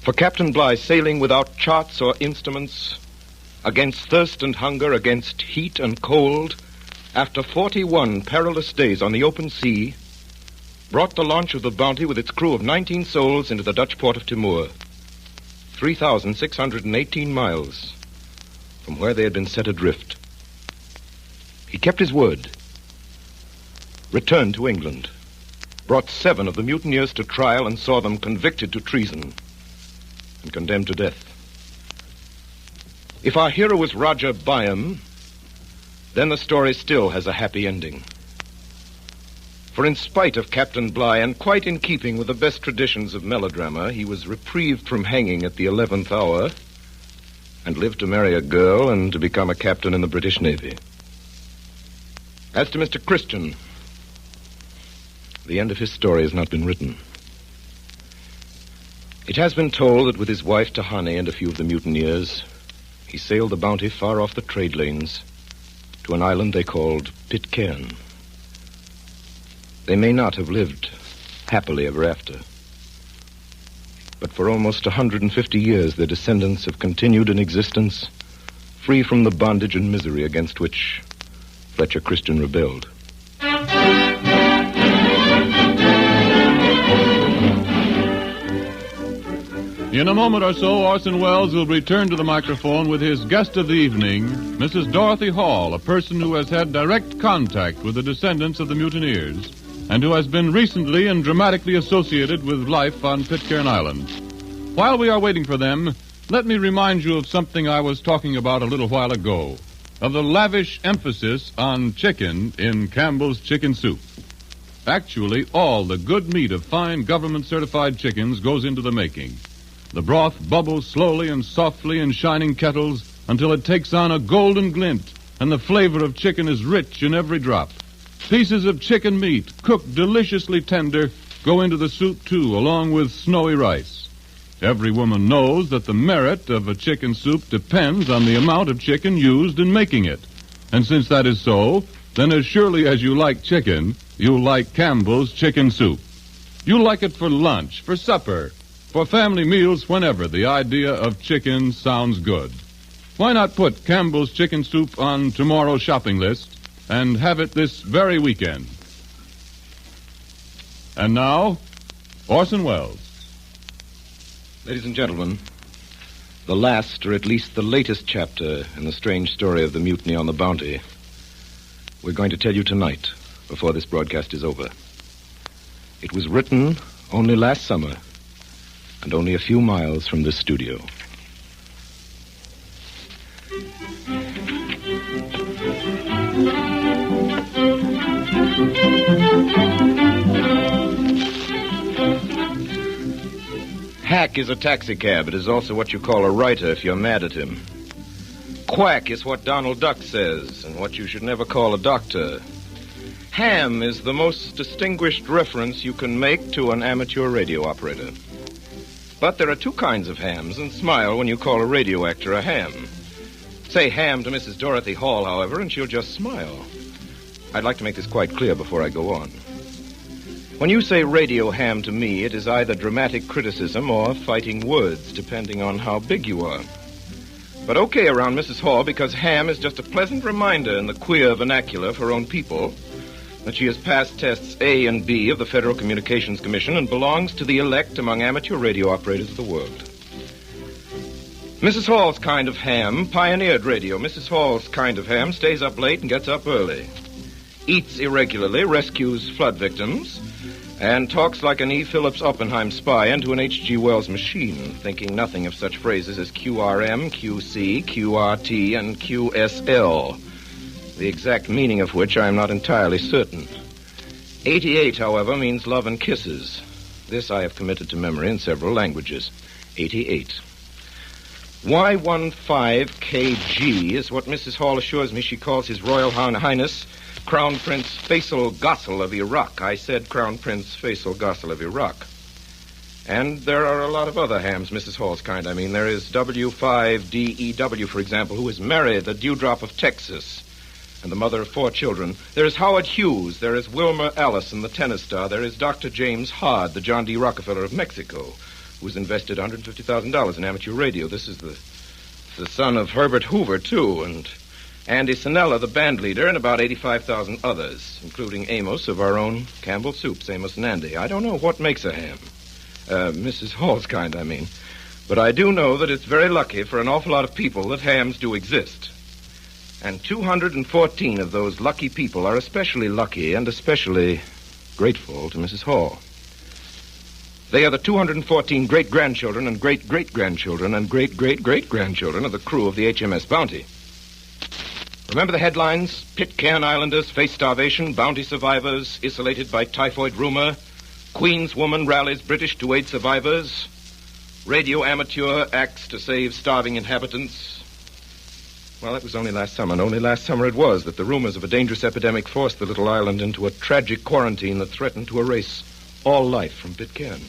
For Captain Bligh, sailing without charts or instruments, against thirst and hunger, against heat and cold, after 41 perilous days on the open sea, brought the launch of the Bounty with its crew of 19 souls into the Dutch port of Timor. 3,618 miles from where they had been set adrift. He kept his word, returned to England, brought 7 of the mutineers to trial and saw them convicted to treason and condemned to death. If our hero was Roger Byam, then the story still has a happy ending. For in spite of Captain Bligh, and quite in keeping with the best traditions of melodrama, he was reprieved from hanging at the 11th hour and lived to marry a girl and to become a captain in the British Navy. As to Mr. Christian, the end of his story has not been written. It has been told that with his wife Tahani and a few of the mutineers, he sailed the Bounty far off the trade lanes to an island they called Pitcairn. They may not have lived happily ever after, but for almost 150 years their descendants have continued in existence, free from the bondage and misery against which Fletcher Christian rebelled. In a moment or so, Orson Welles will return to the microphone with his guest of the evening, Mrs. Dorothy Hall, a person who has had direct contact with the descendants of the mutineers and who has been recently and dramatically associated with life on Pitcairn Island. While we are waiting for them, let me remind you of something I was talking about a little while ago, of the lavish emphasis on chicken in Campbell's chicken soup. Actually, all the good meat of fine government-certified chickens goes into the making. The broth bubbles slowly and softly in shining kettles until it takes on a golden glint, and the flavor of chicken is rich in every drop. Pieces of chicken meat, cooked deliciously tender, go into the soup, too, along with snowy rice. Every woman knows that the merit of a chicken soup depends on the amount of chicken used in making it. And since that is so, then as surely as you like chicken, you like Campbell's chicken soup. You like it for lunch, for supper, for family meals, whenever the idea of chicken sounds good. Why not put Campbell's chicken soup on tomorrow's shopping list and have it this very weekend? And now, Orson Welles. Ladies and gentlemen, the last, or at least the latest chapter in the strange story of the mutiny on the Bounty, we're going to tell you tonight, before this broadcast is over. It was written only last summer, and only a few miles from this studio. Hack is a taxicab. It is also what you call a writer if you're mad at him. Quack is what Donald Duck says, and what you should never call a doctor. Ham is the most distinguished reference you can make to an amateur radio operator. But there are 2 kinds of hams, and smile when you call a radio actor a ham. Say ham to Mrs. Dorothy Hall, however, and she'll just smile. I'd like to make this quite clear before I go on. When you say radio ham to me, it is either dramatic criticism or fighting words, depending on how big you are. But okay around Mrs. Hall, because ham is just a pleasant reminder in the queer vernacular of her own people that she has passed tests A and B of the Federal Communications Commission and belongs to the elect among amateur radio operators of the world. Mrs. Hall's kind of ham pioneered radio. Mrs. Hall's kind of ham stays up late and gets up early, eats irregularly, rescues flood victims, and talks like an E. Phillips Oppenheim spy into an H.G. Wells machine, thinking nothing of such phrases as QRM, QC, QRT, and QSL, the exact meaning of which I am not entirely certain. 88, however, means love and kisses. This I have committed to memory in several languages. 88. Y15KG is what Mrs. Hall assures me she calls His Royal Highness Crown Prince Faisal Ghassel of Iraq. I said Crown Prince Faisal Ghassel of Iraq. And there are a lot of other hams, Mrs. Hall's kind. I mean, there is W5DEW, for example, who is married, the Dewdrop of Texas, and the mother of 4 children. There is Howard Hughes. There is Wilmer Allison, the tennis star. There is Dr. James Hard, the John D. Rockefeller of Mexico, who has invested $150,000 in amateur radio. This is the son of Herbert Hoover, too, and Andy Sinella, the band leader, and about 85,000 others, including Amos of our own Campbell Soups, Amos and Andy. I don't know what makes a ham. Mrs. Hall's kind, I mean. But I do know that it's very lucky for an awful lot of people that hams do exist. And 214 of those lucky people are especially lucky and especially grateful to Mrs. Hall. They are the 214 great-grandchildren and great-great-grandchildren and great-great-great-grandchildren of the crew of the HMS Bounty. Remember the headlines? Pitcairn Islanders face starvation, Bounty survivors isolated by typhoid rumor, Queen's woman rallies British to aid survivors, radio amateur acts to save starving inhabitants. Well, that was only last summer, and only last summer it was that the rumors of a dangerous epidemic forced the little island into a tragic quarantine that threatened to erase all life from Pitcairn.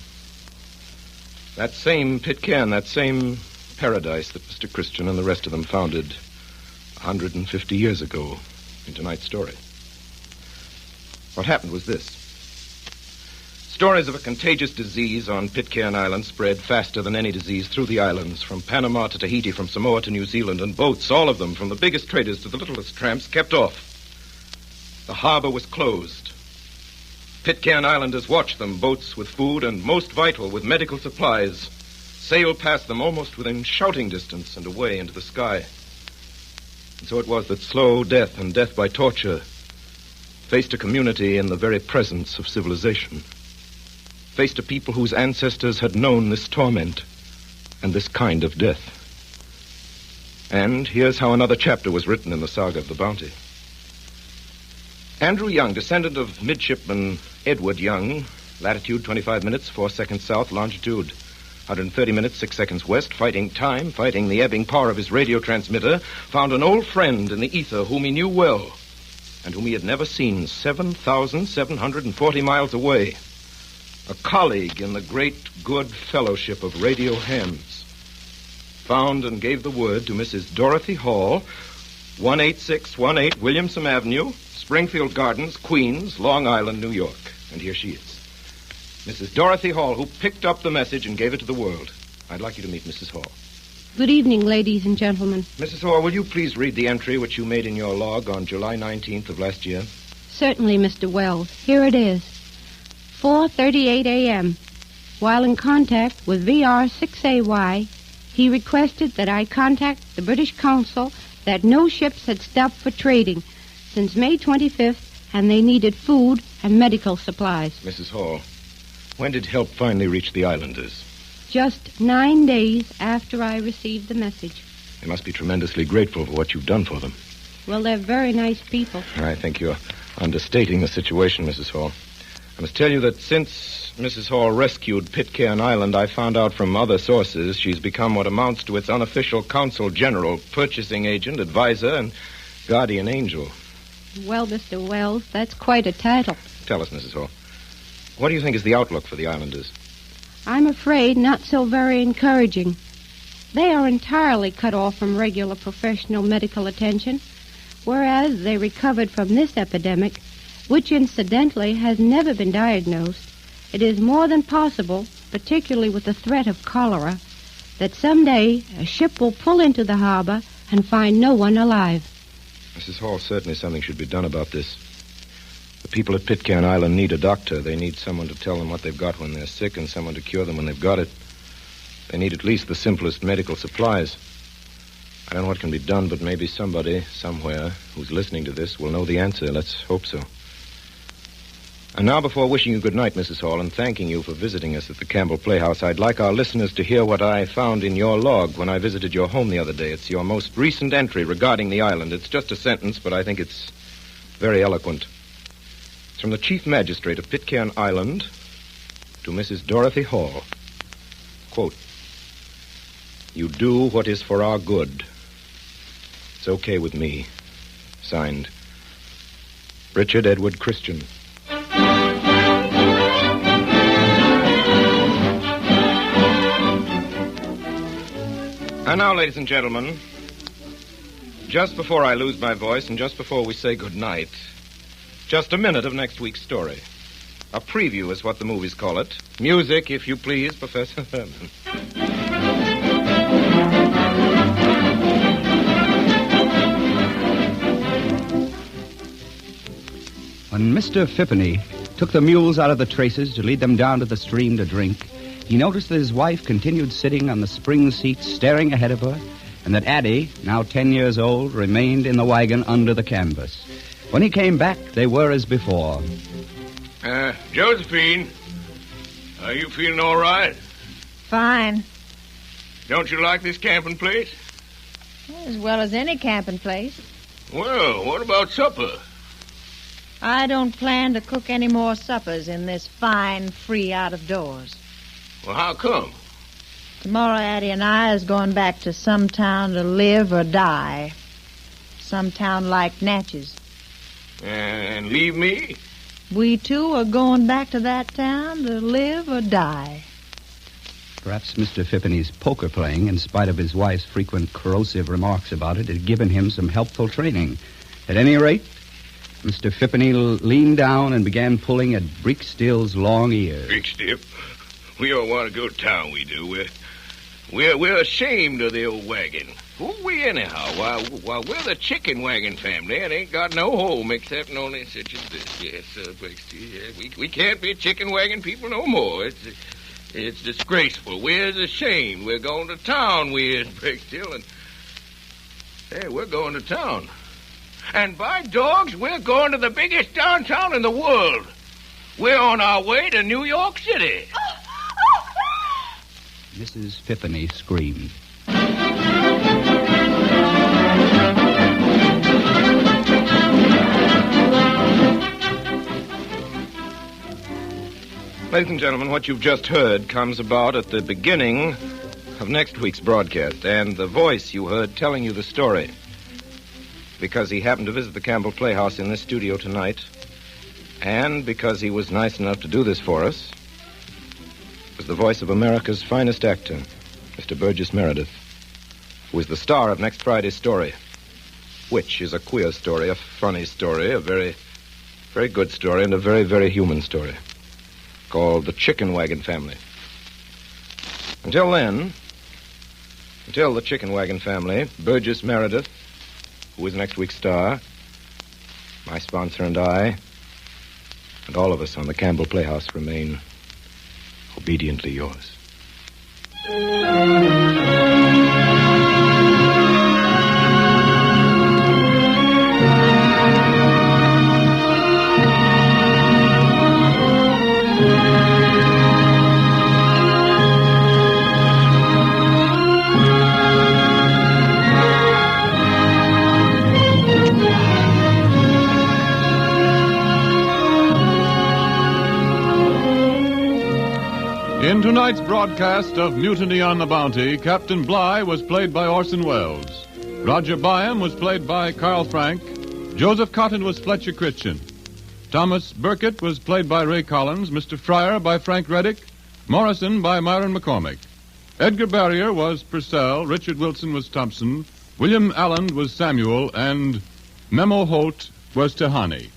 That same Pitcairn, that same paradise that Mr. Christian and the rest of them founded 150 years ago in tonight's story. What happened was this. Stories of a contagious disease on Pitcairn Island spread faster than any disease through the islands, from Panama to Tahiti, from Samoa to New Zealand, and boats, all of them, from the biggest traders to the littlest tramps, kept off. The harbor was closed. Pitcairn Islanders watched them, boats with food and, most vital, with medical supplies, sail past them almost within shouting distance and away into the sky. And so it was that slow death and death by torture faced a community in the very presence of civilization. Faced a people whose ancestors had known this torment and this kind of death. And here's how another chapter was written in the saga of the Bounty. Andrew Young, descendant of midshipman Edward Young, latitude 25 minutes, 4 seconds south, longitude 130 minutes, 6 seconds west, fighting time, fighting the ebbing power of his radio transmitter, found an old friend in the ether whom he knew well and whom he had never seen 7,740 miles away. A colleague in the great good fellowship of radio hams. Found and gave the word to Mrs. Dorothy Hall, 18618 Williamson Avenue, Springfield Gardens, Queens, Long Island, New York. And here she is. Mrs. Dorothy Hall, who picked up the message and gave it to the world. I'd like you to meet Mrs. Hall. Good evening, ladies and gentlemen. Mrs. Hall, will you please read the entry which you made in your log on July 19th of last year? Certainly, Mr. Wells. Here it is. 4:38 a.m. While in contact with VR-6AY, he requested that I contact the British Consul that no ships had stopped for trading since May 25th, and they needed food and medical supplies. Mrs. Hall, when did help finally reach the islanders? Just 9 days after I received the message. They must be tremendously grateful for what you've done for them. Well, they're very nice people. I think you're understating the situation, Mrs. Hall. I must tell you that since Mrs. Hall rescued Pitcairn Island, I found out from other sources she's become what amounts to its unofficial consul general, purchasing agent, advisor, and guardian angel. Well, Mr. Wells, that's quite a title. Tell us, Mrs. Hall, what do you think is the outlook for the islanders? I'm afraid not so very encouraging. They are entirely cut off from regular professional medical attention, whereas they recovered from this epidemic, which incidentally has never been diagnosed. It is more than possible, particularly with the threat of cholera, that someday a ship will pull into the harbor and find no one alive. Mrs. Hall, certainly something should be done about this. The people at Pitcairn Island need a doctor. They need someone to tell them what they've got when they're sick and someone to cure them when they've got it. They need at least the simplest medical supplies. I don't know what can be done, but maybe somebody, somewhere, who's listening to this will know the answer. Let's hope so. And now, before wishing you good night, Mrs. Hall, and thanking you for visiting us at the Campbell Playhouse, I'd like our listeners to hear what I found in your log when I visited your home the other day. It's your most recent entry regarding the island. It's just a sentence, but I think it's very eloquent. It's from the Chief Magistrate of Pitcairn Island to Mrs. Dorothy Hall. Quote, "You do what is for our good. It's okay with me." Signed, Richard Edward Christian. And now, ladies and gentlemen, just before I lose my voice and just before we say good night, just a minute of next week's story. A preview is what the movies call it. Music, if you please, Professor Thurman. When Mr. Phippeny took the mules out of the traces to lead them down to the stream to drink, he noticed that his wife continued sitting on the spring seat staring ahead of her, and that Addie, now 10 years old, remained in the wagon under the canvas. When he came back, they were as before. Josephine, are you feeling all right? Fine. Don't you like this camping place? As well as any camping place. Well, what about supper? I don't plan to cook any more suppers in this fine, free out of doors. Well, how come? Tomorrow, Addie and I is going back to some town to live or die. Some town like Natchez. And leave me? We, too, are going back to that town to live or die. Perhaps Mr. Phippany's poker playing, in spite of his wife's frequent corrosive remarks about it, had given him some helpful training. At any rate, Mr. Phippany leaned down and began pulling at Breekstill's long ear. Breekstill? We don't want to go to town, we do. We're ashamed of the old wagon. Who are we anyhow? Why, we're the chicken wagon family and ain't got no home except only such as this. Yes, Breekstill, yeah. We can't be chicken wagon people no more. It's disgraceful. We're ashamed. We're going to town, we is, Breekstill, and... Hey, we're going to town. And by dogs, we're going to the biggest downtown in the world. We're on our way to New York City. Mrs. Phippany screamed. Ladies and gentlemen, what you've just heard comes about at the beginning of next week's broadcast, and the voice you heard telling you the story, because he happened to visit the Campbell Playhouse in this studio tonight, and because he was nice enough to do this for us, was the voice of America's finest actor, Mr. Burgess Meredith, who is the star of next Friday's story, which is a queer story, a funny story, a very, very good story, and a very, very human story, called The Chicken Wagon Family. Until then, until The Chicken Wagon Family, Burgess Meredith, who is next week's star, my sponsor and I, and all of us on the Campbell Playhouse remain obediently yours. In tonight's broadcast of Mutiny on the Bounty, Captain Bligh was played by Orson Welles. Roger Byam was played by Carl Frank. Joseph Cotton was Fletcher Christian. Thomas Burkett was played by Ray Collins. Mr. Fryer by Frank Reddick. Morrison by Myron McCormick. Edgar Barrier was Purcell. Richard Wilson was Thompson. William Allen was Samuel. And Memo Holt was Tahani.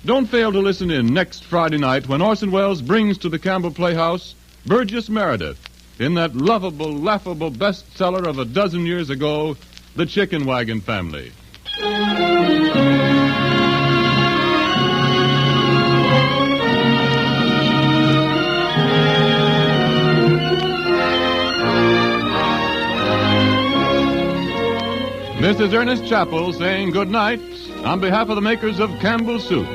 Don't fail to listen in next Friday night when Orson Welles brings to the Campbell Playhouse Burgess Meredith in that lovable, laughable bestseller of a dozen years ago, The Chicken Wagon Family. This is Ernest Chappell saying good night on behalf of the makers of Campbell Soups.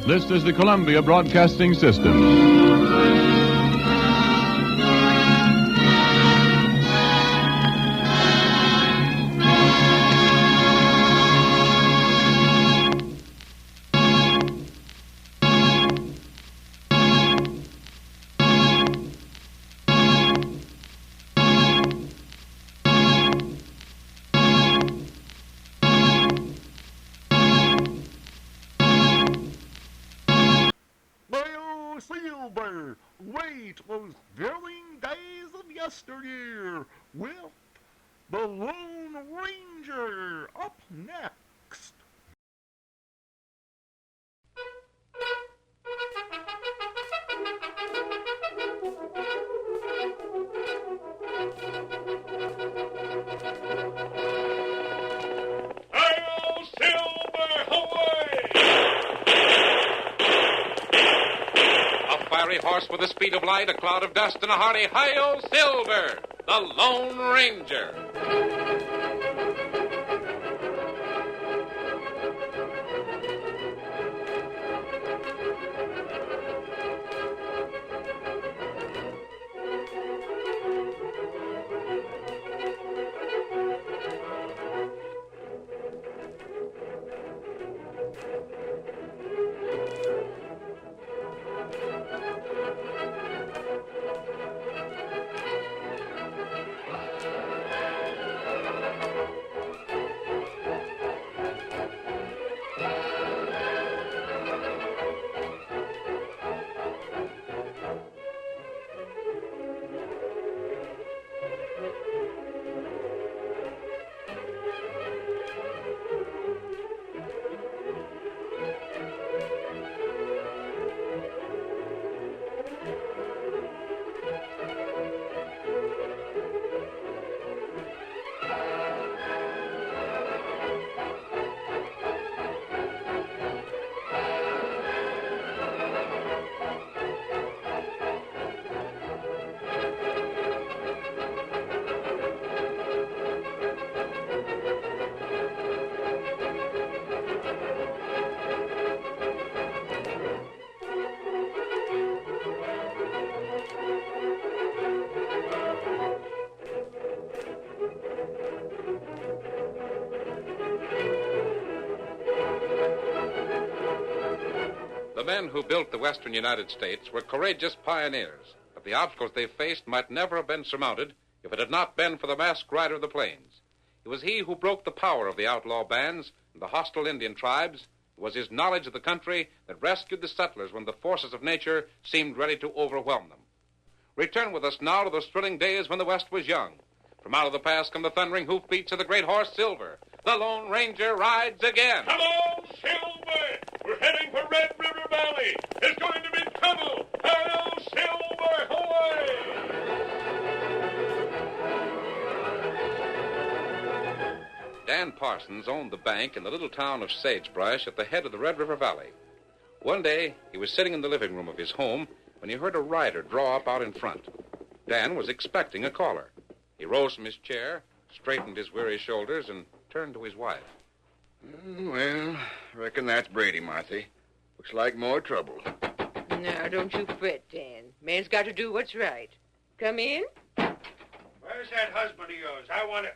This is the Columbia Broadcasting System. Silver, wait those thrilling days of yesteryear with the Lone Ranger up next. Hail, Silver, away! A fiery fiery horse with the speed of light, a cloud of dust, and a hearty hi-yo Silver, the Lone Ranger. The men who built the western United States were courageous pioneers, but the obstacles they faced might never have been surmounted if it had not been for the masked rider of the plains. It was he who broke the power of the outlaw bands and the hostile Indian tribes. It was his knowledge of the country that rescued the settlers when the forces of nature seemed ready to overwhelm them. Return with us now to those thrilling days when the West was young. From out of the past come the thundering hoofbeats of the great horse Silver. The Lone Ranger rides again. Come on, Silver! We're heading for Red River Valley. There's going to be trouble. Hello, Silver! Away! Dan Parsons owned the bank in the little town of Sagebrush at the head of the Red River Valley. One day, he was sitting in the living room of his home when he heard a rider draw up out in front. Dan was expecting a caller. He rose from his chair, straightened his weary shoulders, and turned to his wife. Well, reckon that's Brady, Marthy. Looks like more trouble. Now, don't you fret, Dan. Man's got to do what's right. Come in. Where's that husband of yours? I want to...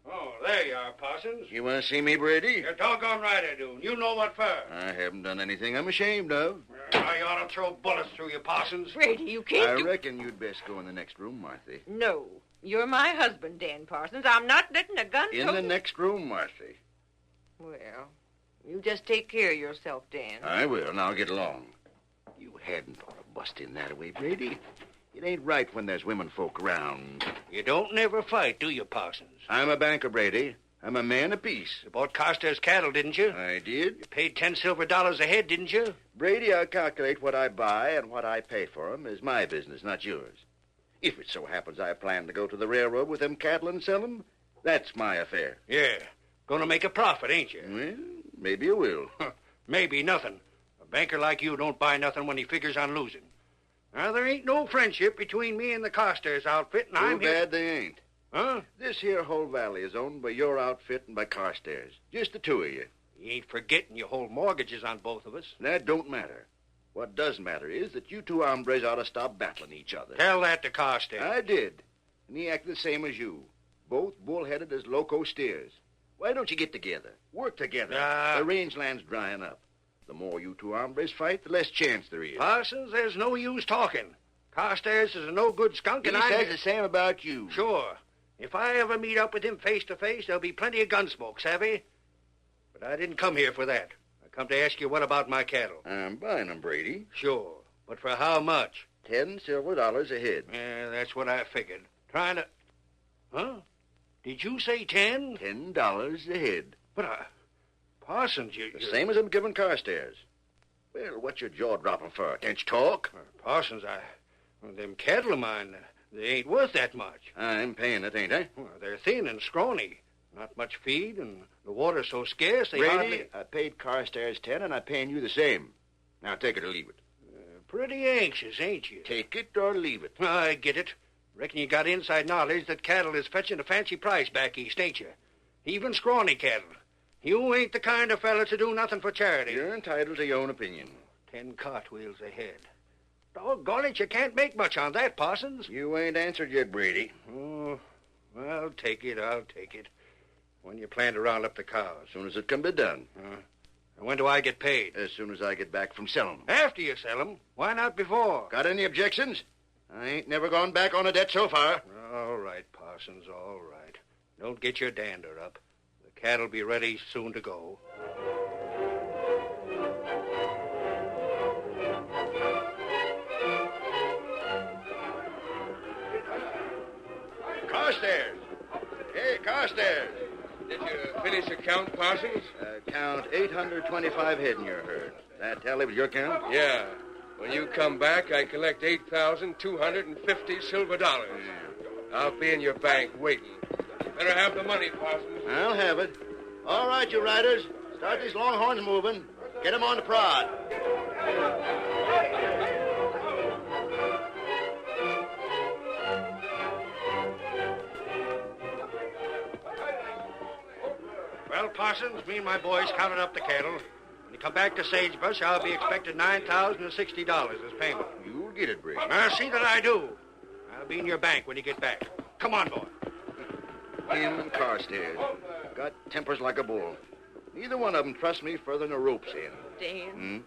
Oh, there you are, Parsons. You want to see me, Brady? You're doggone right I do. You know what for. I haven't done anything I'm ashamed of. I ought to throw bullets through you, Parsons. Brady, you can't I reckon you'd best go in the next room, Marthy. No. You're my husband, Dan Parsons. I'm not letting a gun... In the next room, Marthy. Well, you just take care of yourself, Dan. I will. Now get along. You hadn't ought to bust in that way, Brady. It ain't right when there's women folk around. You don't never fight, do you, Parsons? I'm a banker, Brady. I'm a man of peace. You bought Carstairs cattle, didn't you? I did. You paid $10 silver a head, didn't you? Brady, I calculate what I buy and what I pay for 'em is my business, not yours. If it so happens I plan to go to the railroad with them cattle and sell 'em, that's my affair. Yeah. Gonna make a profit, ain't you? Well, maybe you will. Maybe nothing. A banker like you don't buy nothing when he figures on losing. Now, there ain't no friendship between me and the Carstairs outfit, and I'm Too bad they ain't. Huh? This here whole valley is owned by your outfit and by Carstairs. Just the two of you. You ain't forgetting you hold mortgages on both of us. That don't matter. What does matter is that you two hombres ought to stop battling each other. Tell that to Carstairs. I did. And he acted the same as you. Both bull-headed as loco steers. Why don't you get together? Work together. The rangeland's drying up. The more you two hombres fight, the less chance there is. Parsons, there's no use talking. Carstairs is a no-good skunk, and He says the same about you. Sure. If I ever meet up with him face-to-face, there'll be plenty of gunsmoke, savvy? But I didn't come here for that. I come to ask you what about my cattle. I'm buying them, Brady. Sure. But for how much? $10 silver a head. Yeah, that's what I figured. Trying to... Huh? Did you say 10? $10 a head. But, Parsons, you... The same as I'm giving Carstairs. Well, what's your jaw dropping for? Can't you talk? Parsons, them cattle of mine, they ain't worth that much. I'm paying it, ain't I? Well, they're thin and scrawny. Not much feed, and the water's so scarce they Brady, hardly... I paid Carstairs 10, and I'm paying you the same. Now take it or leave it. Pretty anxious, ain't you? Take it or leave it. I get it. Reckon you got inside knowledge that cattle is fetching a fancy price back east, ain't you? Even scrawny cattle. You ain't the kind of fella to do nothing for charity. You're entitled to your own opinion. 10 cartwheels ahead. Doggone it, you can't make much on that, Parsons. You ain't answered yet, Brady. Oh, I'll take it. When you plan to round up the cows? As soon as it can be done. And when do I get paid? As soon as I get back from selling them. After you sell them? Why not before? Got any objections? I ain't never gone back on a debt so far. All right, Parsons, all right. Don't get your dander up. The cat'll be ready soon to go. Carstairs. Hey, Carstairs. Did you finish your count, Parsons? Count 825 head in your herd. That tally was your count? Yeah. When you come back, I collect 8,250 silver dollars. I'll be in your bank waiting. Better have the money, Parsons. I'll have it. All right, you riders. Start these longhorns moving. Get them on the prod. Well, Parsons, me and my boys counted up the cattle. When you come back to Sagebrush, I'll be expecting $9,060 as payment. You'll get it, Brady. Now, see that I do. I'll be in your bank when you get back. Come on, boy. Him and Carstairs. Got tempers like a bull. Neither one of them trusts me further than a rope's end. Dan.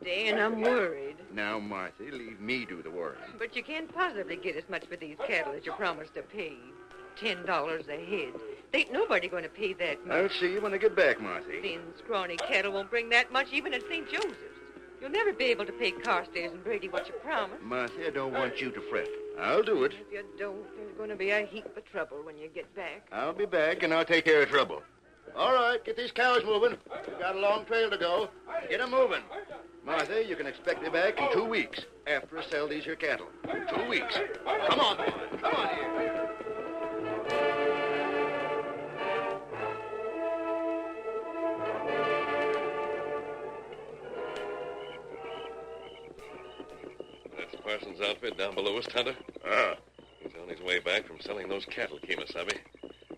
Dan, I'm worried. Now, Martha, leave me do the work. But you can't possibly get as much for these cattle as you promised to pay. $10 a head. There ain't nobody going to pay that much. I'll see you when I get back, Martha. Thin, scrawny cattle won't bring that much even at St. Joseph's. You'll never be able to pay Carstairs and Brady what you promised. Martha, I don't want you to fret. I'll do it. If you don't, there's going to be a heap of trouble when you get back. I'll be back, and I'll take care of trouble. All right, get these cows moving. We've got a long trail to go. Get them moving. Martha, you can expect me back in 2 weeks after I sell these here cattle. 2 weeks. Come on, boy. Come on here. That's Parsons' outfit down below us, Cantor. He's on his way back from selling those cattle, Kemosabe.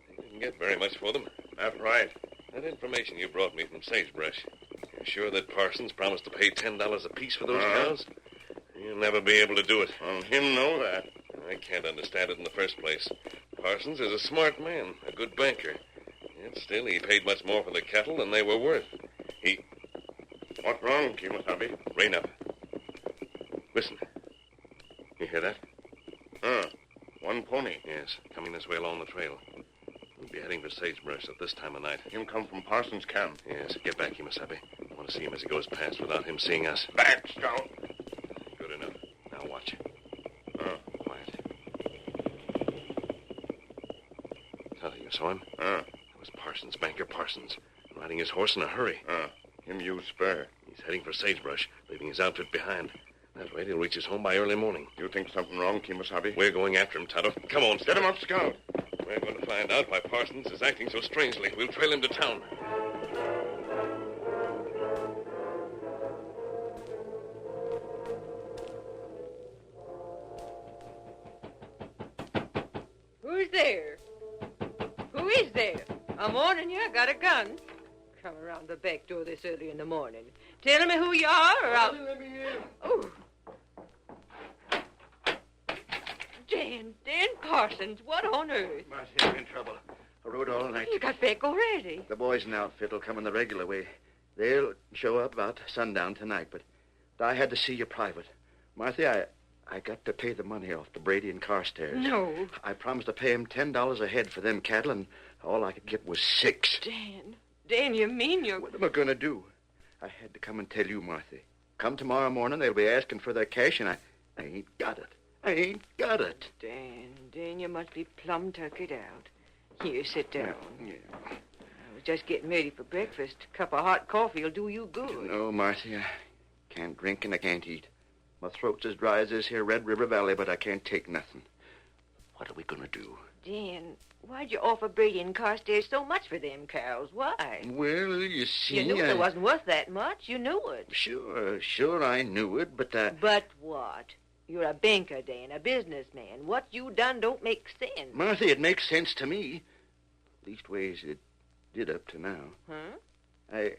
He didn't get very much for them. That's right. That information you brought me from Sagebrush. You sure that Parsons promised to pay $10 apiece for those cows? He'll never be able to do it. Him know that. I can't understand it in the first place. Parsons is a smart man, a good banker. Yet still, he paid much more for the cattle than they were worth. What's wrong, Kemosabe? Rein up. Listen. You hear that? One pony. Yes, coming this way along the trail. We'll be heading for Sagebrush at this time of night. Him come from Parsons' camp. Yes, get back, Kemosabe. I want to see him as he goes past without him seeing us. Back, Scout. Good enough. Now watch. Quiet. Tell you saw him? It was Parsons, Banker Parsons, riding his horse in a hurry. Him use spare. He's heading for Sagebrush, leaving his outfit behind. That way he'll reach his home by early morning. You think something wrong, Kemosabe? We're going after him, Tonto. Come on, set him up, Scout. We're going to find out why Parsons is acting so strangely. We'll trail him to town. Who's there? Who is there? I'm warning you, I got a gun. Come around the back door this early in the morning. Tell me who you are, or I'll... Let me in. Oh. Dan Parsons, what on earth? Martha, I'm in trouble. I rode all night. You got back already. The boys and outfit will come in the regular way. They'll show up about sundown tonight, but I had to see you private. Martha, I got to pay the money off to Brady and Carstairs. No. I promised to pay him $10 a head for them cattle, and all I could get was $6. Dan, you mean you're... What am I going to do? I had to come and tell you, Martha. Come tomorrow morning, they'll be asking for their cash, and I ain't got it. I ain't got it. Dan, you must be plumb tuckered out. Here, sit down. Yeah. I was just getting ready for breakfast. A cup of hot coffee will do you good. No, Martha, I can't drink and I can't eat. My throat's as dry as this here Red River Valley, but I can't take nothing. What are we going to do? Dan, why'd you offer Brady and Carstairs so much for them cows? Why? Well, you see, You knew it wasn't worth that much. You knew it. Sure, I knew it, but But what? You're a banker, Dan, a businessman. What you done don't make sense. Martha, it makes sense to me. Leastways, it did up to now. Huh? I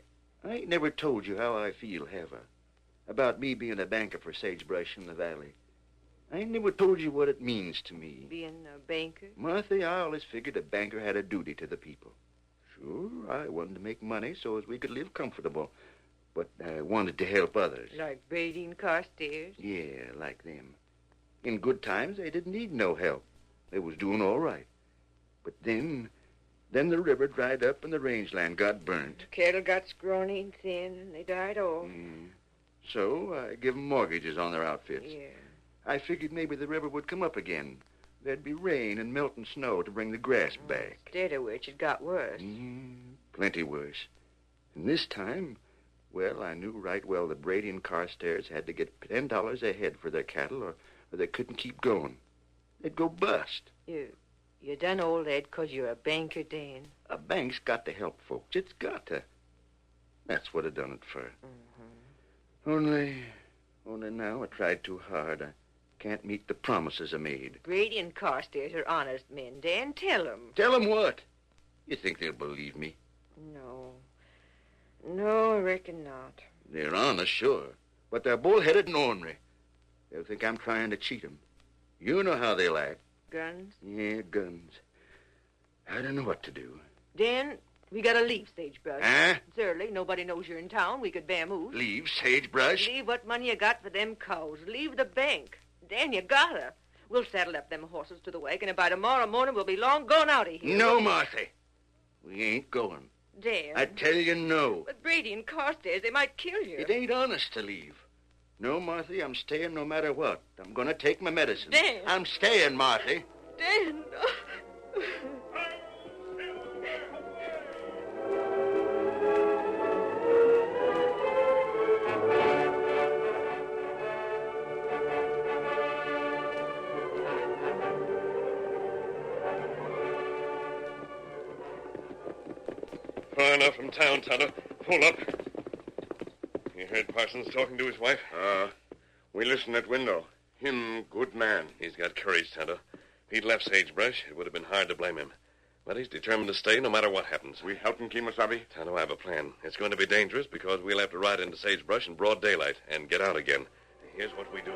ain't never told you how I feel, have I? About me being a banker for Sagebrush in the Valley. I ain't never told you what it means to me. Being a banker? Martha, I always figured a banker had a duty to the people. Sure, I wanted to make money so as we could live comfortable. But I wanted to help others. Like Brady and Carstairs? Yeah, like them. In good times, they didn't need no help. They was doing all right. But then the river dried up and the rangeland got burnt. The cattle got scrawny and thin, and they died off. So I give 'em mortgages on their outfits. Yeah. I figured maybe the river would come up again. There'd be rain and melting snow to bring the grass back. Instead of which, it got worse. Plenty worse. And this time, well, I knew right well that Brady and Carstairs had to get $10 a head for their cattle or they couldn't keep going. They'd go bust. You done all that 'cause you're a banker, Dan. A bank's got to help folks. It's got to. That's what I done it for. Only now I tried too hard. I can't meet the promises I made. Brady and Carstairs are honest men, Dan. Tell 'em. Tell 'em what? You think they'll believe me? No, I reckon not. They're honest, sure. But they're bullheaded and ornery. They'll think I'm trying to cheat 'em. You know how they'll act. Guns? Yeah, guns. I don't know what to do. Dan, we gotta leave Sagebrush. Huh? It's early. Nobody knows you're in town. We could vamoose. Leave Sagebrush? Leave what money you got for them cows. Leave the bank. Dan, you gotta. We'll saddle up them horses to the wagon, and by tomorrow morning we'll be long gone out of here. No, Martha. We ain't going. Dan. I tell you no. But Brady and Carstairs, they might kill you. It ain't honest to leave. No, Martha, I'm staying no matter what. I'm going to take my medicine. Dan. I'm staying, Martha. Dan. Far enough from town, Tonto. Pull up. You heard Parsons talking to his wife? We listened at window. Him good man. He's got courage, Tonto. If he'd left Sagebrush, it would have been hard to blame him. But he's determined to stay no matter what happens. We help him, Kemosabe? Tonto, I have a plan. It's going to be dangerous because we'll have to ride into Sagebrush in broad daylight and get out again. Here's what we do.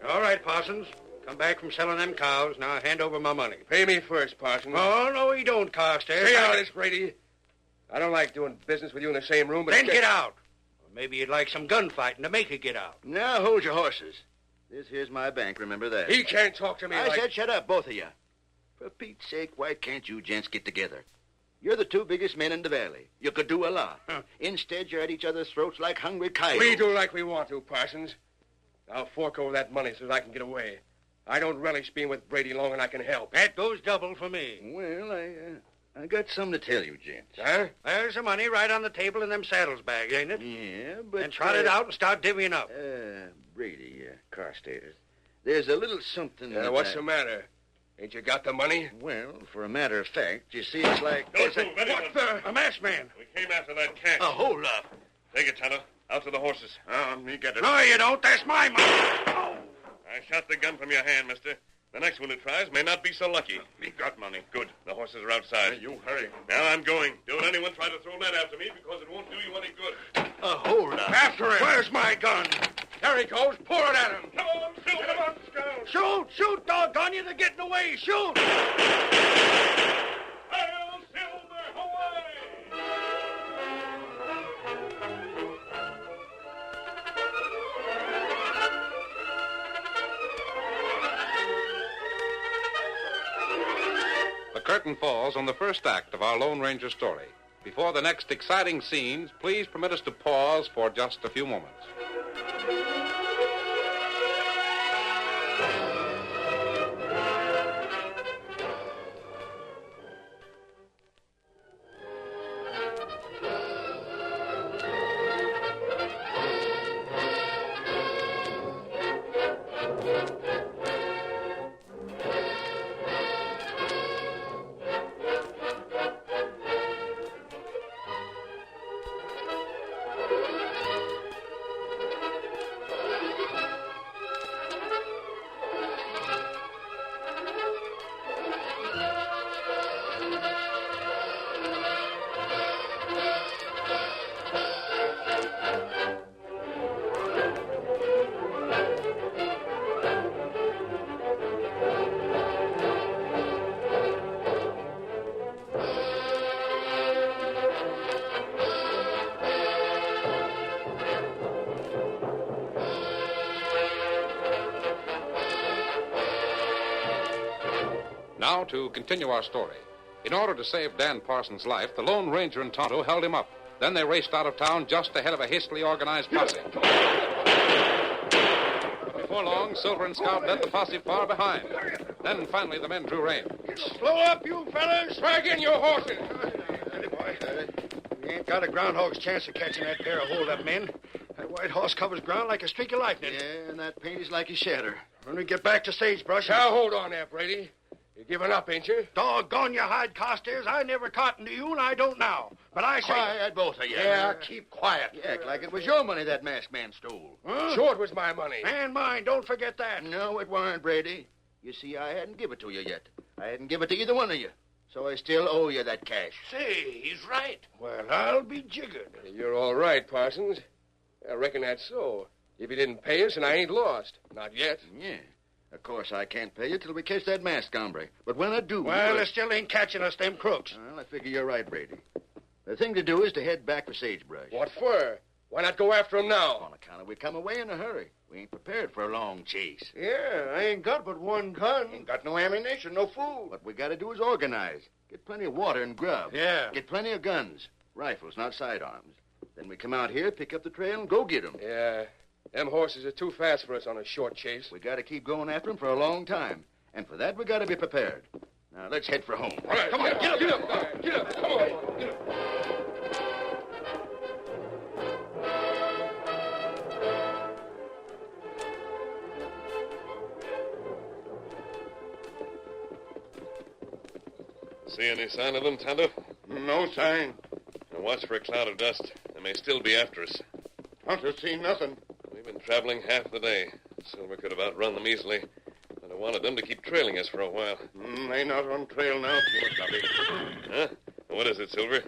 All right, Parsons. Come back from selling them cows. Now hand over my money. Pay me first, Parsons. Oh, no, he don't, Carstairs. Stay out of this, Brady. I don't like doing business with you in the same room, but... Then get out. Or maybe you'd like some gunfighting to make you get out. Now, hold your horses. This here's my bank, remember that. He can't talk to me I like... said shut up, both of you. For Pete's sake, why can't you gents get together? You're the two biggest men in the valley. You could do a lot. Instead, you're at each other's throats like hungry coyotes. We do like we want to, Parsons. I'll fork over that money so that I can get away. I don't relish being with Brady long, and I can help. That goes double for me. Well, I got something to tell you, gents. Huh? There's the money right on the table in them saddles bags, ain't it? Yeah, but... And trot it out and start divvying up. Brady, Carstairs, there's a little something... What's the matter? Ain't you got the money? Well, for a matter of fact, you see, it's like... Don't move, anyone. What the? A masked man. We came after that cash. Hold up. Take it, Tonto. Out to the horses. Me get it. No, you don't. That's my money. Oh. I shot the gun from your hand, mister. The next one who tries may not be so lucky. We got money. Good. The horses are outside. You hurry. Now I'm going. Don't anyone try to throw that after me because it won't do you any good. Hold up. After him. Where's my gun? There he goes. Pour it at him. Come on, Silver. Come on, Scout. Shoot, shoot, doggone you. They're getting away. Shoot. Hail, Silver, away! The curtain falls on the first act of our Lone Ranger story. Before the next exciting scenes, please permit us to pause for just a few moments. Now, to continue our story. In order to save Dan Parsons' life, the Lone Ranger and Tonto held him up. Then they raced out of town just ahead of a hastily organized posse. Before long, Silver and Scout led the posse far behind. Then, finally, the men drew rein. Slow up, you fellas. Drag in your horses. Steady, boy. We ain't got a groundhog's chance of catching that pair of hold-up men. That white horse covers ground like a streak of lightning. Yeah, and that paint is like a shatter. When we get back to Sagebrush... Now, hold on there, Brady. You're giving up, ain't you? Doggone you, hide Carstairs. I never cottoned to you, and I don't now. But I say... Quiet, both of you. Yeah, keep quiet. You act like it was your money that masked man stole. Huh? Sure, it was my money. And mine. Don't forget that. No, it weren't, Brady. You see, I hadn't give it to you yet. I hadn't give it to either one of you. So I still owe you that cash. Say, he's right. Well, I'll be jiggered. You're all right, Parsons. I reckon that's so. If you didn't pay us, and I ain't lost. Not yet. Yeah. Of course, I can't pay you till we catch that masked hombre. But when I do... Well, they still ain't catching us, them crooks. Well, I figure you're right, Brady. The thing to do is to head back for Sagebrush. What for? Why not go after him now? On account of we come away in a hurry. We ain't prepared for a long chase. Yeah, I ain't got but one gun. Ain't got no ammunition, no food. What we gotta do is organize. Get plenty of water and grub. Yeah. Get plenty of guns. Rifles, not sidearms. Then we come out here, pick up the trail, and go get them. Yeah. Them horses are too fast for us on a short chase. We gotta keep going after them for a long time. And for that, we gotta be prepared. Now, let's head for home. All right, come on, get up, get up, come on, get up. See any sign of them, Tonto? No sign. Now watch for a cloud of dust. They may still be after us. Tonto seen nothing. We've been traveling half the day. Silver could have outrun them easily. But I wanted them to keep trailing us for a while. They not on trail now, Kimasabi. Huh? What is it, Silver?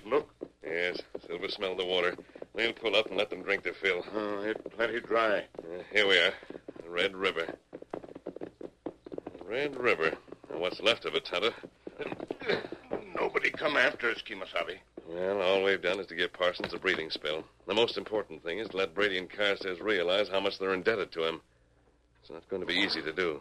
Look. Yes, Silver smelled the water. We'll pull up and let them drink their fill. It's plenty dry. Here we are. The Red River. Red River. Now, what's left of it, Tonto? Nobody come after us, Kimasabi. Well, all we've done is to give Parsons a breathing spell. The most important thing is to let Brady and Carstairs realize how much they're indebted to him. It's not going to be easy to do.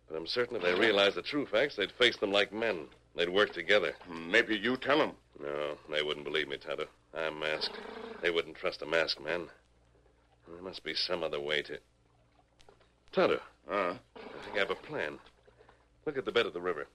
But I'm certain if they realized the true facts, they'd face them like men. They'd work together. Maybe you tell them. No, they wouldn't believe me, Tonto. I'm masked. They wouldn't trust a masked man. There must be some other way to... Tonto. I think I have a plan. Look at the bed of the river.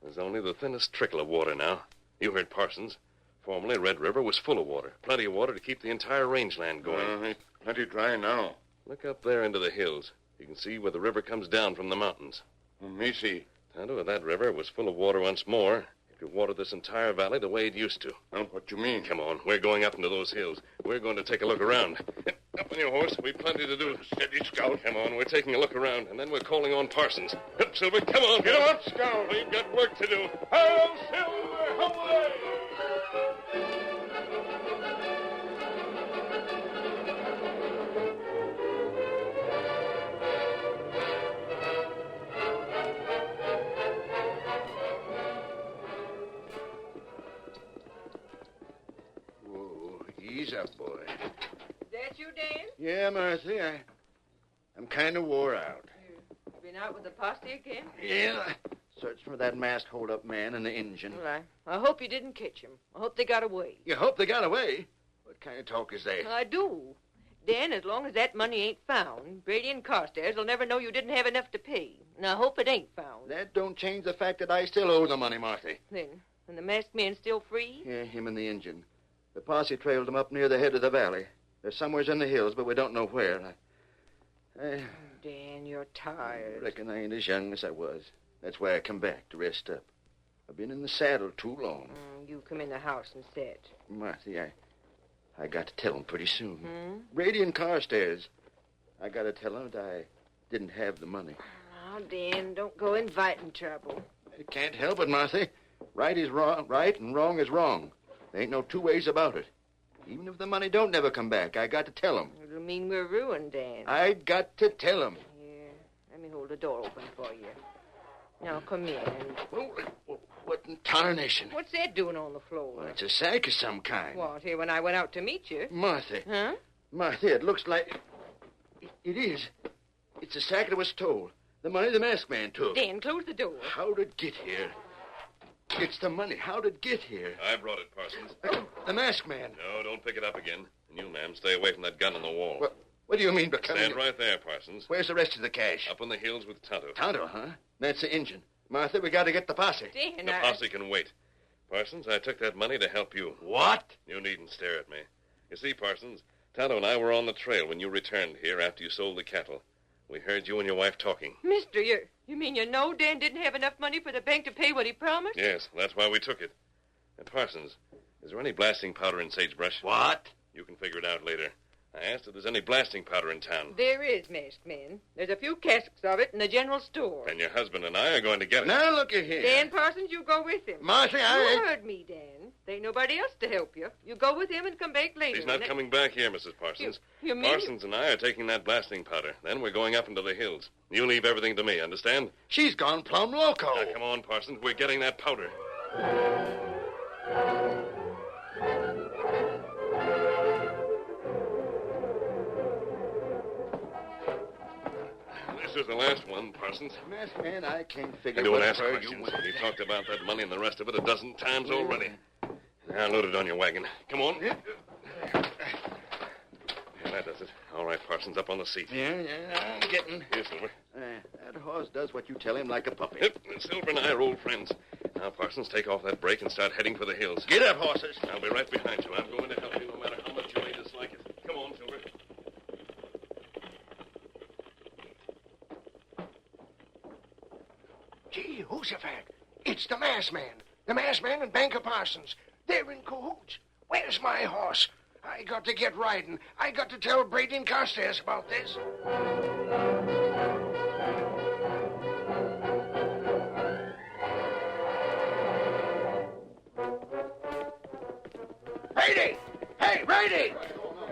There's only the thinnest trickle of water now. You heard Parsons. Formerly, Red River was full of water. Plenty of water to keep the entire rangeland going. It's plenty dry now. Look up there into the hills. You can see where the river comes down from the mountains. Me see. Tonto, if that river was full of water once more, it could water this entire valley the way it used to. Well, what you mean? Come on. We're going up into those hills. We're going to take a look around. Up on your horse. We've plenty to do. Steady, Scout. Come on. We're taking a look around, and then we're calling on Parsons. Up, Silver. Come on. Get on, Scout. We've got work to do. Hello, Silver. Away! Ease up, boy. That you, Dan? Yeah, Marthy, I'm kind of wore out. You been out with the posse again? Yeah. Searched for that masked hold-up man and the engine. Well, I hope you didn't catch him. I hope they got away. You hope they got away? What kind of talk is that? I do. Dan, as long as that money ain't found, Brady and Carstairs will never know you didn't have enough to pay. And I hope it ain't found. That don't change the fact that I still owe the money, Marthy. Then, and the masked man's still free? Yeah, him and the engine. The posse trailed them up near the head of the valley. They're somewheres in the hills, but we don't know where. Dan, you're tired. I reckon I ain't as young as I was. That's why I come back to rest up. I've been in the saddle too long. You come in the house and sit. Marthy, I got to tell them pretty soon. Brady and Carstairs. I got to tell them that I didn't have the money. Oh, Dan, don't go inviting trouble. I can't help it, Marthy. Right is wrong, right, and wrong is wrong. There ain't no two ways about it. Even if the money don't never come back, I got to tell them. It'll mean we're ruined, Dan. I got to tell them. Here, let me hold the door open for you. Now, come in. What in tarnation? What's that doing on the floor? Well, it's a sack of some kind. What, here when I went out to meet you? Marthy. Huh? Marthy, it looks like... It is. It's a sack that was stole. The money the masked man took. Dan, close the door. How'd it get here? It's the money. How'd it get here? I brought it, Parsons. The masked man. No, don't pick it up again. And you, ma'am, stay away from that gun on the wall. What do you mean by coming? Stand right there, Parsons. Where's the rest of the cash? Up on the hills with Tonto. Tonto, huh? That's the engine. Martha, we got to get the posse. Dan, The posse can wait. Parsons, I took that money to help you. What? You needn't stare at me. You see, Parsons, Tonto and I were on the trail when you returned here after you sold the cattle. We heard you and your wife talking. Mister, you mean you know Dan didn't have enough money for the bank to pay what he promised? Yes, that's why we took it. And Parsons, is there any blasting powder in sagebrush? What? You can figure it out later. I asked if there's any blasting powder in town. There is, masked man. There's a few casks of it in the general store. And your husband and I are going to get it. Now, look at here. Dan Parsons, you go with him. Martha, You heard me, Dan. There ain't nobody else to help you. You go with him and come back later. He's not coming back here, Mrs. Parsons. You mean... Parsons and I are taking that blasting powder. Then we're going up into the hills. You leave everything to me, understand? She's gone plumb loco. Now, come on, Parsons. We're getting that powder. This is the last one, Parsons. Masked man, I can't figure I don't what ask for questions. You talked about that money and the rest of it a dozen times already. Now, load it on your wagon. Come on. Yeah, that does it. All right, Parsons, up on the seat. Yeah, I'm getting. Here, Silver. That horse does what you tell him like a puppy. Yep, Silver and I are old friends. Now, Parsons, take off that brake and start heading for the hills. Get up, horses. I'll be right behind you. I'm going to help you no matter how much you may dislike it. Come on, Silver. Gee, Jehoshaphat, it's the masked man. The masked man and Banker Parsons. They're in cahoots. Where's my horse? I got to get riding. I got to tell Brady and Carstairs about this. Brady! Hey, Brady!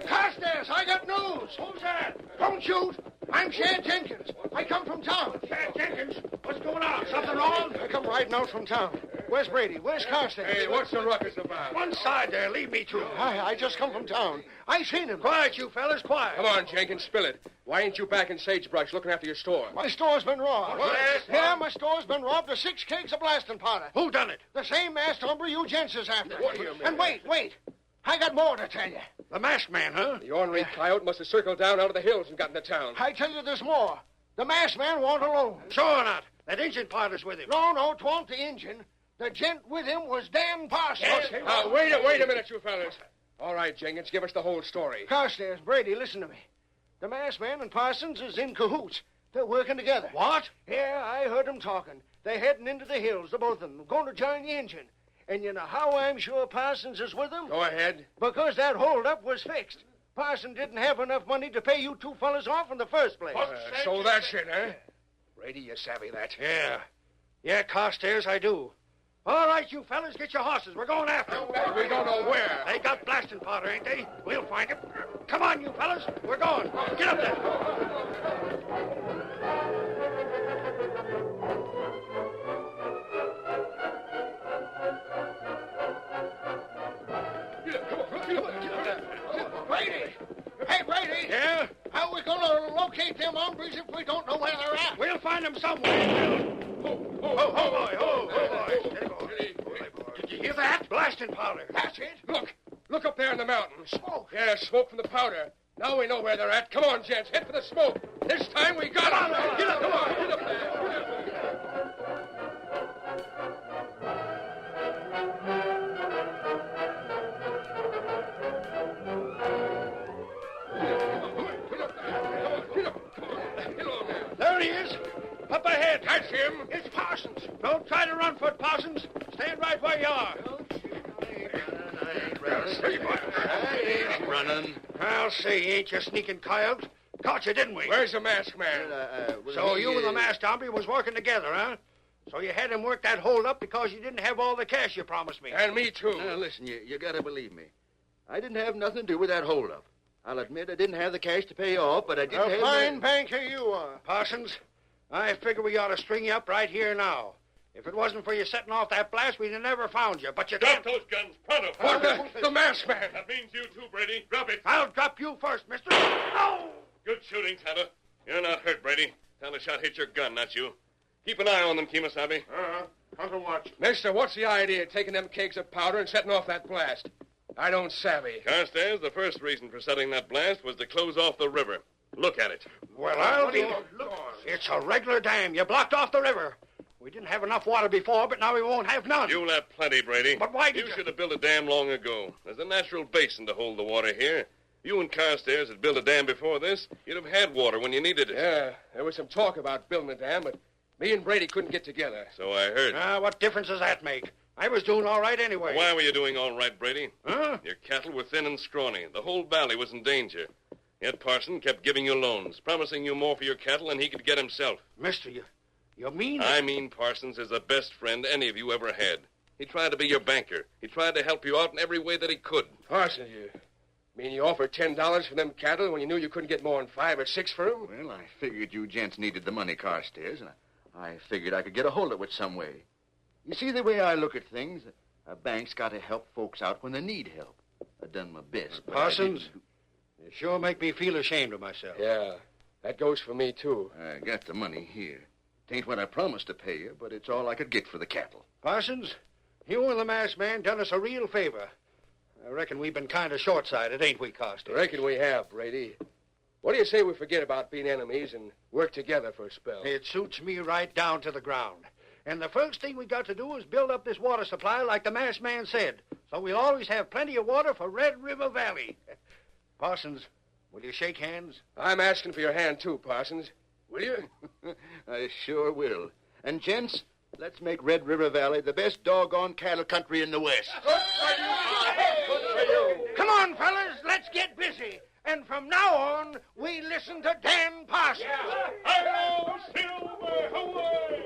Carstairs, I got news. Who's that? Don't shoot. I'm Shad Jenkins. I come from town. Shad Jenkins? What's going on? Something wrong? I come riding out from town. Where's Brady? Where's Carstairs? Hey, what's the ruckus about? One side there. Leave me to. I just come from town. I seen him. Quiet, you fellas, quiet. Come on, Jenkins, spill it. Why ain't you back in Sagebrush looking after your store? My store's been robbed. What? Yeah, my store's been robbed of 6 kegs of blasting powder. Who done it? The same masked hombre you gents is after. What do you mean? And wait. I got more to tell you. The masked man, huh? The ornery coyote must have circled down out of the hills and got into town. I tell you there's more. The masked man won't alone. Sure not. That Injun partner's with him. No, 'twant the Injun. The gent with him was Dan Parsons. Yes. Now, wait a minute, you fellas. All right, Jenkins, give us the whole story. Carstairs, Brady, listen to me. The masked man and Parsons is in cahoots. They're working together. What? Yeah, I heard them talking. They're heading into the hills, the both of them, going to join the Injun. And you know how I'm sure Parsons is with them? Go ahead. Because that holdup was fixed. Parsons didn't have enough money to pay you 2 fellas off in the first place. So that's it, huh? Brady, you savvy that? Yeah, Carstairs, I do. All right, you fellas, get your horses. We're going after them. We don't know where. They got blasting powder, ain't they? We'll find them. Come on, you fellas. We're going. Get up there. Brady! Hey, Brady! Yeah? How are we going to locate them hombres if we don't know where they're at? We'll find them somewhere. Boy. Did you hear that? Blasting powder. That's it. Look up there in the mountains. Smoke. Yeah, smoke from the powder. Now we know where they're at. Come on, gents. Head for the smoke. This time we got them. Get up. Come on. Get up there. There he is. Up ahead. That's him. It's Parsons. Don't try to run, Foot Parsons. Stand right where you are. I ain't running. I'll say, ain't you sneaking coyote? Caught you, didn't we? Where's the masked man? So you and the masked hombre was working together, huh? So you had him work that hold up because you didn't have all the cash you promised me. And me, too. Now, listen, you got to believe me. I didn't have nothing to do with that holdup. I'll admit I didn't have the cash to pay you off, but I didn't have... A fine banker you are. Parsons, I figure we ought to string you up right here now. If it wasn't for you setting off that blast, we'd have never found you. But you Drop can't... those guns, pronto. What? The masked man. That means you too, Brady. Drop it. I'll drop you first, mister. Oh! Good shooting, Tanner. You're not hurt, Brady. Time the shot hit your gun, not you. Keep an eye on them, Kemosabe. Hunter watch. Mister, what's the idea of taking them kegs of powder and setting off that blast? I don't savvy. Carstairs, the first reason for setting that blast was to close off the river. Look at it. Well, I'll be... It's a regular dam. You blocked off the river. We didn't have enough water before, but now we won't have none. You'll have plenty, Brady. But why did you should have built a dam long ago. There's a natural basin to hold the water here. You and Carstairs had built a dam before this. You'd have had water when you needed it. Yeah, there was some talk about building a dam, but me and Brady couldn't get together. So I heard. What difference does that make? I was doing all right anyway. Why were you doing all right, Brady? Your cattle were thin and scrawny. The whole valley was in danger. Yet Parson kept giving you loans, promising you more for your cattle than he could get himself. Mister, you mean... I mean Parsons is the best friend any of you ever had. He tried to be your banker. He tried to help you out in every way that he could. Parsons, you mean you offered $10 for them cattle when you knew you couldn't get more than 5 or 6 for them? Well, I figured you gents needed the money, Carstairs, and I figured I could get a hold of it some way. You see, the way I look at things, a bank's got to help folks out when they need help. I done my best. Parsons, you sure make me feel ashamed of myself. Yeah, that goes for me, too. I got the money here. It ain't what I promised to pay you, but it's all I could get for the cattle. Parsons, you and the masked man done us a real favor. I reckon we've been kind of short-sighted, ain't we, Carstairs? I reckon we have, Brady. What do you say we forget about being enemies and work together for a spell? It suits me right down to the ground. And the first thing we got to do is build up this water supply like the masked man said, so we'll always have plenty of water for Red River Valley. Parsons, will you shake hands? I'm asking for your hand, too, Parsons. Will you? I sure will. And, gents, let's make Red River Valley the best doggone cattle country in the West. Come on, fellas, let's get busy. And from now on, we listen to Dan Parsons. Hello, Silver, away!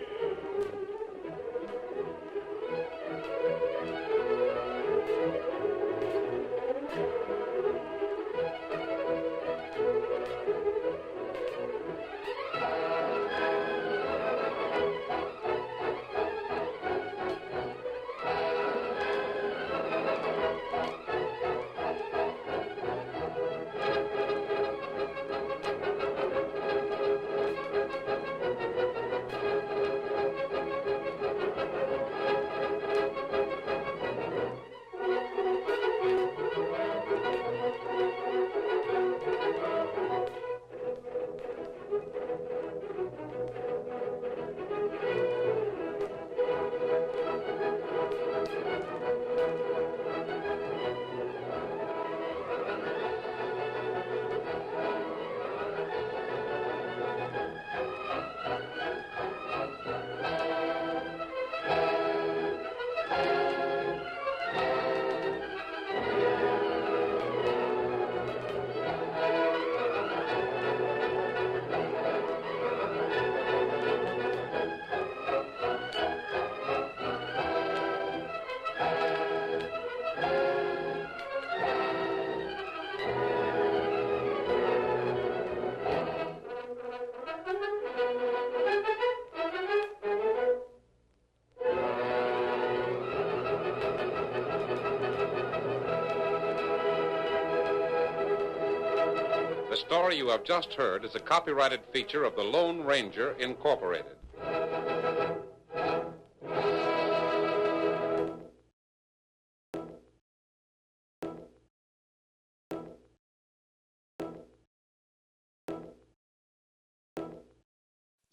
The story you have just heard is a copyrighted feature of the Lone Ranger, Incorporated.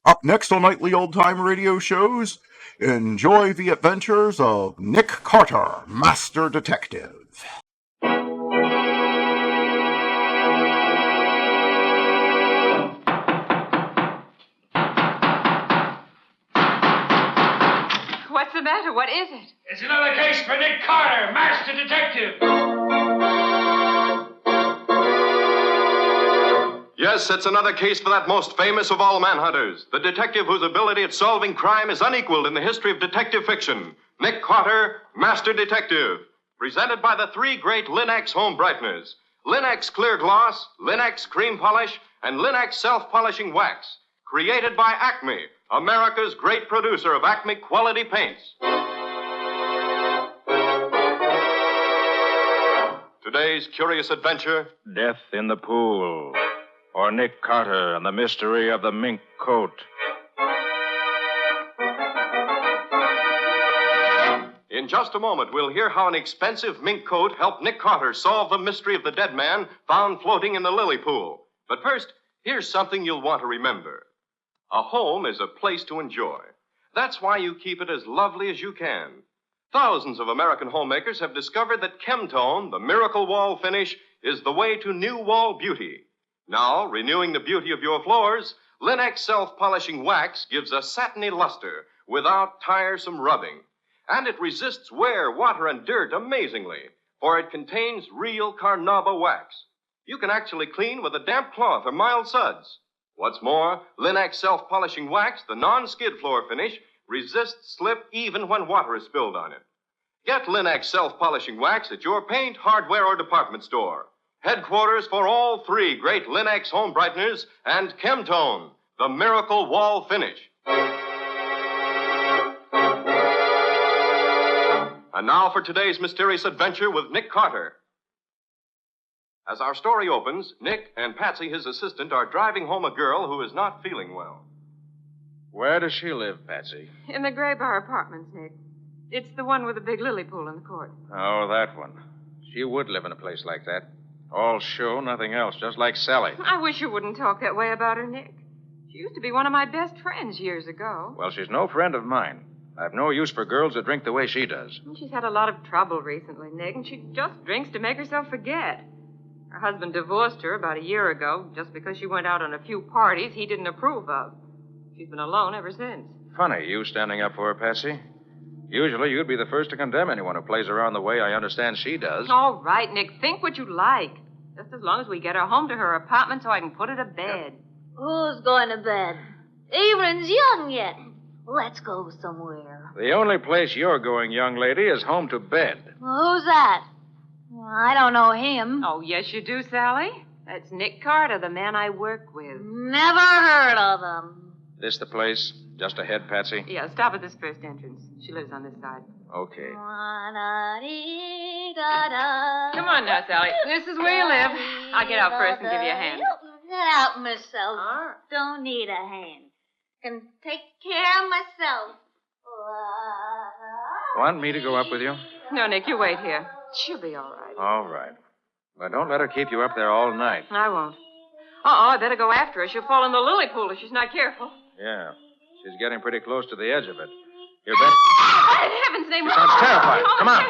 Up next on Nightly Old Time Radio shows, enjoy the adventures of Nick Carter, Master Detective. What's the matter? What is it? It's another case for Nick Carter, Master Detective. Yes, it's another case for that most famous of all manhunters, the detective whose ability at solving crime is unequaled in the history of detective fiction, Nick Carter, Master Detective. Presented by the three great Linex home brighteners, Linex Clear Gloss, Linex Cream Polish, and Linex Self-Polishing Wax. Created by Acme, America's great producer of Acme quality paints. Today's curious adventure, Death in the Pool. or Nick Carter and the mystery of the mink coat? In just a moment, we'll hear how an expensive mink coat helped Nick Carter solve the mystery of the dead man found floating in the lily pool. But first, here's something you'll want to remember. A home is a place to enjoy. That's why you keep it as lovely as you can. Thousands of American homemakers have discovered that Chemtone, the miracle wall finish, is the way to new wall beauty. Now, renewing the beauty of your floors, Linex self-polishing wax gives a satiny luster without tiresome rubbing. And it resists wear, water, and dirt amazingly, for it contains real carnauba wax. You can actually clean with a damp cloth or mild suds. What's more, Linex self-polishing wax, the non-skid floor finish, resists slip even when water is spilled on it. Get Linex self-polishing wax at your paint, hardware, or department store. Headquarters for all three great Linex home brighteners and Chemtone, the miracle wall finish. And now for today's mysterious adventure with Nick Carter. As our story opens, Nick and Patsy, his assistant, are driving home a girl who is not feeling well. Where does she live, Patsy? In the Gray Bar Apartments, Nick. It's the one with the big lily pool in the court. Oh, that one. She would live in a place like that. All show, nothing else, just like Sally. I wish you wouldn't talk that way about her, Nick. She used to be one of my best friends years ago. Well, she's no friend of mine. I've no use for girls that drink the way she does. She's had a lot of trouble recently, Nick, and she just drinks to make herself forget. Her husband divorced her about a year ago just because she went out on a few parties he didn't approve of. She's been alone ever since. Funny, you standing up for her, Patsy. Usually you'd be the first to condemn anyone who plays around the way I understand she does. All right, Nick, think what you like. Just as long as we get her home to her apartment so I can put her to bed. Who's going to bed? Evelyn's young yet. Let's go somewhere. The only place you're going, young lady, is home to bed. Well, who's that? Well, I don't know him. Oh, yes, you do, Sally. That's Nick Carter, the man I work with. Never heard of him. This the place? Just ahead, Patsy? Yeah, stop at this first entrance. She lives on this side. Okay. Come on now, Sally. This is where you live. I'll get out first and give you a hand. Get out myself. Don't need a hand. Can take care of myself. Want me to go up with you? No, Nick, you wait here. She'll be all right. All right. But don't let her keep you up there all night. I won't. I better go after her. She'll fall in the lily pool if she's not careful. Yeah. She's getting pretty close to the edge of it. You're better. In heaven's name. She sounds terrified. Come on.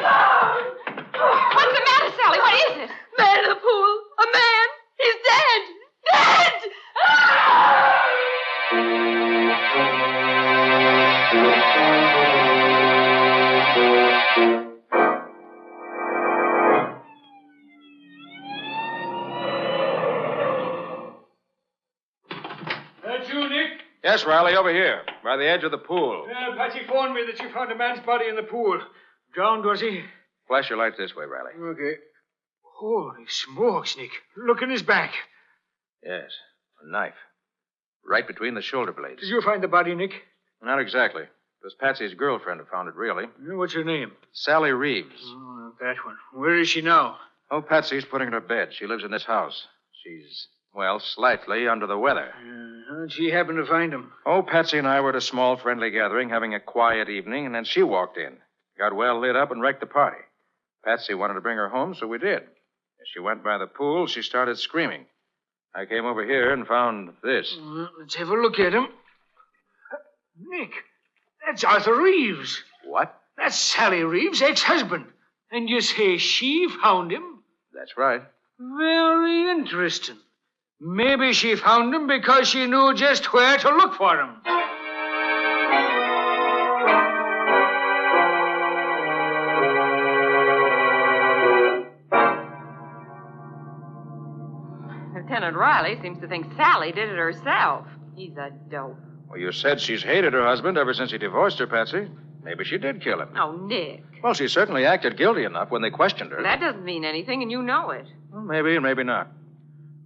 What's the matter, Sally? What is it? Man in the pool. A man. He's dead. Dead! That you, Nick? Yes, Riley, over here, by the edge of the pool. Patsy phoned me that you found a man's body in the pool. Drowned, was he? Flash your lights this way, Riley. Okay. Holy smokes, Nick. Look in his back. Yes, a knife. Right between the shoulder blades. Did you find the body, Nick? Not exactly. It was Patsy's girlfriend who found it, really. What's her name? Sally Reeves. Oh, that one. Where is she now? Oh, Patsy's putting her to bed. She lives in this house. She's, well, slightly under the weather. How'd she happen to find him? Oh, Patsy and I were at a small friendly gathering having a quiet evening, and then she walked in. Got well lit up and wrecked the party. Patsy wanted to bring her home, so we did. As she went by the pool, she started screaming. I came over here and found this. Let's have a look at him. Nick, that's Arthur Reeves. What? That's Sally Reeves' ex-husband. And you say she found him? That's right. Very interesting. Maybe she found him because she knew just where to look for him. Lieutenant Riley seems to think Sally did it herself. He's a dope. Well, you said she's hated her husband ever since he divorced her, Patsy. Maybe she did kill him. Oh, Nick. Well, she certainly acted guilty enough when they questioned her. That doesn't mean anything, and you know it. Well, maybe and maybe not.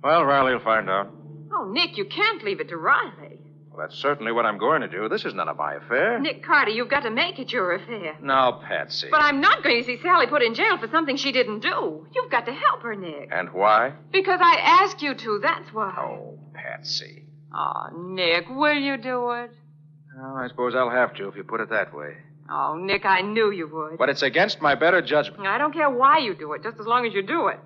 Well, Riley will find out. Oh, Nick, you can't leave it to Riley. Well, that's certainly what I'm going to do. This is none of my affair. Nick Carter, you've got to make it your affair. Now, Patsy. But I'm not going to see Sally put in jail for something she didn't do. You've got to help her, Nick. And why? Because I asked you to, that's why. Oh, Patsy. Oh, Nick, will you do it? Well, I suppose I'll have to if you put it that way. Oh, Nick, I knew you would. But it's against my better judgment. I don't care why you do it, just as long as you do it.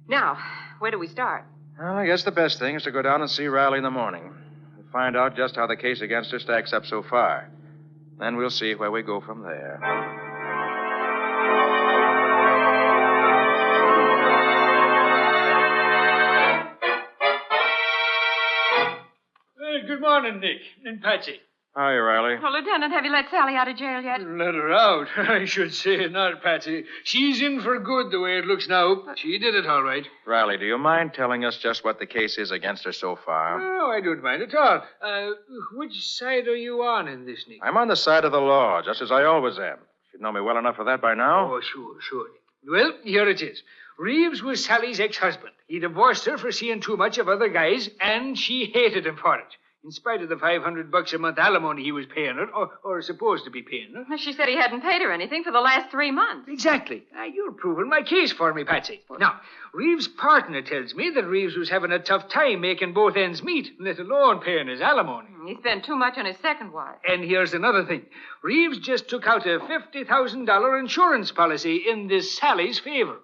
Now, where do we start? Well, I guess the best thing is to go down and see Riley in the morning. And find out just how the case against her stacks up so far. Then we'll see where we go from there. Well, good morning, Nick and Patsy. Hi, Riley. Well, Lieutenant, have you let Sally out of jail yet? Let her out. I should say not, Patsy. She's in for good the way it looks now. She did it all right. Riley, do you mind telling us just what the case is against her so far? Oh, I don't mind at all. Which side are you on in this, Nick? I'm on the side of the law, just as I always am. Should know me well enough for that by now. Oh, sure. Well, here it is. Reeves was Sally's ex-husband. He divorced her for seeing too much of other guys, and she hated him for it. In spite of the $500 a month alimony he was paying her, or supposed to be paying her. She said he hadn't paid her anything for the last 3 months. Exactly. You're proving my case for me, Patsy. Now, Reeves' partner tells me that Reeves was having a tough time making both ends meet, let alone paying his alimony. He spent too much on his second wife. And here's another thing. Reeves just took out a $50,000 insurance policy in this Sally's favor.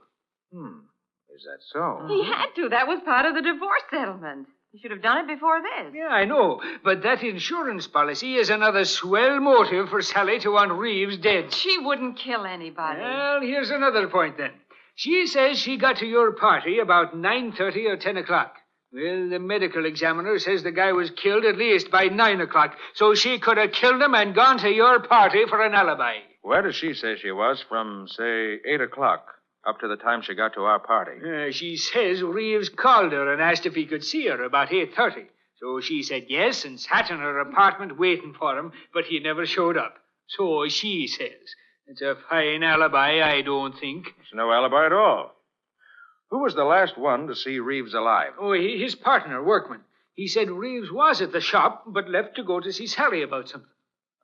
Is that so? He had to. That was part of the divorce settlement. He should have done it before this. Yeah, I know. But that insurance policy is another swell motive for Sally to want Reeves dead. She wouldn't kill anybody. Well, here's another point, then. She says she got to your party about 9:30 or 10 o'clock. Well, the medical examiner says the guy was killed at least by 9 o'clock, so she could have killed him and gone to your party for an alibi. Where does she say she was from, say, 8 o'clock? Up to the time she got to our party. She says Reeves called her and asked if he could see her about 8:30. So she said yes and sat in her apartment waiting for him, but he never showed up. So she says. It's a fine alibi, I don't think. It's no alibi at all. Who was the last one to see Reeves alive? Oh, his partner, Workman. He said Reeves was at the shop, but left to go to see Sally about something.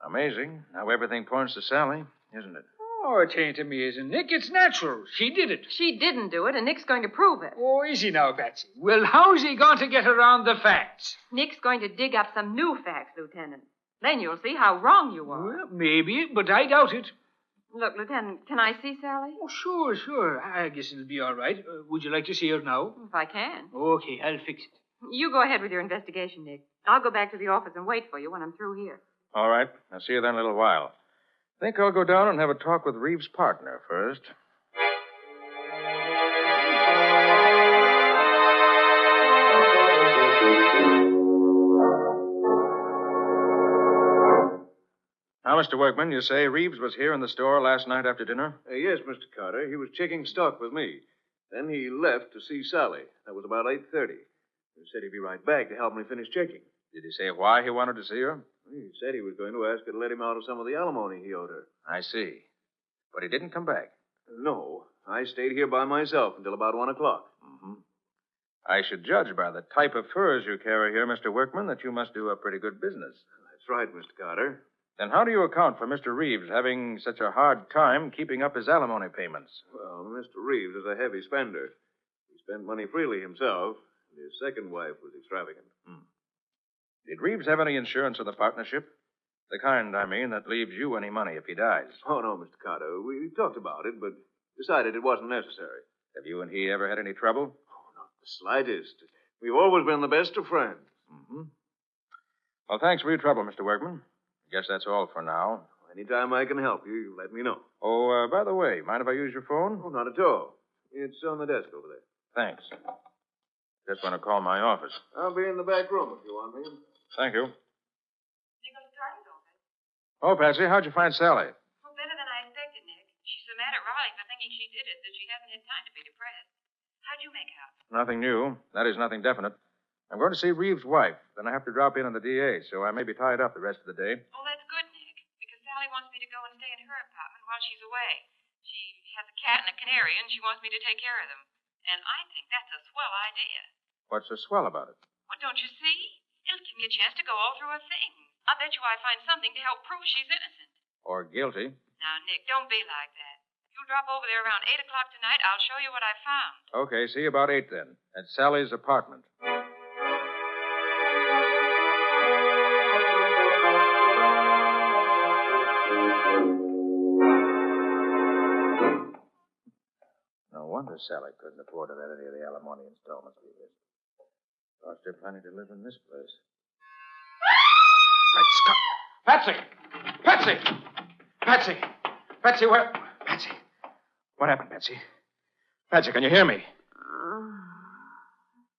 Amazing. How everything points to Sally, isn't it? Oh, it ain't amazing, Nick. It's natural. She did it. She didn't do it, and Nick's going to prove it. Oh, is he now, Patsy? Well, how's he going to get around the facts? Nick's going to dig up some new facts, Lieutenant. Then you'll see how wrong you are. Well, maybe, but I doubt it. Look, Lieutenant, can I see Sally? Oh, sure. I guess it'll be all right. Would you like to see her now? If I can. Okay, I'll fix it. You go ahead with your investigation, Nick. I'll go back to the office and wait for you when I'm through here. All right. I'll see you then in a little while. I think I'll go down and have a talk with Reeves' partner first. Now, Mr. Workman, you say Reeves was here in the store last night after dinner? Yes, Mr. Carter. He was checking stock with me. Then he left to see Sally. That was about 8:30. He said he'd be right back to help me finish checking. Did he say why he wanted to see her? He said he was going to ask her to let him out of some of the alimony he owed her. I see. But he didn't come back. No. I stayed here by myself until about 1 o'clock. I should judge by the type of furs you carry here, Mr. Workman, that you must do a pretty good business. That's right, Mr. Carter. Then how do you account for Mr. Reeves having such a hard time keeping up his alimony payments? Well, Mr. Reeves is a heavy spender. He spent money freely himself, and his second wife was extravagant. Did Reeves have any insurance of the partnership? The kind, I mean, that leaves you any money if he dies. Oh, no, Mr. Carter. We talked about it, but decided it wasn't necessary. Have you and he ever had any trouble? Oh, not the slightest. We've always been the best of friends. Well, thanks for your trouble, Mr. Workman. I guess that's all for now. Anytime I can help you, you let me know. Oh, by the way, mind if I use your phone? Oh, not at all. It's on the desk over there. Thanks. Just want to call my office. I'll be in the back room if you want me. Thank you. Oh, Patsy, how'd you find Sally? Well, better than I expected, Nick. She's so mad at Riley for thinking she did it that she hasn't had time to be depressed. How'd you make out? Nothing new. That is, nothing definite. I'm going to see Reeves' wife. Then I have to drop in on the DA, so I may be tied up the rest of the day. Oh, that's good, Nick, because Sally wants me to go and stay in her apartment while she's away. She has a cat and a canary, and she wants me to take care of them. And I think that's a swell idea. What's so swell about it? Well, don't you see? It'll give me a chance to go all through her thing. I bet you I find something to help prove she's innocent. Or guilty. Now, Nick, don't be like that. If you'll drop over there around 8 o'clock tonight, I'll show you what I found. Okay, see you about 8 then. At Sally's apartment. No wonder Sally couldn't afford to let any of the alimony installments be missed. Cost her plenty to live in this place. Patsy! Patsy! Patsy! Patsy, where... Patsy. What happened, Patsy? Patsy, can you hear me?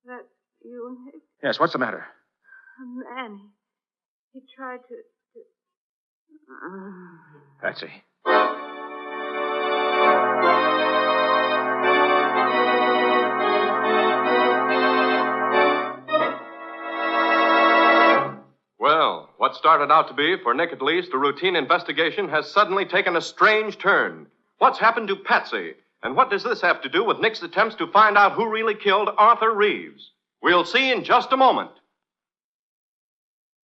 That you, Nick? Yes, what's the matter? A man. He tried to... Patsy. Well, what started out to be, for Nick at least, a routine investigation has suddenly taken a strange turn. What's happened to Patsy? And what does this have to do with Nick's attempts to find out who really killed Arthur Reeves? We'll see in just a moment.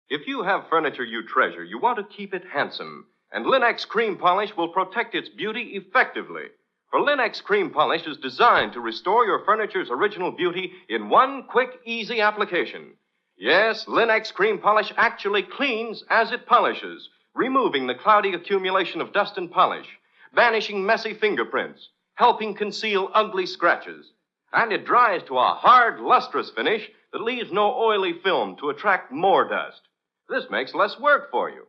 If you have furniture you treasure, you want to keep it handsome. And Linex Cream Polish will protect its beauty effectively. For Linex Cream Polish is designed to restore your furniture's original beauty in one quick, easy application. Yes, Linex Cream Polish actually cleans as it polishes, removing the cloudy accumulation of dust and polish, banishing messy fingerprints, helping conceal ugly scratches. And it dries to a hard, lustrous finish that leaves no oily film to attract more dust. This makes less work for you.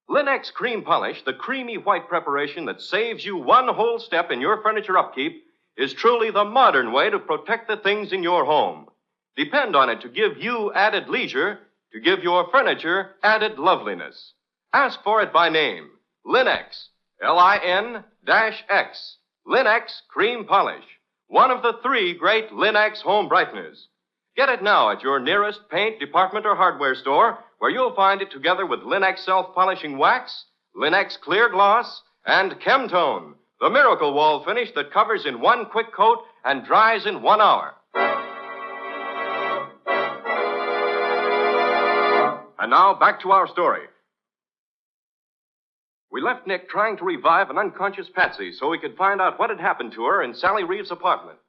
Linex Cream Polish, the creamy white preparation that saves you one whole step in your furniture upkeep, is truly the modern way to protect the things in your home. Depend on it to give you added leisure, to give your furniture added loveliness. Ask for it by name. Linex. L-I-N-X. Linex Cream Polish. One of the 3 great Linex home brighteners. Get it now at your nearest paint, department, or hardware store, where you'll find it together with Linex self-polishing wax, Linex clear gloss, and Chemtone, the miracle wall finish that covers in one quick coat and dries in 1 hour. And now, back to our story. We left Nick trying to revive an unconscious Patsy so he could find out what had happened to her in Sally Reeves' apartment.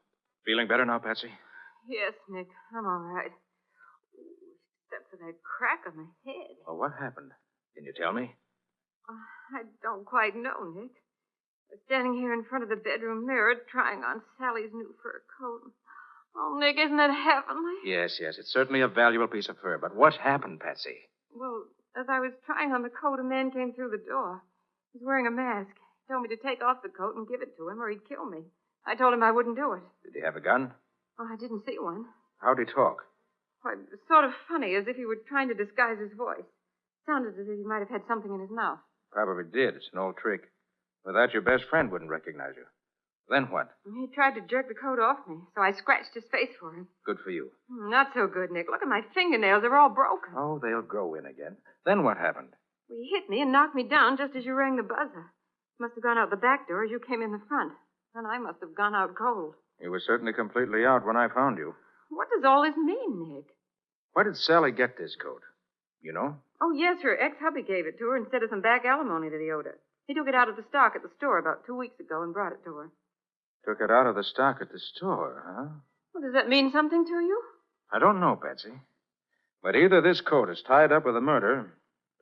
Feeling better now, Patsy? Yes, Nick, I'm all right. Except for that crack on the head. Well, what happened? Can you tell me? I don't quite know, Nick. I was standing here in front of the bedroom mirror trying on Sally's new fur coat. Oh, Nick, isn't it heavenly? Yes, it's certainly a valuable piece of fur. But what happened, Patsy? Well, as I was trying on the coat, a man came through the door. He was wearing a mask. He told me to take off the coat and give it to him, or he'd kill me. I told him I wouldn't do it. Did he have a gun? Oh, I didn't see one. How'd he talk? Why, it was sort of funny, as if he were trying to disguise his voice. Sounded as if he might have had something in his mouth. Probably did. It's an old trick. Without your best friend wouldn't recognize you. Then what? He tried to jerk the coat off me, so I scratched his face for him. Good for you. Not so good, Nick. Look at my fingernails. They're all broken. Oh, they'll grow in again. Then what happened? Well, he hit me and knocked me down just as you rang the buzzer. Must have gone out the back door as you came in the front. Then I must have gone out cold. You were certainly completely out when I found you. What does all this mean, Nick? Where did Sally get this coat? You know? Oh, yes, her ex-hubby gave it to her instead of some back alimony that he owed her. He took it out of the stock at the store about 2 weeks ago and brought it to her. Took it out of the stock at the store, huh? Well, does that mean something to you? I don't know, Patsy. But either this coat is tied up with a murder,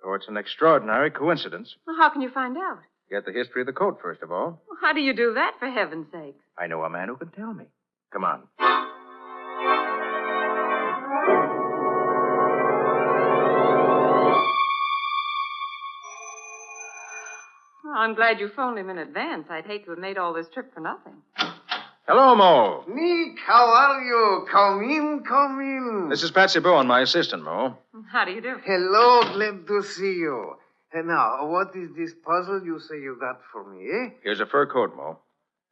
or it's an extraordinary coincidence. Well, how can you find out? Get the history of the coat, first of all. Well, how do you do that, for heaven's sake? I know a man who can tell me. Come on. Well, I'm glad you phoned him in advance. I'd hate to have made all this trip for nothing. Hello, Mo. Nick, how are you? Come in, come in. This is Patsy Bowen, my assistant, Mo. How do you do? Hello, glad to see you. And now, what is this puzzle you say you got for me, eh? Here's a fur coat, Mo.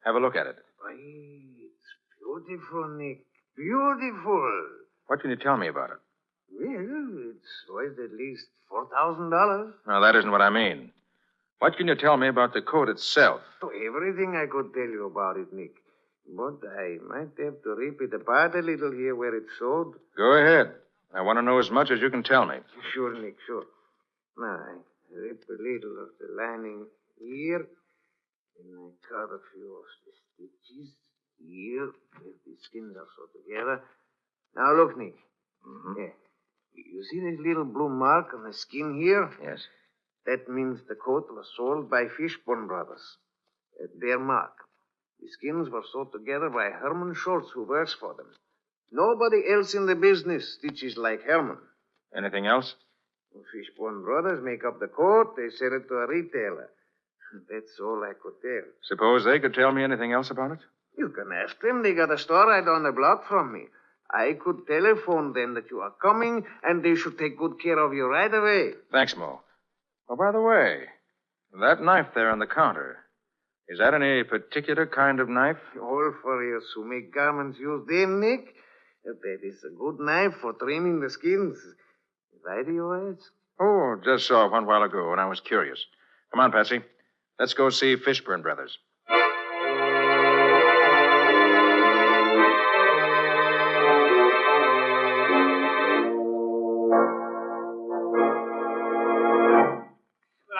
Have a look at it. Why, it's beautiful, Nick. Beautiful. What can you tell me about it? Well, it's worth at least $4,000. No, that isn't what I mean. What can you tell me about the coat itself? Oh, everything I could tell you about it, Nick. But I might have to rip it apart a little here where it's sewed. Go ahead. I want to know as much as you can tell me. Sure, Nick, sure. Now, I rip a little of the lining here, and I cut a few of the stitches here, where the skins are so together. Now, look, Nick. Mm-hmm. Yeah. You see this little blue mark on the skin here? Yes. That means the coat was sold by Fishburne Brothers. At their mark. The skins were sewed together by Herman Schultz, who works for them. Nobody else in the business stitches like Herman. Anything else? Fishburne Brothers make up the coat. They sell it to a retailer. That's all I could tell. Suppose they could tell me anything else about it? You can ask them. They got a store right down the block from me. I could telephone them that you are coming, and they should take good care of you right away. Thanks, Mo. Oh, by the way, that knife there on the counter, is that any particular kind of knife? All for you who make garments use them, Nick. That is a good knife for trimming the skins. Why do you ask? Oh, just saw one while ago, and I was curious. Come on, Patsy. Let's go see Fishburne Brothers.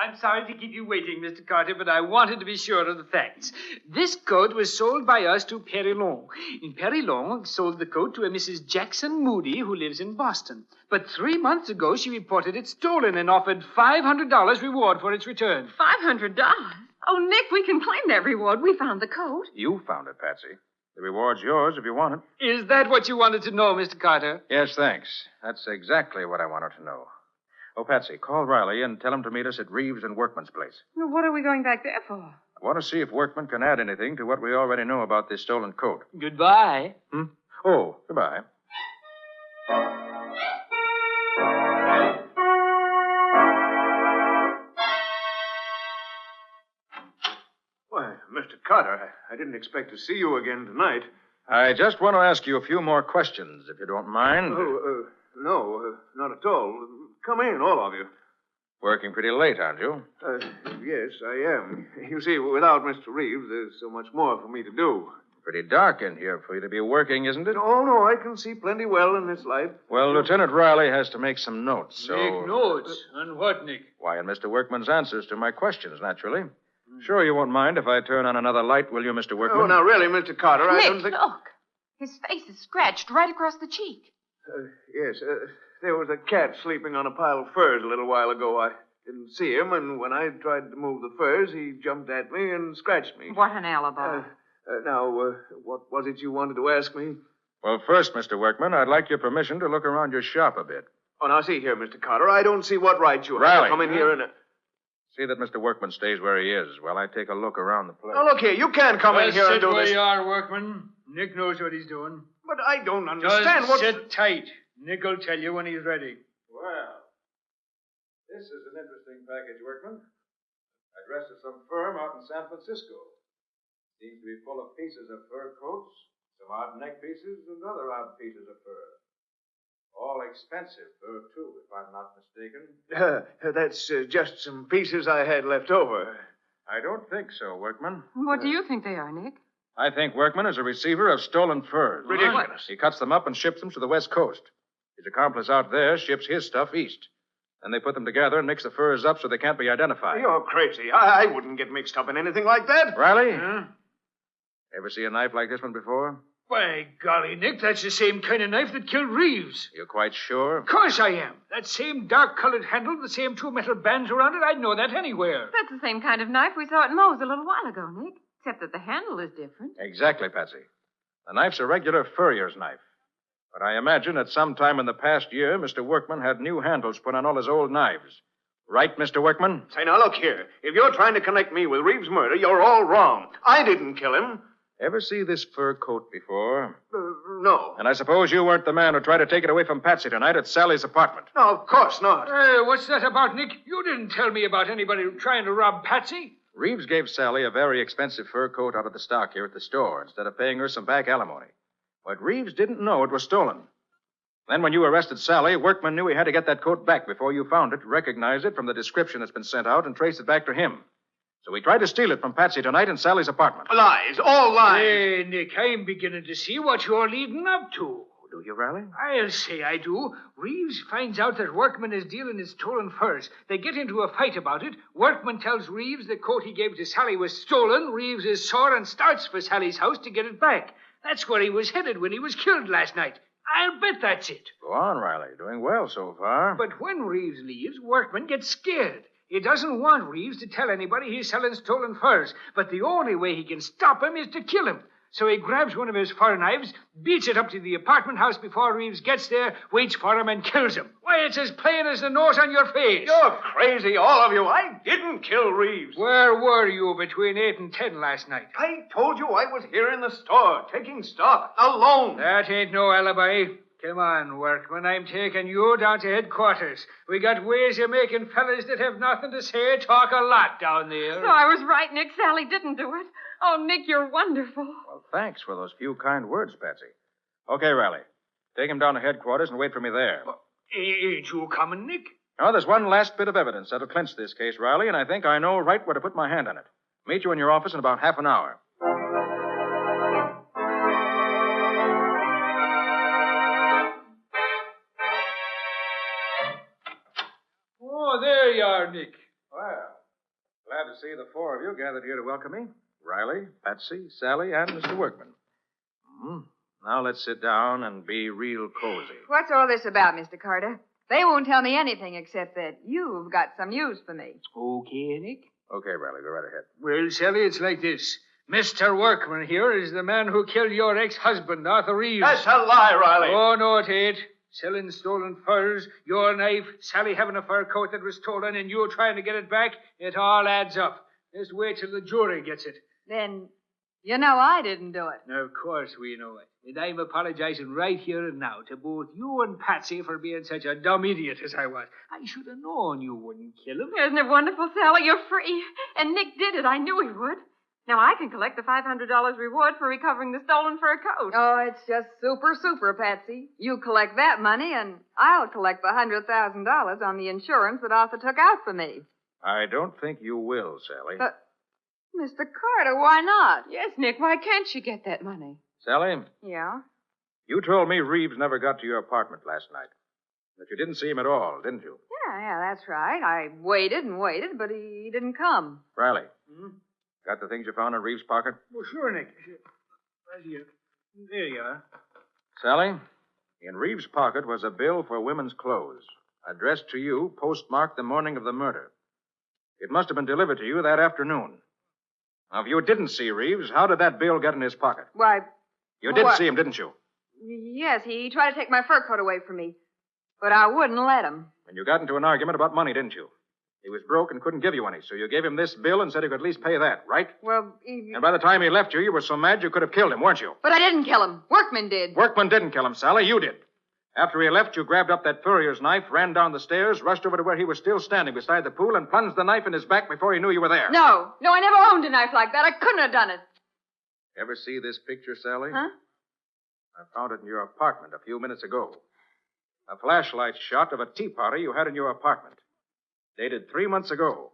I'm sorry to keep you waiting, Mr. Carter, but I wanted to be sure of the facts. This coat was sold by us to Perrilon. And Perrilon sold the coat to a Mrs. Jackson Moody, who lives in Boston. But 3 months ago, she reported it stolen and offered $500 reward for its return. $500? Oh, Nick, we can claim that reward. We found the coat. You found it, Patsy. The reward's yours if you want it. Is that what you wanted to know, Mr. Carter? Yes, thanks. That's exactly what I wanted to know. Oh, Patsy, call Riley and tell him to meet us at Reeves and Workman's place. Well, what are we going back there for? I want to see if Workman can add anything to what we already know about this stolen coat. Goodbye. Oh, goodbye. Why, Mr. Carter, I didn't expect to see you again tonight. I just want to ask you a few more questions, if you don't mind. No, not at all. Come in, all of you. Working pretty late, aren't you? Yes, I am. You see, without Mr. Reeves, there's so much more for me to do. Pretty dark in here for you to be working, isn't it? Oh, no, I can see plenty well in this light. Well, Lieutenant Riley has to make some notes, so... Make notes? On what, Nick? Why, in Mr. Workman's answers to my questions, naturally. Sure you won't mind if I turn on another light, will you, Mr. Workman? Oh, now, really, Mr. Carter, I don't Nick, think... look. His face is scratched right across the cheek. Yes, there was a cat sleeping on a pile of furs a little while ago. I didn't see him, and when I tried to move the furs, he jumped at me and scratched me. What an alibi. Now, what was it you wanted to ask me? Well, first, Mr. Workman, I'd like your permission to look around your shop a bit. Oh, now, see here, Mr. Carter. I don't see what right you have Riley. to come in here and... See that Mr. Workman stays where he is while I take a look around the place. Now, look here. You can't come in here and do sit where this. you are, Workman. Nick knows what he's doing. But I don't understand Just what... sit tight. Nick will tell you when he's ready. Well, this is an interesting package, Workman. Addressed to some firm out in San Francisco. Seems to be full of pieces of fur coats, some odd neck pieces, and other odd pieces of fur. All expensive fur, too, if I'm not mistaken. That's just some pieces I had left over. I don't think so, Workman. What do you think they are, Nick? I think Workman is a receiver of stolen furs. Ridiculous. He cuts them up and ships them to the West Coast. His accomplice out there ships his stuff east. Then they put them together and mix the furs up so they can't be identified. You're crazy. I wouldn't get mixed up in anything like that. Riley? Ever see a knife like this one before? By golly, Nick, that's the same kind of knife that killed Reeves. You're quite sure? Of course I am. That same dark-colored handle, the same two metal bands around it, I'd know that anywhere. That's the same kind of knife we saw at Moe's a little while ago, Nick. Except that the handle is different. Exactly, Patsy. The knife's a regular furrier's knife. But I imagine at some time in the past year, Mr. Workman had new handles put on all his old knives. Right, Mr. Workman? Say, now, look here. If you're trying to connect me with Reeves' murder, you're all wrong. I didn't kill him. Ever see this fur coat before? No. And I suppose you weren't the man who tried to take it away from Patsy tonight at Sally's apartment. No, of course not. Hey, what's that about, Nick? You didn't tell me about anybody trying to rob Patsy. Reeves gave Sally a very expensive fur coat out of the stock here at the store instead of paying her some back alimony. But Reeves didn't know it was stolen. Then when you arrested Sally, Workman knew he had to get that coat back before you found it, recognize it from the description that's been sent out, and trace it back to him. So he tried to steal it from Patsy tonight in Sally's apartment. Lies, all lies. Hey, Nick, I'm beginning to see what you're leading up to. Do you, Riley? I'll say I do. Reeves finds out that Workman is dealing in stolen furs. They get into a fight about it. Workman tells Reeves the coat he gave to Sally was stolen. Reeves is sore and starts for Sally's house to get it back. That's where he was headed when he was killed last night. I'll bet that's it. Go on, Riley. Doing well so far. But when Reeves leaves, Workman gets scared. He doesn't want Reeves to tell anybody he's selling stolen furs. But the only way he can stop him is to kill him. So he grabs one of his fur knives, beats it up to the apartment house before Reeves gets there, waits for him, and kills him. Why, it's as plain as the nose on your face. You're crazy, all of you. I didn't kill Reeves. Where were you between 8 and 10 last night? I told you I was here in the store, taking stock, alone. That ain't no alibi. Come on, Workman. I'm taking you down to headquarters. We got ways of making fellas that have nothing to say talk a lot down there. So I was right, Nick. Sally didn't do it. Oh, Nick, you're wonderful. Well, thanks for those few kind words, Patsy. Okay, Riley. Take him down to headquarters and wait for me there. Ain't you coming, Nick? Now, there's one last bit of evidence that'll clinch this case, Riley, and I think I know right where to put my hand on it. Meet you in your office in about half an hour. Oh, there you are, Nick. Well, glad to see the four of you gathered here to welcome me. Riley, Patsy, Sally, and Mr. Workman. Now let's sit down and be real cozy. What's all this about, Mr. Carter? They won't tell me anything except that you've got some news for me. Okay, Nick. Okay, Riley, go right ahead. Well, Sally, it's like this. Mr. Workman here is the man who killed your ex-husband, Arthur Reeves. That's a lie, Riley. Oh, no, it ain't. Selling stolen furs, your knife, Sally having a fur coat that was stolen, and you trying to get it back, it all adds up. Just wait till the jury gets it. Then, you know I didn't do it. Of course we know it. And I'm apologizing right here and now to both you and Patsy for being such a dumb idiot as I was. I should have known you wouldn't kill him. Isn't it wonderful, Sally? You're free. And Nick did it. I knew he would. Now I can collect the $500 reward for recovering the stolen fur coat. Oh, it's just super, Patsy. You collect that money, and I'll collect the $100,000 on the insurance that Arthur took out for me. I don't think you will, Sally. But, Mr. Carter, why not? Yes, Nick, why can't she get that money? Sally, Yeah? you told me Reeves never got to your apartment last night. That you didn't see him at all, didn't you? Yeah, that's right. I waited and waited, but he didn't come. Riley, got the things you found in Reeves' pocket? Well, sure, Nick. Right here. There you are. Sally, in Reeves' pocket was a bill for women's clothes, addressed to you, postmarked the morning of the murder. It must have been delivered to you that afternoon. Now, if you didn't see Reeves, how did that bill get in his pocket? Why... You did see him, didn't you? Yes, he tried to take my fur coat away from me, but I wouldn't let him. And you got into an argument about money, didn't you? He was broke and couldn't give you any, so you gave him this bill and said he could at least pay that, right? Well, And by the time he left you, you were so mad you could have killed him, weren't you? But I didn't kill him. Workman did. Workman didn't kill him, Sally. You did. After he left, you grabbed up that furrier's knife, ran down the stairs, rushed over to where he was still standing beside the pool, and plunged the knife in his back before he knew you were there. No, I never owned a knife like that. I couldn't have done it. Ever see this picture, Sally? Huh? I found it in your apartment a few minutes ago. A flashlight shot of a tea party you had in your apartment. Dated 3 months ago.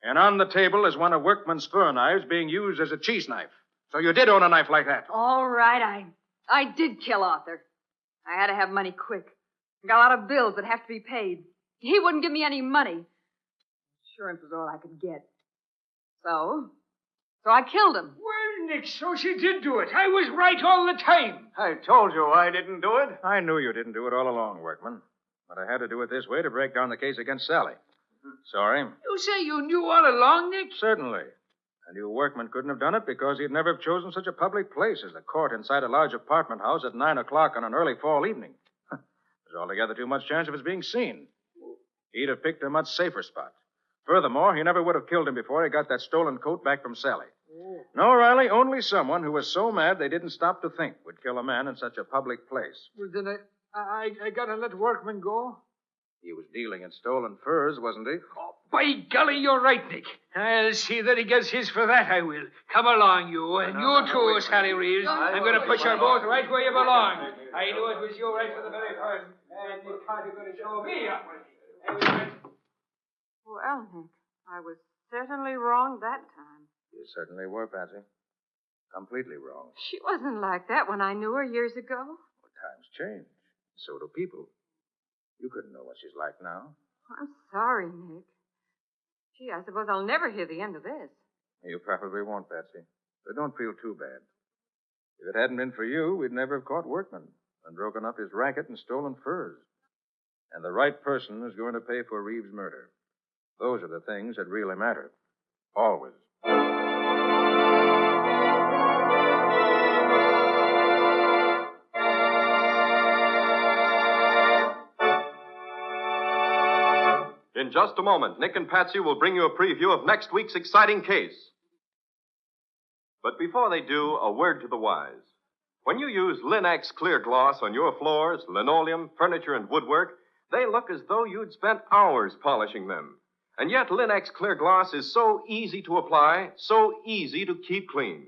And on the table is one of Workman's fur knives being used as a cheese knife. So you did own a knife like that. All right, I did kill Arthur. I had to have money quick. I got a lot of bills that have to be paid. He wouldn't give me any money. Insurance was all I could get. So I killed him. Well, Nick, so she did do it. I was right all the time. I told you I didn't do it. I knew you didn't do it all along, Workman. But I had to do it this way to break down the case against Sally. Sorry. You say you knew all along, Nick? Certainly. And you Workman couldn't have done it because he'd never have chosen such a public place as the court inside a large apartment house at 9 o'clock on an early fall evening. There's altogether too much chance of his being seen. He'd have picked a much safer spot. Furthermore, he never would have killed him before he got that stolen coat back from Sally. No, Riley, only someone who was so mad they didn't stop to think would kill a man in such a public place. Well, then I gotta let Workman go? He was dealing in stolen furs, wasn't he? Oh, by golly, you're right, Nick. I'll see that he gets his for that, I will. Come along, you. And you too, Sally Reeves. I'm going to put you both right where you belong. I knew it was you right from the very first. And you can't going to show me up. Well, Nick, I was certainly wrong that time. You certainly were, Patsy. Completely wrong. She wasn't like that when I knew her years ago. Well, Times change. So do people. You couldn't know what she's like now. I'm sorry, Nick. Gee, I suppose I'll never hear the end of this. You probably won't, Patsy. But don't feel too bad. If it hadn't been for you, we'd never have caught Workman and broken up his racket and stolen furs. And the right person is going to pay for Reeves' murder. Those are the things that really matter. Always. In just a moment, Nick and Patsy will bring you a preview of next week's exciting case. But before they do, a word to the wise. When you use Linex Clear Gloss on your floors, linoleum, furniture, and woodwork, they look as though you'd spent hours polishing them. And yet Linex Clear Gloss is so easy to apply, so easy to keep clean.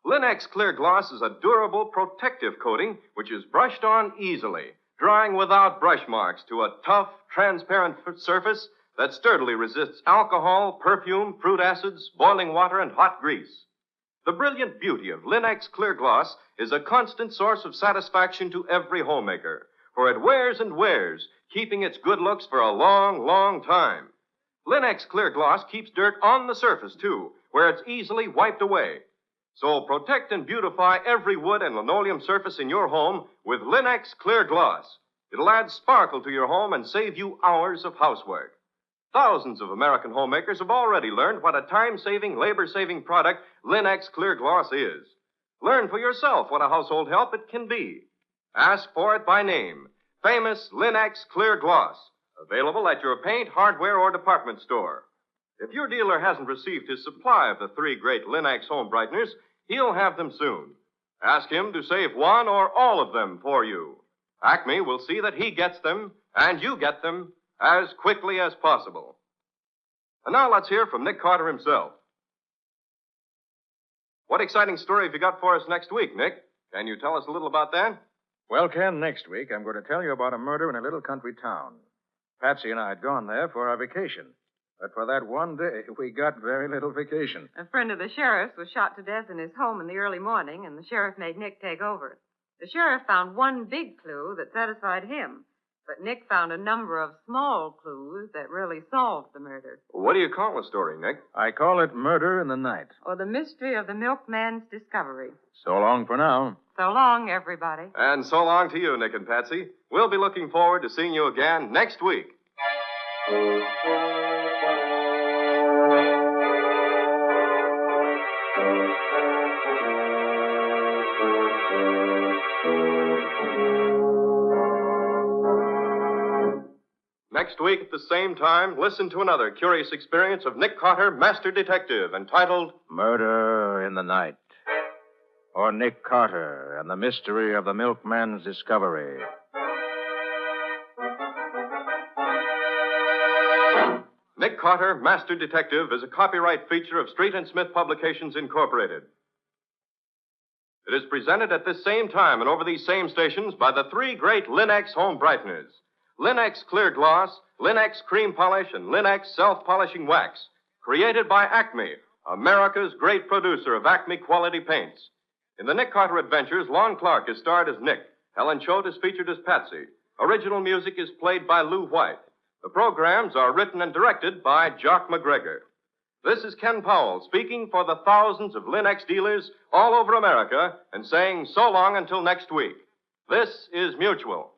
Linex Clear Gloss is a durable, protective coating which is brushed on easily, drying without brush marks to a tough, transparent surface that sturdily resists alcohol, perfume, fruit acids, boiling water, and hot grease. The brilliant beauty of Linex Clear Gloss is a constant source of satisfaction to every homemaker, for it wears and wears, keeping its good looks for a long, long time. Linex Clear Gloss keeps dirt on the surface, too, where it's easily wiped away. So protect and beautify every wood and linoleum surface in your home with Linex Clear Gloss. It'll add sparkle to your home and save you hours of housework. Thousands of American homemakers have already learned what a time-saving, labor-saving product Linex Clear Gloss is. Learn for yourself what a household help it can be. Ask for it by name. Famous Linex Clear Gloss. Available at your paint, hardware, or department store. If your dealer hasn't received his supply of the three great Linex home brighteners, he'll have them soon. Ask him to save one or all of them for you. Acme will see that he gets them, and you get them, as quickly as possible. And now let's hear from Nick Carter himself. What exciting story have you got for us next week, Nick? Can you tell us a little about that? Well, Ken, next week I'm going to tell you about a murder in a little country town. Patsy and I had gone there for our vacation. But for that one day, we got very little vacation. A friend of the sheriff's was shot to death in his home in the early morning, and the sheriff made Nick take over. The sheriff found one big clue that satisfied him, but Nick found a number of small clues that really solved the murder. What do you call the story, Nick? I call it Murder in the Night. Or the mystery of the milkman's discovery. So long for now. So long, everybody. And so long to you, Nick and Patsy. We'll be looking forward to seeing you again next week. Next week at the same time, listen to another curious experience of Nick Carter, Master Detective, entitled Murder in the Night. Or Nick Carter and the Mystery of the Milkman's Discovery. Nick Carter, Master Detective, is a copyright feature of Street and Smith Publications, Incorporated. It is presented at this same time and over these same stations by the three great Linex home brighteners. Linex Clear Gloss, Linex Cream Polish, and Linex Self-Polishing Wax. Created by Acme, America's great producer of Acme quality paints. In the Nick Carter Adventures, Lon Clark is starred as Nick. Helen Choate is featured as Patsy. Original music is played by Lou White. The programs are written and directed by Jock McGregor. This is Ken Powell speaking for the thousands of Linex dealers all over America and saying so long until next week. This is Mutual.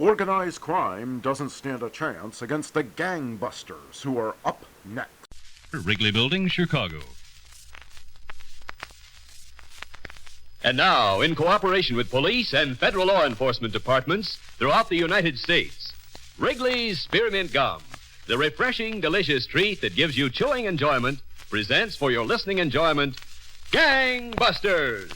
Organized crime doesn't stand a chance against the gangbusters who are up next. Wrigley Building, Chicago. And now, in cooperation with police and federal law enforcement departments throughout the United States, Wrigley's Spearmint Gum, the refreshing, delicious treat that gives you chewing enjoyment, presents for your listening enjoyment, Gangbusters!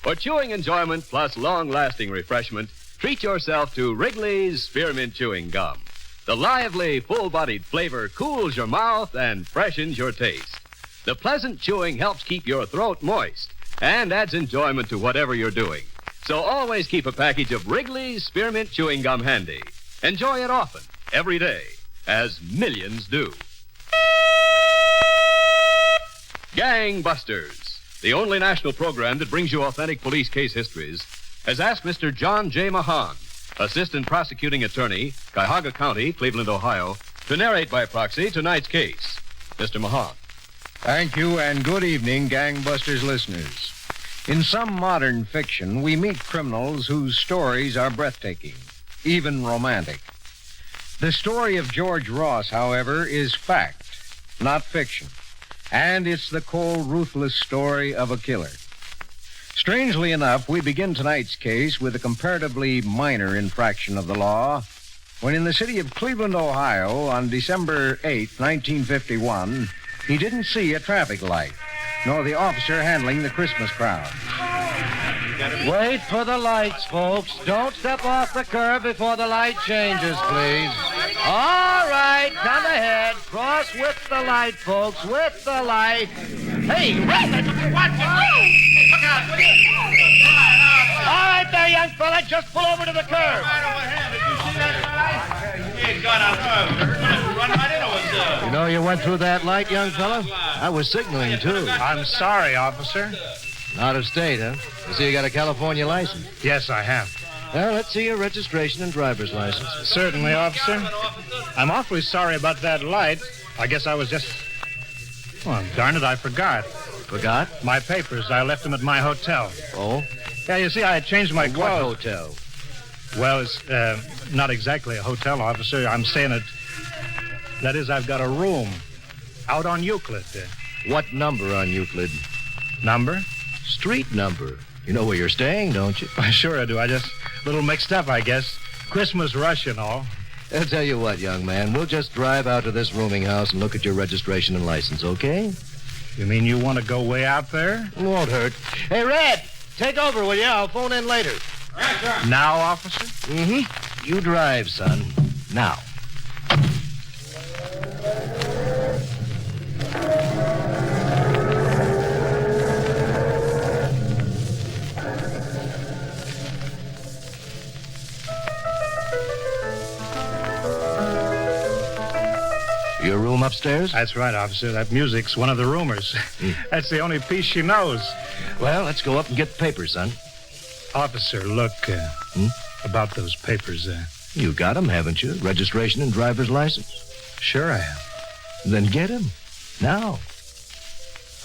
For chewing enjoyment plus long-lasting refreshment, treat yourself to Wrigley's Spearmint Chewing Gum. The lively, full-bodied flavor cools your mouth and freshens your taste. The pleasant chewing helps keep your throat moist, and adds enjoyment to whatever you're doing. So always keep a package of Wrigley's Spearmint Chewing Gum handy. Enjoy it often, every day, as millions do. Gang Busters, the only national program that brings you authentic police case histories, has asked Mr. John J. Mahan, Assistant Prosecuting Attorney, Cuyahoga County, Cleveland, Ohio, to narrate by proxy tonight's case. Mr. Mahan. Thank you, and good evening, Gang Busters listeners. In some modern fiction, we meet criminals whose stories are breathtaking, even romantic. The story of George Ross, however, is fact, not fiction. And it's the cold, ruthless story of a killer. Strangely enough, we begin tonight's case with a comparatively minor infraction of the law, when in the city of Cleveland, Ohio, on December 8, 1951, he didn't see a traffic light, nor the officer handling the Christmas crowd. Wait for the lights, folks. Don't step off the curb before the light changes, please. All right, down ahead. Cross with the light, folks, with the light. Hey, Red, watch it. Look out. All right there, young fella. Just pull over to the curb. Right over here. Did you see that guy? He's got a run right into us. You know you went through that light, young fella? I was signaling, too. I'm sorry, officer. Out of state, huh? I see you got a California license. Yes, I have. Well, let's see your registration and driver's license. Certainly, officer. I'm awfully sorry about that light. I guess I was just... Well, darn it, I forgot. Forgot? My papers. I left them at my hotel. Oh? Yeah, you see, I had changed my clothes. What hotel? Well, it's not exactly a hotel, officer. I'm saying it... That is, I've got a room out on Euclid. What number on Euclid? Number? Street number. You know where you're staying, don't you? Sure I do. I just a little mixed up, I guess. Christmas rush and all. I'll tell you what, young man. We'll just drive out to this rooming house and look at your registration and license, okay? You mean you want to go way out there? Won't hurt. Hey, Red, take over, will you? I'll phone in later. Right, sir. Now, officer? Mm-hmm. You drive, son. Now. Your room upstairs? That's right, officer. That music's one of the roomers. That's the only piece she knows. Well, let's go up and get the papers, son. Officer, look, about those papers. You got them, haven't you? Registration and driver's license? Sure I have. Then get them. Now.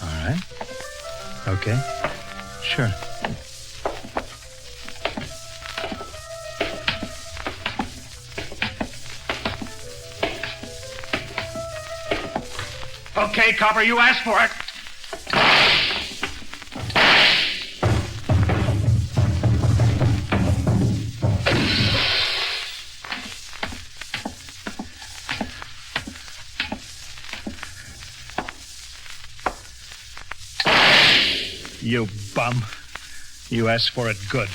All right. Okay. Sure. Okay, copper, you asked for it. You bum. You asked for it good.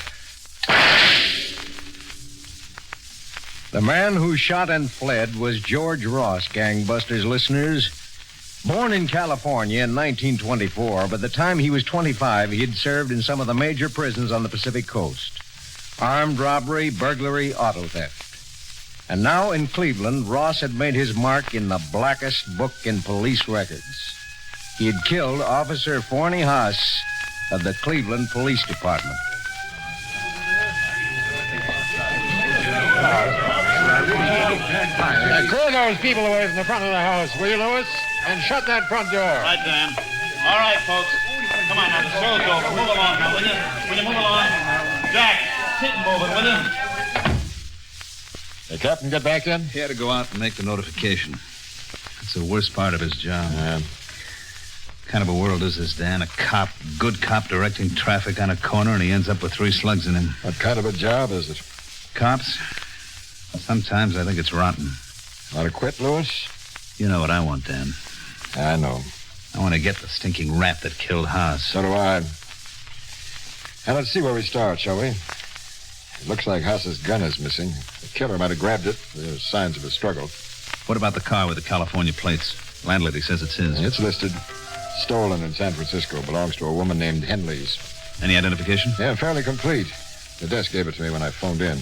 The man who shot and fled was George Ross, Gangbusters listeners. Born in California in 1924, by the time he was 25, he had served in some of the major prisons on the Pacific Coast. Armed robbery, burglary, auto theft. And now in Cleveland, Ross had made his mark in the blackest book in police records. He had killed Officer Forney Haas of the Cleveland Police Department. Clear those people away from the front of the house, will you, Lewis? And shut that front door. Right, Dan. All right, folks. Come on now, the show's over. Move along now, will you? Will you move along? Jack, sit and move it, will you? The captain get back then? He had to go out and make the notification. That's the worst part of his job. Yeah. What kind of a world is this, Dan? A cop, good cop directing traffic on a corner, and he ends up with 3 slugs in him. What kind of a job is it? Cops? Sometimes I think it's rotten. Want to quit, Lewis? You know what I want, Dan. I know. I want to get the stinking rat that killed Haas. So do I. Now, let's see where we start, shall we? It looks like Haas's gun is missing. The killer might have grabbed it. There's signs of a struggle. What about the car with the California plates? Landlady says it's his. It's listed. Stolen in San Francisco. Belongs to a woman named Henley's. Any identification? Yeah, fairly complete. The desk gave it to me when I phoned in.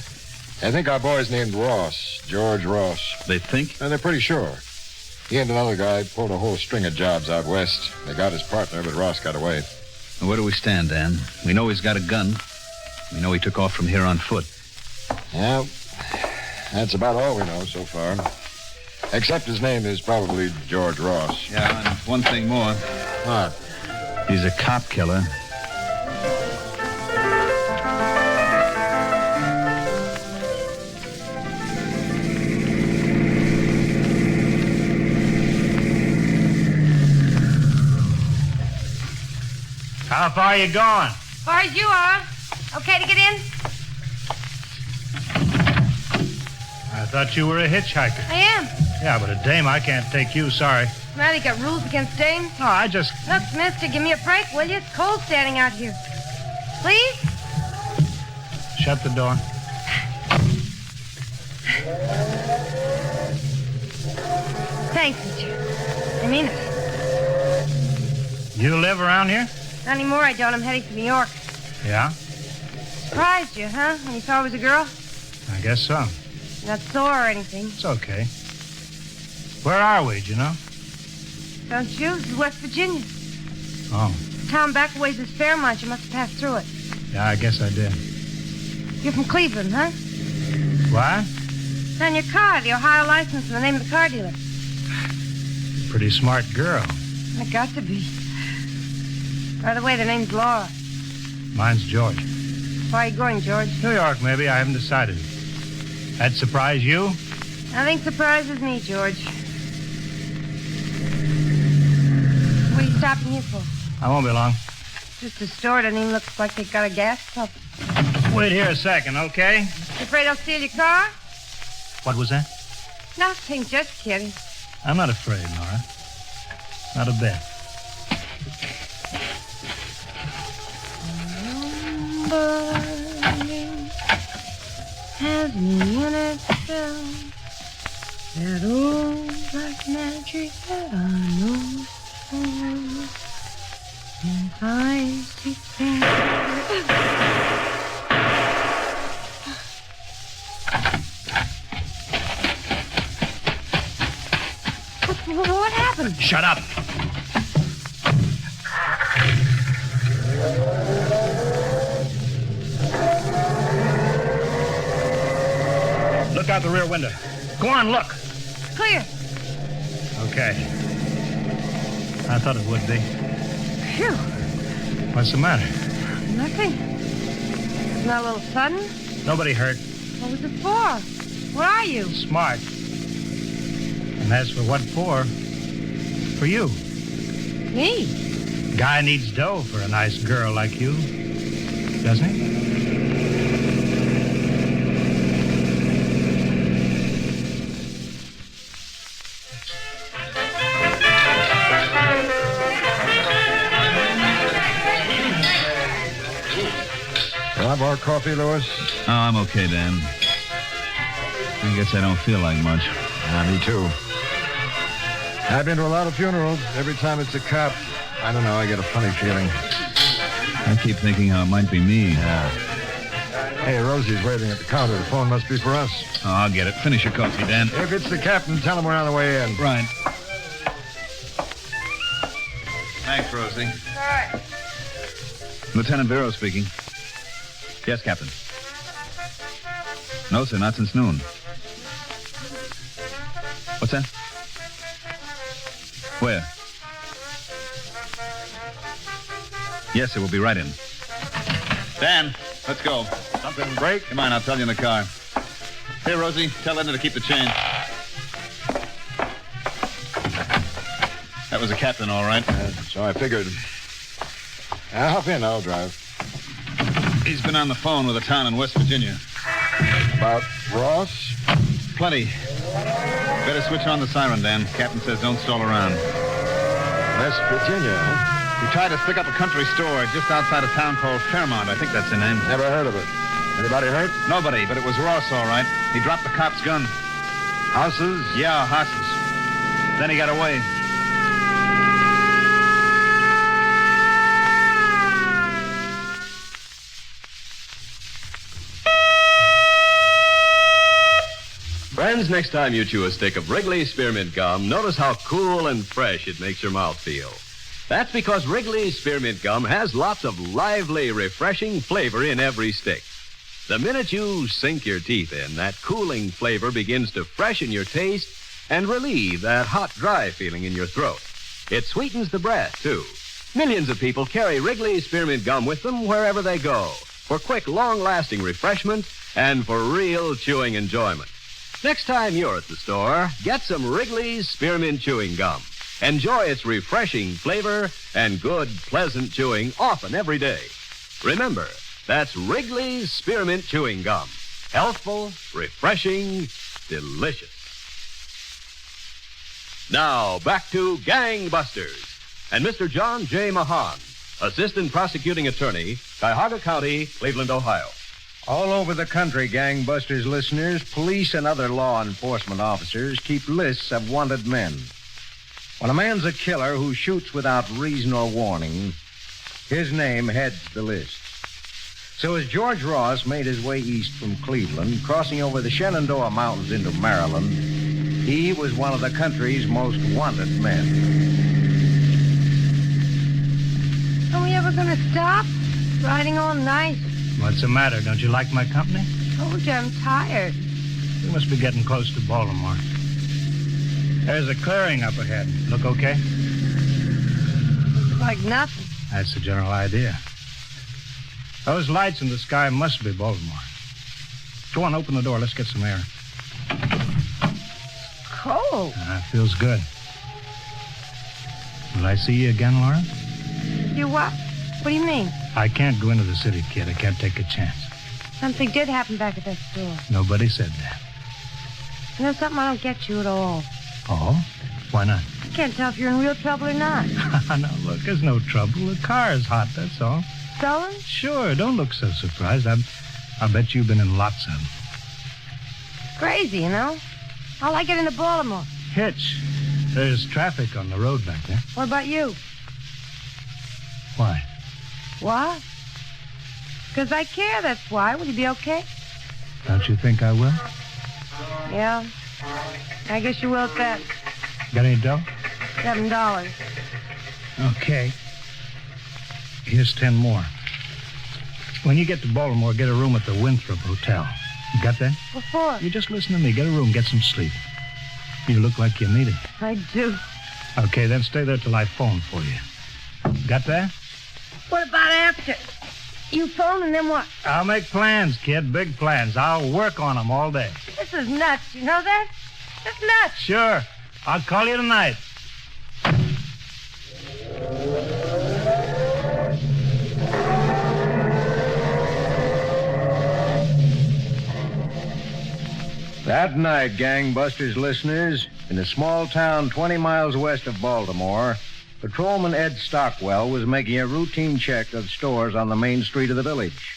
I think our boy's named Ross. George Ross. They think? They're pretty sure. He and another guy pulled a whole string of jobs out west. They got his partner, but Ross got away. Well, where do we stand, Dan? We know he's got a gun. We know he took off from here on foot. Yeah, that's about all we know so far. Except his name is probably George Ross. Yeah, and one thing more. What? He's a cop killer. How far are you going? Far as you are. Okay to get in? I thought you were a hitchhiker. I am. Yeah, but a dame, I can't take you, sorry. Now they got rules against dames. No, I just... Look, mister, give me a break, will you? It's cold standing out here. Please? Shut the door. Thanks, mister. I mean it. You live around here? Not anymore, I don't. I'm heading to New York. Yeah? Surprised you, huh? When you saw I was a girl? I guess so. Not sore or anything. It's okay. Where are we, do you know? Don't you? This is West Virginia. Oh, The town back a ways is Fairmont. You must have passed through it. yeah, I guess I did. You're from Cleveland, huh? What? It's on your car, the Ohio license and the name of the car dealer. Pretty smart girl. It got to be. By the way, the name's Laura. Mine's George. Where are you going, George? New York, maybe. I haven't decided. That surprise you? Nothing surprises me, George. What are you stopping here for? I won't be long. Just a store. Doesn't even look like they got a gas pump. Wait here a second, okay? You afraid I'll steal your car? What was that? Nothing, just kidding. I'm not afraid, Nora. Not a bit. Burning has me in itself. That old black magic that I know so. And I see What happened? Shut up. Look out the rear window. Go on, look. Clear. Okay. I thought it would be. Phew. What's the matter? Nothing. Isn't that a little sudden? Nobody hurt. What was it for? What are you? Smart. And as for what for you. Me? Guy needs dough for a nice girl like you. Doesn't he? Want more coffee, Louis? Oh, I'm okay, Dan. I guess I don't feel like much. Me too. I've been to a lot of funerals. Every time it's a cop, I don't know, I get a funny feeling. I keep thinking how it might be me. Yeah. Hey, Rosie's waiting at the counter. The phone must be for us. Oh, I'll get it. Finish your coffee, Dan. If it's the captain, tell him we're on the way in. Right. Thanks, Rosie. All right. Lieutenant Vero speaking. Yes, Captain. No, sir, not since noon. What's that? Where? Yes, sir, we'll be right in. Dan, let's go. Something break? Come on, I'll tell you in the car. Hey, Rosie, tell Linda to keep the change. That was the captain, all right. So I figured. Hop in, I'll drive. He's been on the phone with a town in West Virginia. About Ross? Plenty. Better switch on the siren, Dan. Captain says don't stall around. West Virginia, huh? He tried to stick up a country store just outside a town called Fairmont. I think that's the name. Never heard of it. Anybody hurt? Nobody, but it was Ross, all right. He dropped the cop's gun. Houses? Yeah, horses. Then he got away. Friends, next time you chew a stick of Wrigley's Spearmint Gum, notice how cool and fresh it makes your mouth feel. That's because Wrigley's Spearmint Gum has lots of lively, refreshing flavor in every stick. The minute you sink your teeth in, that cooling flavor begins to freshen your taste and relieve that hot, dry feeling in your throat. It sweetens the breath, too. Millions of people carry Wrigley's Spearmint Gum with them wherever they go for quick, long-lasting refreshment and for real chewing enjoyment. Next time you're at the store, get some Wrigley's Spearmint Chewing Gum. Enjoy its refreshing flavor and good, pleasant chewing often every day. Remember, that's Wrigley's Spearmint Chewing Gum. Healthful, refreshing, delicious. Now, back to Gangbusters and Mr. John J. Mahan, Assistant Prosecuting Attorney, Cuyahoga County, Cleveland, Ohio. All over the country, Gangbusters listeners, police and other law enforcement officers keep lists of wanted men. When a man's a killer who shoots without reason or warning, his name heads the list. So as George Ross made his way east from Cleveland, crossing over the Shenandoah Mountains into Maryland, he was one of the country's most wanted men. Are we ever going to stop? Riding all night. What's the matter? Don't you like my company? Told you I'm tired. We must be getting close to Baltimore. There's a clearing up ahead. Look okay? Looks like nothing. That's the general idea. Those lights in the sky must be Baltimore. Go on, open the door. Let's get some air. Cold. Feels good. Will I see you again, Laura? You what? What do you mean? I can't go into the city, kid. I can't take a chance. Something did happen back at that store. Nobody said that. You know something? I don't get you at all. Oh? Why not? I can't tell if you're in real trouble or not. No, look, there's no trouble. The car is hot, that's all. Stolen? Sure, don't look so surprised. I'll bet you've been in lots of them. Crazy, you know? How'll I get into Baltimore? Hitch. There's traffic on the road back there. What about you? Why? What? Because I care, that's why. Will you be okay? Don't you think I will? Yeah. I guess you will at that. Got any dough? $7. Okay. Here's 10 more. When you get to Baltimore, get a room at the Winthrop Hotel. You got that? What for? You just listen to me. Get a room, get some sleep. You look like you need it. I do. Okay, then stay there till I phone for you. Got that? What about after? You phone and then what? I'll make plans, kid. Big plans. I'll work on them all day. This is nuts. You know that? That's nuts. Sure. I'll call you tonight. That night, Gangbusters listeners, in a small town 20 miles west of Baltimore, Patrolman Ed Stockwell was making a routine check of stores on the main street of the village.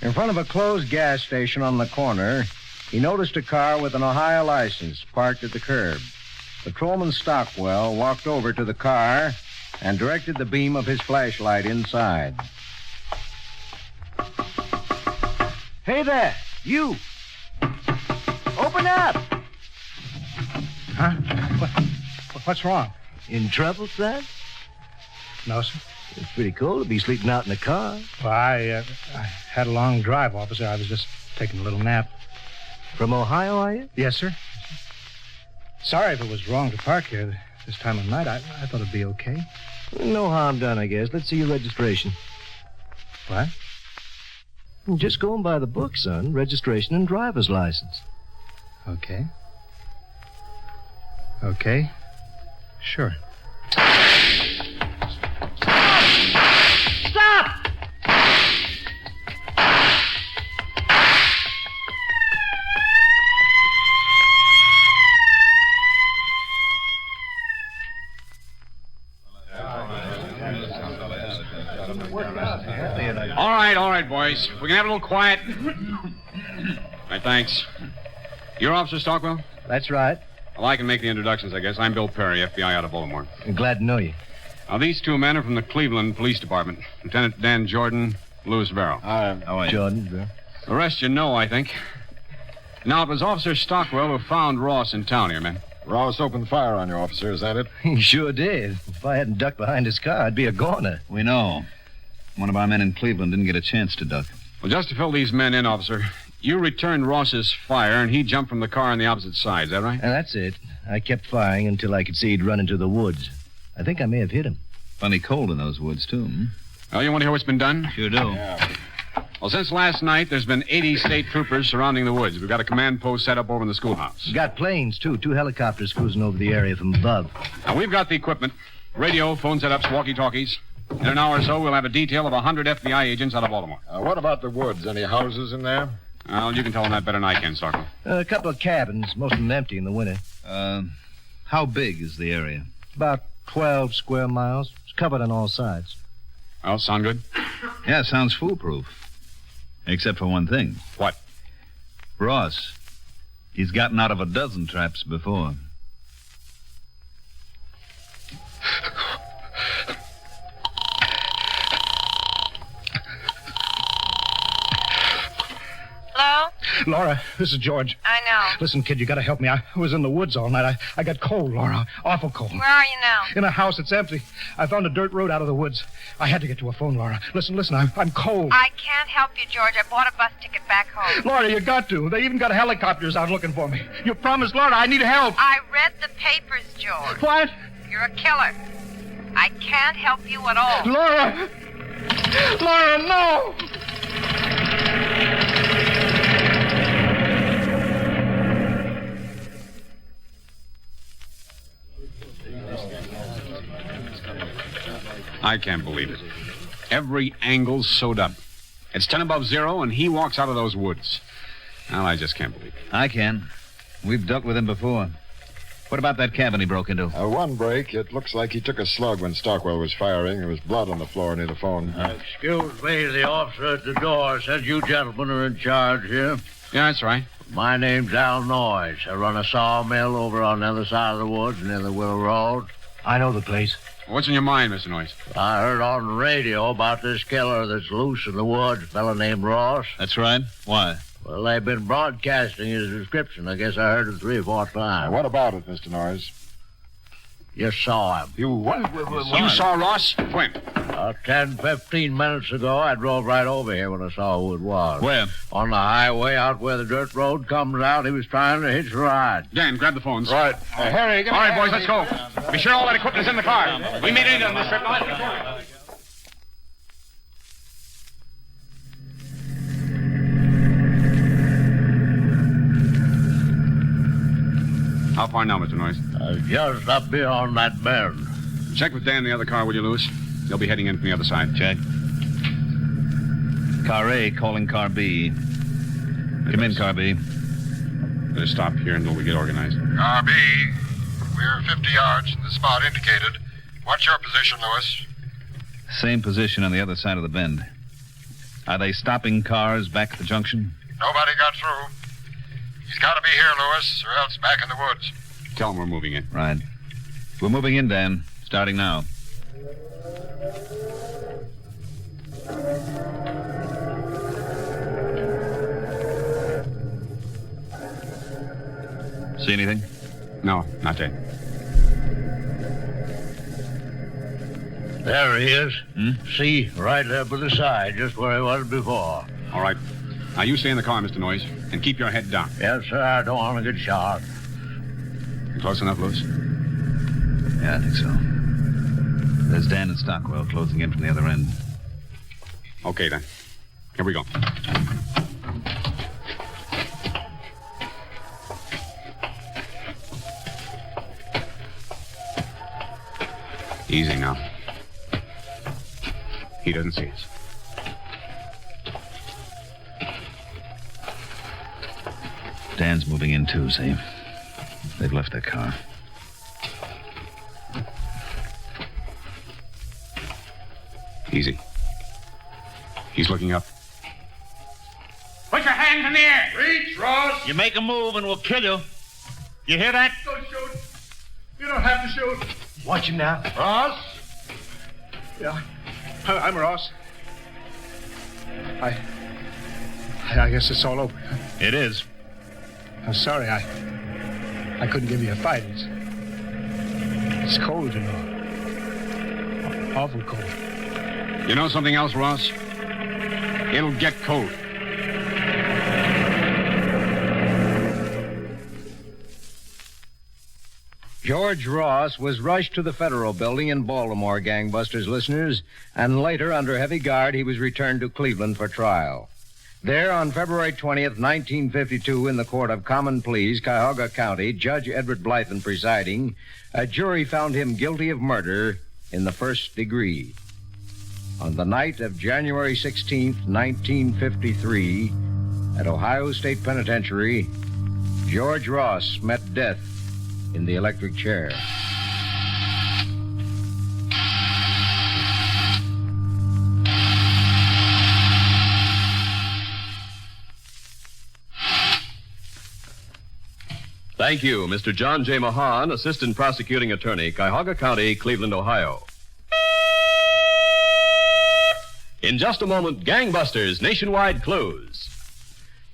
In front of a closed gas station on the corner, he noticed a car with an Ohio license parked at the curb. Patrolman Stockwell walked over to the car and directed the beam of his flashlight inside. Hey there, you! Open up! Huh? What's wrong? In trouble, son? No, sir. It's pretty cold to be sleeping out in the car. Well, I had a long drive, officer. I was just taking a little nap. From Ohio, are you? Yes, sir. Sorry if it was wrong to park here this time of night. I thought it'd be okay. No harm done, I guess. Let's see your registration. What? Just going by the book, son. Registration and driver's license. Okay. Okay. Sure. Stop! All right, boys. We can have a little quiet. Right, thanks. You're Officer Stockwell? That's right. Well, I can make the introductions, I guess. I'm Bill Perry, FBI out of Baltimore. I'm glad to know you. Now, these two men are from the Cleveland Police Department. Lieutenant Dan Jordan, Louis Verrill. How are you? Jordan. The rest you know, I think. Now, it was Officer Stockwell who found Ross in town here, man. Ross opened fire on you, officer, is that it? He sure did. If I hadn't ducked behind his car, I'd be a goner. We know. One of our men in Cleveland didn't get a chance to duck. Well, just to fill these men in, officer, you returned Ross's fire, and he jumped from the car on the opposite side. Is that right? That's it. I kept firing until I could see he'd run into the woods. I think I may have hit him. Plenty cold in those woods, too. Well, you want to hear what's been done? Sure do. Yeah. Well, since last night, there's been 80 state troopers surrounding the woods. We've got a command post set up over in the schoolhouse. We got planes, too. 2 helicopters cruising over the area from above. Now, we've got the equipment. Radio, phone setups, walkie-talkies. In an hour or so, we'll have a detail of 100 FBI agents out of Baltimore. What about the woods? Any houses in there? Well, you can tell them that better than I can, Stockwell. A couple of cabins, most of them empty in the winter. How big is the area? About 12 square miles. It's covered on all sides. Well, sound good? Yeah, sounds foolproof. Except for one thing. What? Ross. He's gotten out of a dozen traps before. Hello? Laura, this is George. I know. Listen, kid, you gotta help me. I was in the woods all night. I got cold, Laura. Awful cold. Where are you now? In a house that's empty. I found a dirt road out of the woods. I had to get to a phone, Laura. Listen, I'm cold. I can't help you, George. I bought a bus ticket back home. Laura, you got to. They even got helicopters out looking for me. You promised, Laura, I need help. I read the papers, George. What? You're a killer. I can't help you at all. Laura! Laura, no! I can't believe it. Every angle's sewed up. It's 10 above 0, and he walks out of those woods. Well, I just can't believe it. I can. We've dealt with him before. What about that cabin he broke into? One break. It looks like he took a slug when Stockwell was firing. There was blood on the floor near the phone. Excuse me, the officer at the door said you gentlemen are in charge here. Yeah, that's right. My name's Al Noyes. I run a sawmill over on the other side of the woods near the Willow Road. I know the place. What's in your mind, Mr. Noyes? I heard on the radio about this killer that's loose in the woods, a fellow named Ross. That's right. Why? Well, they've been broadcasting his description. I guess I heard it 3 or 4 times. What about it, Mr. Noyes? You saw him. You what? You saw Ross? When? 10, 15 minutes ago, I drove right over here when I saw who it was. Where? On the highway out where the dirt road comes out. He was trying to hitch a ride. Dan, grab the phones. Right. Harry, get all right, boys, let's go. Be sure all that equipment is in the car. We made it on this trip. Now. How far now, Mr. Noyes? Just up beyond that bend. Check with Dan in the other car, will you, Lewis? They'll be heading in from the other side. Check. Car A calling Car B. Come in, Car B. Better stop here until we get organized. Car B, we're 50 yards from the spot indicated. What's your position, Lewis? Same position on the other side of the bend. Are they stopping cars back at the junction? Nobody got through. He's got to be here, Lewis, or else back in the woods. Tell them we're moving in. Right. We're moving in, Dan. Starting now. See anything? No, not yet. There he is. See, right there by the side, just where he was before. All right. Now, you stay in the car, Mr. Noyes, and keep your head down. Yes, sir. I don't want to get shot. You close enough, Lewis? Yeah, I think so. There's Dan and Stockwell closing in from the other end. Okay, then. Here we go. Easy now. He doesn't see us. Dan's moving in, too, see? They've left their car. Easy. He's looking up. Put your hands in the air. Reach, Ross. You make a move and we'll kill you. You hear that? Don't shoot. You don't have to shoot. Watch him now. Ross? Yeah. I'm Ross. I guess it's all over. It is. I'm sorry I couldn't give you a fight. It's cold, you know. Awful cold. You know something else, Ross? It'll get cold. George Ross was rushed to the Federal Building in Baltimore, gangbusters listeners, and later, under heavy guard, he was returned to Cleveland for trial. There, on February 20th, 1952, in the Court of Common Pleas, Cuyahoga County, Judge Edward Blythen presiding, a jury found him guilty of murder in the first degree. On the night of January 16th, 1953, at Ohio State Penitentiary, George Ross met death in the electric chair. Thank you, Mr. John J. Mahan, Assistant Prosecuting Attorney, Cuyahoga County, Cleveland, Ohio. In just a moment, Gangbusters Nationwide Clues.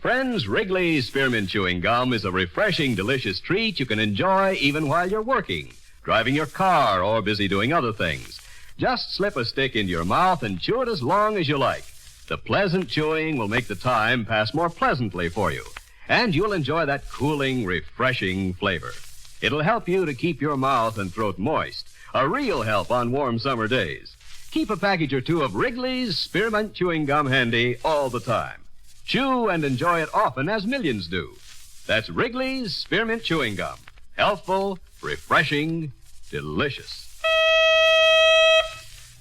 Friends, Wrigley's Spearmint Chewing Gum is a refreshing, delicious treat you can enjoy even while you're working, driving your car, or busy doing other things. Just slip a stick into your mouth and chew it as long as you like. The pleasant chewing will make the time pass more pleasantly for you, and you'll enjoy that cooling, refreshing flavor. It'll help you to keep your mouth and throat moist, a real help on warm summer days. Keep a package or two of Wrigley's Spearmint Chewing Gum handy all the time. Chew and enjoy it often, as millions do. That's Wrigley's Spearmint Chewing Gum. Healthful, refreshing, delicious.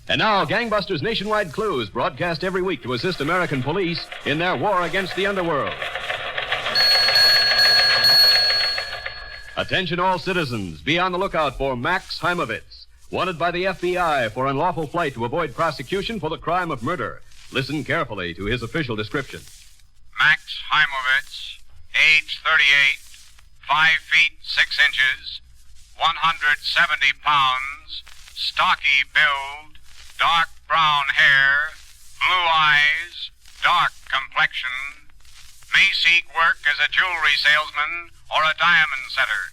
And now, Gangbusters Nationwide Clues, broadcast every week to assist American police in their war against the underworld. Attention all citizens, be on the lookout for Max Heimovitz, wanted by the FBI for unlawful flight to avoid prosecution for the crime of murder. Listen carefully to his official description. Max Heimovitz, age 38, 5 feet 6 inches, 170 pounds, stocky build, dark brown hair, blue eyes, dark complexion, may seek work as a jewelry salesman or a diamond setter.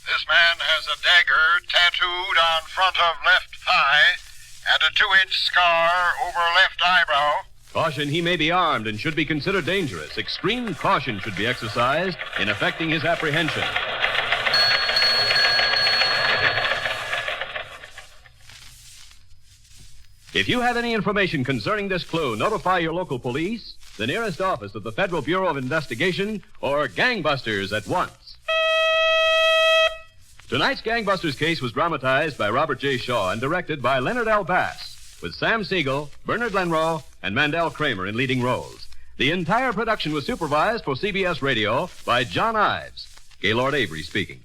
This man has a dagger tattooed on front of left thigh and a 2-inch scar over left eyebrow. Caution, he may be armed and should be considered dangerous. Extreme caution should be exercised in effecting his apprehension. If you have any information concerning this clue, notify your local police, the nearest office of the Federal Bureau of Investigation, or Gangbusters at once. Tonight's Gangbusters case was dramatized by Robert J. Shaw and directed by Leonard L. Bass, with Sam Siegel, Bernard Lenrow, and Mandel Kramer in leading roles. The entire production was supervised for CBS Radio by John Ives. Gaylord Avery speaking.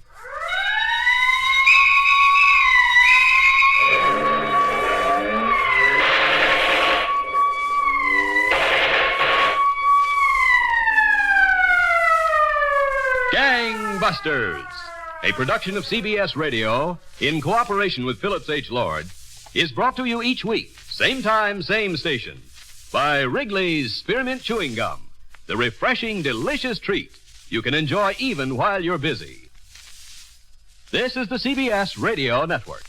Gangbusters, a production of CBS Radio in cooperation with Phillips H. Lord, is brought to you each week, same time, same station, by Wrigley's Spearmint Chewing Gum, the refreshing, delicious treat you can enjoy even while you're busy. This is the CBS Radio Network.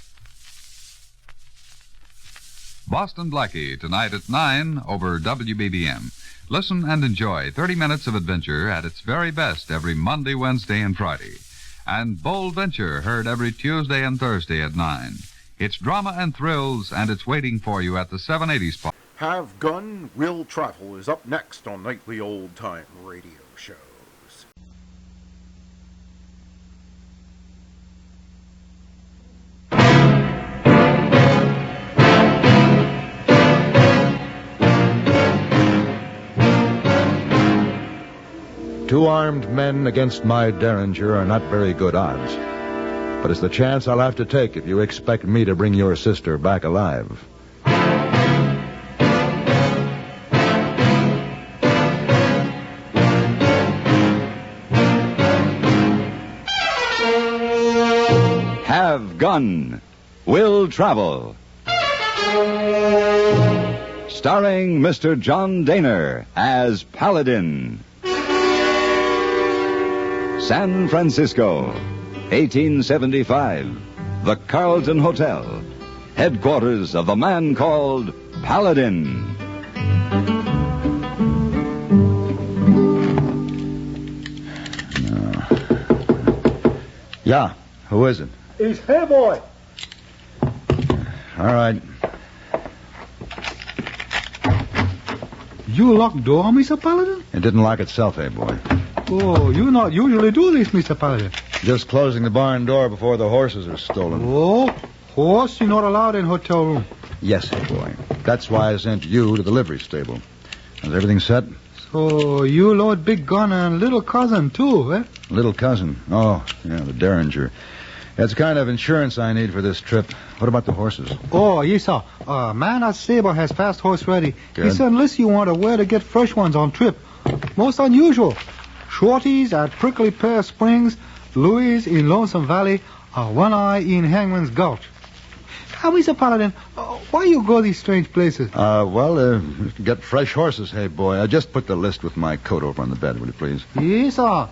Boston Blackie, tonight at 9 over WBBM. Listen and enjoy 30 minutes of adventure at its very best every Monday, Wednesday, and Friday. And Bold Venture, heard every Tuesday and Thursday at 9. It's drama and thrills, and it's waiting for you at the 780 spot. Have Gun, Will Travel is up next on Nightly Old Time Radio Shows. Two armed men against my Derringer are not very good odds. But it's the chance I'll have to take if you expect me to bring your sister back alive. Have Gun, Will Travel. Starring Mr. John Daner as Paladin. San Francisco, 1875. The Carlton Hotel, headquarters of the man called Paladin. Yeah, who is it? It's Hey Boy. All right. You lock door, Mr. Paladin? It didn't lock itself, hey, boy. Oh, you not usually do this, Mr. Paladin. Just closing the barn door before the horses are stolen. Oh, horse you're not allowed in hotel room. Yes, hey, boy. That's why I sent you to the livery stable. Is everything set? So you load big gun and little cousin, too, eh? Little cousin. Oh, yeah, the Derringer. That's the kind of insurance I need for this trip. What about the horses? Oh, yes, sir. Man at Sabre has fast horse ready. Good. He said unless you want where to get fresh ones on trip. Most unusual. Shorties at Prickly Pear Springs, Louis in Lonesome Valley, One Eye in Hangman's Gulch. Mr. Paladin, why you go these strange places? Get fresh horses, hey, boy. I just put the list with my coat over on the bed, will you please? Yes, sir.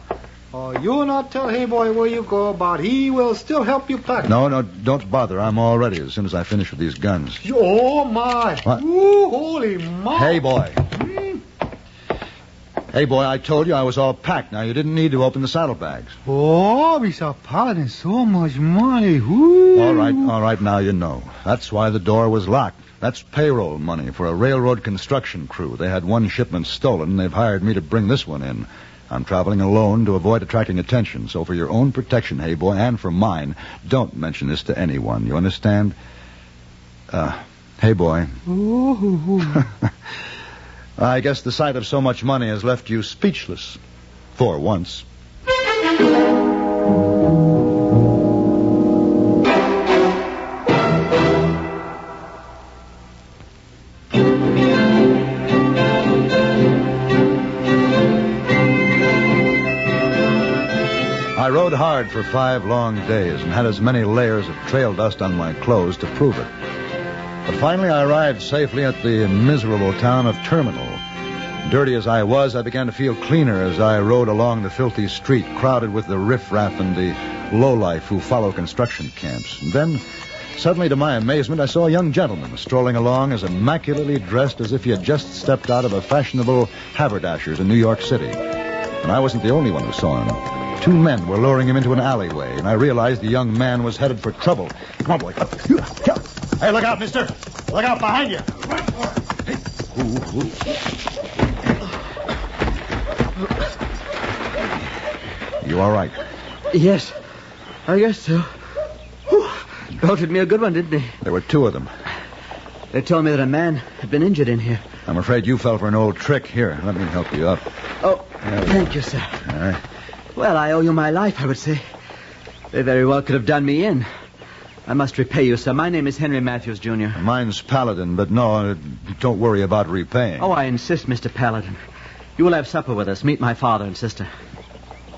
You not tell Hey Boy where you go, but he will still help you pack. No, don't bother. I'm all ready as soon as I finish with these guns. Oh, my. What? Ooh, holy my. Hey, boy. Hey, boy, I told you I was all packed. Now, you didn't need to open the saddlebags. Oh, Mr. Paladin, so much money. Ooh. All right, now you know. That's why the door was locked. That's payroll money for a railroad construction crew. They had one shipment stolen, and they've hired me to bring this one in. I'm traveling alone to avoid attracting attention, so for your own protection, hey, boy, and for mine, don't mention this to anyone. You understand? Hey, boy. Ooh. I guess the sight of so much money has left you speechless. For once. I rode hard for 5 long days and had as many layers of trail dust on my clothes to prove it. But finally I arrived safely at the miserable town of Terminal. Dirty as I was, I began to feel cleaner as I rode along the filthy street, crowded with the riffraff and the lowlife who follow construction camps. And then, suddenly to my amazement, I saw a young gentleman strolling along as immaculately dressed as if he had just stepped out of a fashionable haberdasher's in New York City. And I wasn't the only one who saw him. 2 men were luring him into an alleyway, and I realized the young man was headed for trouble. Come on, boy. Hey, look out, mister. Look out behind you. You all right? Yes, I guess so. Whew. Belted me a good one, didn't he? There were 2 of them. They told me that a man had been injured in here. I'm afraid you fell for an old trick. Here, let me help you up. Oh, thank you, sir. All right. Well, I owe you my life, I would say. They very well could have done me in. I must repay you, sir. My name is Henry Matthews, Jr. Mine's Paladin, but no, don't worry about repaying. Oh, I insist, Mr. Paladin. You will have supper with us. Meet my father and sister.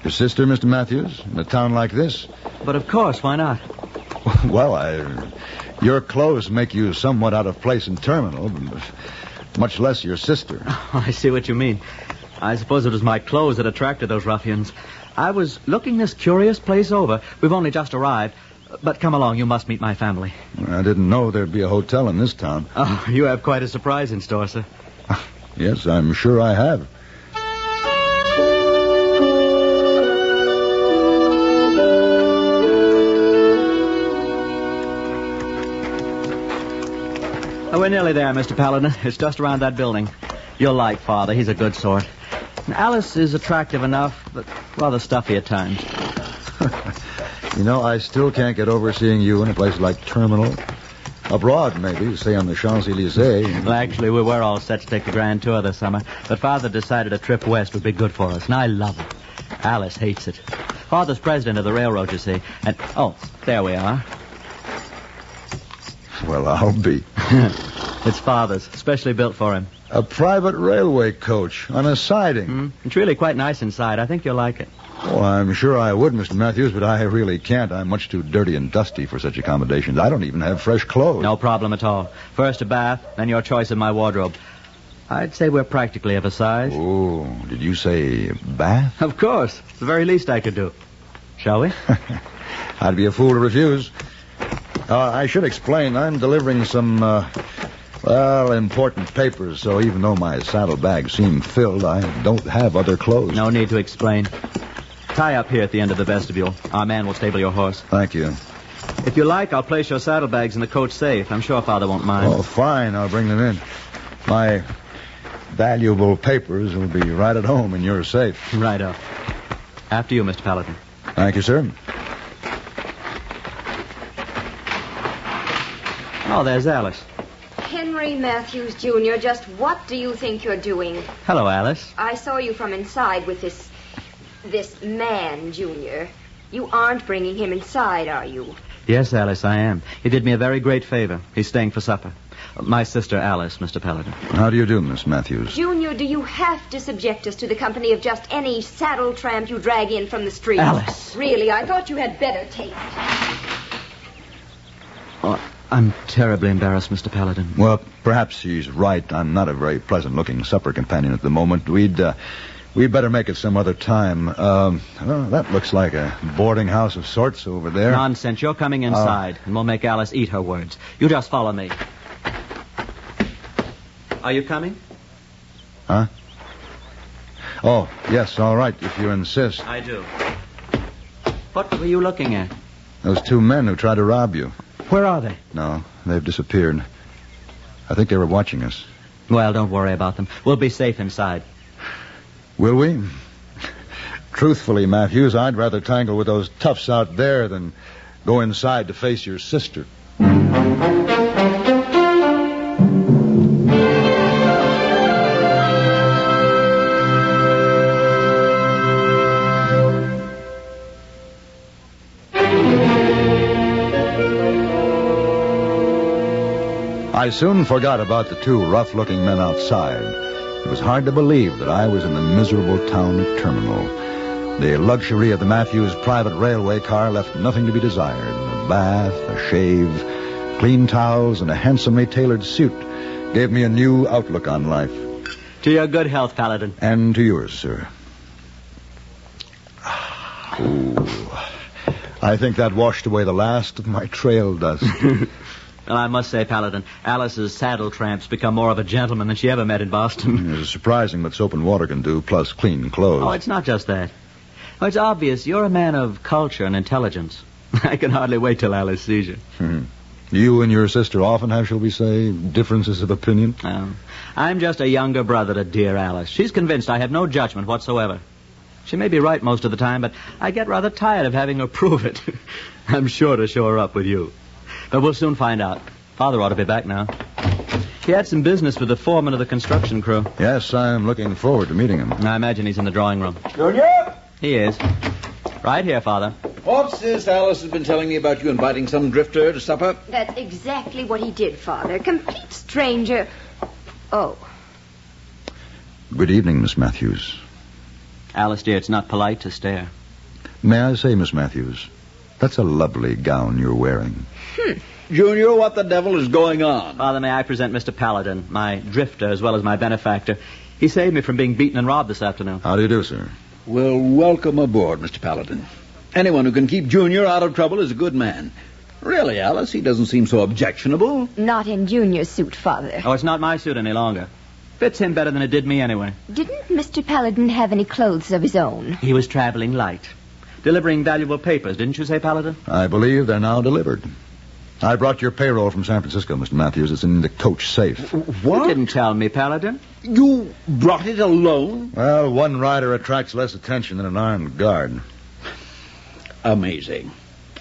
Your sister, Mr. Matthews? In a town like this? But of course, why not? Well, your clothes make you somewhat out of place in Terminal, much less your sister. Oh, I see what you mean. I suppose it was my clothes that attracted those ruffians. I was looking this curious place over. We've only just arrived. But come along, you must meet my family. I didn't know there'd be a hotel in this town. Oh, you have quite a surprise in store, sir. Yes, I'm sure I have. Oh, we're nearly there, Mr. Paladin. It's just around that building. You'll like Father. He's a good sort. And Alice is attractive enough, but rather stuffy at times. You know, I still can't get over seeing you in a place like Terminal. Abroad, maybe, say on the Champs-Élysées. Well, actually, we were all set to take the grand tour this summer, but Father decided a trip west would be good for us, and I love it. Alice hates it. Father's president of the railroad, you see, and... Oh, there we are. Well, I'll be. It's Father's, specially built for him. A private railway coach on a siding. It's really quite nice inside. I think you'll like it. Oh, I'm sure I would, Mr. Matthews, but I really can't. I'm much too dirty and dusty for such accommodations. I don't even have fresh clothes. No problem at all. First a bath, then your choice of my wardrobe. I'd say we're practically of a size. Oh, did you say bath? Of course. It's the very least I could do. Shall we? I'd be a fool to refuse. I should explain, I'm delivering some, important papers, so even though my saddlebags seem filled, I don't have other clothes. No need to explain. Tie up here at the end of the vestibule. Our man will stable your horse. Thank you. If you like, I'll place your saddlebags in the coach safe. I'm sure Father won't mind. Oh, fine. I'll bring them in. My valuable papers will be right at home in your safe. Righto. After you, Mr. Paladin. Thank you, sir. Oh, there's Alice. Henry Matthews, Jr., just what do you think you're doing? Hello, Alice. I saw you from inside with this man, Junior. You aren't bringing him inside, are you? Yes, Alice, I am. He did me a very great favor. He's staying for supper. My sister, Alice, Mr. Paladin. How do you do, Miss Matthews? Junior, do you have to subject us to the company of just any saddle tramp you drag in from the street? Alice! Really, I thought you had better taste. Oh, I'm terribly embarrassed, Mr. Paladin. Well, perhaps she's right. I'm not a very pleasant-looking supper companion at the moment. We'd better make it some other time. Well, that looks like a boarding house of sorts over there. Nonsense. You're coming inside, and we'll make Alice eat her words. You just follow me. Are you coming? Huh? Oh, yes, all right, if you insist. I do. What were you looking at? Those two men who tried to rob you. Where are they? No, they've disappeared. I think they were watching us. Well, don't worry about them. We'll be safe inside. Will we? Truthfully, Matthews, I'd rather tangle with those toughs out there than go inside to face your sister. I soon forgot about the two rough-looking men outside. It was hard to believe that I was in the miserable town of Terminal. The luxury of the Matthews private railway car left nothing to be desired. A bath, a shave, clean towels, and a handsomely tailored suit gave me a new outlook on life. To your good health, Paladin. And to yours, sir. Ooh. I think that washed away the last of my trail dust. Well, I must say, Paladin, Alice's saddle tramp's become more of a gentleman than she ever met in Boston. It's surprising what soap and water can do, plus clean clothes. Oh, it's not just that. Oh, it's obvious you're a man of culture and intelligence. I can hardly wait till Alice sees you. You and your sister often have, shall we say, differences of opinion? Oh, I'm just a younger brother to dear Alice. She's convinced I have no judgment whatsoever. She may be right most of the time, but I get rather tired of having her prove it. I'm sure to show her up with you. But we'll soon find out. Father ought to be back now. He had some business with the foreman of the construction crew. Yes, I'm looking forward to meeting him. I imagine he's in the drawing room. Junior? He is. Right here, Father. What's this Alice has been telling me about you inviting some drifter to supper? That's exactly what he did, Father. Complete stranger. Oh. Good evening, Miss Matthews. Alice, dear, it's not polite to stare. May I say, Miss Matthews, that's a lovely gown you're wearing. Junior, what the devil is going on? Father, may I present Mr. Paladin, my drifter as well as my benefactor. He saved me from being beaten and robbed this afternoon. How do you do, sir? Well, welcome aboard, Mr. Paladin. Anyone who can keep Junior out of trouble is a good man. Really, Alice, he doesn't seem so objectionable. Not in Junior's suit, Father. Oh, it's not my suit any longer. Fits him better than it did me anyway. Didn't Mr. Paladin have any clothes of his own? He was traveling light. Delivering valuable papers, didn't you say, Paladin? I believe they're now delivered. I brought your payroll from San Francisco, Mr. Matthews. It's in the coach safe. What? You didn't tell me, Paladin. You brought it alone? Well, one rider attracts less attention than an armed guard. Amazing.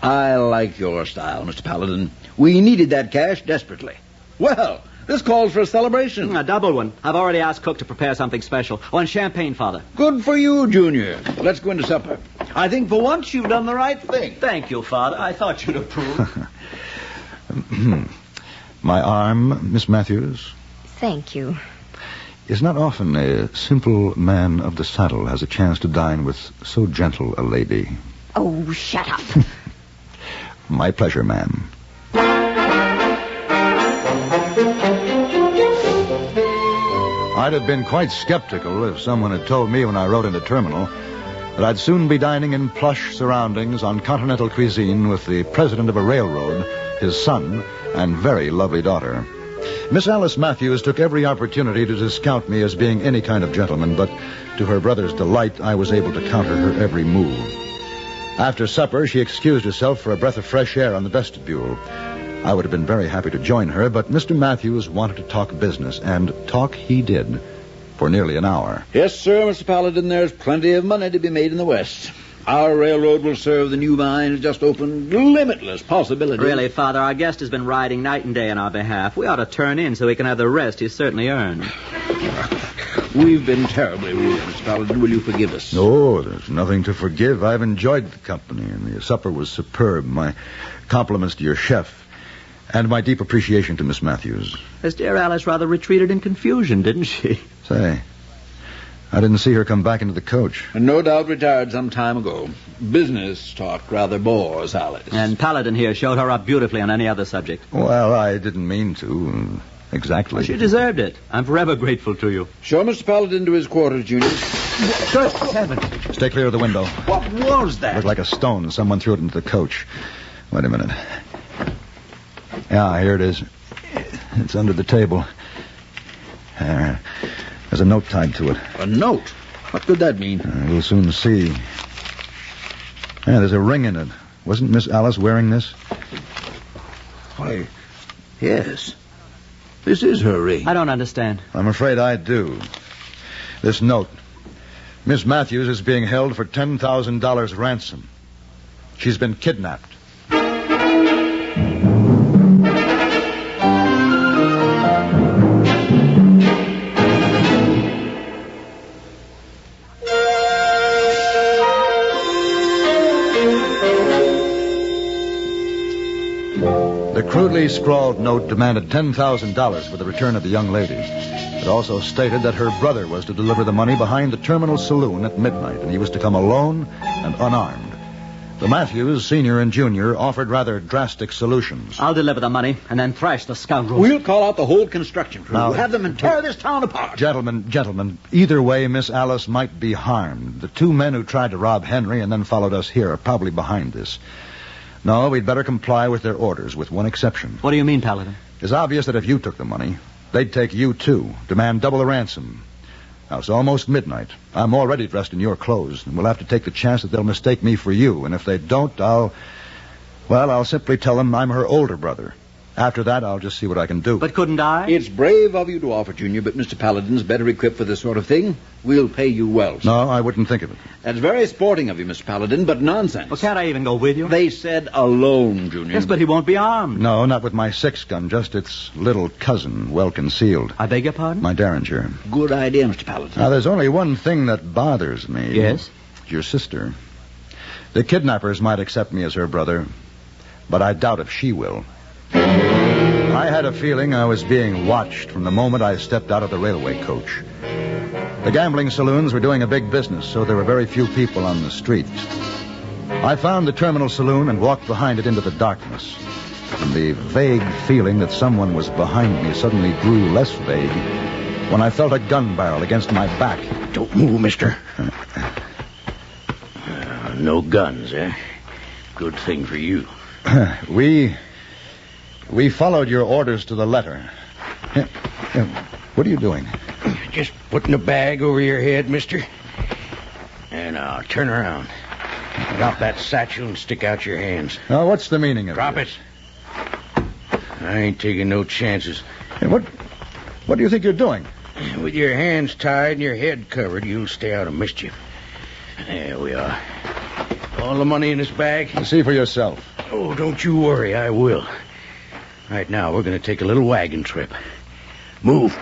I like your style, Mr. Paladin. We needed that cash desperately. Well, this calls for a celebration. A double one. I've already asked Cook to prepare something special. Oh, and champagne, Father. Good for you, Junior. Let's go into supper. I think for once you've done the right thing. Thank you, Father. I thought you'd approve. My arm, Miss Matthews? Thank you. It's not often a simple man of the saddle has a chance to dine with so gentle a lady. Oh, shut up. My pleasure, ma'am. I'd have been quite skeptical if someone had told me when I rode into Terminal that I'd soon be dining in plush surroundings on continental cuisine with the president of a railroad, his son, and very lovely daughter. Miss Alice Matthews took every opportunity to discount me as being any kind of gentleman, but to her brother's delight, I was able to counter her every move. After supper, she excused herself for a breath of fresh air on the vestibule. I would have been very happy to join her, but Mr. Matthews wanted to talk business, and talk he did for nearly an hour. Yes, sir, Mr. Paladin, there's plenty of money to be made in the West. Our railroad will serve the new mines just opened. Limitless possibilities. Really, Father, our guest has been riding night and day on our behalf. We ought to turn in so he can have the rest he's certainly earned. We've been terribly rude, Mr. Paladin. Will you forgive us? Oh, there's nothing to forgive. I've enjoyed the company, and the supper was superb. My compliments to your chef, and my deep appreciation to Miss Matthews. Miss dear Alice rather retreated in confusion, didn't she? Say, I didn't see her come back into the coach. And no doubt retired some time ago. Business talk rather bores Alice. And Paladin here showed her up beautifully on any other subject. Well, I didn't mean to. Exactly. Well, she deserved it. I'm forever grateful to you. Show Mr. Paladin to his quarters, Junior. Good heaven. Stay clear of the window. What was that? Looked like a stone. Someone threw it into the coach. Wait a minute. Yeah, here it is. It's under the table. There's a note tied to it. A note? What could that mean? We'll soon see. Yeah, there's a ring in it. Wasn't Miss Alice wearing this? Why, yes. This is her ring. I don't understand. I'm afraid I do. This note. Miss Matthews is being held for $10,000 ransom. She's been kidnapped. The crudely scrawled note demanded $10,000 for the return of the young lady. It also stated that her brother was to deliver the money behind the Terminal Saloon at midnight, and he was to come alone and unarmed. The Matthews, Senior and Junior, offered rather drastic solutions. I'll deliver the money and then thrash the scoundrels. We'll call out the whole construction crew. Now, We'll have them and tear this town apart. Gentlemen, either way, Miss Alice might be harmed. The two men who tried to rob Henry and then followed us here are probably behind this. No, we'd better comply with their orders, with one exception. What do you mean, Paladin? It's obvious that if you took the money, they'd take you, too, demand double the ransom. Now, it's almost midnight. I'm already dressed in your clothes, and we'll have to take the chance that they'll mistake me for you. And if they don't, I'll simply tell them I'm her older brother. After that, I'll just see what I can do. But couldn't I? It's brave of you to offer, Junior, but Mr. Paladin's better equipped for this sort of thing. We'll pay you well, sir. No, I wouldn't think of it. That's very sporting of you, Mr. Paladin, but nonsense. Well, can't I even go with you? They said alone, Junior. Yes, but he won't be armed. No, not with my 6-gun, just its little cousin, well concealed. I beg your pardon? My Derringer. Good idea, Mr. Paladin. Now, there's only one thing that bothers me. Yes? Your sister. The kidnappers might accept me as her brother, but I doubt if she will. I had a feeling I was being watched from the moment I stepped out of the railway coach. The gambling saloons were doing a big business, so there were very few people on the street. I found the Terminal Saloon and walked behind it into the darkness. And the vague feeling that someone was behind me suddenly grew less vague when I felt a gun barrel against my back. Don't move, mister. No guns, eh? Good thing for you. We followed your orders to the letter. What are you doing? Just putting a bag over your head, mister. And now, turn around. Drop that satchel and stick out your hands. Now, what's the meaning of Drop this? it. I ain't taking no chances. Hey, what do you think you're doing? With your hands tied and your head covered, you'll stay out of mischief. There we are. All the money in this bag? See for yourself. Oh, don't you worry, I will. Right now, we're going to take a little wagon trip. Move.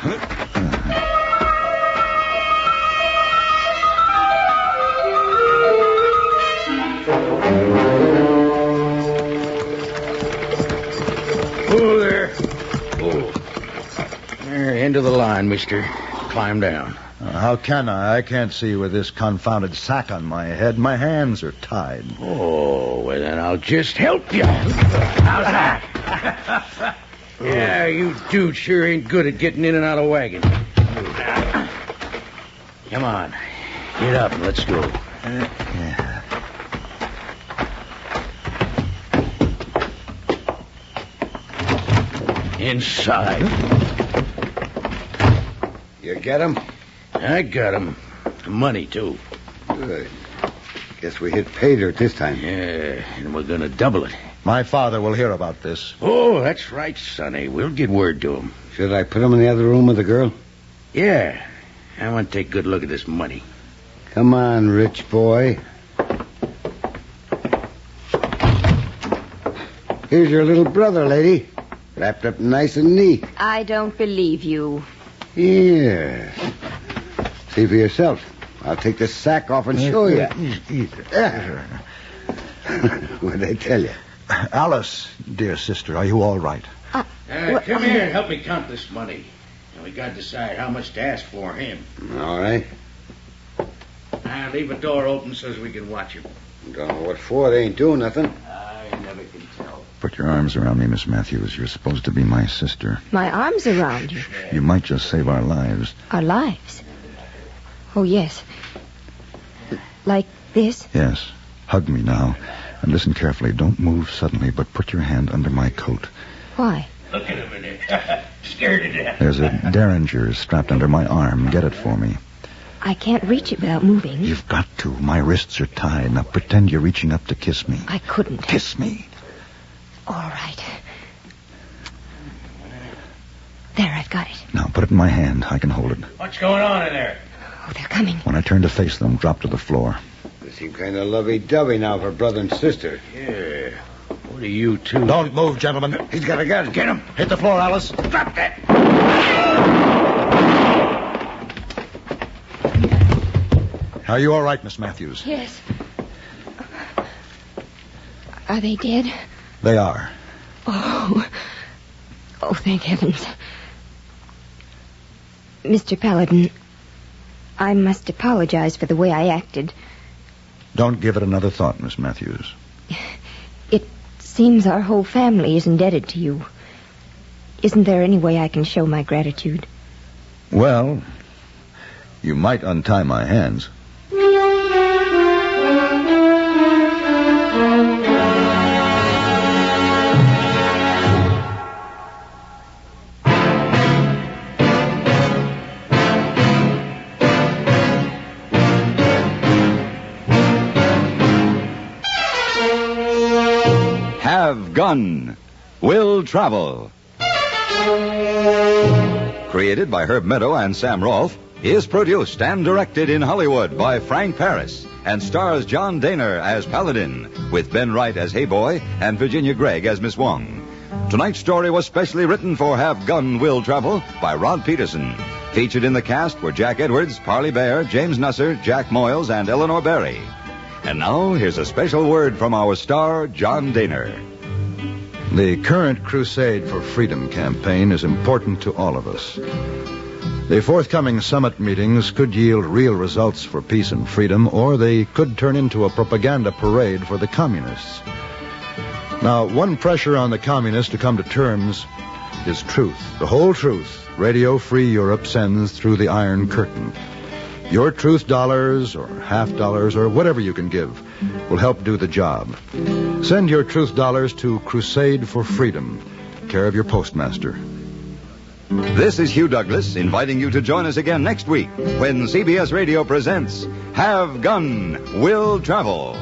Oh, there. Oh. There, end of the line, mister. Climb down. How can I? I can't see with this confounded sack on my head. My hands are tied. Oh, well, then I'll just help you. How's that? Yeah, you dudes sure ain't good at getting in and out of wagons. Come on. Get up and let's go. Inside. You get him? I got him. Money, too. Good. Guess we hit pay dirt this time. Yeah, and we're going to double it. My father will hear about this. Oh, that's right, Sonny. We'll get word to him. Should I put him in the other room with the girl? Yeah. I want to take a good look at this money. Come on, rich boy. Here's your little brother, lady. Wrapped up nice and neat. I don't believe you. Here. See for yourself. I'll take the sack off and show you. What'd I tell you? Alice, dear sister, are you all right? Come here and help me count this money. And we got to decide how much to ask for him. All right. Now, leave the door open so we can watch him. Don't know what for. They ain't doing nothing. I never can tell. Put your arms around me, Miss Matthews. You're supposed to be my sister. My arms around you. You might just save our lives. Our lives? Oh, yes. Like this? Yes. Hug me now. And listen carefully. Don't move suddenly, but put your hand under my coat. Why? Look at him in there. Scared to death. There's a derringer strapped under my arm. Get it for me. I can't reach it without moving. You've got to. My wrists are tied. Now pretend you're reaching up to kiss me. I couldn't. Kiss me. All right. There, I've got it. Now put it in my hand. I can hold it. What's going on in there? Oh, they're coming. When I turn to face them, drop to the floor. They seem kind of lovey-dovey now for brother and sister. Yeah. What are you two? Don't move, gentlemen. He's got a gun. Get him. Hit the floor, Alice. Drop that. Are you all right, Miss Matthews? Yes. Are they dead? They are. Oh, thank heavens. Mr. Paladin, I must apologize for the way I acted. Don't give it another thought, Miss Matthews. It seems our whole family is indebted to you. Isn't there any way I can show my gratitude? Well, you might untie my hands. Have Gun. Will Travel. Created by Herb Meadow and Sam Rolfe, is produced and directed in Hollywood by Frank Paris and stars John Daner as Paladin, with Ben Wright as Hayboy and Virginia Gregg as Miss Wong. Tonight's story was specially written for Have Gun Will Travel by Rod Peterson. Featured in the cast were Jack Edwards, Parley Bear, James Nusser, Jack Moyles, and Eleanor Berry. And now, here's a special word from our star, John Daner. The current Crusade for Freedom campaign is important to all of us. The forthcoming summit meetings could yield real results for peace and freedom, or they could turn into a propaganda parade for the communists. Now, one pressure on the communists to come to terms is truth, the whole truth Radio Free Europe sends through the Iron Curtain. Your truth dollars or half dollars or whatever you can give will help do the job. Send your truth dollars to Crusade for Freedom, care of your postmaster. This is Hugh Douglas inviting you to join us again next week when CBS Radio presents Have Gun, Will Travel.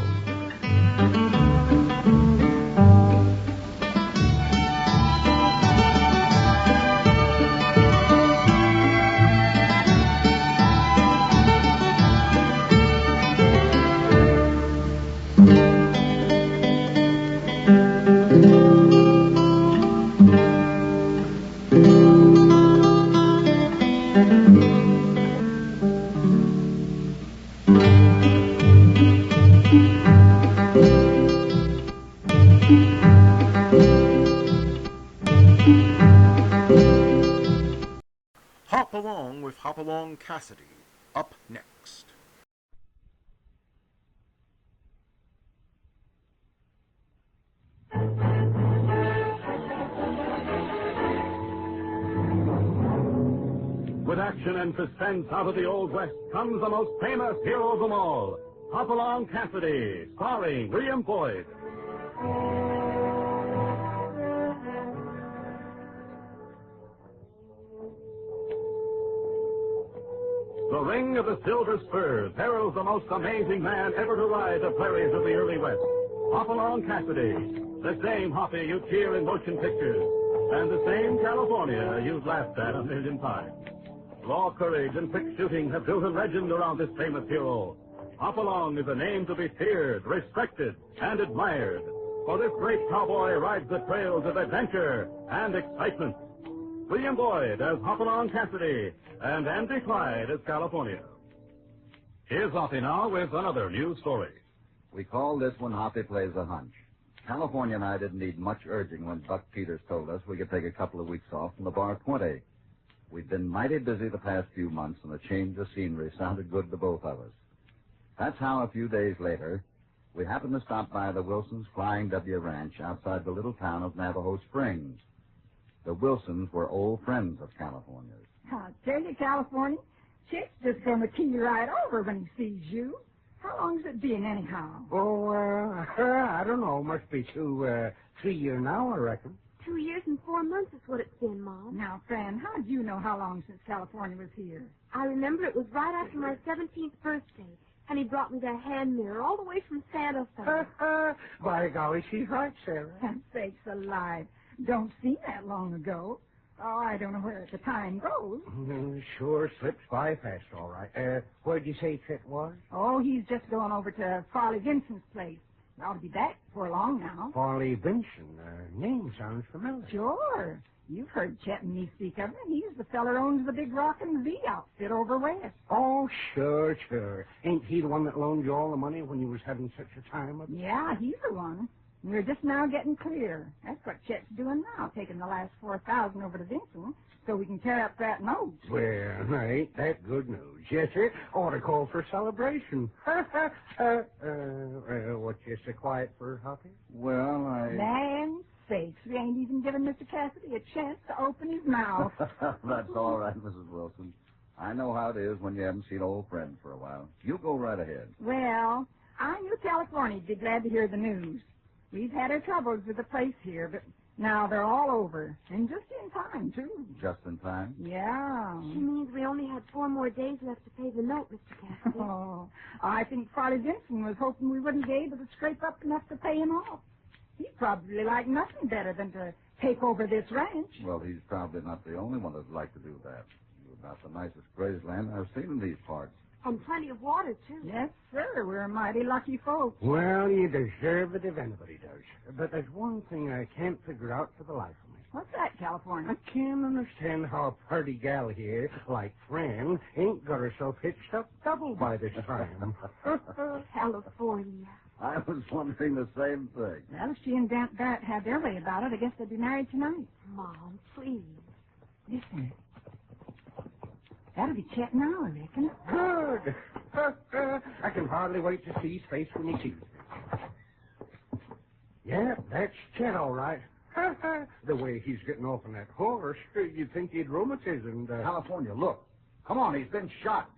Hop Along with Along Cassidy, up next. With action and suspense out of the Old West comes the most famous hero of them all, Along Cassidy, starring William Boyd. The ring of the silver spurs heralds the most amazing man ever to ride the prairies of the early West. Along Cassidy, the same Hoppy you'd hear in motion pictures, and the same California you've laughed at 1,000,000 times. Raw courage and quick shooting have built a legend around this famous hero. Along is a name to be feared, respected, and admired, for this great cowboy rides the trails of adventure and excitement. William Boyd as Along Cassidy, and Andy Clyde as California. Here's Hoppy now with another new story. We call this one Hoppy Plays a Hunch. California and I didn't need much urging when Buck Peters told us we could take a couple of weeks off from the Bar 20. We'd been mighty busy the past few months, and a change of scenery sounded good to both of us. That's how a few days later, we happened to stop by the Wilsons' Flying W Ranch outside the little town of Navajo Springs. The Wilsons were old friends of California's. I'll tell you, California, Chick's just going to key you right over when he sees you. How long's it been, anyhow? Oh, I don't know. Must be 3 years now, I reckon. 2 years and 4 months is what it's been, Mom. Now, Fran, how do you know how long since California was here? I remember it was right after my 17th birthday, and he brought me that hand mirror all the way from Santa Fe. By golly, she's right, Sarah. And sakes alive. Don't seem that long ago. Oh, I don't know where the time goes. Sure slips by fast, all right. Where'd you say Chet was? Oh, he's just going over to Farley Vincent's place. He ought to be back before long now. Farley Vincent. Name sounds familiar. Sure. You've heard Chet and me speak of him. He's the feller who owns the big Rockin' V outfit over west. Oh, sure. Ain't he the one that loaned you all the money when you was having such a time of it? Yeah, he's the one. We're just now getting clear. That's what Chet's doing now, taking the last $4,000 over to Vincent so we can tear up that note. Well, now, ain't that good news? Yes, sir. Ought to call for celebration. What, you so quiet for, Hoppy? Well, Land sakes, we ain't even given Mr. Cassidy a chance to open his mouth. That's all right, Mrs. Wilson. I know how it is when you haven't seen old friends for a while. You go right ahead. Well, I knew California'd be glad to hear the news. We've had our troubles with the place here, but now they're all over. And just in time, too. Just in time? Yeah. She means we only had 4 more days left to pay the note, Mr. Cassidy. Oh, I think Farley Vincent was hoping we wouldn't be able to scrape up enough to pay him off. He'd probably like nothing better than to take over this ranch. Well, he's probably not the only one that'd like to do that. You're about the nicest grazeland I've seen in these parts. And plenty of water, too. Yes, sir. We're mighty lucky folks. Well, you deserve it if anybody does. But there's one thing I can't figure out for the life of me. What's that, California? I can't understand how a party gal here, like Fran, ain't got herself hitched up double by this time. California. I was wondering the same thing. Well, if she and Aunt Barrett had their way about it, I guess they'd be married tonight. Mom, please. Listen. That'll be Chet now, I reckon. Good. I can hardly wait to see his face when he sees me. Yeah, that's Chet, all right. The way he's getting off on that horse, you'd think he'd rheumatism. California, look. Come on, he's been shot.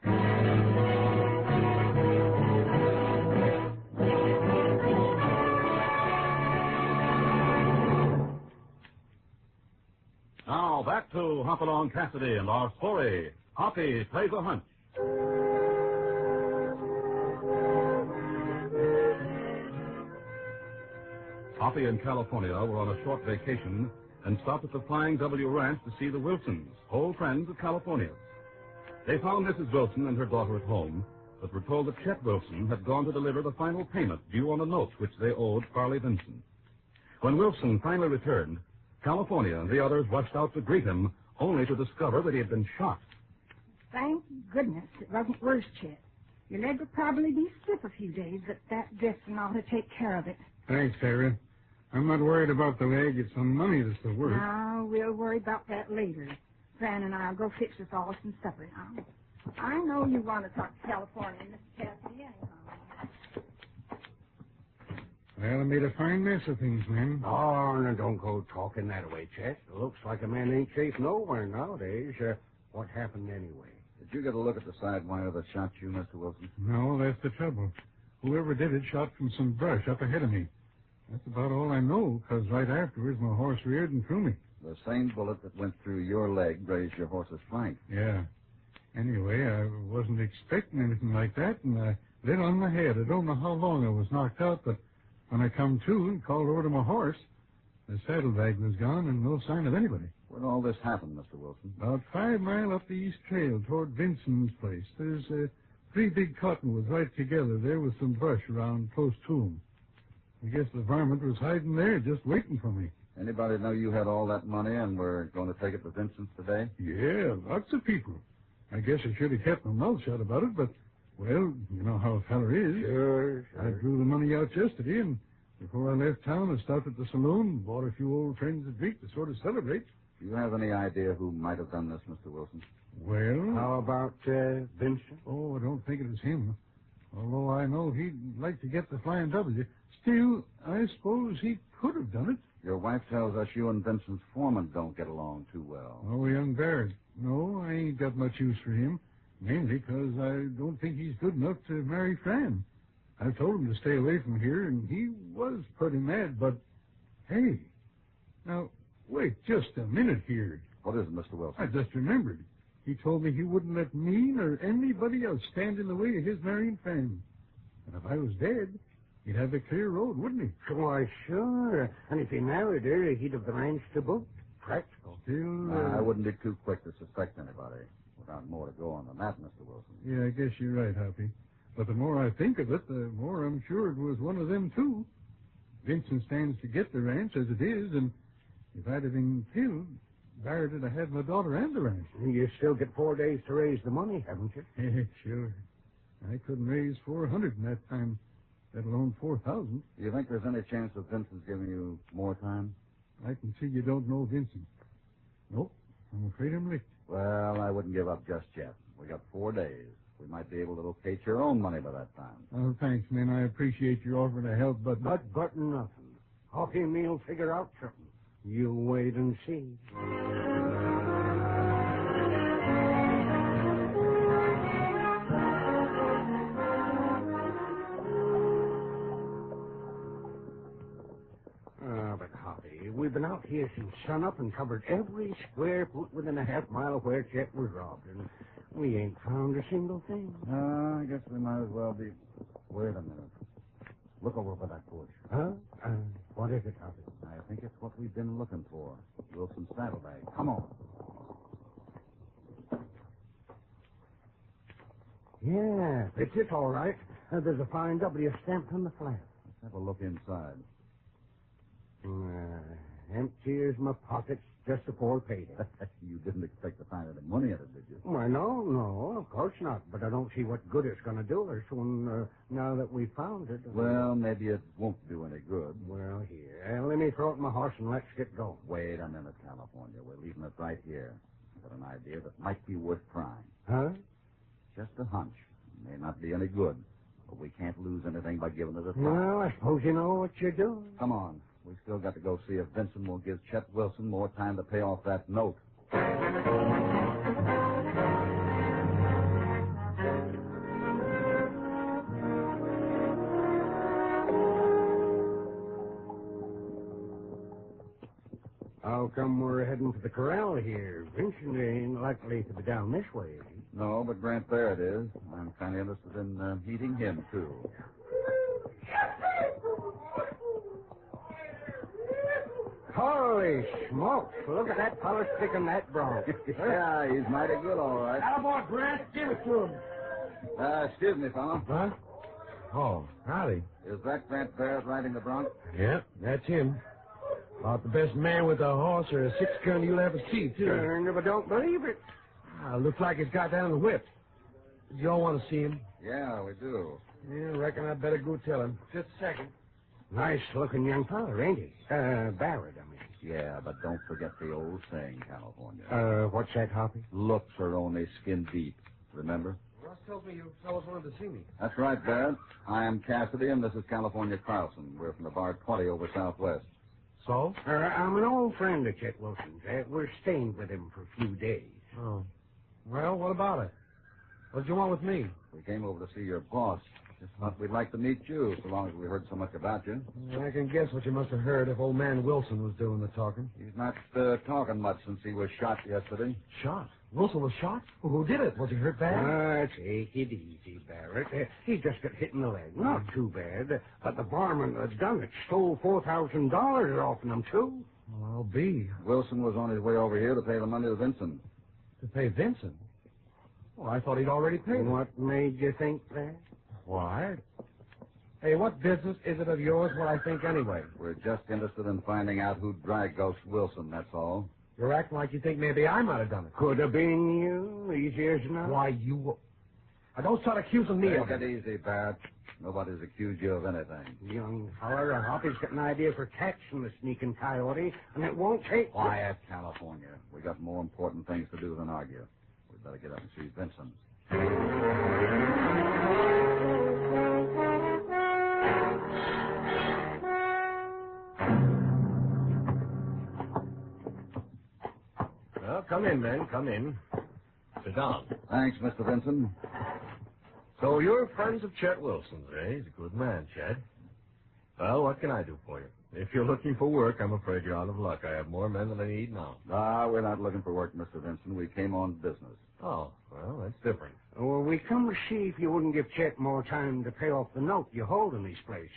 Now, back to Along Cassidy and our story. Hoppy Plays a Hunch. Hoppy and California were on a short vacation and stopped at the Flying W Ranch to see the Wilsons, old friends of California's. They found Mrs. Wilson and her daughter at home, but were told that Chet Wilson had gone to deliver the final payment due on a note which they owed Farley Vincent. When Wilson finally returned, California and the others rushed out to greet him, only to discover that he had been shot. Thank goodness it wasn't worse, Chet. Your leg would probably be stiff a few days, but that dressing ought to take care of it. Thanks, Sarah. I'm not worried about the leg. It's the money that's the worst. Now, we'll worry about that later. Fran and I'll go fix us all some supper now. I know you want to talk to California, Mr. Cassidy, anyhow. Well, I made a fine mess of things, man. Oh, now don't go talking that way, Chet. It looks like a man ain't safe nowhere nowadays. What happened anyway? Did you get a look at the side wire that shot you, Mr. Wilson? No, that's the trouble. Whoever did it shot from some brush up ahead of me. That's about all I know, because right afterwards my horse reared and threw me. The same bullet that went through your leg grazed your horse's flank. Yeah. Anyway, I wasn't expecting anything like that, and I lit on my head. I don't know how long I was knocked out, but when I come to and called over to my horse, the saddlebag was gone and no sign of anybody. Where'd all this happen, Mr. Wilson? About 5 miles up the east trail toward Vincent's place. There's 3 big cottonwoods right together there with some brush around close to them. I guess the varmint was hiding there just waiting for me. Anybody know you had all that money and were going to take it to Vincent's today? Yeah, lots of people. I guess I should have kept my mouth shut about it, but, well, you know how a feller is. Sure. I drew the money out yesterday, and before I left town, I stopped at the saloon, bought a few old friends a drink to sort of celebrate. Do you have any idea who might have done this, Mr. Wilson? Well... How about Vincent? Oh, I don't think it was him. Although I know he'd like to get the Flying W. Still, I suppose he could have done it. Your wife tells us you and Vincent's foreman don't get along too well. Oh, young Barrett. No, I ain't got much use for him. Mainly because I don't think he's good enough to marry Fran. I've told him to stay away from here, and he was pretty mad, but... Hey, now, wait just a minute here. What is it, Mr. Wilson? I just remembered. He told me he wouldn't let me or anybody else stand in the way of his marrying Fran. And if I was dead, he'd have a clear road, wouldn't he? Why, sure. And if he married her, he'd have the ranch to boot. Practical. Still... I wouldn't be too quick to suspect anybody. Without more to go on than that, Mr. Wilson. Yeah, I guess you're right, Hoppy. But the more I think of it, the more I'm sure it was one of them, too. Vincent stands to get the ranch as it is, and if I'd have been killed, Barrett would have had my daughter and the ranch. You still get 4 days to raise the money, haven't you? Yeah, sure. I couldn't raise 400 in that time, let alone 4,000. Do you think there's any chance of Vincent's giving you more time? I can see you don't know Vincent. Nope, I'm afraid I'm licked. Well, I wouldn't give up just yet. We got 4 days. We might be able to locate your own money by that time. Oh, thanks, man. I appreciate your offer to help, but... But nothing. Hoppy and me'll figure out something. You wait and see. But Hoppy, we've been out here since sunup and covered every square foot within a half-mile of where Chet was robbed, and we ain't found a single thing. I guess we might as well be... Wait a minute. Look over by that porch. Huh? What is it, Hoppy? I think it's what we've been looking for. Wilson's saddlebag. Come on. Yeah, it's it, all right. There's a fine W stamped on the flap. Let's have a look inside. Empty as my pockets just before payday. You didn't expect to find any money in it, did you? Why, no, of course not. But I don't see what good it's going to do us now that we found it. Well, maybe it won't do any good. Well, here, let me throw it in my horse and let's get going. Wait a minute, California. We're leaving it right here. I've got an idea that might be worth trying. Huh? Just a hunch. May not be any good, but we can't lose anything by giving it a try. Well, I suppose you know what you're doing. Come on. We still got to go see if Vincent will give Chet Wilson more time to pay off that note. How come we're heading for the corral here? Vincent ain't likely to be down this way, is he? No, but Grant Barrett is. I'm kind of interested in meeting him, too. Holy smokes, look at that fellow sticking that bronc. Yeah, he's mighty good, all right. Attaboy, Grant, give it to him. Excuse me, fella. Huh? Oh, howdy. Is that Grant Barrett riding the bronc? Yeah, that's him. About the best man with a horse or a six-gun you'll ever see, too. Sure, never don't believe it. Looks like he's got down the whip. Do y'all want to see him? Yeah, we do. Yeah, reckon I'd better go tell him. Just a second. Nice-looking young fella, ain't he? Barrett, I mean. Yeah, but don't forget the old saying, California. What's that, Hoppy? Looks are only skin deep. Remember? Ross tells me you fellows wanted to see me. That's right, Barrett. I am Cassidy, and this is California Carlson. We're from the Bar 20 over Southwest. So? I'm an old friend of Chet Wilson's. We're staying with him for a few days. Oh. Well, what about it? What did you want with me? We came over to see your boss. Just thought we'd like to meet you, so long as we heard so much about you. I can guess what you must have heard if old man Wilson was doing the talking. He's not talking much since he was shot yesterday. Shot? Wilson was shot? Who did it? Was he hurt bad? Take it easy, Barrett. He just got hit in the leg. Not too bad. But the barman that done it stole $4,000 off him, too. Well, I'll be. Wilson was on his way over here to pay the money to Vincent. To pay Vincent? Well, I thought he'd already paid him. What made you think that? Why? Hey, what business is it of yours what I think anyway? We're just interested in finding out who dragged Ghost Wilson, that's all. You're acting like you think maybe I might have done it. Could have been you. Easy as not. Why, you... Now, don't start accusing me of Take it. it easy, Barrett. Nobody's accused you of anything. Young feller, Hoppy's got an idea for catching the sneaking coyote, and it won't take... Quiet, California. We got more important things to do than argue. We'd better get up and see Vincent. Well, come in, then. Come in. Sit down. Thanks, Mr. Vincent. So you're friends of Chet Wilson's, eh? He's a good man, Chet. Well, what can I do for you? If you're looking for work, I'm afraid you're out of luck. I have more men than I need now. We're not looking for work, Mr. Vincent. We came on business. Oh, well, that's different. Well, we come to see if you wouldn't give Chet more time to pay off the note you hold in this place.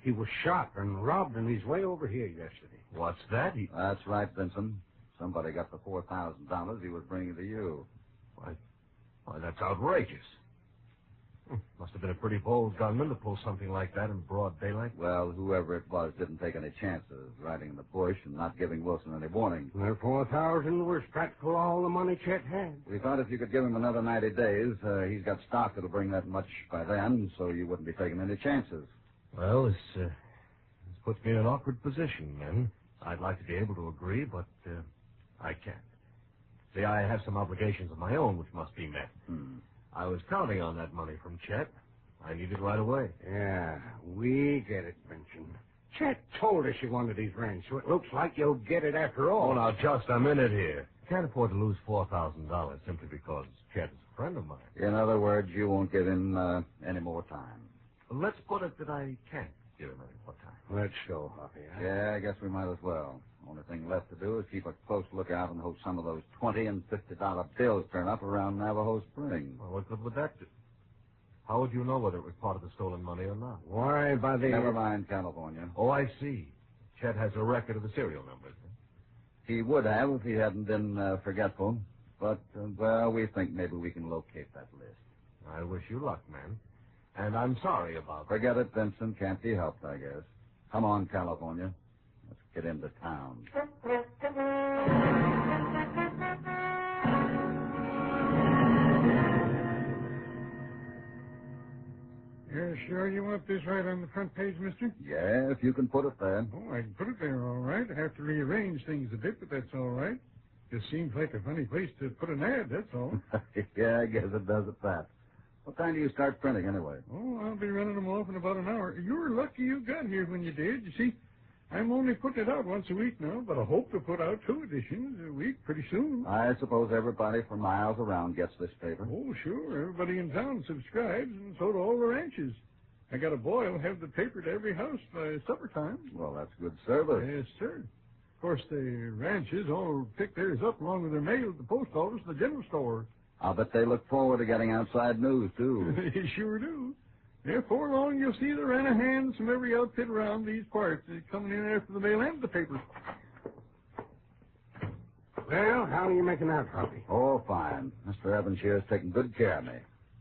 He was shot and robbed on his way over here yesterday. What's that? That's right, Vincent. Somebody got the $4,000 he was bringing to you. Why, that's outrageous. Must have been a pretty bold gunman to pull something like that in broad daylight. Well, whoever it was didn't take any chances, riding in the bush and not giving Wilson any warning. Their $4,000 was practically all the money Chet had. We thought if you could give him another 90 days, he's got stock that'll bring that much by then, so you wouldn't be taking any chances. Well, this puts me in an awkward position, men. I'd like to be able to agree, but I can't. See, I have some obligations of my own which must be met. I was counting on that money from Chet. I need it right away. Yeah, we get it, Vincent. Chet told us you wanted his ranch, so it looks like you'll get it after all. Oh, now, just a minute here. Can't afford to lose $4,000 simply because Chet is a friend of mine. In other words, you won't give him any more time. Let's put it that I can't give him any more time. Let's go, Hoppy. Yeah, I guess we might as well. Only thing left to do is keep a close lookout and hope some of those $20 and $50 bills turn up around Navajo Spring. Well, what good would that do? How would you know whether it was part of the stolen money or not? Why, by the... Never mind, California. Oh, I see. Chet has a record of the serial numbers. He would have if he hadn't been forgetful. But, well, we think maybe we can locate that list. I wish you luck, man. And I'm sorry about that. Forget it, Vincent. Can't be helped, I guess. Come on, California. Let's get into town. You're sure you want this right on the front page, mister? Yeah, if you can put it there. Oh, I can put it there, all right. I have to rearrange things a bit, but that's all right. Just seems like a funny place to put an ad, that's all. Yeah, I guess it does at that. What time do you start printing, anyway? Oh, I'll be running them off in about an hour. You're lucky you got here when you did. You see, I'm only putting it out once a week now, but I hope to put out 2 editions a week pretty soon. I suppose everybody for miles around gets this paper. Oh, sure. Everybody in town subscribes, and so do all the ranches. I got a boy who'll have the paper to every house by supper time. Well, that's good service. Yes, sir. Of course, the ranches all pick theirs up along with their mail at the post office and the general store. I'll bet they look forward to getting outside news, too. They sure do. Before long, you'll see the Ranahands from every outfit around these parts coming in after the mail and the paper. Well, how are you making out, Hoppy? Oh, fine. Mr. Evans here's taking good care of me.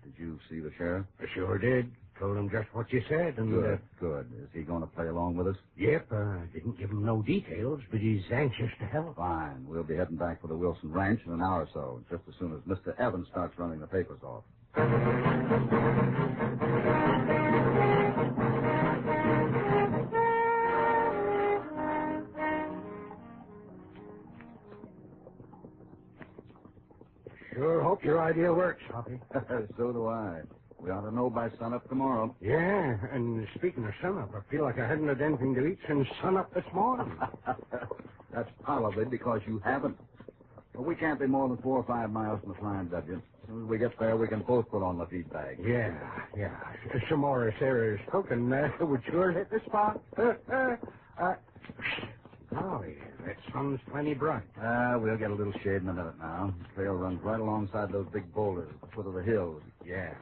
Did you see the sheriff? I sure did. Told him just what you said. And, Good. Is he going to play along with us? Yep. Didn't give him no details, but he's anxious to help. Fine. We'll be heading back for the Wilson Ranch in an hour or so, just as soon as Mr. Evans starts running the papers off. Sure hope your idea works, Hoppy. So do I. We ought to know by sunup tomorrow. Yeah, and speaking of sunup, I feel like I hadn't had anything to eat since sunup this morning. That's probably because you haven't. Well, we can't be more than 4 or 5 miles from the Flying W. As soon as we get there, we can both put on the feed bag. Yeah. Some more Sarah's cooking would sure hit the spot. Golly, that sun's plenty bright. We'll get a little shade in a minute now. The trail runs right alongside those big boulders at the foot of the hills. Yeah.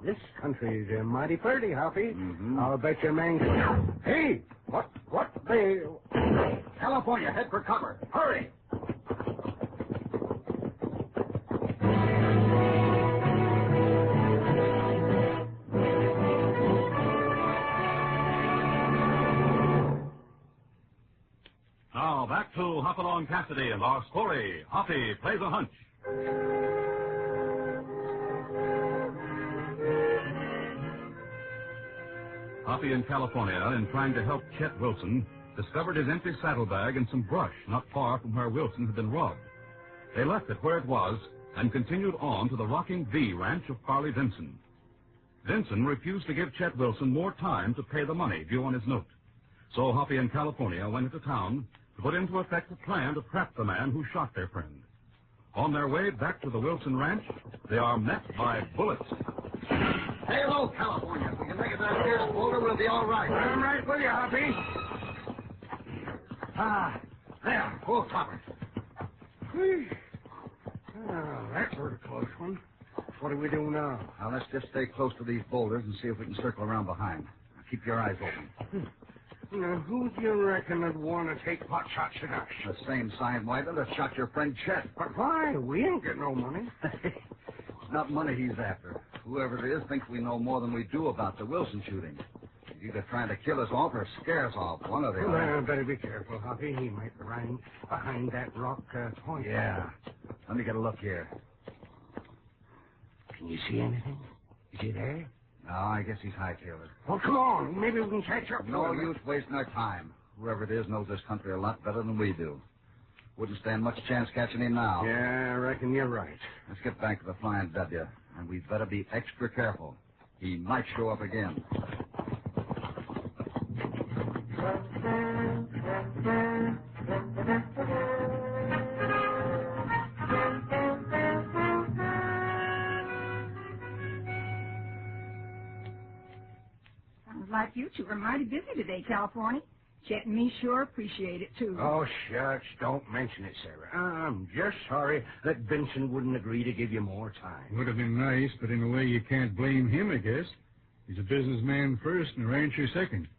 This country's mighty pretty, Harvey. Mm-hmm. I'll bet your man... Hey! What the... California, head for cover. Hurry! Now back to Hop Along Cassidy and our story. Hoppy plays a hunch. Hoppy in California, in trying to help Chet Wilson, discovered his empty saddlebag and some brush not far from where Wilson had been robbed. They left it where it was and continued on to the Rocking V ranch of Farley Vinson. Vinson refused to give Chet Wilson more time to pay the money due on his note. So Hoppy in California went into town to put into effect a plan to trap the man who shot their friend. On their way back to the Wilson ranch, they are met by bullets. Hey, hello, California. If we can make it down here, Boulder, we'll be all right. I'm right with you, Hoppy. There, full topper. That was a close one. What do we do now? Now, let's just stay close to these boulders and see if we can circle around behind. Now, keep your eyes open. Now, who do you reckon would want to take pot shots at us? The same sidewinker that shot your friend Chet. But why? We ain't get no money. It's not money he's after. Whoever it is thinks we know more than we do about the Wilson shooting. He's either trying to kill us off or scare us off. One of the other. Better be careful, Hoppy. He might be running behind that rock point. Yeah. Let me get a look here. Can you see anything? Is he there? No, I guess he's hightailed. Well, come on. Maybe we can catch up. No use wasting our time. Whoever it is knows this country a lot better than we do. Wouldn't stand much chance catching him now. Yeah, I reckon you're right. Let's get back to the Flying W, and we'd better be extra careful. He might show up again. Sounds like you two are mighty busy today, California. Chet and me sure appreciate it, too. Oh, shucks. Don't mention it, Sarah. I'm just sorry that Vincent wouldn't agree to give you more time. Would have been nice, but in a way you can't blame him, I guess. He's a businessman first and a rancher second.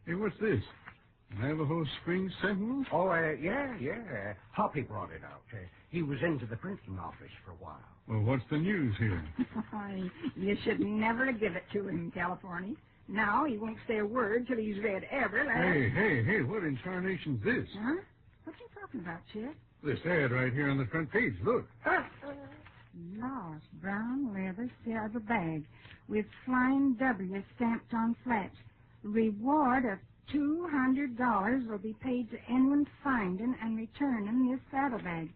Hey, what's this? Navajo Springs Sentinel? Oh, yeah. Hoppy brought it out. He was into the printing office for a while. Well, what's the news here? You should never give it to him, California. Now he won't say a word till he's read every last... Hey, what in tarnation's this? Huh? What are you talking about, Chet? This ad right here on the front page, look. Lost brown leather silver bag with Flying W stamped on flaps. Reward of $200 will be paid to anyone finding and returning this saddlebag.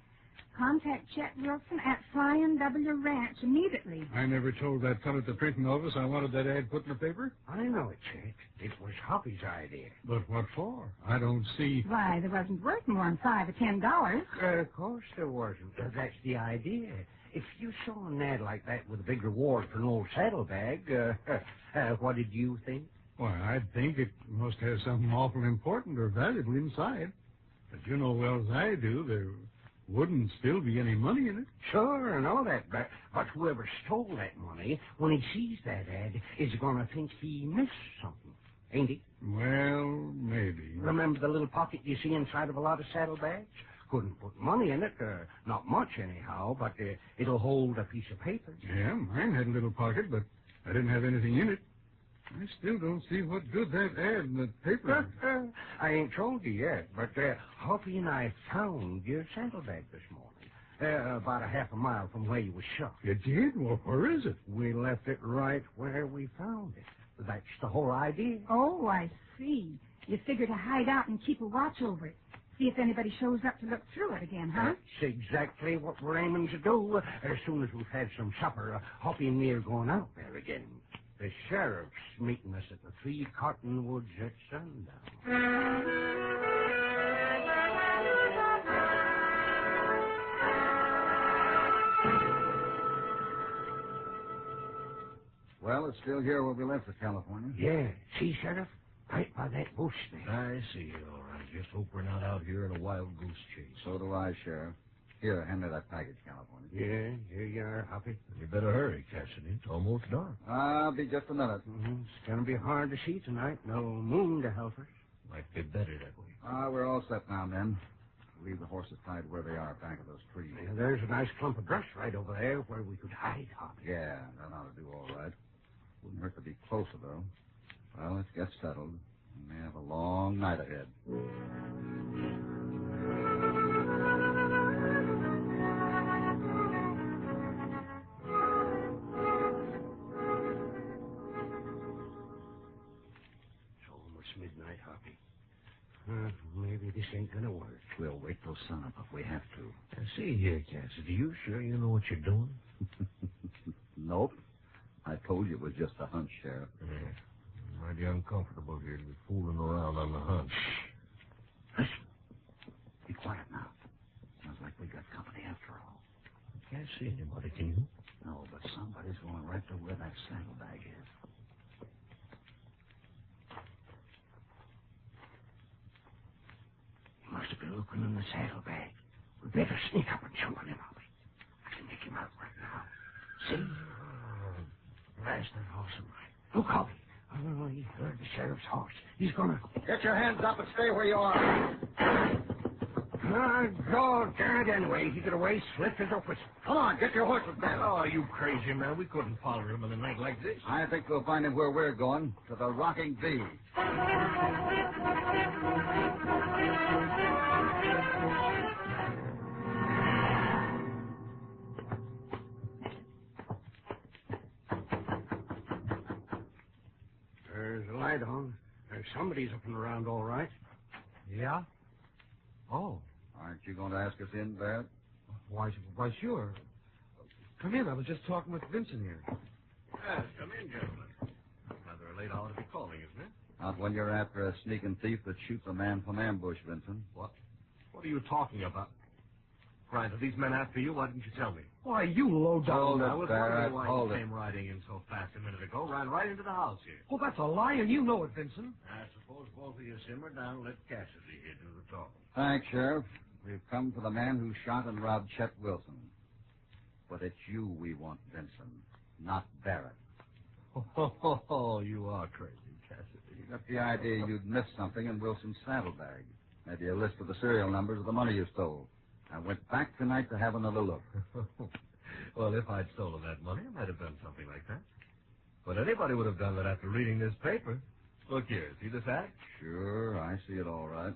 Contact Chet Wilson at Flying W Ranch immediately. I never told that fellow at the printing office I wanted that ad put in the paper. I know it, Chet. It was Hoppy's idea. But what for? I don't see... Why, there wasn't worth more than $5 or $10. Of course there wasn't. That's the idea. If you saw an ad like that with a big reward for an old saddlebag, what did you think? Why, I'd think it must have something awful important or valuable inside. But you know well as I do, there wouldn't still be any money in it. Sure, I know that, but whoever stole that money, when he sees that ad, is going to think he missed something, ain't he? Well, maybe. Remember the little pocket you see inside of a lot of saddlebags? Couldn't put money in it, not much anyhow, but it'll hold a piece of paper. Yeah, mine had a little pocket, but I didn't have anything in it. I still don't see what good that ad in the paper. I ain't told you yet, but Hoppy and I found your saddlebag this morning. About a half a mile from where you was shot. You did? Well, where is it? We left it right where we found it. That's the whole idea. Oh, I see. You figure to hide out and keep a watch over it. See if anybody shows up to look through it again, huh? That's exactly what we're aiming to do. As soon as we've had some supper, Hoppy and me are going out there again. The sheriff's meeting us at the 3 Cottonwoods at sundown. Well, it's still here where we left it, California. Yeah. See, Sheriff? Right by that bush there. I see you, all right. Just hope we're not out here in a wild goose chase. So do I, Sheriff. Here, hand me that package, California. Yeah, here you are, Hoppy. You better hurry, Cassidy. It's almost dark. I'll be just a minute. Mm-hmm. It's going to be hard to see tonight. No moon to help us. Might be better that way. We're all set now, men. Leave the horses tied where they are, back of those trees. Yeah, there's a nice clump of brush right over there where we could hide, Hoppy. Yeah, that ought to do all right. Wouldn't hurt to be closer, though. Well, let's get settled. We may have a long night ahead. Midnight, Hoppy. Maybe this ain't gonna work. We'll wait till sunup if we have to. See here, Cassidy, you sure you know what you're doing? Nope. I told you it was just a hunch, Sheriff. Yeah. Mighty uncomfortable here to be fooling around on the hunt. Listen. Be quiet now. Sounds like we got company after all. Can't see anybody, can you? No, but somebody's going right to where that saddlebag is. Must have been looking in the saddlebag. We better sneak up and jump on him, Hoppy. I can make him out right now. See? There's that horse of mine. Look, Hoppy. Oh, he heard the sheriff's horse. He's gonna... Get your hands up and stay where you are. God darn it anyway. He got away swift as a whistle. Come on, get your horses down. Oh, you crazy, man. We couldn't follow him in a night like this. I think we'll find him where we're going, to the Rocking Bee. There's a light on. Somebody's up and around all right. Yeah? Oh. Aren't you going to ask us in, Barrett? Why, sure. Come in. I was just talking with Vincent here. Yes, come in, gentlemen. Rather a late hour to be calling, isn't it? Not when you're after a sneaking thief that shoots a man from ambush, Vincent. What? What are you talking about? Grant, are these men after you? Why didn't you tell me? Why, you low down. Hold I was it, Barrett. wondering why Hold you it. came riding in so fast a minute ago. Ran right into the house here. Oh, that's a lie, and you know it, Vincent. I suppose both of you simmer down and let Cassidy here do the talking. Thanks, Sheriff. We've come for the man who shot and robbed Chet Wilson. But it's you we want, Vincent, not Barrett. Oh, you are crazy, Cassidy. You got the idea you'd missed something in Wilson's saddlebag. Maybe a list of the serial numbers of the money you stole. I went back tonight to have another look. Well, if I'd stolen that money, I might have done something like that. But anybody would have done that after reading this paper. Look here, see this ad? Sure, I see it all right.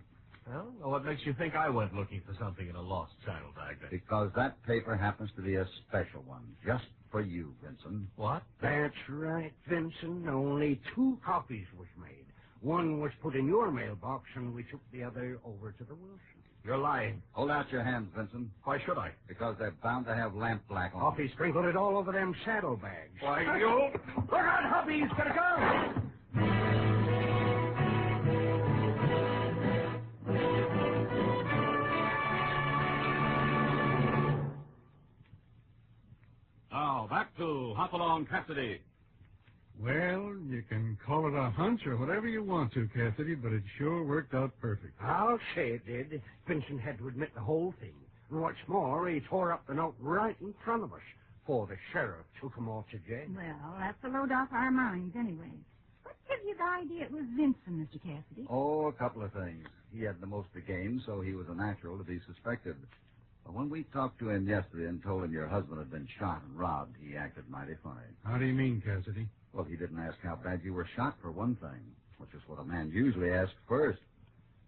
Well, what makes you think I went looking for something in a lost saddlebag then? Because that paper happens to be a special one, just for you, Vincent. What? That's right, Vincent. Only 2 copies was made. One was put in your mailbox, and we took the other over to the Wilson. You're lying. Hold out your hands, Vincent. Why should I? Because they're bound to have lampblack on Hoppy sprinkled it all over them saddlebags. Why, you... Look out, Hoppy! He's got a gun! Now, back to Hop Along Cassidy. Well, you can call it a hunch or whatever you want to, Cassidy, but it sure worked out perfect. I'll say it did. Vincent had to admit the whole thing. And what's more, he tore up the note right in front of us before the sheriff took him off to jail. Well, that's a load off our minds anyway. What gives you the idea it was Vincent, Mr. Cassidy? Oh, a couple of things. He had the most to gain, so he was a natural to be suspected. But when we talked to him yesterday and told him your husband had been shot and robbed, he acted mighty funny. How do you mean, Cassidy? Well, he didn't ask how bad you were shot, for one thing, which is what a man usually asks first.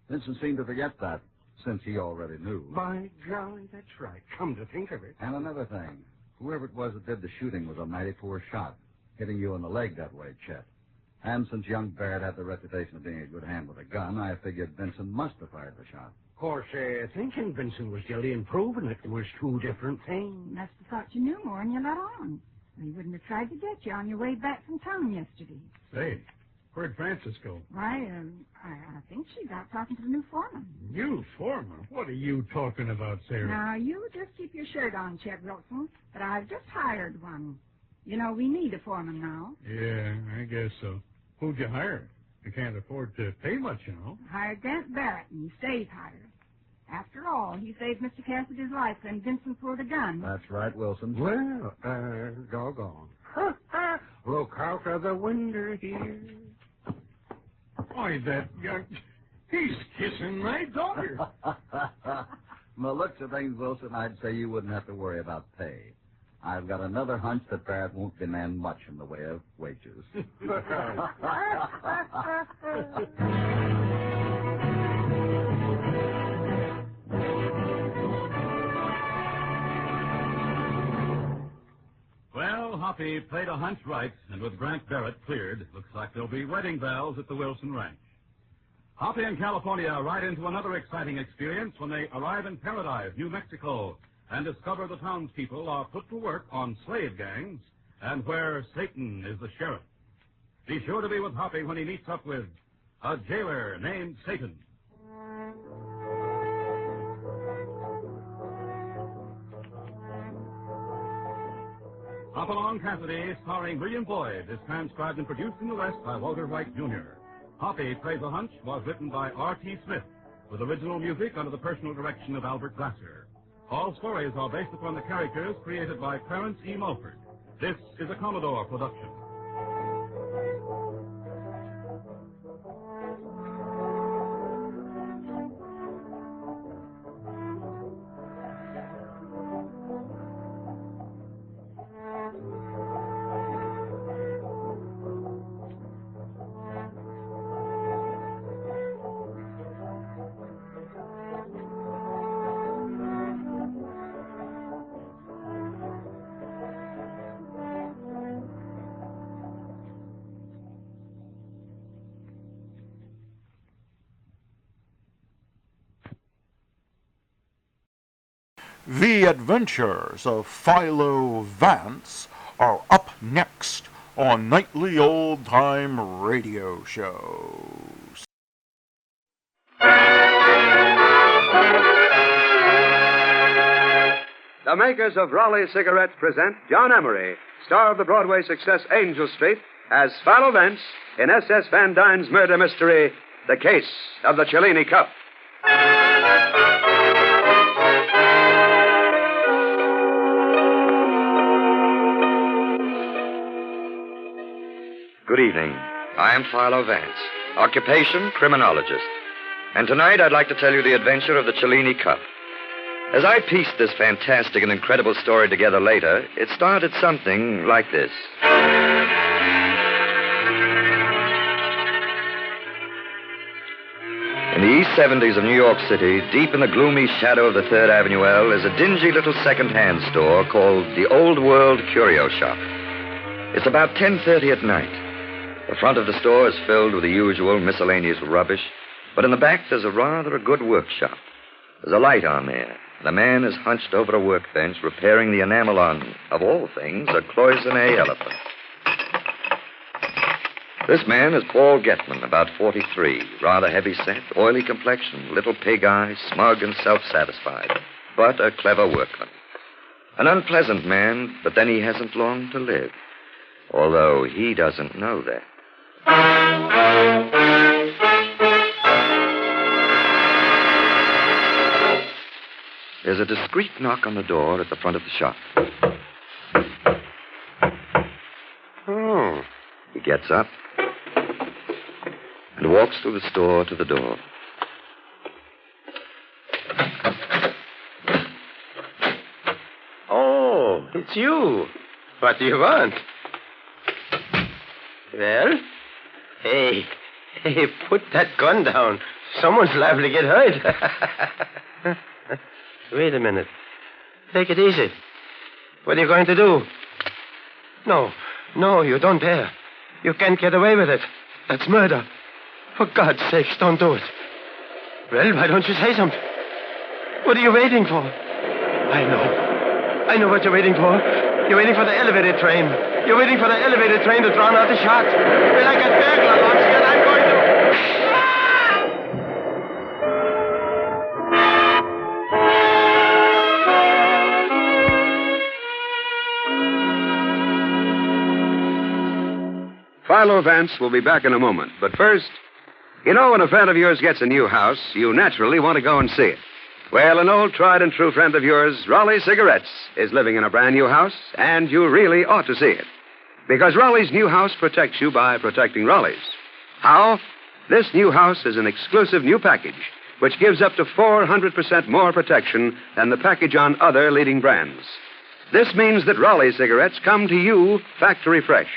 Vincent seemed to forget that, since he already knew. By golly, that's right. Come to think of it. And another thing, whoever it was that did the shooting was a mighty poor shot, hitting you in the leg that way, Chet. And since young Barrett had the reputation of being a good hand with a gun, I figured Vincent must have fired the shot. Of course, thinking Vincent was guilty and proving it was 2 different things. Must have thought you knew more than you let on. He wouldn't have tried to get you on your way back from town yesterday. Say, where'd Frances go? Why, I think she's out talking to the new foreman. New foreman? What are you talking about, Sarah? Now, you just keep your shirt on, Chet Wilson, but I've just hired one. You know, we need a foreman now. Yeah, I guess so. Who'd you hire? You can't afford to pay much, you know. Hired Grant Barrett, and he stays hired. After all, he saved Mr. Cassidy's life when Vincent pulled a gun. That's right, Wilson. Well, doggone. Look out of the window here. Why, that young... He's kissing my daughter. From the looks of things, Wilson, I'd say you wouldn't have to worry about pay. I've got another hunch that Barrett won't demand much in the way of wages. Well, Hoppy played a hunch right, and with Grant Barrett cleared, looks like there'll be wedding bells at the Wilson Ranch. Hoppy and California ride into another exciting experience when they arrive in Paradise, New Mexico, and discover the townspeople are put to work on slave gangs and where Satan is the sheriff. Be sure to be with Hoppy when he meets up with a jailer named Satan. Hop Along Cassidy, starring William Boyd, is transcribed and produced in the West by Walter White, Jr. Hoppy Plays a Hunch was written by R.T. Smith, with original music under the personal direction of Albert Glasser. All stories are based upon the characters created by Clarence E. Mulford. This is a Commodore production. The Adventures of Philo Vance are up next on Nightly Old Time Radio Shows. The makers of Raleigh Cigarettes present John Emery, star of the Broadway success Angel Street, as Philo Vance in S.S. Van Dyne's murder mystery, The Case of the Cellini Cup. Good evening. I am Philo Vance, occupation criminologist. And tonight I'd like to tell you the adventure of the Cellini Cup. As I pieced this fantastic and incredible story together later, it started something like this. In the East 70s of New York City, deep in the gloomy shadow of the 3rd Avenue L, is a dingy little second-hand store called the Old World Curio Shop. It's about 10:30 at night. The front of the store is filled with the usual miscellaneous rubbish, but in the back there's a good workshop. There's a light on there. The man is hunched over a workbench repairing the enamel on, of all things, a cloisonne elephant. This man is Paul Getman, about 43, rather heavy-set, oily complexion, little pig eye, smug and self-satisfied, but a clever workman. An unpleasant man, but then he hasn't long to live, although he doesn't know that. There's a discreet knock on the door at the front of the shop. Oh. He gets up and walks through the store to the door. Oh, it's you. What do you want? Well? Hey, put that gun down. Someone's liable to get hurt. Wait a minute. Take it easy. What are you going to do? No, you don't dare. You can't get away with it. That's murder. For God's sakes, don't do it. Well, why don't you say something? What are you waiting for? I know what you're waiting for. You're waiting for the elevator train. You're waiting for the elevator train to drown out the shot. Well, I got burglar alarms here, and I'm going to... Philo Vance will be back in a moment. But first, you know when a friend of yours gets a new house, you naturally want to go and see it. Well, an old tried and true friend of yours, Raleigh Cigarettes, is living in a brand new house, and you really ought to see it. Because Raleigh's new house protects you by protecting Raleigh's. How? This new house is an exclusive new package, which gives up to 400% more protection than the package on other leading brands. This means that Raleigh cigarettes come to you factory fresh.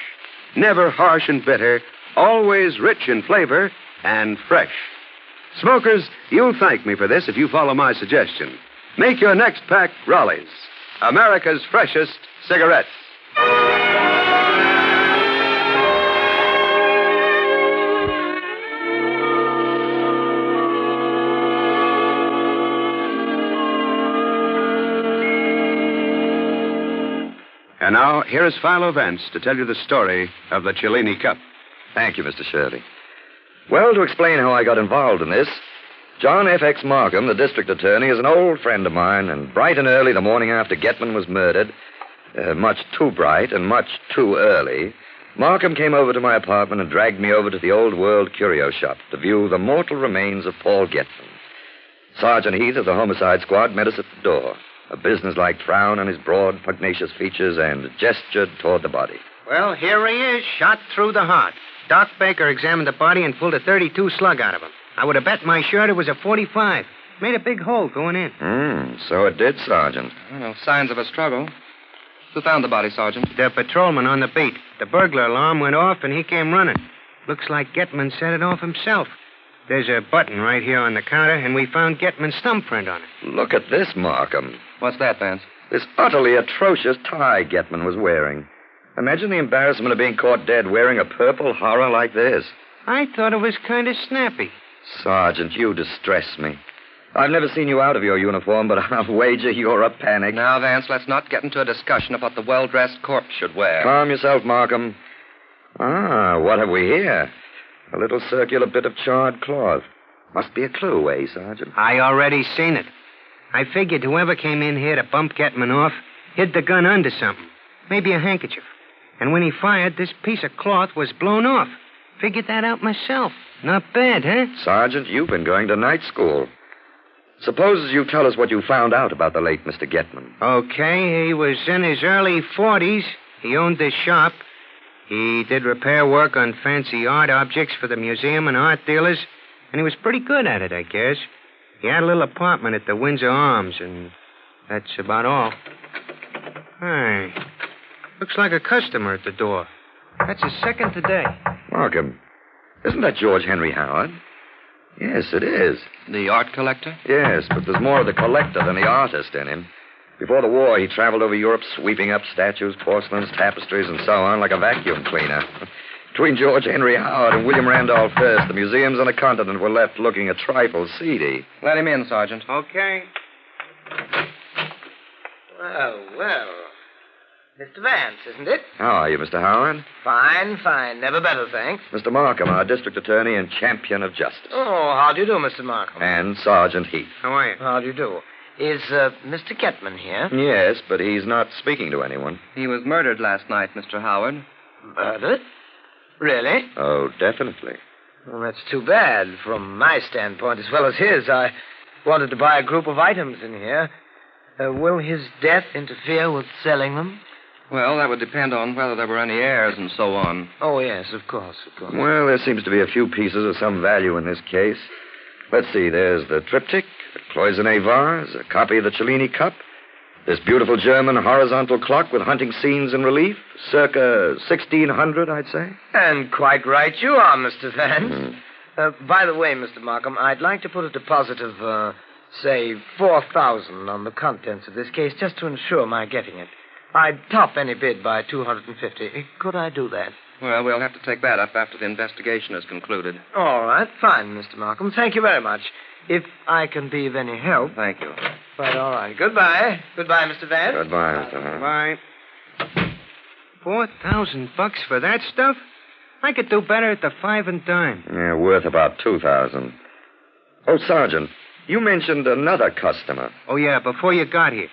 Never harsh and bitter, always rich in flavor and fresh. Smokers, you'll thank me for this if you follow my suggestion. Make your next pack Raleigh's, America's freshest cigarettes. And now, here is Philo Vance to tell you the story of the Cellini Cup. Thank you, Mr. Shirley. Well, to explain how I got involved in this, John F.X. Markham, the district attorney, is an old friend of mine, and bright and early the morning after Getman was murdered, much too bright and much too early, Markham came over to my apartment and dragged me over to the Old World Curio Shop to view the mortal remains of Paul Getman. Sergeant Heath of the Homicide Squad met us at the door, a businesslike frown on his broad, pugnacious features, and gestured toward the body. Well, here he is, shot through the heart. Doc Baker examined the body and pulled a .32 slug out of him. I would have bet my shirt it was a .45. Made a big hole going in. So it did, Sergeant. No signs of a struggle. Who found the body, Sergeant? The patrolman on the beat. The burglar alarm went off and he came running. Looks like Getman set it off himself. There's a button right here on the counter, and we found Getman's thumbprint on it. Look at this, Markham. What's that, Vance? This utterly atrocious tie Getman was wearing. Imagine the embarrassment of being caught dead wearing a purple horror like this. I thought it was kind of snappy. Sergeant, you distress me. I've never seen you out of your uniform, but I'll wager you're a panic. Now, Vance, let's not get into a discussion of what the well-dressed corpse should wear. Calm yourself, Markham. What have we here? A little circular bit of charred cloth. Must be a clue, eh, Sergeant? I already seen it. I figured whoever came in here to bump Getman off hid the gun under something. Maybe a handkerchief. And when he fired, this piece of cloth was blown off. Figured that out myself. Not bad, huh? Sergeant, you've been going to night school. Suppose you tell us what you found out about the late Mr. Getman. Okay, he was in his early 40s. He owned this shop. He did repair work on fancy art objects for the museum and art dealers, and he was pretty good at it, I guess. He had a little apartment at the Windsor Arms, and that's about all. Hey, looks like a customer at the door. That's his second today. Markham, isn't that George Henry Howard? Yes, it is. The art collector? Yes, but there's more of the collector than the artist in him. Before the war, he traveled over Europe sweeping up statues, porcelains, tapestries, and so on like a vacuum cleaner. Between George Henry Howard and William Randolph Hearst, the museums on the continent were left looking a trifle seedy. Let him in, Sergeant. Okay. Well. Mr. Vance, isn't it? How are you, Mr. Howard? Fine. Never better, thanks. Mr. Markham, our district attorney and champion of justice. Oh, how do you do, Mr. Markham? And Sergeant Heath. How are you? How do you do? Is Mr. Getman here? Yes, but he's not speaking to anyone. He was murdered last night, Mr. Howard. Murdered? Really? Oh, definitely. Well, that's too bad from my standpoint as well as his. I wanted to buy a group of items in here. Will his death interfere with selling them? Well, that would depend on whether there were any heirs and so on. Oh, yes, of course. Well, there seems to be a few pieces of some value in this case. Let's see, there's the triptych, the cloisonne vase, a copy of the Cellini Cup, this beautiful German horizontal clock with hunting scenes in relief, circa 1600, I'd say. And quite right you are, Mr. Vance. By the way, Mr. Markham, I'd like to put a deposit of, say, $4,000 on the contents of this case just to ensure my getting it. I'd top any bid by $250. Could I do that? Well, we'll have to take that up after the investigation is concluded. All right, fine, Mr. Markham. Thank you very much. If I can be of any help. Thank you. Right, all right. Goodbye. Goodbye, Mr. Vance. Goodbye, Mr. Howard. Bye. $4,000 for that stuff? I could do better at the 5 and dime. Yeah, worth about $2,000. Oh, Sergeant, you mentioned another customer. Oh, yeah, before you got here.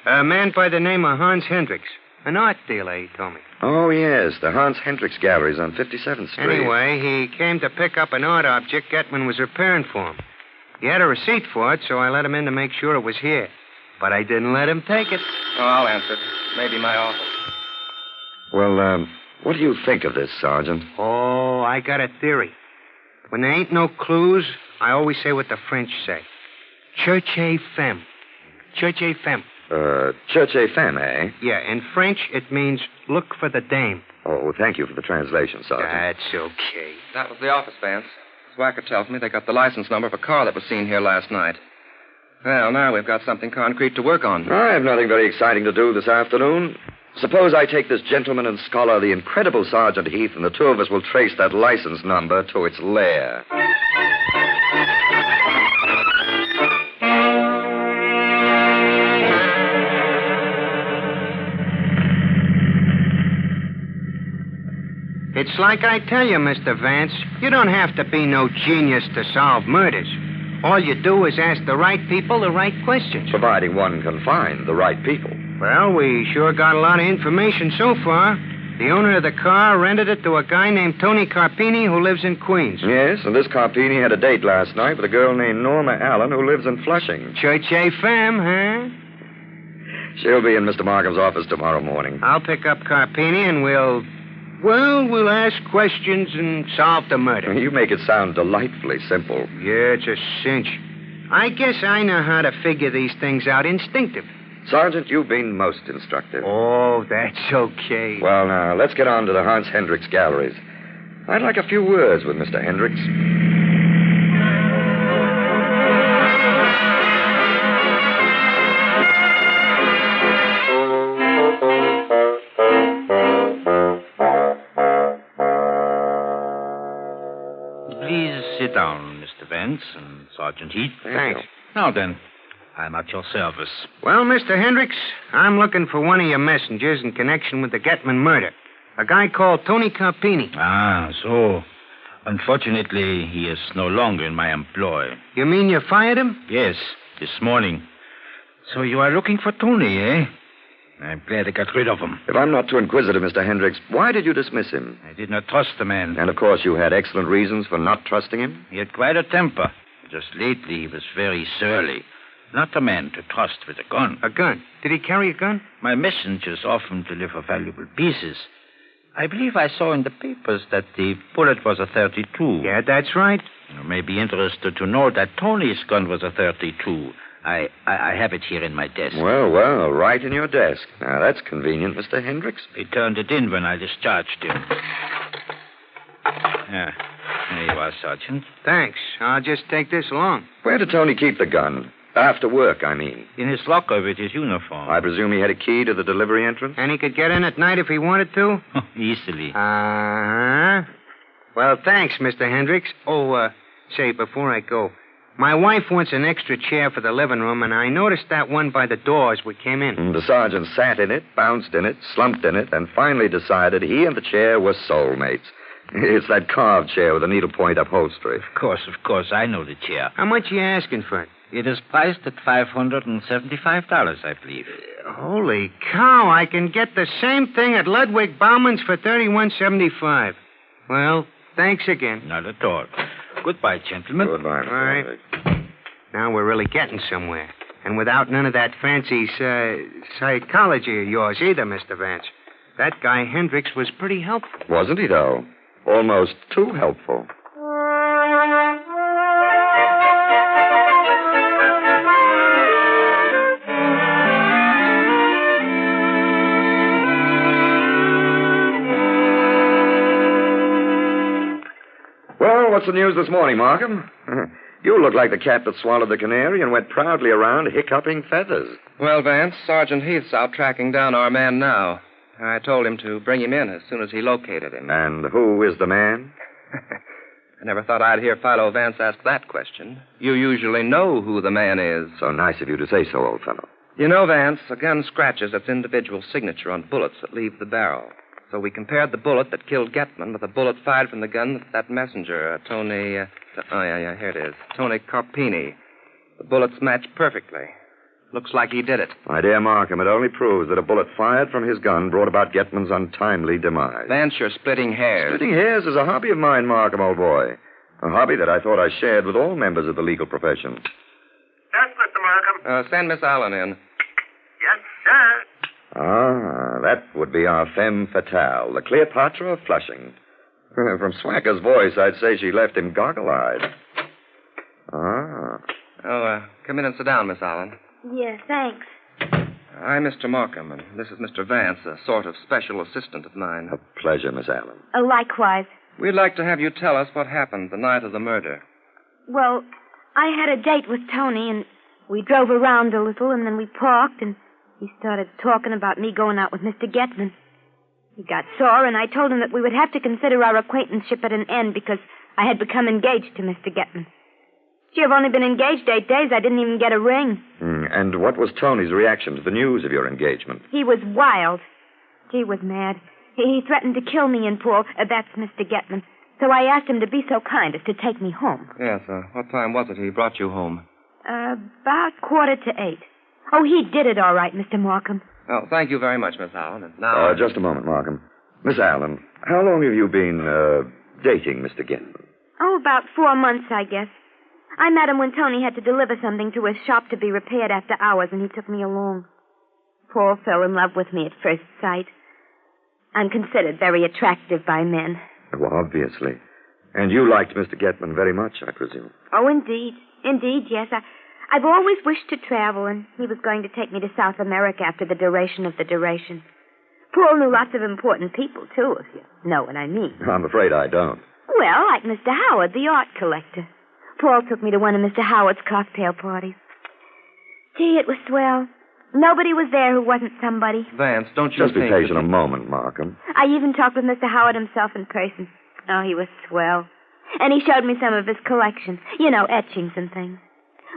A man by the name of Hans Hendricks. An art dealer, he told me. Oh, yes, the Hans Hendricks Galleries on 57th Street. Anyway, he came to pick up an art object Getman was repairing for him. He had a receipt for it, so I let him in to make sure it was here. But I didn't let him take it. Oh, I'll answer it. Maybe my office. Well, what do you think of this, Sergeant? Oh, I got a theory. When there ain't no clues, I always say what the French say. Cherchez femme. Cherchez femme. Cherchez femme, eh? Yeah, in French, it means look for the dame. Oh, thank you for the translation, Sergeant. That's okay. That was the office, Vance. Swacker tells me they got the license number of a car that was seen here last night. Well, now we've got something concrete to work on. I have nothing very exciting to do this afternoon. Suppose I take this gentleman and scholar, the incredible Sergeant Heath, and the two of us will trace that license number to its lair. It's like I tell you, Mr. Vance. You don't have to be no genius to solve murders. All you do is ask the right people the right questions. Providing one can find the right people. Well, we sure got a lot of information so far. The owner of the car rented it to a guy named Tony Carpini who lives in Queens. Yes, and this Carpini had a date last night with a girl named Norma Allen who lives in Flushing. Cherchez femme, huh? She'll be in Mr. Markham's office tomorrow morning. I'll pick up Carpini and we'll ask questions and solve the murder. You make it sound delightfully simple. Yeah, it's a cinch. I guess I know how to figure these things out instinctive. Sergeant, you've been most instructive. Oh, that's okay. Well, now, let's get on to the Hans Hendricks Galleries. I'd like a few words with Mr. Hendricks. Please sit down, Mr. Vance and Sergeant Heath. Thanks. Now then, I'm at your service. Well, Mr. Hendricks, I'm looking for one of your messengers in connection with the Getman murder. A guy called Tony Carpini. Ah, so. Unfortunately, he is no longer in my employ. You mean you fired him? Yes, this morning. So you are looking for Tony, eh? I'm glad I got rid of him. If I'm not too inquisitive, Mr. Hendricks, why did you dismiss him? I did not trust the man. And, of course, you had excellent reasons for not trusting him? He had quite a temper. Just lately, he was very surly. Not a man to trust with a gun. A gun? Did he carry a gun? My messengers often deliver valuable pieces. I believe I saw in the papers that the bullet was a .32. Yeah, that's right. You may be interested to know that Tony's gun was a .32. I have it here in my desk. Well, right in your desk. Now, that's convenient, Mr. Hendricks. He turned it in when I discharged him. Yeah, there you are, Sergeant. Thanks. I'll just take this along. Where did Tony keep the gun? After work, I mean. In his locker with his uniform. I presume he had a key to the delivery entrance? And he could get in at night if he wanted to? Easily. Uh-huh. Well, thanks, Mr. Hendricks. Oh, say, before I go, my wife wants an extra chair for the living room, and I noticed that one by the door as we came in. The sergeant sat in it, bounced in it, slumped in it, and finally decided he and the chair were soulmates. It's that carved chair with a needlepoint upholstery. Of course. I know the chair. How much are you asking for it? It is priced at $575, I believe. Holy cow, I can get the same thing at Ludwig Bauman's for $31.75. Well, thanks again. Not at all. Goodbye, gentlemen. Goodbye. All right. Now we're really getting somewhere. And without none of that fancy psychology of yours either, Mr. Vance. That guy Hendricks was pretty helpful. Wasn't he, though? Almost too helpful. Well, what's the news this morning, Markham? You look like the cat that swallowed the canary and went proudly around hiccuping feathers. Well, Vance, Sergeant Heath's out tracking down our man now. I told him to bring him in as soon as he located him. And who is the man? I never thought I'd hear Philo Vance ask that question. You usually know who the man is. So nice of you to say so, old fellow. You know, Vance, a gun scratches its individual signature on bullets that leave the barrel. So we compared the bullet that killed Getman with a bullet fired from the gun that messenger, Tony... here it is. Tony Carpini. The bullets match perfectly. Looks like he did it. My dear Markham, it only proves that a bullet fired from his gun brought about Getman's untimely demise. Vance, you're splitting hairs. Splitting hairs is a hobby of mine, Markham, old boy. A hobby that I thought I shared with all members of the legal profession. Yes, Mr. Markham. Send Miss Allen in. Yes, sir. Ah, that would be our femme fatale, the Cleopatra of Flushing. From Swacker's voice, I'd say she left him goggle-eyed. Ah. Oh, come in and sit down, Miss Allen. Yes, thanks. I'm Mr. Markham, and this is Mr. Vance, a sort of special assistant of mine. A pleasure, Miss Allen. Likewise. We'd like to have you tell us what happened the night of the murder. Well, I had a date with Tony, and we drove around a little, and then we parked, and he started talking about me going out with Mr. Getman. He got sore, and I told him that we would have to consider our acquaintanceship at an end because I had become engaged to Mr. Getman. Gee, I've only been engaged 8 days. I didn't even get a ring. And what was Tony's reaction to the news of your engagement? He was wild. He was mad. He threatened to kill me and Paul. That's Mr. Getman. So I asked him to be so kind as to take me home. Yes, what time was it he brought you home? About 7:45. Oh, he did it all right, Mr. Markham. Oh, thank you very much, Miss Allen. And now... Just a moment, Markham. Miss Allen, how long have you been, dating Mr. Getman? Oh, about 4 months, I guess. I met him when Tony had to deliver something to his shop to be repaired after hours, and he took me along. Paul fell in love with me at first sight. I'm considered very attractive by men. Well, obviously. And you liked Mr. Getman very much, I presume. Oh, indeed. Indeed, yes. I've always wished to travel, and he was going to take me to South America after the duration of the duration. Paul knew lots of important people, too, if you know what I mean. I'm afraid I don't. Well, like Mr. Howard, the art collector. Paul took me to one of Mr. Howard's cocktail parties. Gee, it was swell. Nobody was there who wasn't somebody. Vance, don't you Just be think... patient a moment, Markham. I even talked with Mr. Howard himself in person. Oh, he was swell. And he showed me some of his collection. You know, etchings and things.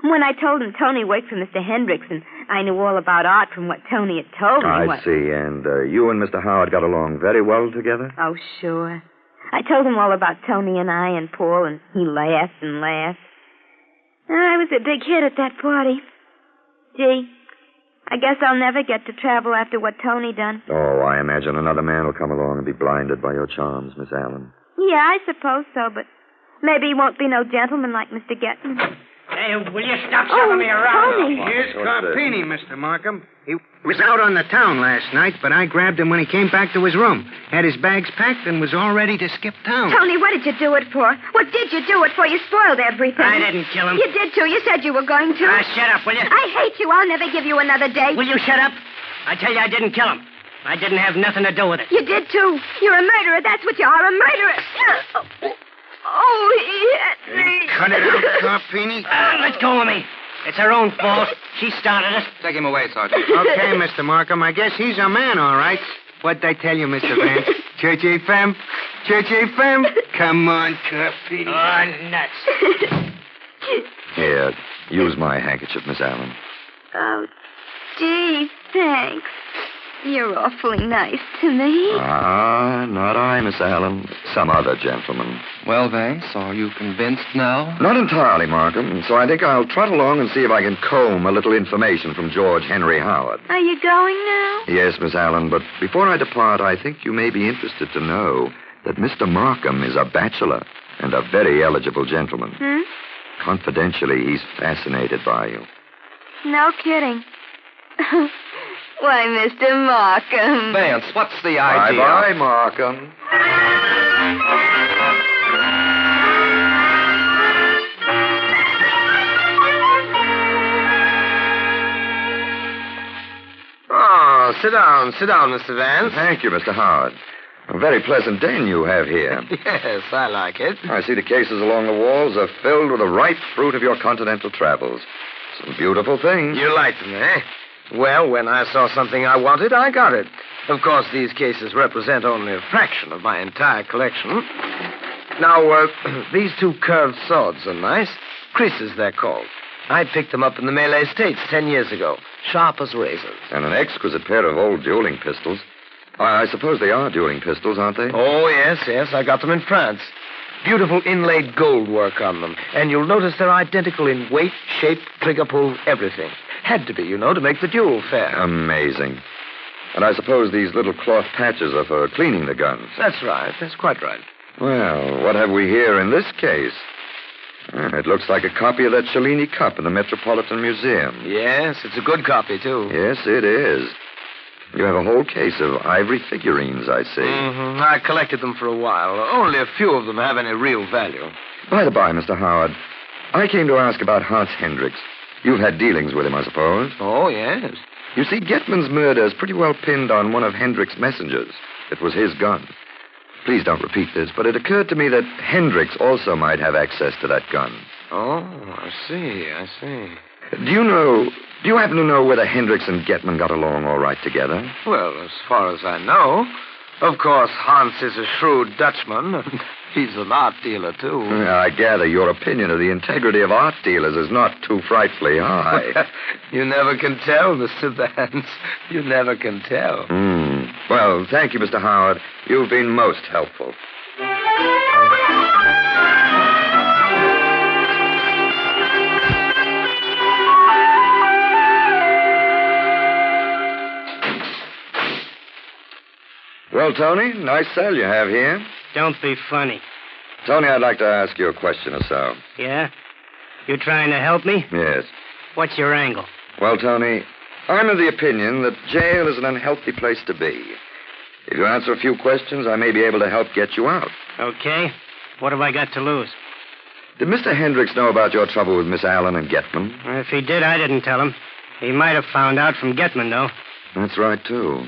When I told him Tony worked for Mr. Hendricks, and I knew all about art from what Tony had told me. I see. And you and Mr. Howard got along very well together? Oh, sure. I told him all about Tony and I and Paul, and he laughed and laughed. I was a big hit at that party. Gee, I guess I'll never get to travel after what Tony done. Oh, I imagine another man will come along and be blinded by your charms, Miss Allen. Yeah, I suppose so, but maybe he won't be no gentleman like Mr. Getman. Hey, will you stop shoving me around? Tony. Here's Carpini, Mr. Markham. He was out on the town last night, but I grabbed him when he came back to his room. Had his bags packed and was all ready to skip town. Tony, what did you do it for? What did you do it for? You spoiled everything. I didn't kill him. You did, too. You said you were going to. Shut up, will you? I hate you. I'll never give you another date. Will you shut up? I tell you, I didn't kill him. I didn't have nothing to do with it. You did, too. You're a murderer. That's what you are, a murderer. Oh, he hit me. Cut it out, Carpini. Let go of me. It's her own fault. She started it. Take him away, Sergeant. Okay, Mr. Markham. I guess he's a man, all right. What'd I tell you, Mr. Vance? Churchy femme? Churchy femme? Come on, Carpini. Oh, nuts. Here, use my handkerchief, Miss Allen. Oh, gee, thanks. You're awfully nice to me. Not I, Miss Allen. Some other gentleman. Well, Vance, are you convinced now? Not entirely, Markham. So I think I'll trot along and see if I can comb a little information from George Henry Howard. Are you going now? Yes, Miss Allen, but before I depart, I think you may be interested to know that Mr. Markham is a bachelor and a very eligible gentleman. Confidentially, he's fascinated by you. No kidding. Why, Mr. Markham. Vance, what's the idea? Bye-bye, Markham. Oh, sit down, Mr. Vance. Thank you, Mr. Howard. A very pleasant den you have here. Yes, I like it. I see the cases along the walls are filled with the ripe fruit of your continental travels. Some beautiful things. You like them, eh? Well, when I saw something I wanted, I got it. Of course, these cases represent only a fraction of my entire collection. Now, these two curved swords are nice. Krises, they're called. I picked them up in the Malay States 10 years ago. Sharp as razors. And an exquisite pair of old dueling pistols. I suppose they are dueling pistols, aren't they? Oh, yes. I got them in France. Beautiful inlaid gold work on them. And you'll notice they're identical in weight, shape, trigger pull, everything. Had to be, to make the duel fair. Amazing. And I suppose these little cloth patches are for cleaning the guns. That's right. That's quite right. Well, what have we here in this case? It looks like a copy of that Cellini cup in the Metropolitan Museum. Yes, it's a good copy, too. Yes, it is. You have a whole case of ivory figurines, I see. Mm-hmm. I collected them for a while. Only a few of them have any real value. By the by, Mr. Howard, I came to ask about Hans Hendricks. You've had dealings with him, I suppose. Oh, yes. You see, Getman's murder is pretty well pinned on one of Hendricks' messengers. It was his gun. Please don't repeat this, but it occurred to me that Hendricks also might have access to that gun. Oh, I see. Do you happen to know whether Hendricks and Getman got along all right together? Well, as far as I know. Of course, Hans is a shrewd Dutchman, and he's an art dealer, too. I gather your opinion of the integrity of art dealers is not too frightfully high. You never can tell, Mr. Vance. You never can tell. Well, thank you, Mr. Howard. You've been most helpful. Well, Tony, nice cell you have here. Don't be funny. Tony, I'd like to ask you a question or so. Yeah? You trying to help me? Yes. What's your angle? Well, Tony, I'm of the opinion that jail is an unhealthy place to be. If you answer a few questions, I may be able to help get you out. Okay. What have I got to lose? Did Mr. Hendricks know about your trouble with Miss Allen and Getman? If he did, I didn't tell him. He might have found out from Getman, though. That's right, too.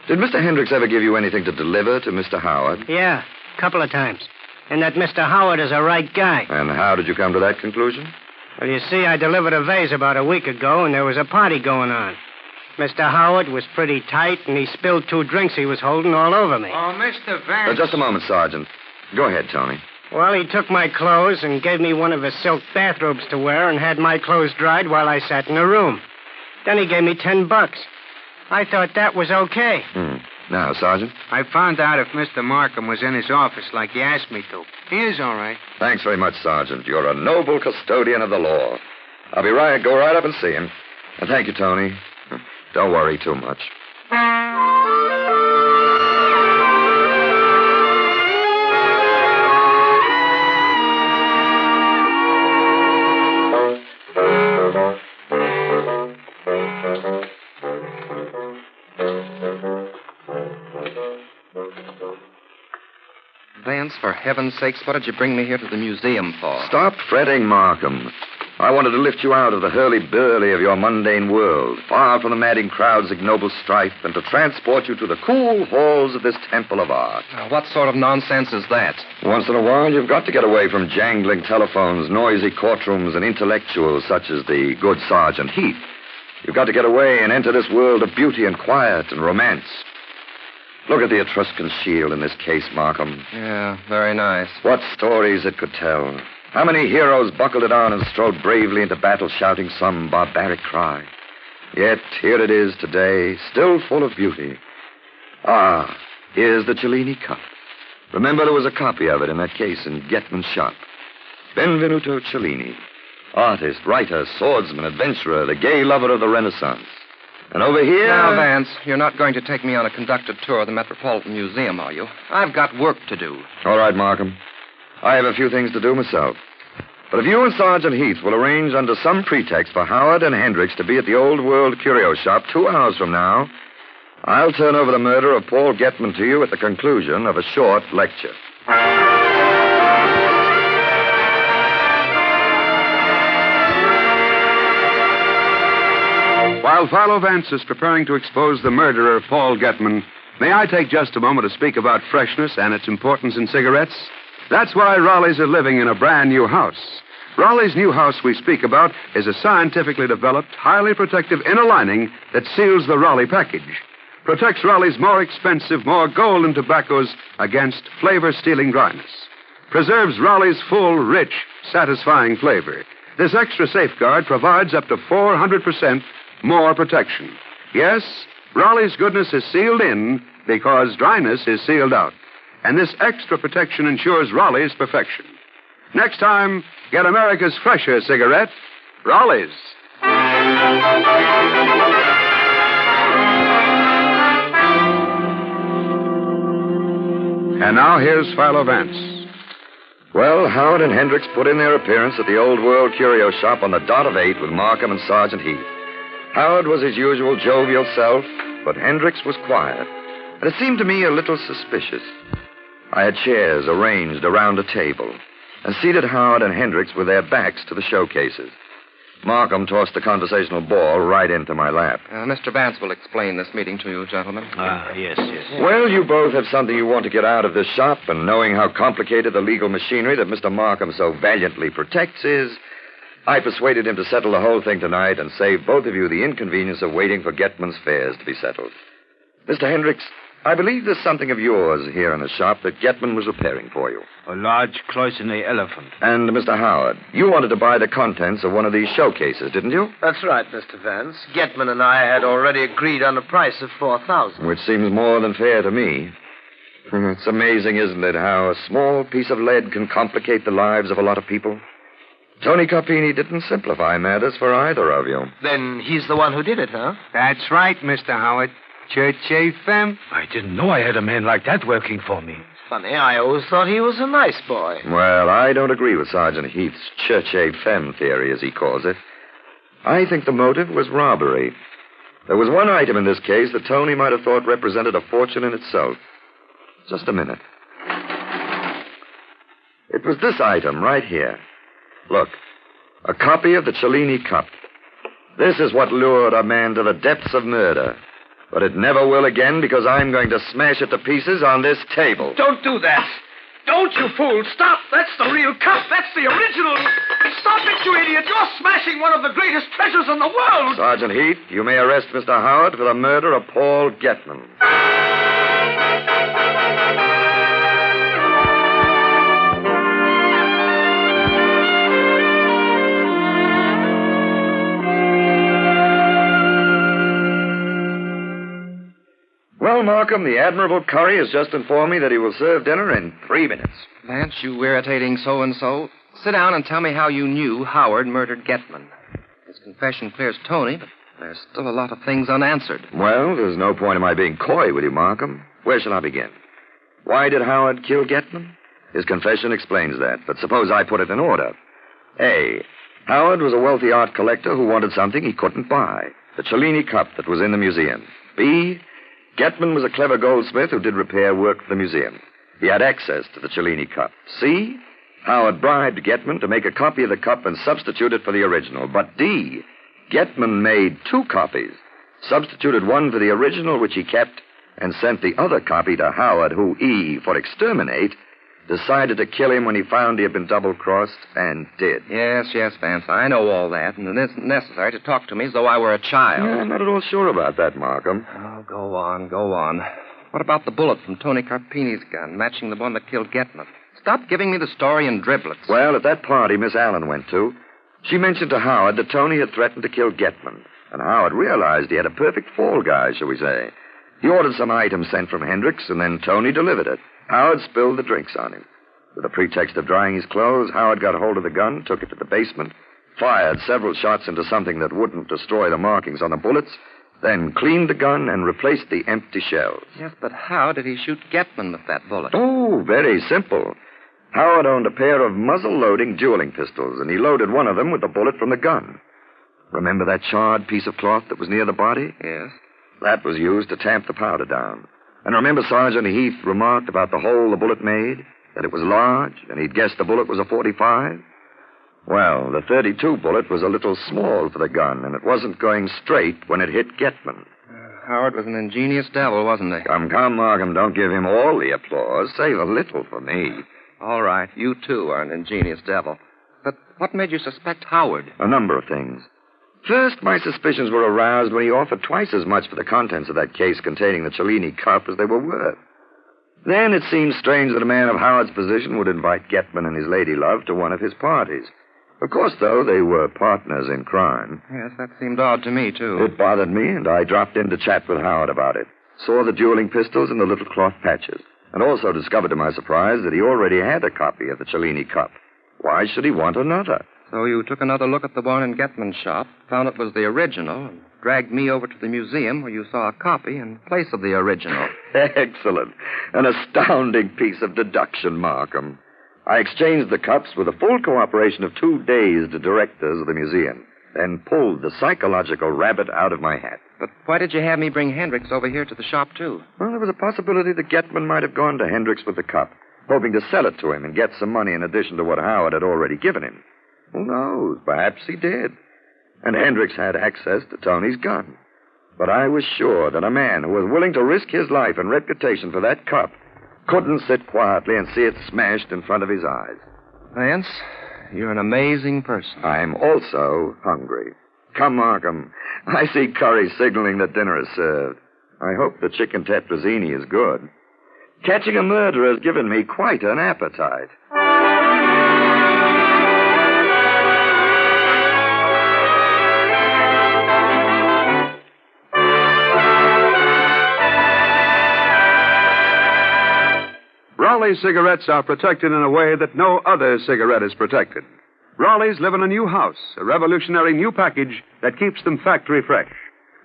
Did Mr. Hendricks ever give you anything to deliver to Mr. Howard? Yeah, a couple of times. And that Mr. Howard is a right guy. And how did you come to that conclusion? Well, you see, I delivered a vase about a week ago, and there was a party going on. Mr. Howard was pretty tight, and he spilled 2 drinks he was holding all over me. Oh, Mr. Vance. Just a moment, Sergeant. Go ahead, Tony. Well, he took my clothes and gave me one of his silk bathrobes to wear and had my clothes dried while I sat in a room. Then he gave me $10. I thought that was okay. Now, Sergeant? I found out if Mr. Markham was in his office like you asked me to. He is all right. Thanks very much, Sergeant. You're a noble custodian of the law. I'll be right. Go right up and see him. And thank you, Tony. Don't worry too much. Vance, for heaven's sakes, what did you bring me here to the museum for? Stop fretting, Markham. I wanted to lift you out of the hurly-burly of your mundane world, far from the madding crowd's ignoble strife, and to transport you to the cool halls of this temple of art. Now, what sort of nonsense is that? Once in a while, you've got to get away from jangling telephones, noisy courtrooms, and intellectuals such as the good Sergeant Heath. You've got to get away and enter this world of beauty and quiet and romance. Look at the Etruscan shield in this case, Markham. Yeah, very nice. What stories it could tell. How many heroes buckled it on and strode bravely into battle shouting some barbaric cry. Yet here it is today, still full of beauty. Ah, here's the Cellini cup. Remember, there was a copy of it in that case in Getman's shop. Benvenuto Cellini. Artist, writer, swordsman, adventurer, the gay lover of the Renaissance. And over here... Now, Vance, you're not going to take me on a conducted tour of the Metropolitan Museum, are you? I've got work to do. All right, Markham. I have a few things to do myself. But if you and Sergeant Heath will arrange under some pretext for Howard and Hendricks to be at the Old World Curio Shop 2 hours from now, I'll turn over the murder of Paul Getman to you at the conclusion of a short lecture. While Philo Vance is preparing to expose the murderer of Paul Getman, may I take just a moment to speak about freshness and its importance in cigarettes? That's why Raleigh's are living in a brand new house. Raleigh's new house we speak about is a scientifically developed, highly protective inner lining that seals the Raleigh package. Protects Raleigh's more expensive, more golden tobaccos against flavor-stealing dryness. Preserves Raleigh's full, rich, satisfying flavor. This extra safeguard provides up to 400% more protection. Yes, Raleigh's goodness is sealed in because dryness is sealed out. And this extra protection ensures Raleigh's perfection. Next time, get America's fresher cigarette, Raleigh's. And now here's Philo Vance. Well, Howard and Hendricks put in their appearance at the Old World Curio Shop on the dot of 8 with Markham and Sergeant Heath. Howard was his usual jovial self, but Hendricks was quiet, and it seemed to me a little suspicious. I had chairs arranged around a table, and seated Howard and Hendricks with their backs to the showcases. Markham tossed the conversational ball right into my lap. Mr. Vance will explain this meeting to you, gentlemen. Yes. Well, you both have something you want to get out of this shop, and knowing how complicated the legal machinery that Mr. Markham so valiantly protects is, I persuaded him to settle the whole thing tonight and save both of you the inconvenience of waiting for Getman's fares to be settled. Mr. Hendricks, I believe there's something of yours here in the shop that Getman was repairing for you. A large Cloisonne elephant. And, Mr. Howard, you wanted to buy the contents of one of these showcases, didn't you? That's right, Mr. Vance. Getman and I had already agreed on a price of $4,000. Which seems more than fair to me. It's amazing, isn't it, how a small piece of lead can complicate the lives of a lot of people? Tony Carpini didn't simplify matters for either of you. Then he's the one who did it, huh? That's right, Mr. Howard. Church femme. I didn't know I had a man like that working for me. Funny, I always thought he was a nice boy. Well, I don't agree with Sergeant Heath's cherche femme theory, as he calls it. I think the motive was robbery. There was one item in this case that Tony might have thought represented a fortune in itself. Just a minute. It was this item right here. Look, a copy of the Cellini Cup. This is what lured a man to the depths of murder. But it never will again because I'm going to smash it to pieces on this table. Don't do that. Don't, you fool. Stop. That's the real cup. That's the original. Stop it, you idiot. You're smashing one of the greatest treasures in the world. Sergeant Heath, you may arrest Mr. Howard for the murder of Paul Getman. Well, Markham, the Admirable Curry has just informed me that he will serve dinner in 3 minutes. Vance, you irritating so-and-so. Sit down and tell me how you knew Howard murdered Getman. His confession clears Tony, but there's still a lot of things unanswered. Well, there's no point in my being coy with you, Markham. Where shall I begin? Why did Howard kill Getman? His confession explains that, but suppose I put it in order. A. Howard was a wealthy art collector who wanted something he couldn't buy. The Cellini Cup that was in the museum. B. Getman was a clever goldsmith who did repair work for the museum. He had access to the Cellini Cup. C. Howard bribed Getman to make a copy of the cup and substitute it for the original. But D. Getman made 2 copies, substituted one for the original, which he kept, and sent the other copy to Howard, who, E, for exterminate, decided to kill him when he found he had been double-crossed, and did. Yes, Vance, I know all that, and it isn't necessary to talk to me as though I were a child. Yeah, I'm not at all sure about that, Markham. Oh, go on. What about the bullet from Tony Carpini's gun, matching the one that killed Getman? Stop giving me the story in driblets. Well, at that party Miss Allen went to, she mentioned to Howard that Tony had threatened to kill Getman, and Howard realized he had a perfect fall guy, shall we say. He ordered some item sent from Hendricks, and then Tony delivered it. Howard spilled the drinks on him. With the pretext of drying his clothes, Howard got hold of the gun, took it to the basement, fired several shots into something that wouldn't destroy the markings on the bullets, then cleaned the gun and replaced the empty shells. Yes, but how did he shoot Getman with that bullet? Oh, very simple. Howard owned a pair of muzzle-loading dueling pistols, and he loaded one of them with the bullet from the gun. Remember that charred piece of cloth that was near the body? Yes. That was used to tamp the powder down. And remember Sergeant Heath remarked about the hole the bullet made? That it was large, and he'd guessed the bullet was a .45? Well, the .32 bullet was a little small for the gun, and it wasn't going straight when it hit Getman. Howard was an ingenious devil, wasn't he? Come, Markham, don't give him all the applause. Save a little for me. All right, you too are an ingenious devil. But what made you suspect Howard? A number of things. First, my suspicions were aroused when he offered twice as much for the contents of that case containing the Cellini Cup as they were worth. Then it seemed strange that a man of Howard's position would invite Getman and his lady-love to one of his parties. Of course, though, they were partners in crime. Yes, that seemed odd to me, too. It bothered me, and I dropped in to chat with Howard about it. Saw the dueling pistols and the little cloth patches, and also discovered to my surprise that he already had a copy of the Cellini Cup. Why should he want another? So you took another look at the one in Getman's shop, found it was the original, and dragged me over to the museum where you saw a copy in place of the original. Excellent. An astounding piece of deduction, Markham. I exchanged the cups with the full cooperation of 2 dazed directors of the museum, then pulled the psychological rabbit out of my hat. But why did you have me bring Hendricks over here to the shop, too? Well, there was a possibility that Getman might have gone to Hendricks with the cup, hoping to sell it to him and get some money in addition to what Howard had already given him. Who knows? Perhaps he did. And Hendricks had access to Tony's gun. But I was sure that a man who was willing to risk his life and reputation for that cup couldn't sit quietly and see it smashed in front of his eyes. Vance, you're an amazing person. I'm also hungry. Come, Markham. I see Curry signaling that dinner is served. I hope the chicken tetrazzini is good. Catching a murderer has given me quite an appetite. Raleigh cigarettes are protected in a way that no other cigarette is protected. Raleigh's live in a new house, a revolutionary new package that keeps them factory fresh.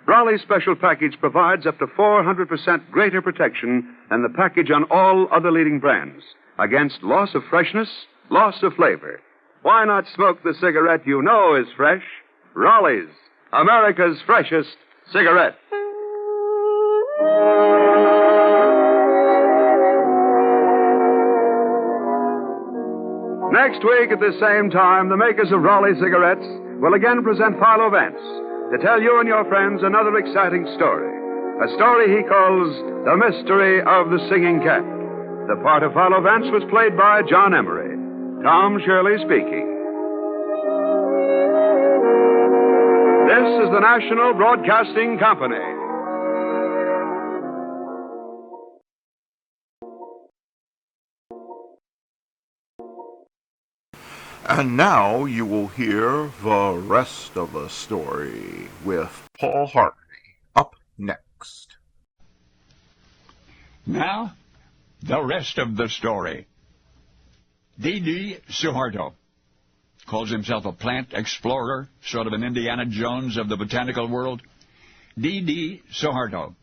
Raleigh's special package provides up to 400% greater protection than the package on all other leading brands against loss of freshness, loss of flavor. Why not smoke the cigarette you know is fresh? Raleigh's, America's freshest cigarette. Next week at the same time, the makers of Raleigh cigarettes will again present Philo Vance to tell you and your friends another exciting story. A story he calls The Mystery of the Singing Cat. The part of Philo Vance was played by John Emery. Tom Shirley speaking. This is the National Broadcasting Company. And now you will hear the rest of the story with Paul Harvey up next. Now, the rest of the story. D.D. Suharto calls himself a plant explorer, sort of an Indiana Jones of the botanical world. D.D. Suharto,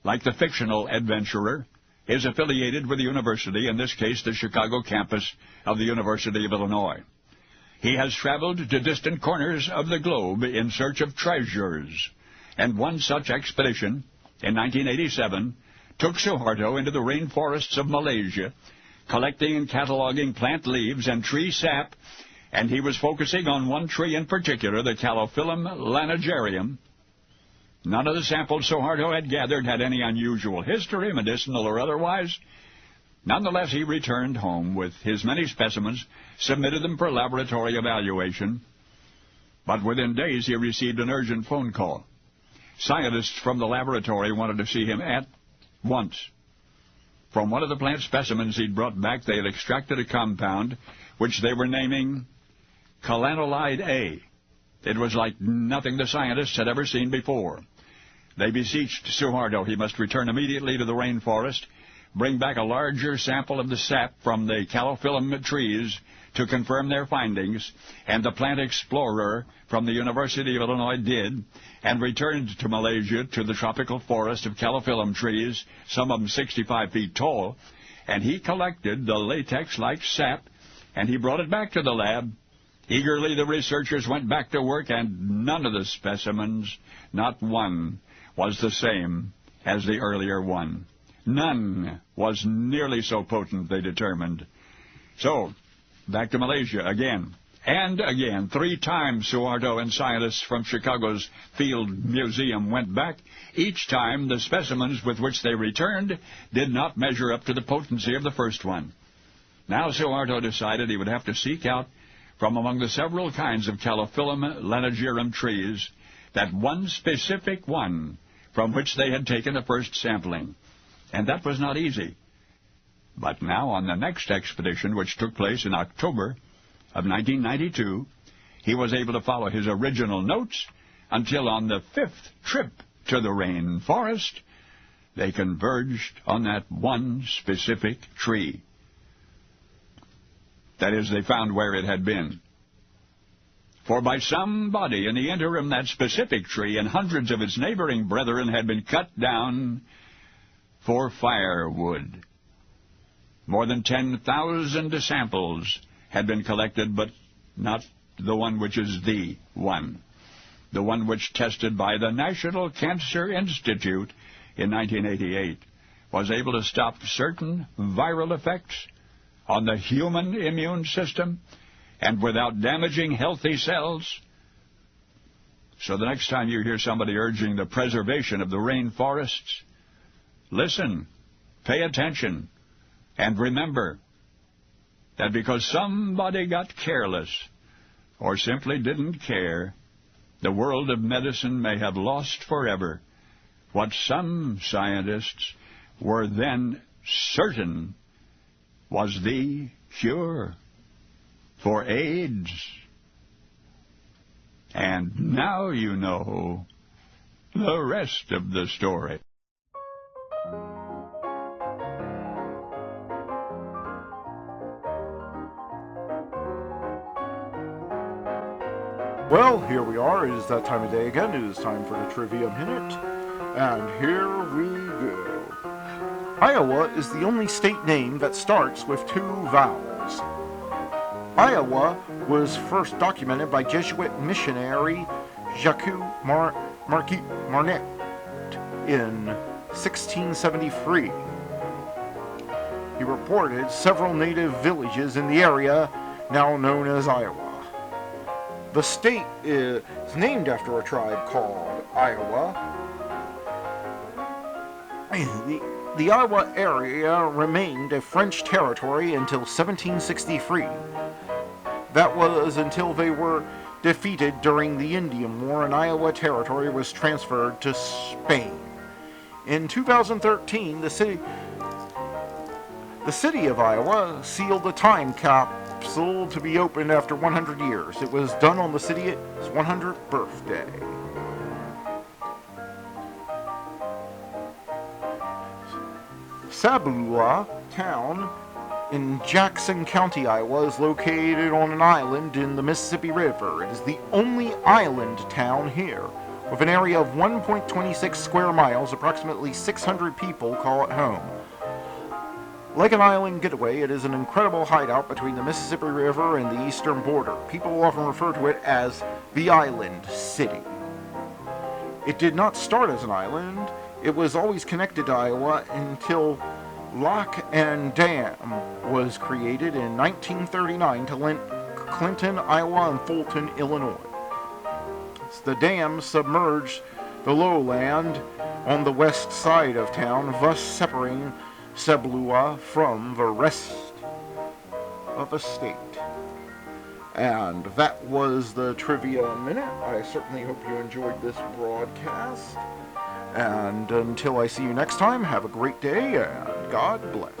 like the fictional adventurer, is affiliated with the university, in this case the Chicago campus of the University of Illinois. He has traveled to distant corners of the globe in search of treasures, and one such expedition, in 1987, took Suharto into the rainforests of Malaysia, collecting and cataloging plant leaves and tree sap, and he was focusing on one tree in particular, the Calophyllum lanigerium. None of the samples Suharto had gathered had any unusual history, medicinal or otherwise. Nonetheless, he returned home with his many specimens, submitted them for laboratory evaluation. But within days, he received an urgent phone call. Scientists from the laboratory wanted to see him at once. From one of the plant specimens he'd brought back, they had extracted a compound which they were naming Calanolide A. It was like nothing the scientists had ever seen before. They beseeched Suharto he must return immediately to the rainforest, bring back a larger sample of the sap from the Calophyllum trees to confirm their findings, and the plant explorer from the University of Illinois did, and returned to Malaysia to the tropical forest of Calophyllum trees, some of them 65 feet tall, and he collected the latex-like sap, and he brought it back to the lab. Eagerly the researchers went back to work, and none of the specimens, not one, was the same as the earlier one. None was nearly so potent, they determined. So, back to Malaysia again. And again, 3 times Suharto and scientists from Chicago's Field Museum went back. Each time, the specimens with which they returned did not measure up to the potency of the first one. Now Suharto decided he would have to seek out, from among the several kinds of Calophyllum lanigerium trees, that one specific one from which they had taken the first sampling. And that was not easy. But now, on the next expedition, which took place in October of 1992, he was able to follow his original notes until on the 5th trip to the rainforest, they converged on that one specific tree. That is, they found where it had been. For by somebody in the interim that specific tree and hundreds of its neighboring brethren had been cut down for firewood. More than 10,000 samples had been collected, but not the one which is the one which, tested by the National Cancer Institute in 1988, was able to stop certain viral effects on the human immune system and without damaging healthy cells. So the next time you hear somebody urging the preservation of the rainforests, listen, pay attention, and remember that because somebody got careless or simply didn't care, the world of medicine may have lost forever what some scientists were then certain was the cure for AIDS. And now you know the rest of the story. Well, here we are. It is that time of day again. It is time for the Trivia Minute. And here we go. Iowa is the only state name that starts with two vowels. Iowa was first documented by Jesuit missionary Jacques Marnet in 1673. He reported several native villages in the area now known as Iowa. The state is named after a tribe called Iowa. The Iowa area remained a French territory until 1763. That was until they were defeated during the Indian War and Iowa territory was transferred to Spain. In 2013, the city of Iowa sealed a time capsule to be opened after 100 years. It was done on the city's 100th birthday. Sabula town in Jackson County, Iowa, is located on an island in the Mississippi River. It is the only island town here. With an area of 1.26 square miles, approximately 600 people call it home. Like an island getaway, it is an incredible hideout between the Mississippi River and the eastern border. People often refer to it as the Island City. It did not start as an island. It was always connected to Iowa until Lock and Dam was created in 1939 to link Clinton, Iowa, and Fulton, Illinois. The dam submerged the lowland on the west side of town, thus separating Sabula from the rest of the state. And that was the Trivia Minute. I certainly hope you enjoyed this broadcast. And until I see you next time, have a great day and God bless.